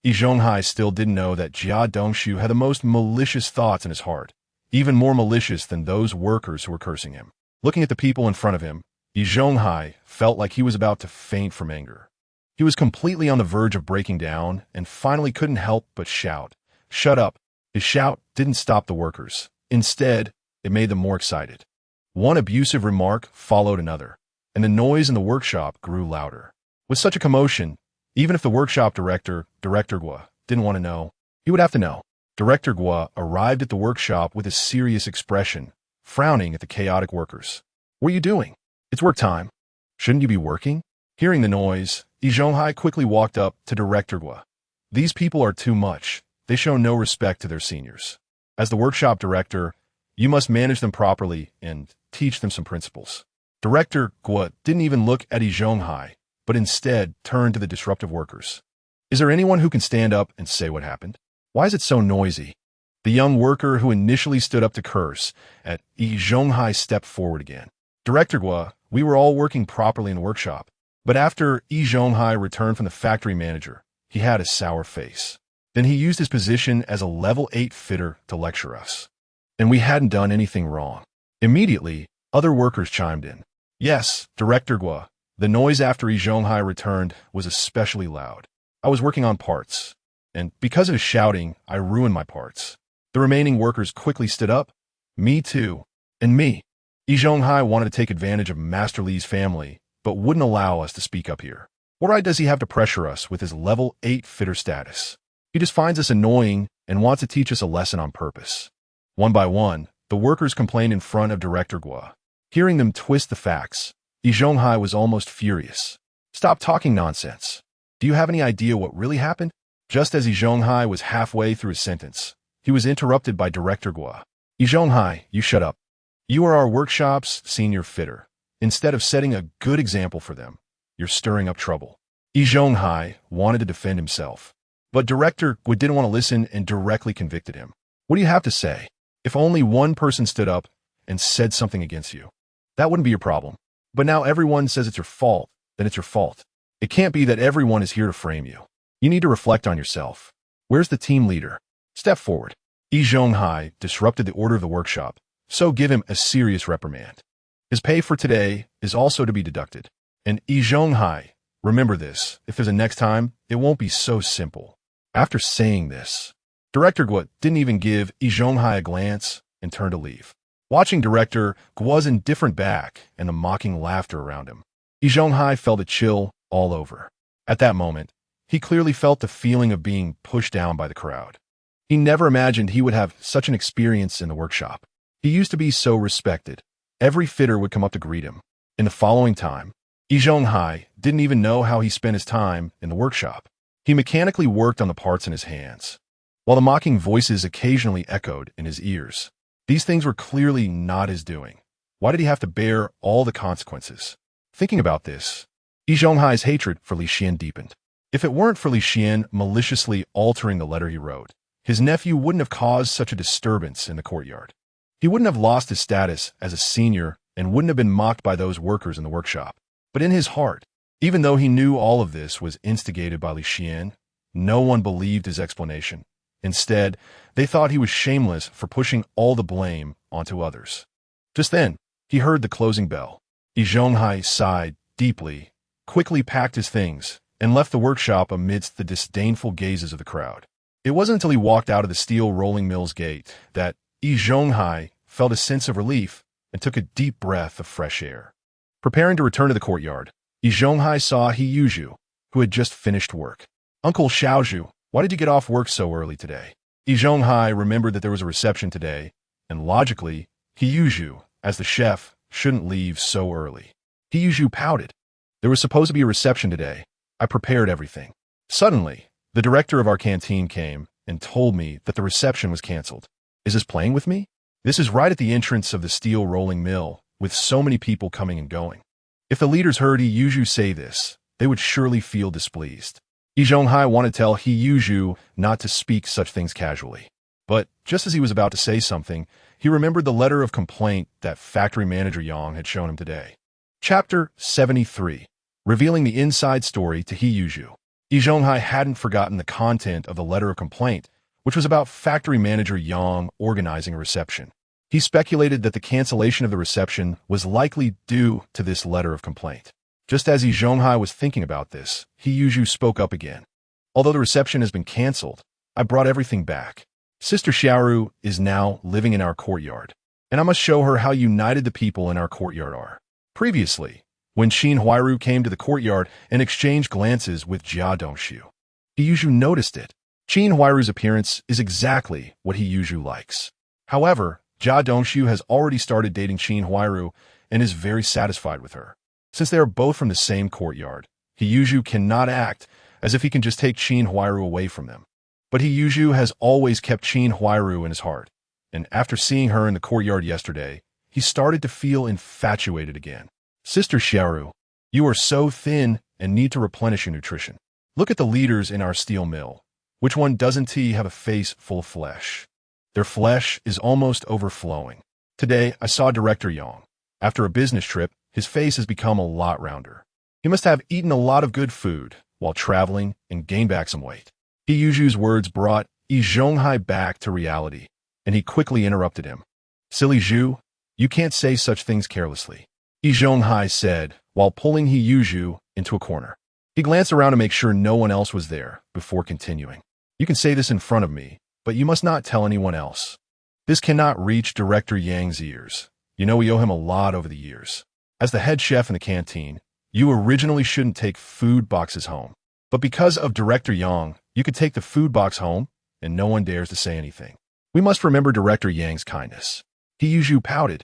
[SPEAKER 1] Yi Zhonghai still didn't know that Jia Dongxu had the most malicious thoughts in his heart, even more malicious than those workers who were cursing him. Looking at the people in front of him, Yi Zhonghai felt like he was about to faint from anger. He was completely on the verge of breaking down and finally couldn't help but shout, "Shut up!" His shout didn't stop the workers. Instead, it made them more excited. One abusive remark followed another, and the noise in the workshop grew louder. With such a commotion, even if the workshop director, Director Gua, didn't want to know, he would have to know. Director Gua arrived at the workshop with a serious expression, frowning at the chaotic workers. What are you doing? It's work time. Shouldn't you be working? Hearing the noise, Yi Zhonghai quickly walked up to Director Gua. These people are too much. They show no respect to their seniors. As the workshop director, you must manage them properly and teach them some principles. Director Gua didn't even look at Yi Zhonghai, but instead turned to the disruptive workers. Is there anyone who can stand up and say what happened? Why is it so noisy? The young worker who initially stood up to curse at Yi Zhonghai stepped forward again. Director Gua, we were all working properly in the workshop, but after Yi Zhonghai returned from the factory manager, he had a sour face. Then he used his position as a level 8 fitter to lecture us. And we hadn't done anything wrong. Immediately, other workers chimed in. Yes, Director Gua, the noise after Yi Zhonghai returned was especially loud. I was working on parts, and because of his shouting, I ruined my parts. The remaining workers quickly stood up. Me too. And me. Yi Zhonghai wanted to take advantage of Master Li's family, but wouldn't allow us to speak up here. What right does he have to pressure us with his level 8 fitter status? He just finds us annoying and wants to teach us a lesson on purpose. One by one, the workers complained in front of Director Gua. Hearing them twist the facts, Yi Zhonghai was almost furious. Stop talking nonsense. Do you have any idea what really happened? Just as Yi Zhonghai was halfway through his sentence, he was interrupted by Director Gua. Yi Zhonghai, you shut up. You are our workshop's senior fitter. Instead of setting a good example for them, You're stirring up trouble. Yi Zhonghai wanted to defend himself, but Director Gu didn't want to listen and directly convicted him. What do you have to say? If only one person stood up and said something against you, that wouldn't be your problem. But now everyone says it's your fault, then it's your fault. It can't be that everyone is here to frame you. You need to reflect on yourself. Where's the team leader? Step forward. Yi Zhonghai disrupted the order of the workshop, so give him a serious reprimand. His pay for today is also to be deducted. And Yi Zhonghai, remember this, if there's a next time, it won't be so simple. After saying this, Director Gu didn't even give Yi Zhonghai a glance and turned to leave. Watching Director Gu's indifferent back and the mocking laughter around him, Yi Zhonghai felt a chill all over. At that moment, he clearly felt the feeling of being pushed down by the crowd. He never imagined he would have such an experience in the workshop. He used to be so respected. Every fitter would come up to greet him. In the following time, Yi Zhonghai didn't even know how he spent his time in the workshop. He mechanically worked on the parts in his hands, while the mocking voices occasionally echoed in his ears. These things were clearly not his doing. Why did he have to bear all the consequences? Thinking about this, Yi Zhonghai's hatred for Li Xian deepened. If it weren't for Li Xian maliciously altering the letter he wrote, his nephew wouldn't have caused such a disturbance in the courtyard. He wouldn't have lost his status as a senior and wouldn't have been mocked by those workers in the workshop. But in his heart, even though he knew all of this was instigated by Li Xian, no one believed his explanation. Instead, they thought he was shameless for pushing all the blame onto others. Just then, he heard the closing bell. Yi Zhonghai sighed deeply, quickly packed his things, and left the workshop amidst the disdainful gazes of the crowd. It wasn't until he walked out of the steel rolling mill's gate that Yi Zhonghai felt a sense of relief and took a deep breath of fresh air. Preparing to return to the courtyard, Yi Zhonghai saw He Yuzhu, who had just finished work. Uncle Xiaozhu, why did you get off work so early today? Yi Zhonghai remembered that there was a reception today, and logically, He Yuzhu, as the chef, shouldn't leave so early. He Yuzhu pouted. There was supposed to be a reception today. I prepared everything. Suddenly, the director of our canteen came and told me that the reception was canceled. Is this playing with me? This is right at the entrance of the steel rolling mill, with so many people coming and going. If the leaders heard He Yuzhu say this, they would surely feel displeased. Yi Zhonghai wanted to tell He Yuzhu not to speak such things casually. But just as he was about to say something, he remembered the letter of complaint that factory manager Yang had shown him today. Chapter 73, revealing the inside story to He Yuzhu. Yi Zhonghai hadn't forgotten the content of the letter of complaint, which was about factory manager Yang organizing a reception. He speculated that the cancellation of the reception was likely due to this letter of complaint. Just as Yi Zhonghai was thinking about this, He Yuzhu spoke up again. Although the reception has been canceled, I brought everything back. Sister Xiaoru is now living in our courtyard, and I must show her how united the people in our courtyard are. Previously, when Xin Huairu came to the courtyard and exchanged glances with Jia Dongxu, He Yuzhu noticed it. Xin Huairu's appearance is exactly what He Yuzhu likes. However, Jia Dongxu has already started dating Xin Huairu and is very satisfied with her. Since they are both from the same courtyard, He Yuzhu cannot act as if he can just take Xin Huairu away from them. But He Yuzhu has always kept Xin Huairu in his heart, and after seeing her in the courtyard yesterday, he started to feel infatuated again. Sister Xiaoru, you are so thin and need to replenish your nutrition. Look at the leaders in our steel mill. Which one doesn't he have a face full of flesh? Their flesh is almost overflowing. Today, I saw Director Yang. After a business trip, his face has become a lot rounder. He must have eaten a lot of good food while traveling and gained back some weight. He Yuzhu's words brought Yi Zhonghai back to reality, and he quickly interrupted him. Silly Zhu, you can't say such things carelessly, Yi Zhonghai said while pulling He Yuzhu into a corner. He glanced around to make sure no one else was there before continuing. You can say this in front of me, but you must not tell anyone else. This cannot reach Director Yang's ears. You know we owe him a lot over the years. As the head chef in the canteen, you originally shouldn't take food boxes home. But because of Director Yang, you could take the food box home, and no one dares to say anything. We must remember Director Yang's kindness. He Yuzhu pouted,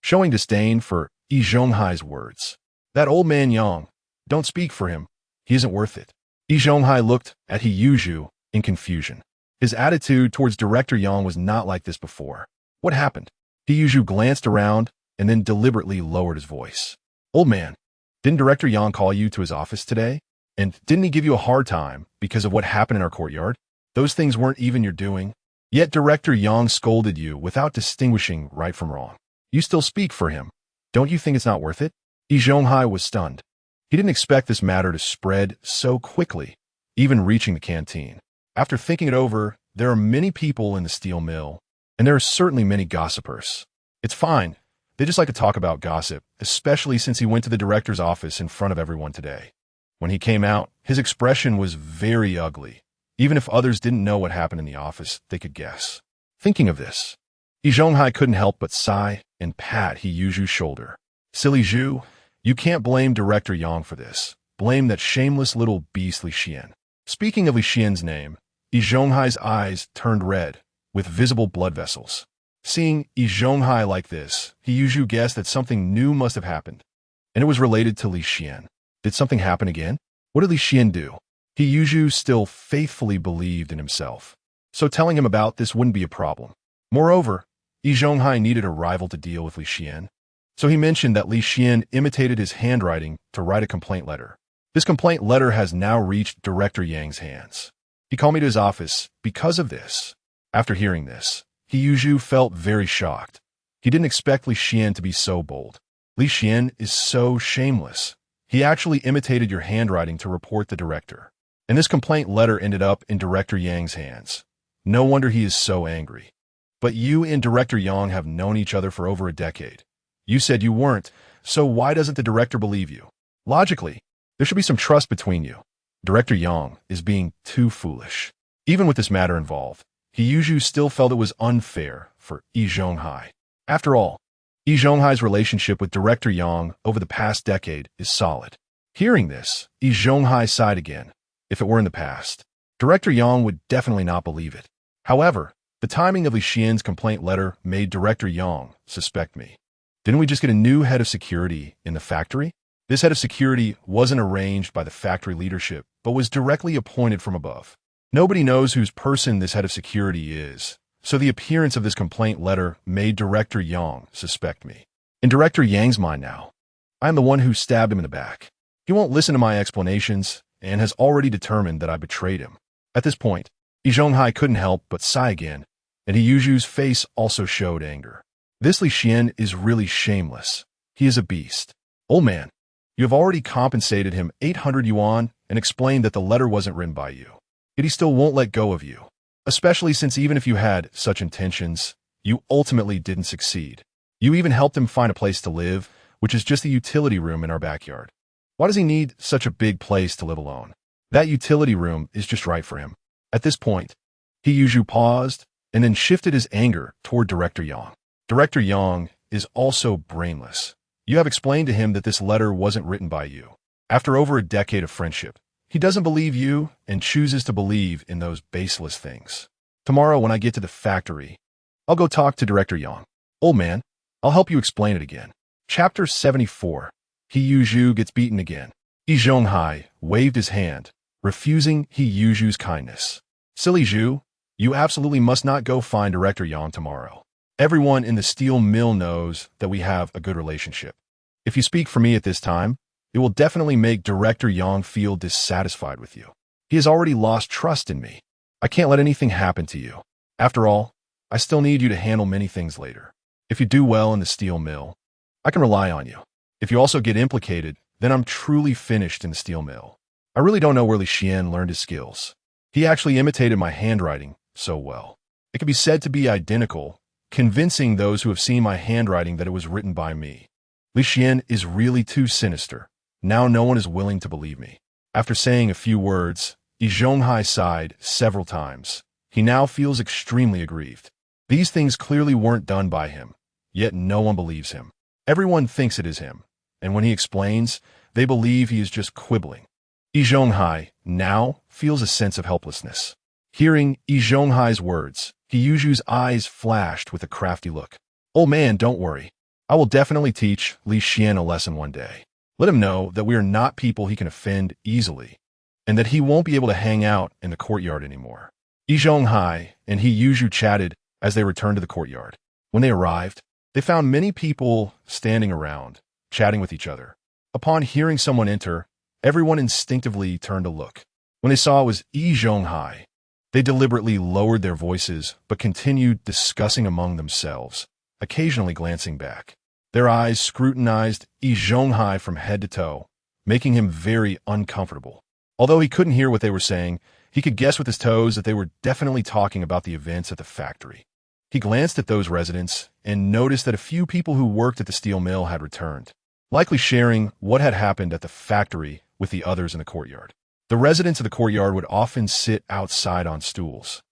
[SPEAKER 1] showing disdain for Yi Zhonghai's words. That old man Yang, don't speak for him. He isn't worth it. Yi Zhonghai looked at He Yuzhu in confusion. His attitude towards Director Yang was not like this before. What happened? He Yuzhu glanced around and then deliberately lowered his voice. Old man, Didn't Director Yang call you to his office today? And didn't he give you a hard time because of what happened in our courtyard? Those things weren't even your doing. Yet Director Yang scolded you without distinguishing right from wrong. You still speak for him. Don't you think it's not worth it? Yi Zhonghai was stunned. He didn't expect this matter to spread so quickly, even reaching the canteen. After thinking it over, there are many people in the steel mill, and there are certainly many gossipers. It's fine. They just like to talk about gossip, especially since he went to the director's office in front of everyone today. When he came out, his expression was very ugly. Even if others didn't know what happened in the office, they could guess. Thinking of this, Yi Zhonghai couldn't help but sigh and pat Yi Zhu's shoulder. Silly Zhu, you can't blame Director Yang for this. Blame that shameless little beast Li Xian. Speaking of Li Xian's name, Yi Zhonghai's eyes turned red, with visible blood vessels. Seeing Yi Zhonghai like this, Yi Zhu guessed that something new must have happened, and it was related to Li Xian. Did something happen again? What did Li Xian do? Yi Zhu still faithfully believed in himself, so telling him about this wouldn't be a problem. Moreover, Yi Zhonghai needed a rival to deal with Li Xian, so he mentioned that Li Xian imitated his handwriting to write a complaint letter. This complaint letter has now reached Director Yang's hands. He called me to his office because of this. After hearing this, Yi Zhu felt very shocked. He didn't expect Li Xian to be so bold. Li Xian is so shameless. He actually imitated your handwriting to report the director. And this complaint letter ended up in Director Yang's hands. No wonder he is so angry. But you and Director Yang have known each other for over a decade. You said you weren't, so why doesn't the director believe you? Logically, there should be some trust between you. Director Yang is being too foolish. Even with this matter involved, Yi Zhu still felt it was unfair for Yi Zhonghai. After all, Yi Zhonghai's relationship with Director Yang over the past decade is solid. Hearing this, Yi Zhonghai sighed again. If it were in the past, Director Yang would definitely not believe it. However, the timing of Li Xian's complaint letter made Director Yang suspect me. Didn't we just get a new head of security in the factory? This head of security wasn't arranged by the factory leadership, but was directly appointed from above. Nobody knows whose person this head of security is, so the appearance of this complaint letter made Director Yang suspect me. In Director Yang's mind now, I am the one who stabbed him in the back. He won't listen to my explanations and has already determined that I betrayed him. At this point, Yi Zhonghai couldn't help but sigh again, and Yi Zhu's face also showed anger. This Li Xian is really shameless. He is a beast. Old man, you have already compensated him 800 yuan and explained that the letter wasn't written by you. Yet he still won't let go of you, especially since even if you had such intentions, you ultimately didn't succeed. You even helped him find a place to live, which is just a utility room in our backyard. Why does he need such a big place to live alone? That utility room is just right for him. At this point, Yi Zhu paused and then shifted his anger toward Director Yang. Director Yang is also brainless. You have explained to him that this letter wasn't written by you. After over a decade of friendship, he doesn't believe you and chooses to believe in those baseless things. Tomorrow when I get to the factory, I'll go talk to Director Yang. Old man, I'll help you explain it again. Chapter 74. Yi Zhu gets beaten again. Yi Zhonghai waved his hand, refusing Yi Zhu's kindness. Silly Zhu, you absolutely must not go find Director Yang tomorrow. Everyone in the steel mill knows that we have a good relationship. If you speak for me at this time, it will definitely make Director Yang feel dissatisfied with you. He has already lost trust in me. I can't let anything happen to you. After all, I still need you to handle many things later. If you do well in the steel mill, I can rely on you. If you also get implicated, then I'm truly finished in the steel mill. I really don't know where Li Xian learned his skills. He actually imitated my handwriting so well. It can be said to be identical, convincing those who have seen my handwriting that it was written by me. Li Xian is really too sinister. Now no one is willing to believe me. After saying a few words, Yi Zhonghai sighed several times. He now feels extremely aggrieved. These things clearly weren't done by him, yet no one believes him. Everyone thinks it is him, and when he explains, they believe he is just quibbling. Yi Zhonghai now feels a sense of helplessness. Hearing Yi Zhonghai's words, Yi Zhu's eyes flashed with a crafty look. Old man, don't worry. I will definitely teach Li Xian a lesson one day. Let him know that we are not people he can offend easily, and that he won't be able to hang out in the courtyard anymore. Yi Zhonghai and Yi Zhu chatted as they returned to the courtyard. When they arrived, they found many people standing around, chatting with each other. Upon hearing someone enter, everyone instinctively turned to look. When they saw it was Yi Zhonghai, they deliberately lowered their voices but continued discussing among themselves, occasionally glancing back. Their eyes scrutinized Yi Zhonghai from head to toe, making him very uncomfortable. Although he couldn't hear what they were saying, he could guess with his toes that they were definitely talking about the events at the factory. He glanced at those residents and noticed that a few people who worked at the steel mill had returned, likely sharing what had happened at the factory with the others in the courtyard. The residents of the courtyard would often sit outside on stools,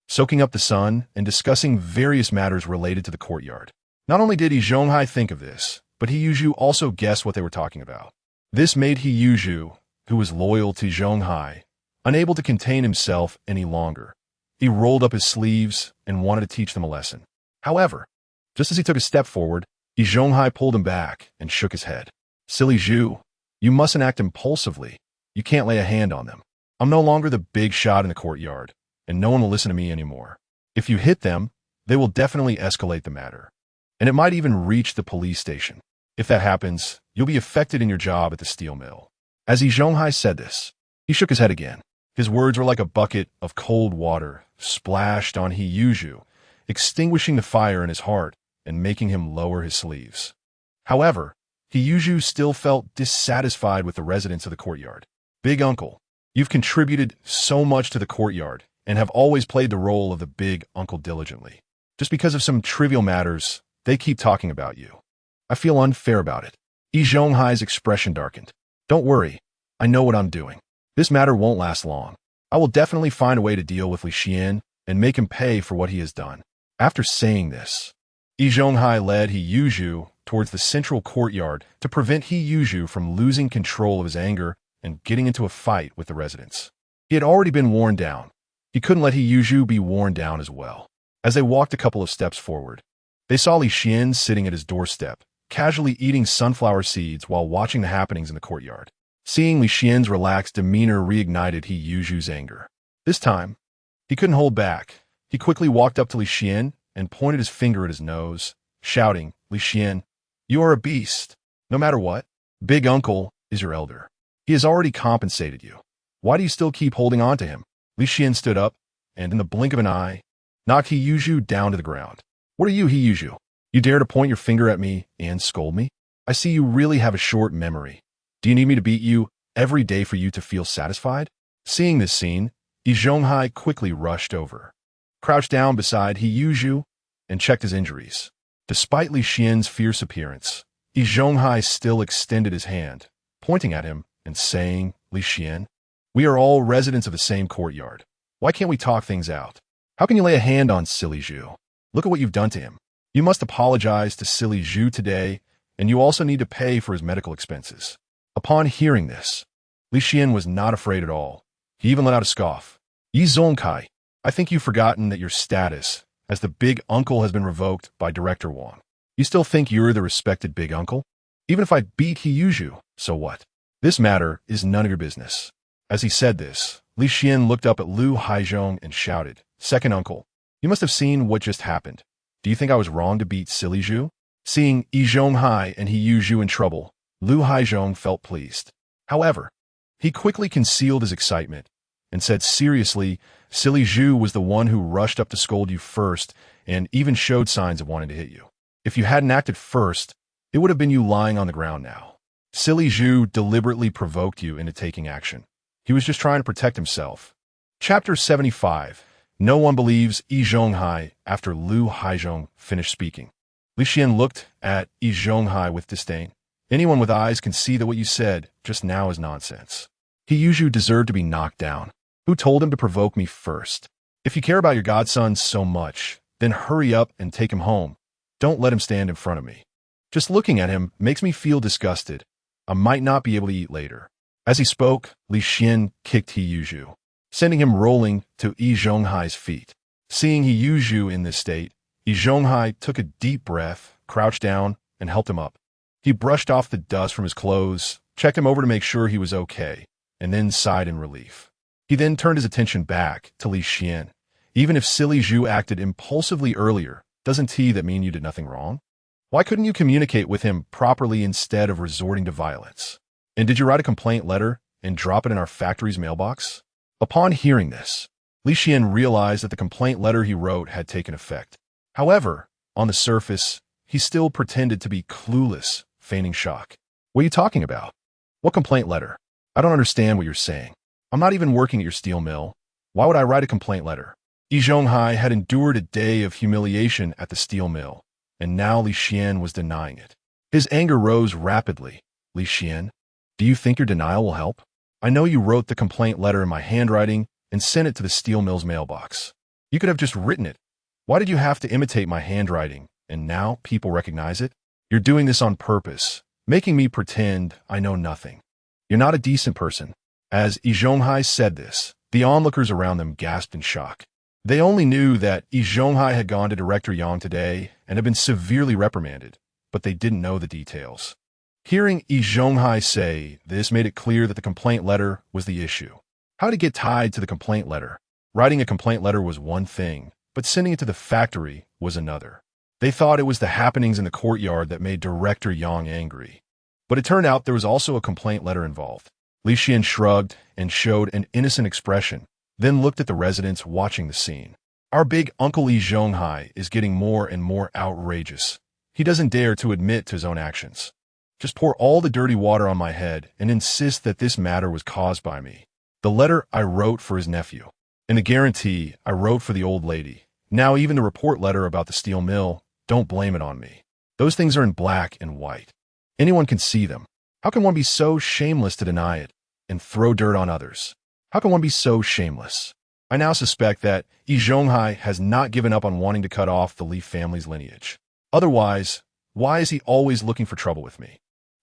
[SPEAKER 1] soaking up the sun and discussing various matters related to the courtyard. Not only did Yi Zhonghai think of this, but Yi Zhu also guessed what they were talking about. This made Yi Zhu, who was loyal to Zhonghai, unable to contain himself any longer. He rolled up his sleeves and wanted to teach them a lesson. However, just as he took a step forward, Yi Zhonghai pulled him back and shook his head. Silly Zhu, you mustn't act impulsively. You can't lay a hand on them. I'm no longer the big shot in the courtyard, and no one will listen to me anymore. If you hit them, they will definitely escalate the matter, and it might even reach the police station. If that happens, you'll be affected in your job at the steel mill. As Yi Zhonghai said this, he shook his head again. His words were like a bucket of cold water splashed on Yi Zhu, extinguishing the fire in his heart and making him lower his sleeves. However, Yi Zhu still felt dissatisfied with the residents of the courtyard. Big uncle, you've contributed so much to the courtyard and have always played the role of the big uncle diligently. Just because of some trivial matters, they keep talking about you. I feel unfair about it. Yi Zhonghai's expression darkened. Don't worry, I know what I'm doing. This matter won't last long. I will definitely find a way to deal with Li Xian and make him pay for what he has done. After saying this, Yi Zhonghai led Yi Zhu towards the central courtyard to prevent Yi Zhu from losing control of his anger and getting into a fight with the residents. He had already been worn down. He couldn't let Yi Zhu be worn down as well. As they walked a couple of steps forward, they saw Li Xian sitting at his doorstep, casually eating sunflower seeds while watching the happenings in the courtyard. Seeing Li Xian's relaxed demeanor reignited Yi Zhu's anger. This time, he couldn't hold back. He quickly walked up to Li Xian and pointed his finger at his nose, shouting, Li Xian, you are a beast. No matter what, Big Uncle is your elder. He has already compensated you. Why do you still keep holding on to him? Li Xian stood up, and in the blink of an eye, knocked Yi Zhu down to the ground. What are you, Yi Zhu? You dare to point your finger at me and scold me? I see you really have a short memory. Do you need me to beat you every day for you to feel satisfied? Seeing this scene, Yi Zhonghai quickly rushed over, crouched down beside Yi Zhu, and checked his injuries. Despite Li Xian's fierce appearance, Yi Zhonghai still extended his hand, pointing at him and saying, Li Xian, we are all residents of the same courtyard. Why can't we talk things out? How can you lay a hand on Silly Zhu? Look at what you've done to him. You must apologize to Silly Zhu today, and you also need to pay for his medical expenses. Upon hearing this, Li Xian was not afraid at all. He even let out a scoff. Yi Zhonghai, I think you've forgotten that your status as the big uncle has been revoked by Director Wang. You still think you're the respected big uncle? Even if I beat Yi Zhu, so what? This matter is none of your business. As he said this, Li Xian looked up at Lu Haizhong and shouted, Second uncle, you must have seen what just happened. Do you think I was wrong to beat Silly Zhu? Seeing Yi Zhonghai and Yi Zhu in trouble, Lu Haizhong felt pleased. However, he quickly concealed his excitement and said seriously, Silly Zhu was the one who rushed up to scold you first and even showed signs of wanting to hit you. If you hadn't acted first, it would have been you lying on the ground now. Silly Zhu deliberately provoked you into taking action. He was just trying to protect himself. Chapter 75. No one believes Yi Zhonghai after Lu Haizhong finished speaking. Li Xian looked at Yi Zhonghai with disdain. Anyone with eyes can see that what you said just now is nonsense. Yi Zhu deserved to be knocked down. Who told him to provoke me first? If you care about your godson so much, then hurry up and take him home. Don't let him stand in front of me. Just looking at him makes me feel disgusted. I might not be able to eat later. As he spoke, Li Xian kicked Yi Zhu, sending him rolling to Yi Zhonghai's feet. Seeing Yi Zhu in this state, Yi Zhonghai took a deep breath, crouched down, and helped him up. He brushed off the dust from his clothes, checked him over to make sure he was okay, and then sighed in relief. He then turned his attention back to Li Xian. Even if Silly Zhu acted impulsively earlier, doesn't that mean you did nothing wrong? Why couldn't you communicate with him properly instead of resorting to violence? And did you write a complaint letter and drop it in our factory's mailbox? Upon hearing this, Li Xian realized that the complaint letter he wrote had taken effect. However, on the surface, he still pretended to be clueless, feigning shock. What are you talking about? What complaint letter? I don't understand what you're saying. I'm not even working at your steel mill. Why would I write a complaint letter? Yi Zhonghai had endured a day of humiliation at the steel mill, and now Li Xian was denying it. His anger rose rapidly. Li Xian, do you think your denial will help? I know you wrote the complaint letter in my handwriting and sent it to the steel mill's mailbox. You could have just written it. Why did you have to imitate my handwriting, and now people recognize it? You're doing this on purpose, making me pretend I know nothing. You're not a decent person. As Yi Zhonghai said this, the onlookers around them gasped in shock. They only knew that Yi Zhonghai had gone to Director Yang today and had been severely reprimanded, but they didn't know the details. Hearing Yi Zhonghai say this made it clear that the complaint letter was the issue. How to get tied to the complaint letter? Writing a complaint letter was one thing, but sending it to the factory was another. They thought it was the happenings in the courtyard that made Director Yang angry. But it turned out there was also a complaint letter involved. Li Xian shrugged and showed an innocent expression, then looked at the residents watching the scene. Our big Uncle Yi Zhonghai is getting more and more outrageous. He doesn't dare to admit to his own actions. Just pour all the dirty water on my head and insist that this matter was caused by me. The letter I wrote for his nephew, and the guarantee I wrote for the old lady. Now even the report letter about the steel mill, don't blame it on me. Those things are in black and white. Anyone can see them. How can one be so shameless to deny it and throw dirt on others? How can one be so shameless? I now suspect that Yi Zhonghai has not given up on wanting to cut off the Li family's lineage. Otherwise, why is he always looking for trouble with me?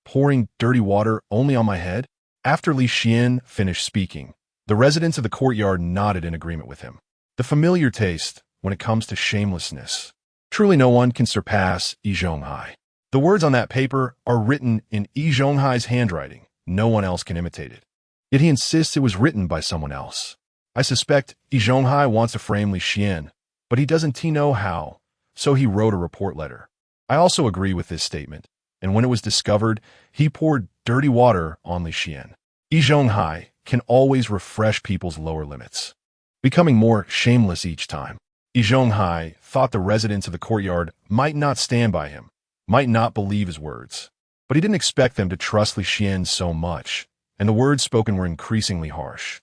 [SPEAKER 1] Pouring dirty water only on my head? After Li Xian finished speaking, the residents of the courtyard nodded in agreement with him. The familiar taste when it comes to shamelessness. Truly no one can surpass Yi Zhonghai. The words on that paper are written in Yi Zhonghai's handwriting. No one else can imitate it. Yet he insists it was written by someone else. I suspect Yi Zhonghai wants to frame Li Xian, but he doesn't know how, so he wrote a report letter. I also agree with this statement, and when it was discovered, he poured dirty water on Li Xian. Yi Zhonghai can always refresh people's lower limits, becoming more shameless each time. Yi Zhonghai thought the residents of the courtyard might not stand by him, might not believe his words, but he didn't expect them to trust Li Xian so much, and the words spoken were increasingly harsh.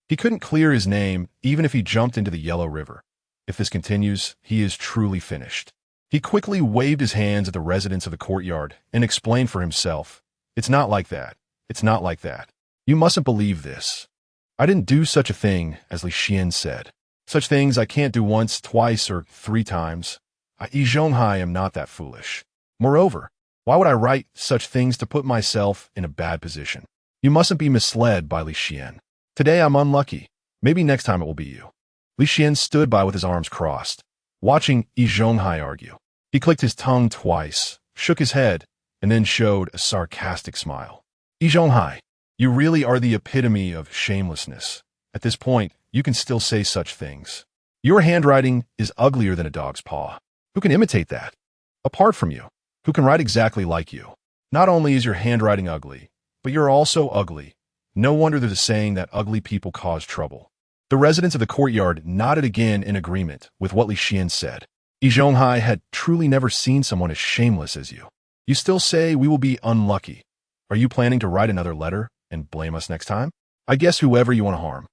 [SPEAKER 1] He couldn't clear his name even if he jumped into the Yellow River. If this continues, he is truly finished. He quickly waved his hands at the residents of the courtyard and explained for himself, "It's not like that. It's not like that. You mustn't believe this. I didn't do such a thing," as Li Xian said. "Such things I can't do once, twice, or 3 times. Yi Zhonghai am not that foolish. Moreover, why would I write such things to put myself in a bad position? You mustn't be misled by Li Xian. Today I'm unlucky. Maybe next time it will be you." Li Xian stood by with his arms crossed, watching Yi Zhonghai argue. He clicked his tongue twice, shook his head, and then showed a sarcastic smile. "Yi Zhonghai, you really are the epitome of shamelessness. At this point, you can still say such things. Your handwriting is uglier than a dog's paw. Who can imitate that? Apart from you, who can write exactly like you? Not only is your handwriting ugly, but you're also ugly. No wonder there's a saying that ugly people cause trouble." The residents of the courtyard nodded again in agreement with what Li Xian said. Yi Zhonghai had truly never seen someone as shameless as you. You still say we will be unlucky. Are you planning to write another letter and blame us next time? I guess whoever you want to harm,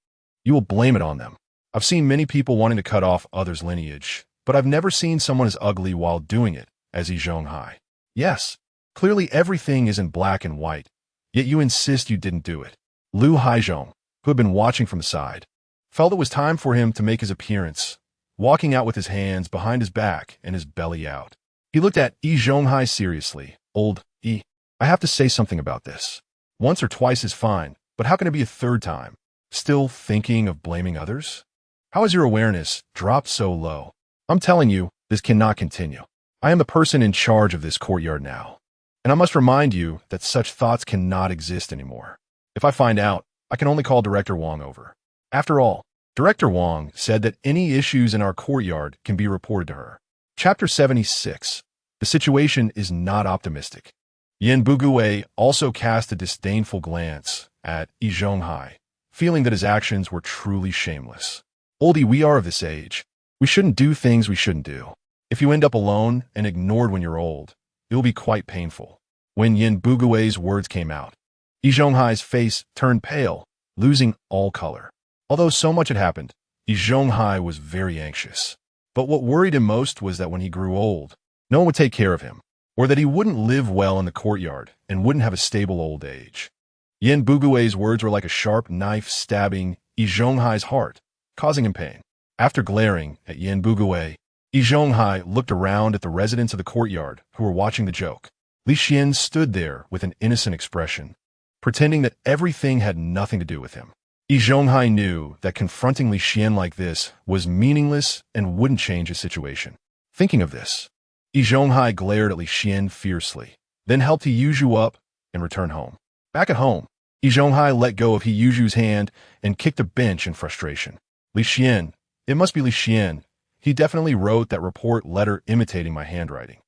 [SPEAKER 1] you will blame it on them. I've seen many people wanting to cut off others' lineage, but I've never seen someone as ugly while doing it as Yi Zhonghai. Yes, clearly everything is in black and white, yet you insist you didn't do it. Lu Haizhong, who had been watching from the side, felt it was time for him to make his appearance, walking out with his hands behind his back and his belly out. He looked at Yi Zhonghai seriously. "Old Yi, I have to say something about this. Once or twice is fine, but how can it be a 3rd time? Still thinking of blaming others? How has your awareness dropped so low? I'm telling you, this cannot continue. I am the person in charge of this courtyard now, and I must remind you that such thoughts cannot exist anymore. If I find out, I can only call Director Wang over. After all, Director Wang said that any issues in our courtyard can be reported to her." Chapter 76. The situation is not optimistic. Yin Bugui also cast a disdainful glance at Yi Zhonghai, feeling that his actions were truly shameless. Oldie, we are of this age. We shouldn't do things we shouldn't do. If you end up alone and ignored when you're old, it will be quite painful. When Yin Bugui's words came out, Yi Zhonghai's face turned pale, losing all color. Although so much had happened, Yi Zhonghai was very anxious. But what worried him most was that when he grew old, no one would take care of him, or that he wouldn't live well in the courtyard and wouldn't have a stable old age. Yin Bugui's words were like a sharp knife stabbing Yi Zhonghai's heart, causing him pain. After glaring at Yin Bugui, Yi Zhonghai looked around at the residents of the courtyard who were watching the joke. Li Xian stood there with an innocent expression, pretending that everything had nothing to do with him. Yi Zhonghai knew that confronting Li Xian like this was meaningless and wouldn't change his situation. Thinking of this, Yi Zhonghai glared at Li Xian fiercely, then helped He Yuzhu up and returned home. Back at home, Yi Zhonghai let go of He Yuzhu's hand and kicked a bench in frustration. Li Xian, it must be Li Xian. He definitely wrote that report letter imitating my handwriting.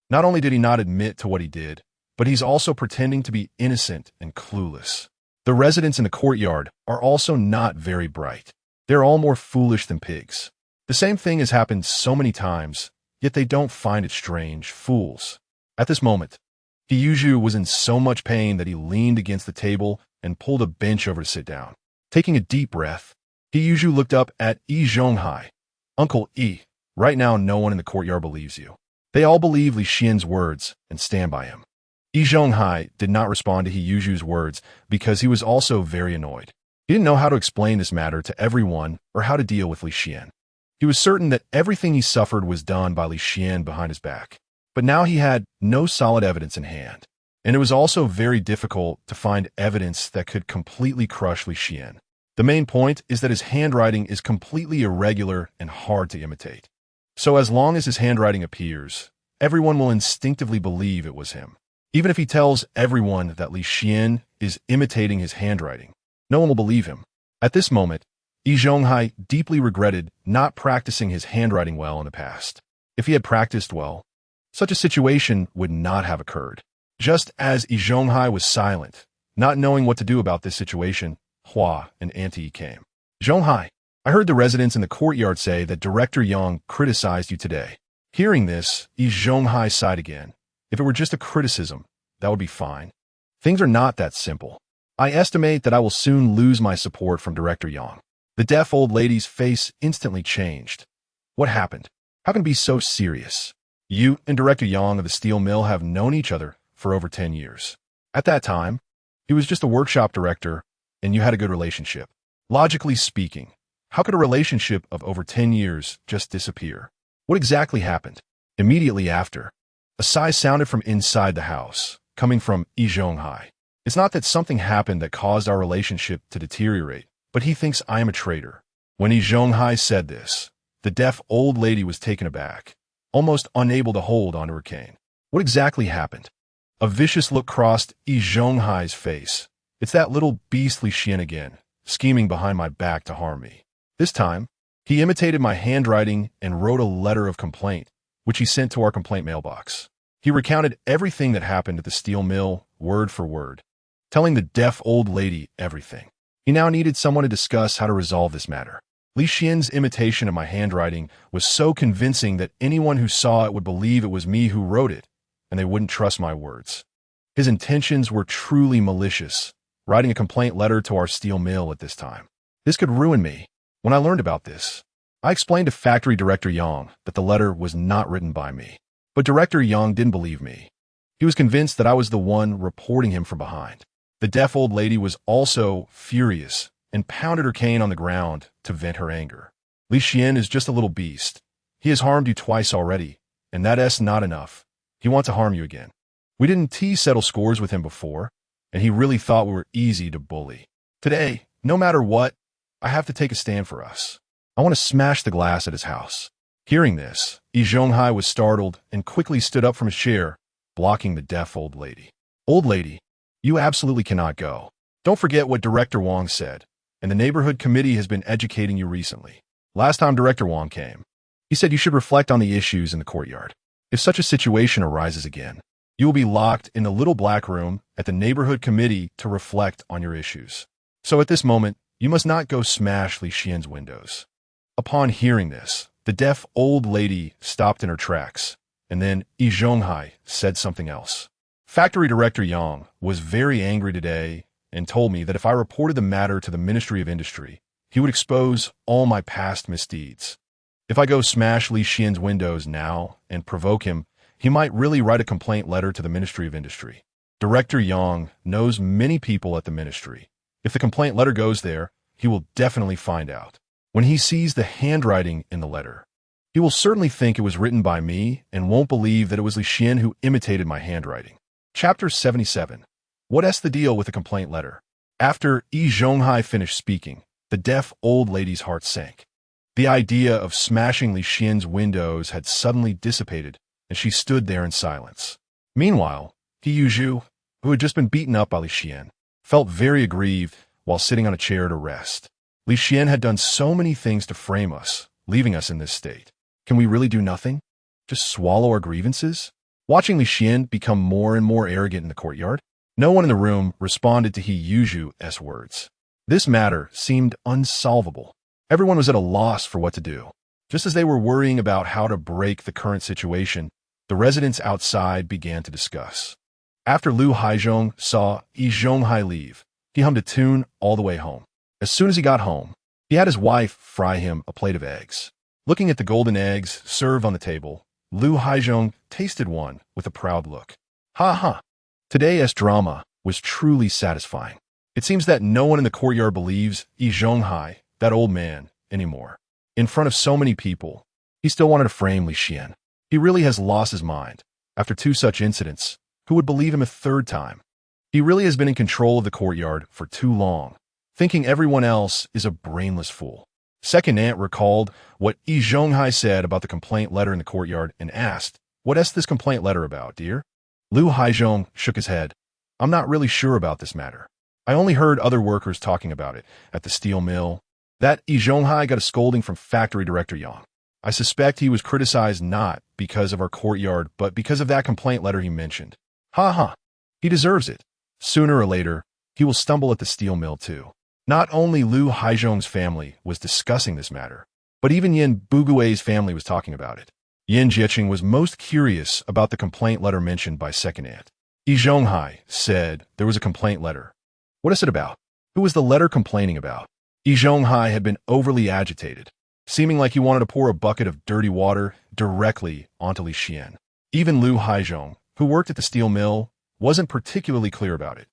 [SPEAKER 1] Not only did he not admit to what he did, but he's also pretending to be innocent and clueless. The residents in the courtyard are also not very bright. They're all more foolish than pigs. The same thing has happened so many times, yet they don't find it strange. Fools. At this moment, He Yuzhu was in so much pain that he leaned against the table and pulled a bench over to sit down. Taking a deep breath, He Yuzhu looked up at Yi Zhonghai. Uncle Yi, right now no one in the courtyard believes you. They all believe Li Xian's words and stand by him. Yi Zhonghai did not respond to He Yuzhu's words because he was also very annoyed. He didn't know how to explain this matter to everyone or how to deal with Li Xian. He was certain that everything he suffered was done by Li Xian behind his back. But now he had no solid evidence in hand. And it was also very difficult to find evidence that could completely crush Li Xian. The main point is that his handwriting is completely irregular and hard to imitate. So as long as his handwriting appears, everyone will instinctively believe it was him. Even if he tells everyone that Li Xian is imitating his handwriting, no one will believe him. At this moment, Yi Zhonghai deeply regretted not practicing his handwriting well in the past. If he had practiced well, such a situation would not have occurred. Just as Yi Zhonghai was silent, not knowing what to do about this situation, Hua and Auntie Yi came. Zhonghai, I heard the residents in the courtyard say that Director Yang criticized you today. Hearing this, Yi Zhonghai sighed again. If it were just a criticism, that would be fine. Things are not that simple. I estimate that I will soon lose my support from Director Yang. The deaf old lady's face instantly changed. What happened? How can it be so serious? You and Director Yang of the steel mill have known each other for over 10 years. At that time, he was just a workshop director, and you had a good relationship. Logically speaking, how could a relationship of over 10 years just disappear? What exactly happened? Immediately after, a sigh sounded from inside the house, coming from Yi Zhonghai. It's not that something happened that caused our relationship to deteriorate, but he thinks I am a traitor. When Yi Zhonghai said this, the deaf old lady was taken aback, almost unable to hold onto her cane. What exactly happened? A vicious look crossed Yi Zhonghai's face. It's that little beastly Xian again, scheming behind my back to harm me. This time, he imitated my handwriting and wrote a letter of complaint, which he sent to our complaint mailbox. He recounted everything that happened at the steel mill, word for word, telling the deaf old lady everything. He now needed someone to discuss how to resolve this matter. Li Xian's imitation of my handwriting was so convincing that anyone who saw it would believe it was me who wrote it, and they wouldn't trust my words. His intentions were truly malicious, writing a complaint letter to our steel mill at this time. This could ruin me. When I learned about this, I explained to Factory Director Yang that the letter was not written by me. But Director Yang didn't believe me. He was convinced that I was the one reporting him from behind. The deaf old lady was also furious and pounded her cane on the ground to vent her anger. Li Xian is just a little beast. He has harmed you twice already, and that's not enough. He wants to harm you again. We didn't settle scores with him before, and he really thought we were easy to bully. Today, no matter what, I have to take a stand for us. I want to smash the glass at his house. Hearing this, Yi Zhonghai was startled and quickly stood up from his chair, blocking the deaf old lady. Old lady, you absolutely cannot go. Don't forget what Director Wang said, and the neighborhood committee has been educating you recently. Last time Director Wang came, he said you should reflect on the issues in the courtyard. If such a situation arises again, you will be locked in the little black room at the neighborhood committee to reflect on your issues. So at this moment, you must not go smash Li Xian's windows. Upon hearing this, the deaf old lady stopped in her tracks, and then Yi Zhonghai said something else. Factory Director Yang was very angry today and told me that if I reported the matter to the Ministry of Industry, he would expose all my past misdeeds. If I go smash Li Xian's windows now and provoke him, he might really write a complaint letter to the Ministry of Industry. Director Yang knows many people at the ministry. If the complaint letter goes there, he will definitely find out. When he sees the handwriting in the letter, he will certainly think it was written by me and won't believe that it was Li Xian who imitated my handwriting. Chapter 77. What's the deal with the complaint letter? After Yi Zhonghai finished speaking, the deaf old lady's heart sank. The idea of smashing Li Xian's windows had suddenly dissipated, and she stood there in silence. Meanwhile, Yi Zhu, who had just been beaten up by Li Xian, felt very aggrieved while sitting on a chair to rest. Li Xian had done so many things to frame us, leaving us in this state. Can we really do nothing? Just swallow our grievances? Watching Li Xian become more and more arrogant in the courtyard, no one in the room responded to Yi Zhu's words. This matter seemed unsolvable. Everyone was at a loss for what to do. Just as they were worrying about how to break the current situation, the residents outside began to discuss. After Lu Haizhong saw Yi Zhonghai leave, he hummed a tune all the way home. As soon as he got home, he had his wife fry him a plate of eggs. Looking at the golden eggs served on the table, Lu Haizhong tasted one with a proud look. Ha ha! Today's drama was truly satisfying. It seems that no one in the courtyard believes Yi Zhonghai, that old man, anymore. In front of so many people, he still wanted to frame Li Xian. He really has lost his mind. After two such incidents, who would believe him a third time? He really has been in control of the courtyard for too long, thinking everyone else is a brainless fool. Second aunt recalled what Yi Zhonghai said about the complaint letter in the courtyard and asked, "What's this complaint letter about, dear?" Lu Haizhong shook his head. "I'm not really sure about this matter. I only heard other workers talking about it at the steel mill. That Yi Zhonghai got a scolding from Factory Director Yang. I suspect he was criticized not because of our courtyard, but because of that complaint letter he mentioned. Ha ha. He deserves it. Sooner or later, he will stumble at the steel mill too." Not only Lu Haizhong's family was discussing this matter, but even Yin Bugui's family was talking about it. Yin Jiaqing was most curious about the complaint letter mentioned by second aunt. Yi Zhonghai said there was a complaint letter. What is it about? Who was the letter complaining about? Yi Zhonghai had been overly agitated, seeming like he wanted to pour a bucket of dirty water directly onto Li Xian. Even Lu Haizhong, who worked at the steel mill, wasn't particularly clear about it,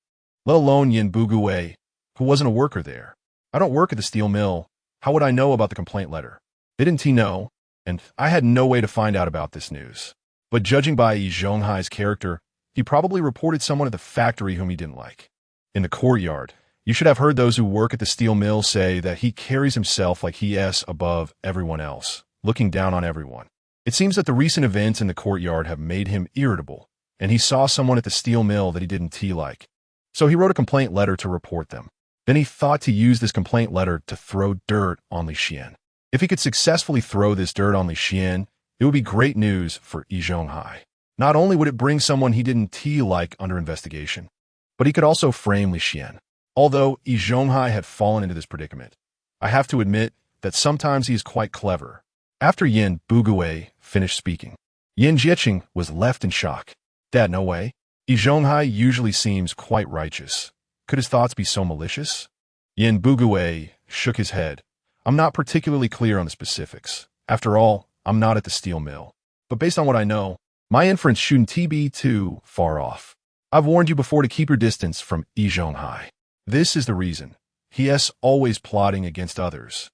[SPEAKER 1] let alone Yin Bugui, who wasn't a worker there. I don't work at the steel mill. How would I know about the complaint letter? Didn't he know? And I had no way to find out about this news. But judging by Yi Zhonghai's character, he probably reported someone at the factory whom he didn't like. In the courtyard, you should have heard those who work at the steel mill say that he carries himself like he is above everyone else, looking down on everyone. It seems that the recent events in the courtyard have made him irritable, and he saw someone at the steel mill that he didn't like. So he wrote a complaint letter to report them. Then he thought to use this complaint letter to throw dirt on Li Xian. If he could successfully throw this dirt on Li Xian, it would be great news for Yi Zhonghai. Not only would it bring someone he didn't like under investigation, but he could also frame Li Xian. Although Yi Zhonghai had fallen into this predicament, I have to admit that sometimes he is quite clever. After Yin Bugui finished speaking, Yin Jiaqing was left in shock. Dad, no way. Yi Zhonghai usually seems quite righteous. Could his thoughts be so malicious? Yin Bugui shook his head. I'm not particularly clear on the specifics. After all, I'm not at the steel mill. But based on what I know, my inference shouldn't be too far off. I've warned you before to keep your distance from Yi Zhonghai. This is the reason. He is always plotting against others.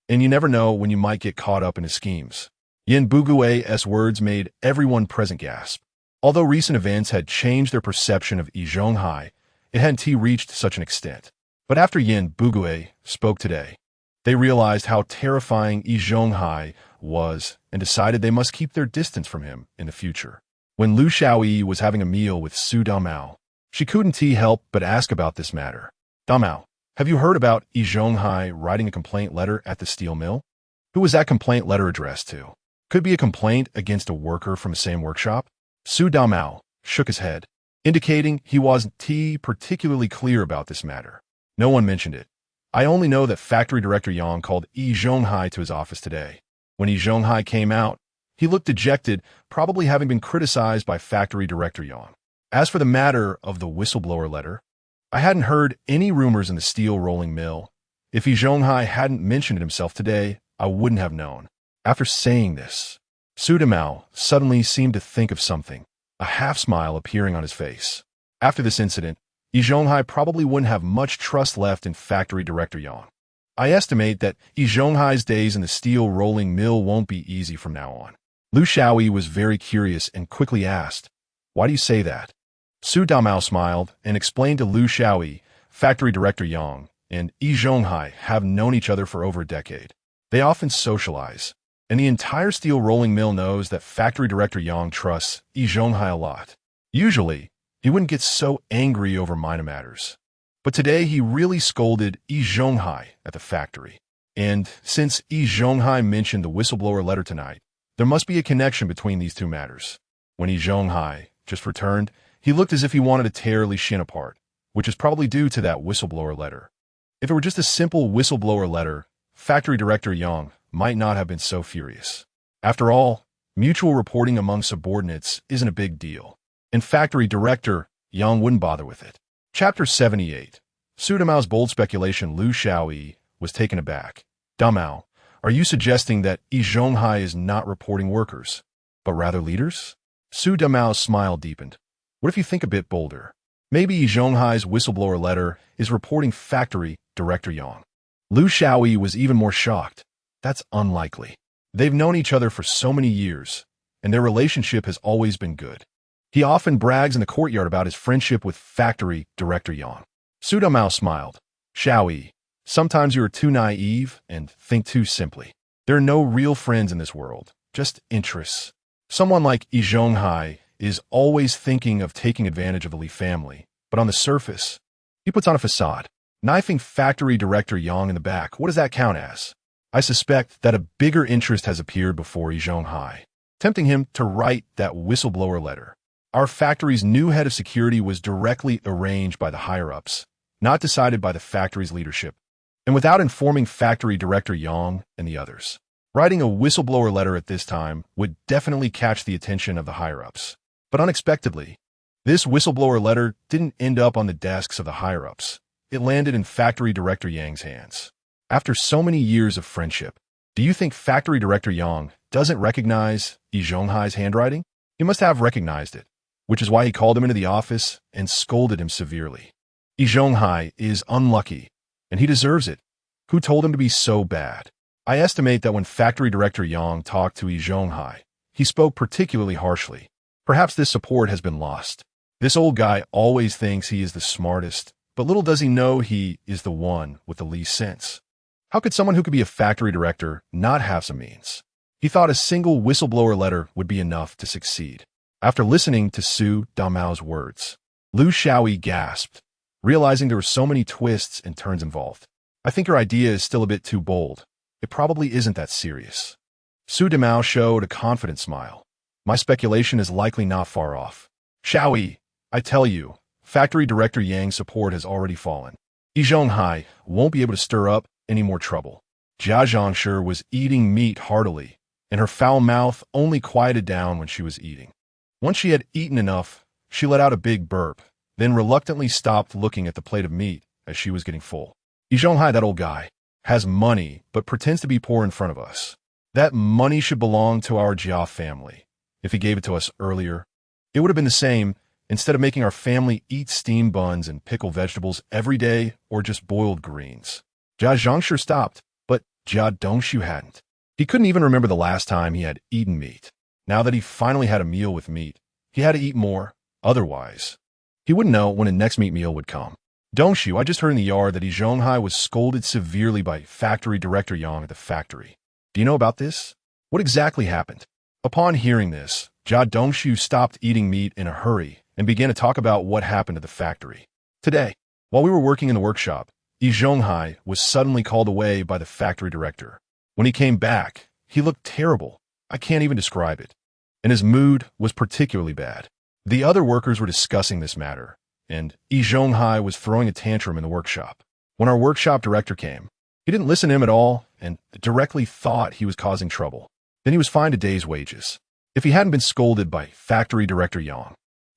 [SPEAKER 1] And you never know when you might get caught up in his schemes. Yin Bugui's words made everyone present gasp. Although recent events had changed their perception of Yi Zhonghai, it hadn't reached such an extent. But after Yin Bugui spoke today, they realized how terrifying Yi Zhonghai was and decided they must keep their distance from him in the future. When Lu Xiaoyi was having a meal with Su Damao, she couldn't help but ask about this matter. Damao, have you heard about Yi Zhonghai writing a complaint letter at the steel mill? Who was that complaint letter addressed to? Could be a complaint against a worker from the same workshop? Su Damao shook his head, indicating he wasn't particularly clear about this matter. No one mentioned it. I only know that factory director Yang called Yi Zhonghai to his office today. When Yi Zhonghai came out, he looked dejected, probably having been criticized by factory director Yang. As for the matter of the whistleblower letter, I hadn't heard any rumors in the steel rolling mill. If Yi Zhonghai hadn't mentioned it himself today, I wouldn't have known. After saying this, Su Damao suddenly seemed to think of something, a half-smile appearing on his face. After this incident, Yi Zhonghai probably wouldn't have much trust left in factory director Yang. I estimate that Yi Zhonghai's days in the steel rolling mill won't be easy from now on. Lu Xiaoyi was very curious and quickly asked, "Why do you say that?" Su Damao smiled and explained to Lu Xiaoyi, factory director Yang and Yi Zhonghai have known each other for over a decade. They often socialize, and the entire steel rolling mill knows that factory director Yang trusts Yi Zhonghai a lot. Usually, he wouldn't get so angry over minor matters. But today he really scolded Yi Zhonghai at the factory. And since Yi Zhonghai mentioned the whistleblower letter tonight, there must be a connection between these two matters. When Yi Zhonghai just returned, he looked as if he wanted to tear Li Xin apart, which is probably due to that whistleblower letter. If it were just a simple whistleblower letter, factory director Yang might not have been so furious. After all, mutual reporting among subordinates isn't a big deal, and factory director Yang wouldn't bother with it. Chapter 78. Su Damao's bold speculation. Lu Xiaoyi was taken aback. Damao, are you suggesting that Yi Zhonghai is not reporting workers, but rather leaders? Su Damao's smile deepened. What if you think a bit bolder? Maybe Yi Zhonghai's whistleblower letter is reporting factory director Yang. Lu Xiaoyi was even more shocked. That's unlikely. They've known each other for so many years, and their relationship has always been good. He often brags in the courtyard about his friendship with factory director Yang. Su Damao smiled. Xiaoyi, sometimes you are too naive and think too simply. There are no real friends in this world, just interests. Someone like Yi Zhonghai is always thinking of taking advantage of the Li family, but on the surface, he puts on a facade. Knifing factory director Yang in the back, what does that count as? I suspect that a bigger interest has appeared before Yi Zhonghai, tempting him to write that whistleblower letter. Our factory's new head of security was directly arranged by the higher-ups, not decided by the factory's leadership, and without informing factory director Yang and the others. Writing a whistleblower letter at this time would definitely catch the attention of the higher-ups. But unexpectedly, this whistleblower letter didn't end up on the desks of the higher-ups. It landed in factory director Yang's hands. After so many years of friendship, do you think factory director Yang doesn't recognize Yi Zhonghai's handwriting? He must have recognized it, which is why he called him into the office and scolded him severely. Yi Zhonghai is unlucky, and he deserves it. Who told him to be so bad? I estimate that when factory director Yang talked to Yi Zhonghai, he spoke particularly harshly. Perhaps this support has been lost. This old guy always thinks he is the smartest, but little does he know he is the one with the least sense. How could someone who could be a factory director not have some means? He thought a single whistleblower letter would be enough to succeed. After listening to Su Damao's words, Lu Xiaoyi gasped, realizing there were so many twists and turns involved. I think your idea is still a bit too bold. It probably isn't that serious. Su Damao showed a confident smile. My speculation is likely not far off. Xiaoyi, I tell you, factory director Yang's support has already fallen. Yi Zhonghai won't be able to stir up any more trouble. Jia Dongxu was eating meat heartily, and her foul mouth only quieted down when she was eating. Once she had eaten enough, she let out a big burp, then reluctantly stopped looking at the plate of meat as she was getting full. Yi Zhonghai, that old guy, has money but pretends to be poor in front of us. That money should belong to our Jia family. If he gave it to us earlier, it would have been the same instead of making our family eat steamed buns and pickled vegetables every day or just boiled greens. Jia Dongxu stopped, but Jia Dongxu hadn't. He couldn't even remember the last time he had eaten meat. Now that he finally had a meal with meat, he had to eat more. Otherwise, he wouldn't know when the next meat meal would come. Dongxu, I just heard in the yard that Yi Zhonghai was scolded severely by factory director Yang at the factory. Do you know about this? What exactly happened? Upon hearing this, Jia Dongxu stopped eating meat in a hurry and began to talk about what happened at the factory. Today, while we were working in the workshop, Yi Zhonghai was suddenly called away by the factory director. When he came back, he looked terrible. I can't even describe it. And his mood was particularly bad. The other workers were discussing this matter, and Yi Zhonghai was throwing a tantrum in the workshop. When our workshop director came, he didn't listen to him at all and directly thought he was causing trouble. Then he was fined a day's wages. If he hadn't been scolded by factory director Yang,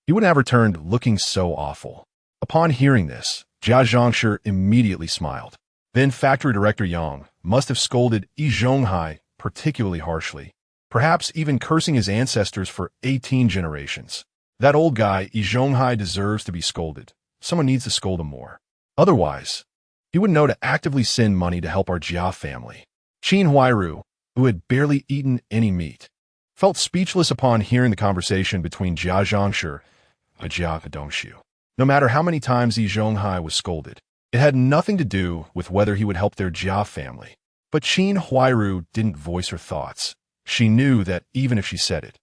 [SPEAKER 1] he wouldn't have returned looking so awful. Upon hearing this, Jia Dongxu immediately smiled. Then factory director Yang must have scolded Yi Zhonghai particularly harshly, perhaps even cursing his ancestors for 18 generations. That old guy, Yi Zhonghai, deserves to be scolded. Someone needs to scold him more. Otherwise, he would know to actively send money to help our Jia family. Qin Huairu, who had barely eaten any meat, felt speechless upon hearing the conversation between Jia Dongxu and Jia Dongxu. No matter how many times Yi Zhonghai was scolded, it had nothing to do with whether he would help their Jia family. But Qin Huairu didn't voice her thoughts. She knew that even if she said it,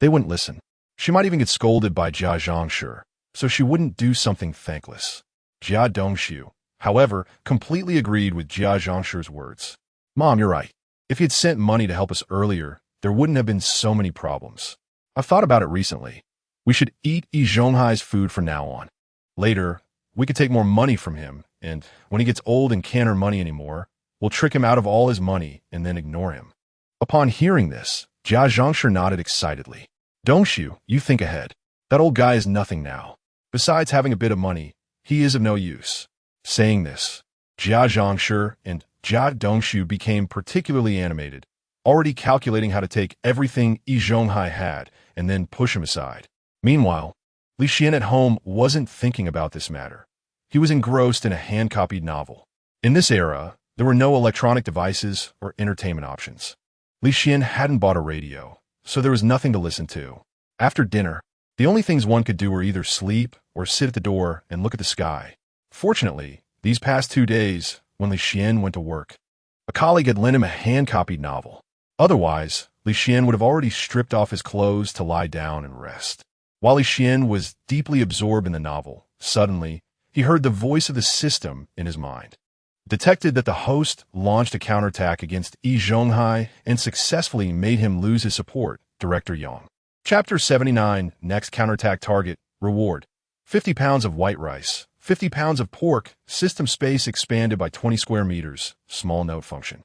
[SPEAKER 1] they wouldn't listen. She might even get scolded by Jia Dongxu, so she wouldn't do something thankless. Jia Dongxu, however, completely agreed with Jia Dongxu's words. Mom, you're right. If he had sent money to help us earlier, there wouldn't have been so many problems. I've thought about it recently. We should eat Yi Zhonghai's food from now on. Later, we could take more money from him, and when he gets old and can't earn money anymore, we'll trick him out of all his money and then ignore him. Upon hearing this, Jia Dongxu nodded excitedly. Dongxu, you think ahead. That old guy is nothing now. Besides having a bit of money, he is of no use. Saying this, Jia Dongxu and Jia Dongxu became particularly animated, already calculating how to take everything Yi Zhonghai had and then push him aside. Meanwhile, Li Xian at home wasn't thinking about this matter. He was engrossed in a hand-copied novel. In this era, there were no electronic devices or entertainment options. Li Xian hadn't bought a radio, so there was nothing to listen to. After dinner, the only things one could do were either sleep or sit at the door and look at the sky. Fortunately, these past 2 days, when Li Xian went to work, a colleague had lent him a hand-copied novel. Otherwise, Li Xian would have already stripped off his clothes to lie down and rest. While Li Xian was deeply absorbed in the novel, suddenly, he heard the voice of the system in his mind. Detected that the host launched a counterattack against Yi Zhonghai and successfully made him lose his support, Director Yang. Chapter 79, Next Counterattack Target, Reward. 50 pounds of white rice, 50 pounds of pork, system space expanded by 20 square meters, small note function.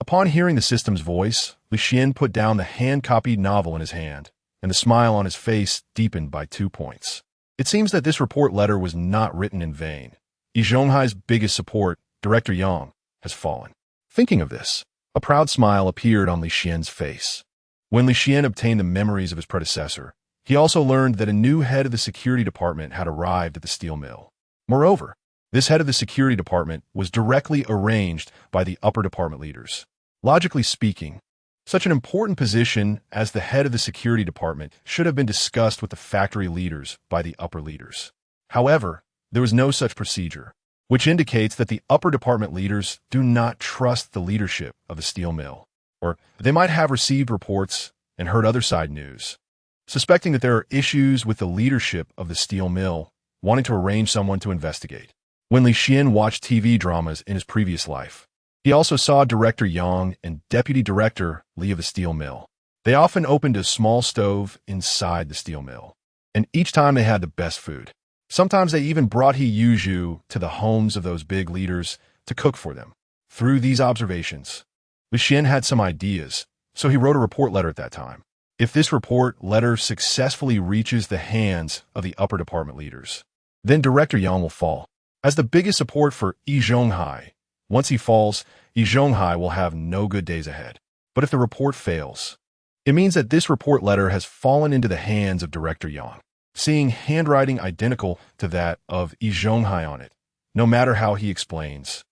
[SPEAKER 1] Upon hearing the system's voice, Li Xian put down the hand-copied novel in his hand, and the smile on his face deepened by 2 points. It seems that this report letter was not written in vain. Yi Zhonghai's biggest support, Director Yang, has fallen. Thinking of this, a proud smile appeared on Li Xian's face. When Li Xian obtained the memories of his predecessor, he also learned that a new head of the security department had arrived at the steel mill. Moreover, this head of the security department was directly arranged by the upper department leaders. Logically speaking, such an important position as the head of the security department should have been discussed with the factory leaders by the upper leaders. However, there was no such procedure, which indicates that the upper department leaders do not trust the leadership of the steel mill, or they might have received reports and heard other side news, suspecting that there are issues with the leadership of the steel mill, wanting to arrange someone to investigate. When Li Xian watched TV dramas in his previous life, he also saw Director Yang and Deputy Director Li of the steel mill. They often opened a small stove inside the steel mill, and each time they had the best food. Sometimes they even brought He Yuzhu to the homes of those big leaders to cook for them. Through these observations, Li Xian had some ideas, so he wrote a report letter at that time. If this report letter successfully reaches the hands of the upper department leaders, then Director Yang will fall. As the biggest support for Yi Zhonghai, once he falls, Yi Zhonghai will have no good days ahead. But if the report fails, it means that this report letter has fallen into the hands of Director Yang. Seeing handwriting identical to that of Yi Zhonghai on it, no matter how he explains,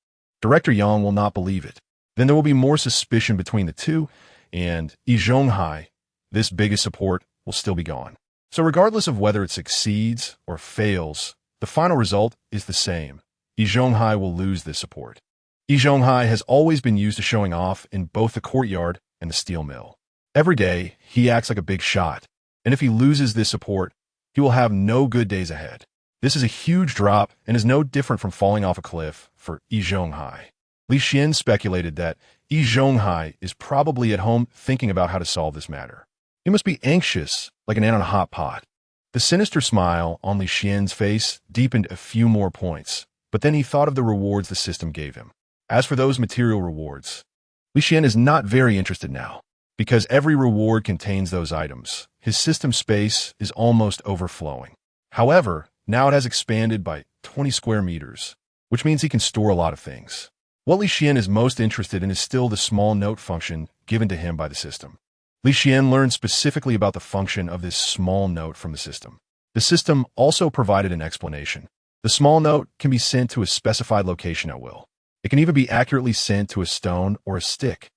[SPEAKER 1] Director Yang will not believe it. Then there will be more suspicion between the two, and Yi Zhonghai, this biggest support, will still be gone. So regardless of whether it succeeds or fails, the final result is the same. Yi Zhonghai will lose this support. Yi Zhonghai has always been used to showing off in both the courtyard and the steel mill. Every day, he acts like a big shot, and if he loses this support, he will have no good days ahead. This is a huge drop and is no different from falling off a cliff for Yi Zhonghai. Li Xian speculated that Yi Zhonghai is probably at home thinking about how to solve this matter. He must be anxious, like an ant on a hot pot. The sinister smile on Li Xian's face deepened a few more points, but then he thought of the rewards the system gave him. As for those material rewards, Li Xian is not very interested now. Because every reward contains those items, his system space is almost overflowing. However, now it has expanded by 20 square meters, which means he can store a lot of things. What Li Xian is most interested in is still the small note function given to him by the system. Li Xian learned specifically about the function of this small note from the system. The system also provided an explanation. The small note can be sent to a specified location at will. It can even be accurately sent to a stone or a stick.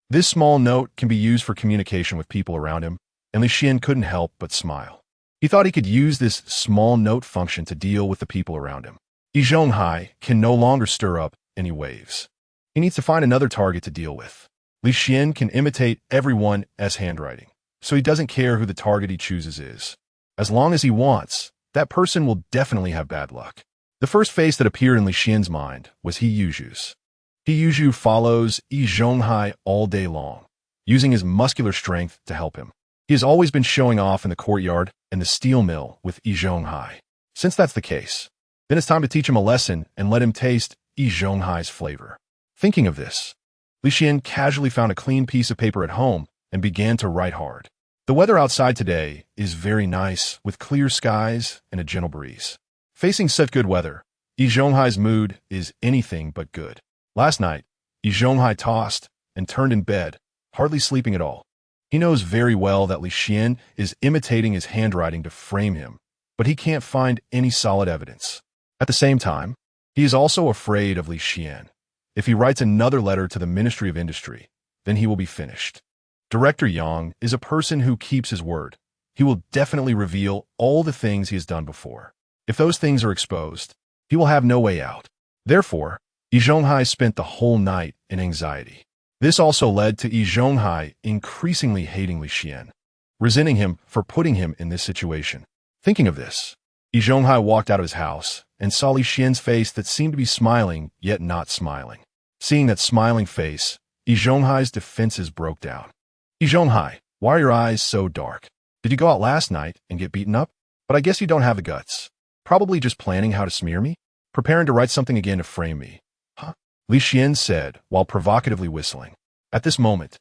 [SPEAKER 1] This small note can be used for communication with people around him, and Li Xian couldn't help but smile. He thought he could use this small note function to deal with the people around him. Yi Zhonghai can no longer stir up any waves. He needs to find another target to deal with. Li Xian can imitate everyone as handwriting, so he doesn't care who the target he chooses is. As long as he wants, that person will definitely have bad luck. The first face that appeared in Li Xian's mind was Yi Zhonghai's. Yi Zhonghai follows Yi Zhonghai all day long, using his muscular strength to help him. He has always been showing off in the courtyard and the steel mill with Yi Zhonghai. Since that's the case, then it's time to teach him a lesson and let him taste Yi Zhonghai's flavor. Thinking of this, Li Xian casually found a clean piece of paper at home and began to write hard. The weather outside today is very nice, with clear skies and a gentle breeze. Facing such good weather, Yi Zhonghai's mood is anything but good. Last night, Yi Zhonghai tossed and turned in bed, hardly sleeping at all. He knows very well that Li Xian is imitating his handwriting to frame him, but he can't find any solid evidence. At the same time, he is also afraid of Li Xian. If he writes another letter to the Ministry of Industry, then he will be finished. Director Yang is a person who keeps his word. He will definitely reveal all the things he has done before. If those things are exposed, he will have no way out. Therefore, Yi Zhonghai spent the whole night in anxiety. This also led to Yi Zhonghai increasingly hating Li Xian, resenting him for putting him in this situation. Thinking of this, Yi Zhonghai walked out of his house and saw Li Xian's face that seemed to be smiling, yet not smiling. Seeing that smiling face, Yi Zhonghai's defenses broke down. Yi Zhonghai, why are your eyes so dark? Did you go out last night and get beaten up? But I guess you don't have the guts. Probably just planning how to smear me? Preparing to write something again to frame me. Huh? Li Xian said while provocatively whistling. At this moment,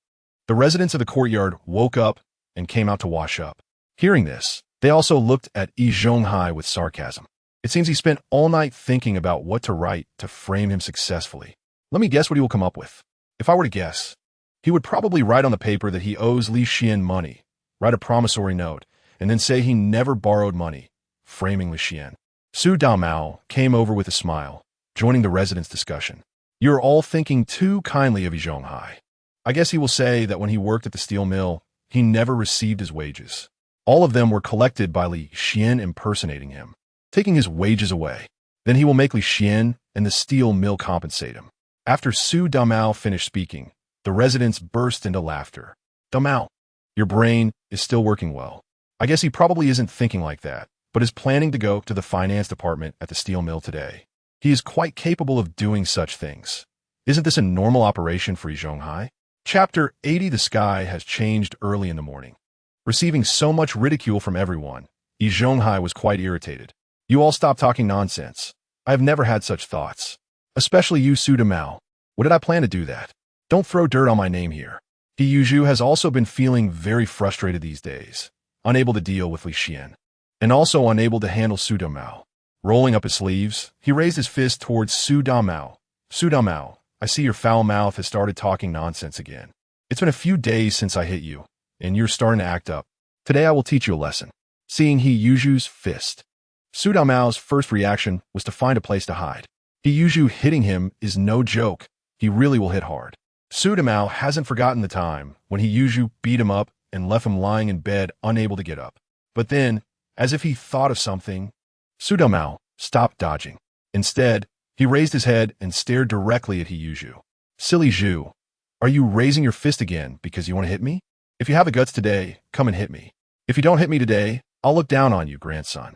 [SPEAKER 1] the residents of the courtyard woke up and came out to wash up. Hearing this, they also looked at Yi Zhonghai with sarcasm. It seems he spent all night thinking about what to write to frame him successfully. Let me guess what he will come up with. If I were to guess, he would probably write on the paper that he owes Li Xian money, write a promissory note, and then say he never borrowed money, framing Li Xian. Su Damao came over with a smile, joining the residents' discussion. You're all thinking too kindly of Yi Zhonghai. I guess he will say that when he worked at the steel mill, he never received his wages. All of them were collected by Li Xian impersonating him, taking his wages away. Then he will make Li Xian and the steel mill compensate him. After Su Damao finished speaking, the residents burst into laughter. Damao, your brain is still working well. I guess he probably isn't thinking like that, but is planning to go to the finance department at the steel mill today. He is quite capable of doing such things. Isn't this a normal operation for Yi Zhonghai? Chapter 80. The sky has changed early in the morning. Receiving so much ridicule from everyone, Yi Zhonghai was quite irritated. You all stop talking nonsense. I have never had such thoughts. Especially you, Su Damao. What did I plan to do that? Don't throw dirt on my name here. Yi Zhonghai has also been feeling very frustrated these days, unable to deal with Li Xian, and also unable to handle Su Damao. Rolling up his sleeves, he raised his fist towards Su Damao. Su Damao, I see your foul mouth has started talking nonsense again. It's been a few days since I hit you, and you're starting to act up. Today I will teach you a lesson. Seeing Yi Zhonghai's fist, Su Damao's first reaction was to find a place to hide. Yi Zhonghai hitting him is no joke. He really will hit hard. Su Damao hasn't forgotten the time when Yi Zhonghai beat him up and left him lying in bed unable to get up. But then, as if he thought of something, Su Damao stopped dodging. Instead, he raised his head and stared directly at Yi Zhonghai. Silly Zhu, are you raising your fist again because you want to hit me? If you have the guts today, come and hit me. If you don't hit me today, I'll look down on you, grandson.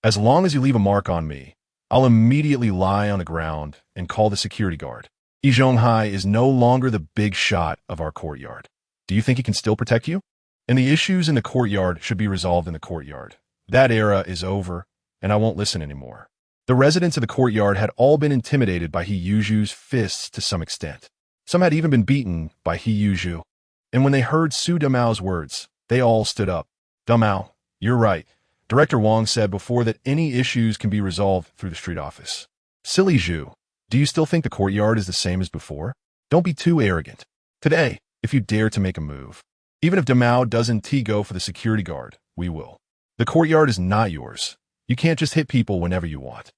[SPEAKER 1] As long as you leave a mark on me, I'll immediately lie on the ground and call the security guard. Yi Zhonghai is no longer the big shot of our courtyard. Do you think he can still protect you? And the issues in the courtyard should be resolved in the courtyard. That era is over, and I won't listen anymore. The residents of the courtyard had all been intimidated by He Yuzhu's fists to some extent. Some had even been beaten by He Yuzhu. And when they heard Su Damao's words, they all stood up. Damao, you're right. Director Wang said before that any issues can be resolved through the street office. Silly Zhu, do you still think the courtyard is the same as before? Don't be too arrogant. Today, if you dare to make a move, even if Damao doesn't go for the security guard, we will. The courtyard is not yours. You can't just hit people whenever you want.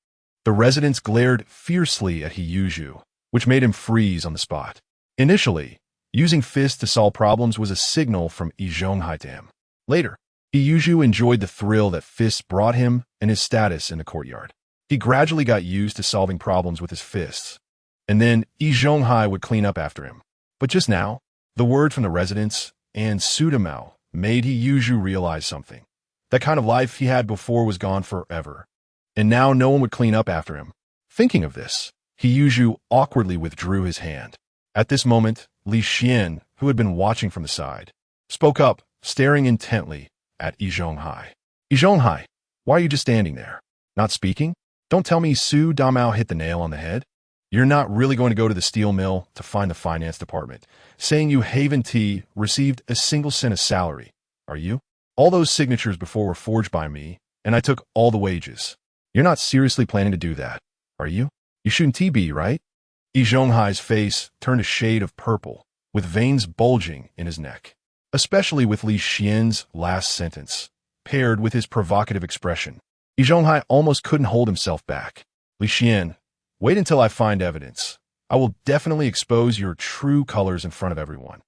[SPEAKER 1] The residents glared fiercely at He Yuzhu, which made him freeze on the spot. Initially, using fists to solve problems was a signal from Yi Zhonghai to him. Later, He Yuzhu enjoyed the thrill that fists brought him and his status in the courtyard. He gradually got used to solving problems with his fists, and then Yi Zhonghai would clean up after him. But just now, the word from the residents and Su Damao made He Yuzhu realize something. That kind of life he had before was gone forever, and now no one would clean up after him. Thinking of this, He Yuzhu awkwardly withdrew his hand. At this moment, Li Xian, who had been watching from the side, spoke up, staring intently at Yi Zhonghai. Yi Zhonghai, why are you just standing there? Not speaking? Don't tell me Su Damao hit the nail on the head. You're not really going to go to the steel mill to find the finance department, saying you haven't received a single cent of salary, are you? All those signatures before were forged by me, and I took all the wages. You're not seriously planning to do that, are you? You shouldn't be, right? Yi Zhonghai's face turned a shade of purple, with veins bulging in his neck, especially with Li Xian's last sentence, paired with his provocative expression. Yi Zhonghai almost couldn't hold himself back. Li Xian, wait until I find evidence. I will definitely expose your true colors in front of everyone.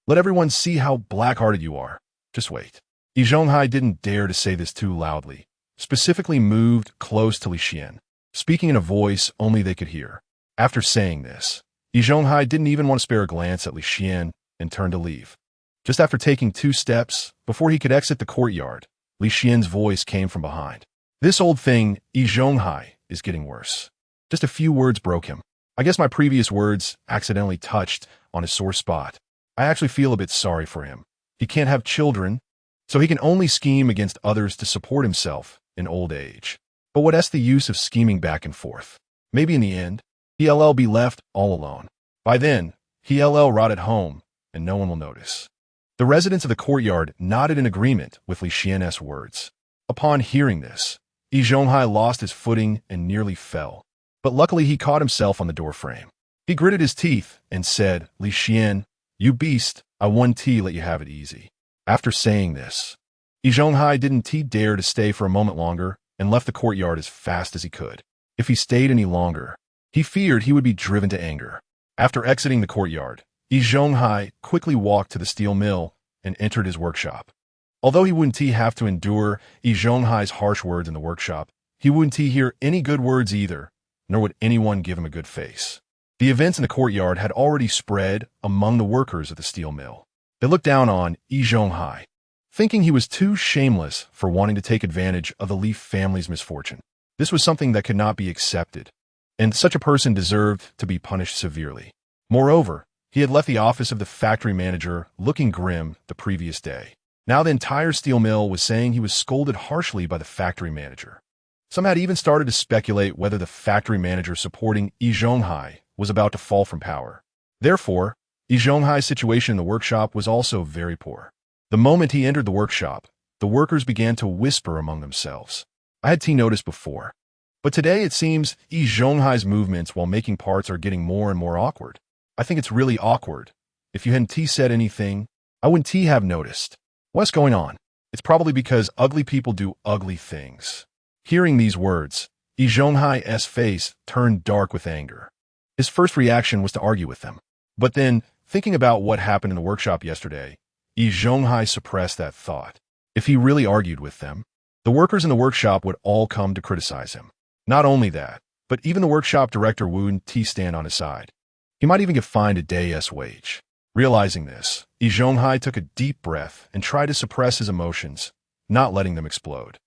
[SPEAKER 1] Let everyone see how black-hearted you are. Just wait. Yi Zhonghai didn't dare to say this too loudly, specifically moved close to Li Xian, speaking in a voice only they could hear. After saying this, Yi Zhonghai didn't even want to spare a glance at Li Xian and turned to leave. Just after taking 2 steps, before he could exit the courtyard, Li Xian's voice came from behind. This old thing, Yi Zhonghai, is getting worse. Just a few words broke him. I guess my previous words accidentally touched on his sore spot. I actually feel a bit sorry for him. He can't have children, so he can only scheme against others to support himself in old age. But what's the use of scheming back and forth? Maybe in the end, he'll be left all alone. By then, he'll rot at home, and no one will notice. The residents of the courtyard nodded in agreement with Li Xian's words. Upon hearing this, Yi Zhonghai lost his footing and nearly fell. But luckily he caught himself on the doorframe. He gritted his teeth and said, Li Xian, you beast, I won't let you have it easy. After saying this, Yi Zhonghai didn't dare to stay for a moment longer and left the courtyard as fast as he could. If he stayed any longer, he feared he would be driven to anger. After exiting the courtyard, Yi Zhonghai quickly walked to the steel mill and entered his workshop. Although he wouldn't have to endure Yi Zhonghai's harsh words in the workshop, he wouldn't hear any good words either, nor would anyone give him a good face. The events in the courtyard had already spread among the workers of the steel mill. They looked down on Yi Zhonghai, thinking he was too shameless for wanting to take advantage of the Li family's misfortune. This was something that could not be accepted, and such a person deserved to be punished severely. Moreover, he had left the office of the factory manager looking grim the previous day. Now the entire steel mill was saying he was scolded harshly by the factory manager. Some had even started to speculate whether the factory manager supporting Yi Zhonghai was about to fall from power. Therefore, Yi Zhonghai's situation in the workshop was also very poor. The moment he entered the workshop, the workers began to whisper among themselves. I had noticed before, but today it seems Yi Zhonghai's movements while making parts are getting more and more awkward. I think it's really awkward. If you hadn't said anything, I wouldn't have noticed. What's going on? It's probably because ugly people do ugly things. Hearing these words, Yi Zhonghai's face turned dark with anger. His first reaction was to argue with them. But then, thinking about what happened in the workshop yesterday, Yi Zhonghai suppressed that thought. If he really argued with them, the workers in the workshop would all come to criticize him. Not only that, but even the workshop director wouldn't stand on his side. He might even get fined a day's wage. Realizing this, Yi Zhonghai took a deep breath and tried to suppress his emotions, not letting them explode.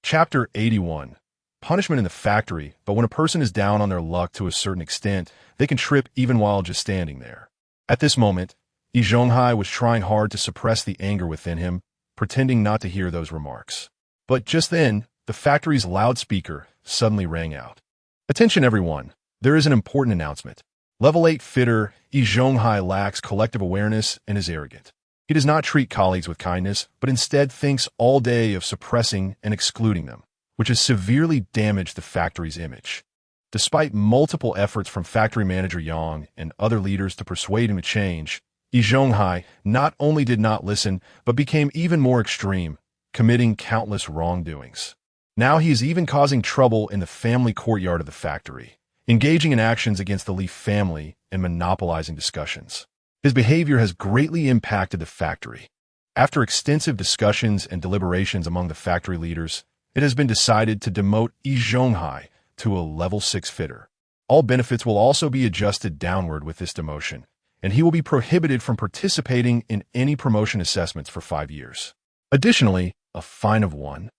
[SPEAKER 1] Chapter 81. punishment in the factory, but when a person is down on their luck to a certain extent, they can trip even while just standing there. At this moment, Yi Zhonghai was trying hard to suppress the anger within him, pretending not to hear those remarks. But just then, the factory's loudspeaker suddenly rang out. Attention everyone, there is an important announcement. Level 8 fitter Yi Zhonghai lacks collective awareness and is arrogant. He does not treat colleagues with kindness, but instead thinks all day of suppressing and excluding them, which has severely damaged the factory's image. Despite multiple efforts from factory manager Yang and other leaders to persuade him to change, Yi Zhonghai not only did not listen, but became even more extreme, committing countless wrongdoings. Now he is even causing trouble in the family courtyard of the factory, engaging in actions against the Li family and monopolizing discussions. His behavior has greatly impacted the factory. After extensive discussions and deliberations among the factory leaders, it has been decided to demote Yi Zhonghai to a level 6 fitter. All benefits will also be adjusted downward with this demotion, and he will be prohibited from participating in any promotion assessments for 5 years. Additionally, a fine of 1,000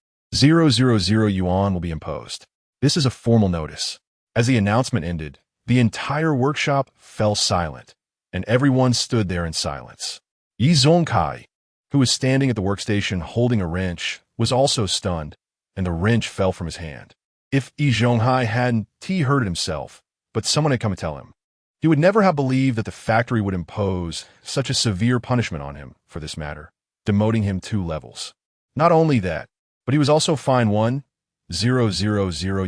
[SPEAKER 1] yuan will be imposed. This is a formal notice. As the announcement ended, the entire workshop fell silent, and everyone stood there in silence. Yi Zhonghai, who was standing at the workstation holding a wrench, was also stunned, and the wrench fell from his hand. If Yi Zhonghai hadn't hurt himself, but someone had come to tell him, he would never have believed that the factory would impose such a severe punishment on him for this matter, demoting him 2 levels. Not only that, but he was also fined 1,000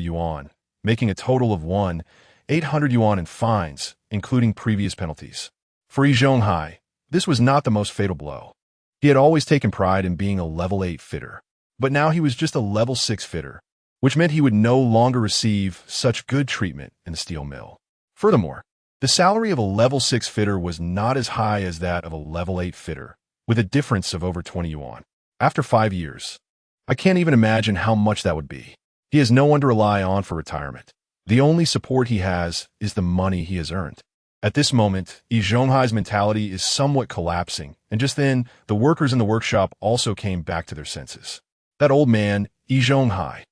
[SPEAKER 1] yuan, making a total of 1,800 yuan in fines, including previous penalties. For Yi Zhonghai, this was not the most fatal blow. He had always taken pride in being a level 8 fitter, but now he was just a level 6 fitter, which meant he would no longer receive such good treatment in the steel mill. Furthermore, the salary of a level 6 fitter was not as high as that of a level 8 fitter, with a difference of over 20 yuan. After 5 years, I can't even imagine how much that would be. He has no one to rely on for retirement. The only support he has is the money he has earned. At this moment, Yi Zhonghai's mentality is somewhat collapsing, and just then, the workers in the workshop also came back to their senses. That old man, Yi Zhonghai,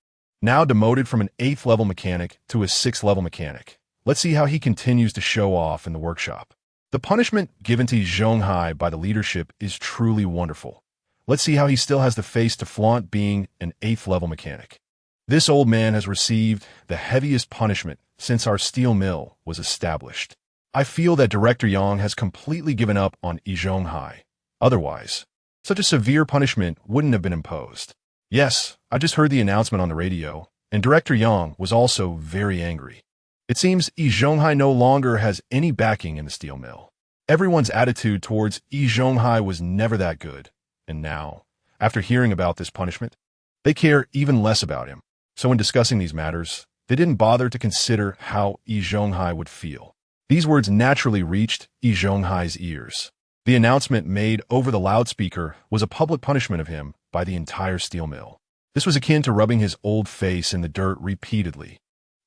[SPEAKER 1] now demoted from an 8th level mechanic to a 6th level mechanic. Let's see how he continues to show off in the workshop. The punishment given to Yi Zhonghai by the leadership is truly wonderful. Let's see how he still has the face to flaunt being an 8th level mechanic. This old man has received the heaviest punishment since our steel mill was established. I feel that Director Yang has completely given up on Yi Zhonghai. Otherwise, such a severe punishment wouldn't have been imposed. Yes, I just heard the announcement on the radio, and Director Yang was also very angry. It seems Yi Zhonghai no longer has any backing in the steel mill. Everyone's attitude towards Yi Zhonghai was never that good, and now, after hearing about this punishment, they care even less about him. So in discussing these matters, they didn't bother to consider how Yi Zhonghai would feel. These words naturally reached Yi Zhonghai's ears. The announcement made over the loudspeaker was a public punishment of him by the entire steel mill. This was akin to rubbing his old face in the dirt repeatedly,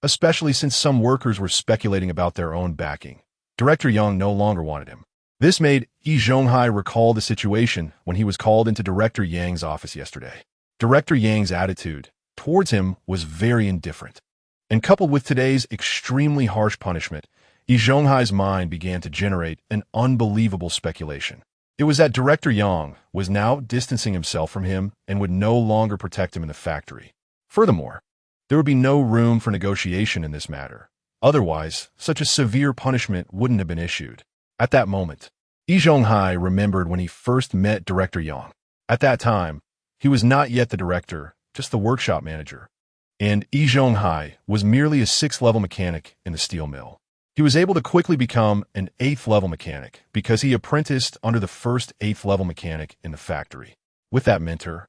[SPEAKER 1] especially since some workers were speculating about their own backing. Director Yang no longer wanted him. This made Yi Zhonghai recall the situation when he was called into Director Yang's office yesterday. Director Yang's attitude towards him was very indifferent. And coupled with today's extremely harsh punishment, Yi Zhonghai's mind began to generate an unbelievable speculation. It was that Director Yang was now distancing himself from him and would no longer protect him in the factory. Furthermore, there would be no room for negotiation in this matter. Otherwise, such a severe punishment wouldn't have been issued. At that moment, Yi Zhonghai remembered when he first met Director Yang. At that time, he was not yet the director, just the workshop manager. And Yi Zhonghai was merely a 6th level mechanic in the steel mill. He was able to quickly become an 8th level mechanic because he apprenticed under the first 8th level mechanic in the factory. With that mentor,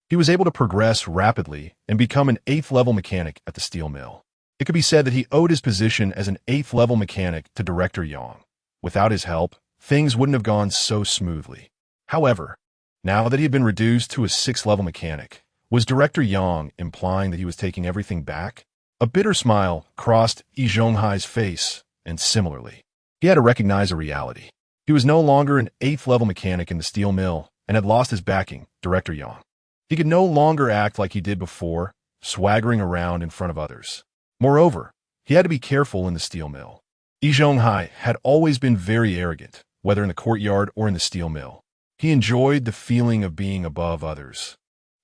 [SPEAKER 1] he was able to progress rapidly and become an 8th level mechanic at the steel mill. It could be said that he owed his position as an 8th level mechanic to Director Yang. Without his help, things wouldn't have gone so smoothly. However, now that he had been reduced to a 6th level mechanic, was Director Yang implying that he was taking everything back? A bitter smile crossed Yi Zhonghai's face, and similarly, he had to recognize a reality. He was no longer an 8th level mechanic in the steel mill and had lost his backing, Director Yang. He could no longer act like he did before, swaggering around in front of others. Moreover, he had to be careful in the steel mill. Yi Zhonghai had always been very arrogant, whether in the courtyard or in the steel mill. He enjoyed the feeling of being above others.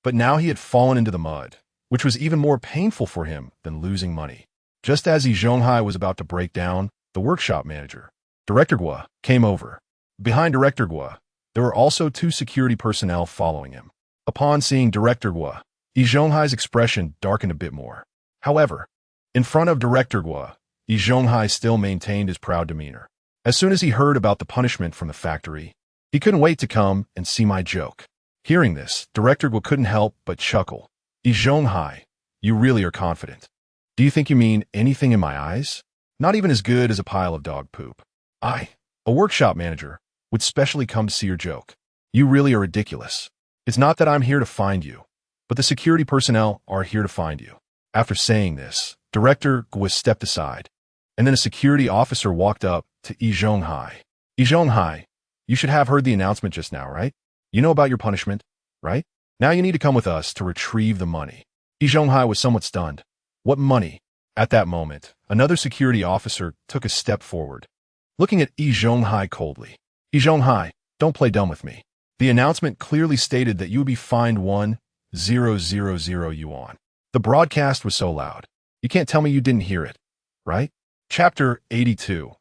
[SPEAKER 1] But now he had fallen into the mud, which was even more painful for him than losing money. Just as Yi Zhonghai was about to break down, the workshop manager, Director Gua, came over. Behind Director Gua, there were also two security personnel following him. Upon seeing Director Gua, Yi Zhonghai's expression darkened a bit more. However, in front of Director Gua, Yi Zhonghai still maintained his proud demeanor. As soon as he heard about the punishment from the factory, he couldn't wait to come and see my joke. Hearing this, Director Gua couldn't help but chuckle. Yi Zhonghai, you really are confident. Do you think you mean anything in my eyes? Not even as good as a pile of dog poop. I, a workshop manager, would specially come to see your joke. You really are ridiculous. It's not that I'm here to find you, but the security personnel are here to find you. After saying this, Director Gua stepped aside, and then a security officer walked up to Yi Zhonghai. Yi Zhonghai, you should have heard the announcement just now, right? You know about your punishment, right? Now you need to come with us to retrieve the money. Yi Zhonghai was somewhat stunned. What money? At that moment, another security officer took a step forward, looking at Yi Zhonghai coldly. Yi Zhonghai, don't play dumb with me. The announcement clearly stated that you would be fined 1,000 yuan. The broadcast was so loud. You can't tell me you didn't hear it, right? Chapter 82.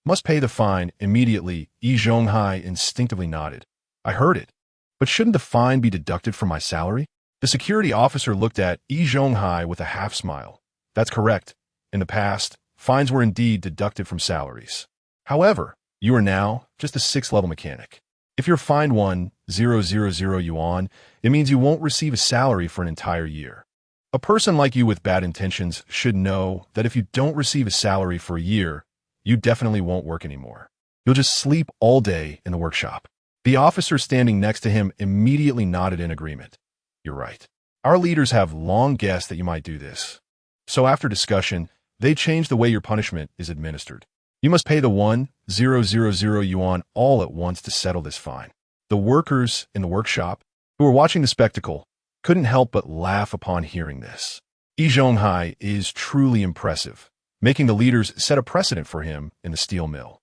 [SPEAKER 1] Must pay the fine immediately. Yi Zhonghai instinctively nodded. I heard it. But shouldn't the fine be deducted from my salary? The security officer looked at Yi Zhonghai with a half smile. That's correct. In the past, fines were indeed deducted from salaries. However, you are now just a 6th-level mechanic. If you're fined 1,000 yuan, it means you won't receive a salary for an entire year. A person like you with bad intentions should know that if you don't receive a salary for a year, you definitely won't work anymore. You'll just sleep all day in the workshop. The officer standing next to him immediately nodded in agreement. You're right. Our leaders have long guessed that you might do this. So after discussion, they changed the way your punishment is administered. You must pay the 1,000 yuan all at once to settle this fine. The workers in the workshop, who were watching the spectacle, couldn't help but laugh upon hearing this. Yi Zhonghai is truly impressive, making the leaders set a precedent for him in the steel mill.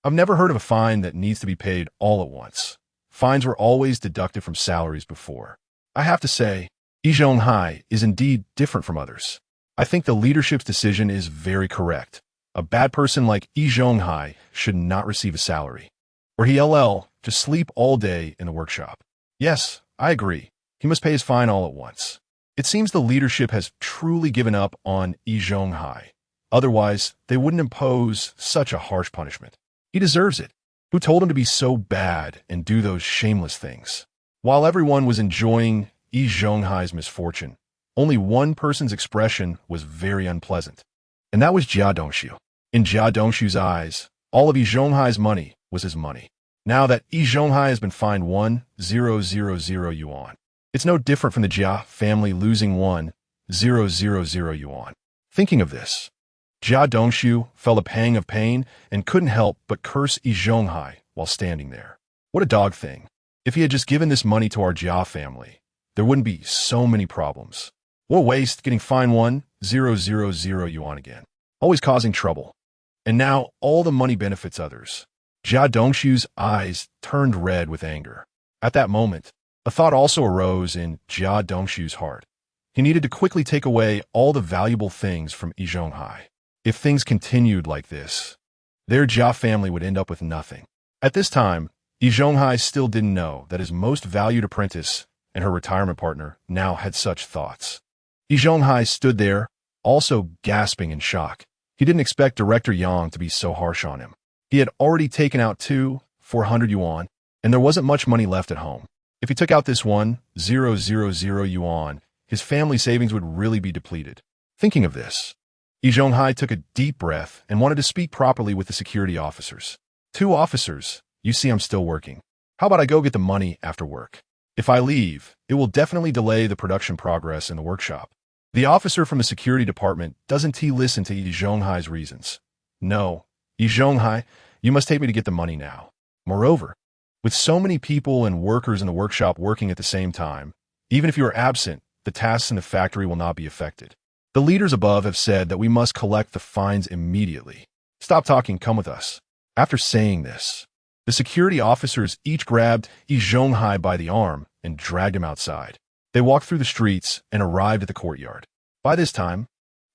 [SPEAKER 1] I've never heard of a fine that needs to be paid all at once. Fines were always deducted from salaries before. I have to say, Yi Zhonghai is indeed different from others. I think the leadership's decision is very correct. A bad person like Yi Zhonghai should not receive a salary, or he'll just sleep all day in the workshop. Yes, I agree. He must pay his fine all at once. It seems the leadership has truly given up on Yi Zhonghai. Otherwise, they wouldn't impose such a harsh punishment. He deserves it. Who told him to be so bad and do those shameless things? While everyone was enjoying Yi Zhonghai's misfortune, only one person's expression was very unpleasant, and that was Jia Dongxu. In Jia Dongxu's eyes, all of Yi Zhonghai's money was his money. Now that Yi Zhonghai has been fined 1,000 yuan, it's no different from the Jia family losing 1,000 yuan. Thinking of this, Jia Dongxu felt a pang of pain and couldn't help but curse Yi Zhonghai while standing there. What a dog thing. If he had just given this money to our Jia family, there wouldn't be so many problems. What a waste getting fined 1,000 yuan again. Always causing trouble. And now all the money benefits others. Jia Dongxu's eyes turned red with anger. At that moment, a thought also arose in Jia Dongxu's heart. He needed to quickly take away all the valuable things from Yi Zhonghai. If things continued like this, their Jia family would end up with nothing. At this time, Yi Zhonghai still didn't know that his most valued apprentice and her retirement partner now had such thoughts. Yi Zhonghai stood there, also gasping in shock. He didn't expect Director Yang to be so harsh on him. He had already taken out 400 yuan, and there wasn't much money left at home. If he took out this 1,000 yuan, his family savings would really be depleted. Thinking of this, Yi Zhonghai took a deep breath and wanted to speak properly with the security officers. Two officers, you see I'm still working. How about I go get the money after work? If I leave, it will definitely delay the production progress in the workshop. The officer from the security department doesn't listen to Yi Zhonghai's reasons. No, Yi Zhonghai, you must take me to get the money now. Moreover, with so many people and workers in the workshop working at the same time, even if you are absent, the tasks in the factory will not be affected. The leaders above have said that we must collect the fines immediately. Stop talking, come with us. After saying this, the security officers each grabbed Yi Zhonghai by the arm and dragged him outside. They walked through the streets and arrived at the courtyard. By this time,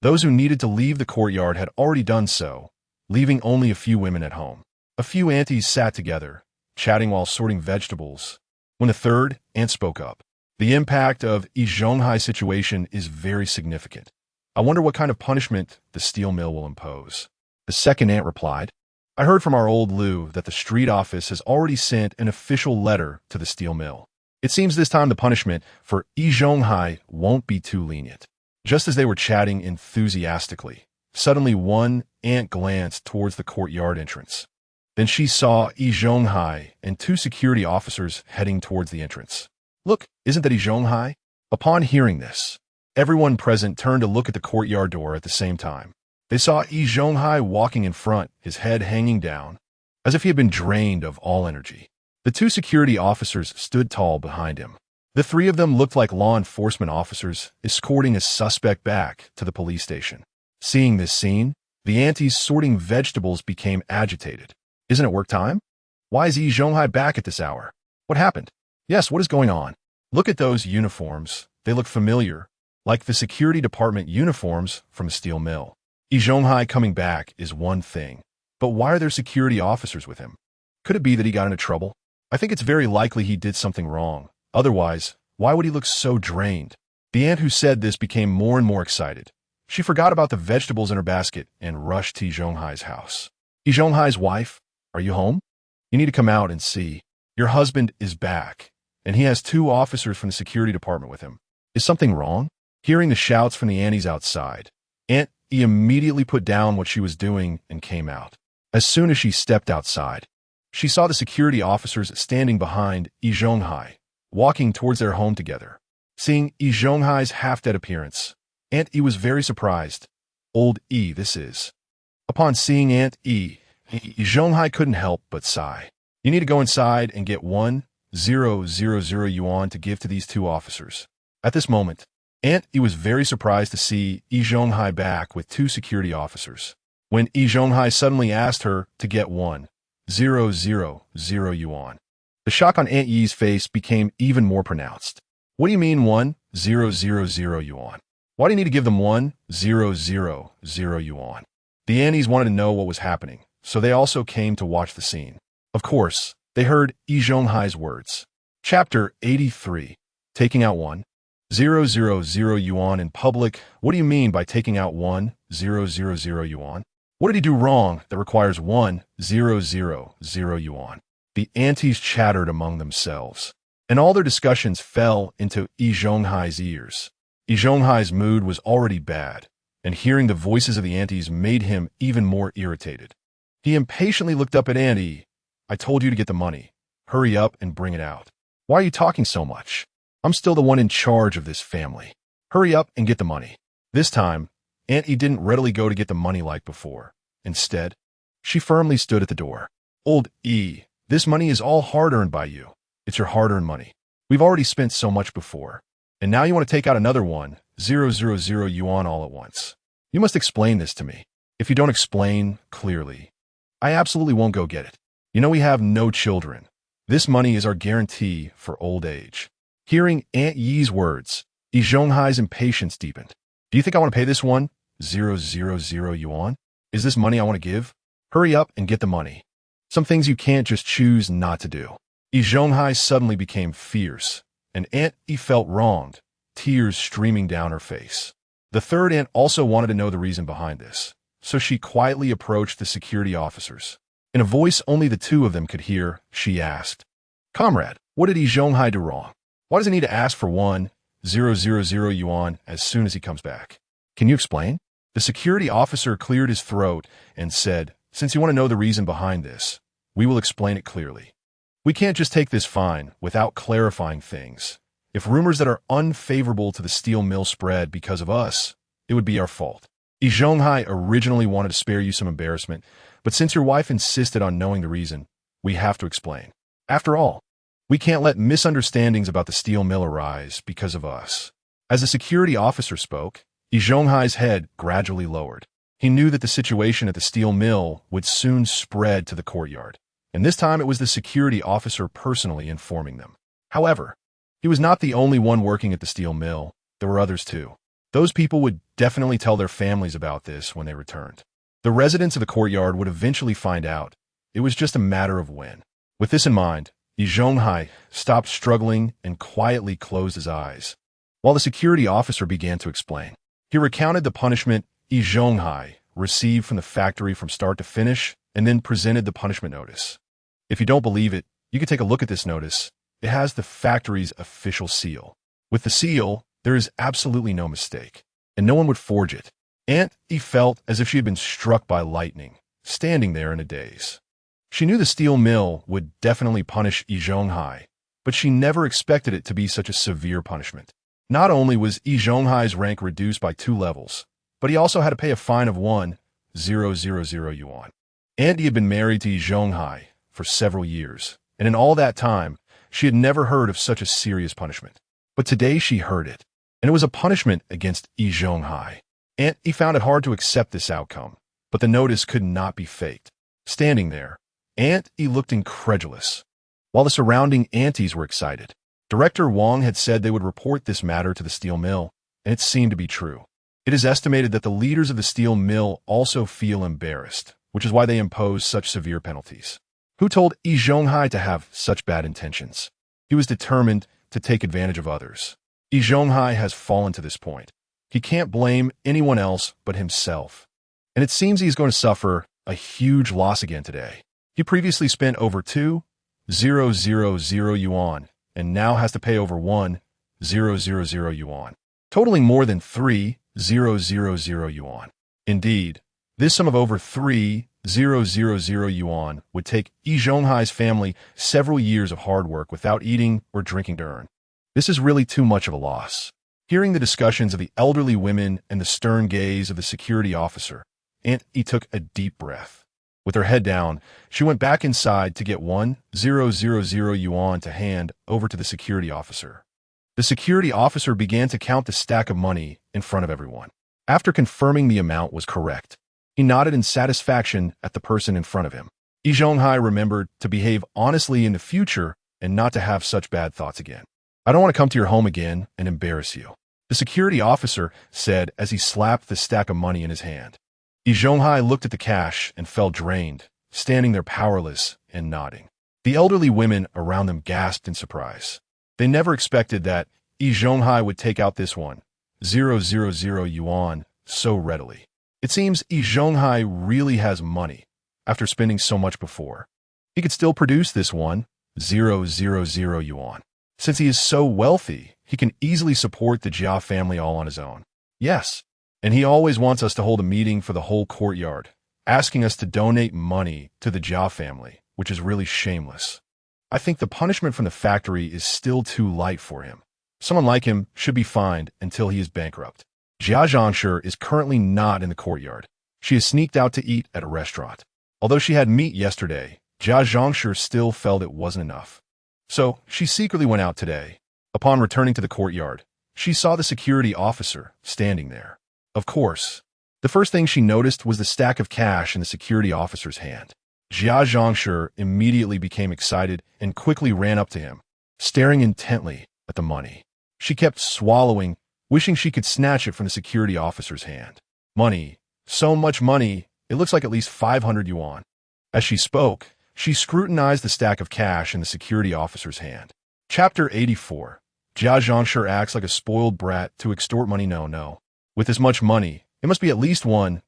[SPEAKER 1] those who needed to leave the courtyard had already done so, leaving only a few women at home. A few aunties sat together, chatting while sorting vegetables, when a third aunt spoke up. The impact of Yi Zhonghai's situation is very significant. I wonder what kind of punishment the steel mill will impose. The second aunt replied, I heard from our old Lu that the street office has already sent an official letter to the steel mill. It seems this time the punishment for Yi Zhonghai won't be too lenient. Just as they were chatting enthusiastically, suddenly one aunt glanced towards the courtyard entrance. Then she saw Yi Zhonghai and two security officers heading towards the entrance. Look, isn't that Yi Zhonghai? Upon hearing this, everyone present turned to look at the courtyard door at the same time. They saw Yi Zhonghai walking in front, his head hanging down, as if he had been drained of all energy. The two security officers stood tall behind him. The three of them looked like law enforcement officers escorting a suspect back to the police station. Seeing this scene, the aunties sorting vegetables became agitated. Isn't it work time? Why is Yi Zhonghai back at this hour? What happened? Yes, what is going on? Look at those uniforms. They look familiar, like the security department uniforms from a steel mill. Yi Zhonghai coming back is one thing, but why are there security officers with him? Could it be that he got into trouble? I think it's very likely he did something wrong. Otherwise, why would he look so drained? The aunt who said this became more and more excited. She forgot about the vegetables in her basket and rushed to Yi Zhonghai's house. Yi Zhonghai's wife, are you home? You need to come out and see. Your husband is back, and he has two officers from the security department with him. Is something wrong? Hearing the shouts from the aunties outside, Aunt Yi immediately put down what she was doing and came out. As soon as she stepped outside, she saw the security officers standing behind Yi Zhonghai, walking towards their home together. Seeing Yi Zhonghai's half-dead appearance, Aunt Yi was very surprised. Old Yi, this is. Upon seeing Aunt Yi, Yi Zhonghai couldn't help but sigh. You need to go inside and get 1,000 yuan to give to these two officers. At this moment, Aunt Yi was very surprised to see Yi Zhonghai back with two security officers. When Yi Zhonghai suddenly asked her to get 1,000 yuan, the shock on Aunt Yi's face became even more pronounced. What do you mean 1,000 yuan? Why do you need to give them 1,000 yuan? The aunties wanted to know what was happening, so they also came to watch the scene. Of course, they heard Yi Zhonghai's words. Chapter 83. Taking out 1,000 yuan in public. What do you mean by taking out 1,000 yuan? What did he do wrong that requires 1,000 yuan? The aunties chattered among themselves, and all their discussions fell into Yi Zhonghai's ears. Yi Zhonghai's mood was already bad, and hearing the voices of the aunties made him even more irritated. He impatiently looked up at Aunt Yi. I told you to get the money. Hurry up and bring it out. Why are you talking so much? I'm still the one in charge of this family. Hurry up and get the money. This time, Aunt Yi didn't readily go to get the money like before. Instead, she firmly stood at the door. Old Yi, this money is all hard-earned by you. It's your hard-earned money. We've already spent so much before. And now you want to take out another 1,000 yuan all at once. You must explain this to me. If you don't explain clearly, I absolutely won't go get it. You know we have no children. This money is our guarantee for old age. Hearing Aunt Yi's words, Yi Zhonghai's impatience deepened. Do you think I want to pay this 1,000 yuan? Is this money I want to give? Hurry up and get the money. Some things you can't just choose not to do. Yi Zhonghai suddenly became fierce, and Aunt Yi felt wronged, tears streaming down her face. The third aunt also wanted to know the reason behind this, so she quietly approached the security officers. In a voice only the two of them could hear, she asked, Comrade, what did Yi Zhonghai do wrong? Why does he need to ask for 1,000 yuan as soon as he comes back? Can you explain? The security officer cleared his throat and said, Since you want to know the reason behind this, we will explain it clearly. We can't just take this fine without clarifying things. If rumors that are unfavorable to the steel mill spread because of us, it would be our fault. Yi Zhonghai originally wanted to spare you some embarrassment, but since your wife insisted on knowing the reason, we have to explain. After all, we can't let misunderstandings about the steel mill arise because of us. As the security officer spoke, Yi Zhonghai's head gradually lowered. He knew that the situation at the steel mill would soon spread to the courtyard, and this time it was the security officer personally informing them. However, he was not the only one working at the steel mill. There were others too. Those people would definitely tell their families about this when they returned. The residents of the courtyard would eventually find out. It was just a matter of when. With this in mind, Yi Zhonghai stopped struggling and quietly closed his eyes, while the security officer began to explain. He recounted the punishment Yi Zhonghai received from the factory from start to finish, and then presented the punishment notice. If you don't believe it, you can take a look at this notice. It has the factory's official seal. With the seal, there is absolutely no mistake, and no one would forge it. He felt as if she had been struck by lightning, standing there in a daze. She knew the steel mill would definitely punish Yi Zhonghai, but she never expected it to be such a severe punishment. Not only was Yi Zhonghai's rank reduced by 2 levels, but he also had to pay a fine of 1,000 yuan. And he had been married to Yi Zhonghai for several years, and in all that time, she had never heard of such a serious punishment. But today she heard it, and it was a punishment against Yi Zhonghai. And he found it hard to accept this outcome, but the notice could not be faked. Standing there, he looked incredulous, while the surrounding aunties were excited. Director Wang had said they would report this matter to the steel mill, and it seemed to be true. It is estimated that the leaders of the steel mill also feel embarrassed, which is why they impose such severe penalties. Who told Yi Zhonghai to have such bad intentions? He was determined to take advantage of others. Yi Zhonghai has fallen to this point. He can't blame anyone else but himself. And it seems he's going to suffer a huge loss again today. He previously spent over 2,000 yuan and now has to pay over 1,000 yuan, totaling more than 3,000 yuan. Indeed, this sum of over 3,000 yuan would take Yi Zhonghai's family several years of hard work without eating or drinking to earn. This is really too much of a loss. Hearing the discussions of the elderly women and the stern gaze of the security officer, he took a deep breath. With her head down, she went back inside to get 1,000 yuan to hand over to the security officer. The security officer began to count the stack of money in front of everyone. After confirming the amount was correct, he nodded in satisfaction at the person in front of him. Yi Zhonghai remembered to behave honestly in the future and not to have such bad thoughts again. I don't want to come to your home again and embarrass you, the security officer said as he slapped the stack of money in his hand. Yi Zhonghai looked at the cash and felt drained, standing there powerless and nodding. The elderly women around them gasped in surprise. They never expected that Yi Zhonghai would take out this 1,000 yuan so readily. It seems Yi Zhonghai really has money after spending so much before. He could still produce this 1,000 yuan. Since he is so wealthy, he can easily support the Jia family all on his own. Yes, and he always wants us to hold a meeting for the whole courtyard, asking us to donate money to the Jia family, which is really shameless. I think the punishment from the factory is still too light for him. Someone like him should be fined until he is bankrupt. Jia Dongxu is currently not in the courtyard. She has sneaked out to eat at a restaurant. Although she had meat yesterday, Jia Dongxu still felt it wasn't enough. So she secretly went out today. Upon returning to the courtyard, she saw the security officer standing there. Of course, the first thing she noticed was the stack of cash in the security officer's hand. Jia Dongxu immediately became excited and quickly ran up to him, staring intently at the money. She kept swallowing, wishing she could snatch it from the security officer's hand. Money, so much money, it looks like at least 500 yuan. As she spoke, she scrutinized the stack of cash in the security officer's hand. Chapter 84. Jia Dongxu acts like a spoiled brat to extort money. No. With this much money, it must be at least 1,000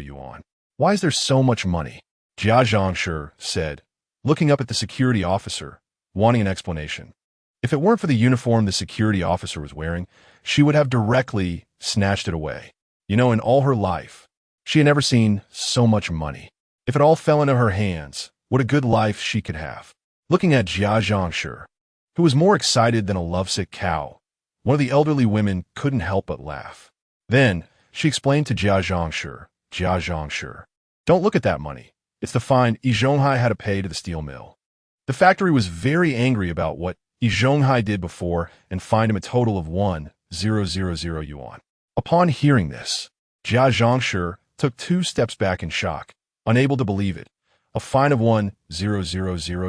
[SPEAKER 1] yuan. Why is there so much money? Jia Dongxu said, looking up at the security officer, wanting an explanation. If it weren't for the uniform the security officer was wearing, she would have directly snatched it away. In all her life, she had never seen so much money. If it all fell into her hands, what a good life she could have. Looking at Jia Dongxu, who was more excited than a lovesick cow, one of the elderly women couldn't help but laugh. Then, she explained to Jia Dongxu, don't look at that money. It's the fine Yi Zhonghai had to pay to the steel mill. The factory was very angry about what Yi Zhonghai did before and fined him a total of 1,000 yuan. Upon hearing this, Jia Dongxu took 2 steps back in shock, unable to believe it. A fine of 1,000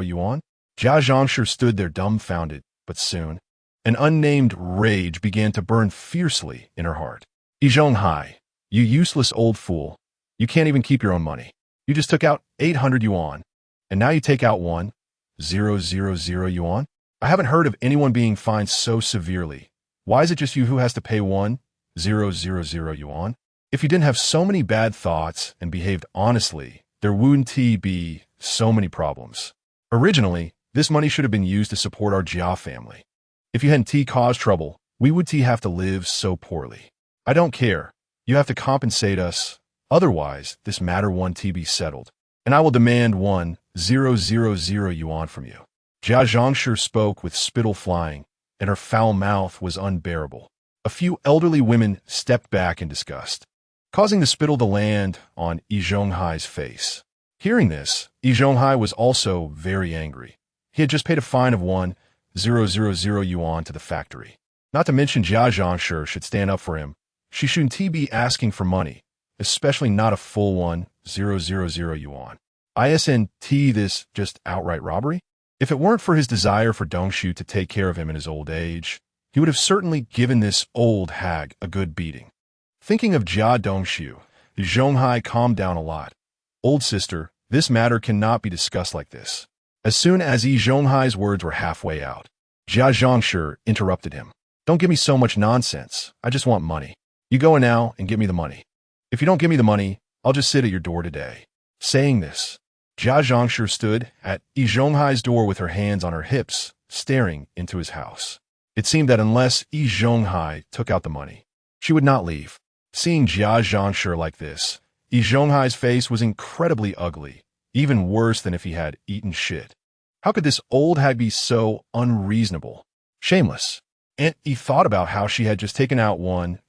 [SPEAKER 1] yuan? Jia Dongxu stood there dumbfounded, but soon, an unnamed rage began to burn fiercely in her heart. Yi Zhonghai, you useless old fool. You can't even keep your own money. You just took out 800 yuan, and now you take out 1,000 yuan? I haven't heard of anyone being fined so severely. Why is it just you who has to pay 1,000 yuan? If you didn't have so many bad thoughts and behaved honestly, there wouldn't be so many problems. Originally, this money should have been used to support our Jia family. If you hadn't caused trouble, we would have to live so poorly. I don't care. You have to compensate us. Otherwise, this matter won't be settled, and I will demand 1,000 yuan from you. Jia Dongxu spoke with spittle flying, and her foul mouth was unbearable. A few elderly women stepped back in disgust, causing the spittle to land on Yi Zhonghai's face. Hearing this, Yi Zhonghai was also very angry. He had just paid a fine of 1,000 yuan to the factory. Not to mention Jia Dongxu should stand up for him. She shouldn't be asking for money, especially not a full 1,000 yuan. Isn't this just outright robbery? If it weren't for his desire for Dongxu to take care of him in his old age, he would have certainly given this old hag a good beating. Thinking of Jia Dongxu, Yi Zhonghai calmed down a lot. Old sister, this matter cannot be discussed like this. As soon as Yi Zhonghai's words were halfway out, Jia Dongxu interrupted him. Don't give me so much nonsense. I just want money. You go now and give me the money. If you don't give me the money, I'll just sit at your door today. Saying this, Jia Dongxu stood at Yi Zhonghai's door with her hands on her hips, staring into his house. It seemed that unless Yi Zhonghai took out the money, she would not leave. Seeing Jia Dongxu like this, Yi Zhonghai's face was incredibly ugly, even worse than if he had eaten shit. How could this old hag be so unreasonable? Shameless. And he thought about how she had just taken out 1,000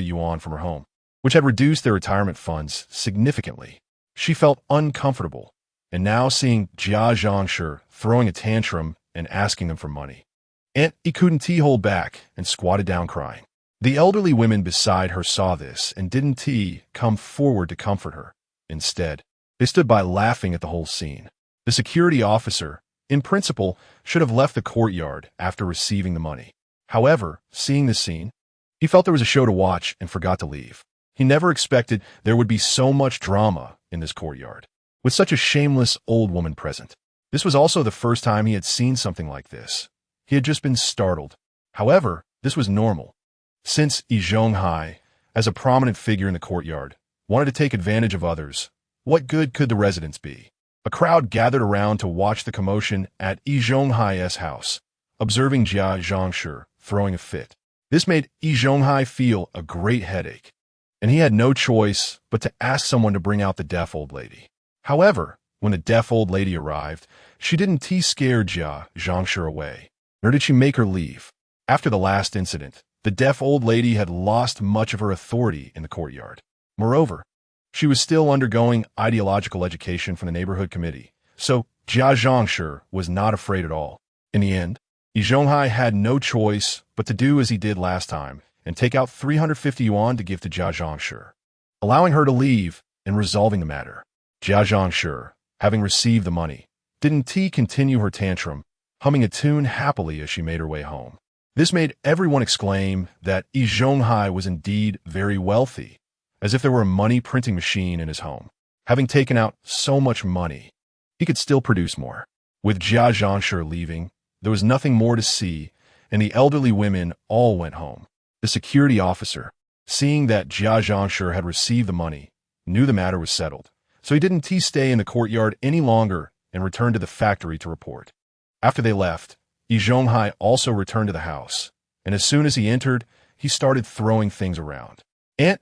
[SPEAKER 1] yuan from her home, which had reduced their retirement funds significantly. She felt uncomfortable, and now seeing Jia Dongxu throwing a tantrum and asking them for money, Aunt he couldn't hold back and squatted down crying. The elderly women beside her saw this and didn't come forward to comfort her. Instead, they stood by laughing at the whole scene. The security officer, in principle, should have left the courtyard after receiving the money. However, seeing this scene, he felt there was a show to watch and forgot to leave. He never expected there would be so much drama in this courtyard, with such a shameless old woman present. This was also the first time he had seen something like this. He had just been startled. However, this was normal. Since Yi Zhonghai, as a prominent figure in the courtyard, wanted to take advantage of others, what good could the residents be? A crowd gathered around to watch the commotion at Yi Zhonghai's house, observing Jia Dongxu throwing a fit. This made Yi Zhonghai feel a great headache, and he had no choice but to ask someone to bring out the deaf old lady. However, when the deaf old lady arrived, she didn't scare Jia Dongxu away, nor did she make her leave. After the last incident, the deaf old lady had lost much of her authority in the courtyard. Moreover, she was still undergoing ideological education from the neighborhood committee, so Jia Dongxu was not afraid at all. In the end, Yi Zhonghai had no choice but to do as he did last time and take out 350 yuan to give to Jia Dongxu, allowing her to leave and resolving the matter. Jia Dongxu, having received the money, didn't continue her tantrum, humming a tune happily as she made her way home. This made everyone exclaim that Yi Zhonghai was indeed very wealthy, as if there were a money printing machine in his home. Having taken out so much money, he could still produce more. With Jia Dongxu leaving, there was nothing more to see, and the elderly women all went home. The security officer, seeing that Jia Dongxu had received the money, knew the matter was settled, so he didn't stay in the courtyard any longer and returned to the factory to report. After they left, Yi Zhonghai also returned to the house, and as soon as he entered, he started throwing things around.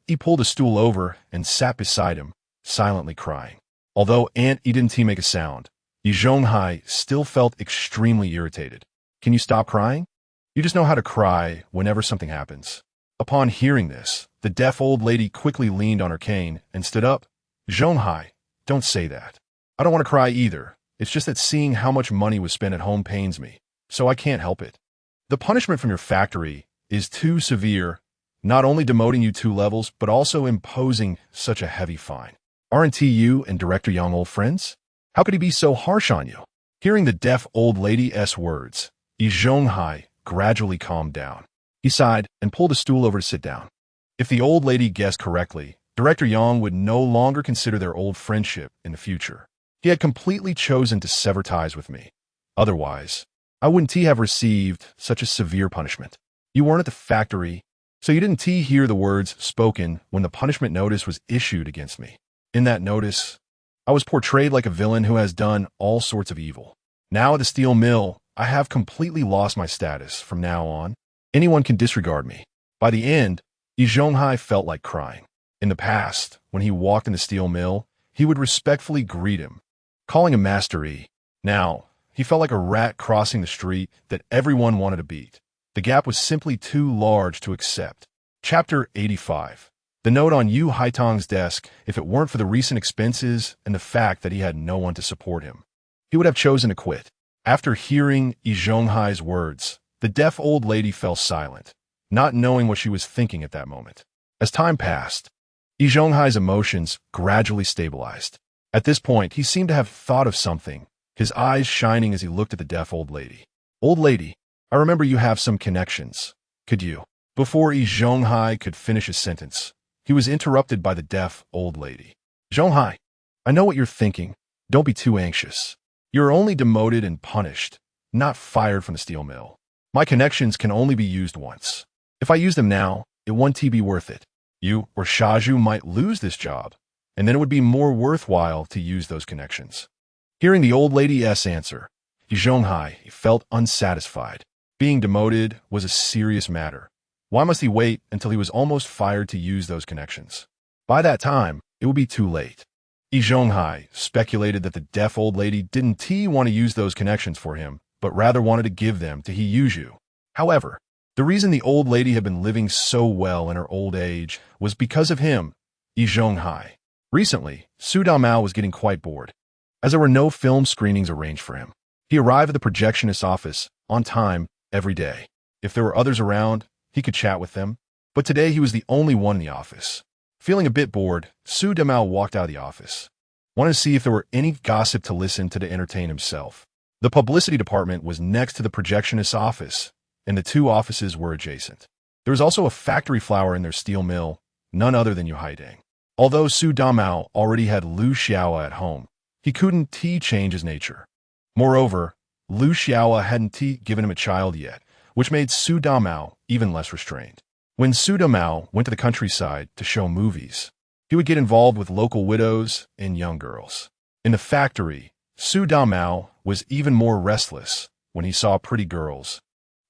[SPEAKER 1] He pulled a stool over and sat beside him, silently crying. Although he didn't make a sound, Yi Zhonghai still felt extremely irritated. Can you stop crying? You just know how to cry whenever something happens. Upon hearing this, the deaf old lady quickly leaned on her cane and stood up. Zhonghai, don't say that. I don't want to cry either. It's just that seeing how much money was spent at home pains me. so I can't help it. The punishment from your factory is too severe, not only demoting you 2 levels, but also imposing such a heavy fine. Aren't you and Director Yang old friends? How could he be so harsh on you? Hearing the deaf old lady's words, Yi Zhonghai gradually calmed down. He sighed and pulled a stool over to sit down. If the old lady guessed correctly, Director Yang would no longer consider their old friendship in the future. He had completely chosen to sever ties with me. Otherwise, I wouldn't have received such a severe punishment. You weren't at the factory, so you didn't hear the words spoken when the punishment notice was issued against me. In that notice, I was portrayed like a villain who has done all sorts of evil. Now at the steel mill, I have completely lost my status. From now on, anyone can disregard me. By the end, Yi Zhonghai felt like crying. In the past, when he walked in the steel mill, he would respectfully greet him, calling him Master Yi. Now, he felt like a rat crossing the street that everyone wanted to beat. The gap was simply too large to accept. Chapter 85. The note on Yu Haitong's desk, if it weren't for the recent expenses and the fact that he had no one to support him, he would have chosen to quit. After hearing Yi Zhonghai's words, the deaf old lady fell silent, not knowing what she was thinking at that moment. As time passed, Yi Zhonghai's emotions gradually stabilized. At this point, he seemed to have thought of something, his eyes shining as he looked at the deaf old lady. Old lady, I remember you have some connections. Could you? Before Yi Zhonghai could finish his sentence, he was interrupted by the deaf old lady. Zhonghai, I know what you're thinking. Don't be too anxious. You're only demoted and punished, not fired from the steel mill. My connections can only be used once. If I use them now, it won't be worth it. You or Shaju might lose this job, and then it would be more worthwhile to use those connections. Hearing the old lady's answer, Yi Zhonghai felt unsatisfied. Being demoted was a serious matter. Why must he wait until he was almost fired to use those connections? By that time, it would be too late. Yi Zhonghai speculated that the deaf old lady didn't want to use those connections for him, but rather wanted to give them to Yi Zhu. However, the reason the old lady had been living so well in her old age was because of him, Yi Zhonghai. Recently, Su Damao was getting quite bored, as there were no film screenings arranged for him. He arrived at the projectionist's office on time every day. If there were others around, he could chat with them, but today he was the only one in the office. Feeling a bit bored, Su Damao walked out of the office, wanted to see if there were any gossip to listen to entertain himself. The publicity department was next to the projectionist's office, and the 2 offices were adjacent. There was also a factory flower in their steel mill, none other than Yu Haidang. Although Su Damao already had Lu Xiao at home, he couldn't change his nature. Moreover, Lu Xiao hadn't given him a child yet, which made Su Damao even less restrained. When Su Damao went to the countryside to show movies, he would get involved with local widows and young girls. In the factory, Su Damao was even more restless when he saw pretty girls.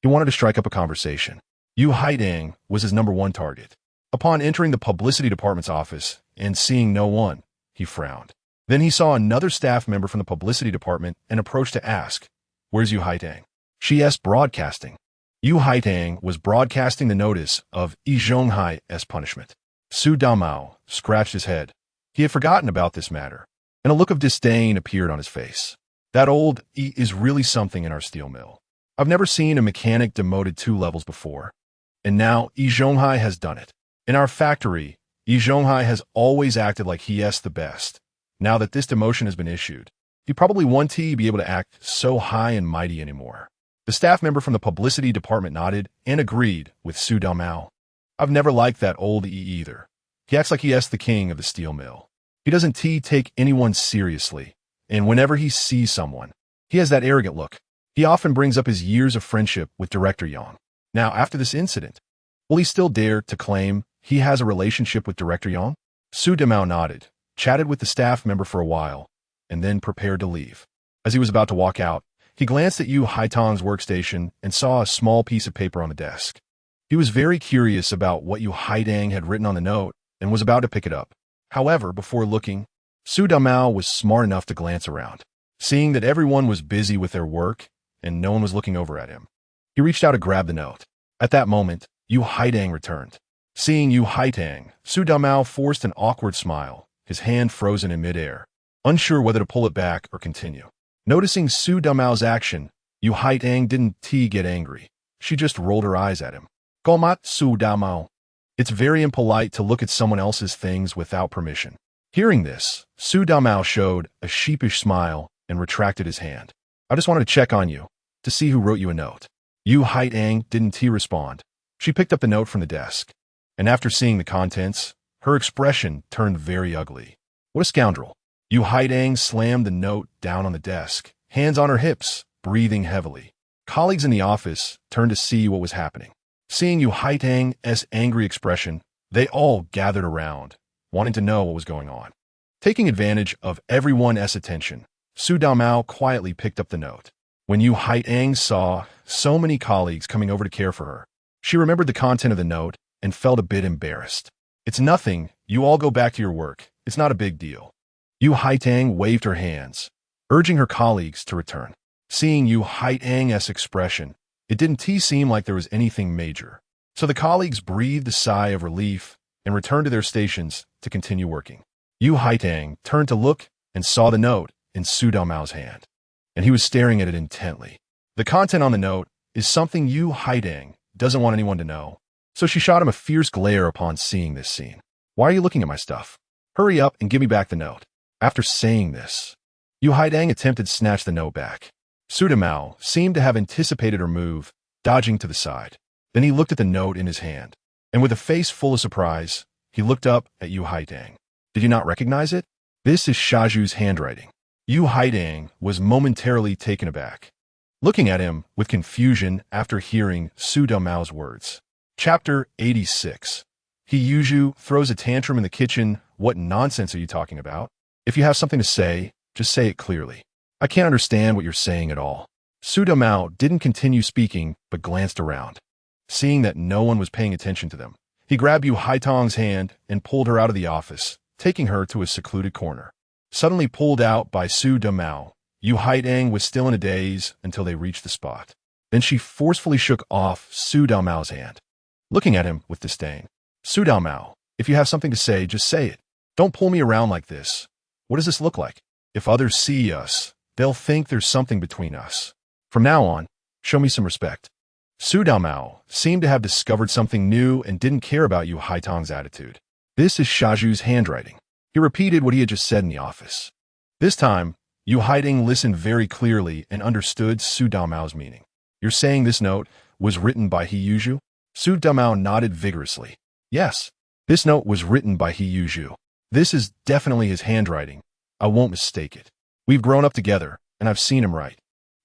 [SPEAKER 1] He wanted to strike up a conversation. Yu Haidang was his #1 target. Upon entering the publicity department's office and seeing no one, he frowned. Then he saw another staff member from the publicity department and approached to ask, "Where's Yu Haidang?" She asked broadcasting. Yu Haidang was broadcasting the notice of Yi Zhonghai's punishment. Su Damao scratched his head. He had forgotten about this matter, and a look of disdain appeared on his face. That old Yi is really something in our steel mill. I've never seen a mechanic demoted 2 levels before, and now Yi Zhonghai has done it. In our factory, Yi Zhonghai has always acted like he is the best. Now that this demotion has been issued, he probably won't be able to act so high and mighty anymore. The staff member from the publicity department nodded and agreed with Su Damao. I've never liked that old Yi either. He acts like he is the king of the steel mill. He doesn't take anyone seriously, and whenever he sees someone, he has that arrogant look. He often brings up his years of friendship with Director Yang. Now, after this incident, will he still dare to claim he has a relationship with Director Yang? Su Damao nodded, chatted with the staff member for a while, and then prepared to leave. As he was about to walk out, he glanced at Yu Haitong's workstation and saw a small piece of paper on the desk. He was very curious about what Yu Haidang had written on the note and was about to pick it up. However, before looking, Su Damao was smart enough to glance around. Seeing that everyone was busy with their work and no one was looking over at him, he reached out to grab the note. At that moment, Yu Haidang returned. Seeing Yu Haidang, Su Damao forced an awkward smile, his hand frozen in midair, unsure whether to pull it back or continue. Noticing Su Damao's action, Yu Haitang didn't get angry. She just rolled her eyes at him. Gomat su damao. It's very impolite to look at someone else's things without permission. Hearing this, Su Damao showed a sheepish smile and retracted his hand. I just wanted to check on you, to see who wrote you a note. Yu Haitang didn't respond. She picked up the note from the desk. And after seeing the contents, her expression turned very ugly. What a scoundrel. Yu Haitang slammed the note down on the desk, hands on her hips, breathing heavily. Colleagues in the office turned to see what was happening. Seeing Yu Haitang's angry expression, they all gathered around, wanting to know what was going on. Taking advantage of everyone's attention, Su Damao quietly picked up the note. When Yu Haitang saw so many colleagues coming over to care for her, she remembered the content of the note and felt a bit embarrassed. It's nothing, you all go back to your work, it's not a big deal. Yu Haitang waved her hands, urging her colleagues to return. Seeing Yu Haitang's expression, it didn't seem like there was anything major. So the colleagues breathed a sigh of relief and returned to their stations to continue working. Yu Haitang turned to look and saw the note in Su Damao's hand, and he was staring at it intently. The content on the note is something Yu Haitang doesn't want anyone to know, so she shot him a fierce glare upon seeing this scene. Why are you looking at my stuff? Hurry up and give me back the note. After saying this, Yu Haitang attempted to snatch the note back. Su Damao seemed to have anticipated her move, dodging to the side. Then he looked at the note in his hand, and with a face full of surprise, he looked up at Yu Haitang. Did you not recognize it? This is Shaju's handwriting. Yu Haitang was momentarily taken aback, looking at him with confusion after hearing Su Damao's words. Chapter 86. Yi Zhonghai throws a tantrum in the kitchen. What nonsense are you talking about? If you have something to say, just say it clearly. I can't understand what you're saying at all. Su Damao didn't continue speaking, but glanced around. Seeing that no one was paying attention to them, he grabbed Yu Haitang's hand and pulled her out of the office, taking her to a secluded corner. Suddenly pulled out by Su Damao, Yu Haitang was still in a daze until they reached the spot. Then she forcefully shook off Su Damao's hand, looking at him with disdain. Su Damao, if you have something to say, just say it. Don't pull me around like this. What does this look like? If others see us, they'll think there's something between us. From now on, show me some respect. Su Damao seemed to have discovered something new and didn't care about Yu Haitang's attitude. This is Shaju's handwriting. He repeated what he had just said in the office. This time, Yu Haitang listened very clearly and understood Su Damao's meaning. You're saying this note was written by Yi Zhonghai? Su Damao nodded vigorously. Yes, this note was written by Yi Zhonghai. This is definitely his handwriting. I won't mistake it. We've grown up together, and I've seen him write.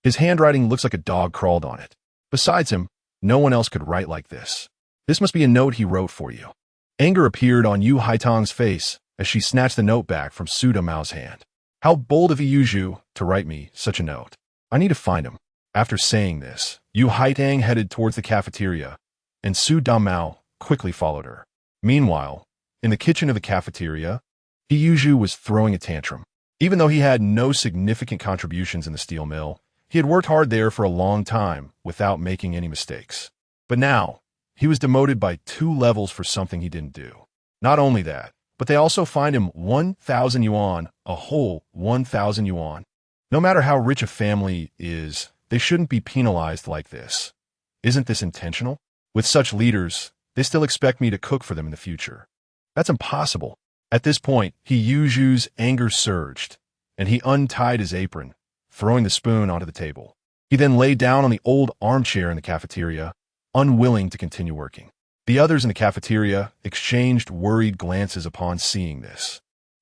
[SPEAKER 1] His handwriting looks like a dog crawled on it. Besides him, no one else could write like this. This must be a note he wrote for you. Anger appeared on Yu Haitang's face as she snatched the note back from Su Damao's hand. How bold of Yi Zhonghai to write me such a note. I need to find him. After saying this, Yu Haitang headed towards the cafeteria, and Su Damao quickly followed her. Meanwhile, in the kitchen of the cafeteria, Yi Zhonghai was throwing a tantrum. Even though he had no significant contributions in the steel mill, he had worked hard there for a long time without making any mistakes. But now, he was demoted by 2 levels for something he didn't do. Not only that, but they also fined him 1,000 yuan, a whole 1,000 yuan. No matter how rich a family is, they shouldn't be penalized like this. Isn't this intentional? With such leaders, they still expect me to cook for them in the future. That's impossible. At this point, Yi Zhonghai's anger surged, and he untied his apron, throwing the spoon onto the table. He then lay down on the old armchair in the cafeteria, unwilling to continue working. The others in the cafeteria exchanged worried glances upon seeing this.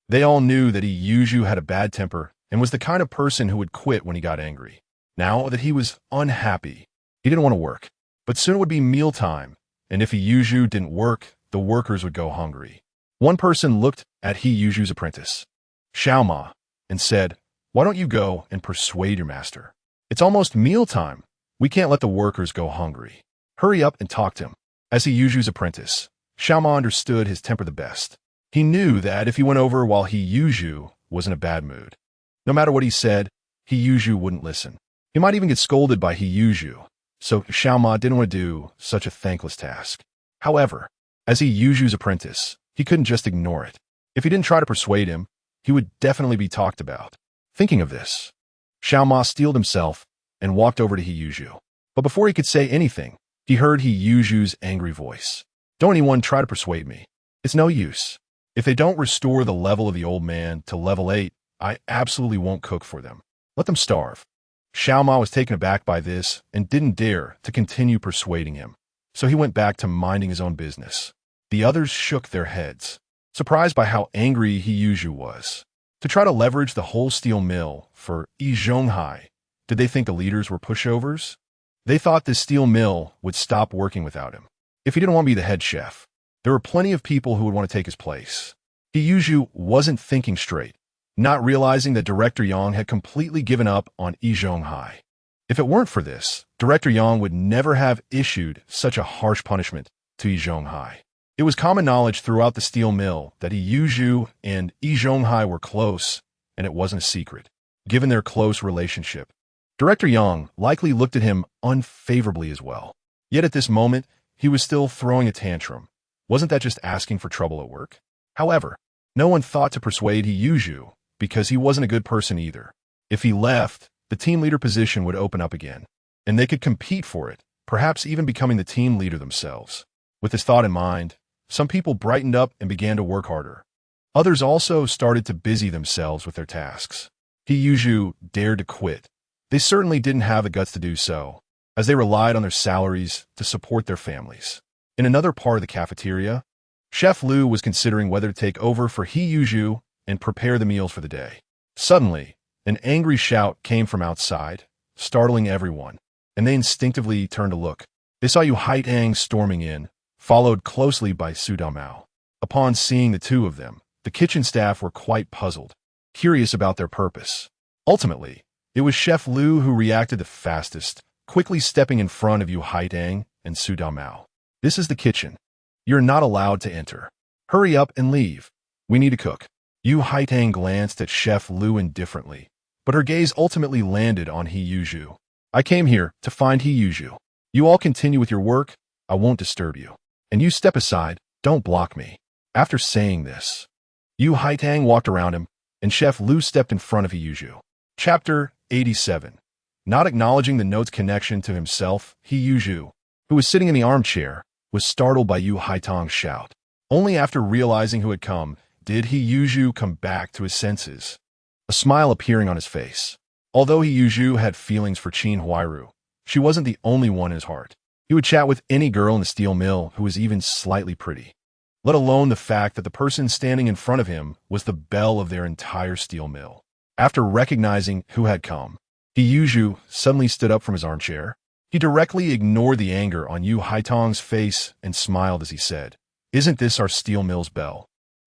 [SPEAKER 1] They all knew that Yi Zhonghai had a bad temper and was the kind of person who would quit when he got angry. Now that he was unhappy, he didn't want to work. But soon it would be mealtime, and if Yi Zhonghai didn't work, the workers would go hungry. One person looked at Yi Zhonghai's apprentice, Xiaoma, and said, "Why don't you go and persuade your master? It's almost mealtime. We can't let the workers go hungry. Hurry up and talk to him." As Yi Zhonghai's apprentice, Xiaoma understood his temper the best. He knew that if he went over while Yi Zhonghai was in a bad mood, no matter what he said, Yi Zhonghai wouldn't listen. He might even get scolded by Yi Zhonghai, so Xiaoma didn't want to do such a thankless task. However, as Yi Zhonghai's apprentice, he couldn't just ignore it. If he didn't try to persuade him, he would definitely be talked about. Thinking of this, Xiaoma steeled himself and walked over to Yi Zhonghai. But before he could say anything, he heard Yi Zhonghai's angry voice. "Don't anyone try to persuade me. It's no use. If they don't restore the level of the old man to level 8, I absolutely won't cook for them. Let them starve." Xiaoma was taken aback by this and didn't dare to continue persuading him, so he went back to minding his own business. The others shook their heads, surprised by how angry Yi Zhonghai was. To try to leverage the whole steel mill for Yi Zhonghai, did they think the leaders were pushovers? They thought this steel mill would stop working without him. If he didn't want to be the head chef, there were plenty of people who would want to take his place. Yi Zhonghai wasn't thinking straight, not realizing that Director Yang had completely given up on Yi Zhonghai. If it weren't for this, Director Yang would never have issued such a harsh punishment to Yi Zhonghai. It was common knowledge throughout the steel mill that Yi Zhonghai and Yi Zhonghai were close, and it wasn't a secret. Given their close relationship, Director Yang likely looked at him unfavorably as well. Yet at this moment, he was still throwing a tantrum. Wasn't that just asking for trouble at work? However, no one thought to persuade Yi Zhonghai because he wasn't a good person either. If he left, the team leader position would open up again, and they could compete for it, perhaps even becoming the team leader themselves. With this thought in mind, some people brightened up and began to work harder. Others also started to busy themselves with their tasks. Yi Zhonghai dared to quit. They certainly didn't have the guts to do so, as they relied on their salaries to support their families. In another part of the cafeteria, Chef Liu was considering whether to take over for Yi Zhonghai and prepare the meals for the day. Suddenly, an angry shout came from outside, startling everyone, and they instinctively turned to look. They saw Yu Haitang storming in, followed closely by Su Damao. Upon seeing the two of them, the kitchen staff were quite puzzled, curious about their purpose. Ultimately, it was Chef Liu who reacted the fastest, quickly stepping in front of Yu Haitang and Su Damao. "This is the kitchen. You're not allowed to enter. Hurry up and leave. We need to cook." Yu Haitang glanced at Chef Liu indifferently, but her gaze ultimately landed on Yi Zhonghai. "I came here to find Yi Zhonghai. You all continue with your work. I won't disturb you. And you step aside. Don't block me." After saying this, Yu Haitang walked around him, and Chef Liu stepped in front of Yi Zhonghai. Chapter 87. Not acknowledging the note's connection to himself, Yi Zhonghai, who was sitting in the armchair, was startled by Yu Haitang's shout. Only after realizing who had come did Yi Zhonghai come back to his senses, a smile appearing on his face. Although Yi Zhonghai had feelings for Qin Huairu, she wasn't the only one in his heart. He would chat with any girl in the steel mill who was even slightly pretty, let alone the fact that the person standing in front of him was the belle of their entire steel mill. After recognizing who had come, Yi Zhonghai suddenly stood up from his armchair. He directly ignored the anger on Yu Haitang's face and smiled as he said, "Isn't this our steel mill's belle?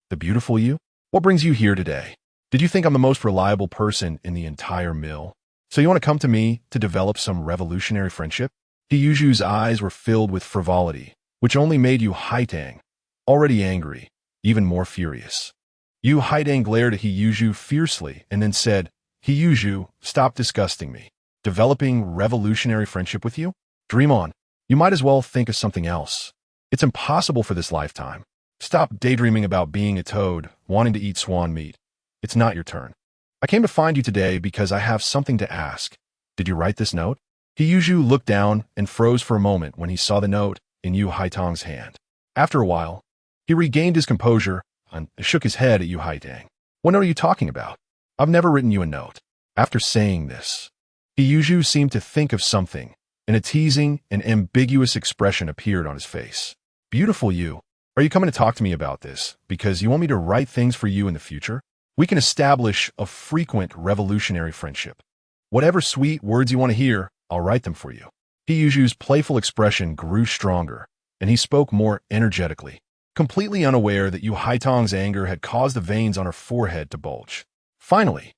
[SPEAKER 1] The beautiful Yu? What brings you here today? Did you think I'm the most reliable person in the entire mill? So you want to come to me to develop some revolutionary friendship?" Yi Zhonghai's eyes were filled with frivolity, which only made Yu Haitang, already angry, even more furious. Yu Haitang glared at Yi Zhonghai fiercely and then said, "Yi Zhonghai, stop disgusting me. Developing revolutionary friendship with you? Dream on. You might as well think of something else. It's impossible for this lifetime. Stop daydreaming about being a toad, wanting to eat Xuan meat. It's not your turn. I came to find you today because I have something to ask. Did you write this note?" Yi Zhonghai looked down and froze for a moment when he saw the note in Yu Haitang's hand. After a while, he regained his composure and shook his head at Yu Haitang. "What note are you talking about? I've never written you a note." After saying this, Yi Zhonghai seemed to think of something, and a teasing and ambiguous expression appeared on his face. "Beautiful Yu, are you coming to talk to me about this because you want me to write things for you in the future? We can establish a frequent revolutionary friendship. Whatever sweet words you want to hear, I'll write them for you." Yi Zhonghai's playful expression grew stronger, and he spoke more energetically, completely unaware that Yu Haitang's anger had caused the veins on her forehead to bulge. Finally,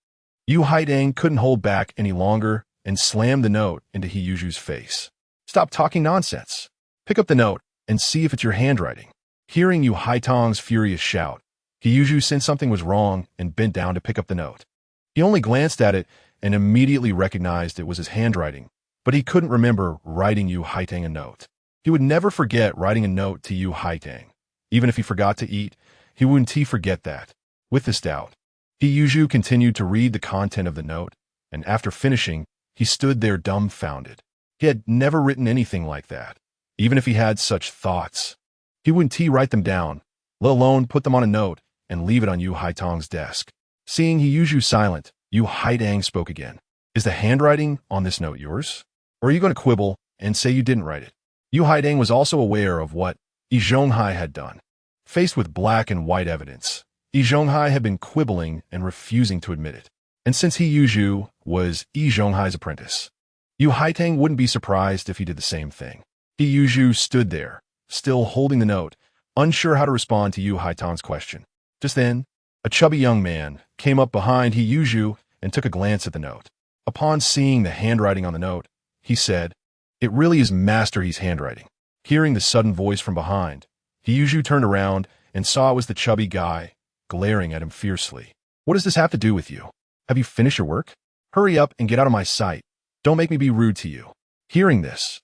[SPEAKER 1] Yu Haitang couldn't hold back any longer and slammed the note into Yi Zhonghai's face. "Stop talking nonsense. Pick up the note and see if it's your handwriting." Hearing Yu Haitang's furious shout, Yi Zhonghai sensed something was wrong and bent down to pick up the note. He only glanced at it and immediately recognized it was his handwriting, but he couldn't remember writing Yu Haitang a note. He would never forget writing a note to Yu Haitang. Even if he forgot to eat, he wouldn't forget that. With this doubt, Yi Zhonghai continued to read the content of the note, and after finishing, He stood there dumbfounded. He had never written anything like that. Even if he had such thoughts, he wouldn't write them down, let alone put them on a note and leave it on Yu Haitong's desk. Seeing He Yuzhu silent, Yu Haidang spoke again. Is the handwriting on this note yours? Or are you going to quibble and say you didn't write it? Yu Haidang was also aware of what Yi Zhonghai had done. Faced with black and white evidence, Yi Zhonghai had been quibbling and refusing to admit it. And since He Yuzhu was Yi Zhonghai's apprentice, Yu Haitang wouldn't be surprised if he did the same thing. He Yuzhu stood there, still holding the note, unsure how to respond to Yu Haitang's question. Just then, a chubby young man came up behind He Yuzhu and took a glance at the note. Upon seeing the handwriting on the note, he said, "It really is Master He's handwriting." Hearing the sudden voice from behind, He Yuzhu turned around and saw it was the chubby guy, glaring at him fiercely. "What does this have to do with you? Have you finished your work? Hurry up and get out of my sight. Don't make me be rude to you." Hearing this,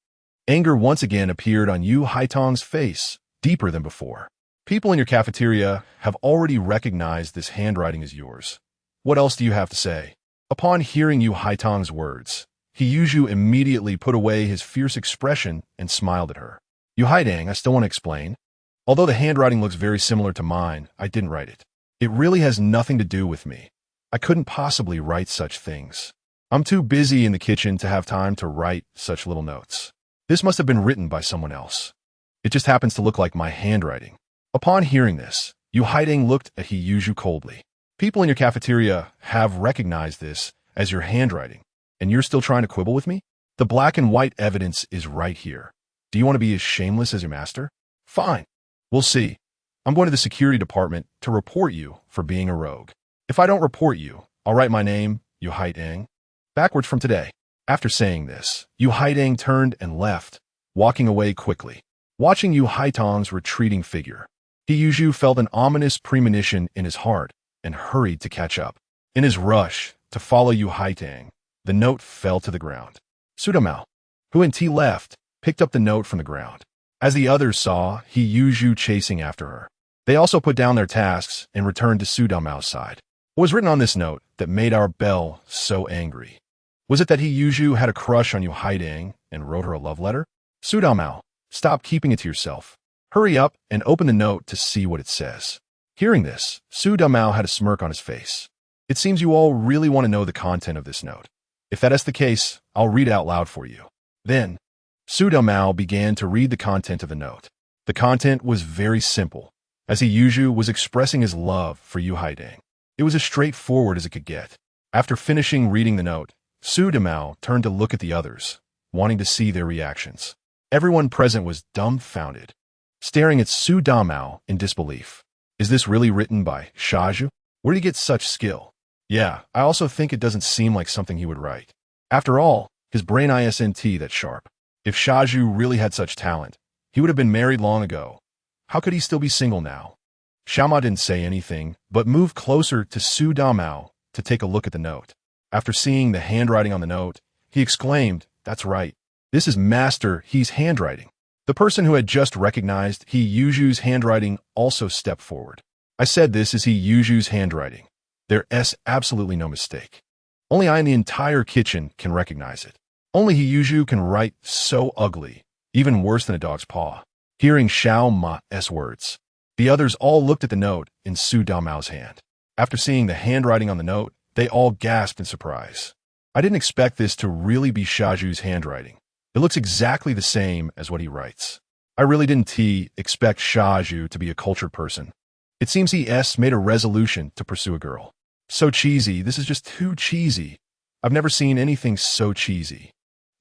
[SPEAKER 1] anger once again appeared on Yu Haitong's face, deeper than before. "People in your cafeteria have already recognized this handwriting as yours. What else do you have to say?" Upon hearing Yu Haitong's words, He Yuzhu immediately put away his fierce expression and smiled at her. "Yu Haidang, I still want to explain. Although the handwriting looks very similar to mine, I didn't write it. It really has nothing to do with me. I couldn't possibly write such things. I'm too busy in the kitchen to have time to write such little notes. This must have been written by someone else. It just happens to look like my handwriting." Upon hearing this, Yu Haidang looked at He Yuzhu coldly. "People in your cafeteria have recognized this as your handwriting, and you're still trying to quibble with me? The black and white evidence is right here. Do you want to be as shameless as your master? Fine. We'll see. I'm going to the security department to report you for being a rogue. If I don't report you, I'll write my name, Yu Haidang, backwards from today." After saying this, Yu Haidang turned and left, walking away quickly. Watching Yu Haitong's retreating figure, He Yuzhu felt an ominous premonition in his heart and hurried to catch up. In his rush to follow Yu Haitang, the note fell to the ground. Sudamao, who in tea left, picked up the note from the ground. As the others saw He Yuzhu chasing after her, they also put down their tasks and returned to Sudamao's side. What was written on this note that made our belle so angry? Was it that He Yuzhu had a crush on Yu Haidang and wrote her a love letter? Sudamao, stop keeping it to yourself. Hurry up and open the note to see what it says. Hearing this, Sudamao had a smirk on his face. "It seems you all really want to know the content of this note. If that is the case, I'll read it out loud for you." Then, Sudamao began to read the content of the note. The content was very simple, as He Yuzhu was expressing his love for Yu Haidang. It was as straightforward as it could get. After finishing reading the note, Sudamao turned to look at the others, wanting to see their reactions. Everyone present was dumbfounded, staring at Sudamao in disbelief. Is this really written by Shaju? Where did he get such skill? Yeah, I also think it doesn't seem like something he would write. After all, his brain isn't that sharp. If Shaju really had such talent, he would have been married long ago. How could he still be single now? Xiaoma didn't say anything, but moved closer to Sudamao to take a look at the note. After seeing the handwriting on the note, he exclaimed, "That's right. This is Master He's handwriting." The person who had just recognized He Yuzhu's handwriting also stepped forward. "I said this is He Yuzhu's handwriting. There's absolutely no mistake. Only I in the entire kitchen can recognize it. Only He Yuzhu can write so ugly, even worse than a dog's paw." Hearing Xiaoma's words, the others all looked at the note in Sudamao's hand. After seeing the handwriting on the note, they all gasped in surprise. "I didn't expect this to really be Shaju's handwriting. It looks exactly the same as what he writes. I really didn't expect Shaju to be a cultured person. It seems he's made a resolution to pursue a girl. So cheesy, this is just too cheesy. I've never seen anything so cheesy.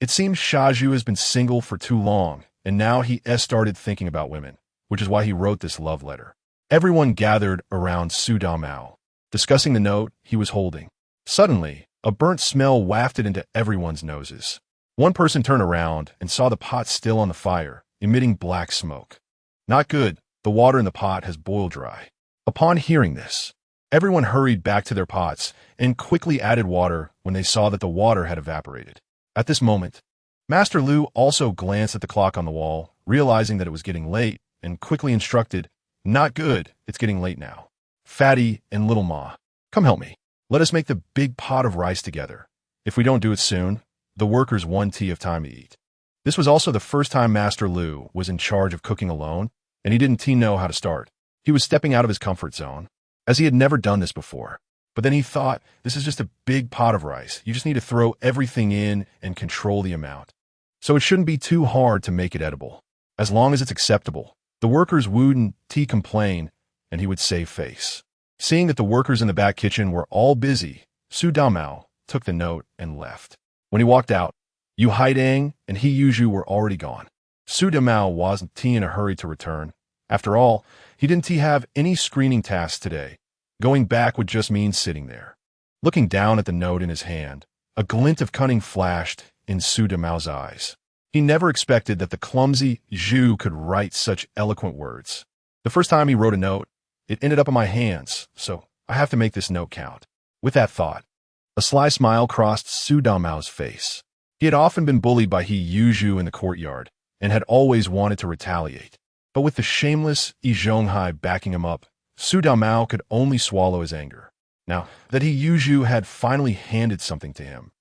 [SPEAKER 1] It seems Shaju has been single for too long, and now he started thinking about women, which is why he wrote this love letter." Everyone gathered around Sudamao, discussing the note he was holding. Suddenly, a burnt smell wafted into everyone's noses. One person turned around and saw the pot still on the fire, emitting black smoke. "Not good. The water in the pot has boiled dry." Upon hearing this, everyone hurried back to their pots and quickly added water when they saw that the water had evaporated. At this moment, Master Lu also glanced at the clock on the wall, realizing that it was getting late, and quickly instructed, "Not good. It's getting late now. Fatty and Little Ma, come help me. Let us make the big pot of rice together. If we don't do it soon, the workers 1 tea of time to eat. This was also the first time Master Lu was in charge of cooking alone, and he didn't know how to start. He was stepping out of his comfort zone, as he had never done this before. But then he thought, this is just a big pot of rice. You just need to throw everything in and control the amount. So it shouldn't be too hard to make it edible. As long as it's acceptable. The workers wouldn't complain, and he would save face. Seeing that the workers in the back kitchen were all busy, Su Damao took the note and left. When he walked out, Yu Haidang and He Yuzhu were already gone. Su Damao wasn't in a hurry to return. After all, he didn't have any screening tasks today. Going back would just mean sitting there. Looking down at the note in his hand, a glint of cunning flashed in Su Damao's eyes. He never expected that the clumsy Zhu could write such eloquent words. The first time he wrote a note, it ended up in my hands, so I have to make this note count. With that thought, a sly smile crossed Su Damao's face. He had often been bullied by He Yuzhu in the courtyard, and had always wanted to retaliate. But with the shameless Yi Zhonghai backing him up, Su Damao could only swallow his anger. Now that He Yuzhu had finally handed something to him,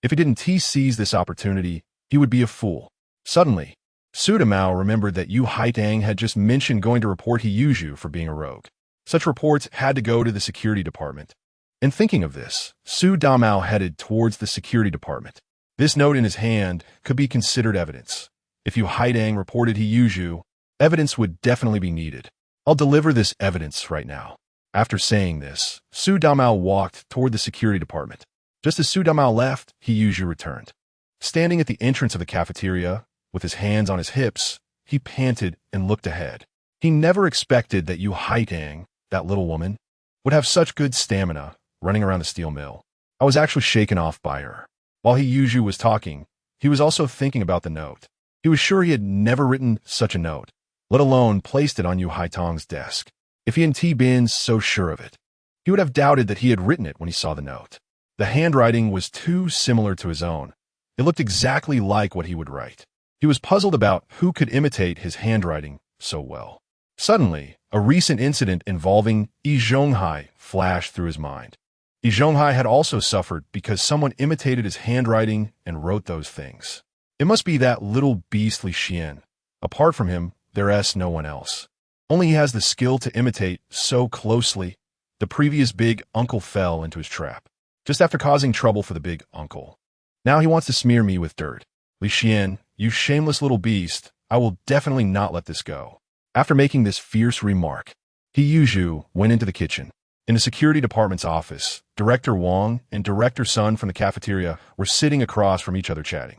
[SPEAKER 1] if he didn't seize this opportunity, he would be a fool. Suddenly, Su Damao remembered that Yu Haidang had just mentioned going to report He Yuzhu for being a rogue. Such reports had to go to the security department. In thinking of this, Su Damao headed towards the security department. This note in his hand could be considered evidence. If Yu Haidang reported He Yuzhu, evidence would definitely be needed. I'll deliver this evidence right now. After saying this, Su Damao walked toward the security department. Just as Su Damao left, He Yuzhu returned. Standing at the entrance of the cafeteria, with his hands on his hips, he panted and looked ahead. He never expected that Yu Haidang, that little woman, would have such good stamina running around the steel mill. I was actually shaken off by her. While He Yuzhu was talking, he was also thinking about the note. He was sure he had never written such a note, let alone placed it on Yu Haitang's desk. If he hadn't been so sure of it, he would have doubted that he had written it when he saw the note. The handwriting was too similar to his own. It looked exactly like what he would write. He was puzzled about who could imitate his handwriting so well. Suddenly, a recent incident involving Yi Zhonghai flashed through his mind. Yi Zhonghai had also suffered because someone imitated his handwriting and wrote those things. It must be that little beastly Xuan. Apart from him, there's no one else. Only he has the skill to imitate so closely. The previous big uncle fell into his trap, just after causing trouble for the big uncle. Now he wants to smear me with dirt. Li Xian, you shameless little beast, I will definitely not let this go. After making this fierce remark, He Yuzhu went into the kitchen. In the security department's office, Director Wang and Director Sun from the cafeteria were sitting across from each other chatting.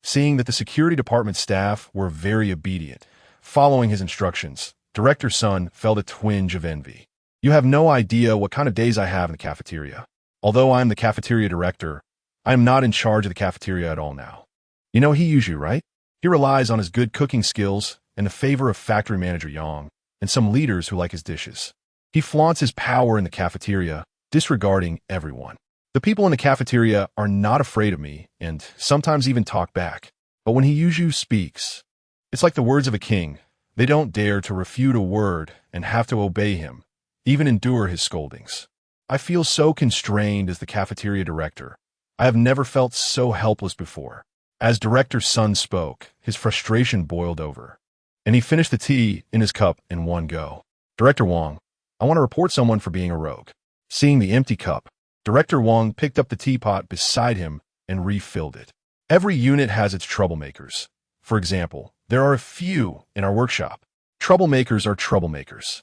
[SPEAKER 1] Seeing that the security department staff were very obedient, following his instructions, Director Sun felt a twinge of envy. You have no idea what kind of days I have in the cafeteria. Although I am the cafeteria director, I am not in charge of the cafeteria at all now. You know He Yuzhu, right? He relies on his good cooking skills and the favor of factory manager Yang and some leaders who like his dishes. He flaunts his power in the cafeteria, disregarding everyone. The people in the cafeteria are not afraid of me and sometimes even talk back. But when He Yuzhu speaks, it's like the words of a king. They don't dare to refute a word and have to obey him, even endure his scoldings. I feel so constrained as the cafeteria director. I have never felt so helpless before. As Director Sun spoke, his frustration boiled over, and he finished the tea in his cup in one go. Director Wang, I want to report someone for being a rogue. Seeing the empty cup, Director Wang picked up the teapot beside him and refilled it. Every unit has its troublemakers. For example, there are a few in our workshop. Troublemakers are troublemakers.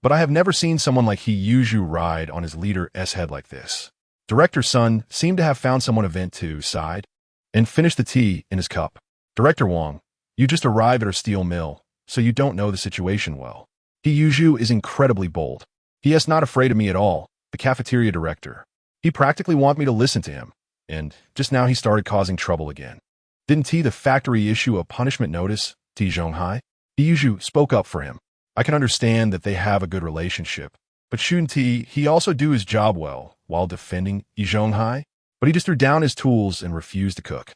[SPEAKER 1] But I have never seen someone like He Yuzhu ride on his leader's head like this. Director Sun seemed to have found someone to vent to, sighed, and finished the tea in his cup. Director Wang, you just arrived at our steel mill, so you don't know the situation well. He Yuzhu is incredibly bold. He is not afraid of me at all, the cafeteria director. He practically wants me to listen to him, and just now he started causing trouble again. Didn't the factory issue a punishment notice to Yi Zhonghai? He Yuzhu spoke up for him. I can understand that they have a good relationship, but shouldn't he also do his job well while defending Yi Zhonghai? But he just threw down his tools and refused to cook.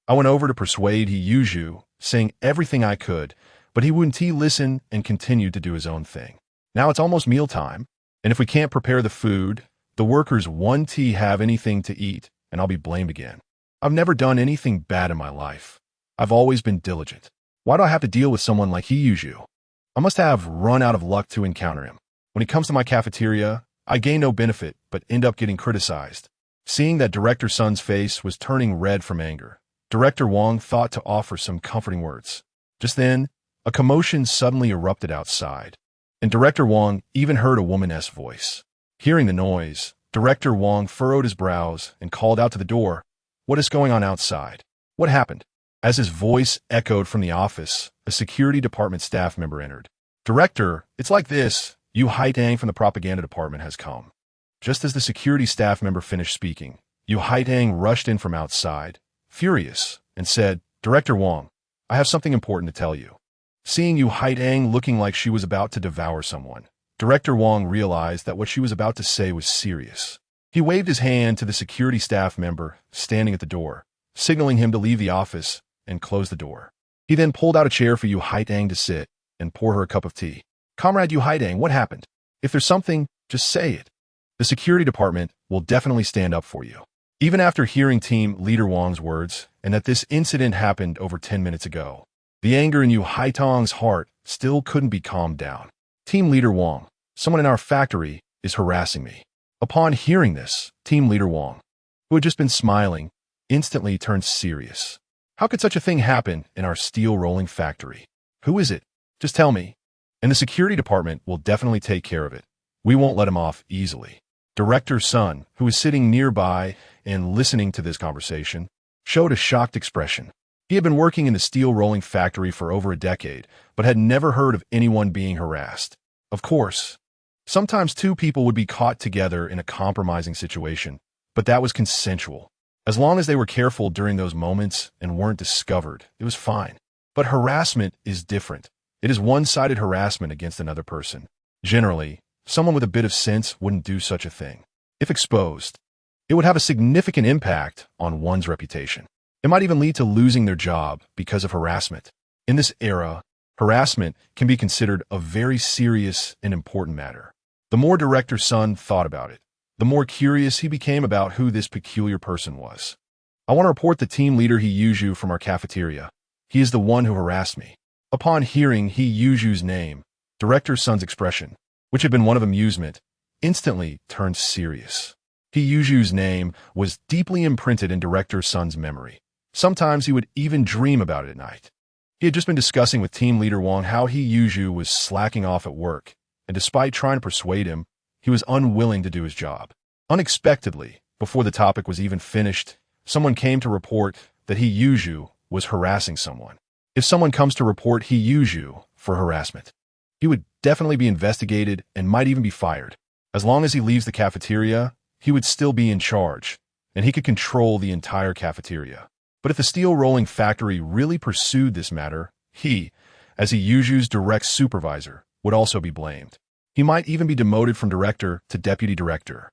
[SPEAKER 1] I went over to persuade He Yuzhu, saying everything I could, but he wouldn't listen and continued to do his own thing. Now it's almost mealtime, and if we can't prepare the food, the workers won't have anything to eat, and I'll be blamed again. I've never done anything bad in my life. I've always been diligent. Why do I have to deal with someone like Yi Zhonghai? I must have run out of luck to encounter him. When he comes to my cafeteria, I gain no benefit but end up getting criticized. Seeing that Director Sun's face was turning red from anger, Director Wang thought to offer some comforting words. Just then, a commotion suddenly erupted outside, and Director Wang even heard a woman's voice. Hearing the noise, Director Wang furrowed his brows and called out to the door, "What is going on outside? What happened?" As his voice echoed from the office, a security department staff member entered. "Director, it's like this. Yu Haitang from the propaganda department has come." Just as the security staff member finished speaking, Yu Haitang rushed in from outside, furious, and said, "Director Wang, I have something important to tell you." Seeing Yu Haitang looking like she was about to devour someone, Director Wang realized that what she was about to say was serious. He waved his hand to the security staff member standing at the door, signaling him to leave the office and close the door. He then pulled out a chair for Yu Haitang to sit and pour her a cup of tea. "Comrade Yu Haitang, what happened? If there's something, just say it. The security department will definitely stand up for you." Even after hearing Team Leader Wang's words and that this incident happened over 10 minutes ago, the anger in Yu Haitang's heart still couldn't be calmed down. "Team Leader Wang, someone in our factory is harassing me." Upon hearing this, Team Leader Wang, who had just been smiling, instantly turned serious. "How could such a thing happen in our steel rolling factory? Who is it? Just tell me. And the security department will definitely take care of it. We won't let him off easily." Director Sun, who was sitting nearby and listening to this conversation, showed a shocked expression. He had been working in the steel rolling factory for over a decade, but had never heard of anyone being harassed. Of course, sometimes two people would be caught together in a compromising situation, but that was consensual. As long as they were careful during those moments and weren't discovered, it was fine. But harassment is different. It is one-sided harassment against another person. Generally, someone with a bit of sense wouldn't do such a thing. If exposed, it would have a significant impact on one's reputation. It might even lead to losing their job because of harassment. In this era, harassment can be considered a very serious and important matter. The more Director Sun thought about it, the more curious he became about who this peculiar person was. "I want to report the team leader He Yuzhu from our cafeteria. He is the one who harassed me." Upon hearing He Yuzhu's name, Director Sun's expression, which had been one of amusement, instantly turned serious. He Yuzhu's name was deeply imprinted in Director Sun's memory. Sometimes he would even dream about it at night. He had just been discussing with Team Leader Wang how He Yuzhu was slacking off at work, and despite trying to persuade him, he was unwilling to do his job. Unexpectedly, before the topic was even finished, someone came to report that He Yuzhu was harassing someone. If someone comes to report He Yuzhu for harassment, he would definitely be investigated and might even be fired. As long as he leaves the cafeteria, he would still be in charge, and he could control the entire cafeteria. But if the steel rolling factory really pursued this matter, he, as He Yuzhu's direct supervisor, would also be blamed. He might even be demoted from director to deputy director.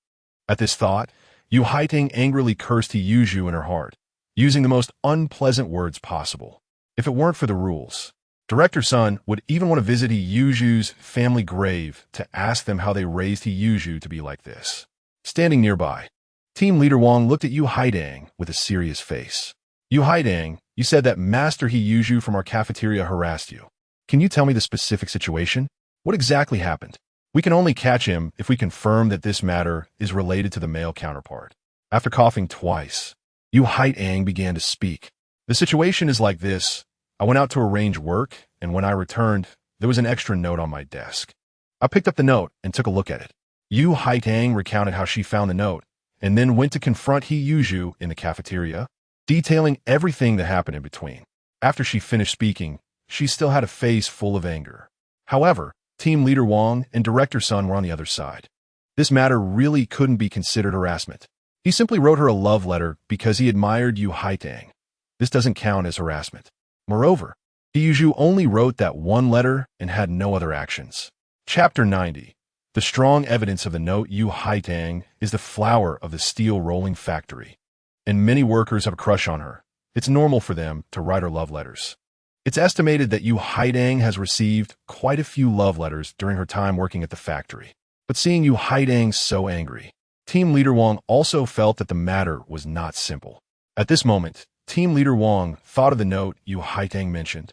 [SPEAKER 1] At this thought, Yu Haitang angrily cursed He Yuzhu in her heart, using the most unpleasant words possible. If it weren't for the rules, Director Sun would even want to visit He Yuzhu's family grave to ask them how they raised He Yuzhu to be like this. Standing nearby, Team Leader Wang looked at Yu Haitang with a serious face. "Yu Haitang, you said that Master He Yuzhu from our cafeteria harassed you. Can you tell me the specific situation? What exactly happened? We can only catch him if we confirm that this matter is related to the male counterpart." After coughing twice, Yu Haitang began to speak. "The situation is like this. I went out to arrange work, and when I returned, there was an extra note on my desk. I picked up the note and took a look at it." Yu Haitang recounted how she found the note, and then went to confront He Yuzhu in the cafeteria, detailing everything that happened in between. After she finished speaking, she still had a face full of anger. However, Team Leader Wang and Director Sun were on the other side. This matter really couldn't be considered harassment. He simply wrote her a love letter because he admired Yu Haitang. This doesn't count as harassment. Moreover, He Yuzhu only wrote that one letter and had no other actions. Chapter 90. The strong evidence of the note Yu Haitang is the flower of the steel rolling factory, and many workers have a crush on her. It's normal for them to write her love letters. It's estimated that Yu Haitang has received quite a few love letters during her time working at the factory. But seeing Yu Haitang so angry, Team Leader Wang also felt that the matter was not simple. At this moment, Team Leader Wang thought of the note Yu Haitang mentioned,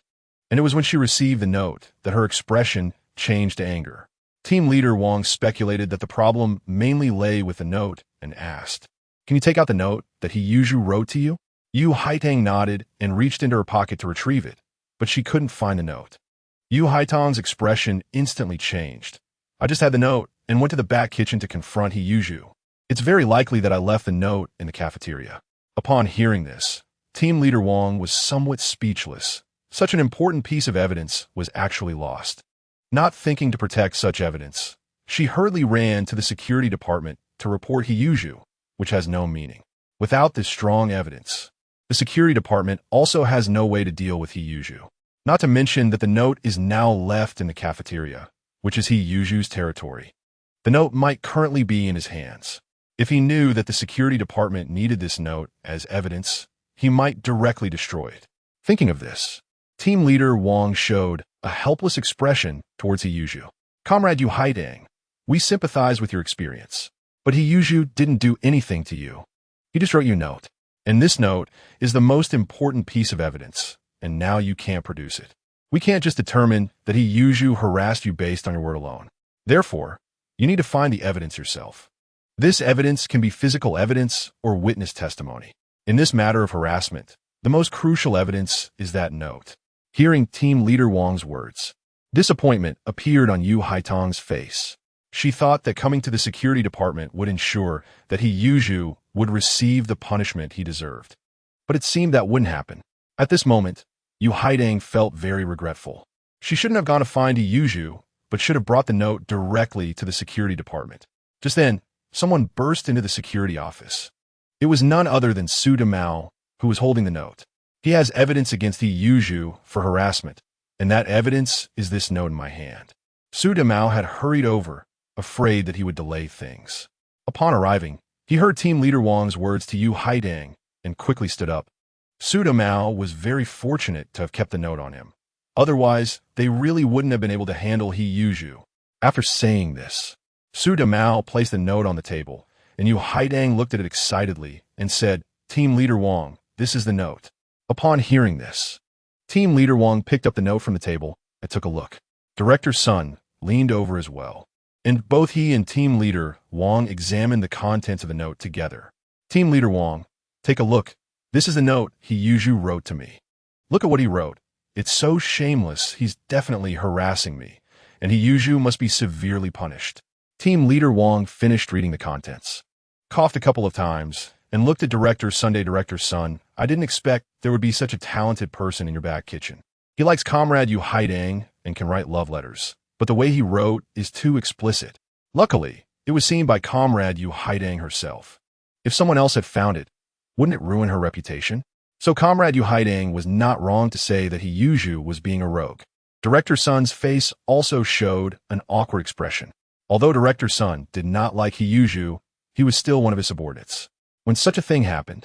[SPEAKER 1] and it was when she received the note that her expression changed to anger. Team Leader Wang speculated that the problem mainly lay with the note and asked, "Can you take out the note that He Yuzhu wrote to you?" Yu Haitang nodded and reached into her pocket to retrieve it, but she couldn't find the note. Yu Haitang's expression instantly changed. "I just had the note and went to the back kitchen to confront He Yuzhu. It's very likely that I left the note in the cafeteria." Upon hearing this, Team Leader Wang was somewhat speechless. Such an important piece of evidence was actually lost. Not thinking to protect such evidence, she hurriedly ran to the security department to report He Yuzhu, which has no meaning. Without this strong evidence, the security department also has no way to deal with He Yuzhu. Not to mention that the note is now left in the cafeteria, which is He Yuzhu's territory. The note might currently be in his hands. If he knew that the security department needed this note as evidence, he might directly destroy it. Thinking of this, Team Leader Wang showed a helpless expression towards He Yuzhu. "Comrade Yu Haidang, we sympathize with your experience, but He Yuzhu didn't do anything to you. He just wrote you a note, and this note is the most important piece of evidence, and now you can't produce it. We can't just determine that He Yuzhu harassed you based on your word alone. Therefore, you need to find the evidence yourself. This evidence can be physical evidence or witness testimony. In this matter of harassment, the most crucial evidence is that note." Hearing Team Leader Wang's words, disappointment appeared on Yu Haitang's face. She thought that coming to the security department would ensure that He Yuzhu would receive the punishment he deserved. But it seemed that wouldn't happen. At this moment, Yu Haidang felt very regretful. She shouldn't have gone to find He Yuzhu, but should have brought the note directly to the security department. Just then, someone burst into the security office. It was none other than Su Demao, who was holding the note. He has evidence against He Yuzhu for harassment, and that evidence is this note in my hand. Su Demao had hurried over, afraid that he would delay things. Upon arriving, he heard Team Leader Wang's words to Yu Haidang and quickly stood up. Su Demao was very fortunate to have kept the note on him. Otherwise, they really wouldn't have been able to handle He Yuzhu. After saying this, Su Demao placed the note on the table, and Yu Haidang looked at it excitedly and said, "Team Leader Wang, this is the note." Upon hearing this, Team Leader Wang picked up the note from the table and took a look. Director Sun leaned over as well, and both he and Team Leader Wang examined the contents of the note together. "Team Leader Wang, take a look. This is the note He Yuzhu wrote to me. Look at what he wrote. It's so shameless, he's definitely harassing me, and He Yuzhu must be severely punished." Team Leader Wang finished reading the contents, coughed a couple of times, and looked at Director Sun. "I didn't expect there would be such a talented person in your back kitchen. He likes Comrade Yu Haidang and can write love letters, but the way he wrote is too explicit. Luckily, it was seen by Comrade Yu Haidang herself. If someone else had found it, wouldn't it ruin her reputation? So Comrade Yu Haidang was not wrong to say that He Yuzhu was being a rogue." Director Sun's face also showed an awkward expression. Although Director Sun did not like He Yuzhu, he was still one of his subordinates. When such a thing happened,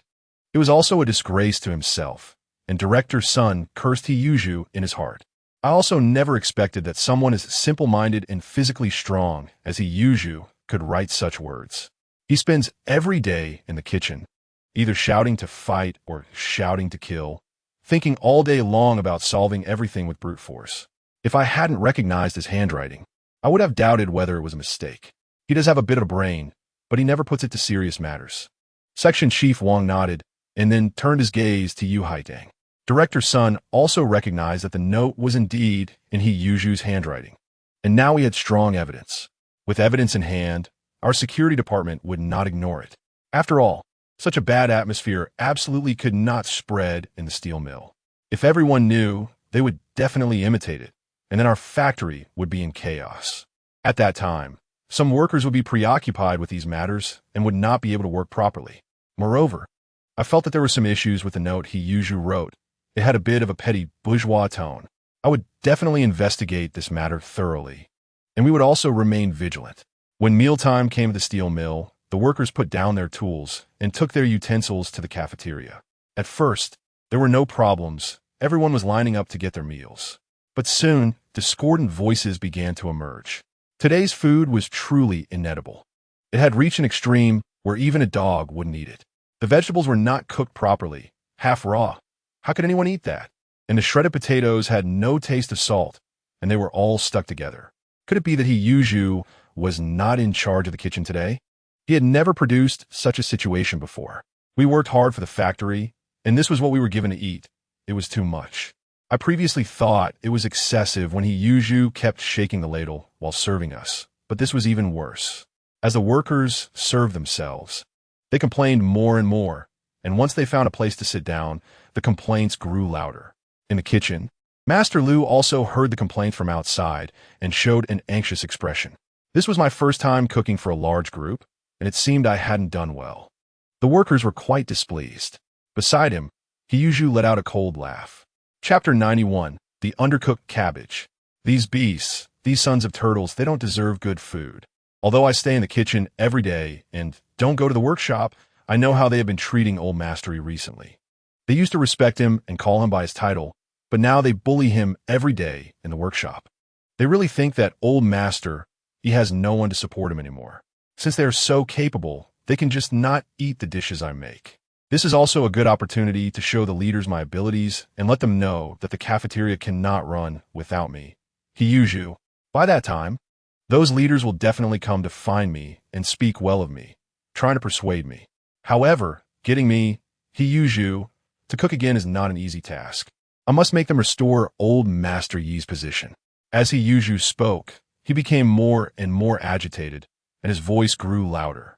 [SPEAKER 1] it was also a disgrace to himself, and Director Sun cursed He Yuzhu in his heart. "I also never expected that someone as simple-minded and physically strong as He Yuzhu could write such words. He spends every day in the kitchen, either shouting to fight or shouting to kill, thinking all day long about solving everything with brute force. If I hadn't recognized his handwriting, I would have doubted whether it was a mistake. He does have a bit of a brain, but he never puts it to serious matters." Section Chief Wang nodded and then turned his gaze to Yu Haidang. Director Sun also recognized that the note was indeed in He Yuzhu's handwriting, and now he had strong evidence. With evidence in hand, our security department would not ignore it. After all, such a bad atmosphere absolutely could not spread in the steel mill. If everyone knew, they would definitely imitate it, and then our factory would be in chaos. At that time, some workers would be preoccupied with these matters and would not be able to work properly. Moreover, I felt that there were some issues with the note He Yuzhu wrote. It had a bit of a petty bourgeois tone. I would definitely investigate this matter thoroughly, and we would also remain vigilant. When mealtime came to the steel mill, the workers put down their tools and took their utensils to the cafeteria. At first, there were no problems. Everyone was lining up to get their meals. But soon, discordant voices began to emerge. Today's food was truly inedible. It had reached an extreme where even a dog wouldn't eat it. The vegetables were not cooked properly, half raw. How could anyone eat that? And the shredded potatoes had no taste of salt, and they were all stuck together. Could it be that Yi Zhonghai was not in charge of the kitchen today? He had never produced such a situation before. We worked hard for the factory, and this was what we were given to eat. It was too much. I previously thought it was excessive when Yi Zhonghai kept shaking the ladle while serving us, but this was even worse. As the workers served themselves, they complained more and more, and once they found a place to sit down, the complaints grew louder. In the kitchen, Master Lu also heard the complaints from outside and showed an anxious expression. This was my first time cooking for a large group, and it seemed I hadn't done well. The workers were quite displeased. Beside him, Yi Zhonghai let out a cold laugh. Chapter 91, The Undercooked Cabbage. These beasts, these sons of turtles, they don't deserve good food. Although I stay in the kitchen every day and don't go to the workshop, I know how they have been treating old Mastery recently. They used to respect him and call him by his title, but now they bully him every day in the workshop. They really think that old Master, he has no one to support him anymore. Since they are so capable, they can just not eat the dishes I make. This is also a good opportunity to show the leaders my abilities and let them know that the cafeteria cannot run without me. Yi Zhonghai. By that time, those leaders will definitely come to find me and speak well of me, trying to persuade me. However, getting me, Yi Zhonghai, to cook again is not an easy task. I must make them restore old Master Yi's position. As Yi Zhonghai spoke, he became more and more agitated, and his voice grew louder.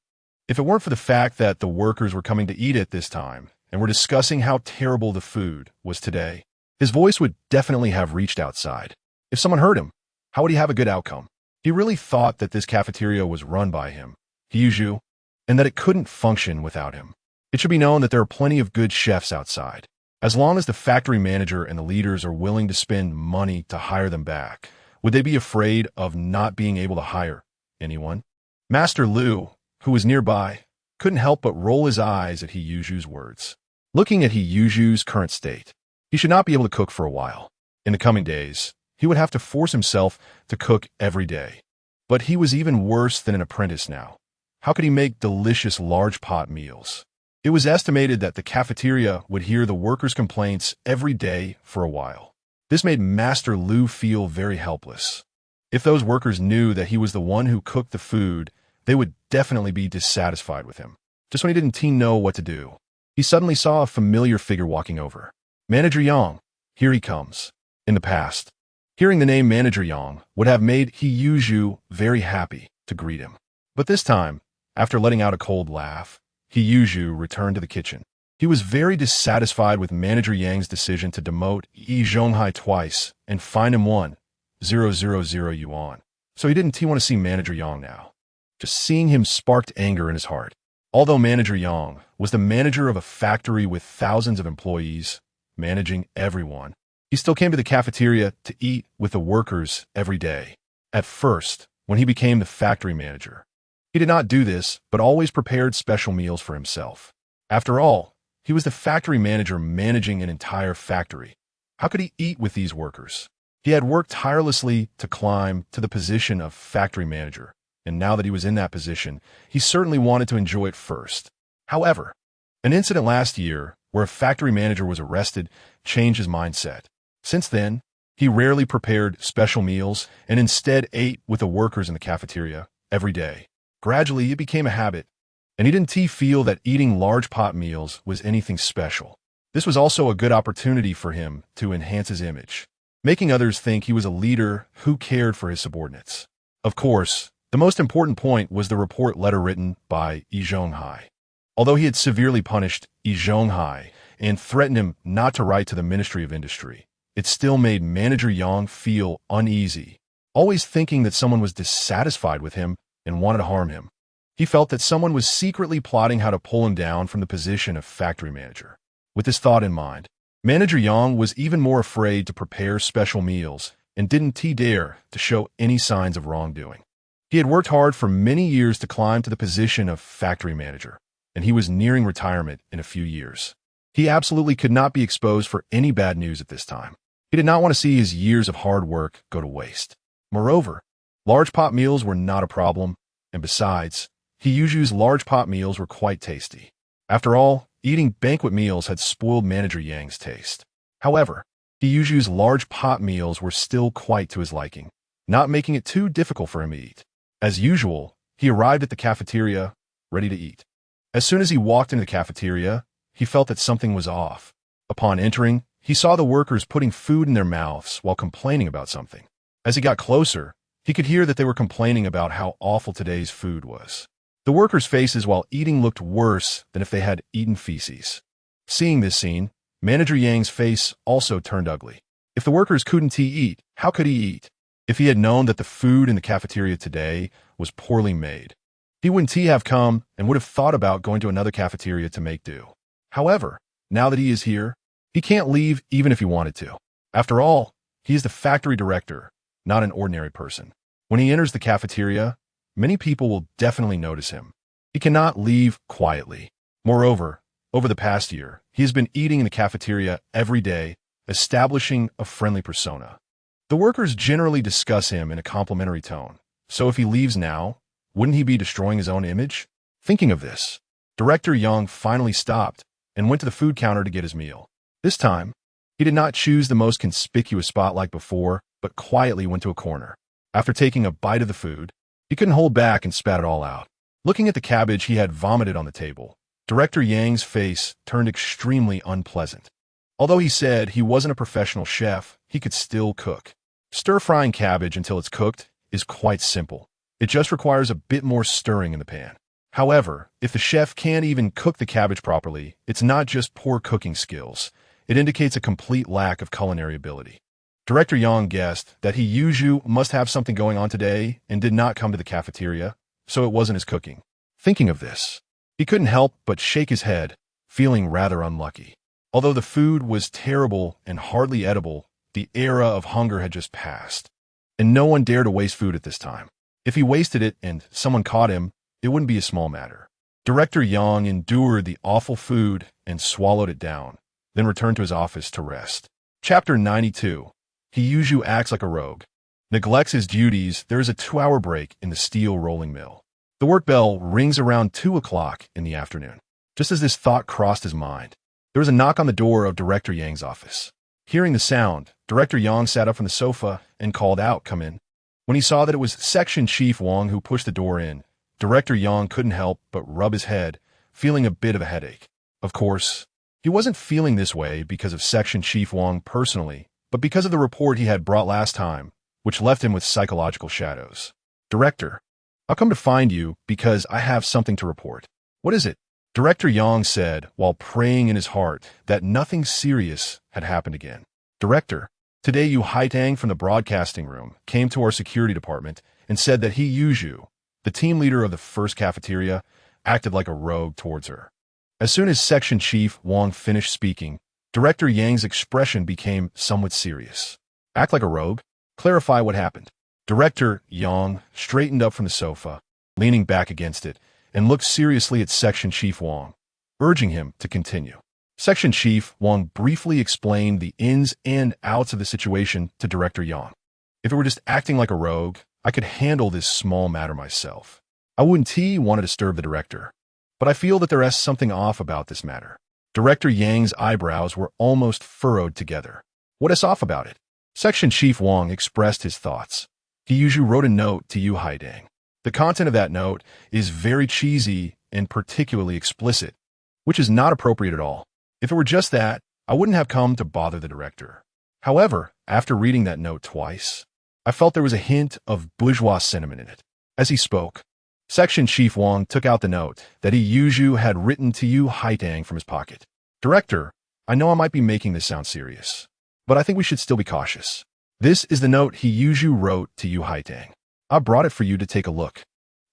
[SPEAKER 1] If it weren't for the fact that the workers were coming to eat it this time and were discussing how terrible the food was today, his voice would definitely have reached outside. If someone heard him, how would he have a good outcome? He really thought that this cafeteria was run by him, Yi Zhonghai, and that it couldn't function without him. It should be known that there are plenty of good chefs outside. As long as the factory manager and the leaders are willing to spend money to hire them back, would they be afraid of not being able to hire anyone? Master Lu, who was nearby, couldn't help but roll his eyes at Yi Zhonghai's words. Looking at Yi Zhonghai's current state, he should not be able to cook for a while. In the coming days, he would have to force himself to cook every day. But he was even worse than an apprentice now. How could he make delicious large pot meals? It was estimated that the cafeteria would hear the workers' complaints every day for a while. This made Master Lu feel very helpless. If those workers knew that he was the one who cooked the food, they would definitely be dissatisfied with him. Just when he didn't know what to do, he suddenly saw a familiar figure walking over. Manager Yang, here he comes. In the past, hearing the name Manager Yang would have made Yi Zhonghai very happy to greet him. But this time, after letting out a cold laugh, Yi Zhonghai returned to the kitchen. He was very dissatisfied with Manager Yang's decision to demote Yi Zhonghai twice and fine him 1,000 yuan. So he didn't want to see Manager Yang now. Just seeing him sparked anger in his heart. Although Manager Yang was the manager of a factory with thousands of employees, managing everyone, he still came to the cafeteria to eat with the workers every day. At first, when he became the factory manager, he did not do this, but always prepared special meals for himself. After all, he was the factory manager managing an entire factory. How could he eat with these workers? He had worked tirelessly to climb to the position of factory manager, and now that he was in that position, he certainly wanted to enjoy it first. However, an incident last year where a factory manager was arrested changed his mindset. Since then, he rarely prepared special meals and instead ate with the workers in the cafeteria every day. Gradually, it became a habit, and he didn't feel that eating large pot meals was anything special. This was also a good opportunity for him to enhance his image, making others think he was a leader who cared for his subordinates. Of course, the most important point was the report letter written by Yi Zhonghai. Although he had severely punished Yi Zhonghai and threatened him not to write to the Ministry of Industry, it still made Manager Yang feel uneasy, always thinking that someone was dissatisfied with him and wanted to harm him. He felt that someone was secretly plotting how to pull him down from the position of factory manager. With this thought in mind, Manager Yang was even more afraid to prepare special meals and didn't dare to show any signs of wrongdoing. He had worked hard for many years to climb to the position of factory manager, and he was nearing retirement in a few years. He absolutely could not be exposed for any bad news at this time. He did not want to see his years of hard work go to waste. Moreover, large pot meals were not a problem, and besides, Yi Zhonghai's large pot meals were quite tasty. After all, eating banquet meals had spoiled Manager Yang's taste. However, Yi Zhonghui's large pot meals were still quite to his liking, not making it too difficult for him to eat. As usual, he arrived at the cafeteria, ready to eat. As soon as he walked into the cafeteria, he felt that something was off. Upon entering, he saw the workers putting food in their mouths while complaining about something. As he got closer, he could hear that they were complaining about how awful today's food was. The workers' faces while eating looked worse than if they had eaten feces. Seeing this scene, Manager Yang's face also turned ugly. If the workers couldn't eat, how could he eat? If he had known that the food in the cafeteria today was poorly made, he wouldn't have come and would have thought about going to another cafeteria to make do. However, now that he is here, he can't leave even if he wanted to. After all, he is the factory director, not an ordinary person. When he enters the cafeteria, many people will definitely notice him. He cannot leave quietly. Moreover, over the past year, he has been eating in the cafeteria every day, establishing a friendly persona. The workers generally discuss him in a complimentary tone, so if he leaves now, wouldn't he be destroying his own image? Thinking of this, Director Yang finally stopped and went to the food counter to get his meal. This time, he did not choose the most conspicuous spot like before, but quietly went to a corner. After taking a bite of the food, he couldn't hold back and spat it all out. Looking at the cabbage he had vomited on the table, Director Yang's face turned extremely unpleasant. Although he said he wasn't a professional chef, he could still cook. Stir-frying cabbage until it's cooked is quite simple. It just requires a bit more stirring in the pan. However, if the chef can't even cook the cabbage properly, it's not just poor cooking skills. It indicates a complete lack of culinary ability. Director Yang guessed that Yi Zhonghui must have something going on today and did not come to the cafeteria, so it wasn't his cooking. Thinking of this, he couldn't help but shake his head, feeling rather unlucky. Although the food was terrible and hardly edible, the era of hunger had just passed, and no one dared to waste food at this time. If he wasted it and someone caught him, it wouldn't be a small matter. Director Yang endured the awful food and swallowed it down, then returned to his office to rest. Chapter 92. Yi Zhonghui acts like a rogue. Neglects his duties. There is a 2-hour break in the steel rolling mill. The work bell rings around 2 o'clock in the afternoon. Just as this thought crossed his mind, there was a knock on the door of Director Yang's office. Hearing the sound, Director Yang sat up from the sofa and called out, "Come in." When he saw that it was Section Chief Wang who pushed the door in, Director Yang couldn't help but rub his head, feeling a bit of a headache. Of course, he wasn't feeling this way because of Section Chief Wang personally, but because of the report he had brought last time, which left him with psychological shadows. "Director, I'll come to find you because I have something to report." "What is it?" Director Yang said while praying in his heart that nothing serious had happened again. "Director, today Yu Haitang from the broadcasting room came to our security department and said that Yi Zhonghui, the team leader of the first cafeteria, acted like a rogue towards her." As soon as Section Chief Wang finished speaking, Director Yang's expression became somewhat serious. "Act like a rogue? Clarify what happened." Director Yang straightened up from the sofa, leaning back against it, and looked seriously at Section Chief Wang, urging him to continue. Section Chief Wang briefly explained the ins and outs of the situation to Director Yang. "If it were just acting like a rogue, I could handle this small matter myself. I wouldn't want to disturb the director. But I feel that there is something off about this matter." Director Yang's eyebrows were almost furrowed together. "What is off about it?" Section Chief Wang expressed his thoughts. He usually wrote a note to Yu Haidang. The content of that note is very cheesy and particularly explicit, which is not appropriate at all. If it were just that, I wouldn't have come to bother the director. However, after reading that note twice, I felt there was a hint of bourgeois sentiment in it. As he spoke, Section Chief Wang took out the note that Yi Zhonghui had written to Yu Haitang from his pocket. "Director, I know I might be making this sound serious, but I think we should still be cautious. This is the note Yi Zhonghui wrote to Yu Haitang. I brought it for you to take a look."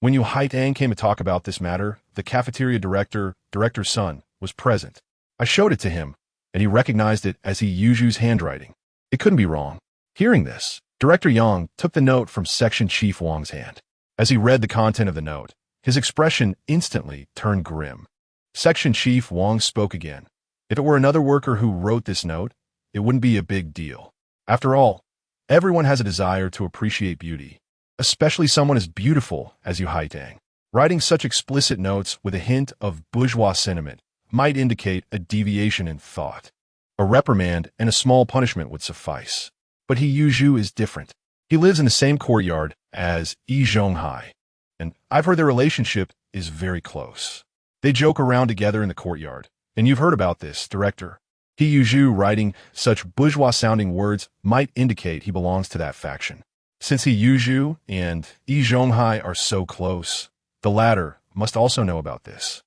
[SPEAKER 1] When Yu Haitang came to talk about this matter, the cafeteria director's son, was present. I showed it to him, and he recognized it as Yi Zhonghui's handwriting. It couldn't be wrong. Hearing this, Director Yang took the note from Section Chief Wang's hand. As he read the content of the note, his expression instantly turned grim. Section Chief Wang spoke again. If it were another worker who wrote this note, it wouldn't be a big deal. After all, everyone has a desire to appreciate beauty, especially someone as beautiful as Yu Haitang. Writing such explicit notes with a hint of bourgeois sentiment might indicate a deviation in thought. A reprimand and a small punishment would suffice. But Yi Zhonghai is different. He lives in the same courtyard as Yi Zhonghai, and I've heard their relationship is very close. They joke around together in the courtyard, and you've heard about this, director. Yi Zhonghai writing such bourgeois-sounding words might indicate he belongs to that faction. Since Yi Zhonghai and Yi Zhonghai are so close, the latter must also know about this.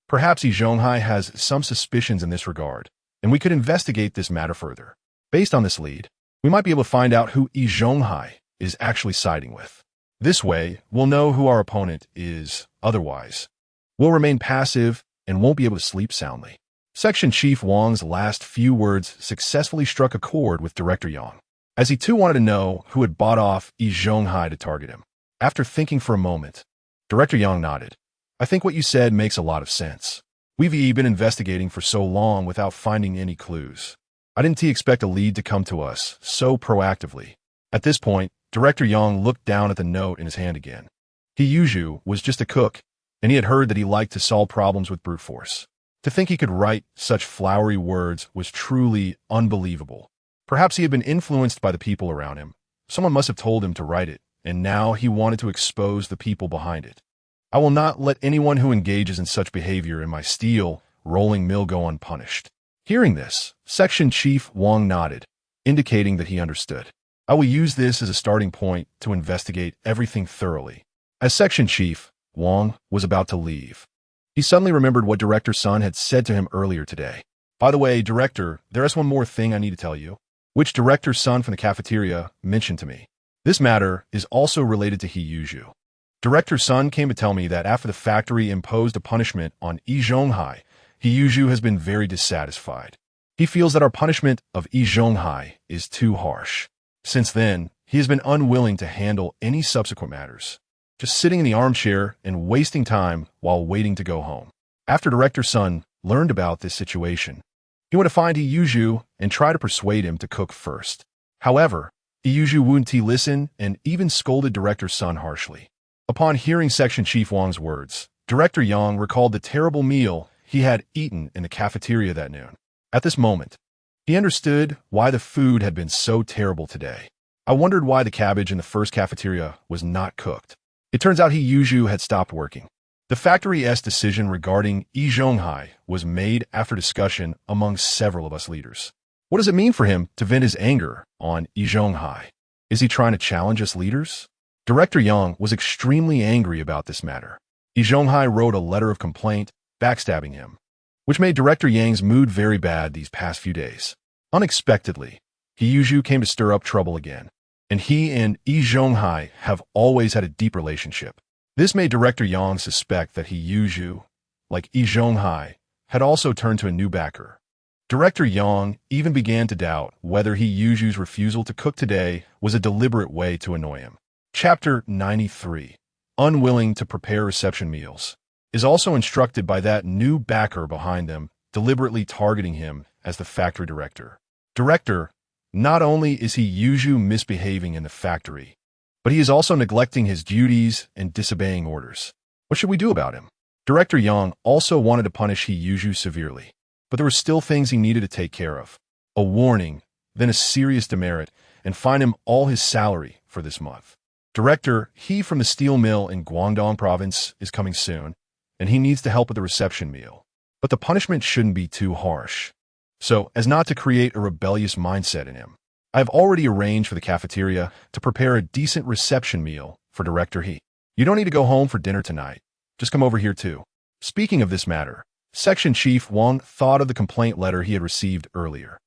[SPEAKER 1] Perhaps Yi Zhonghai has some suspicions in this regard, and we could investigate this matter further. Based on this lead, we might be able to find out who Yi Zhonghai is actually siding with. This way, we'll know who our opponent is. Otherwise, we'll remain passive and won't be able to sleep soundly. Section Chief Wang's last few words successfully struck a chord with Director Yang, as he too wanted to know who had bought off Yi Zhonghai to target him. After thinking for a moment, Director Yang nodded. I think what you said makes a lot of sense. We've been investigating for so long without finding any clues. I didn't expect a lead to come to us so proactively. At this point, Director Yang looked down at the note in his hand again. Yi Zhonghai was just a cook, and he had heard that he liked to solve problems with brute force. To think he could write such flowery words was truly unbelievable. Perhaps he had been influenced by the people around him. Someone must have told him to write it, and now he wanted to expose the people behind it. I will not let anyone who engages in such behavior in my steel rolling mill go unpunished. Hearing this, Section Chief Wang nodded, indicating that he understood. I will use this as a starting point to investigate everything thoroughly. As Section Chief, Wang was about to leave. He suddenly remembered what Director Sun had said to him earlier today. By the way, Director, there is one more thing I need to tell you, which Director Sun from the cafeteria mentioned to me. This matter is also related to Yi Zhonghai. Director Sun came to tell me that after the factory imposed a punishment on Yi Zhonghai, Yi Zhonghai has been very dissatisfied. He feels that our punishment of Yi Zhonghai is too harsh. Since then, he has been unwilling to handle any subsequent matters, just sitting in the armchair and wasting time while waiting to go home. After Director Sun learned about this situation, he went to find Yi Zhonghai and try to persuade him to cook first. However, Yi Zhonghai wouldn't listen and even scolded Director Sun harshly. Upon hearing Section Chief Wang's words, Director Yang recalled the terrible meal he had eaten in the cafeteria that noon. At this moment, he understood why the food had been so terrible today. I wondered why the cabbage in the first cafeteria was not cooked. It turns out Yi Zhonghai had stopped working. The factory's decision regarding Yi Zhonghai was made after discussion among several of us leaders. What does it mean for him to vent his anger on Yi Zhonghai? Is he trying to challenge us leaders? Director Yang was extremely angry about this matter. Yi Zhonghai wrote a letter of complaint, backstabbing him, which made Director Yang's mood very bad these past few days. Unexpectedly, Yi Zhonghai came to stir up trouble again, and he and Yi Zhonghai have always had a deep relationship. This made Director Yang suspect that Yi Zhonghai, like Yi Zhonghai, had also turned to a new backer. Director Yang even began to doubt whether Yi Zhonghai's refusal to cook today was a deliberate way to annoy him. Chapter 93, Unwilling to Prepare Reception Meals, is also instructed by that new backer behind them, deliberately targeting him as the factory director. Director, not only is Yi Zhonghai misbehaving in the factory, but he is also neglecting his duties and disobeying orders. What should we do about him? Director Yang also wanted to punish Yi Zhonghai severely, but there were still things he needed to take care of. A warning, then a serious demerit, and fine him all his salary for this month. Director, he from the steel mill in Guangdong province is coming soon, and he needs to help with the reception meal. But the punishment shouldn't be too harsh, so as not to create a rebellious mindset in him. I have already arranged for the cafeteria to prepare a decent reception meal for Director He. You don't need to go home for dinner tonight. Just come over here too. Speaking of this matter, Section Chief Wang thought of the complaint letter he had received earlier.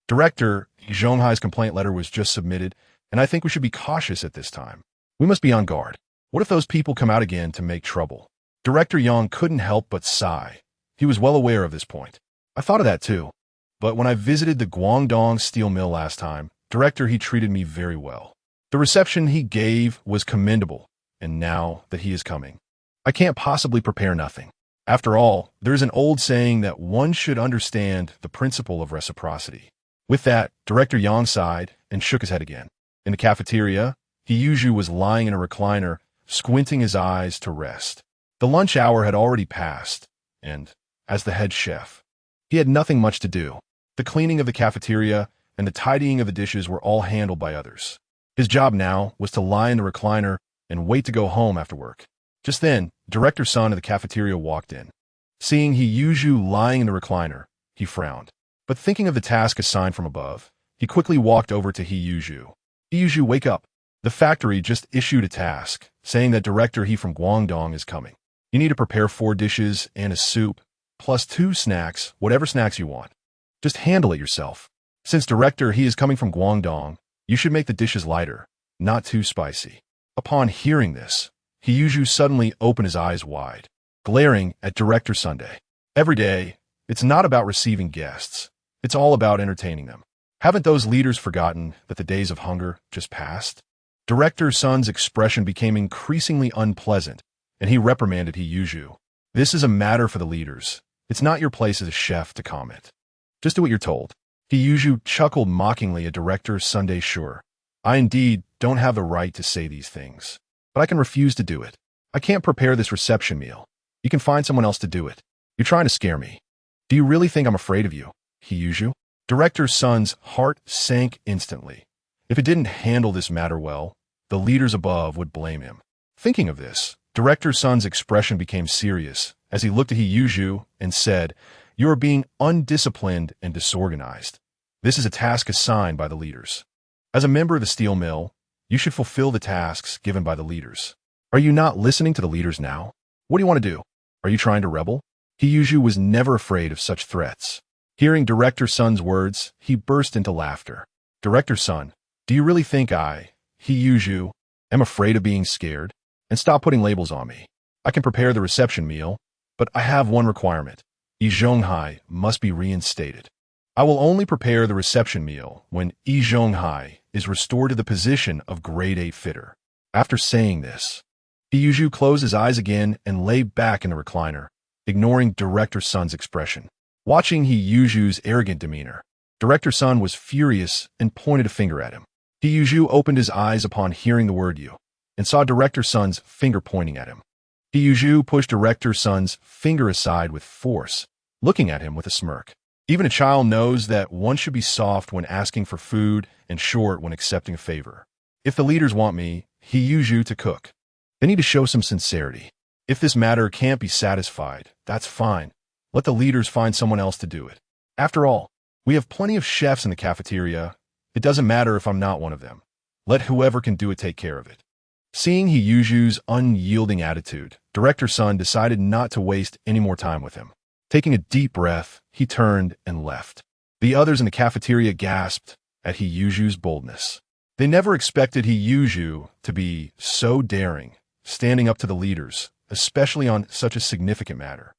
[SPEAKER 1] Director, Yi Zhonghai's complaint letter was just submitted, and I think we should be cautious at this time. We must be on guard. What if those people come out again to make trouble? Director Yang couldn't help but sigh. He was well aware of this point. I thought of that too. But when I visited the Guangdong steel mill last time, Director He treated me very well. The reception he gave was commendable, and now that he is coming, I can't possibly prepare nothing. After all, there is an old saying that one should understand the principle of reciprocity. With that, Director Yang sighed and shook his head again. In the cafeteria, Yi Zhonghai was lying in a recliner, squinting his eyes to rest. The lunch hour had already passed, and, as the head chef, he had nothing much to do. The cleaning of the cafeteria and the tidying of the dishes were all handled by others. His job now was to lie in the recliner and wait to go home after work. Just then, Director Sun of the cafeteria walked in. Seeing Yi Zhonghai lying in the recliner, he frowned. But thinking of the task assigned from above, he quickly walked over to Yi Zhonghai. Yi Zhonghai, wake up. The factory just issued a task, saying that Director He from Guangdong is coming. You need to prepare 4 dishes and a soup, plus 2 snacks, whatever snacks you want. Just handle it yourself. Since Director He is coming from Guangdong, you should make the dishes lighter, not too spicy. Upon hearing this, Yi Zhonghai suddenly opened his eyes wide, glaring at Director Sunday. Every day, it's not about receiving guests. It's all about entertaining them. Haven't those leaders forgotten that the days of hunger just passed? Director Sun's expression became increasingly unpleasant, and he reprimanded Yi Zhonghai. This is a matter for the leaders. It's not your place as a chef to comment. Just do what you're told. Yi Zhonghai chuckled mockingly at Director Sunday. Sure, I indeed don't have the right to say these things, but I can refuse to do it. I can't prepare this reception meal. You can find someone else to do it. You're trying to scare me. Do you really think I'm afraid of you, Yi Zhonghai? Director Sun's heart sank instantly. If it didn't handle this matter well, the leaders above would blame him. Thinking of this, Director Sun's expression became serious as he looked at Yi Zhonghai and said, "You are being undisciplined and disorganized. This is a task assigned by the leaders. As a member of the steel mill, you should fulfill the tasks given by the leaders. Are you not listening to the leaders now? What do you want to do? Are you trying to rebel?" Yi Zhonghai was never afraid of such threats. Hearing Director Sun's words, he burst into laughter. "Director Sun, do you really think I, Yi Zhonghai, am afraid of being scared? And stop putting labels on me. I can prepare the reception meal, but I have one requirement. Yi Zhonghai must be reinstated. I will only prepare the reception meal when Yi Zhonghai is restored to the position of grade A fitter." After saying this, Yi Zhonghai closed his eyes again and lay back in the recliner, ignoring Director Sun's expression. Watching Yi Zhonghai's arrogant demeanor, Director Sun was furious and pointed a finger at him. Yi Zhonghai opened his eyes upon hearing the word "you" and saw Director Sun's finger pointing at him. Yi Zhonghai pushed Director Sun's finger aside with force, looking at him with a smirk. Even a child knows that one should be soft when asking for food and short when accepting a favor. If the leaders want me, Yi Zhonghai, to cook, they need to show some sincerity. If this matter can't be satisfied, that's fine. Let the leaders find someone else to do it. After all, we have plenty of chefs in the cafeteria. It doesn't matter if I'm not one of them. Let whoever can do it take care of it. Seeing Yi Zhonghai's unyielding attitude, Director Sun decided not to waste any more time with him. Taking a deep breath, he turned and left. The others in the cafeteria gasped at Yi Zhonghai's boldness. They never expected Yi Zhonghai to be so daring, standing up to the leaders, especially on such a significant matter.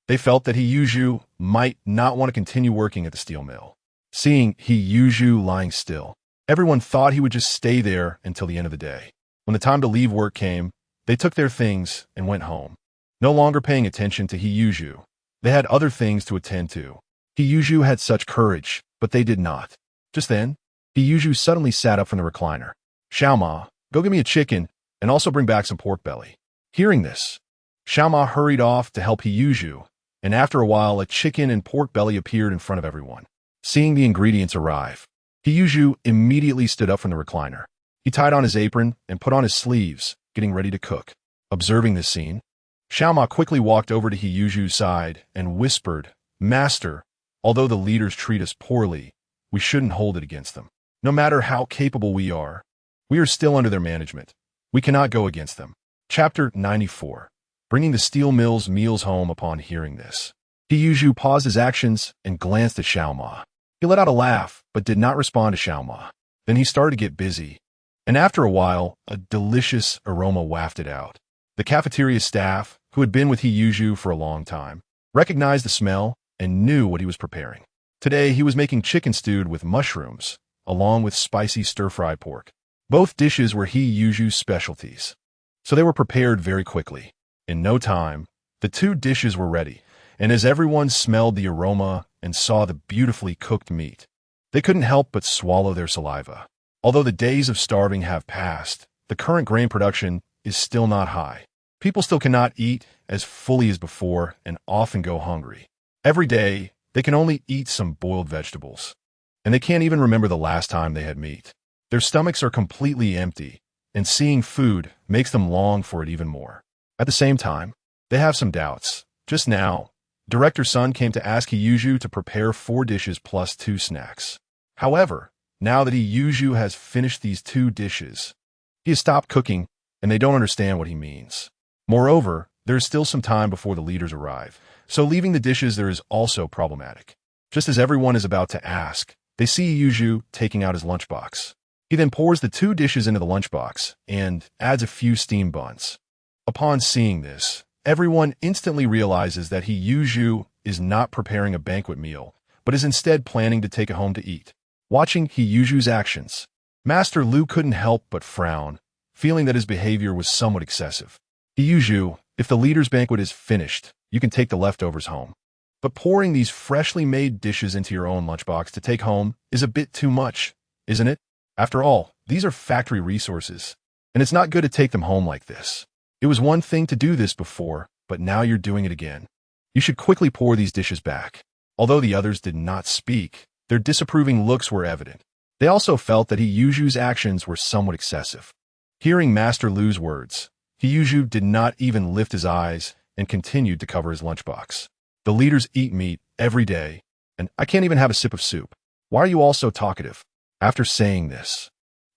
[SPEAKER 1] They felt that Yi Zhonghai might not want to continue working at the steel mill. Seeing Yi Zhonghai lying still, everyone thought he would just stay there until the end of the day. When the time to leave work came, they took their things and went home. No longer paying attention to Yi Zhonghai, they had other things to attend to. Yi Zhonghai had such courage, but they did not. Just then, Yi Zhonghai suddenly sat up from the recliner. "Xiaoma, go get me a chicken and also bring back some pork belly." Hearing this, Xiaoma hurried off to help Yi Zhonghai, and after a while a chicken and pork belly appeared in front of everyone. Seeing the ingredients arrive, Yi Zhonghai immediately stood up from the recliner. He tied on his apron and put on his sleeves, getting ready to cook. Observing this scene, Xiaoma quickly walked over to Yi Zhonghai's side and whispered, "Master, although the leaders treat us poorly, we shouldn't hold it against them. No matter how capable we are still under their management. We cannot go against them." Chapter 94. Bringing the steel mill's meals home. Upon hearing this, Yi Zhonghai paused his actions and glanced at Xiaoma. He let out a laugh, but did not respond to Xiaoma. Then he started to get busy, and after a while, a delicious aroma wafted out. The cafeteria staff, who had been with Yi Zhonghai for a long time, recognized the smell and knew what he was preparing. Today, he was making chicken stewed with mushrooms, along with spicy stir-fried pork. Both dishes were Yi Zhonghai's specialties, so they were prepared very quickly. In no time, the 2 dishes were ready, and as everyone smelled the aroma and saw the beautifully cooked meat, they couldn't help but swallow their saliva. Although the days of starving have passed, the current grain production is still not high. People still cannot eat as fully as before and often go hungry. Every day, they can only eat some boiled vegetables. And they can't even remember the last time they had meat. Their stomachs are completely empty, and seeing food makes them long for it even more. At the same time, they have some doubts. Just now, Director Sun came to ask Yi to prepare 4 dishes plus 2 snacks. However, now that Yi has finished these 2 dishes, he has stopped cooking, and they don't understand what he means. Moreover, there is still some time before the leaders arrive, so leaving the dishes there is also problematic. Just as everyone is about to ask, they see Yi taking out his lunchbox. He then pours the 2 dishes into the lunchbox and adds a few steamed buns. Upon seeing this, everyone instantly realizes that Yi is not preparing a banquet meal, but is instead planning to take it home to eat. Watching Yi's actions, Master Lu couldn't help but frown, feeling that his behavior was somewhat excessive. Yi, if the leader's banquet is finished, you can take the leftovers home. But pouring these freshly made dishes into your own lunchbox to take home is a bit too much, isn't it? After all, these are factory resources, and it's not good to take them home like this. It was one thing to do this before, but now you're doing it again. You should quickly pour these dishes back. Although the others did not speak, their disapproving looks were evident. They also felt that Yi's actions were somewhat excessive. Hearing Master Lu's words, Yi did not even lift his eyes and continued to cover his lunchbox. The leaders eat meat every day, and I can't even have a sip of soup. Why are you all so talkative? After saying this,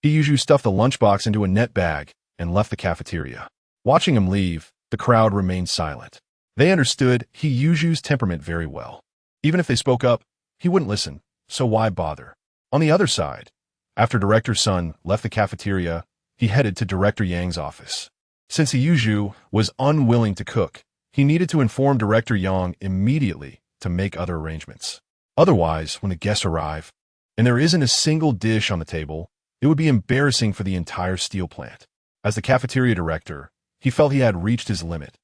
[SPEAKER 1] Yi stuffed the lunchbox into a net bag and left the cafeteria. Watching him leave, the crowd remained silent. They understood Yi's temperament very well. Even if they spoke up, he wouldn't listen, so why bother? On the other side, after Director Sun left the cafeteria, he headed to Director Yang's office. Since Yi was unwilling to cook, he needed to inform Director Yang immediately to make other arrangements. Otherwise, when the guests arrive, and there isn't a single dish on the table, it would be embarrassing for the entire steel plant. As the cafeteria director, he felt he had reached his limit.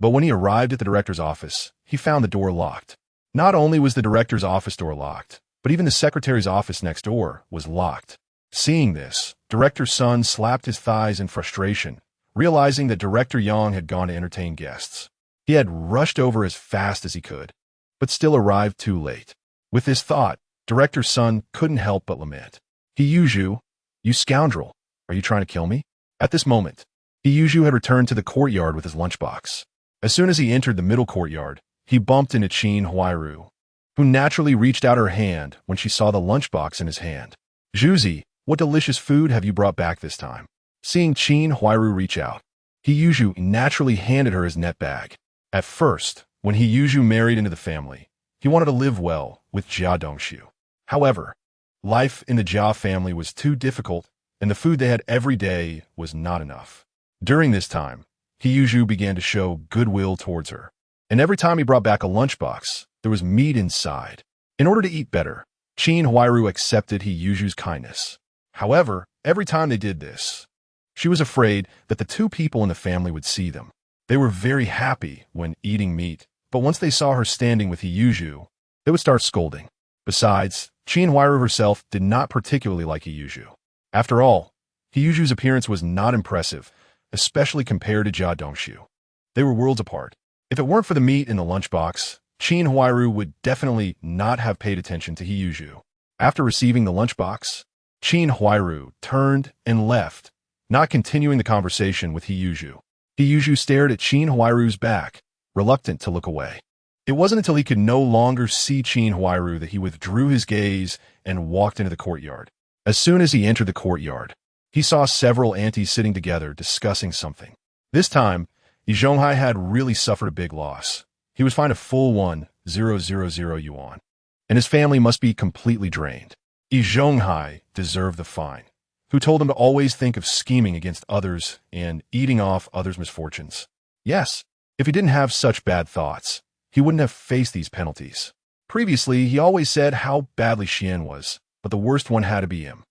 [SPEAKER 1] But when he arrived at the director's office, he found the door locked. Not only was the director's office door locked, but even the secretary's office next door was locked. Seeing this, Director Sun slapped his thighs in frustration, realizing that Director Yang had gone to entertain guests. He had rushed over as fast as he could, but still arrived too late. With this thought, Director Sun couldn't help but lament. Yi, you scoundrel, are you trying to kill me? At this moment, Yi had returned to the courtyard with his lunchbox. As soon as he entered the middle courtyard, he bumped into Qin Huairu, who naturally reached out her hand when she saw the lunchbox in his hand. Zhuzi, what delicious food have you brought back this time? Seeing Qin Huairu reach out, Yi naturally handed her his net bag. At first, when Yi married into the family, he wanted to live well with Jia Dongxu. However, life in the Jia family was too difficult, and the food they had every day was not enough. During this time, Yi began to show goodwill towards her, and every time he brought back a lunchbox, there was meat inside. In order to eat better, Qin Huairu accepted Yi's kindness. However, every time they did this, she was afraid that the 2 people in the family would see them. They were very happy when eating meat, but once they saw her standing with Yi, they would start scolding. Besides, Qin Huairu herself did not particularly like Yi. After all, Yi's appearance was not impressive, especially compared to Jia Dongxu. They were worlds apart. If it weren't for the meat in the lunchbox, Qin Huairu would definitely not have paid attention to Yi. After receiving the lunchbox, Qin Huairu turned and left, not continuing the conversation with Yi. Yi stared at Qin Huairu's back, reluctant to look away. It wasn't until he could no longer see Qin Huairu that he withdrew his gaze and walked into the courtyard. As soon as he entered the courtyard, he saw several aunties sitting together discussing something. This time, Yi Zhonghai had really suffered a big loss. He was fined a full 1,000 yuan, and his family must be completely drained. Yi Zhonghai deserved the fine, who told him to always think of scheming against others and eating off others' misfortunes. Yes, if he didn't have such bad thoughts, he wouldn't have faced these penalties. Previously, he always said how badly Xuan was, but the worst one had to be him.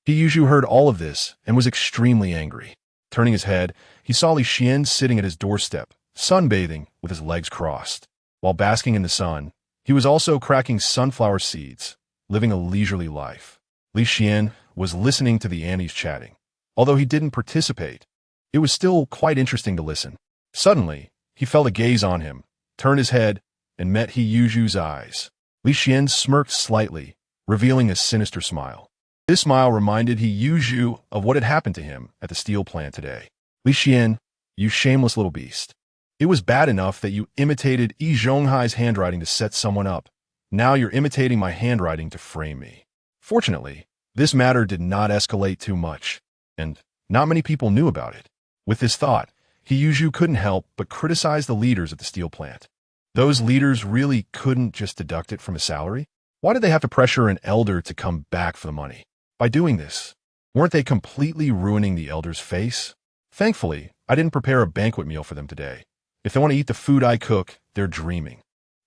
[SPEAKER 1] Yi heard all of this and was extremely angry. Turning his head, he saw Li Xian sitting at his doorstep, sunbathing with his legs crossed. While basking in the sun, he was also cracking sunflower seeds, living a leisurely life. Li Xian was listening to the aunties chatting. Although he didn't participate, it was still quite interesting to listen. Suddenly, he felt a gaze on him, turned his head, and met Yi Zhonghui's eyes. Li Xian smirked slightly, revealing a sinister smile. This smile reminded Yi Zhonghui of what had happened to him at the steel plant today. Li Xian, you shameless little beast. It was bad enough that you imitated Yi Zhonghai's handwriting to set someone up. Now you're imitating my handwriting to frame me. Fortunately, this matter did not escalate too much, and not many people knew about it. With this thought, Yi Zhonghui couldn't help but criticize the leaders at the steel plant. Those leaders really couldn't just deduct it from his salary? Why did they have to pressure an elder to come back for the money? By doing this, weren't they completely ruining the elder's face? Thankfully, I didn't prepare a banquet meal for them today. If they want to eat the food I cook, they're dreaming.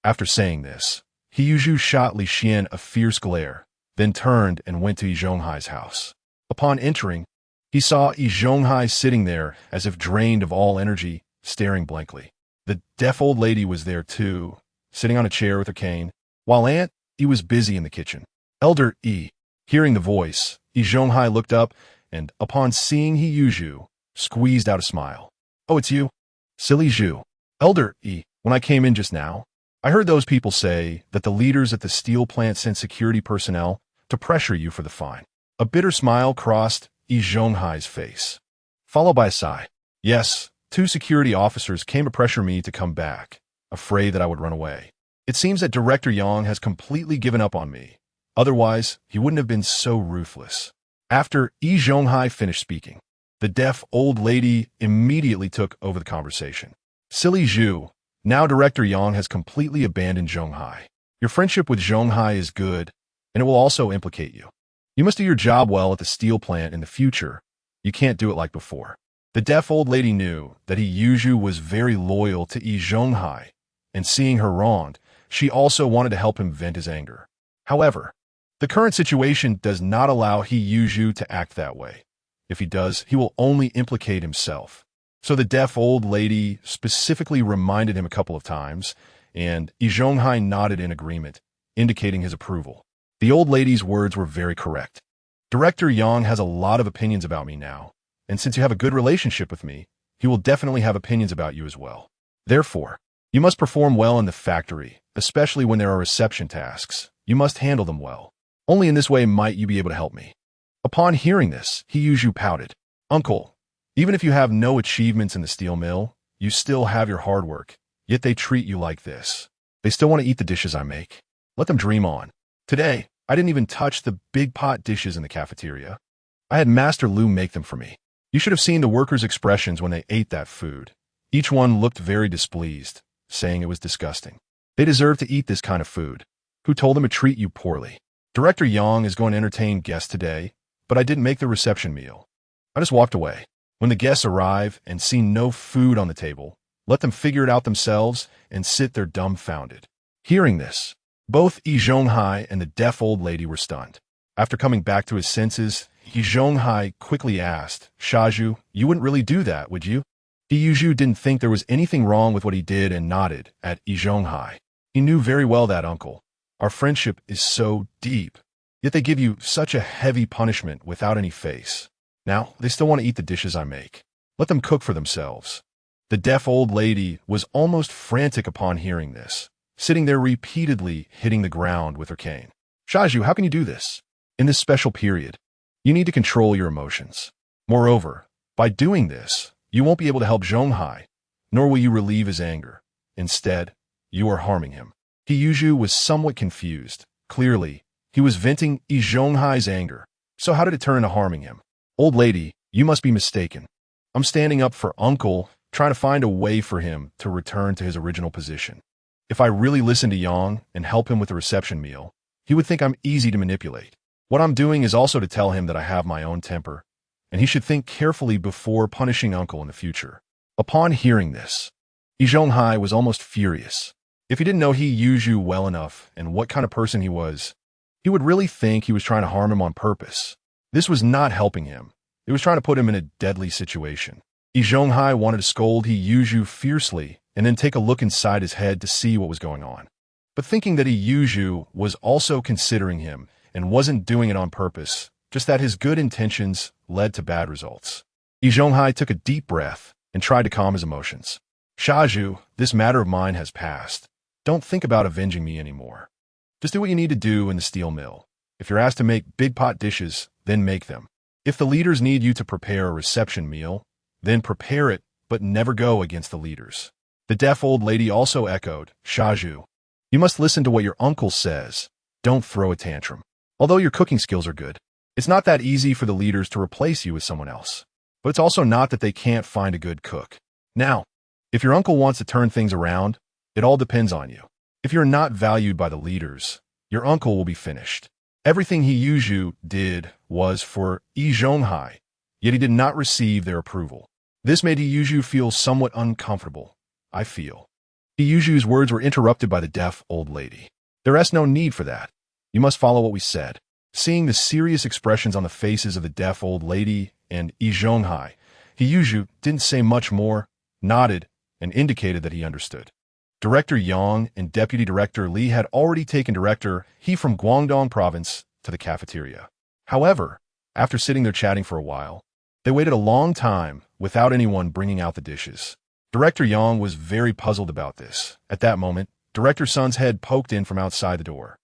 [SPEAKER 1] After saying this, Yi Zhonghui shot Li Xian a fierce glare, then turned and went to Yi Zhonghai's house. Upon entering, he saw Yi Zhonghai sitting there as if drained of all energy, staring blankly. The deaf old lady was there too, sitting on a chair with her cane, while Aunt Yi was busy in the kitchen. Elder Yi, hearing the voice, Yi Zhonghai looked up and, upon seeing Yi Zhonghui, squeezed out a smile. Oh, it's you? Silly Zhu. Elder Yi, when I came in just now, I heard those people say that the leaders at the steel plant sent security personnel to pressure you for the fine. A bitter smile crossed Yi Zhonghai's face, followed by a sigh. Yes, 2 security officers came to pressure me to come back, afraid that I would run away. It seems that Director Yang has completely given up on me. Otherwise, he wouldn't have been so ruthless. After Yi Zhonghai finished speaking, the deaf old lady immediately took over the conversation. Silly Zhu, now Director Yang has completely abandoned Zhonghai. Your friendship with Zhonghai is good, and it will also implicate you. You must do your job well at the steel plant in the future. You can't do it like before. The deaf old lady knew that Yi Zhonghui was very loyal to Yi Zhonghai, and seeing her wronged, she also wanted to help him vent his anger. However, the current situation does not allow Yi Zhonghui to act that way. If he does, he will only implicate himself. So the deaf old lady specifically reminded him a couple of times, and Yi Zhonghai nodded in agreement, indicating his approval. The old lady's words were very correct. Director Yang has a lot of opinions about me now, and since you have a good relationship with me, he will definitely have opinions about you as well. Therefore, you must perform well in the factory, especially when there are reception tasks. You must handle them well. Only in this way might you be able to help me. Upon hearing this, Yi Zhonghui pouted. Uncle, even if you have no achievements in the steel mill, you still have your hard work, yet they treat you like this. They still want to eat the dishes I make. Let them dream on. Today, I didn't even touch the big pot dishes in the cafeteria. I had Master Lu make them for me. You should have seen the workers' expressions when they ate that food. Each one looked very displeased, saying it was disgusting. They deserve to eat this kind of food. Who told them to treat you poorly? Director Yang is going to entertain guests today, but I didn't make the reception meal. I just walked away. When the guests arrive and see no food on the table, let them figure it out themselves and sit there dumbfounded. Hearing this, both Yi Zhonghai and the deaf old lady were stunned. After coming back to his senses, Yi Zhonghai quickly asked, Shaju, you wouldn't really do that, would you? Yi Zhonghui didn't think there was anything wrong with what he did and nodded at Yi Zhonghai. He knew very well that, uncle. Our friendship is so deep. Yet they give you such a heavy punishment without any face. Now, they still want to eat the dishes I make. Let them cook for themselves. The deaf old lady was almost frantic upon hearing this, sitting there repeatedly hitting the ground with her cane. Shaju, how can you do this? In this special period, you need to control your emotions. Moreover, by doing this, you won't be able to help Zhonghai, nor will you relieve his anger. Instead, you are harming him. Yi Zhonghui was somewhat confused. Clearly, he was venting Yi Zhonghai's anger. So how did it turn into harming him? Old lady, you must be mistaken. I'm standing up for uncle, trying to find a way for him to return to his original position. If I really listen to Yang and help him with the reception meal, he would think I'm easy to manipulate. What I'm doing is also to tell him that I have my own temper, and he should think carefully before punishing uncle in the future. Upon hearing this, Yi Zhonghai was almost furious. If he didn't know Yi Zhonghui well enough and what kind of person he was, he would really think he was trying to harm him on purpose. This was not helping him. It was trying to put him in a deadly situation. Yi Zhonghai wanted to scold Yi Zhonghui fiercely and then take a look inside his head to see what was going on. But thinking that Yi Zhonghui was also considering him and wasn't doing it on purpose, just that his good intentions led to bad results. Yi Zhonghai took a deep breath and tried to calm his emotions. Shaju, this matter of mine has passed. Don't think about avenging me anymore. Just do what you need to do in the steel mill. If you're asked to make big pot dishes, then make them. If the leaders need you to prepare a reception meal, then prepare it, but never go against the leaders. The deaf old lady also echoed, Shaju, you must listen to what your uncle says. Don't throw a tantrum. Although your cooking skills are good, it's not that easy for the leaders to replace you with someone else. But it's also not that they can't find a good cook. Now, if your uncle wants to turn things around, it all depends on you. If you're not valued by the leaders, your uncle will be finished. Everything Yi Zhonghai did was for Yi Zhonghai, yet he did not receive their approval. This made Yi Zhonghai feel somewhat uncomfortable, I feel. Yi Zhonghai's words were interrupted by the deaf old lady. There is no need for that. You must follow what we said. Seeing the serious expressions on the faces of the deaf old lady and Yi Zhonghai, Yi Zhonghai didn't say much more, nodded, and indicated that he understood. Director Yang and Deputy Director Li had already taken Director He from Guangdong Province to the cafeteria. However, after sitting there chatting for a while, they waited a long time without anyone bringing out the dishes. Director Yang was very puzzled about this. At that moment, Director Sun's head poked in from outside the door.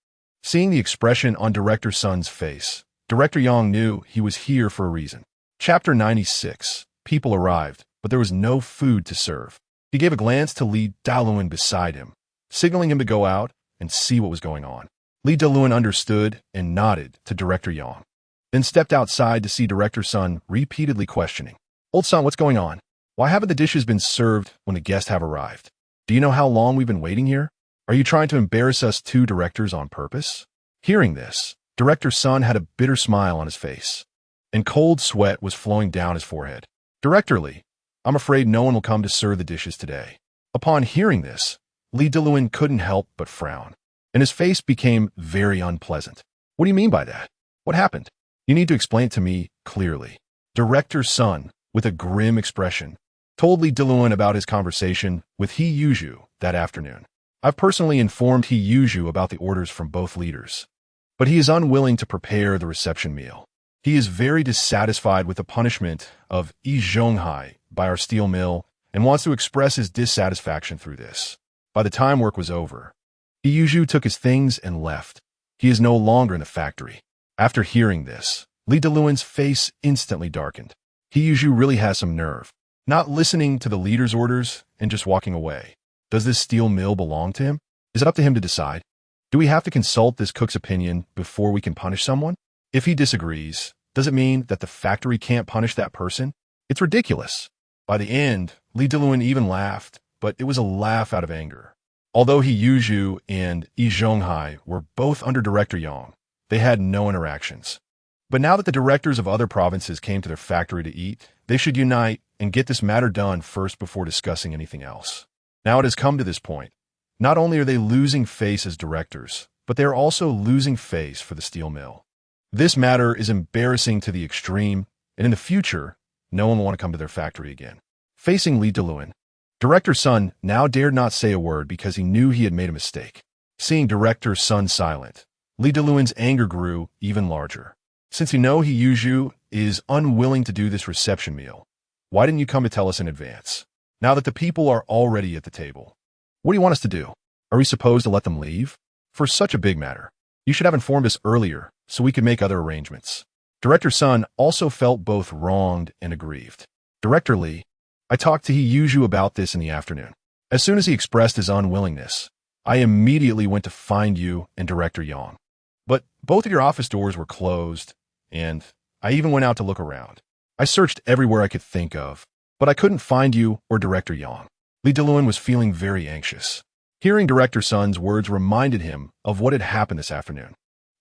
[SPEAKER 1] Seeing the expression on Director Sun's face, Director Yang knew he was here for a reason. Chapter 96. People arrived, but there was no food to serve. He gave a glance to Li Daluan beside him, signaling him to go out and see what was going on. Li Daluan understood and nodded to Director Yang, then stepped outside to see Director Sun repeatedly questioning. Old Sun, what's going on? Why haven't the dishes been served when the guests have arrived? Do you know how long we've been waiting here? Are you trying to embarrass us two directors on purpose? Hearing this, Director Sun had a bitter smile on his face, and cold sweat was flowing down his forehead. Director Li, I'm afraid no one will come to serve the dishes today. Upon hearing this, Li Daluan couldn't help but frown, and his face became very unpleasant. What do you mean by that? What happened? You need to explain it to me clearly. Director Sun, with a grim expression, told Li Daluan about his conversation with Yi Zhonghai that afternoon. I've personally informed Yi Zhonghai about the orders from both leaders, but he is unwilling to prepare the reception meal. He is very dissatisfied with the punishment of Yi Zhonghai by our steel mill and wants to express his dissatisfaction through this. By the time work was over, Yi Zhonghai took his things and left. He is no longer in the factory. After hearing this, Li Daluan's face instantly darkened. Yi Zhonghai really has some nerve, not listening to the leader's orders and just walking away. Does this steel mill belong to him? Is it up to him to decide? Do we have to consult this cook's opinion before we can punish someone? If he disagrees, does it mean that the factory can't punish that person? It's ridiculous. By the end, Li Daluan even laughed, but it was a laugh out of anger. Although Yi Zhonghai and Yi Zhonghai were both under Director Yang, they had no interactions. But now that the directors of other provinces came to their factory to eat, they should unite and get this matter done first before discussing anything else. Now it has come to this point. Not only are they losing face as directors, but they are also losing face for the steel mill. This matter is embarrassing to the extreme, and in the future, no one will want to come to their factory again. Facing Li Daluan, Director Sun now dared not say a word because he knew he had made a mistake. Seeing Director Sun silent, Li Daluan's anger grew even larger. Since you know Yi Zhonghai is unwilling to do this reception meal, why didn't you come to tell us in advance? Now that the people are already at the table, what do you want us to do? Are we supposed to let them leave? For such a big matter, you should have informed us earlier so we could make other arrangements. Director Sun also felt both wronged and aggrieved. Director Li, I talked to Yi Zhonghai about this in the afternoon. As soon as he expressed his unwillingness, I immediately went to find you and Director Yang. But both of your office doors were closed, and I even went out to look around. I searched everywhere I could think of, but I couldn't find you or Director Yang. Li Daluan was feeling very anxious. Hearing Director Sun's words reminded him of what had happened this afternoon.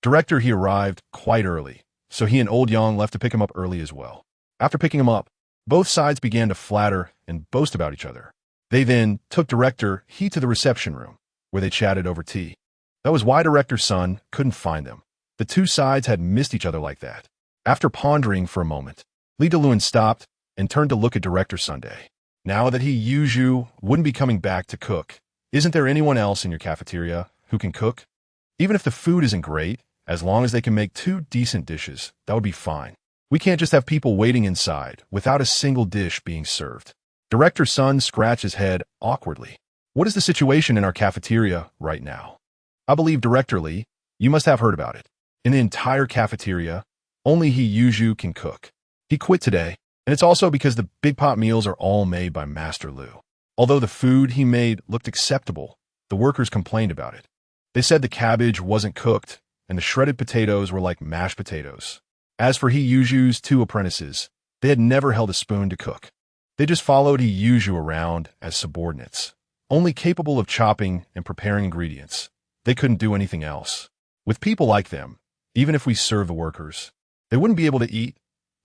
[SPEAKER 1] Director He arrived quite early, so he and Old Yang left to pick him up early as well. After picking him up, both sides began to flatter and boast about each other. They then took Director He to the reception room, where they chatted over tea. That was why Director Sun couldn't find them. The two sides had missed each other like that. After pondering for a moment, Li Daluan stopped and turned to look at Director Sunday. Now that Yi Zhonghai wouldn't be coming back to cook, isn't there anyone else in your cafeteria who can cook? Even if the food isn't great, as long as they can make 2 decent dishes, that would be fine. We can't just have people waiting inside without a single dish being served. Director Sun scratched his head awkwardly. What is the situation in our cafeteria right now? I believe, Director Lee, you must have heard about it. In the entire cafeteria, only Yi Zhonghai can cook. He quit today, and it's also because the big pot meals are all made by Master Lu. Although the food he made looked acceptable, the workers complained about it. They said the cabbage wasn't cooked, and the shredded potatoes were like mashed potatoes. As for Yi Zhonghai's two apprentices, they had never held a spoon to cook. They just followed Yi Zhonghai around as subordinates, only capable of chopping and preparing ingredients. They couldn't do anything else. With people like them, even if we serve the workers, they wouldn't be able to eat,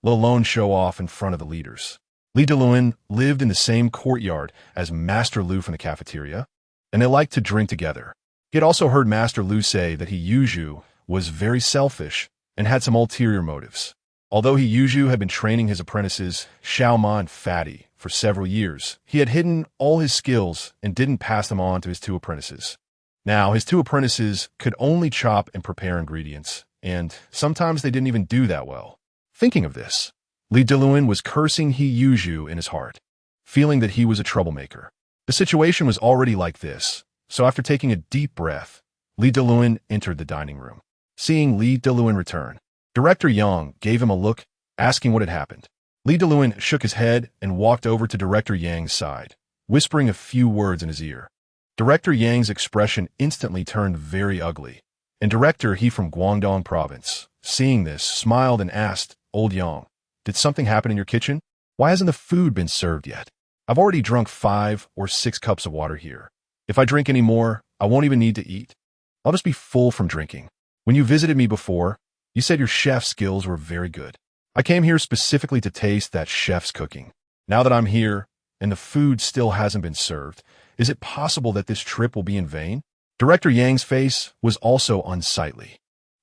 [SPEAKER 1] let alone show off in front of the leaders. Li Delun lived in the same courtyard as Master Lu from the cafeteria, and they liked to drink together. He had also heard Master Lu say that Yi Zhonghai was very selfish and had some ulterior motives. Although Yi Zhonghai had been training his apprentices, Xiaoma and Fatty, for several years, he had hidden all his skills and didn't pass them on to his two apprentices. Now, his two apprentices could only chop and prepare ingredients, and sometimes they didn't even do that well. Thinking of this, Li Delun was cursing Yi Zhonghai in his heart, feeling that he was a troublemaker. The situation was already like this, so after taking a deep breath, Li Delun entered the dining room. Seeing Li Delun return, Director Yang gave him a look, asking what had happened. Li Delun shook his head and walked over to Director Yang's side, whispering a few words in his ear. Director Yang's expression instantly turned very ugly, and Director He from Guangdong Province, seeing this, smiled and asked, "Old Yang, did something happen in your kitchen? Why hasn't the food been served yet? I've already drunk 5 or 6 cups of water here. If I drink any more, I won't even need to eat. I'll just be full from drinking. When you visited me before, you said your chef skills were very good. I came here specifically to taste that chef's cooking. Now that I'm here, and the food still hasn't been served, is it possible that this trip will be in vain?" Director Yang's face was also unsightly,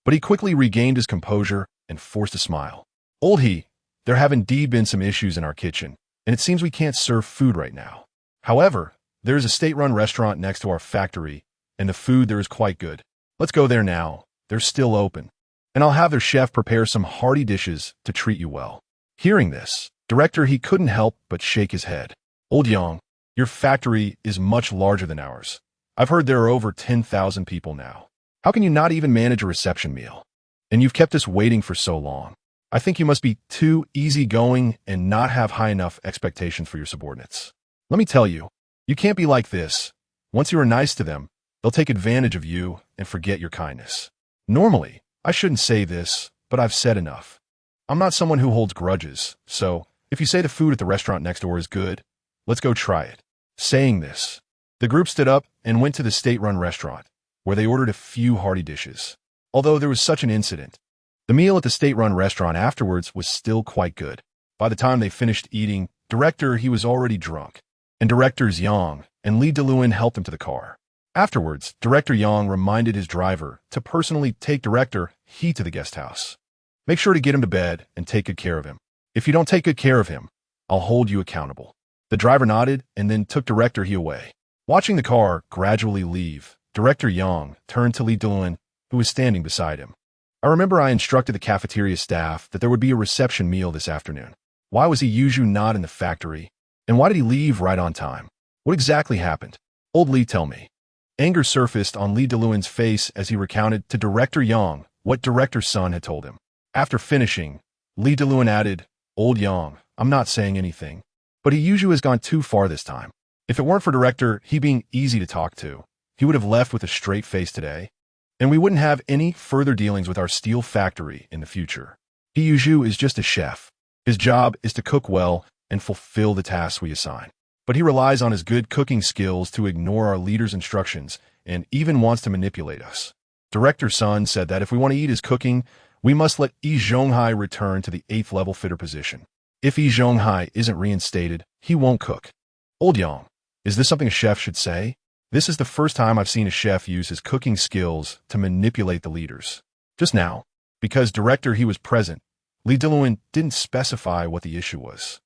[SPEAKER 1] but he quickly regained his composure and forced a smile. "Old He, there have indeed been some issues in our kitchen, and it seems we can't serve food right now. However, there is a state-run restaurant next to our factory, and the food there is quite good. Let's go there now. They're still open, and I'll have their chef prepare some hearty dishes to treat you well." Hearing this, Director He couldn't help but shake his head. "Old Yang, your factory is much larger than ours. I've heard there are over 10,000 people now. How can you not even manage a reception meal? And you've kept us waiting for so long. I think you must be too easygoing and not have high enough expectations for your subordinates. Let me tell you, you can't be like this. Once you are nice to them, they'll take advantage of you and forget your kindness. Normally, I shouldn't say this, but I've said enough. I'm not someone who holds grudges, so if you say the food at the restaurant next door is good, let's go try it." Saying this, the group stood up and went to the state-run restaurant, where they ordered a few hearty dishes. Although there was such an incident, the meal at the state-run restaurant afterwards was still quite good. By the time they finished eating, Director He was already drunk, and Directors Yang and Li Delun helped him to the car. Afterwards, Director Yang reminded his driver to personally take Director He to the guest house. "Make sure to get him to bed and take good care of him. If you don't take good care of him, I'll hold you accountable." The driver nodded and then took Director He away. Watching the car gradually leave, Director Yang turned to Li Delun, who was standing beside him. "I remember I instructed the cafeteria staff that there would be a reception meal this afternoon. Why was Yi Zhonghai not in the factory? And why did he leave right on time? What exactly happened? Old Li, tell me." Anger surfaced on Li Delun's face as he recounted to Director Yang what Director Sun had told him. After finishing, Li Delun added, "Old Yang, I'm not saying anything, but Yi Zhonghai has gone too far this time. If it weren't for Director He being easy to talk to, he would have left with a straight face today, and we wouldn't have any further dealings with our steel factory in the future. Yi Zhonghai is just a chef. His job is to cook well and fulfill the tasks we assign. But he relies on his good cooking skills to ignore our leader's instructions and even wants to manipulate us. Director Sun said that if we want to eat his cooking, we must let Yi Zhonghai return to the 8th level fitter position. If Yi Zhonghai isn't reinstated, he won't cook." "Old Yang, is this something a chef should say? This is the first time I've seen a chef use his cooking skills to manipulate the leaders." Just now, because Director He was present, Li Delun didn't specify what the issue was.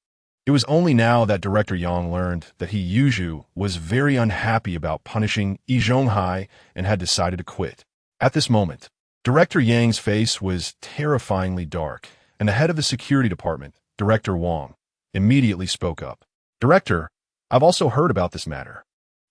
[SPEAKER 1] It was only now that Director Yang learned that Yi Zhonghai was very unhappy about punishing Yi Zhonghai and had decided to quit. At this moment, Director Yang's face was terrifyingly dark, and the head of the security department, Director Wang, immediately spoke up. Director, I've also heard about this matter.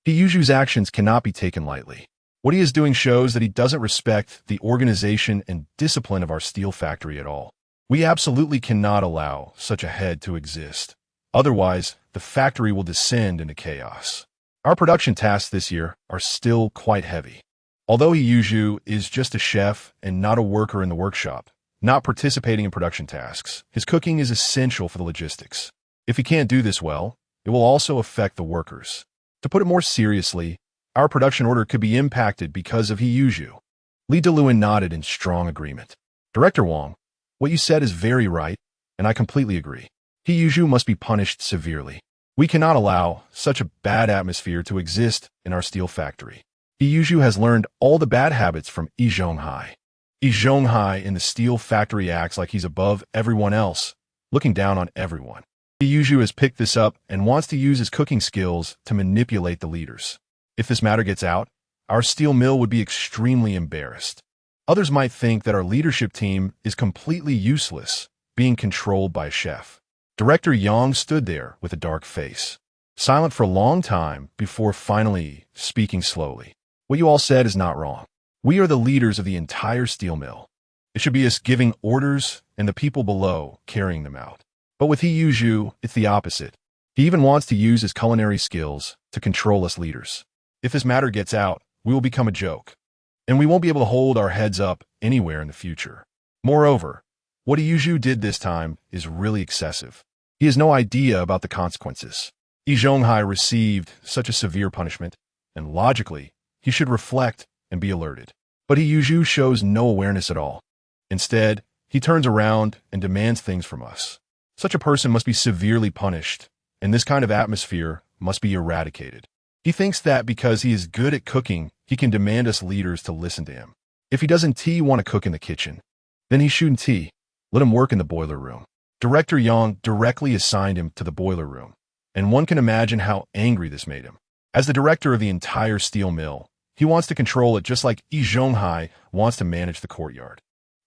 [SPEAKER 1] He Yuzhu's actions cannot be taken lightly. What he is doing shows that he doesn't respect the organization and discipline of our steel factory at all. We absolutely cannot allow such a head to exist. Otherwise, the factory will descend into chaos. Our production tasks this year are still quite heavy. Although Yi Zhongzhu is just a chef and not a worker in the workshop, not participating in production tasks, his cooking is essential for the logistics. If he can't do this well, it will also affect the workers. To put it more seriously, our production order could be impacted because of Yi Zhongzhu. Li Deluen nodded in strong agreement. Director Wang, what you said is very right, and I completely agree. Yi Zhongzhu must be punished severely. We cannot allow such a bad atmosphere to exist in our steel factory. Yi Zhongzhu has learned all the bad habits from Yi Zhonghai. Yi Zhonghai in the steel factory acts like he's above everyone else, looking down on everyone. Yi Zhongzhu has picked this up and wants to use his cooking skills to manipulate the leaders. If this matter gets out, our steel mill would be extremely embarrassed. Others might think that our leadership team is completely useless, being controlled by a chef. Director Yang stood there with a dark face, silent for a long time before finally speaking slowly. What you all said is not wrong. We are the leaders of the entire steel mill. It should be us giving orders and the people below carrying them out. But with Yi Zhongzhu, it's the opposite. He even wants to use his culinary skills to control us leaders. If this matter gets out, we will become a joke, and we won't be able to hold our heads up anywhere in the future. Moreover, what Yi Zhongzhu did this time is really excessive. He has no idea about the consequences. Yi Zhonghai received such a severe punishment, and logically, he should reflect and be alerted. But Yi Zhongzhu shows no awareness at all. Instead, he turns around and demands things from us. Such a person must be severely punished, and this kind of atmosphere must be eradicated. He thinks that because he is good at cooking, he can demand us leaders to listen to him. If he doesn't want to cook in the kitchen, then he shouldn't let him work in the boiler room. Director Yang directly assigned him to the boiler room, and one can imagine how angry this made him. As the director of the entire steel mill, he wants to control it just like Yi Zhonghai wants to manage the courtyard.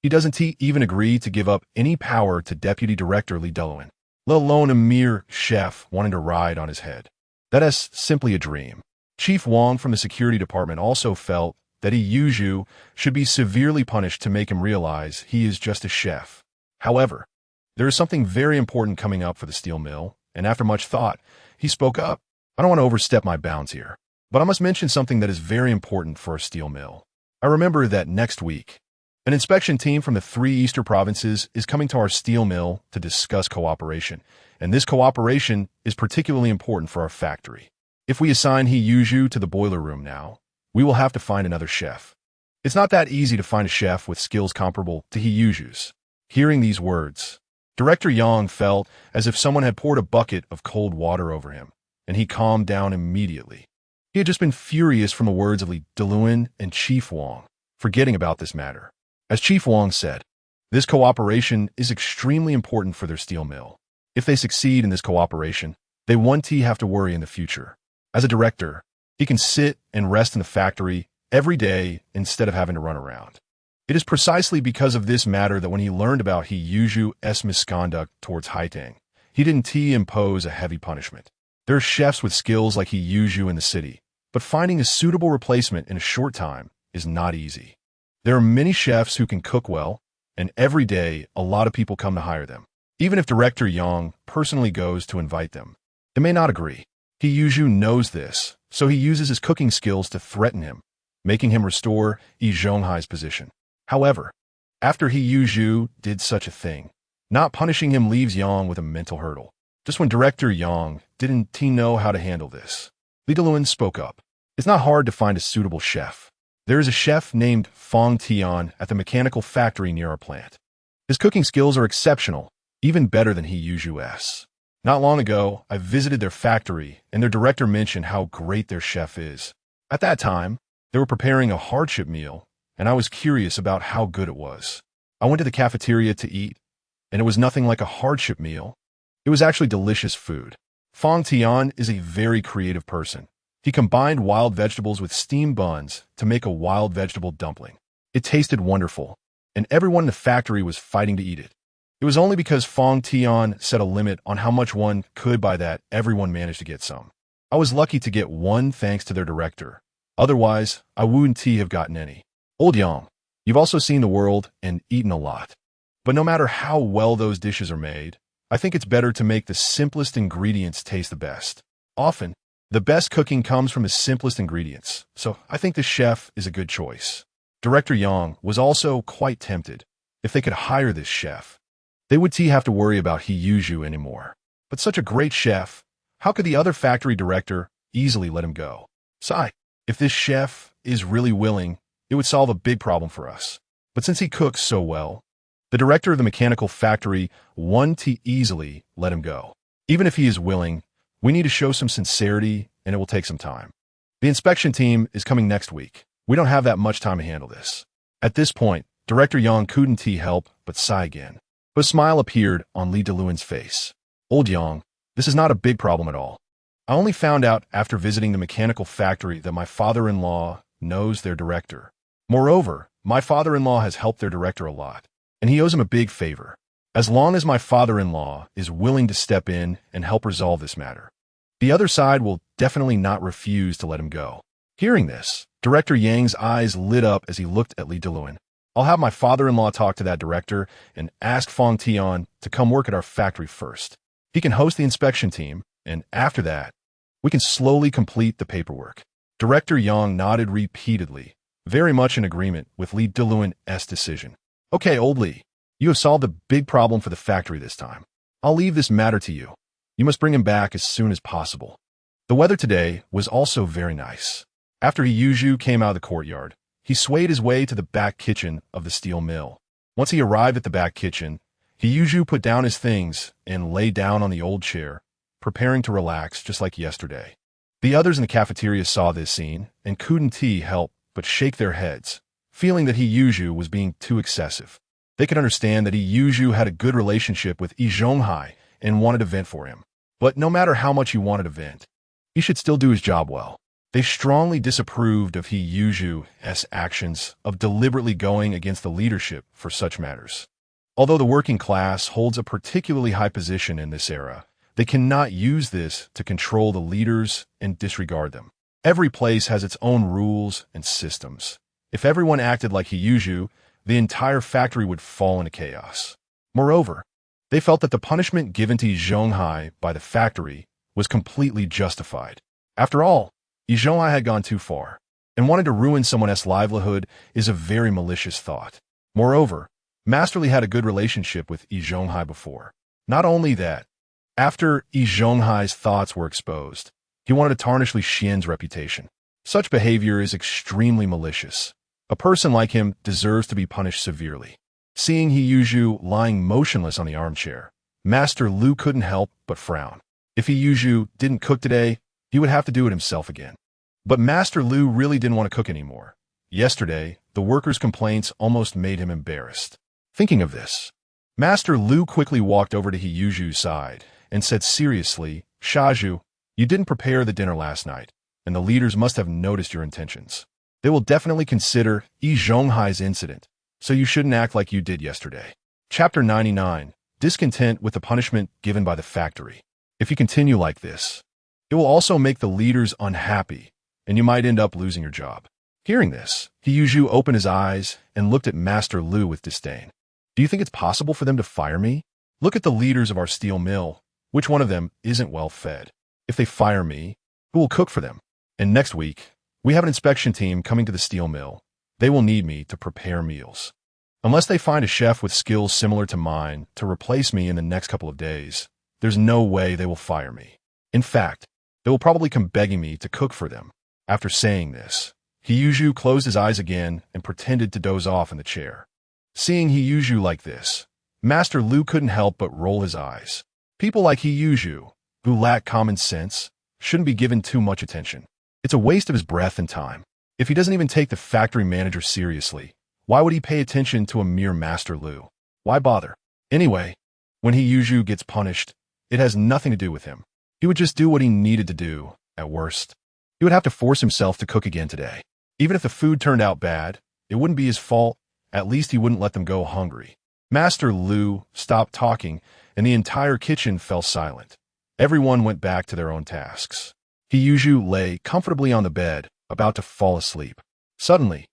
[SPEAKER 1] He doesn't even agree to give up any power to Deputy Director Li Deluen, let alone a mere chef wanting to ride on his head. That is simply a dream. Chief Wang from the security department also felt that Yi Zhongzhu should be severely punished to make him realize he is just a chef. However, there is something very important coming up for the steel mill, and after much thought, he spoke up. I don't want to overstep my bounds here, but I must mention something that is very important for a steel mill. I remember that next week, an inspection team from the 3 eastern provinces is coming to our steel mill to discuss cooperation, and this cooperation is particularly important for our factory. If we assign Yi Zhongzhu to the boiler room now, we will have to find another chef. It's not that easy to find a chef with skills comparable to Yi Zhongzhu's. Hearing these words, Director Yang felt as if someone had poured a bucket of cold water over him, and he calmed down immediately. He had just been furious from the words of Li Deluen and Chief Wang, forgetting about this matter. As Chief Wang said, this cooperation is extremely important for their steel mill. If they succeed in this cooperation, they won't have to worry in the future. As a director, he can sit and rest in the factory every day instead of having to run around. It is precisely because of this matter that when he learned about Yi Zhongzhu's misconduct towards Haitang, he didn't impose a heavy punishment. There are chefs with skills like Yi Zhongzhu in the city, but finding a suitable replacement in a short time is not easy. There are many chefs who can cook well, and every day a lot of people come to hire them. Even if Director Yang personally goes to invite them, they may not agree. Yi Zhongzhu knows this, so he uses his cooking skills to threaten him, making him restore Yi Zhonghai's position. However, after Yi Zhongzhu did such a thing, not punishing him leaves Yang with a mental hurdle. Just when Director Yang didn't know how to handle this, Li Deluen spoke up. It's not hard to find a suitable chef. There is a chef named Fang Tian at the mechanical factory near our plant. His cooking skills are exceptional, even better than Yi Zhongzhu's. Not long ago, I visited their factory, and their director mentioned how great their chef is. At that time, they were preparing a hardship meal, and I was curious about how good it was. I went to the cafeteria to eat, and it was nothing like a hardship meal. It was actually delicious food. Fang Tian is a very creative person. He combined wild vegetables with steamed buns to make a wild vegetable dumpling. It tasted wonderful, and everyone in the factory was fighting to eat it. It was only because Fong Tian set a limit on how much one could buy that everyone managed to get some. I was lucky to get one thanks to their director. Otherwise, I wouldn't have gotten any. Old Yang, you've also seen the world and eaten a lot. But no matter how well those dishes are made, I think it's better to make the simplest ingredients taste the best. Often, the best cooking comes from the simplest ingredients, so I think this chef is a good choice. Director Yang was also quite tempted. If they could hire this chef, they would have to worry about He Yuzhu anymore. But such a great chef, how could the other factory director easily let him go? Sigh, if this chef is really willing, it would solve a big problem for us. But since he cooks so well, the director of the mechanical factory won't easily let him go. Even if he is willing, we need to show some sincerity, and it will take some time. The inspection team is coming next week. We don't have that much time to handle this. At this point, Director Yang couldn't help but sigh again. But a smile appeared on Li Deluan's face. Old Yang, this is not a big problem at all. I only found out after visiting the mechanical factory that my father-in-law knows their director. Moreover, my father-in-law has helped their director a lot, and he owes him a big favor. As long as my father-in-law is willing to step in and help resolve this matter, the other side will definitely not refuse to let him go. Hearing this, Director Yang's eyes lit up as he looked at Li Deluan. I'll have my father-in-law talk to that director and ask Fong Tian to come work at our factory first. He can host the inspection team, and after that, we can slowly complete the paperwork. Director Yang nodded repeatedly, very much in agreement with Li Deluan's decision. Okay, old Li, you have solved a big problem for the factory this time. I'll leave this matter to you. You must bring him back as soon as possible. The weather today was also very nice. After He Yuzhu came out of the courtyard, he swayed his way to the back kitchen of the steel mill. Once he arrived at the back kitchen, He Yuzhu put down his things and lay down on the old chair, preparing to relax just like yesterday. The others in the cafeteria saw this scene and couldn't help but shake their heads, feeling that He Yuzhu was being too excessive. They could understand that He Yuzhu had a good relationship with Yi Zhonghai and wanted to vent for him. But no matter how much he wanted to vent, he should still do his job well. They strongly disapproved of He Yuzhu's actions of deliberately going against the leadership for such matters. Although the working class holds a particularly high position in this era, they cannot use this to control the leaders and disregard them. Every place has its own rules and systems. If everyone acted like He Yuzhu, the entire factory would fall into chaos. Moreover, they felt that the punishment given to Yi Zhonghai by the factory was completely justified. After all, Yi Zhonghai had gone too far, and wanting to ruin someone else's livelihood is a very malicious thought. Moreover, Master Li had a good relationship with Yi Zhonghai before. Not only that, after Yi Zhonghai's thoughts were exposed, he wanted to tarnish Li Xian's reputation. Such behavior is extremely malicious. A person like him deserves to be punished severely. Seeing He Yuzhu lying motionless on the armchair, Master Lu couldn't help but frown. If He Yuzhu didn't cook today, he would have to do it himself again. But Master Lu really didn't want to cook anymore. Yesterday, the workers' complaints almost made him embarrassed. Thinking of this, Master Lu quickly walked over to He Yuzhu's side and said seriously, Shaju, you didn't prepare the dinner last night, and the leaders must have noticed your intentions. They will definitely consider Yi Zhonghai's incident, so you shouldn't act like you did yesterday. Chapter 99, Discontent with the punishment given by the factory. If you continue like this, it will also make the leaders unhappy, and you might end up losing your job. Hearing this, He Yuzhu opened his eyes and looked at Master Lu with disdain. Do you think it's possible for them to fire me? Look at the leaders of our steel mill. Which one of them isn't well fed? If they fire me, who will cook for them? And next week, we have an inspection team coming to the steel mill. They will need me to prepare meals. Unless they find a chef with skills similar to mine to replace me in the next couple of days, there's no way they will fire me. In fact, they will probably come begging me to cook for them. After saying this, He Yuzhu closed his eyes again and pretended to doze off in the chair. Seeing He Yuzhu like this, Master Lu couldn't help but roll his eyes. People like He Yuzhu, who lack common sense, shouldn't be given too much attention. It's a waste of his breath and time. If he doesn't even take the factory manager seriously, why would he pay attention to a mere Master Lu? Why bother? Anyway, when He Yuzhu gets punished, it has nothing to do with him. He would just do what he needed to do, at worst. He would have to force himself to cook again today. Even if the food turned out bad, it wouldn't be his fault. At least he wouldn't let them go hungry. Master Lu stopped talking, and the entire kitchen fell silent. Everyone went back to their own tasks. Yi Zhonghai lay comfortably on the bed, about to fall asleep. Suddenly,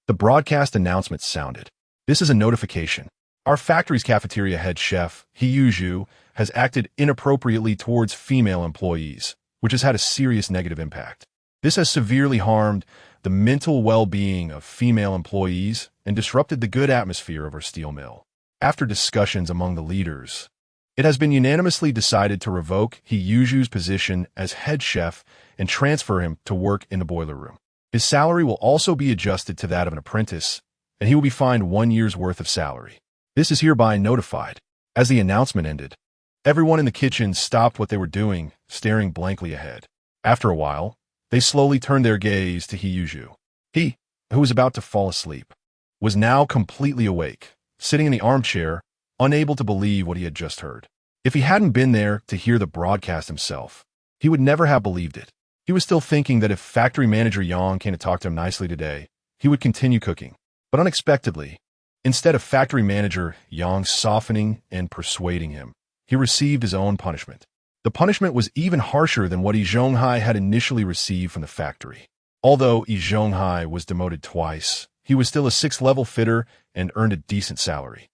[SPEAKER 1] the broadcast announcement sounded. This is a notification. Our factory's cafeteria head chef, Yi Zhonghai, has acted inappropriately towards female employees, which has had a serious negative impact. This has severely harmed the mental well-being of female employees and disrupted the good atmosphere of our steel mill. After discussions among the leaders, it has been unanimously decided to revoke Yi Zhonghai's position as head chef and transfer him to work in the boiler room. His salary will also be adjusted to that of an apprentice, and he will be fined 1 year's worth of salary. This is hereby notified. As the announcement ended, everyone in the kitchen stopped what they were doing, staring blankly ahead. After a while, they slowly turned their gaze to Yi Zhonghai. He, who was about to fall asleep, was now completely awake, sitting in the armchair, unable to believe what he had just heard. If he hadn't been there to hear the broadcast himself, he would never have believed it. He was still thinking that if factory manager Yang came to talk to him nicely today, he would continue cooking. But unexpectedly, instead of factory manager Yang softening and persuading him, he received his own punishment. The punishment was even harsher than what Yi Zhonghai had initially received from the factory. Although Yi Zhonghai was demoted twice, he was still a 6th-level fitter and earned a decent salary.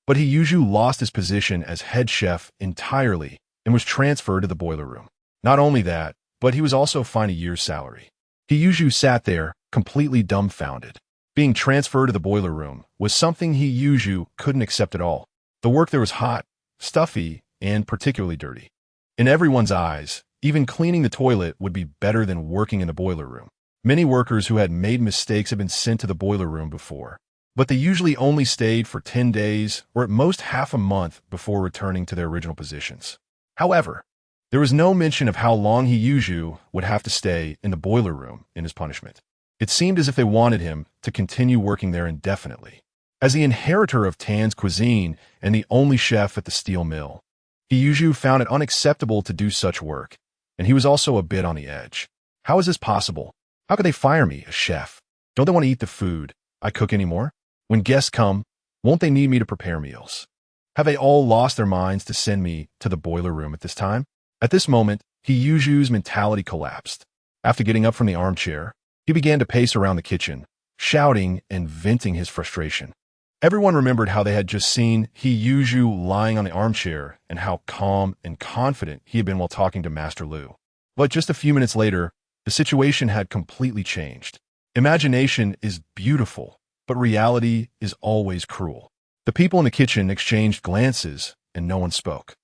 [SPEAKER 1] But Yi Zhonghai lost his position as head chef entirely and was transferred to the boiler room. Not only that, but he was also fined a year's salary. Yi Zhonghai sat there, completely dumbfounded. Being transferred to the boiler room was something Yi Zhonghai couldn't accept at all. The work there was hot, stuffy, and particularly dirty. In everyone's eyes, even cleaning the toilet would be better than working in the boiler room. Many workers who had made mistakes had been sent to the boiler room before, but they usually only stayed for 10 days or at most half a month before returning to their original positions. However, there was no mention of how long Yi Zhonghai would have to stay in the boiler room in his punishment. It seemed as if they wanted him to continue working there indefinitely. As the inheritor of Tan's cuisine and the only chef at the steel mill, Yi Zhonghai found it unacceptable to do such work, and he was also a bit on the edge. How is this possible? How could they fire me, a chef? Don't they want to eat the food I cook anymore? When guests come, won't they need me to prepare meals? Have they all lost their minds to send me to the boiler room at this time? At this moment, Yi Zhonghai's mentality collapsed. After getting up from the armchair, he began to pace around the kitchen, shouting and venting his frustration. Everyone remembered how they had just seen Yi Zhonghai lying on the armchair and how calm and confident he had been while talking to Master Lu. But just a few minutes later, the situation had completely changed. Imagination is beautiful, but reality is always cruel. The people in the kitchen exchanged glances, and no one spoke.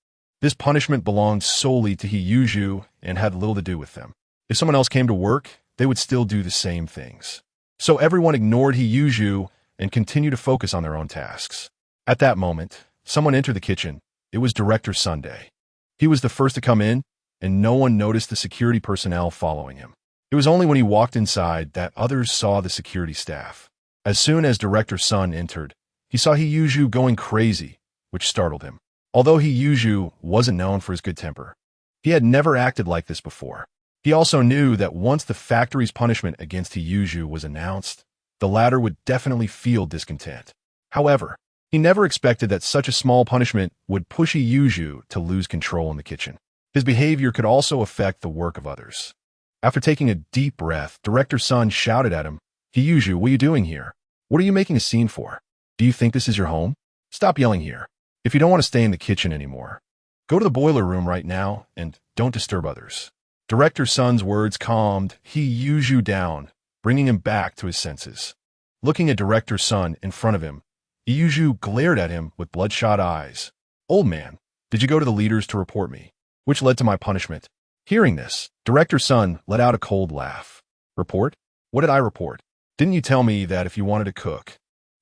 [SPEAKER 1] This punishment belonged solely to Yi Zhonghai and had little to do with them. If someone else came to work, they would still do the same things. So everyone ignored Yi Zhonghai and continued to focus on their own tasks. At that moment, someone entered the kitchen. It was Director Sunday. He was the first to come in, and no one noticed the security personnel following him. It was only when he walked inside that others saw the security staff. As soon as Director Sun entered, he saw Yi Zhonghai going crazy, which startled him. Although Yi Zhonghai wasn't known for his good temper, he had never acted like this before. He also knew that once the factory's punishment against Yi Zhonghai was announced, the latter would definitely feel discontent. However, he never expected that such a small punishment would push Yi Zhonghai to lose control in the kitchen. His behavior could also affect the work of others. After taking a deep breath, Director Sun shouted at him, Yi Zhonghai, what are you doing here? What are you making a scene for? Do you think this is your home? Stop yelling here. If you don't want to stay in the kitchen anymore, go to the boiler room right now and don't disturb others. Director Sun's words calmed Yi Zhonghai down, bringing him back to his senses. Looking at Director Sun in front of him, Yi Zhonghai glared at him with bloodshot eyes. Old man, did you go to the leaders to report me? Which led to my punishment. Hearing this, Director Sun let out a cold laugh. Report? What did I report? Didn't you tell me that if you wanted to cook,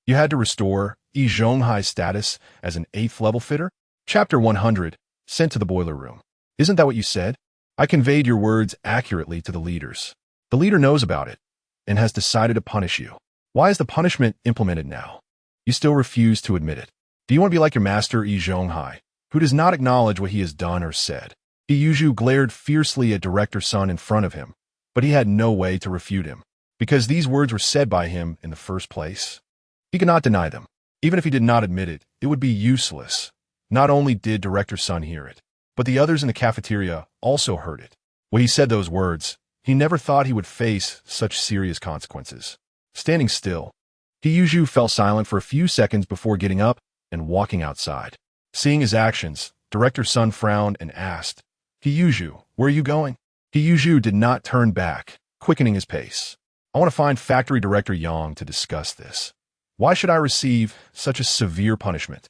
[SPEAKER 1] you had to restore Yi Zhonghai's status as an 8th-level fitter? Chapter 100, sent to the boiler room. Isn't that what you said? I conveyed your words accurately to the leaders. The leader knows about it and has decided to punish you. Why is the punishment implemented now? You still refuse to admit it. Do you want to be like your master Yi Zhonghai, who does not acknowledge what he has done or said? Yi Zhonghai glared fiercely at Director Sun in front of him, but he had no way to refute him, because these words were said by him in the first place. He could not deny them. Even if he did not admit it, it would be useless. Not only did Director Sun hear it, but the others in the cafeteria also heard it. When he said those words, he never thought he would face such serious consequences. Standing still, Yi Zhonghai fell silent for a few seconds before getting up and walking outside. Seeing his actions, Director Sun frowned and asked, "Yi Zhonghai, where are you going?" Yi Zhonghai did not turn back, quickening his pace. "I want to find Factory Director Yang to discuss this. Why should I receive such a severe punishment?"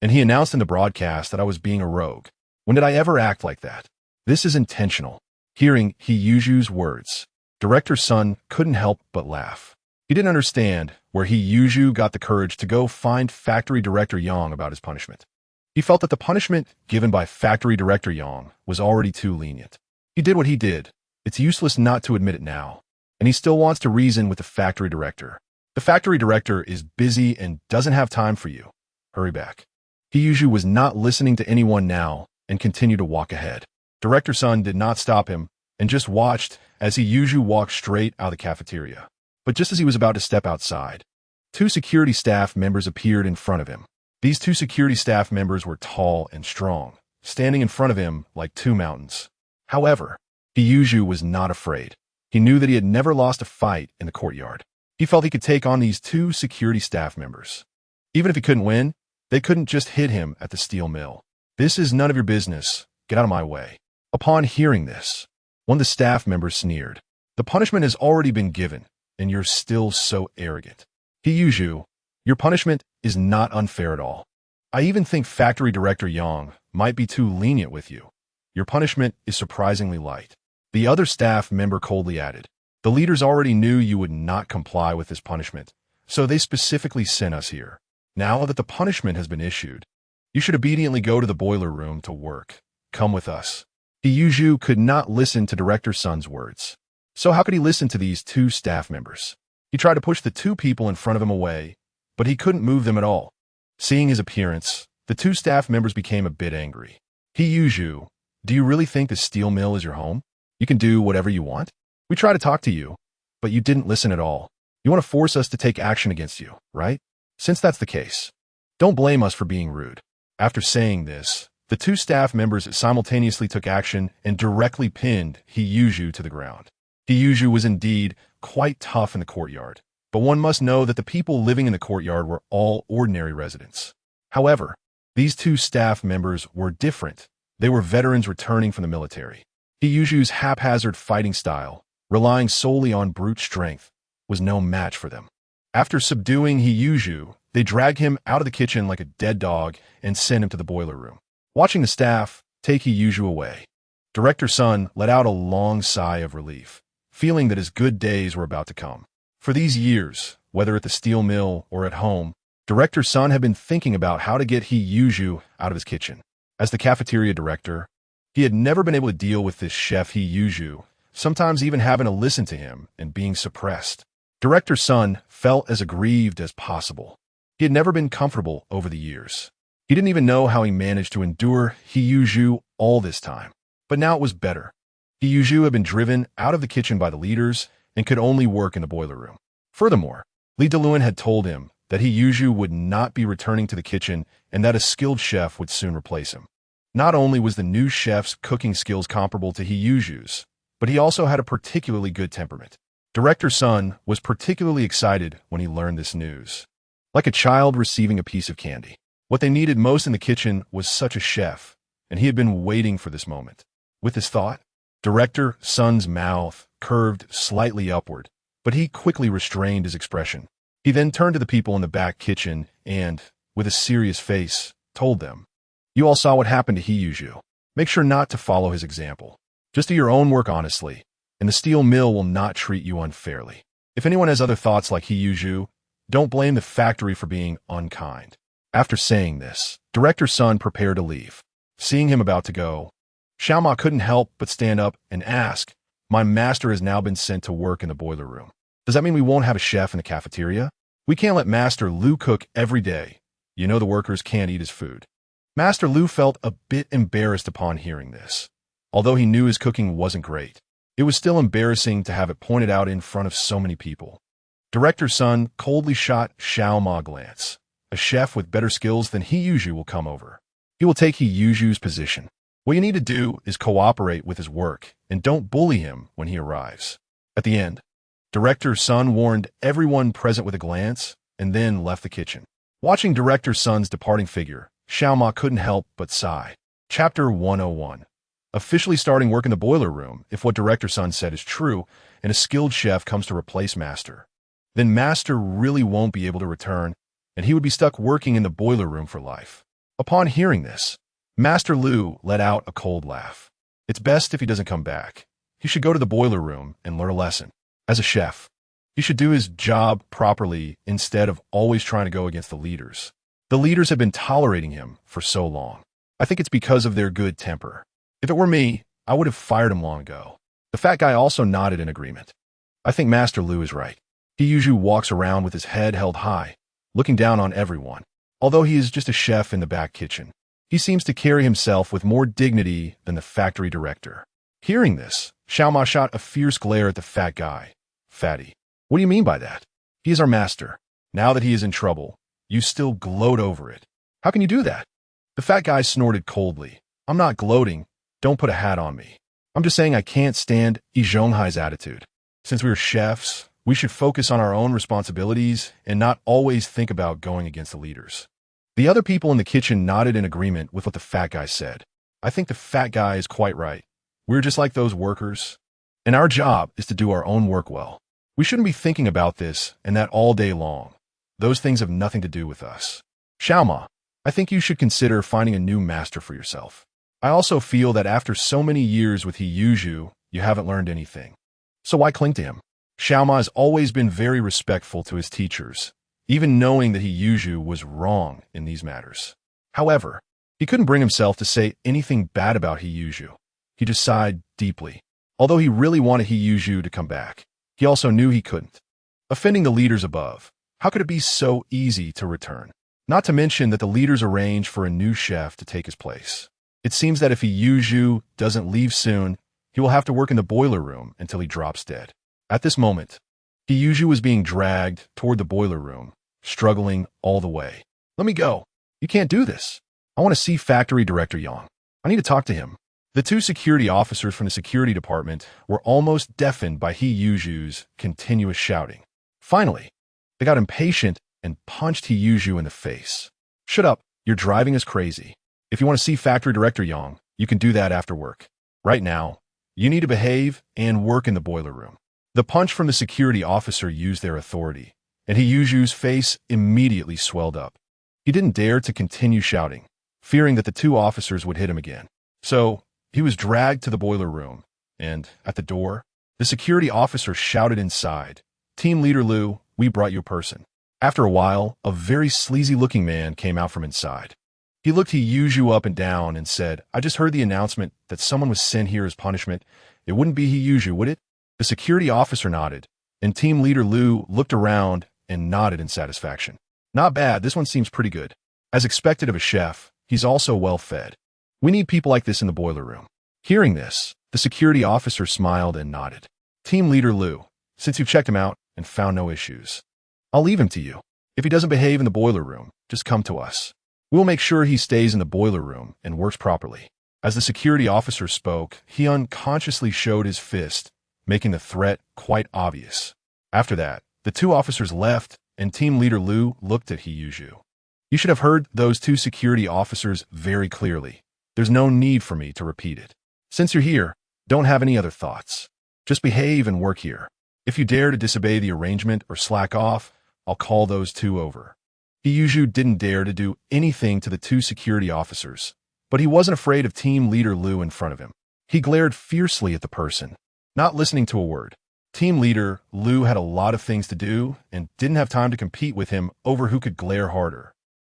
[SPEAKER 1] And he announced in the broadcast that I was being a rogue. When did I ever act like that? This is intentional. Hearing Yi Zhonghai's words, Director Sun couldn't help but laugh. He didn't understand where Yi Zhonghai got the courage to go find Factory Director Yang about his punishment. He felt that the punishment given by Factory Director Yang was already too lenient. He did what he did. It's useless not to admit it now. And he still wants to reason with the factory director. The factory director is busy and doesn't have time for you. Hurry back. Yi Zhonghai was not listening to anyone now and continued to walk ahead. Director Sun did not stop him and just watched as Yi Zhonghai walked straight out of the cafeteria. But just as he was about to step outside, two security staff members appeared in front of him. These two security staff members were tall and strong, standing in front of him like two mountains. However, Yi Zhonghai was not afraid. He knew that he had never lost a fight in the courtyard. He felt he could take on these two security staff members. Even if he couldn't win, they couldn't just hit him at the steel mill. "This is none of your business. Get out of my way." Upon hearing this, one of the staff members sneered. "The punishment has already been given, and you're still so arrogant. Yi Zhonghai, your punishment is not unfair at all. I even think Factory Director Yang might be too lenient with you. Your punishment is surprisingly light." The other staff member coldly added, "The leaders already knew you would not comply with this punishment, so they specifically sent us here. Now that the punishment has been issued, you should obediently go to the boiler room to work. Come with us." Yi Zhonghai could not listen to Director Sun's words. So how could he listen to these two staff members? He tried to push the two people in front of him away, but he couldn't move them at all. Seeing his appearance, the two staff members became a bit angry. "Yi Zhonghai, do you really think the steel mill is your home? You can do whatever you want? We tried to talk to you, but you didn't listen at all. You want to force us to take action against you, right? Since that's the case, don't blame us for being rude." After saying this, the two staff members simultaneously took action and directly pinned Yi Zhonghai to the ground. Yi Zhonghai was indeed quite tough in the courtyard, but one must know that the people living in the courtyard were all ordinary residents. However, these two staff members were different. They were veterans returning from the military. Yi Zhonghai's haphazard fighting style, relying solely on brute strength, was no match for them. After subduing Yi Zhonghai, they dragged him out of the kitchen like a dead dog and sent him to the boiler room. Watching the staff take Yi Zhonghai away, Director Sun let out a long sigh of relief, feeling that his good days were about to come. For these years, whether at the steel mill or at home, Director Sun had been thinking about how to get Yi Zhonghai out of his kitchen. As the cafeteria director, he had never been able to deal with this chef Yi Zhonghai, sometimes even having to listen to him and being suppressed. Director Sun felt as aggrieved as possible. He had never been comfortable over the years. He didn't even know how he managed to endure Yi Zhonghai all this time. But now it was better. Yi Zhonghai had been driven out of the kitchen by the leaders and could only work in the boiler room. Furthermore, Li Deluan had told him that Yi Zhonghai would not be returning to the kitchen and that a skilled chef would soon replace him. Not only was the new chef's cooking skills comparable to Yi Zhonghai's, but he also had a particularly good temperament. Director Sun was particularly excited when he learned this news. Like a child receiving a piece of candy. What they needed most in the kitchen was such a chef, and he had been waiting for this moment. With this thought, Director Sun's mouth curved slightly upward, but he quickly restrained his expression. He then turned to the people in the back kitchen and, with a serious face, told them, "You all saw what happened to Yi Zhonghai. Make sure not to follow his example. Just do your own work honestly, and the steel mill will not treat you unfairly. If anyone has other thoughts like Yi Zhonghai, don't blame the factory for being unkind." After saying this, Director Sun prepared to leave. Seeing him about to go, Xiaoma couldn't help but stand up and ask, "My master has now been sent to work in the boiler room. Does that mean we won't have a chef in the cafeteria? We can't let Master Lu cook every day. You know the workers can't eat his food." Master Lu felt a bit embarrassed upon hearing this. Although he knew his cooking wasn't great, it was still embarrassing to have it pointed out in front of so many people. Director Sun coldly shot Xiaoma a glance. a chef with better skills than He Yuzhu will come over. He will take He Yuzhu's position. What you need to do is cooperate with his work and don't bully him when he arrives. At the end, Director Sun warned everyone present with a glance and then left the kitchen. Watching Director Sun's departing figure, Xiaoma couldn't help but sigh. Chapter 101. Officially starting work in the boiler room if what Director Sun said is true and a skilled chef comes to replace Master. Then Master really won't be able to return and he would be stuck working in the boiler room for life. Upon hearing this, Master Lu let out a cold laugh. It's best if he doesn't come back. He should go to the boiler room and learn a lesson. As a chef, he should do his job properly instead of always trying to go against the leaders. The leaders have been tolerating him for so long. I think it's because of their good temper. If it were me, I would have fired him long ago. The fat guy also nodded in agreement. I think Master Lu is right. He usually walks around with his head held high, looking down on everyone. Although he is just a chef in the back kitchen, he seems to carry himself with more dignity than the factory director. Hearing this, Xiaoma shot a fierce glare at the fat guy. Fatty, what do you mean by that? He is our master. Now that he is in trouble, you still gloat over it. How can you do that? The fat guy snorted coldly. I'm not gloating. Don't put a hat on me. I'm just saying I can't stand Yi Zhonghai's attitude. Since we are chefs, we should focus on our own responsibilities and not always think about going against the leaders. The other people in the kitchen nodded in agreement with what the fat guy said. I think the fat guy is quite right. We're just like those workers, and our job is to do our own work well. We shouldn't be thinking about this and that all day long. Those things have nothing to do with us. Xiaoma, I think you should consider finding a new master for yourself. I also feel that after so many years with He Yuzhu, you haven't learned anything. So why cling to him? Xiaoma has always been very respectful to his teachers, even knowing that He Yuzhu was wrong in these matters. However, he couldn't bring himself to say anything bad about He Yuzhu. He just sighed deeply. Although he really wanted He Yuzhu to come back, he also knew he couldn't. Offending the leaders above, how could it be so easy to return? Not to mention that the leaders arranged for a new chef to take his place. It seems that if He Yuzhu doesn't leave soon, he will have to work in the boiler room until he drops dead. At this moment, He Yuzhu was being dragged toward the boiler room, struggling all the way. Let me go. You can't do this. I want to see Factory Director Yang. I need to talk to him. The two security officers from the security department were almost deafened by He Yuzhu's continuous shouting. Finally, they got impatient and punched He Yuzhu in the face. Shut up. You're driving us crazy. If you want to see Factory Director Yang, you can do that after work. Right now, you need to behave and work in the boiler room. The punch from the security officer used their authority, and He Yuzhu's face immediately swelled up. He didn't dare to continue shouting, fearing that the two officers would hit him again. So, he was dragged to the boiler room, and, at the door, the security officer shouted inside, Team Leader Lu, we brought you a person. After a while, a very sleazy-looking man came out from inside. He looked He Yuzhu up and down and said, I just heard the announcement that someone was sent here as punishment. It wouldn't be He Yuzhu, would it? The security officer nodded, and Team Leader Lu looked around and nodded in satisfaction. Not bad, this one seems pretty good. As expected of a chef, he's also well fed. We need people like this in the boiler room. Hearing this, the security officer smiled and nodded. Team Leader Lu, since you've checked him out and found no issues, I'll leave him to you. If he doesn't behave in the boiler room, just come to us. We'll make sure he stays in the boiler room and works properly. As the security officer spoke, he unconsciously showed his fist, making the threat quite obvious. After that, the two officers left, and Team Leader Lu looked at He Yuzhu. You should have heard those two security officers very clearly. There's no need for me to repeat it. Since you're here, don't have any other thoughts. Just behave and work here. If you dare to disobey the arrangement or slack off, I'll call those two over. He Yuzhu didn't dare to do anything to the two security officers, but he wasn't afraid of Team Leader Lu in front of him. He glared fiercely at the person, not listening to a word. Team Leader Lu had a lot of things to do and didn't have time to compete with him over who could glare harder.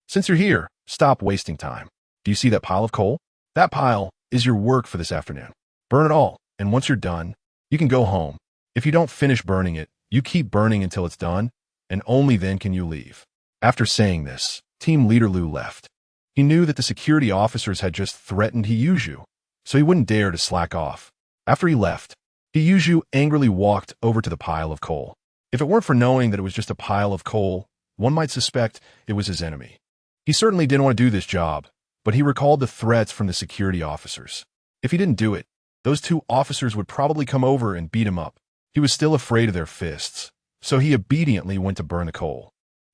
[SPEAKER 1] Since you're here, stop wasting time. Do you see that pile of coal? That pile is your work for this afternoon. Burn it all, and once you're done, you can go home. If you don't finish burning it, you keep burning until it's done, and only then can you leave. After saying this, Team Leader Lu left. He knew that the security officers had just threatened He Yuzhu, so he wouldn't dare to slack off. After he left, He Yuzhu angrily walked over to the pile of coal. If it weren't for knowing that it was just a pile of coal, one might suspect it was his enemy. He certainly didn't want to do this job, but he recalled the threats from the security officers. If he didn't do it, those two officers would probably come over and beat him up. He was still afraid of their fists, so he obediently went to burn the coal.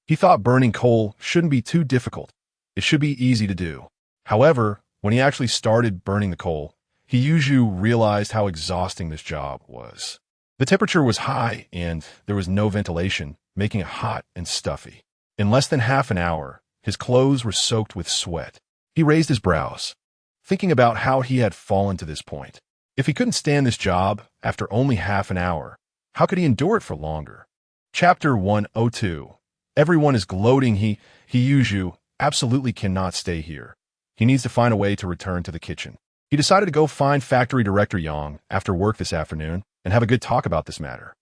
[SPEAKER 1] He thought burning coal shouldn't be too difficult. It should be easy to do. However, when he actually started burning the coal, Yi Zhonghai realized how exhausting this job was. The temperature was high and there was no ventilation, making it hot and stuffy. In less than half an hour, his clothes were soaked with sweat. He raised his brows, thinking about how he had fallen to this point. If he couldn't stand this job after only half an hour, how could he endure it for longer? Chapter 102. Everyone is gloating. Yi Zhonghai absolutely cannot stay here. He needs to find a way to return to the kitchen. He decided to go find Factory Director Yang after work this afternoon and have a good talk about this matter.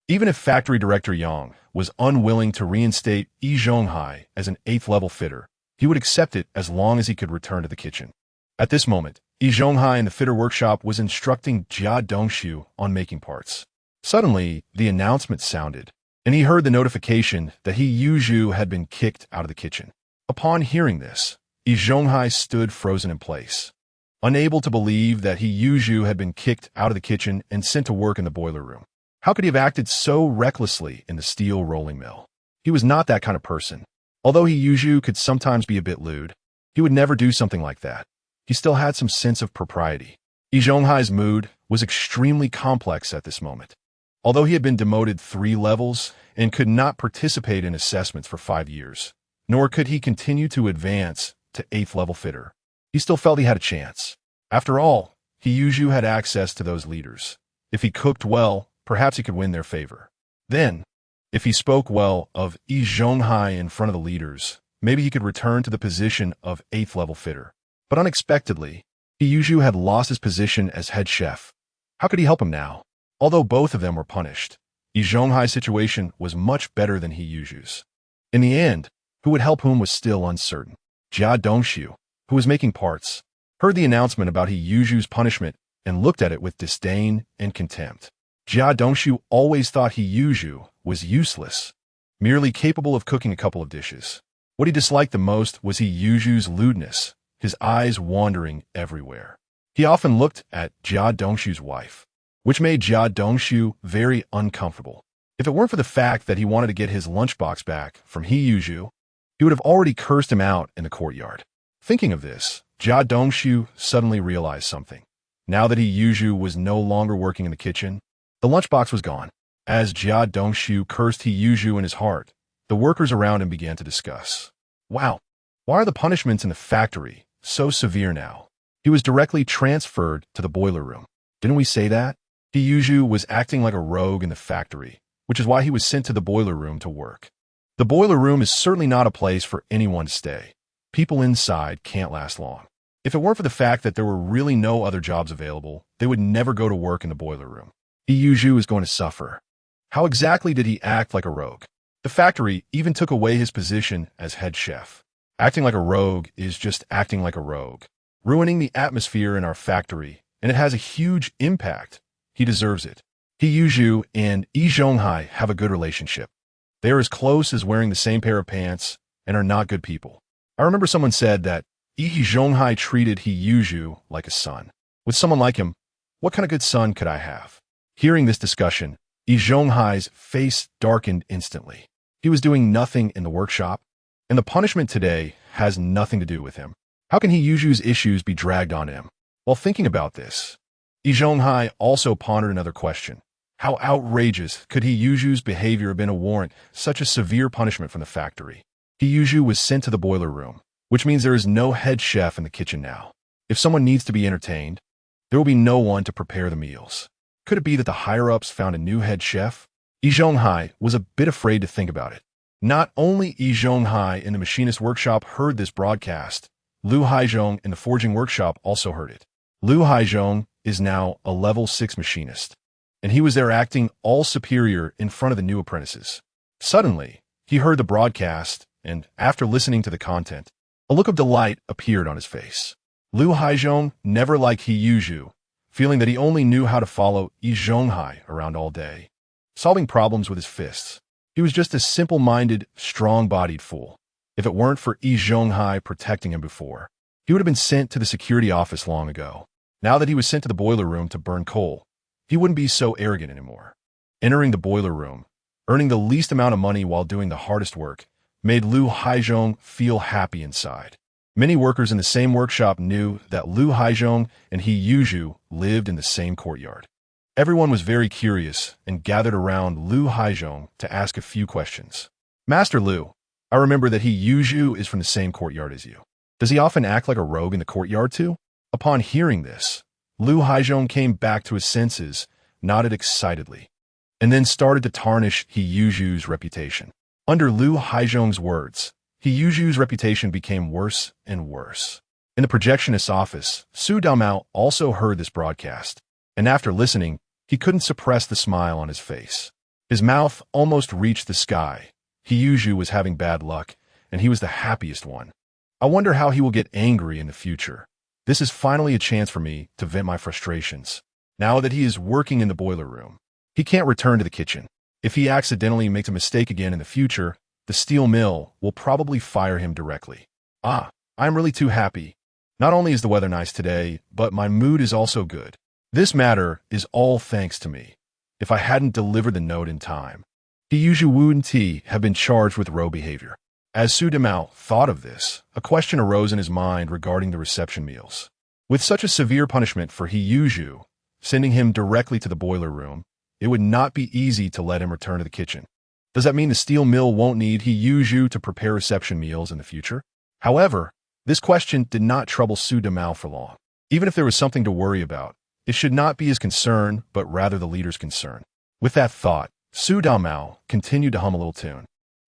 [SPEAKER 1] Even if Factory Director Yang was unwilling to reinstate Yi Zhonghai as an 8th level fitter, he would accept it as long as he could return to the kitchen. At this moment, Yi Zhonghai in the fitter workshop was instructing Jia Dongxu on making parts. Suddenly, the announcement sounded, and he heard the notification that Yi Zhonghai had been kicked out of the kitchen. Upon hearing this, Yi Zhonghai stood frozen in place, unable to believe that Yi Zhonghai had been kicked out of the kitchen and sent to work in the boiler room. How could he have acted so recklessly in the steel rolling mill? He was not that kind of person. Although Yi Zhonghai could sometimes be a bit lewd, he would never do something like that. He still had some sense of propriety. Yi Zhonghai's mood was extremely complex at this moment. Although he had been demoted 3 levels and could not participate in assessments for 5 years, nor could he continue to advance to 8th level fitter, he still felt he had a chance. After all, Yi Zhonghai had access to those leaders. If he cooked well, perhaps he could win their favor. Then, if he spoke well of Yi Zhonghai in front of the leaders, maybe he could return to the position of 8th level fitter. But unexpectedly, Yi Zhonghai had lost his position as head chef. How could he help him now? Although both of them were punished, Yi Zhonghai's situation was much better than Yi Zhonghai's. In the end, who would help whom was still uncertain. Jia Dongxu, who was making parts, heard the announcement about Yi Zhonghai's punishment and looked at it with disdain and contempt. Jia Dongxu always thought Yi Zhonghai was useless, merely capable of cooking a couple of dishes. What he disliked the most was Yi Zhonghai's lewdness, his eyes wandering everywhere. He often looked at Jia Dongxu's wife, which made Jia Dongxu very uncomfortable. If it weren't for the fact that he wanted to get his lunchbox back from Yi Zhonghai, he would have already cursed him out in the courtyard. Thinking of this, Jia Dongxu suddenly realized something. Now that Yi Zhonghai was no longer working in the kitchen, the lunchbox was gone. As Jia Dongxu cursed Yi Zhonghai in his heart, the workers around him began to discuss. Wow, why are the punishments in the factory so severe now? He was directly transferred to the boiler room. Didn't we say that? Yi Zhonghai was acting like a rogue in the factory, which is why he was sent to the boiler room to work. The boiler room is certainly not a place for anyone to stay. People inside can't last long. If it weren't for the fact that there were really no other jobs available, they would never go to work in the boiler room. Yi Zhonghai is going to suffer. How exactly did he act like a rogue? The factory even took away his position as head chef. Acting like a rogue is just acting like a rogue, ruining the atmosphere in our factory, and it has a huge impact. He deserves it. Yi Zhonghai and Yi Zhonghai have a good relationship. They are as close as wearing the same pair of pants and are not good people. I remember someone said that Yi Zhonghai treated Yi Zhonghai like a son. With someone like him, what kind of good son could I have? Hearing this discussion, Yi Zhonghai's face darkened instantly. He was doing nothing in the workshop, and the punishment today has nothing to do with him. How can Yi Zhonghai's issues be dragged on him? While thinking about this, Yi Zhonghai also pondered another question. How outrageous could Yi Zhonghai's behavior have been to warrant such a severe punishment from the factory? Yi Zhonghai was sent to the boiler room, which means there is no head chef in the kitchen now. If someone needs to be entertained, there will be no one to prepare the meals. Could it be that the higher-ups found a new head chef? Yi Zhonghai was a bit afraid to think about it. Not only Yi Zhonghai in the machinist workshop heard this broadcast, Liu Haizhong in the forging workshop also heard it. Liu Haizhong is now a level 6 machinist, and he was there acting all superior in front of the new apprentices. Suddenly, he heard the broadcast, and after listening to the content, a look of delight appeared on his face. Liu Haizhong never liked Yi Zhonghai, feeling that he only knew how to follow Yi Zhonghai around all day, solving problems with his fists. He was just a simple-minded, strong-bodied fool. If it weren't for Yi Zhonghai protecting him before, he would have been sent to the security office long ago. Now that he was sent to the boiler room to burn coal, he wouldn't be so arrogant anymore. Entering the boiler room, earning the least amount of money while doing the hardest work, made Lu Haizhong feel happy inside. Many workers in the same workshop knew that Lu Haizhong and He Yuzhu lived in the same courtyard. Everyone was very curious and gathered around Lu Haizhong to ask a few questions. Master Lu, I remember that He Yuzhu is from the same courtyard as you. Does he often act like a rogue in the courtyard too? Upon hearing this, Lu Haizhong came back to his senses, nodded excitedly, and then started to tarnish He Yuzhu's reputation. Under Lu Haizhong's words, He Yuzhu's reputation became worse and worse. In the projectionist's office, Su Damao also heard this broadcast, and after listening, he couldn't suppress the smile on his face. His mouth almost reached the sky. He Yuzhu was having bad luck, and he was the happiest one. I wonder how he will get angry in the future. This is finally a chance for me to vent my frustrations. Now that he is working in the boiler room, he can't return to the kitchen. If he accidentally makes a mistake again in the future, the steel mill will probably fire him directly. I'm really too happy. Not only is the weather nice today, but my mood is also good. This matter is all thanks to me. If I hadn't delivered the note in time, He Yuzhu Wu and Ti have been charged with row behavior. As Su Damao thought of this, a question arose in his mind regarding the reception meals. With such a severe punishment for He Yuzhu, sending him directly to the boiler room, it would not be easy to let him return to the kitchen. Does that mean the steel mill won't need He Yuzhu to prepare reception meals in the future? However, this question did not trouble Su Damao for long. Even if there was something to worry about, it should not be his concern, but rather the leader's concern. With that thought, Su Damao continued to hum a little tune.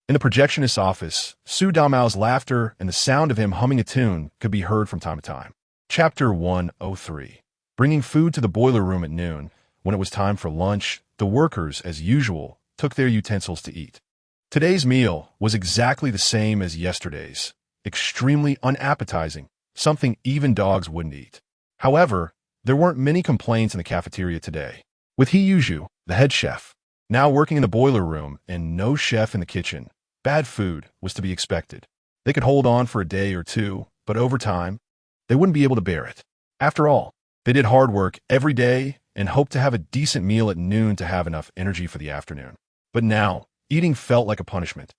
[SPEAKER 1] In the projectionist's office, Su Damao's laughter and the sound of him humming a tune could be heard from time to time. Chapter 103. Bringing food to the boiler room at noon. When it was time for lunch, the workers, as usual, took their utensils to eat. Today's meal was exactly the same as yesterday's, extremely unappetizing, something even dogs wouldn't eat. However, there weren't many complaints in the cafeteria today. With He Yuzhu, the head chef, now working in the boiler room and no chef in the kitchen, bad food was to be expected. They could hold on for a day or two, but over time, they wouldn't be able to bear it. After all, they did hard work every day and hoped to have a decent meal at noon to have enough energy for the afternoon. But now, eating felt like a punishment.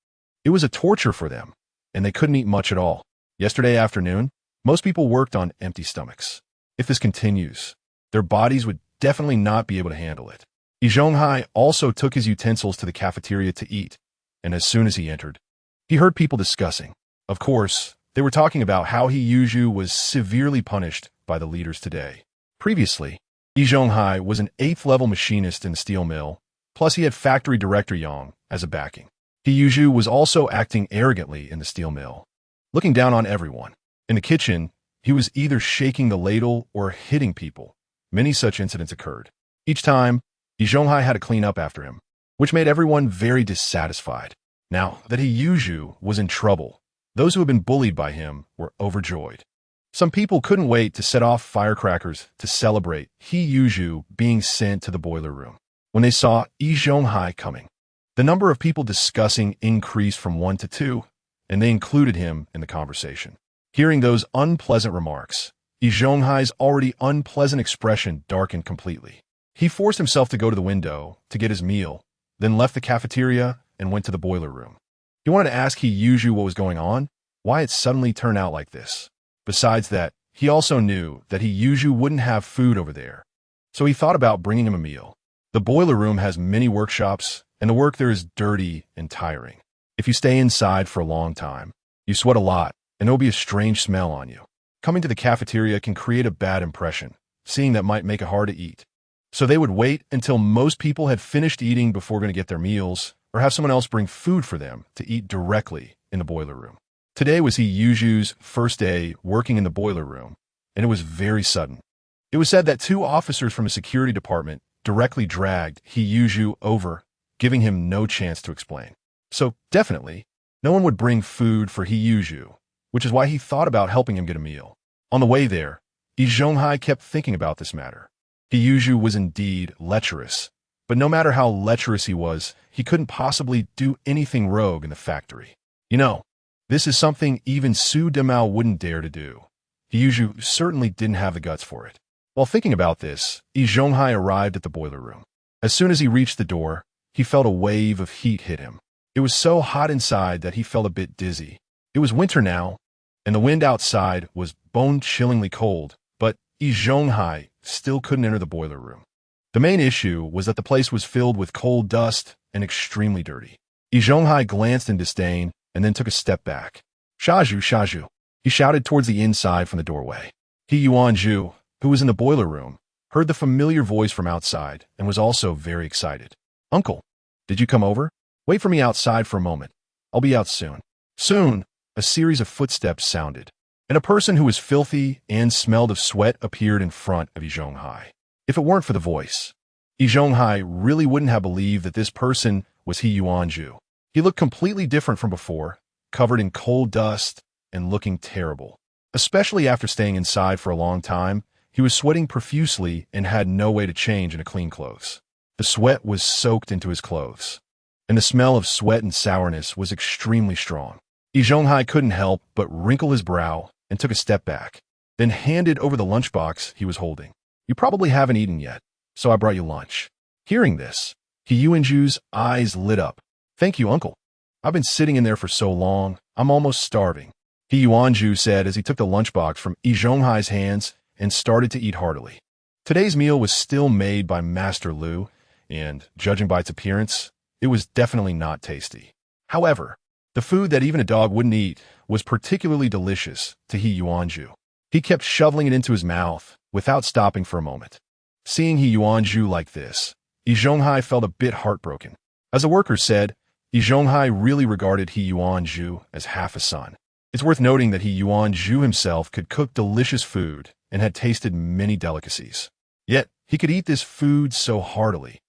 [SPEAKER 1] It was a torture for them, and they couldn't eat much at all. Yesterday afternoon, most people worked on empty stomachs. If this continues, their bodies would definitely not be able to handle it. Yi Zhonghai also took his utensils to the cafeteria to eat, and as soon as he entered, he heard people discussing. Of course, they were talking about how He Yuzhu was severely punished by the leaders today. Previously, Yi Zhonghai was an 8th-level machinist in the steel mill, plus he had factory director Yang as a backing. He Yuzhu was also acting arrogantly in the steel mill, looking down on everyone. In the kitchen, he was either shaking the ladle or hitting people. Many such incidents occurred. Each time, Yi Zhonghai had to clean up after him, which made everyone very dissatisfied. Now that He Yuzhu was in trouble, those who had been bullied by him were overjoyed. Some people couldn't wait to set off firecrackers to celebrate He Yuzhu being sent to the boiler room. When they saw Yi Zhonghai coming, the number of people discussing increased from 1 to 2, and they included him in the conversation. Hearing those unpleasant remarks, Yi Zhonghai's already unpleasant expression darkened completely. He forced himself to go to the window to get his meal, then left the cafeteria and went to the boiler room. He wanted to ask He Yuzhu what was going on, why it suddenly turned out like this. Besides that, he also knew that He Yuzhu wouldn't have food over there, so he thought about bringing him a meal. The boiler room has many workshops, and the work there is dirty and tiring. If you stay inside for a long time, you sweat a lot, and there will be a strange smell on you. Coming to the cafeteria can create a bad impression, seeing that might make it hard to eat. So they would wait until most people had finished eating before going to get their meals, or have someone else bring food for them to eat directly in the boiler room. Today was He Yuzhu's first day working in the boiler room, and it was very sudden. It was said that 2 officers from the security department directly dragged He Yuzhu over, giving him no chance to explain. So definitely, no one would bring food for He Yuzhu, which is why he thought about helping him get a meal. On the way there, Yi Zhonghai kept thinking about this matter. He Yuzhu was indeed lecherous, But no matter how lecherous he was, he couldn't possibly do anything rogue in the factory. You know, this is something even Su Demao wouldn't dare to do. He certainly didn't have the guts for it. While thinking about this, Yi Zhonghai arrived at the boiler room. As soon as he reached the door, he felt a wave of heat hit him. It was so hot inside that he felt a bit dizzy. It was winter now, and the wind outside was bone-chillingly cold, but Yi Zhonghai still couldn't enter the boiler room. The main issue was that the place was filled with coal dust and extremely dirty. Yi Zhonghai glanced in disdain and then took a step back. "Shaju, Shaju," he shouted towards the inside from the doorway. He Yuanzhu, who was in the boiler room, heard the familiar voice from outside and was also very excited. "Uncle, did you come over? Wait for me outside for a moment. I'll be out soon." Soon, a series of footsteps sounded, and a person who was filthy and smelled of sweat appeared in front of Yi Zhonghai. If it weren't for the voice, Yi Zhonghai really wouldn't have believed that this person was He Yuanzhu. He looked completely different from before, covered in coal dust and looking terrible. Especially after staying inside for a long time, he was sweating profusely and had no way to change into clean clothes. The sweat was soaked into his clothes, and the smell of sweat and sourness was extremely strong. Yi Zhonghai couldn't help but wrinkle his brow and took a step back, then handed over the lunchbox he was holding. "You probably haven't eaten yet, so I brought you lunch." Hearing this, He Yuanzhu's eyes lit up. "Thank you, uncle. I've been sitting in there for so long, I'm almost starving," He Yuanzhu said as he took the lunchbox from Yi Zhonghai's hands and started to eat heartily. Today's meal was still made by Master Lu, and, judging by its appearance, it was definitely not tasty. However, the food that even a dog wouldn't eat was particularly delicious to He Yuanzhu. He kept shoveling it into his mouth without stopping for a moment. Seeing He Yuanzhu like this, Yi Zhonghai felt a bit heartbroken. As the workers said, Yi Zhonghai really regarded He Yuanzhu as half a son. It's worth noting that He Yuanzhu himself could cook delicious food and had tasted many delicacies. Yet, he could eat this food so heartily.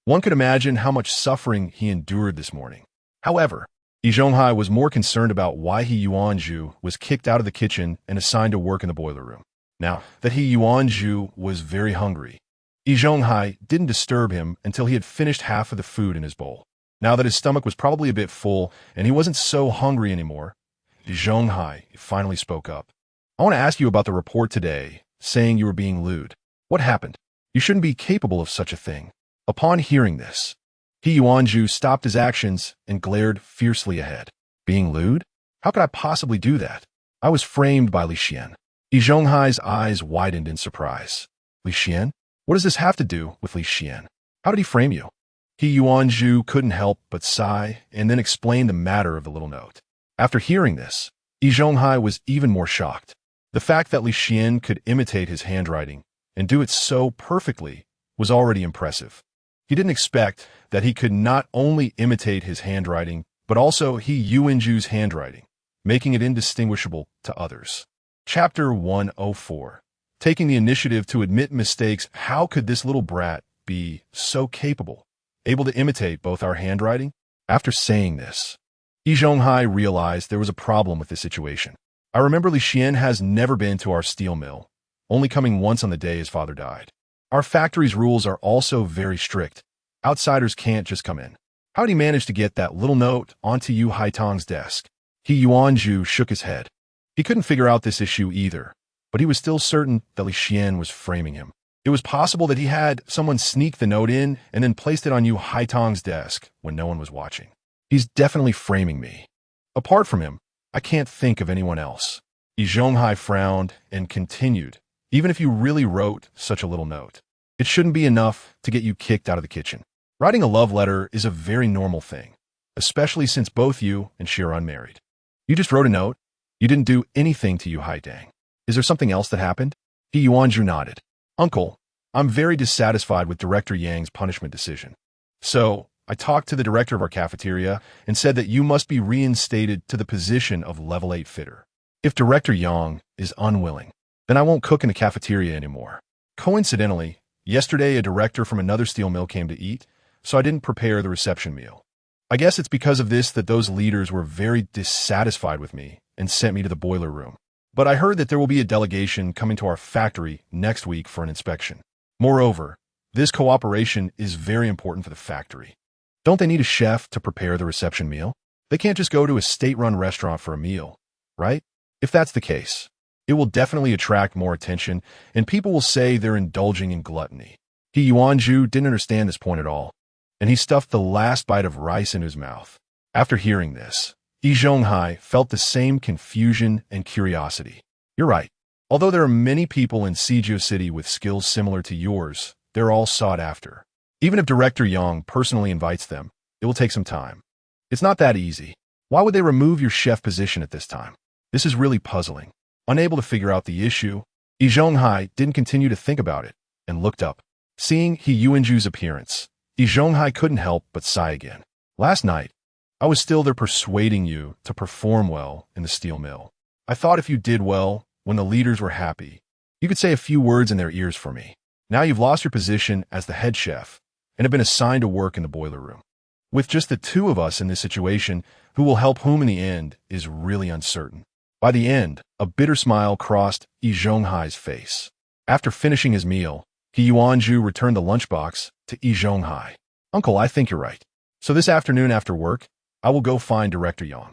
[SPEAKER 1] One could imagine how much suffering he endured this morning. However, Yi Zhonghai was more concerned about why He Yuanzhu was kicked out of the kitchen and assigned to work in the boiler room. Now that He Yuanzhu was very hungry, Yi Zhonghai didn't disturb him until he had finished half of the food in his bowl. Now that his stomach was probably a bit full and he wasn't so hungry anymore, Yi Zhonghai finally spoke up. "I want to ask you about the report today, saying you were being lewd. What happened? You shouldn't be capable of such a thing." Upon hearing this, He Yuanzhu stopped his actions and glared fiercely ahead. "Being lewd? How could I possibly do that? I was framed by Li Xian." Yi Zhonghai's eyes widened in surprise. "Li Xian? What does this have to do with Li Xian? How did he frame you?" He Yuanzhu couldn't help but sigh and then explain the matter of the little note. After hearing this, Yi Zhonghai was even more shocked. The fact that Li Xian could imitate his handwriting and do it so perfectly was already impressive. He didn't expect that he could not only imitate his handwriting, but also He Yuanzhu's handwriting, making it indistinguishable to others. Chapter 104. Taking the initiative to admit mistakes. How could this little brat be so capable, able to imitate both our handwriting? After saying this, Yi Zhonghai realized there was a problem with this situation. "I remember Li Xian has never been to our steel mill, only coming once on the day his father died. Our factory's rules are also very strict. Outsiders can't just come in. How did he manage to get that little note onto Yu Haitong's desk?" He Yuanzhu shook his head. He couldn't figure out this issue either, but he was still certain that Li Xian was framing him. It was possible that he had someone sneak the note in and then placed it on Yu Haitong's desk when no one was watching. "He's definitely framing me. Apart from him, I can't think of anyone else." Yi Zhonghai frowned and continued. "Even if you really wrote such a little note, it shouldn't be enough to get you kicked out of the kitchen. Writing a love letter is a very normal thing, especially since both you and she are unmarried. You just wrote a note. You didn't do anything to Yu Haitang. Is there something else that happened?" He Yuanzhu nodded. "Uncle, I'm very dissatisfied with Director Yang's punishment decision. So, I talked to the director of our cafeteria and said that you must be reinstated to the position of level 8 fitter. If Director Yang is unwilling, then I won't cook in the cafeteria anymore. Coincidentally, yesterday a director from another steel mill came to eat, so I didn't prepare the reception meal. I guess it's because of this that those leaders were very dissatisfied with me and sent me to the boiler room. But I heard that there will be a delegation coming to our factory next week for an inspection. Moreover, This cooperation is very important for the factory. Don't they need a chef to prepare the reception meal? They can't just go to a state-run restaurant for a meal, right? If that's the case, it will definitely attract more attention, and people will say they're indulging in gluttony. Yi Zhonghai didn't understand this point at all, and he stuffed the last bite of rice in his mouth. After hearing this, Yi Zhonghai felt the same confusion and curiosity. You're right. Although there are many people in Sijio City with skills similar to yours, they're all sought after. Even if Director Yang personally invites them, it will take some time. It's not that easy. Why would they remove your chef position at this time? This is really puzzling. Unable to figure out the issue, Yi Zhonghai didn't continue to think about it and looked up. Seeing Yi Zhonghai's appearance, Yi Zhonghai couldn't help but sigh again. Last night, I was still there persuading you to perform well in the steel mill. I thought if you did well, when the leaders were happy, you could say a few words in their ears for me. Now you've lost your position as the head chef and have been assigned to work in the boiler room. With just the two of us in this situation, who will help whom in the end is really uncertain. By the end, a bitter smile crossed Yi Zhonghai's face. After finishing his meal, Yi Zhonghai returned the lunchbox to Yi Zhonghai. Uncle, I think you're right. So this afternoon after work, I will go find Director Yang.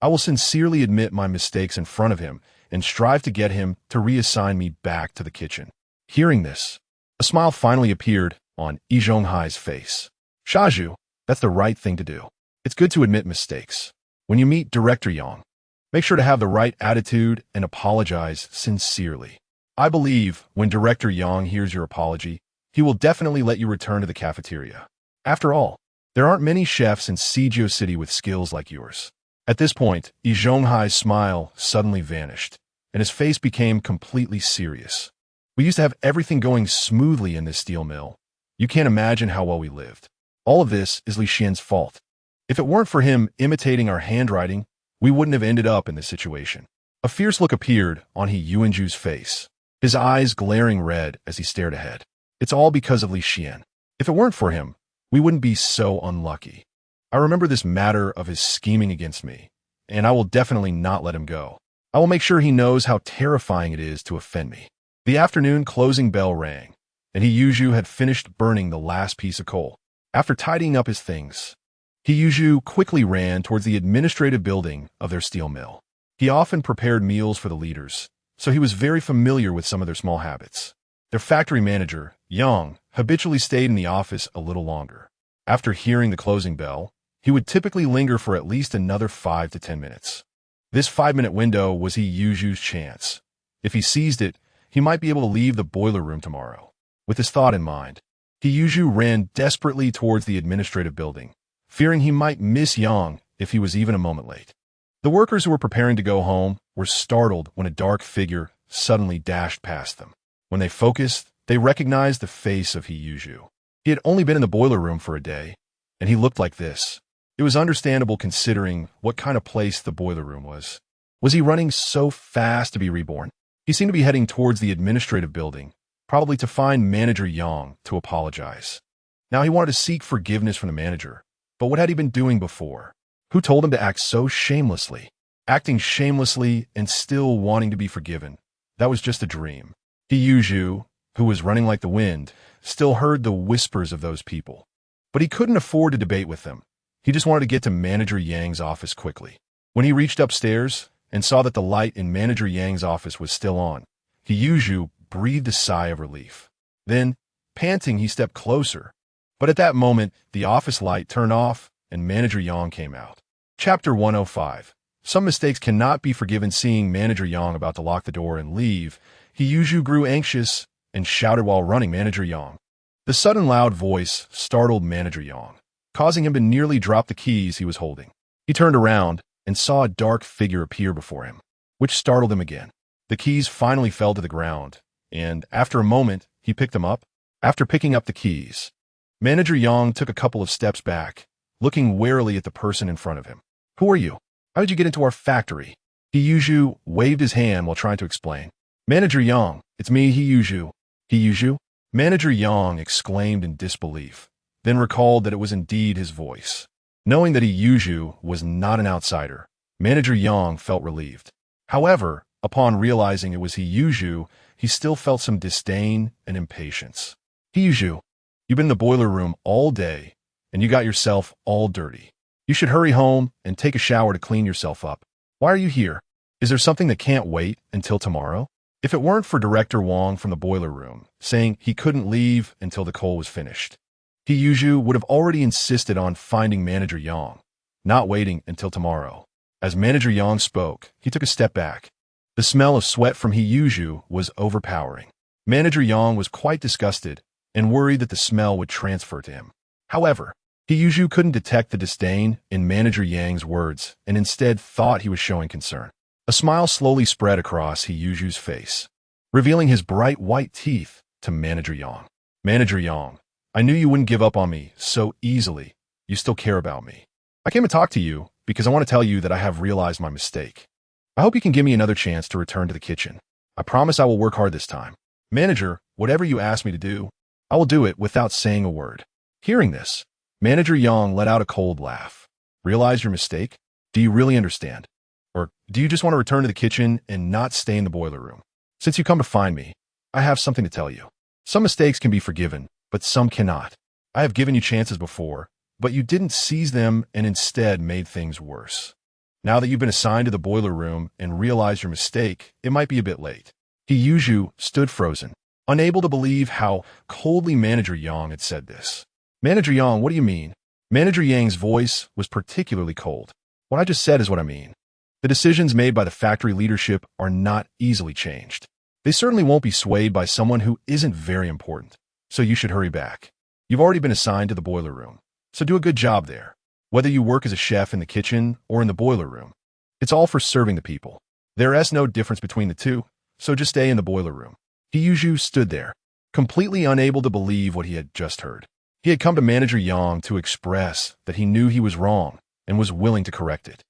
[SPEAKER 1] I will sincerely admit my mistakes in front of him and strive to get him to reassign me back to the kitchen. Hearing this, a smile finally appeared on Yi Zhonghai's face. Shaju, that's the right thing to do. It's good to admit mistakes. When you meet Director Yang, make sure to have the right attitude and apologize sincerely. I believe when Director Yang hears your apology, he will definitely let you return to the cafeteria. After all, there aren't many chefs in Sijio City with skills like yours. At this point, Yi Zhonghai's smile suddenly vanished, and his face became completely serious. We used to have everything going smoothly in this steel mill. You can't imagine how well we lived. All of this is Li Xian's fault. If it weren't for him imitating our handwriting, we wouldn't have ended up in this situation. A fierce look appeared on Yi Zhonghai's face, his eyes glaring red as he stared ahead. It's all because of Li Xian. If it weren't for him, we wouldn't be so unlucky. I remember this matter of his scheming against me, and I will definitely not let him go. I will make sure he knows how terrifying it is to offend me. The afternoon closing bell rang, and Yi Zhonghai had finished burning the last piece of coal. After tidying up his things, Yi Zhonghai quickly ran towards the administrative building of their steel mill. He often prepared meals for the leaders, so he was very familiar with some of their small habits. Their factory manager, Yang, habitually stayed in the office a little longer. After hearing the closing bell, he would typically linger for at least another 5 to 10 minutes. This 5-minute window was Yi Zhonghai's chance. If he seized it, he might be able to leave the boiler room tomorrow. With this thought in mind, Yi Zhonghai ran desperately towards the administrative building, fearing he might miss Yang if he was even a moment late. The workers who were preparing to go home were startled when a dark figure suddenly dashed past them. When they focused, they recognized the face of Yi Zhonghai. He had only been in the boiler room for a day, and he looked like this. It was understandable considering what kind of place the boiler room was. Was he running so fast to be reborn? He seemed to be heading towards the administrative building, probably to find Manager Yang to apologize. Now he wanted to seek forgiveness from the manager, but what had he been doing before? Who told him to act so shamelessly? Acting shamelessly and still wanting to be forgiven. That was just a dream. Yi Zhonghai, who was running like the wind, still heard the whispers of those people. But he couldn't afford to debate with them. He just wanted to get to Manager Yang's office quickly. When he reached upstairs and saw that the light in Manager Yang's office was still on, Yi Zhonghai breathed a sigh of relief. Then, panting, he stepped closer. But at that moment, the office light turned off and Manager Yang came out. Chapter 105. Some mistakes cannot be forgiven. Seeing Manager Yang about to lock the door and leave, Yi Zhonghai grew anxious and shouted while running Manager Yang. The sudden loud voice startled Manager Yang, causing him to nearly drop the keys he was holding. He turned around and saw a dark figure appear before him, which startled him again. The keys finally fell to the ground, and after a moment, he picked them up. After picking up the keys, Manager Yang took a couple of steps back, looking warily at the person in front of him. Who are you? How did you get into our factory? Yi Zhonghai waved his hand while trying to explain. Manager Yang, it's me, Yi Zhonghai. Yi Zhonghai? Manager Yang exclaimed in disbelief, then recalled that it was indeed his voice. Knowing that Yi Zhonghai was not an outsider, Manager Yang felt relieved. However, upon realizing it was Yi Zhonghai, he still felt some disdain and impatience. Yi Zhonghai, You've been in the boiler room all day, and you got yourself all dirty. You should hurry home and take a shower to clean yourself up. Why are you here? Is there something that can't wait until tomorrow? If it weren't for Director Wong from the boiler room saying he couldn't leave until the coal was finished, Yi Zhonghai would have already insisted on finding Manager Yang, not waiting until tomorrow. As Manager Yang spoke, he took a step back. The smell of sweat from Yi Zhonghai was overpowering. Manager Yang was quite disgusted and worried that the smell would transfer to him. However, Yi Zhonghai couldn't detect the disdain in Manager Yang's words and instead thought he was showing concern. A smile slowly spread across Yi Zhonghai's face, revealing his bright white teeth to Manager Yang. Manager Yang, I knew you wouldn't give up on me so easily. You still care about me. I came to talk to you because I want to tell you that I have realized my mistake. I hope you can give me another chance to return to the kitchen. I promise I will work hard this time. Manager, whatever you ask me to do, I will do it without saying a word. Hearing this, Manager Yang let out a cold laugh. Realize your mistake? Do you really understand? Or do you just want to return to the kitchen and not stay in the boiler room? Since you come to find me, I have something to tell you. Some mistakes can be forgiven, but some cannot. I have given you chances before, but you didn't seize them and instead made things worse. Now that you've been assigned to the boiler room and realize your mistake, it might be a bit late. Yi Zhonghai stood frozen, unable to believe how coldly Manager Yang had said this. Manager Yang, what do you mean? Manager Yang's voice was particularly cold. What I just said is what I mean. The decisions made by the factory leadership are not easily changed. They certainly won't be swayed by someone who isn't very important. So you should hurry back. You've already been assigned to the boiler room, so do a good job there. Whether you work as a chef in the kitchen or in the boiler room, it's all for serving the people. There is no difference between the two, so just stay in the boiler room. Yi Zhonghai stood there, completely unable to believe what he had just heard. He had come to Manager Yang to express that he knew he was wrong and was willing to correct it.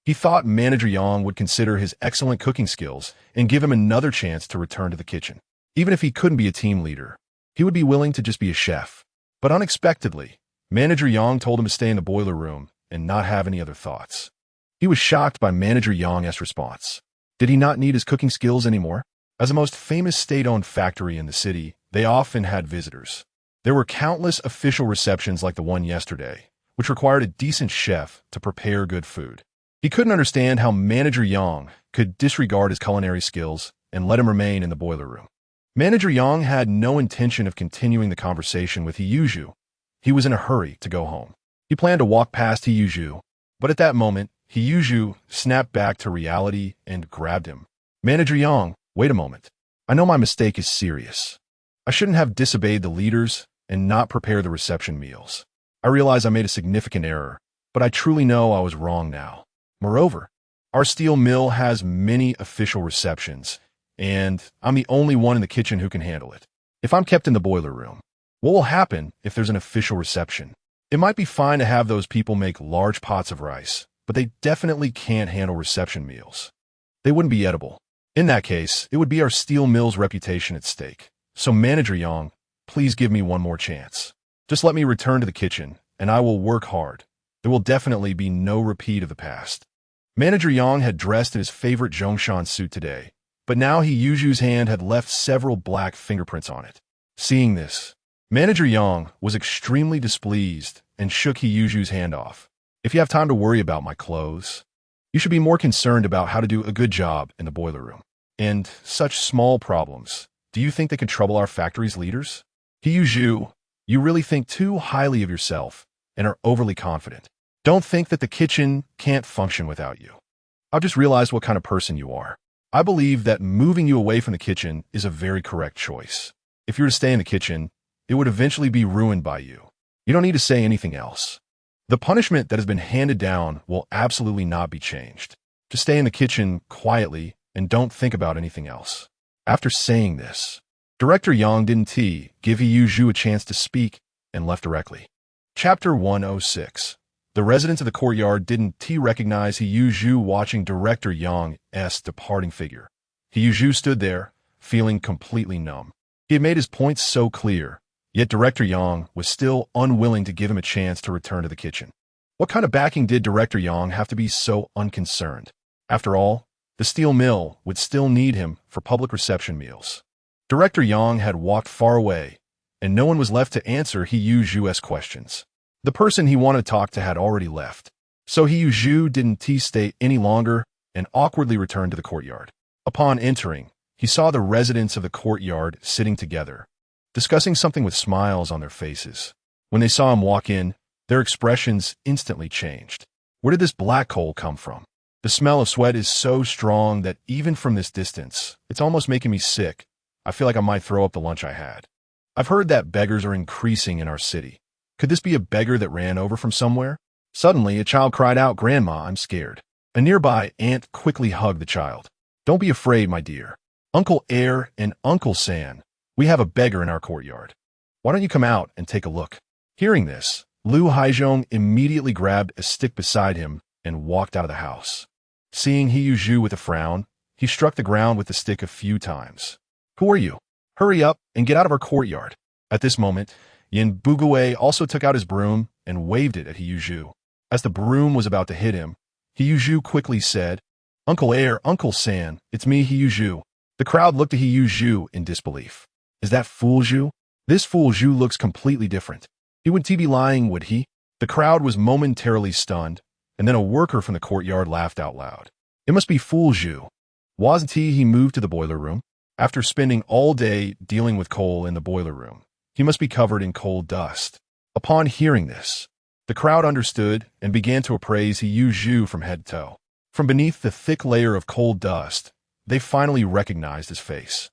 [SPEAKER 1] He thought Manager Yang would consider his excellent cooking skills and give him another chance to return to the kitchen. Even if he couldn't be a team leader, he would be willing to just be a chef. But unexpectedly, Manager Yang told him to stay in the boiler room and not have any other thoughts. He was shocked by Manager Yang's response. Did he not need his cooking skills anymore? As the most famous state-owned factory in the city, they often had visitors. There were countless official receptions like the one yesterday, which required a decent chef to prepare good food. He couldn't understand how Manager Yang could disregard his culinary skills and let him remain in the boiler room. Manager Yang had no intention of continuing the conversation with Yi Zhonghai. He was in a hurry to go home. He planned to walk past Yi Zhonghai, but at that moment, Yi Zhonghai snapped back to reality and grabbed him. Manager Yang, wait a moment. I know my mistake is serious. I shouldn't have disobeyed the leaders and not prepared the reception meals. I realize I made a significant error, but I truly know I was wrong now. Moreover, our steel mill has many official receptions, and I'm the only one in the kitchen who can handle it. If I'm kept in the boiler room, what will happen if there's an official reception? It might be fine to have those people make large pots of rice, but they definitely can't handle reception meals. They wouldn't be edible. In that case, it would be our steel mill's reputation at stake. So Manager Yang, please give me one more chance. Just let me return to the kitchen, and I will work hard. There will definitely be no repeat of the past. Manager Yang had dressed in his favorite Zhongshan suit today, but now Yi Zhonghai's hand had left several black fingerprints on it. Seeing this, Manager Yang was extremely displeased and shook Yi Zhonghai's hand off. If you have time to worry about my clothes, you should be more concerned about how to do a good job in the boiler room. And such small problems, do you think they can trouble our factory's leaders? Yi Zhonghai, you really think too highly of yourself and are overly confident. Don't think that the kitchen can't function without you. I've just realized what kind of person you are. I believe that moving you away from the kitchen is a very correct choice. If you were to stay in the kitchen, it would eventually be ruined by you. You don't need to say anything else. The punishment that has been handed down will absolutely not be changed. Just stay in the kitchen quietly and don't think about anything else. After saying this, Director Yang didn't give Yi Zhonghai a chance to speak and left directly. Chapter 106. The residents of the courtyard didn't recognize Yi Zhonghai watching Director Yang's departing figure. Yi Zhonghai stood there, feeling completely numb. He had made his points so clear, yet Director Yang was still unwilling to give him a chance to return to the kitchen. What kind of backing did Director Yang have to be so unconcerned? After all, the steel mill would still need him for public reception meals. Director Yang had walked far away, and no one was left to answer Yi Zhu's questions. The person he wanted to talk to had already left. So Yi Zhu didn't stay any longer and awkwardly returned to the courtyard. Upon entering, he saw the residents of the courtyard sitting together, discussing something with smiles on their faces. When they saw him walk in, their expressions instantly changed. Where did this black coal come from? The smell of sweat is so strong that even from this distance, it's almost making me sick. I feel like I might throw up the lunch I had. I've heard that beggars are increasing in our city. Could this be a beggar that ran over from somewhere? Suddenly, a child cried out, "Grandma, I'm scared." A nearby aunt quickly hugged the child. "Don't be afraid, my dear. Uncle Air and Uncle San, we have a beggar in our courtyard. Why don't you come out and take a look?" Hearing this, Lu Haizhong immediately grabbed a stick beside him and walked out of the house. Seeing Yi Zhu with a frown, he struck the ground with the stick a few times. "Who are you? Hurry up and get out of our courtyard." At this moment, Yin Bugui also took out his broom and waved it at Yi Zhu. As the broom was about to hit him, Yi Zhu quickly said, "Uncle Air, Uncle San, it's me, Yi Zhu." The crowd looked at Yi Zhu in disbelief. "Is that fool Zhu? This fool Zhu looks completely different. He would be lying, would he?" The crowd was momentarily stunned, and then a worker from the courtyard laughed out loud. "It must be fool Zhu. Wasn't he moved to the boiler room? After spending all day dealing with coal in the boiler room, he must be covered in coal dust." Upon hearing this, the crowd understood and began to appraise Yi Zhu from head to toe. From beneath the thick layer of coal dust, they finally recognized his face.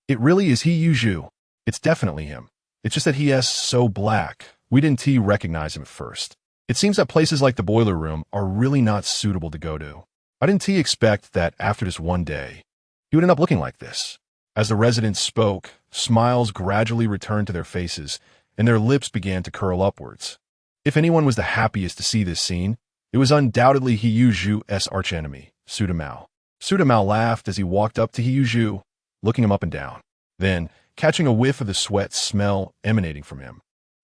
[SPEAKER 1] "It really is Yi Zhu. It's definitely him. It's just that he is so black, we didn't recognize him at first. It seems that places like the boiler room are really not suitable to go to. I didn't expect that after this one day, he would end up looking like this." As the residents spoke, smiles gradually returned to their faces, and their lips began to curl upwards. If anyone was the happiest to see this scene, it was undoubtedly Yi Zhu's archenemy, Su Mao. Su Mao laughed as he walked up to Yi Zhu, looking him up and down. Then, catching a whiff of the sweat smell emanating from him,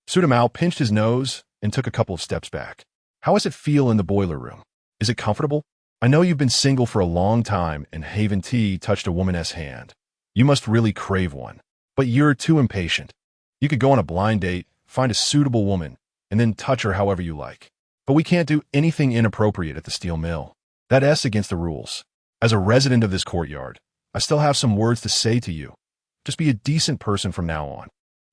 [SPEAKER 1] Su Mao pinched his nose and took a couple of steps back. "How does it feel in the boiler room? Is it comfortable? I know you've been single for a long time and Haven T touched a woman's hand. You must really crave one. But you're too impatient. You could go on a blind date, find a suitable woman, and then touch her however you like. But we can't do anything inappropriate at the steel mill. That's against the rules. As a resident of this courtyard, I still have some words to say to you. Just be a decent person from now on.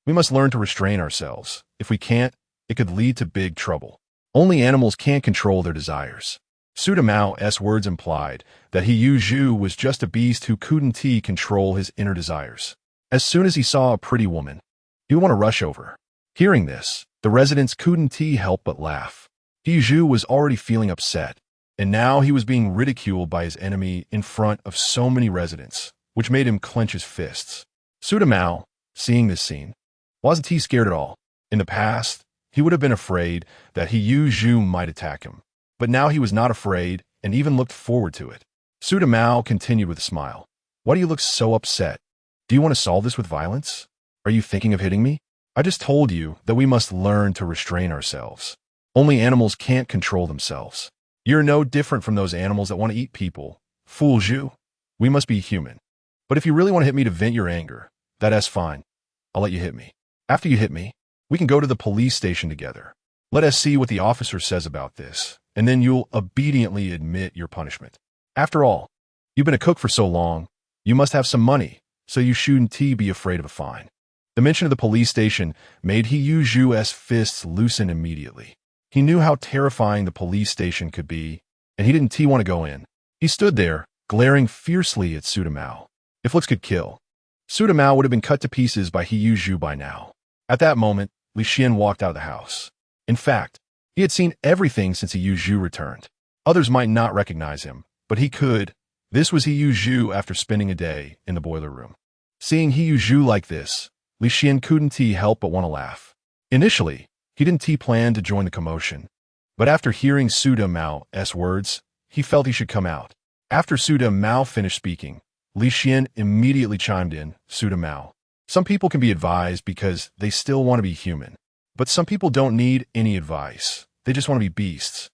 [SPEAKER 1] We must learn to restrain ourselves. If we can't, it could lead to big trouble. Only animals can't control their desires." Su Mao's words implied that Yi Zhu was just a beast who couldn't control his inner desires. As soon as he saw a pretty woman, he would want to rush over her. Hearing this, the residents couldn't help but laugh. Yi Zhu was already feeling upset, and now he was being ridiculed by his enemy in front of so many residents, which made him clench his fists. Su Mao, seeing this scene, wasn't scared at all. In the past, he would have been afraid that Yi Zhu might attack him. But now he was not afraid and even looked forward to it. Su Mao continued with a smile. "Why do you look so upset? Do you want to solve this with violence? Are you thinking of hitting me? I just told you that we must learn to restrain ourselves. Only animals can't control themselves. You're no different from those animals that want to eat people. Fool Zhu. We must be human. But if you really want to hit me to vent your anger, that's fine. I'll let you hit me. After you hit me, we can go to the police station together. Let us see what the officer says about this, and then you'll obediently admit your punishment. After all, you've been a cook for so long, you must have some money, so you shouldn't be afraid of a fine." The mention of the police station made Yi Zhu's fists loosen immediately. He knew how terrifying the police station could be, and he didn't want to go in. He stood there, glaring fiercely at Su Mao. If looks could kill, Su Mao would have been cut to pieces by Yi Zhu by now. At that moment, Li Xian walked out of the house. In fact, he had seen everything since Yi Zhu returned. Others might not recognize him, but he could. This was Yi Zhu after spending a day in the boiler room. Seeing Yi Zhu like this, Li Xian couldn't help but want to laugh. Initially, he didn't plan to join the commotion, but after hearing Su Mao's words, he felt he should come out. After Su Mao finished speaking, Li Xian immediately chimed in, "Su Mao. Some people can be advised because they still want to be human. But some people don't need any advice. They just want to be beasts.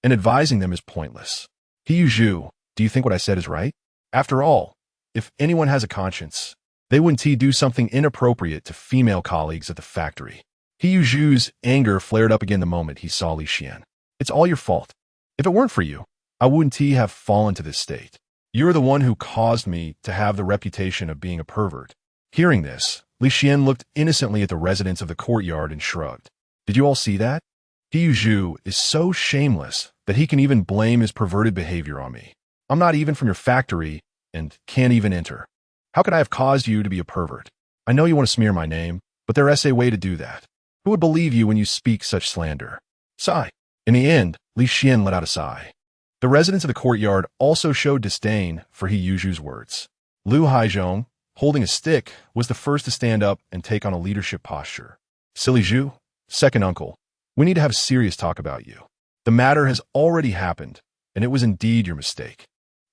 [SPEAKER 1] And advising them is pointless. Yi Zhu, do you think what I said is right? After all, if anyone has a conscience, They wouldn't do something inappropriate to female colleagues at the factory. He Zhu's anger flared up again the moment he saw Li Xian. It's all your fault. If it weren't for you, I wouldn't have fallen to this state. You're the one who caused me to have the reputation of being a pervert. Hearing this, Li Xian looked innocently at the residents of the courtyard and shrugged. Did you all see that? He Zhu is so shameless that he can even blame his perverted behavior on me. I'm not even from your factory and can't even enter. How could I have caused you to be a pervert? I know you want to smear my name, but there is a way to do that. Who would believe you when you speak such slander? Sigh. In the end, Li Xian let out a sigh. The residents of the courtyard also showed disdain for He Yuzhu's words. Lu Haizhong, holding a stick, was the first to stand up and take on a leadership posture. Silly Zhu, second uncle, we need to have a serious talk about you. The matter has already happened, and it was indeed your mistake.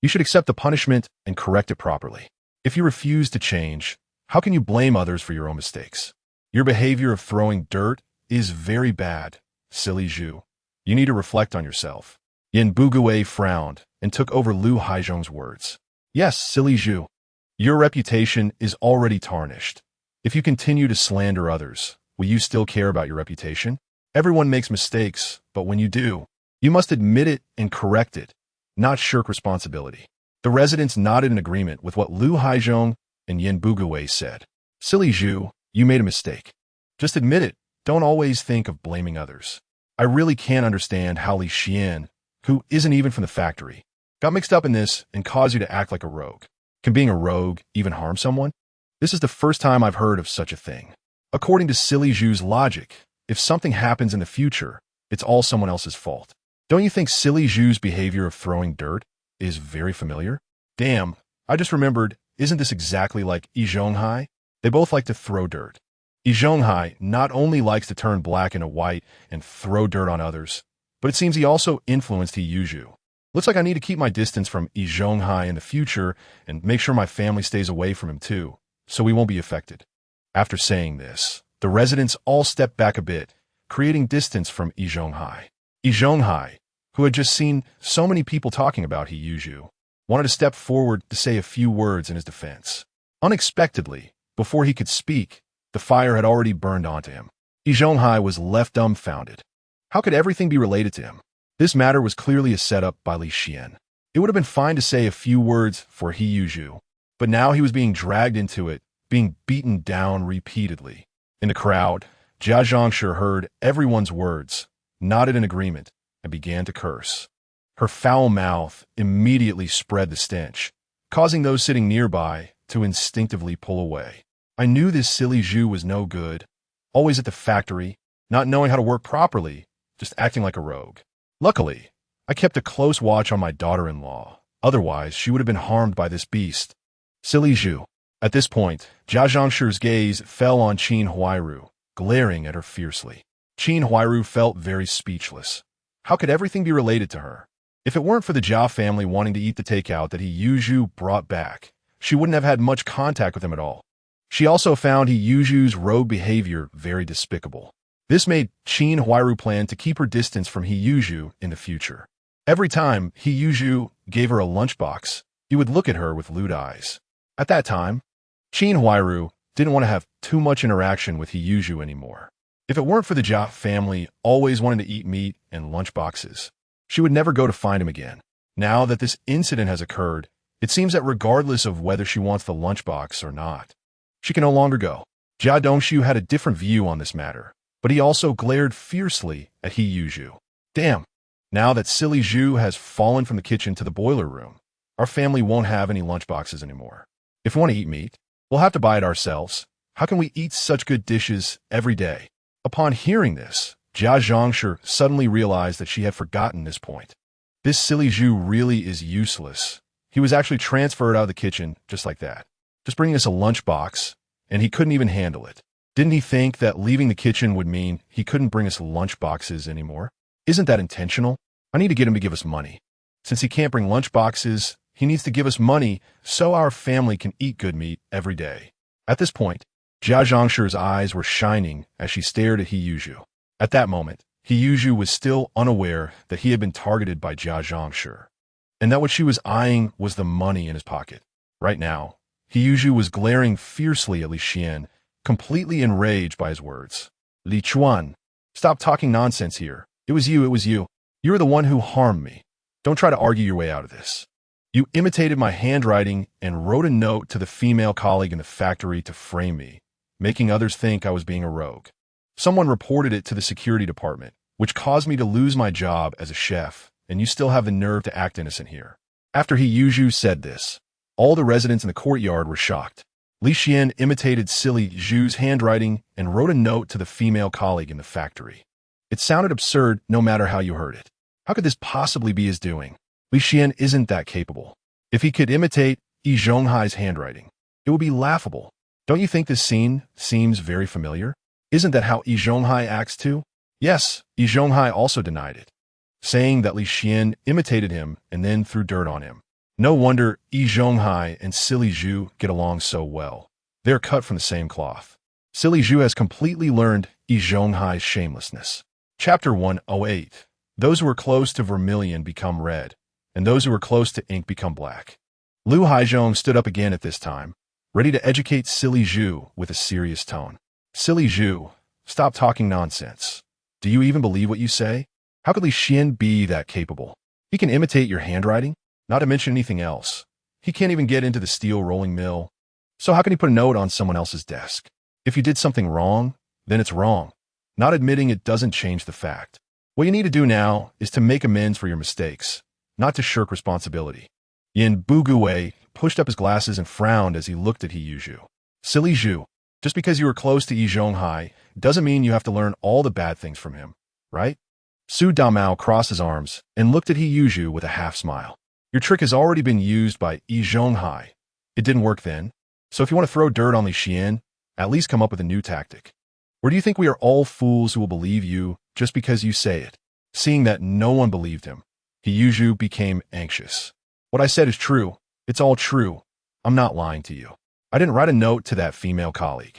[SPEAKER 1] You should accept the punishment and correct it properly. If you refuse to change, how can you blame others for your own mistakes? Your behavior of throwing dirt is very bad, silly Zhu. You need to reflect on yourself. Yin Bugui frowned and took over Lu Haizhong's words. Yes, silly Zhu. Your reputation is already tarnished. If you continue to slander others, will you still care about your reputation? Everyone makes mistakes, but when you do, you must admit it and correct it, not shirk responsibility. The residents nodded in agreement with what Lu Haizhong and Yin Bugui said. Silly Zhu, you made a mistake. Just admit it. Don't always think of blaming others. I really can't understand how Li Xian, who isn't even from the factory, got mixed up in this and caused you to act like a rogue. Can being a rogue even harm someone? This is the first time I've heard of such a thing. According to Silly Zhu's logic, if something happens in the future, it's all someone else's fault. Don't you think Silly Zhu's behavior of throwing dirt is very familiar? Damn, I just remembered, isn't this exactly like Yi Zhonghai? They both like to throw dirt. Yi Zhonghai not only likes to turn black into white and throw dirt on others, but it seems he also influenced He Yuzhu. Looks like I need to keep my distance from Yi Zhonghai in the future and make sure my family stays away from him too, so we won't be affected. After saying this, the residents all stepped back a bit, creating distance from Yi Zhonghai. Yi Zhonghai, who had just seen so many people talking about He Yuzhu, wanted to step forward to say a few words in his defense. Unexpectedly, before he could speak, the fire had already burned onto him. Yi Zhonghai was left dumbfounded. How could everything be related to him? This matter was clearly a setup by Li Xian. It would have been fine to say a few words for He Yuzhu, but now he was being dragged into it, being beaten down repeatedly. In the crowd, Jia Dongxu heard everyone's words, nodded in agreement, and began to curse. Her foul mouth immediately spread the stench, causing those sitting nearby to instinctively pull away. I knew this silly Zhu was no good, always at the factory, not knowing how to work properly, just acting like a rogue. Luckily, I kept a close watch on my daughter-in-law, otherwise she would have been harmed by this beast. Silly Zhu. At this point, Jia Dongxu's gaze fell on Qin Huairu, glaring at her fiercely. Qin Huairu felt very speechless. How could everything be related to her? If it weren't for the Jia family wanting to eat the takeout that He Yuzhu brought back, she wouldn't have had much contact with him at all. She also found He Yuzhu's rogue behavior very despicable. This made Qin Huairu plan to keep her distance from He Yuzhu in the future. Every time He Yuzhu gave her a lunchbox, he would look at her with lewd eyes. At that time, Qin Huairu didn't want to have too much interaction with He Yuzhu anymore. If it weren't for the Jia family always wanting to eat meat and lunchboxes, she would never go to find him again. Now that this incident has occurred, it seems that regardless of whether she wants the lunchbox or not, she can no longer go. Jia Dongxu had a different view on this matter, but he also glared fiercely at He Yuzhu. Damn, now that silly Zhu has fallen from the kitchen to the boiler room, our family won't have any lunchboxes anymore. If we want to eat meat, we'll have to buy it ourselves. How can we eat such good dishes every day? Upon hearing this, Jia Dongxu suddenly realized that she had forgotten this point. This silly Zhu really is useless. He was actually transferred out of the kitchen just like that, just bringing us a lunchbox, and he couldn't even handle it. Didn't he think that leaving the kitchen would mean he couldn't bring us lunchboxes anymore? Isn't that intentional? I need to get him to give us money. Since he can't bring lunchboxes, he needs to give us money so our family can eat good meat every day. At this point, Jia Dongxu's eyes were shining as she stared at He Yuzhu. At that moment, He Yuzhu was still unaware that he had been targeted by Jia Dongxu, and that what she was eyeing was the money in his pocket. Right now, He Yuzhu was glaring fiercely at Li Xian, completely enraged by his words. Li Xuan, stop talking nonsense here. It was you, it was you. You were the one who harmed me. Don't try to argue your way out of this. You imitated my handwriting and wrote a note to the female colleague in the factory to frame me, making others think I was being a rogue. Someone reported it to the security department, which caused me to lose my job as a chef, and you still have the nerve to act innocent here. After He Yuzhu said this, all the residents in the courtyard were shocked. Li Xian imitated silly Zhu's handwriting and wrote a note to the female colleague in the factory. It sounded absurd no matter how you heard it. How could this possibly be his doing? Li Xian isn't that capable. If he could imitate Yi Zhonghai's handwriting, it would be laughable. Don't you think this scene seems very familiar? Isn't that how Yi Zhonghai acts too? Yes, Yi Zhonghai also denied it, saying that Li Xian imitated him and then threw dirt on him. No wonder Yi Zhonghai and Silly Zhu get along so well. They're cut from the same cloth. Silly Zhu has completely learned Yi Zhonghai's shamelessness. Chapter 108. Those who are close to vermilion become red, and those who are close to ink become black. Lu Haizhong stood up again at this time, ready to educate Silly Zhu with a serious tone. Silly Zhu, stop talking nonsense. Do you even believe what you say? How could Li Xian be that capable? He can imitate your handwriting, not to mention anything else. He can't even get into the steel rolling mill. So how can he put a note on someone else's desk? If you did something wrong, then it's wrong. Not admitting it doesn't change the fact. What you need to do now is to make amends for your mistakes, not to shirk responsibility. Yin Bugui pushed up his glasses and frowned as he looked at He Yuzhu. Silly Zhu, just because you were close to Yi Zhonghai doesn't mean you have to learn all the bad things from him, right? Su Damao crossed his arms and looked at He Yuzhu with a half-smile. Your trick has already been used by Yi Zhonghai. It didn't work then. So if you want to throw dirt on Li Xian, at least come up with a new tactic. Or do you think we are all fools who will believe you just because you say it? Seeing that no one believed him, He Yuzhu became anxious. What I said is true. It's all true. I'm not lying to you. I didn't write a note to that female colleague,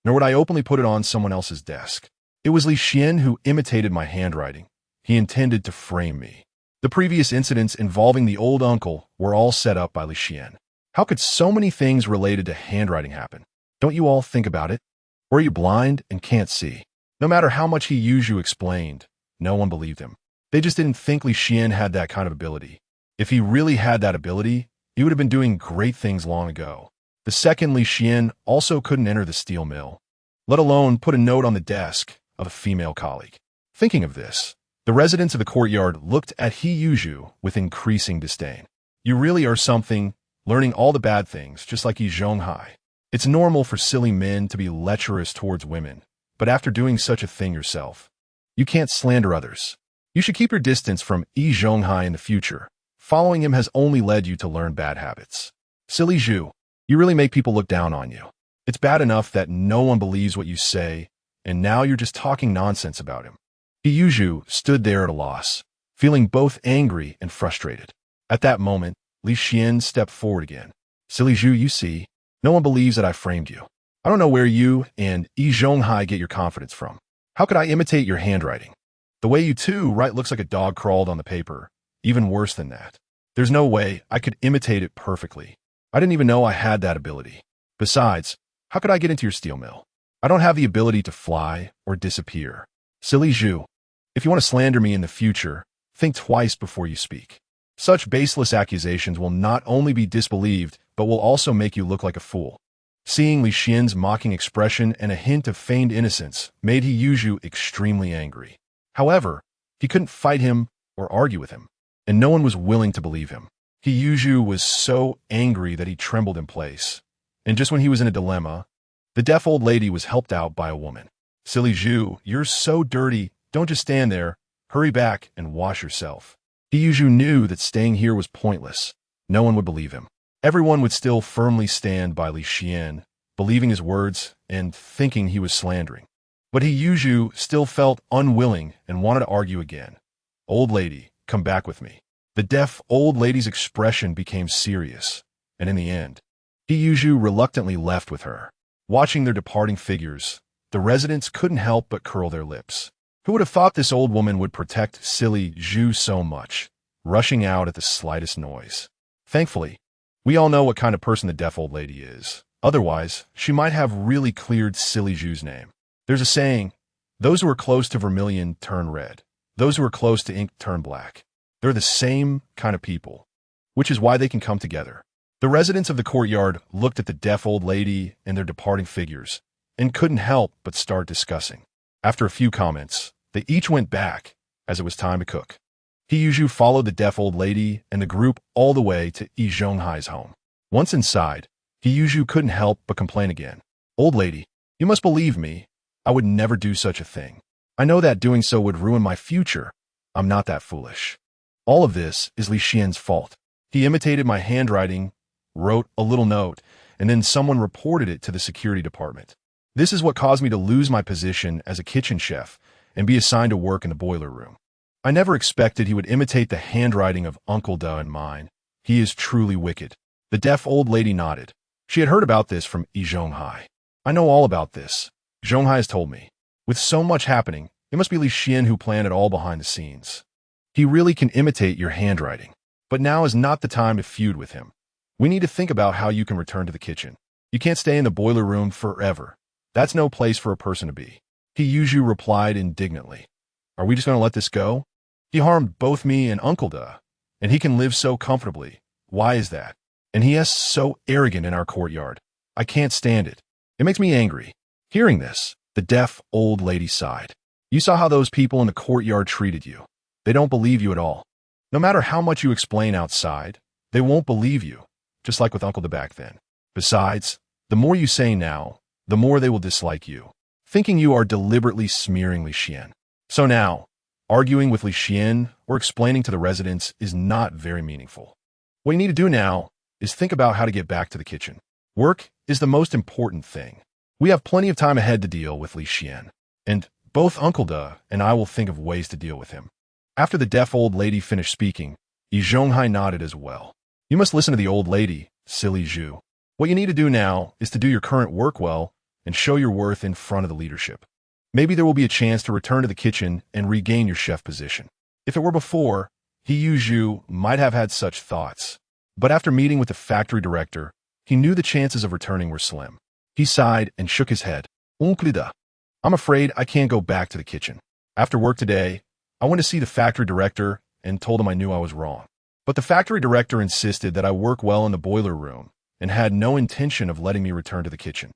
[SPEAKER 1] nor would I openly put it on someone else's desk. It was Li Xian who imitated my handwriting. He intended to frame me. The previous incidents involving the old uncle were all set up by Li Xian. How could so many things related to handwriting happen? Don't you all think about it? Or are you blind and can't see? No matter how much He Yuzhu explained, no one believed him. They just didn't think Li Xian had that kind of ability. If he really had that ability, he would have been doing great things long ago. The second Li Xian also couldn't enter the steel mill, let alone put a note on the desk of a female colleague. Thinking of this, the residents of the courtyard looked at He Yuzhu with increasing disdain. You really are something, learning all the bad things, just like Yi Zhonghai. It's normal for silly men to be lecherous towards women, but after doing such a thing yourself, you can't slander others. You should keep your distance from Yi Zhonghai in the future. Following him has only led you to learn bad habits. Silly Zhu, you really make people look down on you. It's bad enough that no one believes what you say, and now you're just talking nonsense about him. He Yuzhu stood there at a loss, feeling both angry and frustrated. At that moment, Li Xian stepped forward again. Silly Zhu, you see, no one believes that I framed you. I don't know where you and Yi Zhonghai get your confidence from. How could I imitate your handwriting? The way you two write looks like a dog crawled on the paper. Even worse than that. There's no way I could imitate it perfectly. I didn't even know I had that ability. Besides, how could I get into your steel mill? I don't have the ability to fly or disappear. Silly Zhu, if you want to slander me in the future, think twice before you speak. Such baseless accusations will not only be disbelieved, but will also make you look like a fool. Seeing Li Xian's mocking expression and a hint of feigned innocence made He Yuzhu extremely angry. However, he couldn't fight him or argue with him, and no one was willing to believe him. He Yuzhu was so angry that he trembled in place, and just when he was in a dilemma, the deaf old lady was helped out by a woman. Silly Zhu, you're so dirty, don't just stand there, hurry back and wash yourself. He Yuzhu knew that staying here was pointless. No one would believe him. Everyone would still firmly stand by Li Xian, believing his words and thinking he was slandering. But He Yuzhu still felt unwilling and wanted to argue again. Old lady, come back with me. The deaf old lady's expression became serious, and in the end, He Yuzhu reluctantly left with her. Watching their departing figures, the residents couldn't help but curl their lips. Who would have thought this old woman would protect Silly Zhu so much, rushing out at the slightest noise? Thankfully, We all know what kind of person the deaf old lady is. Otherwise, she might have really cleared Silly Zhu's name. There's a saying, those who are close to vermilion turn red. Those who are close to ink turn black. They're the same kind of people, which is why they can come together. The residents of the courtyard looked at the deaf old lady and their departing figures and couldn't help but start discussing. After a few comments, they each went back as it was time to cook. Yi Zhonghai followed the deaf old lady and the group all the way to Yi Zhonghai's home. Once inside, Yi Zhonghai couldn't help but complain again. Old lady, you must believe me. I would never do such a thing. I know that doing so would ruin my future. I'm not that foolish. All of this is Li Xian's fault. He imitated my handwriting, wrote a little note, and then someone reported it to the security department. This is what caused me to lose my position as a kitchen chef and be assigned to work in the boiler room. I never expected he would imitate the handwriting of Uncle Da and mine. He is truly wicked. The deaf old lady nodded. She had heard about this from Yi Zhonghai. I know all about this. Zhonghai has told me. With so much happening, it must be Li Xian who planned it all behind the scenes. He really can imitate your handwriting. But now is not the time to feud with him. We need to think about how you can return to the kitchen. You can't stay in the boiler room forever. That's no place for a person to be. Yi Zhonghai replied indignantly. Are we just going to let this go? He harmed both me and Uncle Da, and he can live so comfortably. Why is that? And he is so arrogant in our courtyard. I can't stand it. It makes me angry. Hearing this, the deaf old lady sighed. You saw how those people in the courtyard treated you. They don't believe you at all. No matter how much you explain outside, they won't believe you, just like with Uncle Da back then. Besides, the more you say now, the more they will dislike you, thinking you are deliberately smearing Li Xian. So now, arguing with Li Xian or explaining to the residents is not very meaningful. What you need to do now is think about how to get back to the kitchen. Work is the most important thing. We have plenty of time ahead to deal with Li Xian, and both Uncle Da and I will think of ways to deal with him. After the deaf old lady finished speaking, Yi Zhonghai nodded as well. You must listen to the old lady, Silly Zhu. What you need to do now is to do your current work well and show your worth in front of the leadership. Maybe there will be a chance to return to the kitchen and regain your chef position. If it were before, Yi Zhonghai might have had such thoughts. But after meeting with the factory director, he knew the chances of returning were slim. He sighed and shook his head. Uncle Da, I'm afraid I can't go back to the kitchen. After work today, I went to see the factory director and told him I knew I was wrong. But the factory director insisted that I work well in the boiler room and had no intention of letting me return to the kitchen.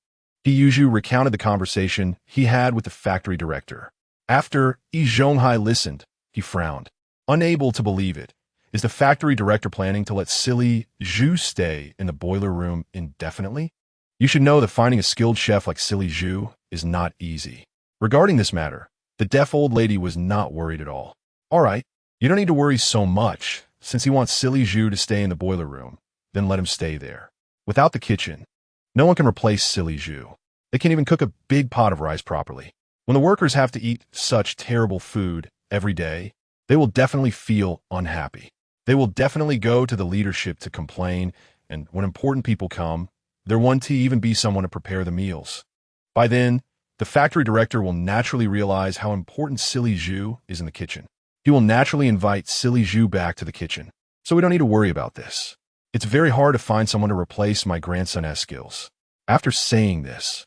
[SPEAKER 1] Yi Zhonghai recounted the conversation he had with the factory director. After Yi Zhonghai listened, he frowned. Unable to believe it, is the factory director planning to let Silly Zhu stay in the boiler room indefinitely? You should know that finding a skilled chef like Silly Zhu is not easy. Regarding this matter, the deaf old lady was not worried at all. All right, you don't need to worry so much. Since he wants Silly Zhu to stay in the boiler room, then let him stay there. Without the kitchen, no one can replace Silly Zhu. They can't even cook a big pot of rice properly. When the workers have to eat such terrible food every day, they will definitely feel unhappy. They will definitely go to the leadership to complain, and when important people come, there won't even be someone to prepare the meals. By then, the factory director will naturally realize how important Silly Zhu is in the kitchen. He will naturally invite Silly Zhu back to the kitchen, so we don't need to worry about this. It's very hard to find someone to replace my grandson's skills. After saying this,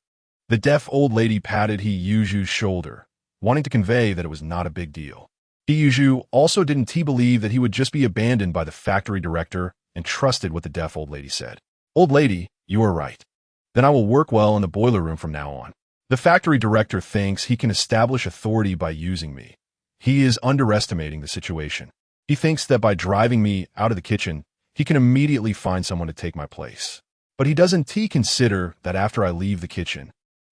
[SPEAKER 1] the deaf old lady patted Yi Zhou's shoulder, wanting to convey that it was not a big deal. Yi Zhou also didn't believe that he would just be abandoned by the factory director and trusted what the deaf old lady said. Old lady, you are right. Then I will work well in the boiler room from now on. The factory director thinks he can establish authority by using me. He is underestimating the situation. He thinks that by driving me out of the kitchen, he can immediately find someone to take my place. But he doesn't consider that after I leave the kitchen,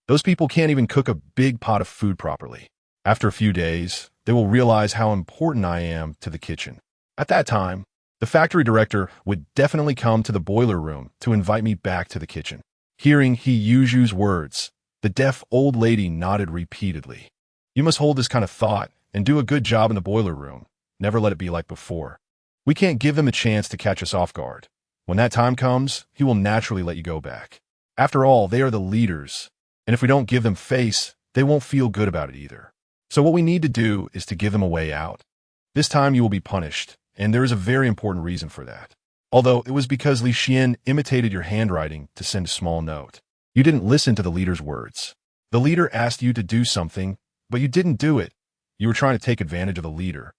[SPEAKER 1] those people can't even cook a big pot of food properly. After a few days, they will realize how important I am to the kitchen. At that time, the factory director would definitely come to the boiler room to invite me back to the kitchen. Hearing Yi Zhou's words, the deaf old lady nodded repeatedly. You must hold this kind of thought and do a good job in the boiler room. Never let it be like before. We can't give them a chance to catch us off guard. When that time comes, he will naturally let you go back. After all, they are the leaders, and if we don't give them face, they won't feel good about it either. So what we need to do is to give them a way out. This time you will be punished, and there is a very important reason for that. Although it was because Li Xian imitated your handwriting to send a small note. You didn't listen to the leader's words. The leader asked you to do something, but you didn't do it. You were trying to take advantage of the leader,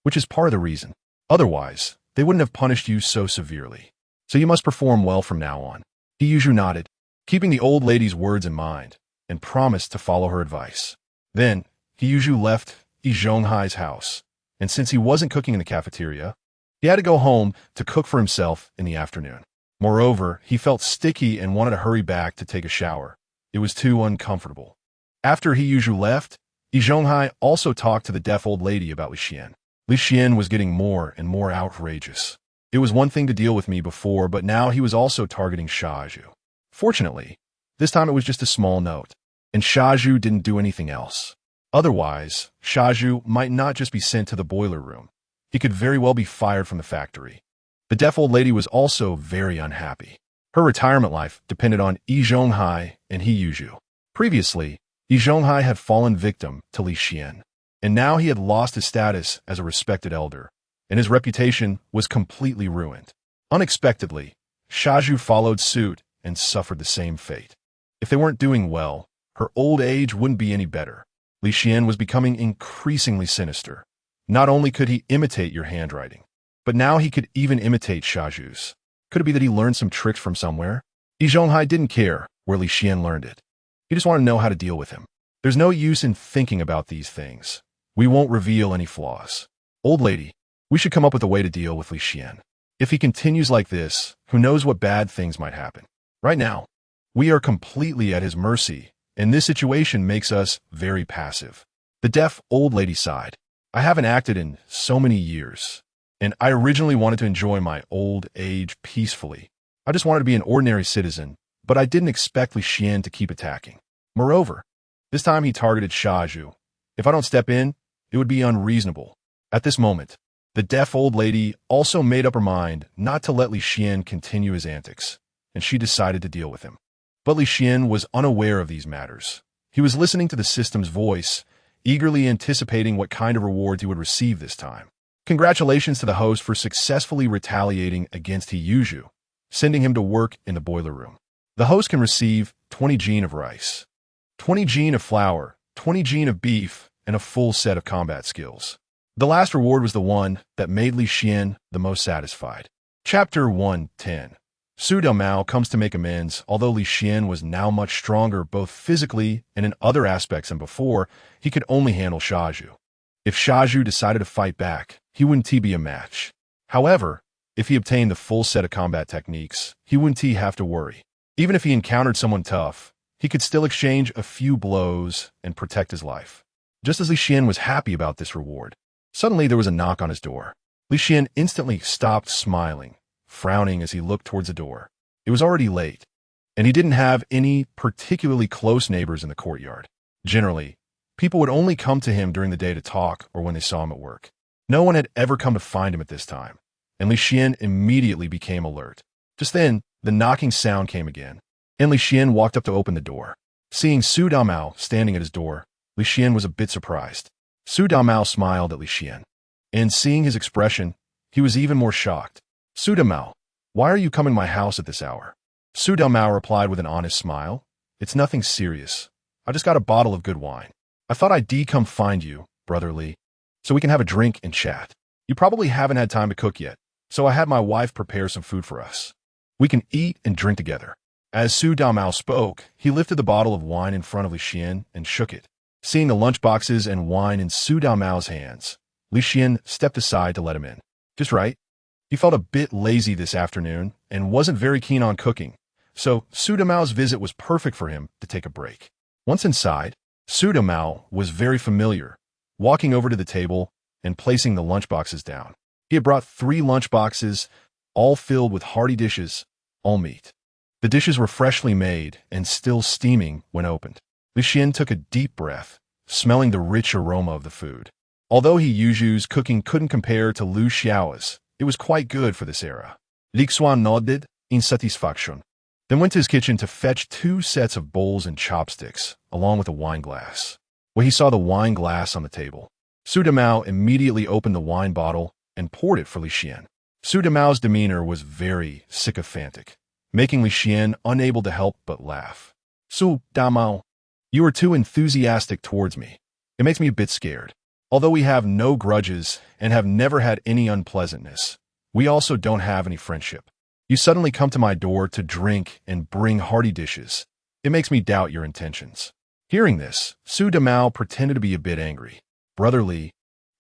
[SPEAKER 1] which is part of the reason. Otherwise, they wouldn't have punished you so severely. So you must perform well from now on. Yi Zhonghai nodded, keeping the old lady's words in mind, and promised to follow her advice. Then, Yi Zhonghai left Yi Zhonghai's house, and since he wasn't cooking in the cafeteria, he had to go home to cook for himself in the afternoon. Moreover, he felt sticky and wanted to hurry back to take a shower. It was too uncomfortable. After Yi Zhonghai left, Yi Zhonghai also talked to the deaf old lady about Li Xian. Li Xian was getting more and more outrageous. It was one thing to deal with me before, but now he was also targeting Xiaju. Fortunately, this time it was just a small note, and Xiaju didn't do anything else. Otherwise, Xiaju might not just be sent to the boiler room. He could very well be fired from the factory. The deaf old lady was also very unhappy. Her retirement life depended on Yi Zhonghai and Yi Zhonghai. Previously, Yi Zhonghai had fallen victim to Li Xian, and now he had lost his status as a respected elder, and his reputation was completely ruined. Unexpectedly, Xiaju followed suit and suffered the same fate. If they weren't doing well, her old age wouldn't be any better. Li Xian was becoming increasingly sinister. Not only could he imitate your handwriting, but now he could even imitate Xiaju's. Could it be that he learned some tricks from somewhere? Yi Zhonghai didn't care where Li Xian learned it. He just wanted to know how to deal with him. There's no use in thinking about these things. We won't reveal any flaws. Old lady, we should come up with a way to deal with Li Xian. If he continues like this, who knows what bad things might happen. Right now, we are completely at his mercy, and this situation makes us very passive. The deaf old lady sighed. I haven't acted in so many years, and I originally wanted to enjoy my old age peacefully. I just wanted to be an ordinary citizen, but I didn't expect Li Xian to keep attacking. Moreover, this time he targeted Xiaju. If I don't step in, it would be unreasonable. At this moment, the deaf old lady also made up her mind not to let Li Xian continue his antics, and she decided to deal with him. But Li Xian was unaware of these matters. He was listening to the system's voice, eagerly anticipating what kind of rewards he would receive this time. Congratulations to the host for successfully retaliating against Yi Zhonghai, sending him to work in the boiler room. The host can receive 20 gene of rice, 20 gene of flour, 20 gene of beef, and a full set of combat skills. The last reward was the one that made Li Xian the most satisfied. Chapter 110. Su Dao comes to make amends. Although Li Xian was now much stronger both physically and in other aspects than before, he could only handle Xiaju. If Xiaju decided to fight back, he wouldn't be a match. However, if he obtained the full set of combat techniques, he wouldn't have to worry. Even if he encountered someone tough, he could still exchange a few blows and protect his life. Just as Li Xian was happy about this reward, suddenly there was a knock on his door. Li Xian instantly stopped smiling, frowning as he looked towards the door. It was already late, and he didn't have any particularly close neighbors in the courtyard. Generally, people would only come to him during the day to talk or when they saw him at work. No one had ever come to find him at this time, and Li Xian immediately became alert. Just then, the knocking sound came again, and Li Xian walked up to open the door. Seeing Su Dao standing at his door, Li Xian was a bit surprised. Su Dao smiled at Li Xian, and seeing his expression, he was even more shocked. Su Dao, why are you coming to my house at this hour? Su Dao replied with an honest smile. It's nothing serious. I just got a bottle of good wine. I thought I'd come find you, Brother Li, so we can have a drink and chat. You probably haven't had time to cook yet, so I had my wife prepare some food for us. We can eat and drink together. As Su Dao spoke, he lifted the bottle of wine in front of Li Xian and shook it. Seeing the lunchboxes and wine in Su Dao's hands, Li Xian stepped aside to let him in. Just right. He felt a bit lazy this afternoon and wasn't very keen on cooking, so Su Dao's visit was perfect for him to take a break. Once inside, Su Dao was very familiar, walking over to the table and placing the lunchboxes down. He had brought 3 lunchboxes, all filled with hearty dishes, all meat. The dishes were freshly made and still steaming when opened. Li Xian took a deep breath, smelling the rich aroma of the food. Although Yi Zhonghai's cooking couldn't compare to Lu Xiao's, it was quite good for this era. Xuan nodded in satisfaction, then went to his kitchen to fetch 2 sets of bowls and chopsticks, along with a wine glass. When he saw the wine glass on the table, Su Dao immediately opened the wine bottle and poured it for Li Xian. Su Damao's demeanor was very sycophantic, making Li Xian unable to help but laugh. Su Damao, you are too enthusiastic towards me. It makes me a bit scared. Although we have no grudges and have never had any unpleasantness, we also don't have any friendship. You suddenly come to my door to drink and bring hearty dishes. It makes me doubt your intentions. Hearing this, Su Damao pretended to be a bit angry. Brother Li,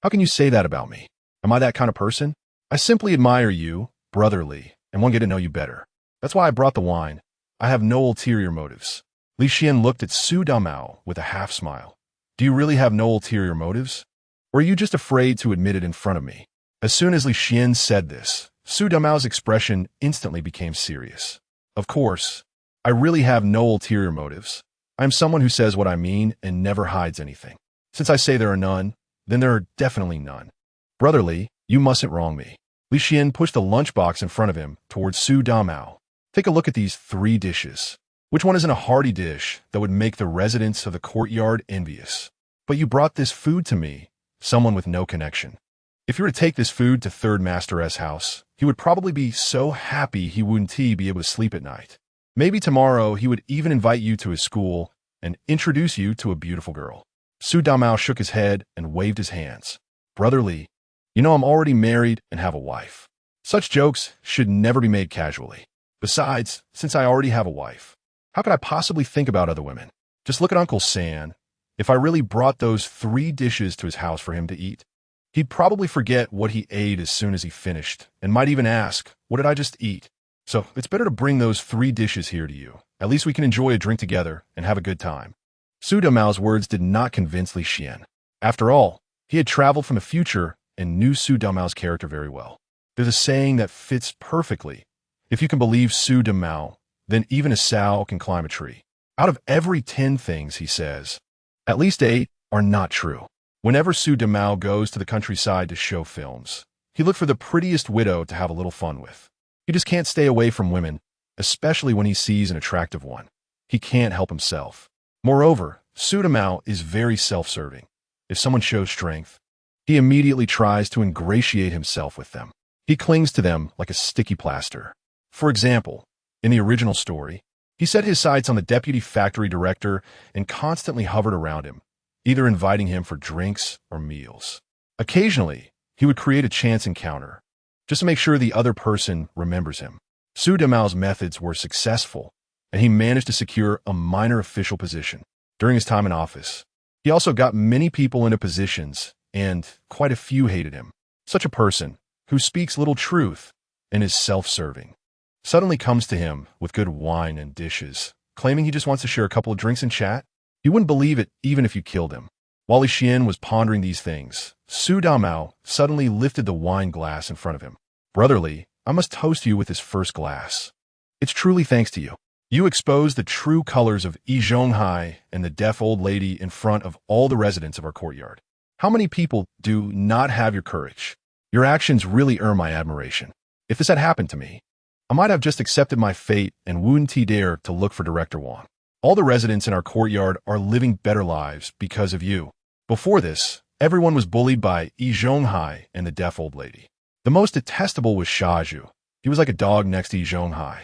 [SPEAKER 1] how can you say that about me? Am I that kind of person? I simply admire you, Brother Li, and want to get to know you better. That's why I brought the wine. I have no ulterior motives. Li Xian looked at Su Damao with a half smile. Do you really have no ulterior motives? Or are you just afraid to admit it in front of me? As soon as Li Xian said this, Su Damao's expression instantly became serious. Of course, I really have no ulterior motives. I am someone who says what I mean and never hides anything. Since I say there are none, then there are definitely none. Brother Li, you mustn't wrong me. Li Xian pushed the lunchbox in front of him towards Su Damao. Take a look at these 3 dishes. Which one isn't a hearty dish that would make the residents of the courtyard envious? But you brought this food to me, someone with no connection. If you were to take this food to Third Master S house, he would probably be so happy he wouldn't be able to sleep at night. Maybe tomorrow he would even invite you to his school and introduce you to a beautiful girl. Su Damao shook his head and waved his hands. Brother Li, you know I'm already married and have a wife. Such jokes should never be made casually. Besides, since I already have a wife, how could I possibly think about other women? Just look at Uncle San. If I really brought those 3 dishes to his house for him to eat, he'd probably forget what he ate as soon as he finished, and might even ask, what did I just eat? So it's better to bring those 3 dishes here to you. At least we can enjoy a drink together and have a good time. Su Damao's words did not convince Li Xian. After all, he had traveled from the future and knew Su Damao's character very well. There's a saying that fits perfectly. If you can believe Su Damao, then even a sow can climb a tree. Out of every 10 things he says, at least 8 are not true. Whenever Su Damao goes to the countryside to show films, he looked for the prettiest widow to have a little fun with. He just can't stay away from women, especially when he sees an attractive one. He can't help himself. Moreover, Su Damao is very self-serving. If someone shows strength, he immediately tries to ingratiate himself with them. He clings to them like a sticky plaster. For example, in the original story, he set his sights on the deputy factory director and constantly hovered around him, either inviting him for drinks or meals. Occasionally, he would create a chance encounter, just to make sure the other person remembers him. Su Damao's methods were successful, and he managed to secure a minor official position during his time in office. He also got many people into positions, and quite a few hated him. Such a person, who speaks little truth and is self-serving, suddenly comes to him with good wine and dishes, claiming he just wants to share a couple of drinks and chat. You wouldn't believe it even if you killed him. While Li Xian was pondering these things, Su Damao suddenly lifted the wine glass in front of him. Brother Li, I must toast you with this first glass. It's truly thanks to you. You exposed the true colors of Yi Zhonghai and the deaf old lady in front of all the residents of our courtyard. How many people do not have your courage? Your actions really earn my admiration. If this had happened to me, I might have just accepted my fate and wouldn't dare to look for Director Wang. All the residents in our courtyard are living better lives because of you. Before this, everyone was bullied by Yi Zhonghai and the deaf old lady. The most detestable was Shaju. He was like a dog next to Yi Zhonghai.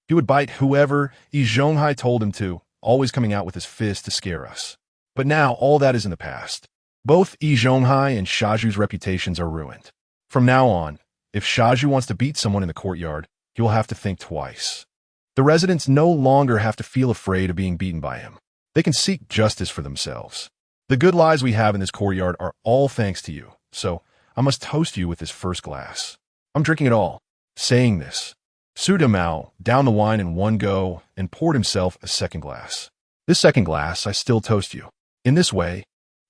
[SPEAKER 1] He would bite whoever Yi Zhonghai told him to, always coming out with his fist to scare us. But now all that is in the past. Both Yi Zhonghai and Shaju's reputations are ruined. From now on, if Shaju wants to beat someone in the courtyard, he will have to think twice. The residents no longer have to feel afraid of being beaten by him. They can seek justice for themselves. The good lives we have in this courtyard are all thanks to you, so I must toast you with this first glass. I'm drinking it all. Saying this, Su Damao downed the wine in one go and poured himself a second glass. This second glass, I still toast you. In this way,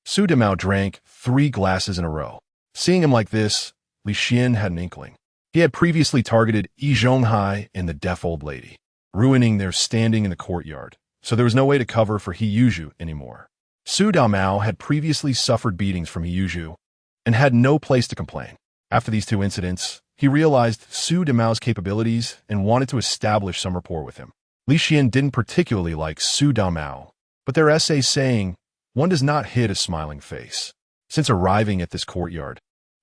[SPEAKER 1] Su Damao drank 3 glasses in a row. Seeing him like this, Li Xian had an inkling. He had previously targeted Yi Zhonghai and the deaf old lady, ruining their standing in the courtyard, so there was no way to cover for He Yuzhu anymore. Su Damao had previously suffered beatings from He Yuzhu and had no place to complain. After these 2 incidents, he realized Su Damao's capabilities and wanted to establish some rapport with him. Li Xian didn't particularly like Su Damao, but their essay saying, one does not hid a smiling face. Since arriving at this courtyard,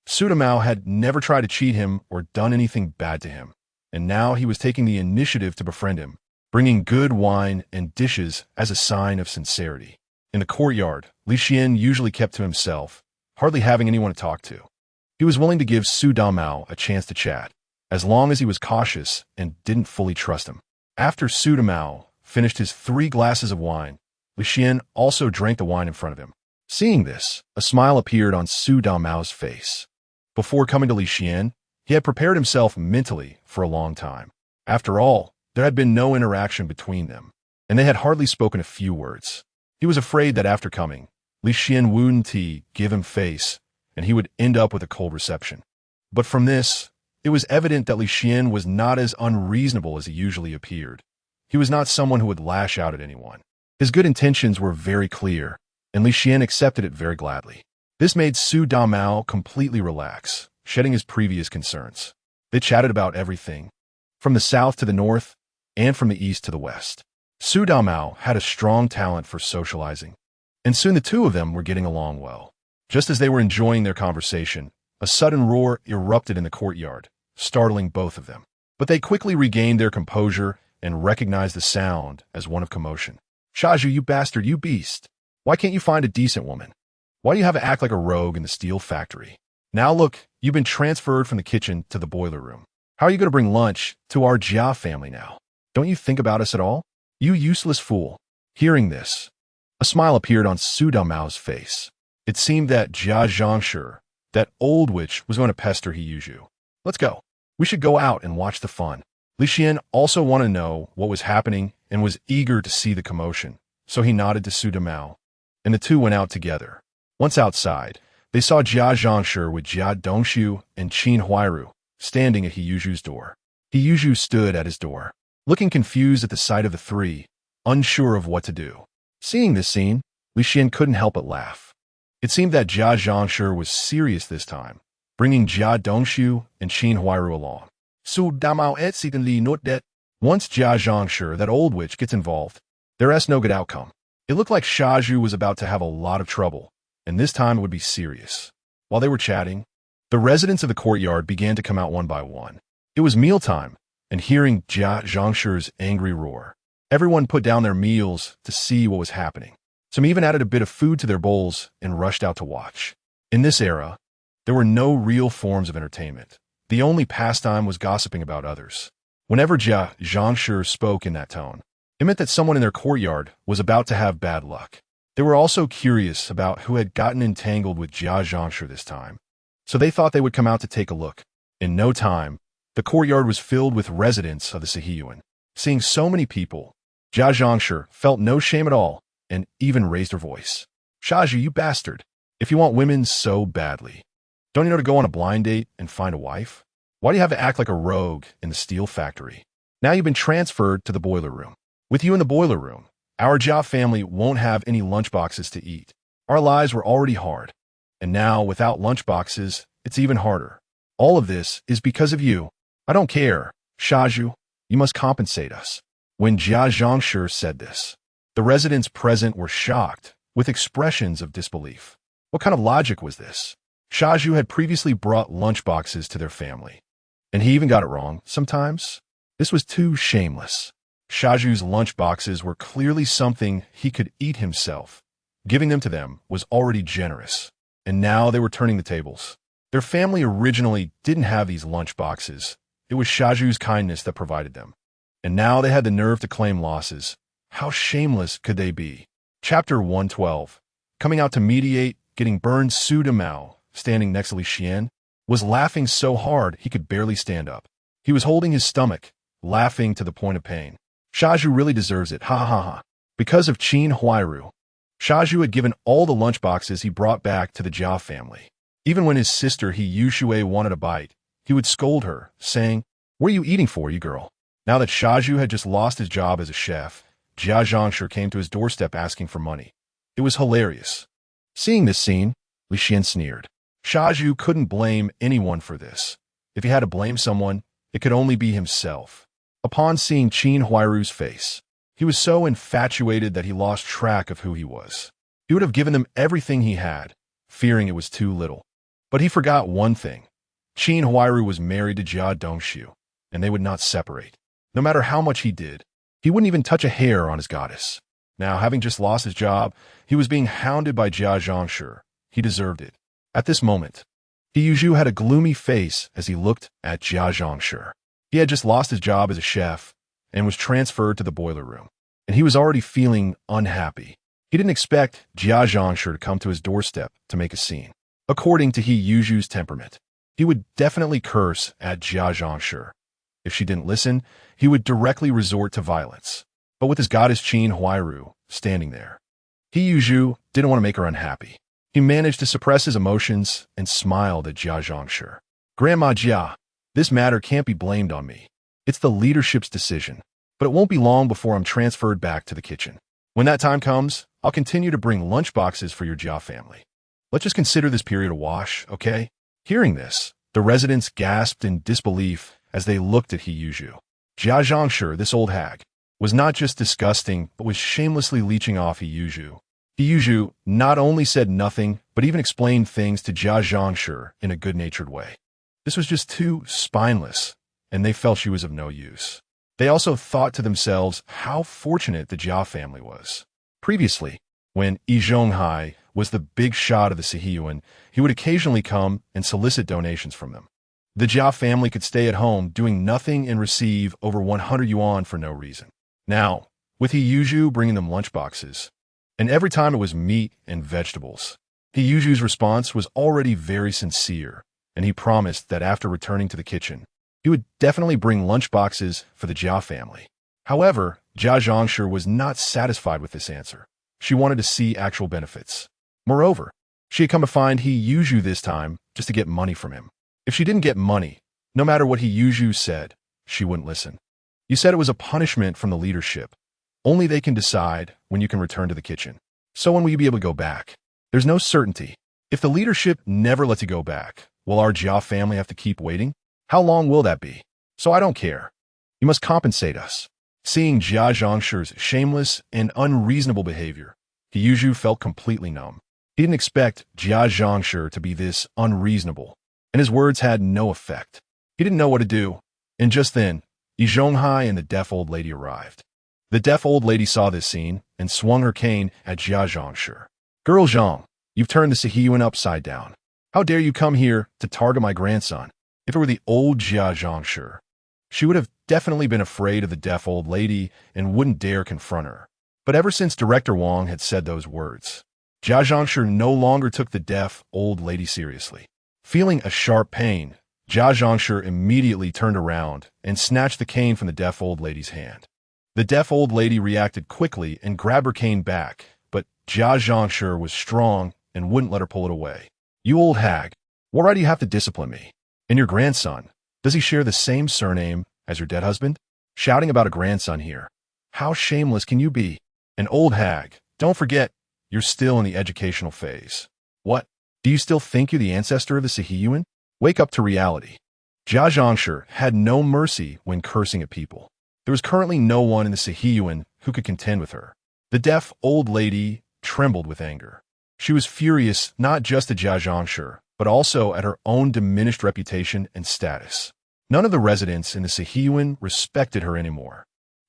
[SPEAKER 1] Su Damao had never tried to cheat him or done anything bad to him, and now he was taking the initiative to befriend him, bringing good wine and dishes as a sign of sincerity. In the courtyard, Li Xian usually kept to himself, hardly having anyone to talk to. He was willing to give Su Damao a chance to chat, as long as he was cautious and didn't fully trust him. After Su Damao finished his 3 glasses of wine, Li Xian also drank the wine in front of him. Seeing this, a smile appeared on Su Damao's face. Before coming to Li Xian, he had prepared himself mentally for a long time. After all, there had been no interaction between them, and they had hardly spoken a few words. He was afraid that after coming, Li Xian wouldn't give him face, and he would end up with a cold reception. But from this, it was evident that Li Xian was not as unreasonable as he usually appeared. He was not someone who would lash out at anyone. His good intentions were very clear, and Li Xian accepted it very gladly. This made Su Damao completely relax, shedding his previous concerns. They chatted about everything, from the south to the north, and from the east to the west. Su Damao had a strong talent for socializing, and soon the two of them were getting along well. Just as they were enjoying their conversation, a sudden roar erupted in the courtyard, startling both of them. But they quickly regained their composure and recognized the sound as one of commotion. "Shaju, you bastard, you beast! Why can't you find a decent woman? Why do you have to act like a rogue in the steel factory? Now look, you've been transferred from the kitchen to the boiler room. How are you going to bring lunch to our Jia family now? Don't you think about us at all? You useless fool." Hearing this, a smile appeared on Su Damao's face. It seemed that Jia Dongxu, that old witch, was going to pester Yi Zhonghai. "Let's go. We should go out and watch the fun." Li Xian also wanted to know what was happening and was eager to see the commotion, so he nodded to Su Damao, and the two went out together. Once outside, they saw Jia Dongxu with Jia Dongxu and Qin Huairu standing at Yi Zhonghui's door. Yi Zhonghui stood at his door, looking confused at the sight of the three, unsure of what to do. Seeing this scene, Li Xian couldn't help but laugh. It seemed that Jia Dongxu was serious this time, bringing Jia Dongxu and Qin Huairu along. Su Damao certainly not that. Once Jia Dongxu, that old witch, gets involved, there's no good outcome. It looked like Shaju was about to have a lot of trouble, and this time it would be serious. While they were chatting, the residents of the courtyard began to come out one by one. It was mealtime, and hearing Jia Dongxu's angry roar, everyone put down their meals to see what was happening. Some even added a bit of food to their bowls and rushed out to watch. In this era, there were no real forms of entertainment. The only pastime was gossiping about others. Whenever Jia Dongxu spoke in that tone, it meant that someone in their courtyard was about to have bad luck. They were also curious about who had gotten entangled with Jia Dongxu this time, so they thought they would come out to take a look. In no time, the courtyard was filled with residents of the Sihiyuan. Seeing so many people, Jia Dongxu felt no shame at all and even raised her voice. "Shaju, you bastard! If you want women so badly, don't you know to go on a blind date and find a wife? Why do you have to act like a rogue in the steel factory? Now you've been transferred to the boiler room. With you in the boiler room, our Jia family won't have any lunchboxes to eat. Our lives were already hard, and now without lunchboxes, it's even harder. All of this is because of you. I don't care, Shaju. You must compensate us." When Jia Dongxu said this, the residents present were shocked, with expressions of disbelief. What kind of logic was this? Shaju had previously brought lunchboxes to their family, and he even got it wrong sometimes. This was too shameless. Shaju's lunchboxes were clearly something he could eat himself. Giving them to them was already generous, and now they were turning the tables. Their family originally didn't have these lunchboxes. It was Shaju's kindness that provided them. And now they had the nerve to claim losses. How shameless could they be? Chapter 112. Coming out to mediate, getting burned, Su Damao, standing next to Li Xian, was laughing so hard he could barely stand up. He was holding his stomach, laughing to the point of pain. Shaju really deserves it, ha ha ha. Because of Qin Huairu, Shaju had given all the lunchboxes he brought back to the Jia family. Even when his sister Yi Zhonghai wanted a bite, he would scold her, saying, "What are you eating for, you girl?" Now that Shaju had just lost his job as a chef, Jia Dongxu came to his doorstep asking for money. It was hilarious. Seeing this scene, Li Xian sneered. Shaju couldn't blame anyone for this. If he had to blame someone, it could only be himself. Upon seeing Qin Huairu's face, he was so infatuated that he lost track of who he was. He would have given them everything he had, fearing it was too little. But he forgot one thing. Qin Huairu was married to Jia Dongxu, and they would not separate. No matter how much he did, he wouldn't even touch a hair on his goddess. Now, having just lost his job, he was being hounded by Jia Dongxu. He deserved it. At this moment, Yi Zhonghai had a gloomy face as he looked at Jia Dongxu. He had just lost his job as a chef and was transferred to the boiler room, and he was already feeling unhappy. He didn't expect Jia Dongxu to come to his doorstep to make a scene. According to Yi Zhonghai's temperament, he would definitely curse at Jia Dongxu. If she didn't listen, he would directly resort to violence. But with his goddess Qin Huairu standing there, Yi Zhonghai didn't want to make her unhappy. He managed to suppress his emotions and smiled at Jia Dongxu. Grandma Jia, this matter can't be blamed on me. It's the leadership's decision, but it won't be long before I'm transferred back to the kitchen. When that time comes, I'll continue to bring lunchboxes for your Jia family. Let's just consider this period a wash, okay? Hearing this, the residents gasped in disbelief as they looked at Yi Zhonghai. Jia Dongxu, this old hag, was not just disgusting, but was shamelessly leeching off Yi Zhonghai. Yi Zhonghai not only said nothing, but even explained things to Jia Dongxu in a good-natured way. This was just too spineless, and they felt she was of no use. They also thought to themselves how fortunate the Jia family was. Previously, when Yi Zhonghai was the big shot of the Sihiyuan, he would occasionally come and solicit donations from them. The Jia family could stay at home doing nothing and receive over 100 yuan for no reason. Now, with Yi Zhonghai bringing them lunchboxes, and every time it was meat and vegetables, Yi Zhonghai's response was already very sincere, and he promised that after returning to the kitchen, he would definitely bring lunchboxes for the Jia family. However, Jia Dongxu was not satisfied with this answer. She wanted to see actual benefits. Moreover, she had come to find Yi Zhonghai this time just to get money from him. If she didn't get money, no matter what Yi Zhonghai said, she wouldn't listen. You said it was a punishment from the leadership. Only they can decide when you can return to the kitchen. So when will you be able to go back? There's no certainty. If the leadership never lets you go back, will our Jia family have to keep waiting? How long will that be? So I don't care. You must compensate us. Seeing Jia Dongxu's shameless and unreasonable behavior, Yi Zhonghai felt completely numb. He didn't expect Jia Dongxu to be this unreasonable, and his words had no effect. He didn't know what to do, and just then, Yi Zhonghai and the deaf old lady arrived. The deaf old lady saw this scene and swung her cane at Jia Dongxu. Girl Zhang, you've turned the Sihiyuan upside down. How dare you come here to target my grandson? If it were the old Jia Dongxu, she would have definitely been afraid of the deaf old lady and wouldn't dare confront her. But ever since Director Wang had said those words, Jia Dongxu no longer took the deaf old lady seriously. Feeling a sharp pain, Jia Dongxu immediately turned around and snatched the cane from the deaf old lady's hand. The deaf old lady reacted quickly and grabbed her cane back, but Jia Dongxu was strong and wouldn't let her pull it away. You old hag, why do you have to discipline me? And your grandson, does he share the same surname as your dead husband? Shouting about a grandson here. How shameless can you be? An old hag, don't forget, you're still in the educational phase. What? Do you still think you're the ancestor of the Sihiyuan? Wake up to reality. Jia Dongxu had no mercy when cursing at people. There was currently no one in the Sihiyuan who could contend with her. The deaf old lady trembled with anger. She was furious not just at Jia Dongxu, but also at her own diminished reputation and status. None of the residents in the Sihiyuan respected her anymore,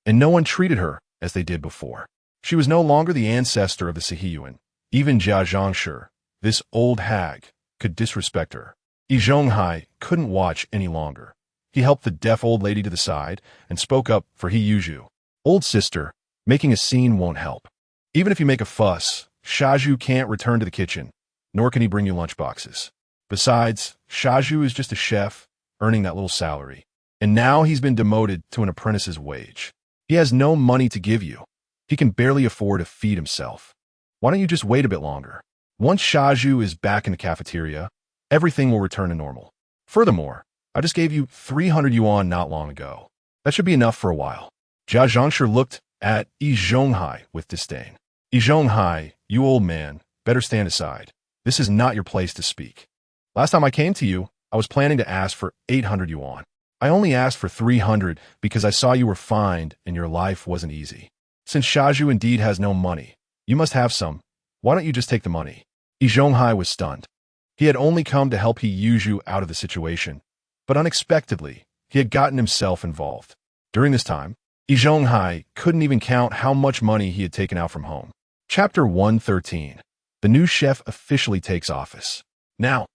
[SPEAKER 1] and no one treated her as they did before. She was no longer the ancestor of the Sihiyuan. Even Jia Dongxu, this old hag, could disrespect her. Yi Zhonghai couldn't watch any longer. He helped the deaf old lady to the side and spoke up for Yi Zhonghai. Old sister, making a scene won't help. Even if you make a fuss, Shaju can't return to the kitchen, nor can he bring you lunchboxes. Besides, Shaju is just a chef, earning that little salary. And now he's been demoted to an apprentice's wage. He has no money to give you. He can barely afford to feed himself. Why don't you just wait a bit longer? Once Shaju is back in the cafeteria, everything will return to normal. Furthermore, I just gave you 300 yuan not long ago. That should be enough for a while. Jia Dongxu looked at Yi Zhonghai with disdain. Yi Zhonghai, you old man, better stand aside. This is not your place to speak. Last time I came to you, I was planning to ask for 800 yuan. I only asked for 300 because I saw you were fined and your life wasn't easy. Since Shaju indeed has no money, you must have some. Why don't you just take the money? Yi Zhonghai was stunned. He had only come to help Yi Zhonghai out of the situation, but unexpectedly, he had gotten himself involved. During this time, Yi Zhonghai couldn't even count how much money he had taken out from home. Chapter 113. The new chef officially takes office. Now,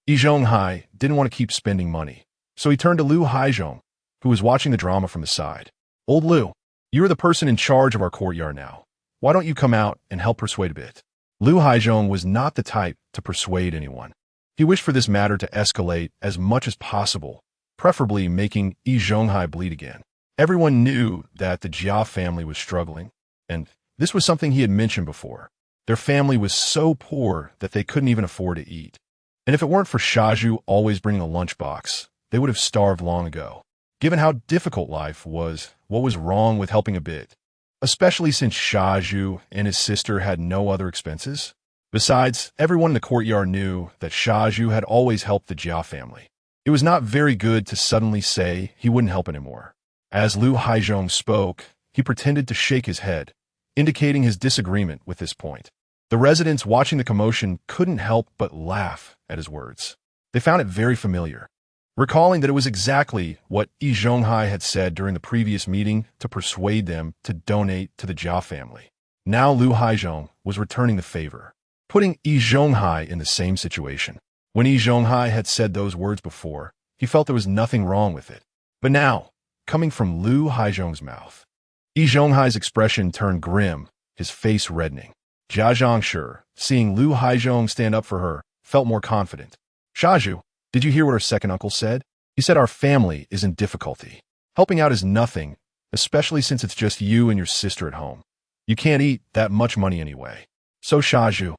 [SPEAKER 1] Yi Zhonghai didn't want to keep spending money, so he turned to Liu Haizhong, who was watching the drama from the side. "Old Liu, you're the person in charge of our courtyard now. Why don't you come out and help persuade a bit?" Liu Haizhong was not the type to persuade anyone. He wished for this matter to escalate as much as possible, preferably making Yi Zhonghai bleed again. Everyone knew that the Jia family was struggling, and this was something he had mentioned before. Their family was so poor that they couldn't even afford to eat. And if it weren't for Shaju always bringing a lunchbox, they would have starved long ago. Given how difficult life was, what was wrong with helping a bit? Especially since Shaju and his sister had no other expenses? Besides, everyone in the courtyard knew that Shaju had always helped the Jia family. It was not very good to suddenly say he wouldn't help anymore. As Liu Haizhong spoke, he pretended to shake his head, indicating his disagreement with this point. The residents watching the commotion couldn't help but laugh at his words. They found it very familiar, recalling that it was exactly what Yi Zhonghai had said during the previous meeting to persuade them to donate to the Jia family. Now Liu Haizhong was returning the favor, putting Yi Zhonghai in the same situation. When Yi Zhonghai had said those words before, he felt there was nothing wrong with it. But now, coming from Liu Haizhong's mouth, Yi Zhonghai's expression turned grim, his face reddening. Jia Dongxu, seeing Liu Haizhong stand up for her, felt more confident. "Shaju, did you hear what our second uncle said? He said our family is in difficulty. Helping out is nothing, especially since it's just you and your sister at home. You can't eat that much money anyway. So Shaju,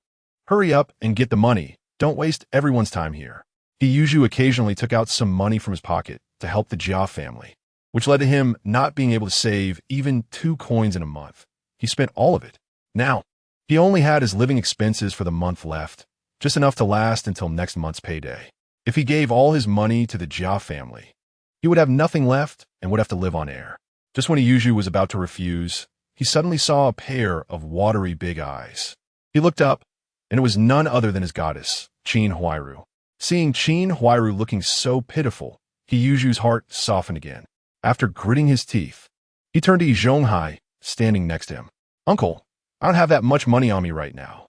[SPEAKER 1] hurry up and get the money. Don't waste everyone's time here." Yi Zhonghai occasionally took out some money from his pocket to help the Jia family, which led to him not being able to save even 2 coins in a month. He spent all of it. Now, he only had his living expenses for the month left, just enough to last until next month's payday. If he gave all his money to the Jia family, he would have nothing left and would have to live on air. Just when Yi Zhonghai was about to refuse, he suddenly saw a pair of watery big eyes. He looked up, and it was none other than his goddess, Qin Huairu. Seeing Qin Huairu looking so pitiful, Yi Zhonghai's heart softened again. After gritting his teeth, he turned to Yi Zhonghai, standing next to him. "Uncle, I don't have that much money on me right now.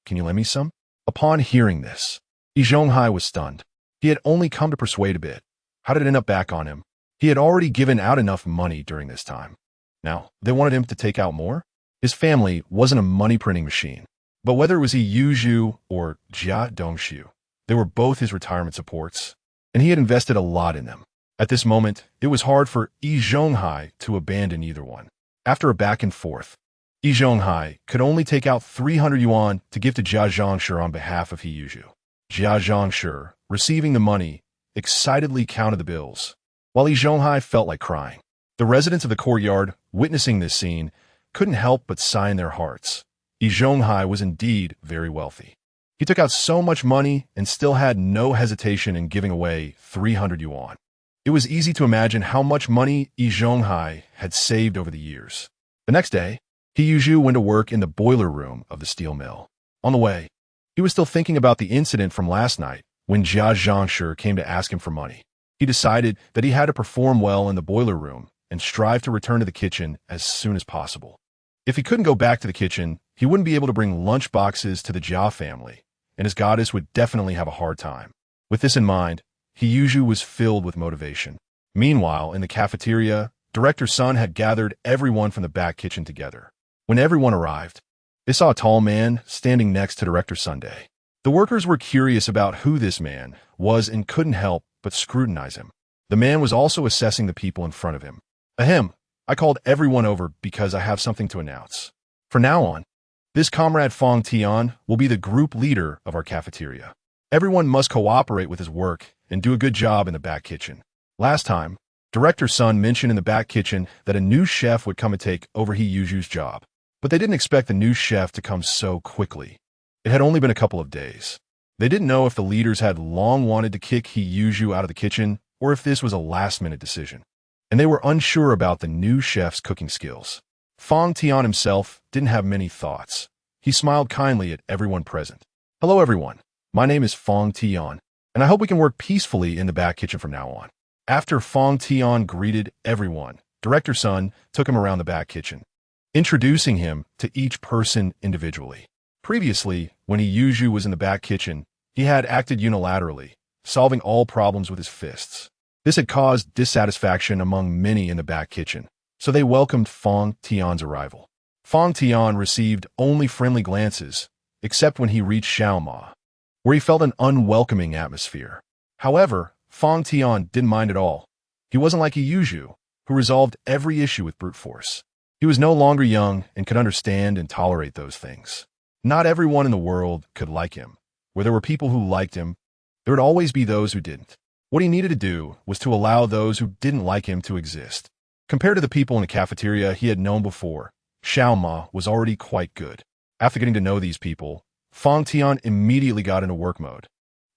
[SPEAKER 1] Can you lend me some?" Upon hearing this, Yi Zhonghai was stunned. He had only come to persuade a bit. How did it end up back on him? He had already given out enough money during this time. Now, they wanted him to take out more? His family wasn't a money-printing machine. But whether it was Yi Zhonghai or Jia Dongxu, they were both his retirement supports, and he had invested a lot in them. At this moment, it was hard for Yi Zhonghai to abandon either one. After a back and forth, Yi Zhonghai could only take out 300 yuan to give to Jia Dongxu on behalf of Yi Zhonghai. Jia Dongxu, receiving the money, excitedly counted the bills, while Yi Zhonghai felt like crying. The residents of the courtyard, witnessing this scene, couldn't help but sigh in their hearts. Yi Zhonghai was indeed very wealthy. He took out so much money and still had no hesitation in giving away 300 yuan. It was easy to imagine how much money Yi Zhonghai had saved over the years. The next day, Yi Zhonghai went to work in the boiler room of the steel mill. On the way, he was still thinking about the incident from last night when Jia Dongxu came to ask him for money. He decided that he had to perform well in the boiler room and strive to return to the kitchen as soon as possible. If he couldn't go back to the kitchen, he wouldn't be able to bring lunch boxes to the Jia family, and his goddess would definitely have a hard time. With this in mind, Yi Zhonghai was filled with motivation. Meanwhile, in the cafeteria, Director Xuan had gathered everyone from the back kitchen together. When everyone arrived, they saw a tall man standing next to Director Sunday. The workers were curious about who this man was and couldn't help but scrutinize him. The man was also assessing the people in front of him. "Ahem, I called everyone over because I have something to announce. From now on, this comrade Fong Tian will be the group leader of our cafeteria. Everyone must cooperate with his work and do a good job in the back kitchen." Last time, Director Sun mentioned in the back kitchen that a new chef would come and take over Yi Zhonghai's job. But they didn't expect the new chef to come so quickly. It had only been a couple of days. They didn't know if the leaders had long wanted to kick Yi Zhonghai out of the kitchen or if this was a last-minute decision. And they were unsure about the new chef's cooking skills. Fong Tian himself didn't have many thoughts. He smiled kindly at everyone present. "Hello everyone. My name is Fong Tian, and I hope we can work peacefully in the back kitchen from now on." After Fong Tian greeted everyone, Director Sun took him around the back kitchen, introducing him to each person individually. Previously, when Yi Zhonghai was in the back kitchen, he had acted unilaterally, solving all problems with his fists. This had caused dissatisfaction among many in the back kitchen, so they welcomed Fong Tian's arrival. Fong Tian received only friendly glances, except when he reached Xiaoma, where he felt an unwelcoming atmosphere. However, Fong Tian didn't mind at all. He wasn't like Yi Zhonghai, who resolved every issue with brute force. He was no longer young and could understand and tolerate those things. Not everyone in the world could like him. Where there were people who liked him, there would always be those who didn't. What he needed to do was to allow those who didn't like him to exist. Compared to the people in the cafeteria he had known before, Xiaoma was already quite good. After getting to know these people, Fong Tian immediately got into work mode,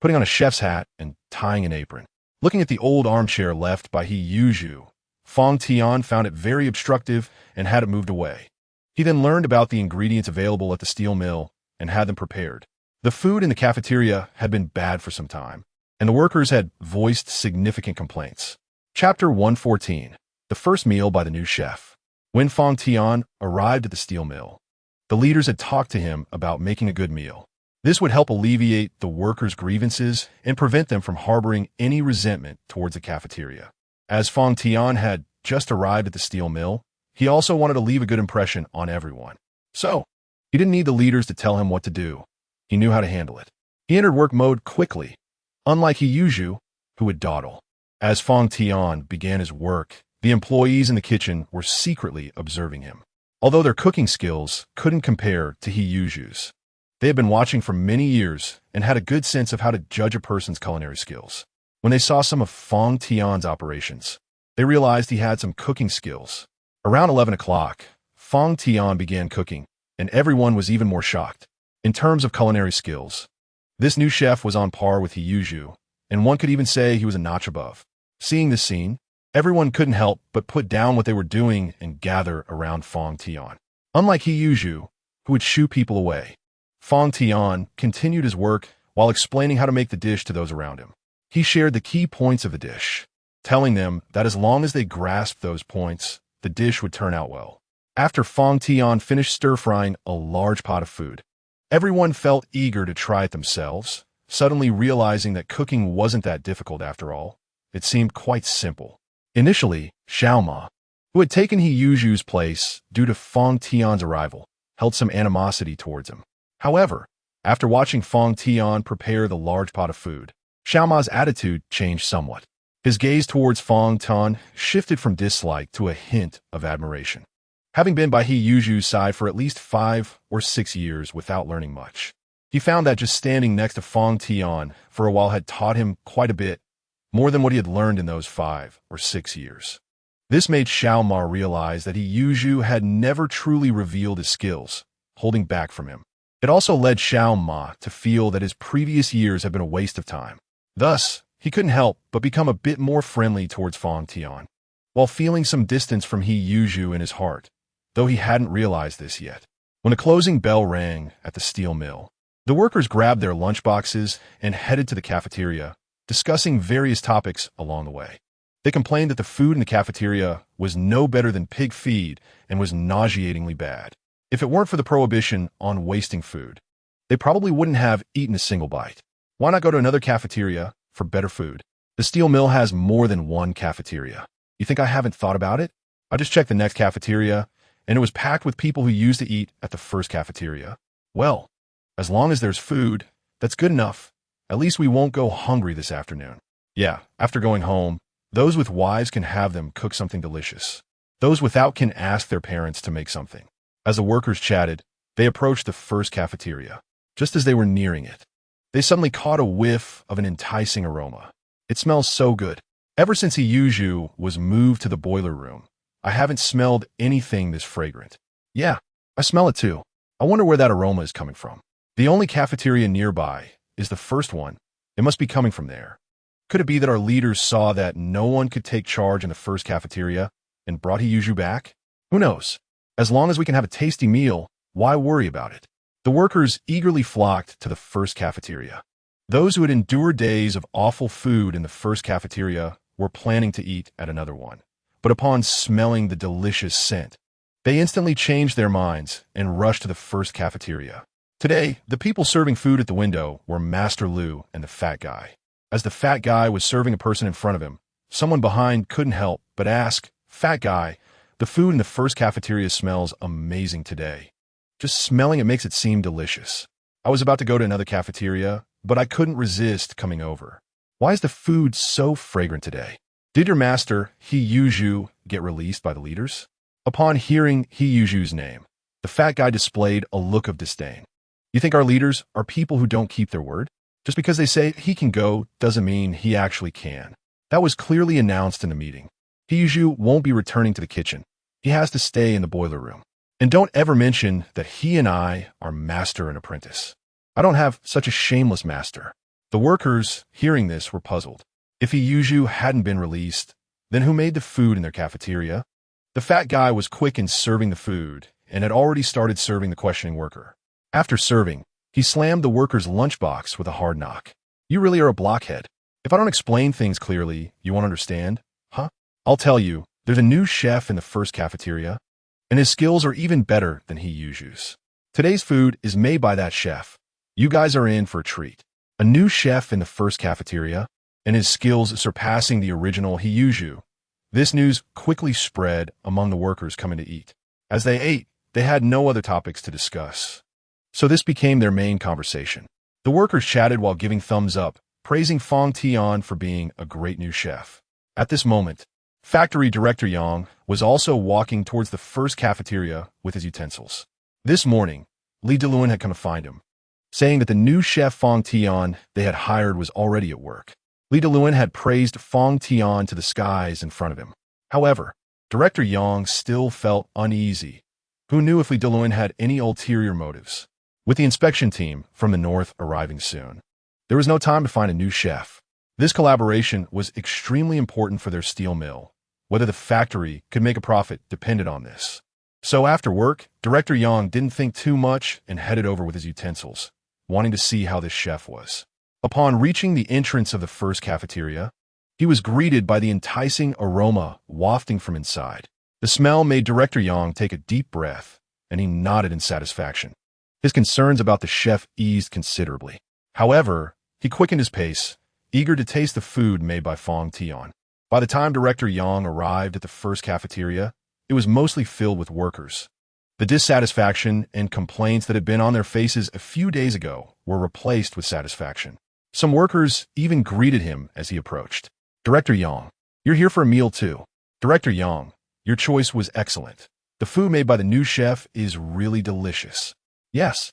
[SPEAKER 1] putting on a chef's hat and tying an apron. Looking at the old armchair left by Yi Zhonghai, Fong Tian found it very obstructive and had it moved away. He then learned about the ingredients available at the steel mill and had them prepared. The food in the cafeteria had been bad for some time, and the workers had voiced significant complaints. Chapter 114. The first meal by the new chef. When Fong Tian arrived at the steel mill, the leaders had talked to him about making a good meal. This would help alleviate the workers' grievances and prevent them from harboring any resentment towards the cafeteria. As Fong Tian had just arrived at the steel mill, he also wanted to leave a good impression on everyone. So, he didn't need the leaders to tell him what to do. He knew how to handle it. He entered work mode quickly, unlike Yi Zhonghai, who would dawdle. As Fong Tian began his work, the employees in the kitchen were secretly observing him. Although their cooking skills couldn't compare to Yi Zhonghai's, they had been watching for many years and had a good sense of how to judge a person's culinary skills. When they saw some of Fong Tian's operations, they realized he had some cooking skills. Around 11 o'clock, Fong Tian began cooking, and everyone was even more shocked. In terms of culinary skills, this new chef was on par with Yi Zhonghai, and one could even say he was a notch above. Seeing this scene, everyone couldn't help but put down what they were doing and gather around Fong Tian. Unlike Yi Zhonghai, who would shoo people away, Fong Tian continued his work while explaining how to make the dish to those around him. He shared the key points of the dish, telling them that as long as they grasped those points, the dish would turn out well. After Fong Tian finished stir-frying a large pot of food, everyone felt eager to try it themselves, suddenly realizing that cooking wasn't that difficult after all. It seemed quite simple. Initially, Xiaoma, who had taken Yi Zhonghai's place due to Fong Tian's arrival, held some animosity towards him. However, after watching Fong Tian prepare the large pot of food, Xiaoma's attitude changed somewhat. His gaze towards Fong Tian shifted from dislike to a hint of admiration. Having been by Yi Zhonghai's side for at least 5 or 6 years without learning much, he found that just standing next to Fong Tian for a while had taught him quite a bit, more than what he had learned in those 5 or 6 years. This made Xiaoma realize that Yi Zhonghai had never truly revealed his skills, holding back from him. It also led Xiaoma to feel that his previous years had been a waste of time. Thus, he couldn't help but become a bit more friendly towards Fong Tian, while feeling some distance from Yi Zhonghai in his heart, though he hadn't realized this yet. When the closing bell rang at the steel mill, the workers grabbed their lunchboxes and headed to the cafeteria, discussing various topics along the way. They complained that the food in the cafeteria was no better than pig feed and was nauseatingly bad. If it weren't for the prohibition on wasting food, they probably wouldn't have eaten a single bite. Why not go to another cafeteria for better food? The steel mill has more than one cafeteria. You think I haven't thought about it? I just checked the next cafeteria, and it was packed with people who used to eat at the first cafeteria. Well, as long as there's food, that's good enough. At least we won't go hungry this afternoon. Yeah, after going home, those with wives can have them cook something delicious. Those without can ask their parents to make something. As the workers chatted, they approached the first cafeteria. Just as they were nearing it, they suddenly caught a whiff of an enticing aroma. It smells so good. Ever since Yi Zhonghai was moved to the boiler room, I haven't smelled anything this fragrant. Yeah, I smell it too. I wonder where that aroma is coming from. The only cafeteria nearby is the first one. It must be coming from there. Could it be that our leaders saw that no one could take charge in the first cafeteria and brought Yi Zhonghai back? Who knows? As long as we can have a tasty meal, why worry about it? The workers eagerly flocked to the first cafeteria. Those who had endured days of awful food in the first cafeteria were planning to eat at another one. But upon smelling the delicious scent, they instantly changed their minds and rushed to the first cafeteria. Today, the people serving food at the window were Master Lu and the fat guy. As the fat guy was serving a person in front of him, someone behind couldn't help but ask, "Fat guy, the food in the first cafeteria smells amazing today. Just smelling it makes it seem delicious. I was about to go to another cafeteria, but I couldn't resist coming over. Why is the food so fragrant today? Did your master, Yi Zhonghai, get released by the leaders?" Upon hearing Yi Zhonghai's name, the fat guy displayed a look of disdain. "You think our leaders are people who don't keep their word? Just because they say he can go doesn't mean he actually can." That was clearly announced in the meeting. Yi Zhonghai won't be returning to the kitchen. He has to stay in the boiler room. And don't ever mention that he and I are master and apprentice. I don't have such a shameless master. The workers, hearing this, were puzzled. If Yi Zhonghai hadn't been released, then who made the food in their cafeteria? The fat guy was quick in serving the food and had already started serving the questioning worker. After serving, he slammed the worker's lunchbox with a hard knock. "You really are a blockhead. If I don't explain things clearly, you won't understand, huh? I'll tell you, there's a new chef in the first cafeteria, and his skills are even better than Yi Zhonghai's. Today's food is made by that chef. You guys are in for a treat. A new chef in the first cafeteria, and his skills surpassing the original Yi Zhonghai." This news quickly spread among the workers coming to eat. As they ate, they had no other topics to discuss. So this became their main conversation. The workers chatted while giving thumbs up, praising Fong Tian for being a great new chef. At this moment, factory director Yang was also walking towards the first cafeteria with his utensils. This morning, Li Delun had come to find him, saying that the new chef Fong Tian they had hired was already at work. Li Delun had praised Fong Tian to the skies in front of him. However, Director Yang still felt uneasy. Who knew if Li Delun had any ulterior motives? With the inspection team from the north arriving soon, there was no time to find a new chef. This collaboration was extremely important for their steel mill. Whether the factory could make a profit depended on this. So after work, Director Yang didn't think too much and headed over with his utensils, wanting to see how this chef was. Upon reaching the entrance of the first cafeteria, he was greeted by the enticing aroma wafting from inside. The smell made Director Yang take a deep breath, and he nodded in satisfaction. His concerns about the chef eased considerably. However, he quickened his pace, eager to taste the food made by Fong Tian. By the time Director Yang arrived at the first cafeteria, it was mostly filled with workers. The dissatisfaction and complaints that had been on their faces a few days ago were replaced with satisfaction. Some workers even greeted him as he approached. "Director Yang, you're here for a meal too. Director Yang, your choice was excellent. The food made by the new chef is really delicious. Yes,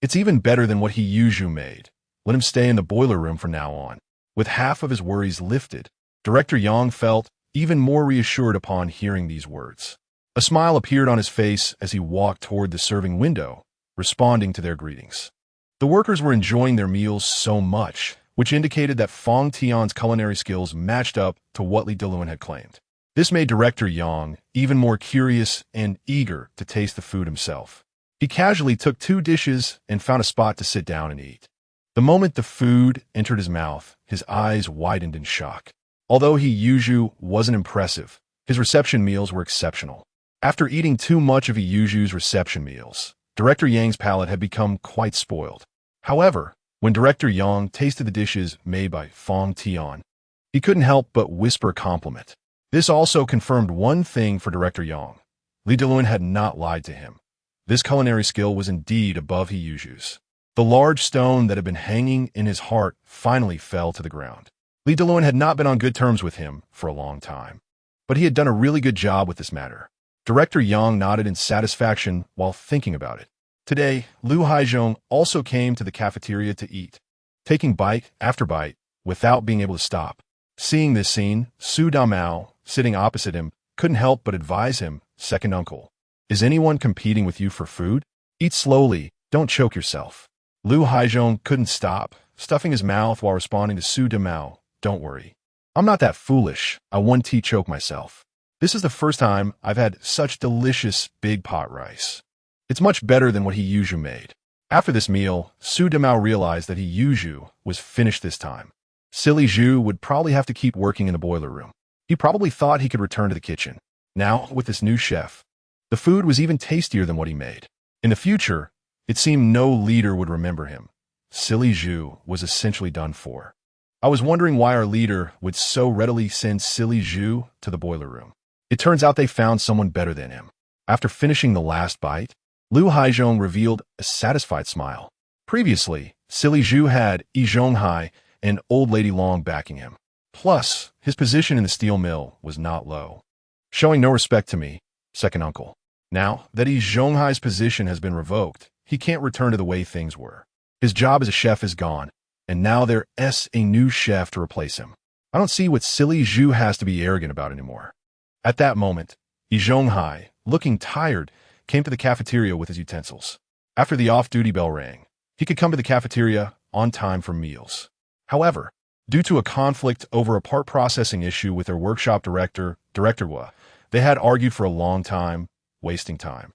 [SPEAKER 1] it's even better than what Yi Zhonghai made. Let him stay in the boiler room from now on." With half of his worries lifted, Director Yang felt even more reassured upon hearing these words. A smile appeared on his face as he walked toward the serving window, responding to their greetings. The workers were enjoying their meals so much, which indicated that Fong Tian's culinary skills matched up to what Li Delun had claimed. This made Director Yang even more curious and eager to taste the food himself. He casually took 2 dishes and found a spot to sit down and eat. The moment the food entered his mouth, his eyes widened in shock. Although Yi Zhonghai wasn't impressive, his reception meals were exceptional. After eating too much of Yi Zhonghai's reception meals, Director Yang's palate had become quite spoiled. However, when Director Yang tasted the dishes made by Fong Tian, he couldn't help but whisper a compliment. This also confirmed one thing for Director Yang. Li Delun had not lied to him. This culinary skill was indeed above Yi Zhonghai's. The large stone that had been hanging in his heart finally fell to the ground. Li Delun had not been on good terms with him for a long time, but he had done a really good job with this matter. Director Yang nodded in satisfaction while thinking about it. Today, Lu Haizhong also came to the cafeteria to eat, taking bite after bite without being able to stop. Seeing this scene, Su Damao, sitting opposite him, couldn't help but advise him, "Second uncle, is anyone competing with you for food? Eat slowly, don't choke yourself." Lu Haizhong couldn't stop, stuffing his mouth while responding to Su Damao, "Don't worry. I'm not that foolish. I one tea choke myself. This is the first time I've had such delicious big pot rice. It's much better than what Yi Zhonghai made." After this meal, Su Demao realized that Yi Zhu was finished this time. Silly Zhu would probably have to keep working in the boiler room. He probably thought he could return to the kitchen. Now, with this new chef, the food was even tastier than what he made. In the future, it seemed no leader would remember him. Silly Zhu was essentially done for. I was wondering why our leader would so readily send Silly Zhu to the boiler room. It turns out they found someone better than him. After finishing the last bite, Lu Haizhong revealed a satisfied smile. Previously, Silly Zhu had Yi Zhonghai and Old Lady Long backing him. Plus, his position in the steel mill was not low. Showing no respect to me, second uncle. Now that Yi Zhonghai's position has been revoked, he can't return to the way things were. His job as a chef is gone, and now there's a new chef to replace him. I don't see what Silly Zhu has to be arrogant about anymore. At that moment, Yi Zhonghai, looking tired, came to the cafeteria with his utensils. After the off-duty bell rang, he could come to the cafeteria on time for meals. However, due to a conflict over a part processing issue with their workshop director, Director Hua, they had argued for a long time, wasting time.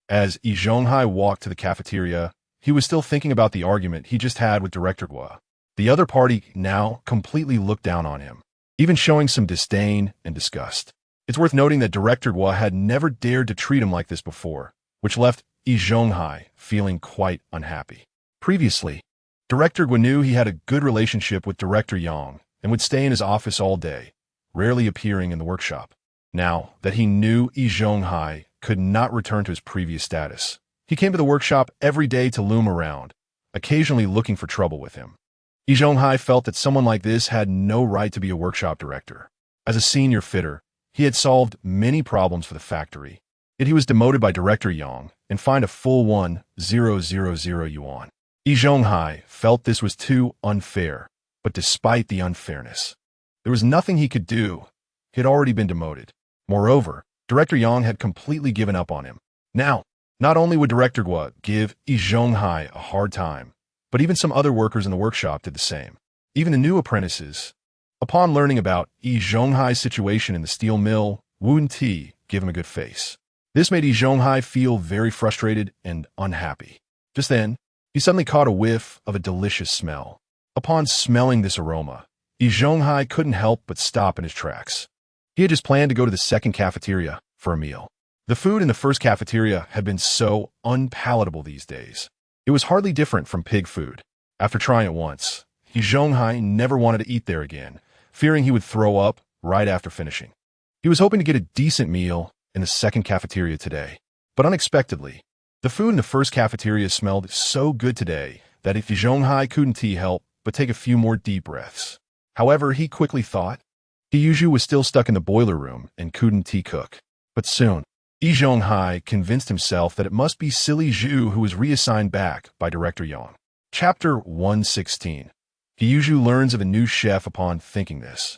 [SPEAKER 1] As Yi Zhonghai walked to the cafeteria, he was still thinking about the argument he just had with Director Hua. The other party now completely looked down on him, even showing some disdain and disgust. It's worth noting that Director Hua had never dared to treat him like this before, which left Yi Zhonghai feeling quite unhappy. Previously, Director Hua knew he had a good relationship with Director Yang and would stay in his office all day, rarely appearing in the workshop. Now that he knew Yi Zhonghai could not return to his previous status, he came to the workshop every day to loom around, occasionally looking for trouble with him. Yi Zhonghai felt that someone like this had no right to be a workshop director. As a senior fitter, he had solved many problems for the factory, yet he was demoted by Director Yang and fined a full 1,000 yuan. Yi Zhonghai felt this was too unfair, but despite the unfairness, there was nothing he could do. He had already been demoted. Moreover, Director Yang had completely given up on him. Now, not only would Director Hua give Yi Zhonghai a hard time, but even some other workers in the workshop did the same. Even the new apprentices. Upon learning about Yi Zhonghai's situation in the steel mill, Wu Ti gave him a good face. This made Yi Zhonghai feel very frustrated and unhappy. Just then, he suddenly caught a whiff of a delicious smell. Upon smelling this aroma, Yi Zhonghai couldn't help but stop in his tracks. He had just planned to go to the second cafeteria for a meal. The food in the first cafeteria had been so unpalatable these days. It was hardly different from pig food. After trying it once, Yi Zhonghai never wanted to eat there again, fearing he would throw up right after finishing. He was hoping to get a decent meal in the second cafeteria today, but unexpectedly, the food in the first cafeteria smelled so good today that Yi Zhonghai couldn't help but take a few more deep breaths. However, he quickly thought, Yi Zhu was still stuck in the boiler room and couldn't cook. But soon, Yi Zhonghai convinced himself that it must be Silly Zhu who was reassigned back by Director Yang. Chapter 116. Yi Zhu learns of a new chef upon thinking this.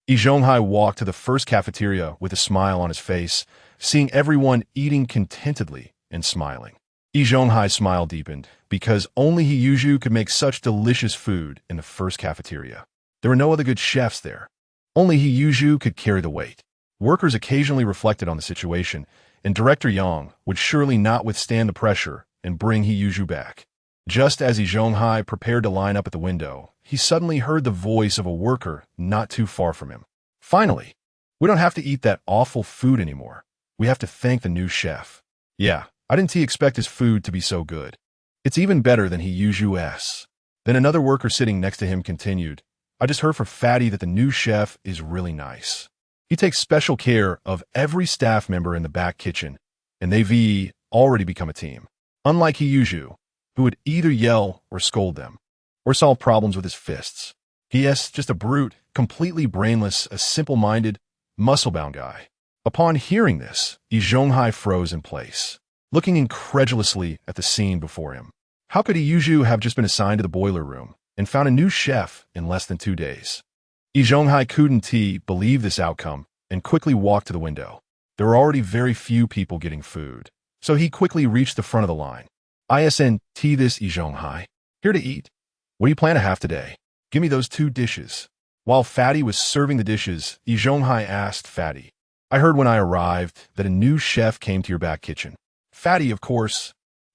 [SPEAKER 1] Yi Zhonghai walked to the first cafeteria with a smile on his face, seeing everyone eating contentedly and smiling. Yi Zhonghai's smile deepened, because only Yi Zhu could make such delicious food in the first cafeteria. There were no other good chefs there. Only Yi Zhu could carry the weight. Workers occasionally reflected on the situation, and Director Yang would surely not withstand the pressure and bring Yi Zhu back. Just as Yi Zhonghai prepared to line up at the window, he suddenly heard the voice of a worker not too far from him. Finally, we don't have to eat that awful food anymore. We have to thank the new chef. Yeah, I didn't expect his food to be so good. It's even better than Yi Zhu's. Then another worker sitting next to him continued, I just heard from Fatty that the new chef is really nice. He takes special care of every staff member in the back kitchen, and they've already become a team. Unlike Yi Zhu, who would either yell or scold them, or solve problems with his fists. He is just a brute, completely brainless, a simple-minded, muscle-bound guy. Upon hearing this, Yi Zhonghai froze in place, looking incredulously at the scene before him. How could Yi Zhu have just been assigned to the boiler room and found a new chef in less than 2 days? Yi Zhonghai couldn't believe this outcome and quickly walked to the window. There were already very few people getting food, so he quickly reached the front of the line. Isn't this Yi Zhonghai? Here to eat? What do you plan to have today? Give me those 2 dishes. While Fatty was serving the dishes, Yi Zhonghai asked Fatty, I heard when I arrived that a new chef came to your back kitchen. Fatty, of course,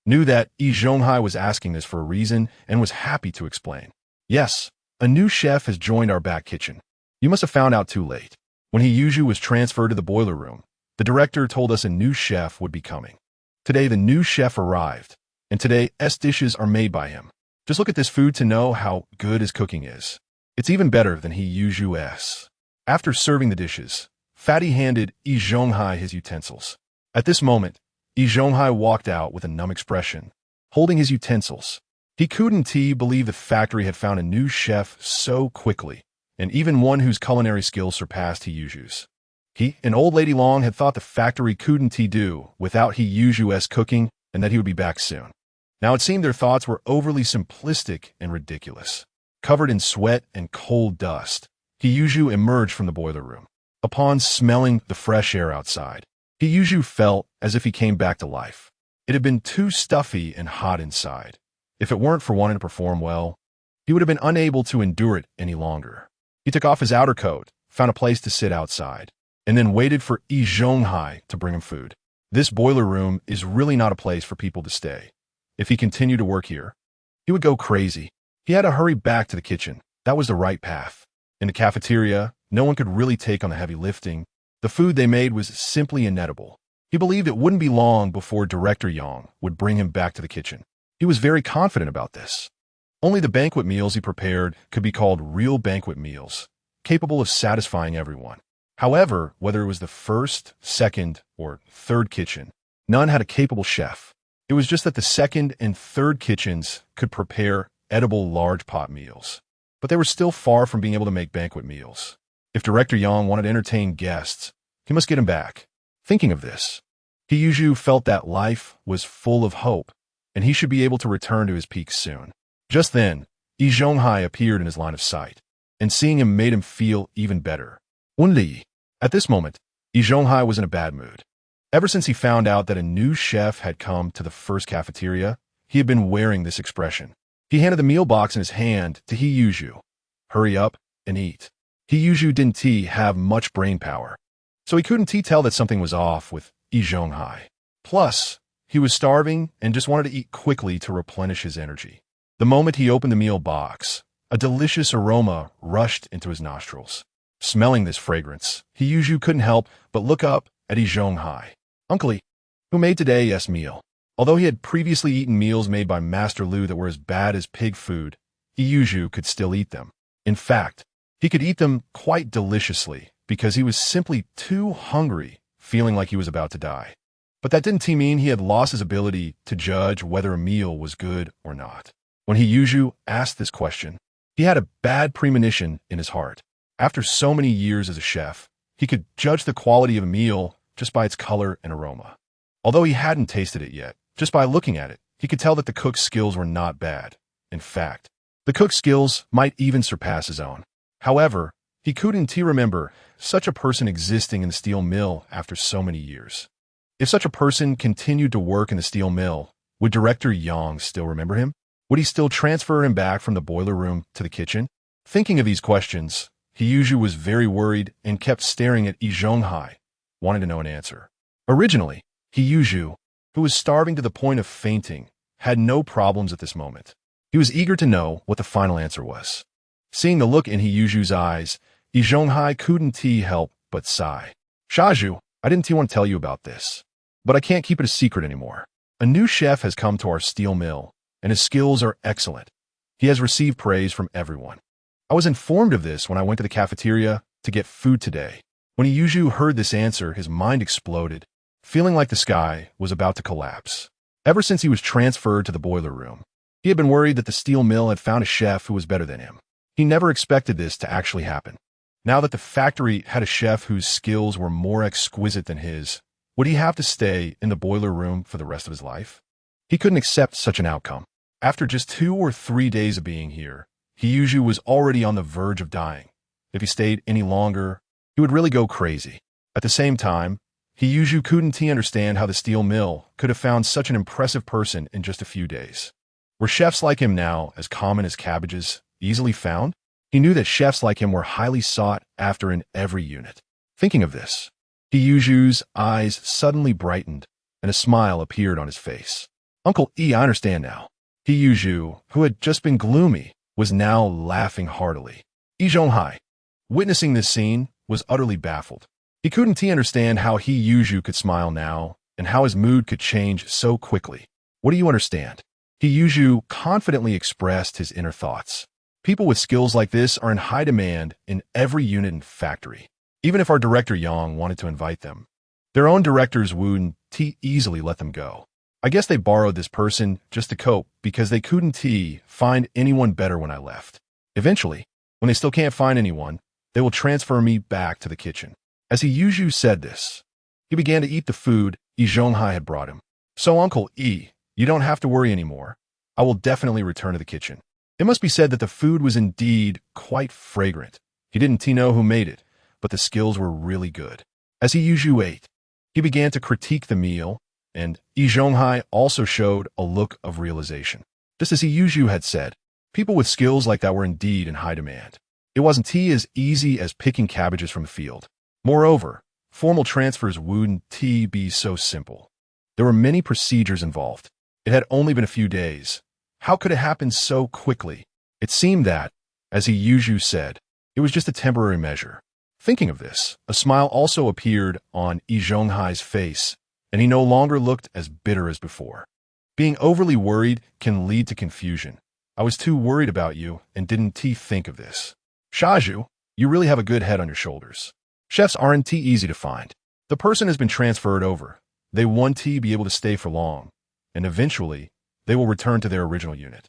[SPEAKER 1] knew that Yi Zhonghai was asking this for a reason and was happy to explain. Yes, a new chef has joined our back kitchen. You must have found out too late. When Yi Zhonghai was transferred to the boiler room, the director told us a new chef would be coming. Today, the new chef arrived, and today's dishes are made by him. Just look at this food to know how good his cooking is. It's even better than Yi Zhonghai's. After serving the dishes, Fatty handed Yi Zhonghai his utensils. At this moment, Yi Zhonghai walked out with a numb expression, holding his utensils. He couldn't believe the factory had found a new chef so quickly, and even one whose culinary skills surpassed Yi Zhonghai's. He and Old Lady Long had thought the factory couldn't do without Yi Zhonghai's cooking and that he would be back soon. Now it seemed their thoughts were overly simplistic and ridiculous. Covered in sweat and cold dust, Yi Zhonghai emerged from the boiler room. Upon smelling the fresh air outside, Yi Zhonghai felt as if he came back to life. It had been too stuffy and hot inside. If it weren't for wanting to perform well, he would have been unable to endure it any longer. He took off his outer coat, found a place to sit outside, and then waited for Yi Zhonghai to bring him food. This boiler room is really not a place for people to stay. If he continued to work here, he would go crazy. He had to hurry back to the kitchen. That was the right path. In the cafeteria, no one could really take on the heavy lifting. The food they made was simply inedible. He believed it wouldn't be long before Director Yang would bring him back to the kitchen. He was very confident about this. Only the banquet meals he prepared could be called real banquet meals, capable of satisfying everyone. However, whether it was the first, second, or third kitchen, none had a capable chef. It was just that the second and third kitchens could prepare edible large pot meals. But they were still far from being able to make banquet meals. If Director Yang wanted to entertain guests, he must get him back. Thinking of this, Yi Zhonghai felt that life was full of hope, and he should be able to return to his peak soon. Just then, Yi Zhonghai appeared in his line of sight, and seeing him made him feel even better. Only at this moment, Yi Zhonghai was in a bad mood. Ever since he found out that a new chef had come to the first cafeteria, he had been wearing this expression. He handed the meal box in his hand to Yi Zhonghai. Hurry up and eat. Yi Zhonghai didn't have much brain power, so he couldn't tell that something was off with Yi Zhonghai. Plus, he was starving and just wanted to eat quickly to replenish his energy. The moment he opened the meal box, a delicious aroma rushed into his nostrils. Smelling this fragrance, Yi Zhonghai couldn't help but look up at Yi Zhonghai. Uncle, who made today's meal? Although he had previously eaten meals made by Master Lu that were as bad as pig food, Yi Zhonghai could still eat them. In fact, he could eat them quite deliciously because he was simply too hungry, feeling like he was about to die. But that didn't mean he had lost his ability to judge whether a meal was good or not. When Yi Zhonghai asked this question, he had a bad premonition in his heart. After so many years as a chef, he could judge the quality of a meal just by its color and aroma. Although he hadn't tasted it yet, just by looking at it, he could tell that the cook's skills were not bad. In fact, the cook's skills might even surpass his own. However, he couldn't remember such a person existing in the steel mill after so many years. If such a person continued to work in the steel mill, would Director Yang still remember him? Would he still transfer him back from the boiler room to the kitchen? Thinking of these questions, Yi Zhonghai was very worried and kept staring at Yi Zhonghai, wanting to know an answer. Originally, Yi Zhonghai, who was starving to the point of fainting, had no problems at this moment. He was eager to know what the final answer was. Seeing the look in Yi Zhonghai's eyes, Yi Zhonghai couldn't help but sigh. Shaju, I didn't want to tell you about this, but I can't keep it a secret anymore. A new chef has come to our steel mill, and his skills are excellent. He has received praise from everyone. I was informed of this when I went to the cafeteria to get food today. When Yi Zhonghai heard this answer, his mind exploded, feeling like the sky was about to collapse. Ever since he was transferred to the boiler room, he had been worried that the steel mill had found a chef who was better than him. He never expected this to actually happen. Now that the factory had a chef whose skills were more exquisite than his, would he have to stay in the boiler room for the rest of his life? He couldn't accept such an outcome. After just 2 or 3 days of being here, Yi Zhonghai was already on the verge of dying. If he stayed any longer, he would really go crazy. At the same time, Yi Zhonghai couldn't understand how the steel mill could have found such an impressive person in just a few days. Were chefs like him now as common as cabbages, easily found? He knew that chefs like him were highly sought after in every unit. Thinking of this, Yi Zhonghai's eyes suddenly brightened, and a smile appeared on his face. Uncle Yi, I understand now. Yi Zhonghai, who had just been gloomy, was now laughing heartily. Yi Zhonghai, witnessing this scene, was utterly baffled. He couldn't understand how Yi Zhonghai could smile now, and how his mood could change so quickly. What do you understand? Yi Zhonghai confidently expressed his inner thoughts. People with skills like this are in high demand in every unit and factory. Even if our director Yang wanted to invite them, their own directors wouldn't easily let them go. I guess they borrowed this person just to cope because they couldn't find anyone better when I left. Eventually, when they still can't find anyone, they will transfer me back to the kitchen. As Yi Zhonghai said this, he began to eat the food Yi Zhonghai had brought him. So Uncle Yi, you don't have to worry anymore. I will definitely return to the kitchen. It must be said that the food was indeed quite fragrant. He didn't know who made it, but the skills were really good. As Yi Zhonghai ate, he began to critique the meal, and Yi Zhonghai also showed a look of realization. Just as Yi Zhonghai had said, people with skills like that were indeed in high demand. It wasn't as easy as picking cabbages from the field. Moreover, formal transfers wouldn't be so simple. There were many procedures involved. It had only been a few days. How could it happen so quickly? It seemed that, as Yi Zhonghai said, it was just a temporary measure. Thinking of this, a smile also appeared on Yi Zhonghai's face, and he no longer looked as bitter as before. Being overly worried can lead to confusion. I was too worried about you and didn't think of this. Shaju, you really have a good head on your shoulders. Chefs aren't easy to find. The person has been transferred over. They won't be able to stay for long, and eventually, they will return to their original unit.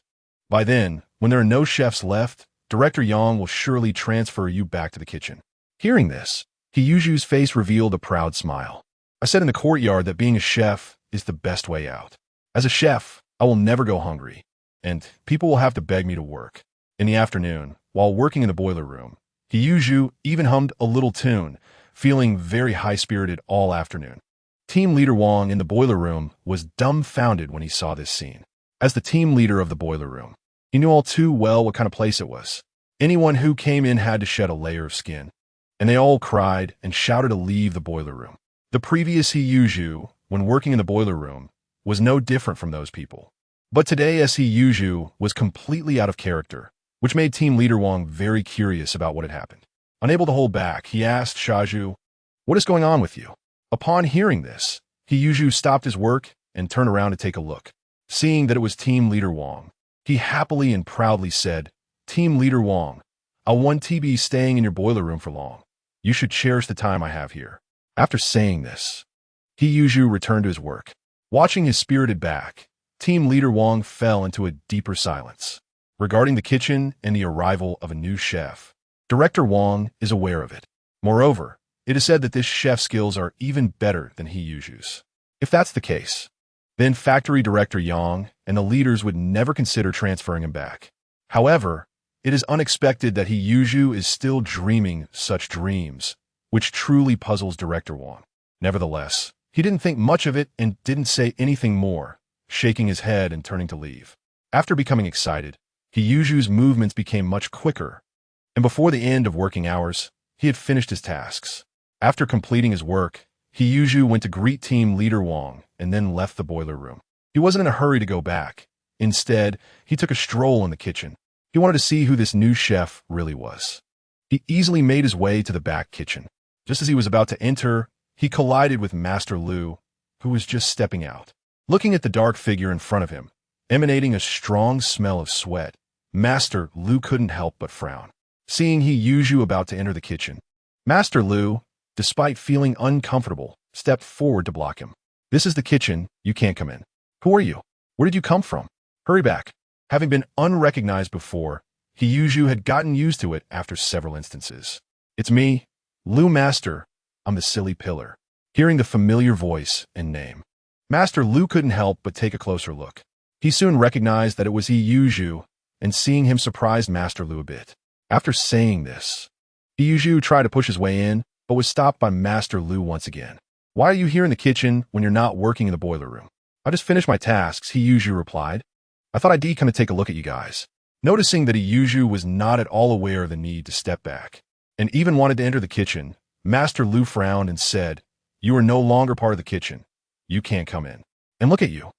[SPEAKER 1] By then, when there are no chefs left, Director Yang will surely transfer you back to the kitchen. Hearing this, Yi Zhonghai's face revealed a proud smile. I said in the courtyard that being a chef is the best way out. As a chef, I will never go hungry, and people will have to beg me to work. In the afternoon, while working in the boiler room, Yi Zhonghai even hummed a little tune, feeling very high-spirited all afternoon. Team leader Wang in the boiler room was dumbfounded when he saw this scene. As the team leader of the boiler room, he knew all too well what kind of place it was. Anyone who came in had to shed a layer of skin, and they all cried and shouted to leave the boiler room. The previous Yi Zhonghai, when working in the boiler room, was no different from those people. But today Yi Zhonghai was completely out of character, which made team leader Wang very curious about what had happened. Unable to hold back, he asked Shaju, "What is going on with you?" Upon hearing this, Yi Zhonghai stopped his work and turned around to take a look. Seeing that it was team leader Wang, he happily and proudly said, "Team leader Wang, I won't be staying in your boiler room for long. You should cherish the time I have here." After saying this, Yi Zhonghai returned to his work. Watching his spirited back, team leader Wang fell into a deeper silence. Regarding the kitchen and the arrival of a new chef, Director Wang is aware of it. Moreover, it is said that this chef's skills are even better than Yi Zhonghai's. If that's the case, then factory director Yang and the leaders would never consider transferring him back. However, it is unexpected that Yi Zhonghai is still dreaming such dreams, which truly puzzles director Wang. Nevertheless, he didn't think much of it and didn't say anything more, shaking his head and turning to leave. After becoming excited, Yi Zhonghai's movements became much quicker, and before the end of working hours, he had finished his tasks. After completing his work, Yi Zhonghai went to greet team leader Wang and then left the boiler room. He wasn't in a hurry to go back. Instead, he took a stroll in the kitchen. He wanted to see who this new chef really was. He easily made his way to the back kitchen. Just as he was about to enter, he collided with Master Lu, who was just stepping out. Looking at the dark figure in front of him, emanating a strong smell of sweat, Master Lu couldn't help but frown. Seeing Yi Zhonghai about to enter the kitchen, Master Lu, despite feeling uncomfortable, stepped forward to block him. "This is the kitchen, you can't come in. Who are you? Where did you come from? Hurry back." Having been unrecognized before, Yi Zhonghai had gotten used to it after several instances. "It's me, Lu Master. I'm the silly pillar." Hearing the familiar voice and name, Master Lu couldn't help but take a closer look. He soon recognized that it was Yi Zhonghai, and seeing him surprised Master Lu a bit. After saying this, Yi Zhonghai tried to push his way in, but was stopped by Master Lu once again. "Why are you here in the kitchen when you're not working in the boiler room?" "I just finished my tasks," Yi Zhonghai replied. "I thought I'd come to take a look at you guys." Noticing that Yi Zhonghai was not at all aware of the need to step back, and even wanted to enter the kitchen, Master Lu frowned and said, "You are no longer part of the kitchen. You can't come in. And look at you.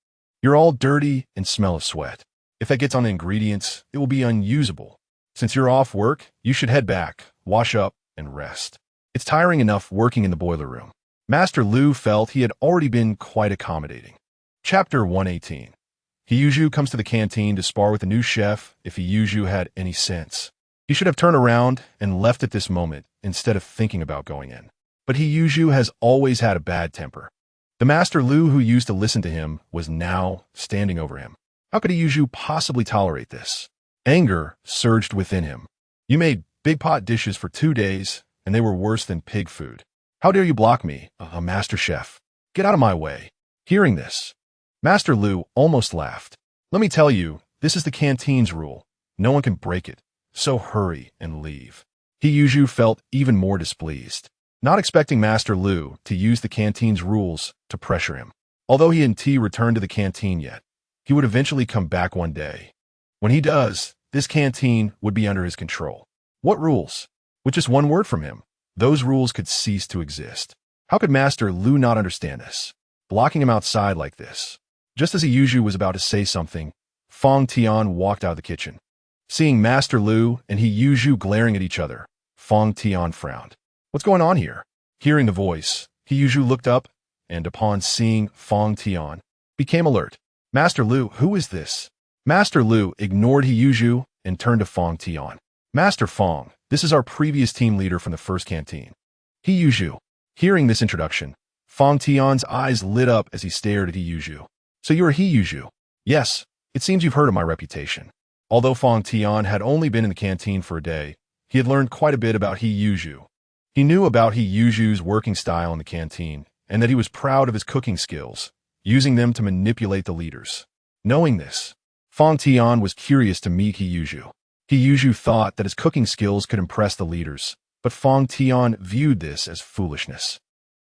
[SPEAKER 1] You're all dirty and smell of sweat. If that gets on the ingredients, it will be unusable. Since you're off work, you should head back, wash up, and rest. It's tiring enough working in the boiler room. Master Lu felt he had already been quite accommodating. Chapter 118. Yi Zhonghai comes to the canteen to spar with a new chef if Yi Zhonghai had any sense. He should have turned around and left at this moment instead of thinking about going in. But Yi Zhonghai has always had a bad temper. The Master Lu who used to listen to him was now standing over him. How could Yi Zhonghai possibly tolerate this? Anger surged within him. You made big pot dishes for 2 days, and they were worse than pig food. How dare you block me, a master chef? Get out of my way. Hearing this, Master Lu almost laughed. Let me tell you, this is the canteen's rule. No one can break it. So hurry and leave. Yi Zhonghai felt even more displeased, not expecting Master Lu to use the canteen's rules to pressure him. Although he hadn't returned to the canteen yet, he would eventually come back one day. When he does, this canteen would be under his control. What rules? With just one word from him, those rules could cease to exist. How could Master Lu not understand this? Blocking him outside like this. Just as Yi Zhonghai was about to say something, Fong Tian walked out of the kitchen. Seeing Master Lu and Yi Zhonghai glaring at each other, Fong Tian frowned. What's going on here? Hearing the voice, Yi Zhonghai looked up, and upon seeing Fong Tian, became alert. Master Lu, who is this? Master Lu ignored Yi Zhonghai and turned to Fong Tian. Master Fong, this is our previous team leader from the first canteen. Yi Zhonghai. Hearing this introduction, Fong Tian's eyes lit up as he stared at Yi Zhonghai. So you are Yi Zhonghai? Yes, it seems you've heard of my reputation. Although Fong Tian had only been in the canteen for a day, he had learned quite a bit about Yi Zhonghai. He knew about Yi Zhonghai's working style in the canteen, and that he was proud of his cooking skills, using them to manipulate the leaders. Knowing this, Fong Tian was curious to meet Yi Zhonghai. Yi Zhonghai thought that his cooking skills could impress the leaders, but Fong Tian viewed this as foolishness.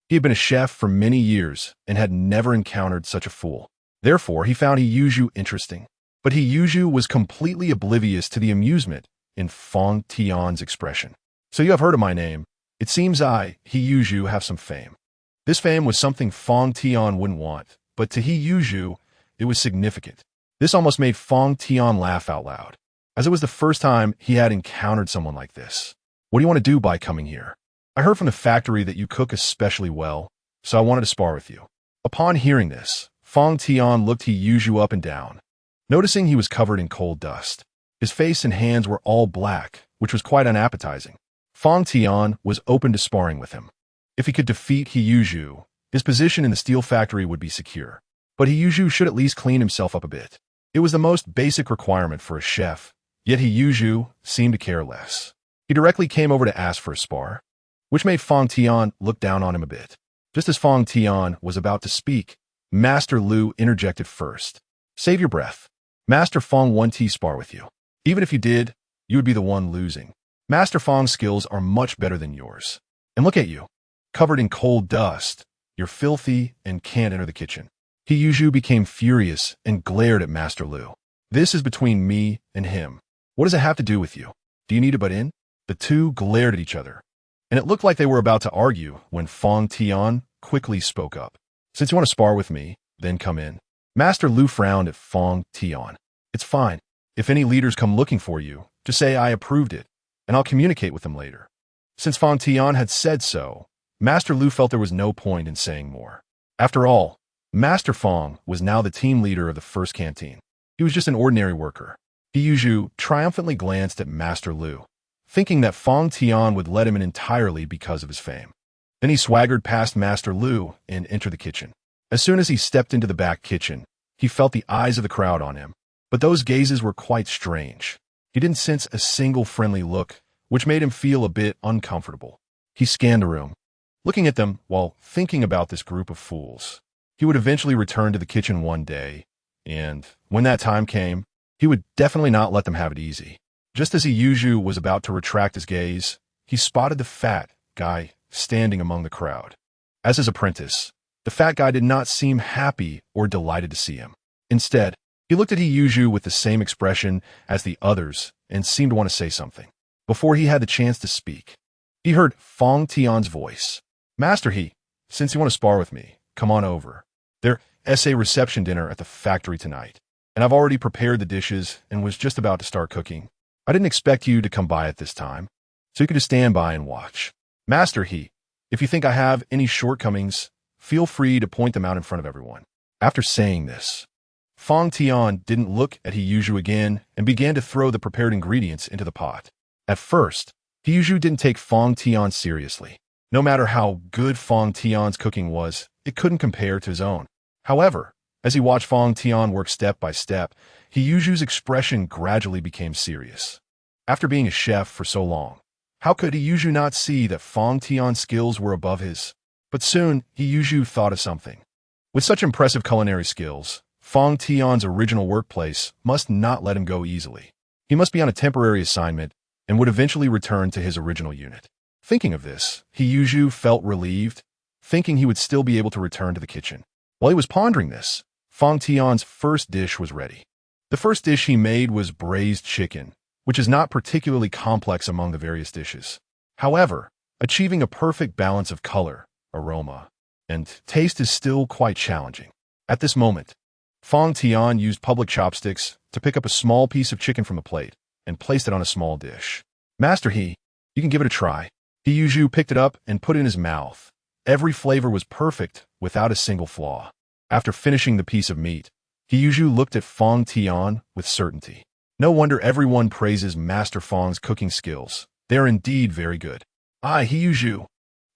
[SPEAKER 1] He had been a chef for many years and had never encountered such a fool. Therefore, he found Yi Zhonghai interesting. But Yi Zhonghai was completely oblivious to the amusement in Fong Tian's expression. So you have heard of my name. It seems I, Yi Zhonghai, have some fame. This fame was something Fong Tian wouldn't want, but to Yi Zhonghai, it was significant. This almost made Fong Tian laugh out loud, as it was the first time he had encountered someone like this. What do you want to do by coming here? I heard from the factory that you cook especially well, so I wanted to spar with you. Upon hearing this, Fong Tian looked Yi Zhonghai up and down, noticing he was covered in coal dust. His face and hands were all black, which was quite unappetizing. Fong Tian was open to sparring with him. If he could defeat Yi Zhonghai, his position in the steel factory would be secure. But Yi Zhonghai should at least clean himself up a bit. It was the most basic requirement for a chef, yet Yi Zhonghai seemed to care less. He directly came over to ask for a spar, which made Fong Tian look down on him a bit. Just as Fong Tian was about to speak, Master Lu interjected first. Save your breath. Master Fong won't spar with you. Even if you did, you would be the one losing. Master Fong's skills are much better than yours. And look at you, covered in coal dust. You're filthy and can't enter the kitchen. Yi Zhonghai became furious and glared at Master Lu. This is between me and him. What does it have to do with you? Do you need to butt in? The two glared at each other, and it looked like they were about to argue when Fong Tian quickly spoke up. Since you want to spar with me, then come in. Master Lu frowned at Fong Tian. It's fine. If any leaders come looking for you, just say I approved it, and I'll communicate with them later. Since Fong Tian had said so, Master Lu felt there was no point in saying more. After all, Master Fong was now the team leader of the first canteen. He was just an ordinary worker. Yi Zhonghai triumphantly glanced at Master Lu, thinking that Fong Tian would let him in entirely because of his fame. Then he swaggered past Master Lu and entered the kitchen. As soon as he stepped into the back kitchen, he felt the eyes of the crowd on him. But those gazes were quite strange. He didn't sense a single friendly look, which made him feel a bit uncomfortable. He scanned the room, looking at them while thinking about this group of fools. He would eventually return to the kitchen one day, and when that time came, he would definitely not let them have it easy. Just as Yi Zhonghai was about to retract his gaze, he spotted the fat guy standing among the crowd. As his apprentice, the fat guy did not seem happy or delighted to see him. Instead, he looked at Yi Zhonghai with the same expression as the others and seemed to want to say something. Before he had the chance to speak, he heard Fong Tian's voice. Master He, since you want to spar with me, come on over. There SA reception dinner at the factory tonight, and I've already prepared the dishes and was just about to start cooking. I didn't expect you to come by at this time, so you could just stand by and watch. Master He, if you think I have any shortcomings, feel free to point them out in front of everyone." After saying this, Fang Tian didn't look at He Yuzhu again and began to throw the prepared ingredients into the pot. At first, He Yuzhu didn't take Fang Tian seriously. No matter how good Fang Tian's cooking was, it couldn't compare to his own. However, as he watched Fang Tian work step by step, He Yuzhu's expression gradually became serious. After being a chef for so long, how could He Yuzhu not see that Fang Tian's skills were above his? But soon, He Yuzhu thought of something. With such impressive culinary skills, Fang Tian's original workplace must not let him go easily. He must be on a temporary assignment and would eventually return to his original unit. Thinking of this, He Yuzhu felt relieved, thinking he would still be able to return to the kitchen. While he was pondering this, Fang Tian's first dish was ready. The first dish he made was braised chicken, which is not particularly complex among the various dishes. However, achieving a perfect balance of color, aroma, and taste is still quite challenging. At this moment, Fang Tian used public chopsticks to pick up a small piece of chicken from a plate and placed it on a small dish. "Master He, you can give it a try." He Yuzhu picked it up and put it in his mouth. Every flavor was perfect, without a single flaw. After finishing the piece of meat, He Yuzhu looked at Fang Tian with certainty. No wonder everyone praises Master Fang's cooking skills. They are indeed very good. "I, He Yuzhu,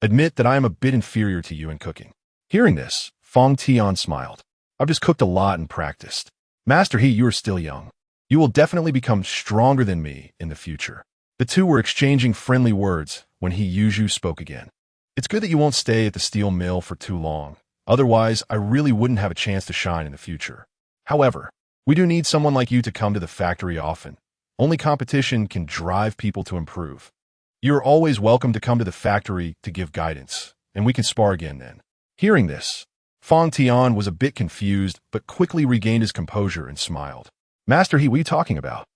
[SPEAKER 1] admit that I am a bit inferior to you in cooking." Hearing this, Fang Tian smiled. "I've just cooked a lot and practiced. Master He, you are still young. You will definitely become stronger than me in the future." The two were exchanging friendly words when He Yuzhu spoke again. "It's good that you won't stay at the steel mill for too long. Otherwise, I really wouldn't have a chance to shine in the future. However, we do need someone like you to come to the factory often. Only competition can drive people to improve. You are always welcome to come to the factory to give guidance, and we can spar again then." Hearing this, Fang Tian was a bit confused, but quickly regained his composure and smiled. "Master He, what are you talking about?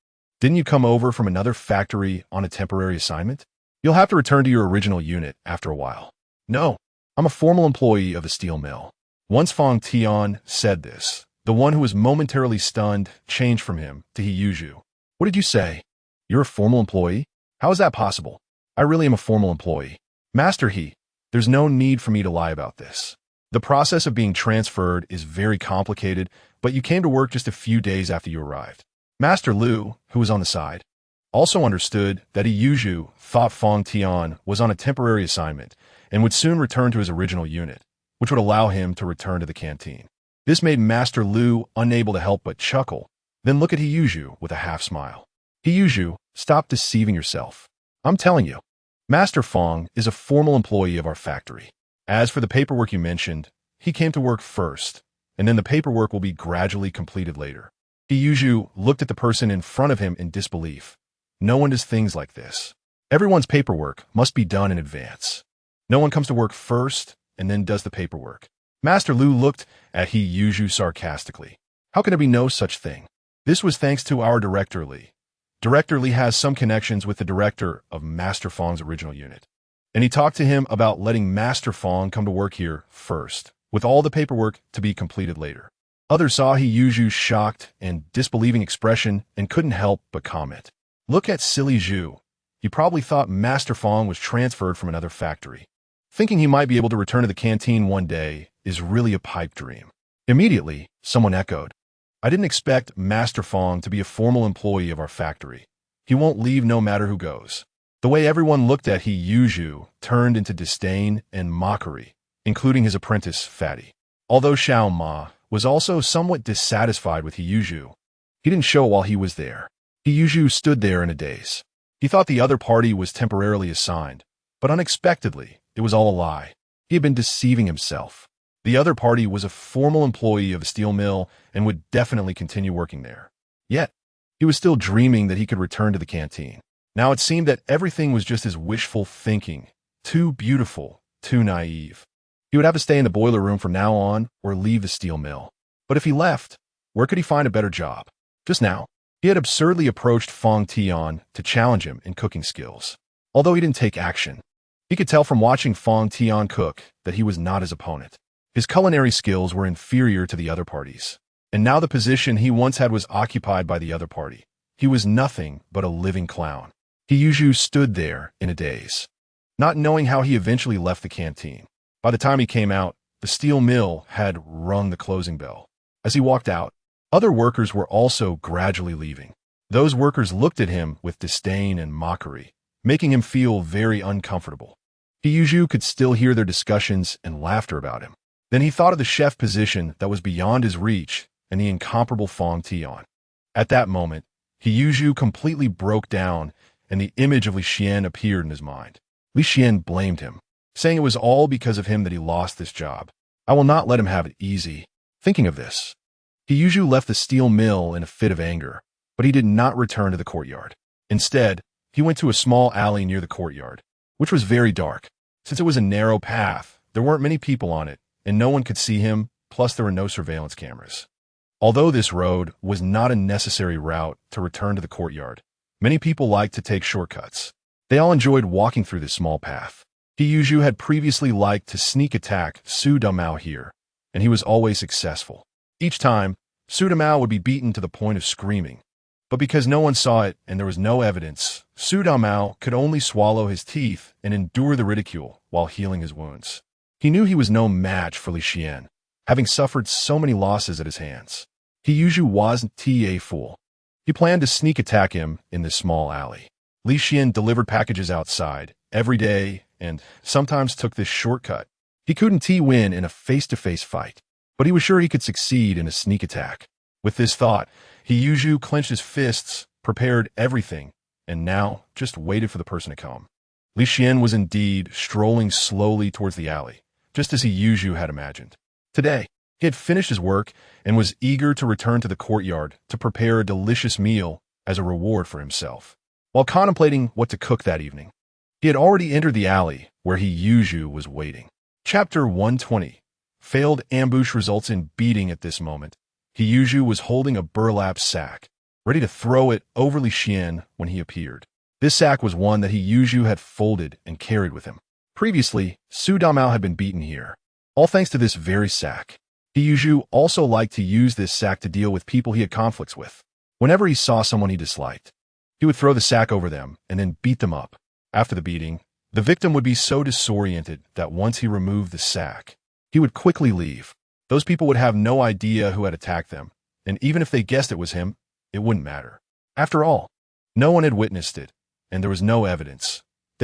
[SPEAKER 1] Didn't you come over from another factory on a temporary assignment? You'll have to return to your original unit after a while." "No, I'm a formal employee of the steel mill." Once Fang Tian said this, the one who was momentarily stunned changed from him to He Yuzhu. "What did you say? You're a formal employee? How is that possible?" "I really am a formal employee. Master He, there's no need for me to lie about this. The process of being transferred is very complicated, but you came to work just a few days after you arrived." Master Lu, who was on the side, also understood that He Yuzhu thought Fang Tian was on a temporary assignment and would soon return to his original unit, which would allow him to return to the canteen. This made Master Lu unable to help but chuckle, then look at He Yuzhu with a half smile. "He Yuzhu, stop deceiving yourself. I'm telling you, Master Fang is a formal employee of our factory. As for the paperwork you mentioned, he came to work first, and then the paperwork will be gradually completed later." He Yuzhu looked at the person in front of him in disbelief. No one does things like this. Everyone's paperwork must be done in advance. No one comes to work first and then does the paperwork. Master Lu looked at He Yuzhu sarcastically. "How can there be no such thing? This was thanks to our Director Li. Director Li has some connections with the director of Master Fang's original unit, and he talked to him about letting Master Fang come to work here first, with all the paperwork to be completed later." Others saw He Yuzhu's shocked and disbelieving expression and couldn't help but comment. "Look at silly Zhu. He probably thought Master Fang was transferred from another factory. Thinking he might be able to return to the canteen one day is really a pipe dream." Immediately, someone echoed, "I didn't expect Master Fang to be a formal employee of our factory. He won't leave no matter who goes." The way everyone looked at He Yuzhu turned into disdain and mockery, including his apprentice, Fatty. Although Xiao Ma was also somewhat dissatisfied with He Yuzhu, he didn't show while he was there. He Yuzhu stood there in a daze. He thought the other party was temporarily assigned, but unexpectedly, it was all a lie. He had been deceiving himself. The other party was a formal employee of a steel mill and would definitely continue working there. Yet, he was still dreaming that he could return to the canteen. Now it seemed that everything was just his wishful thinking, too beautiful, too naive. He would have to stay in the boiler room from now on or leave the steel mill. But if he left, where could he find a better job? Just now, he had absurdly approached Fang Tian to challenge him in cooking skills. Although he didn't take action, he could tell from watching Fang Tian cook that he was not his opponent. His culinary skills were inferior to the other parties, and now the position he once had was occupied by the other party. He was nothing but a living clown. Yi Zhonghai stood there in a daze, not knowing how he eventually left the canteen. By the time he came out, the steel mill had rung the closing bell. As he walked out, other workers were also gradually leaving. Those workers looked at him with disdain and mockery, making him feel very uncomfortable. Yi Zhonghai could still hear their discussions and laughter about him. Then he thought of the chef position that was beyond his reach and the incomparable Fong Tian. At that moment, Yi Zhonghai completely broke down, and the image of Li Xian appeared in his mind. Li Xian blamed him, saying it was all because of him that he lost this job. I will not let him have it easy. Thinking of this, Yi Zhonghai left the steel mill in a fit of anger, but he did not return to the courtyard. Instead, he went to a small alley near the courtyard, which was very dark. Since it was a narrow path, there weren't many people on it, and no one could see him, plus there were no surveillance cameras. Although this road was not a necessary route to return to the courtyard, many people liked to take shortcuts. They all enjoyed walking through this small path. Yi Zhonghai had previously liked to sneak attack Su Damao here, and he was always successful. Each time, Su Damao would be beaten to the point of screaming. But because no one saw it and there was no evidence, Su Damao could only swallow his teeth and endure the ridicule while healing his wounds. He knew he was no match for Li Xian, having suffered so many losses at his hands. Yi Zhonghai wasn't a fool. He planned to sneak attack him in this small alley. Li Xian delivered packages outside every day and sometimes took this shortcut. He couldn't win in a face-to-face fight, but he was sure he could succeed in a sneak attack. With this thought, Yi Zhonghai clenched his fists, prepared everything, and now just waited for the person to come. Li Xian was indeed strolling slowly towards the alley, just as Yi Zhonghai had imagined. Today, he had finished his work and was eager to return to the courtyard to prepare a delicious meal as a reward for himself. While contemplating what to cook that evening, he had already entered the alley where Yi Zhonghai was waiting. Chapter 120. Failed ambush results in beating. At this moment, Yi Zhonghai was holding a burlap sack, ready to throw it over Li Xian when he appeared. This sack was one that Yi Zhonghai had folded and carried with him. Previously, Su Damao had been beaten here, all thanks to this very sack. Yi Zhonghai also liked to use this sack to deal with people he had conflicts with. Whenever he saw someone he disliked, he would throw the sack over them and then beat them up. After the beating, the victim would be so disoriented that once he removed the sack, he would quickly leave. Those people would have no idea who had attacked them, and even if they guessed it was him, it wouldn't matter. After all, no one had witnessed it, and there was no evidence,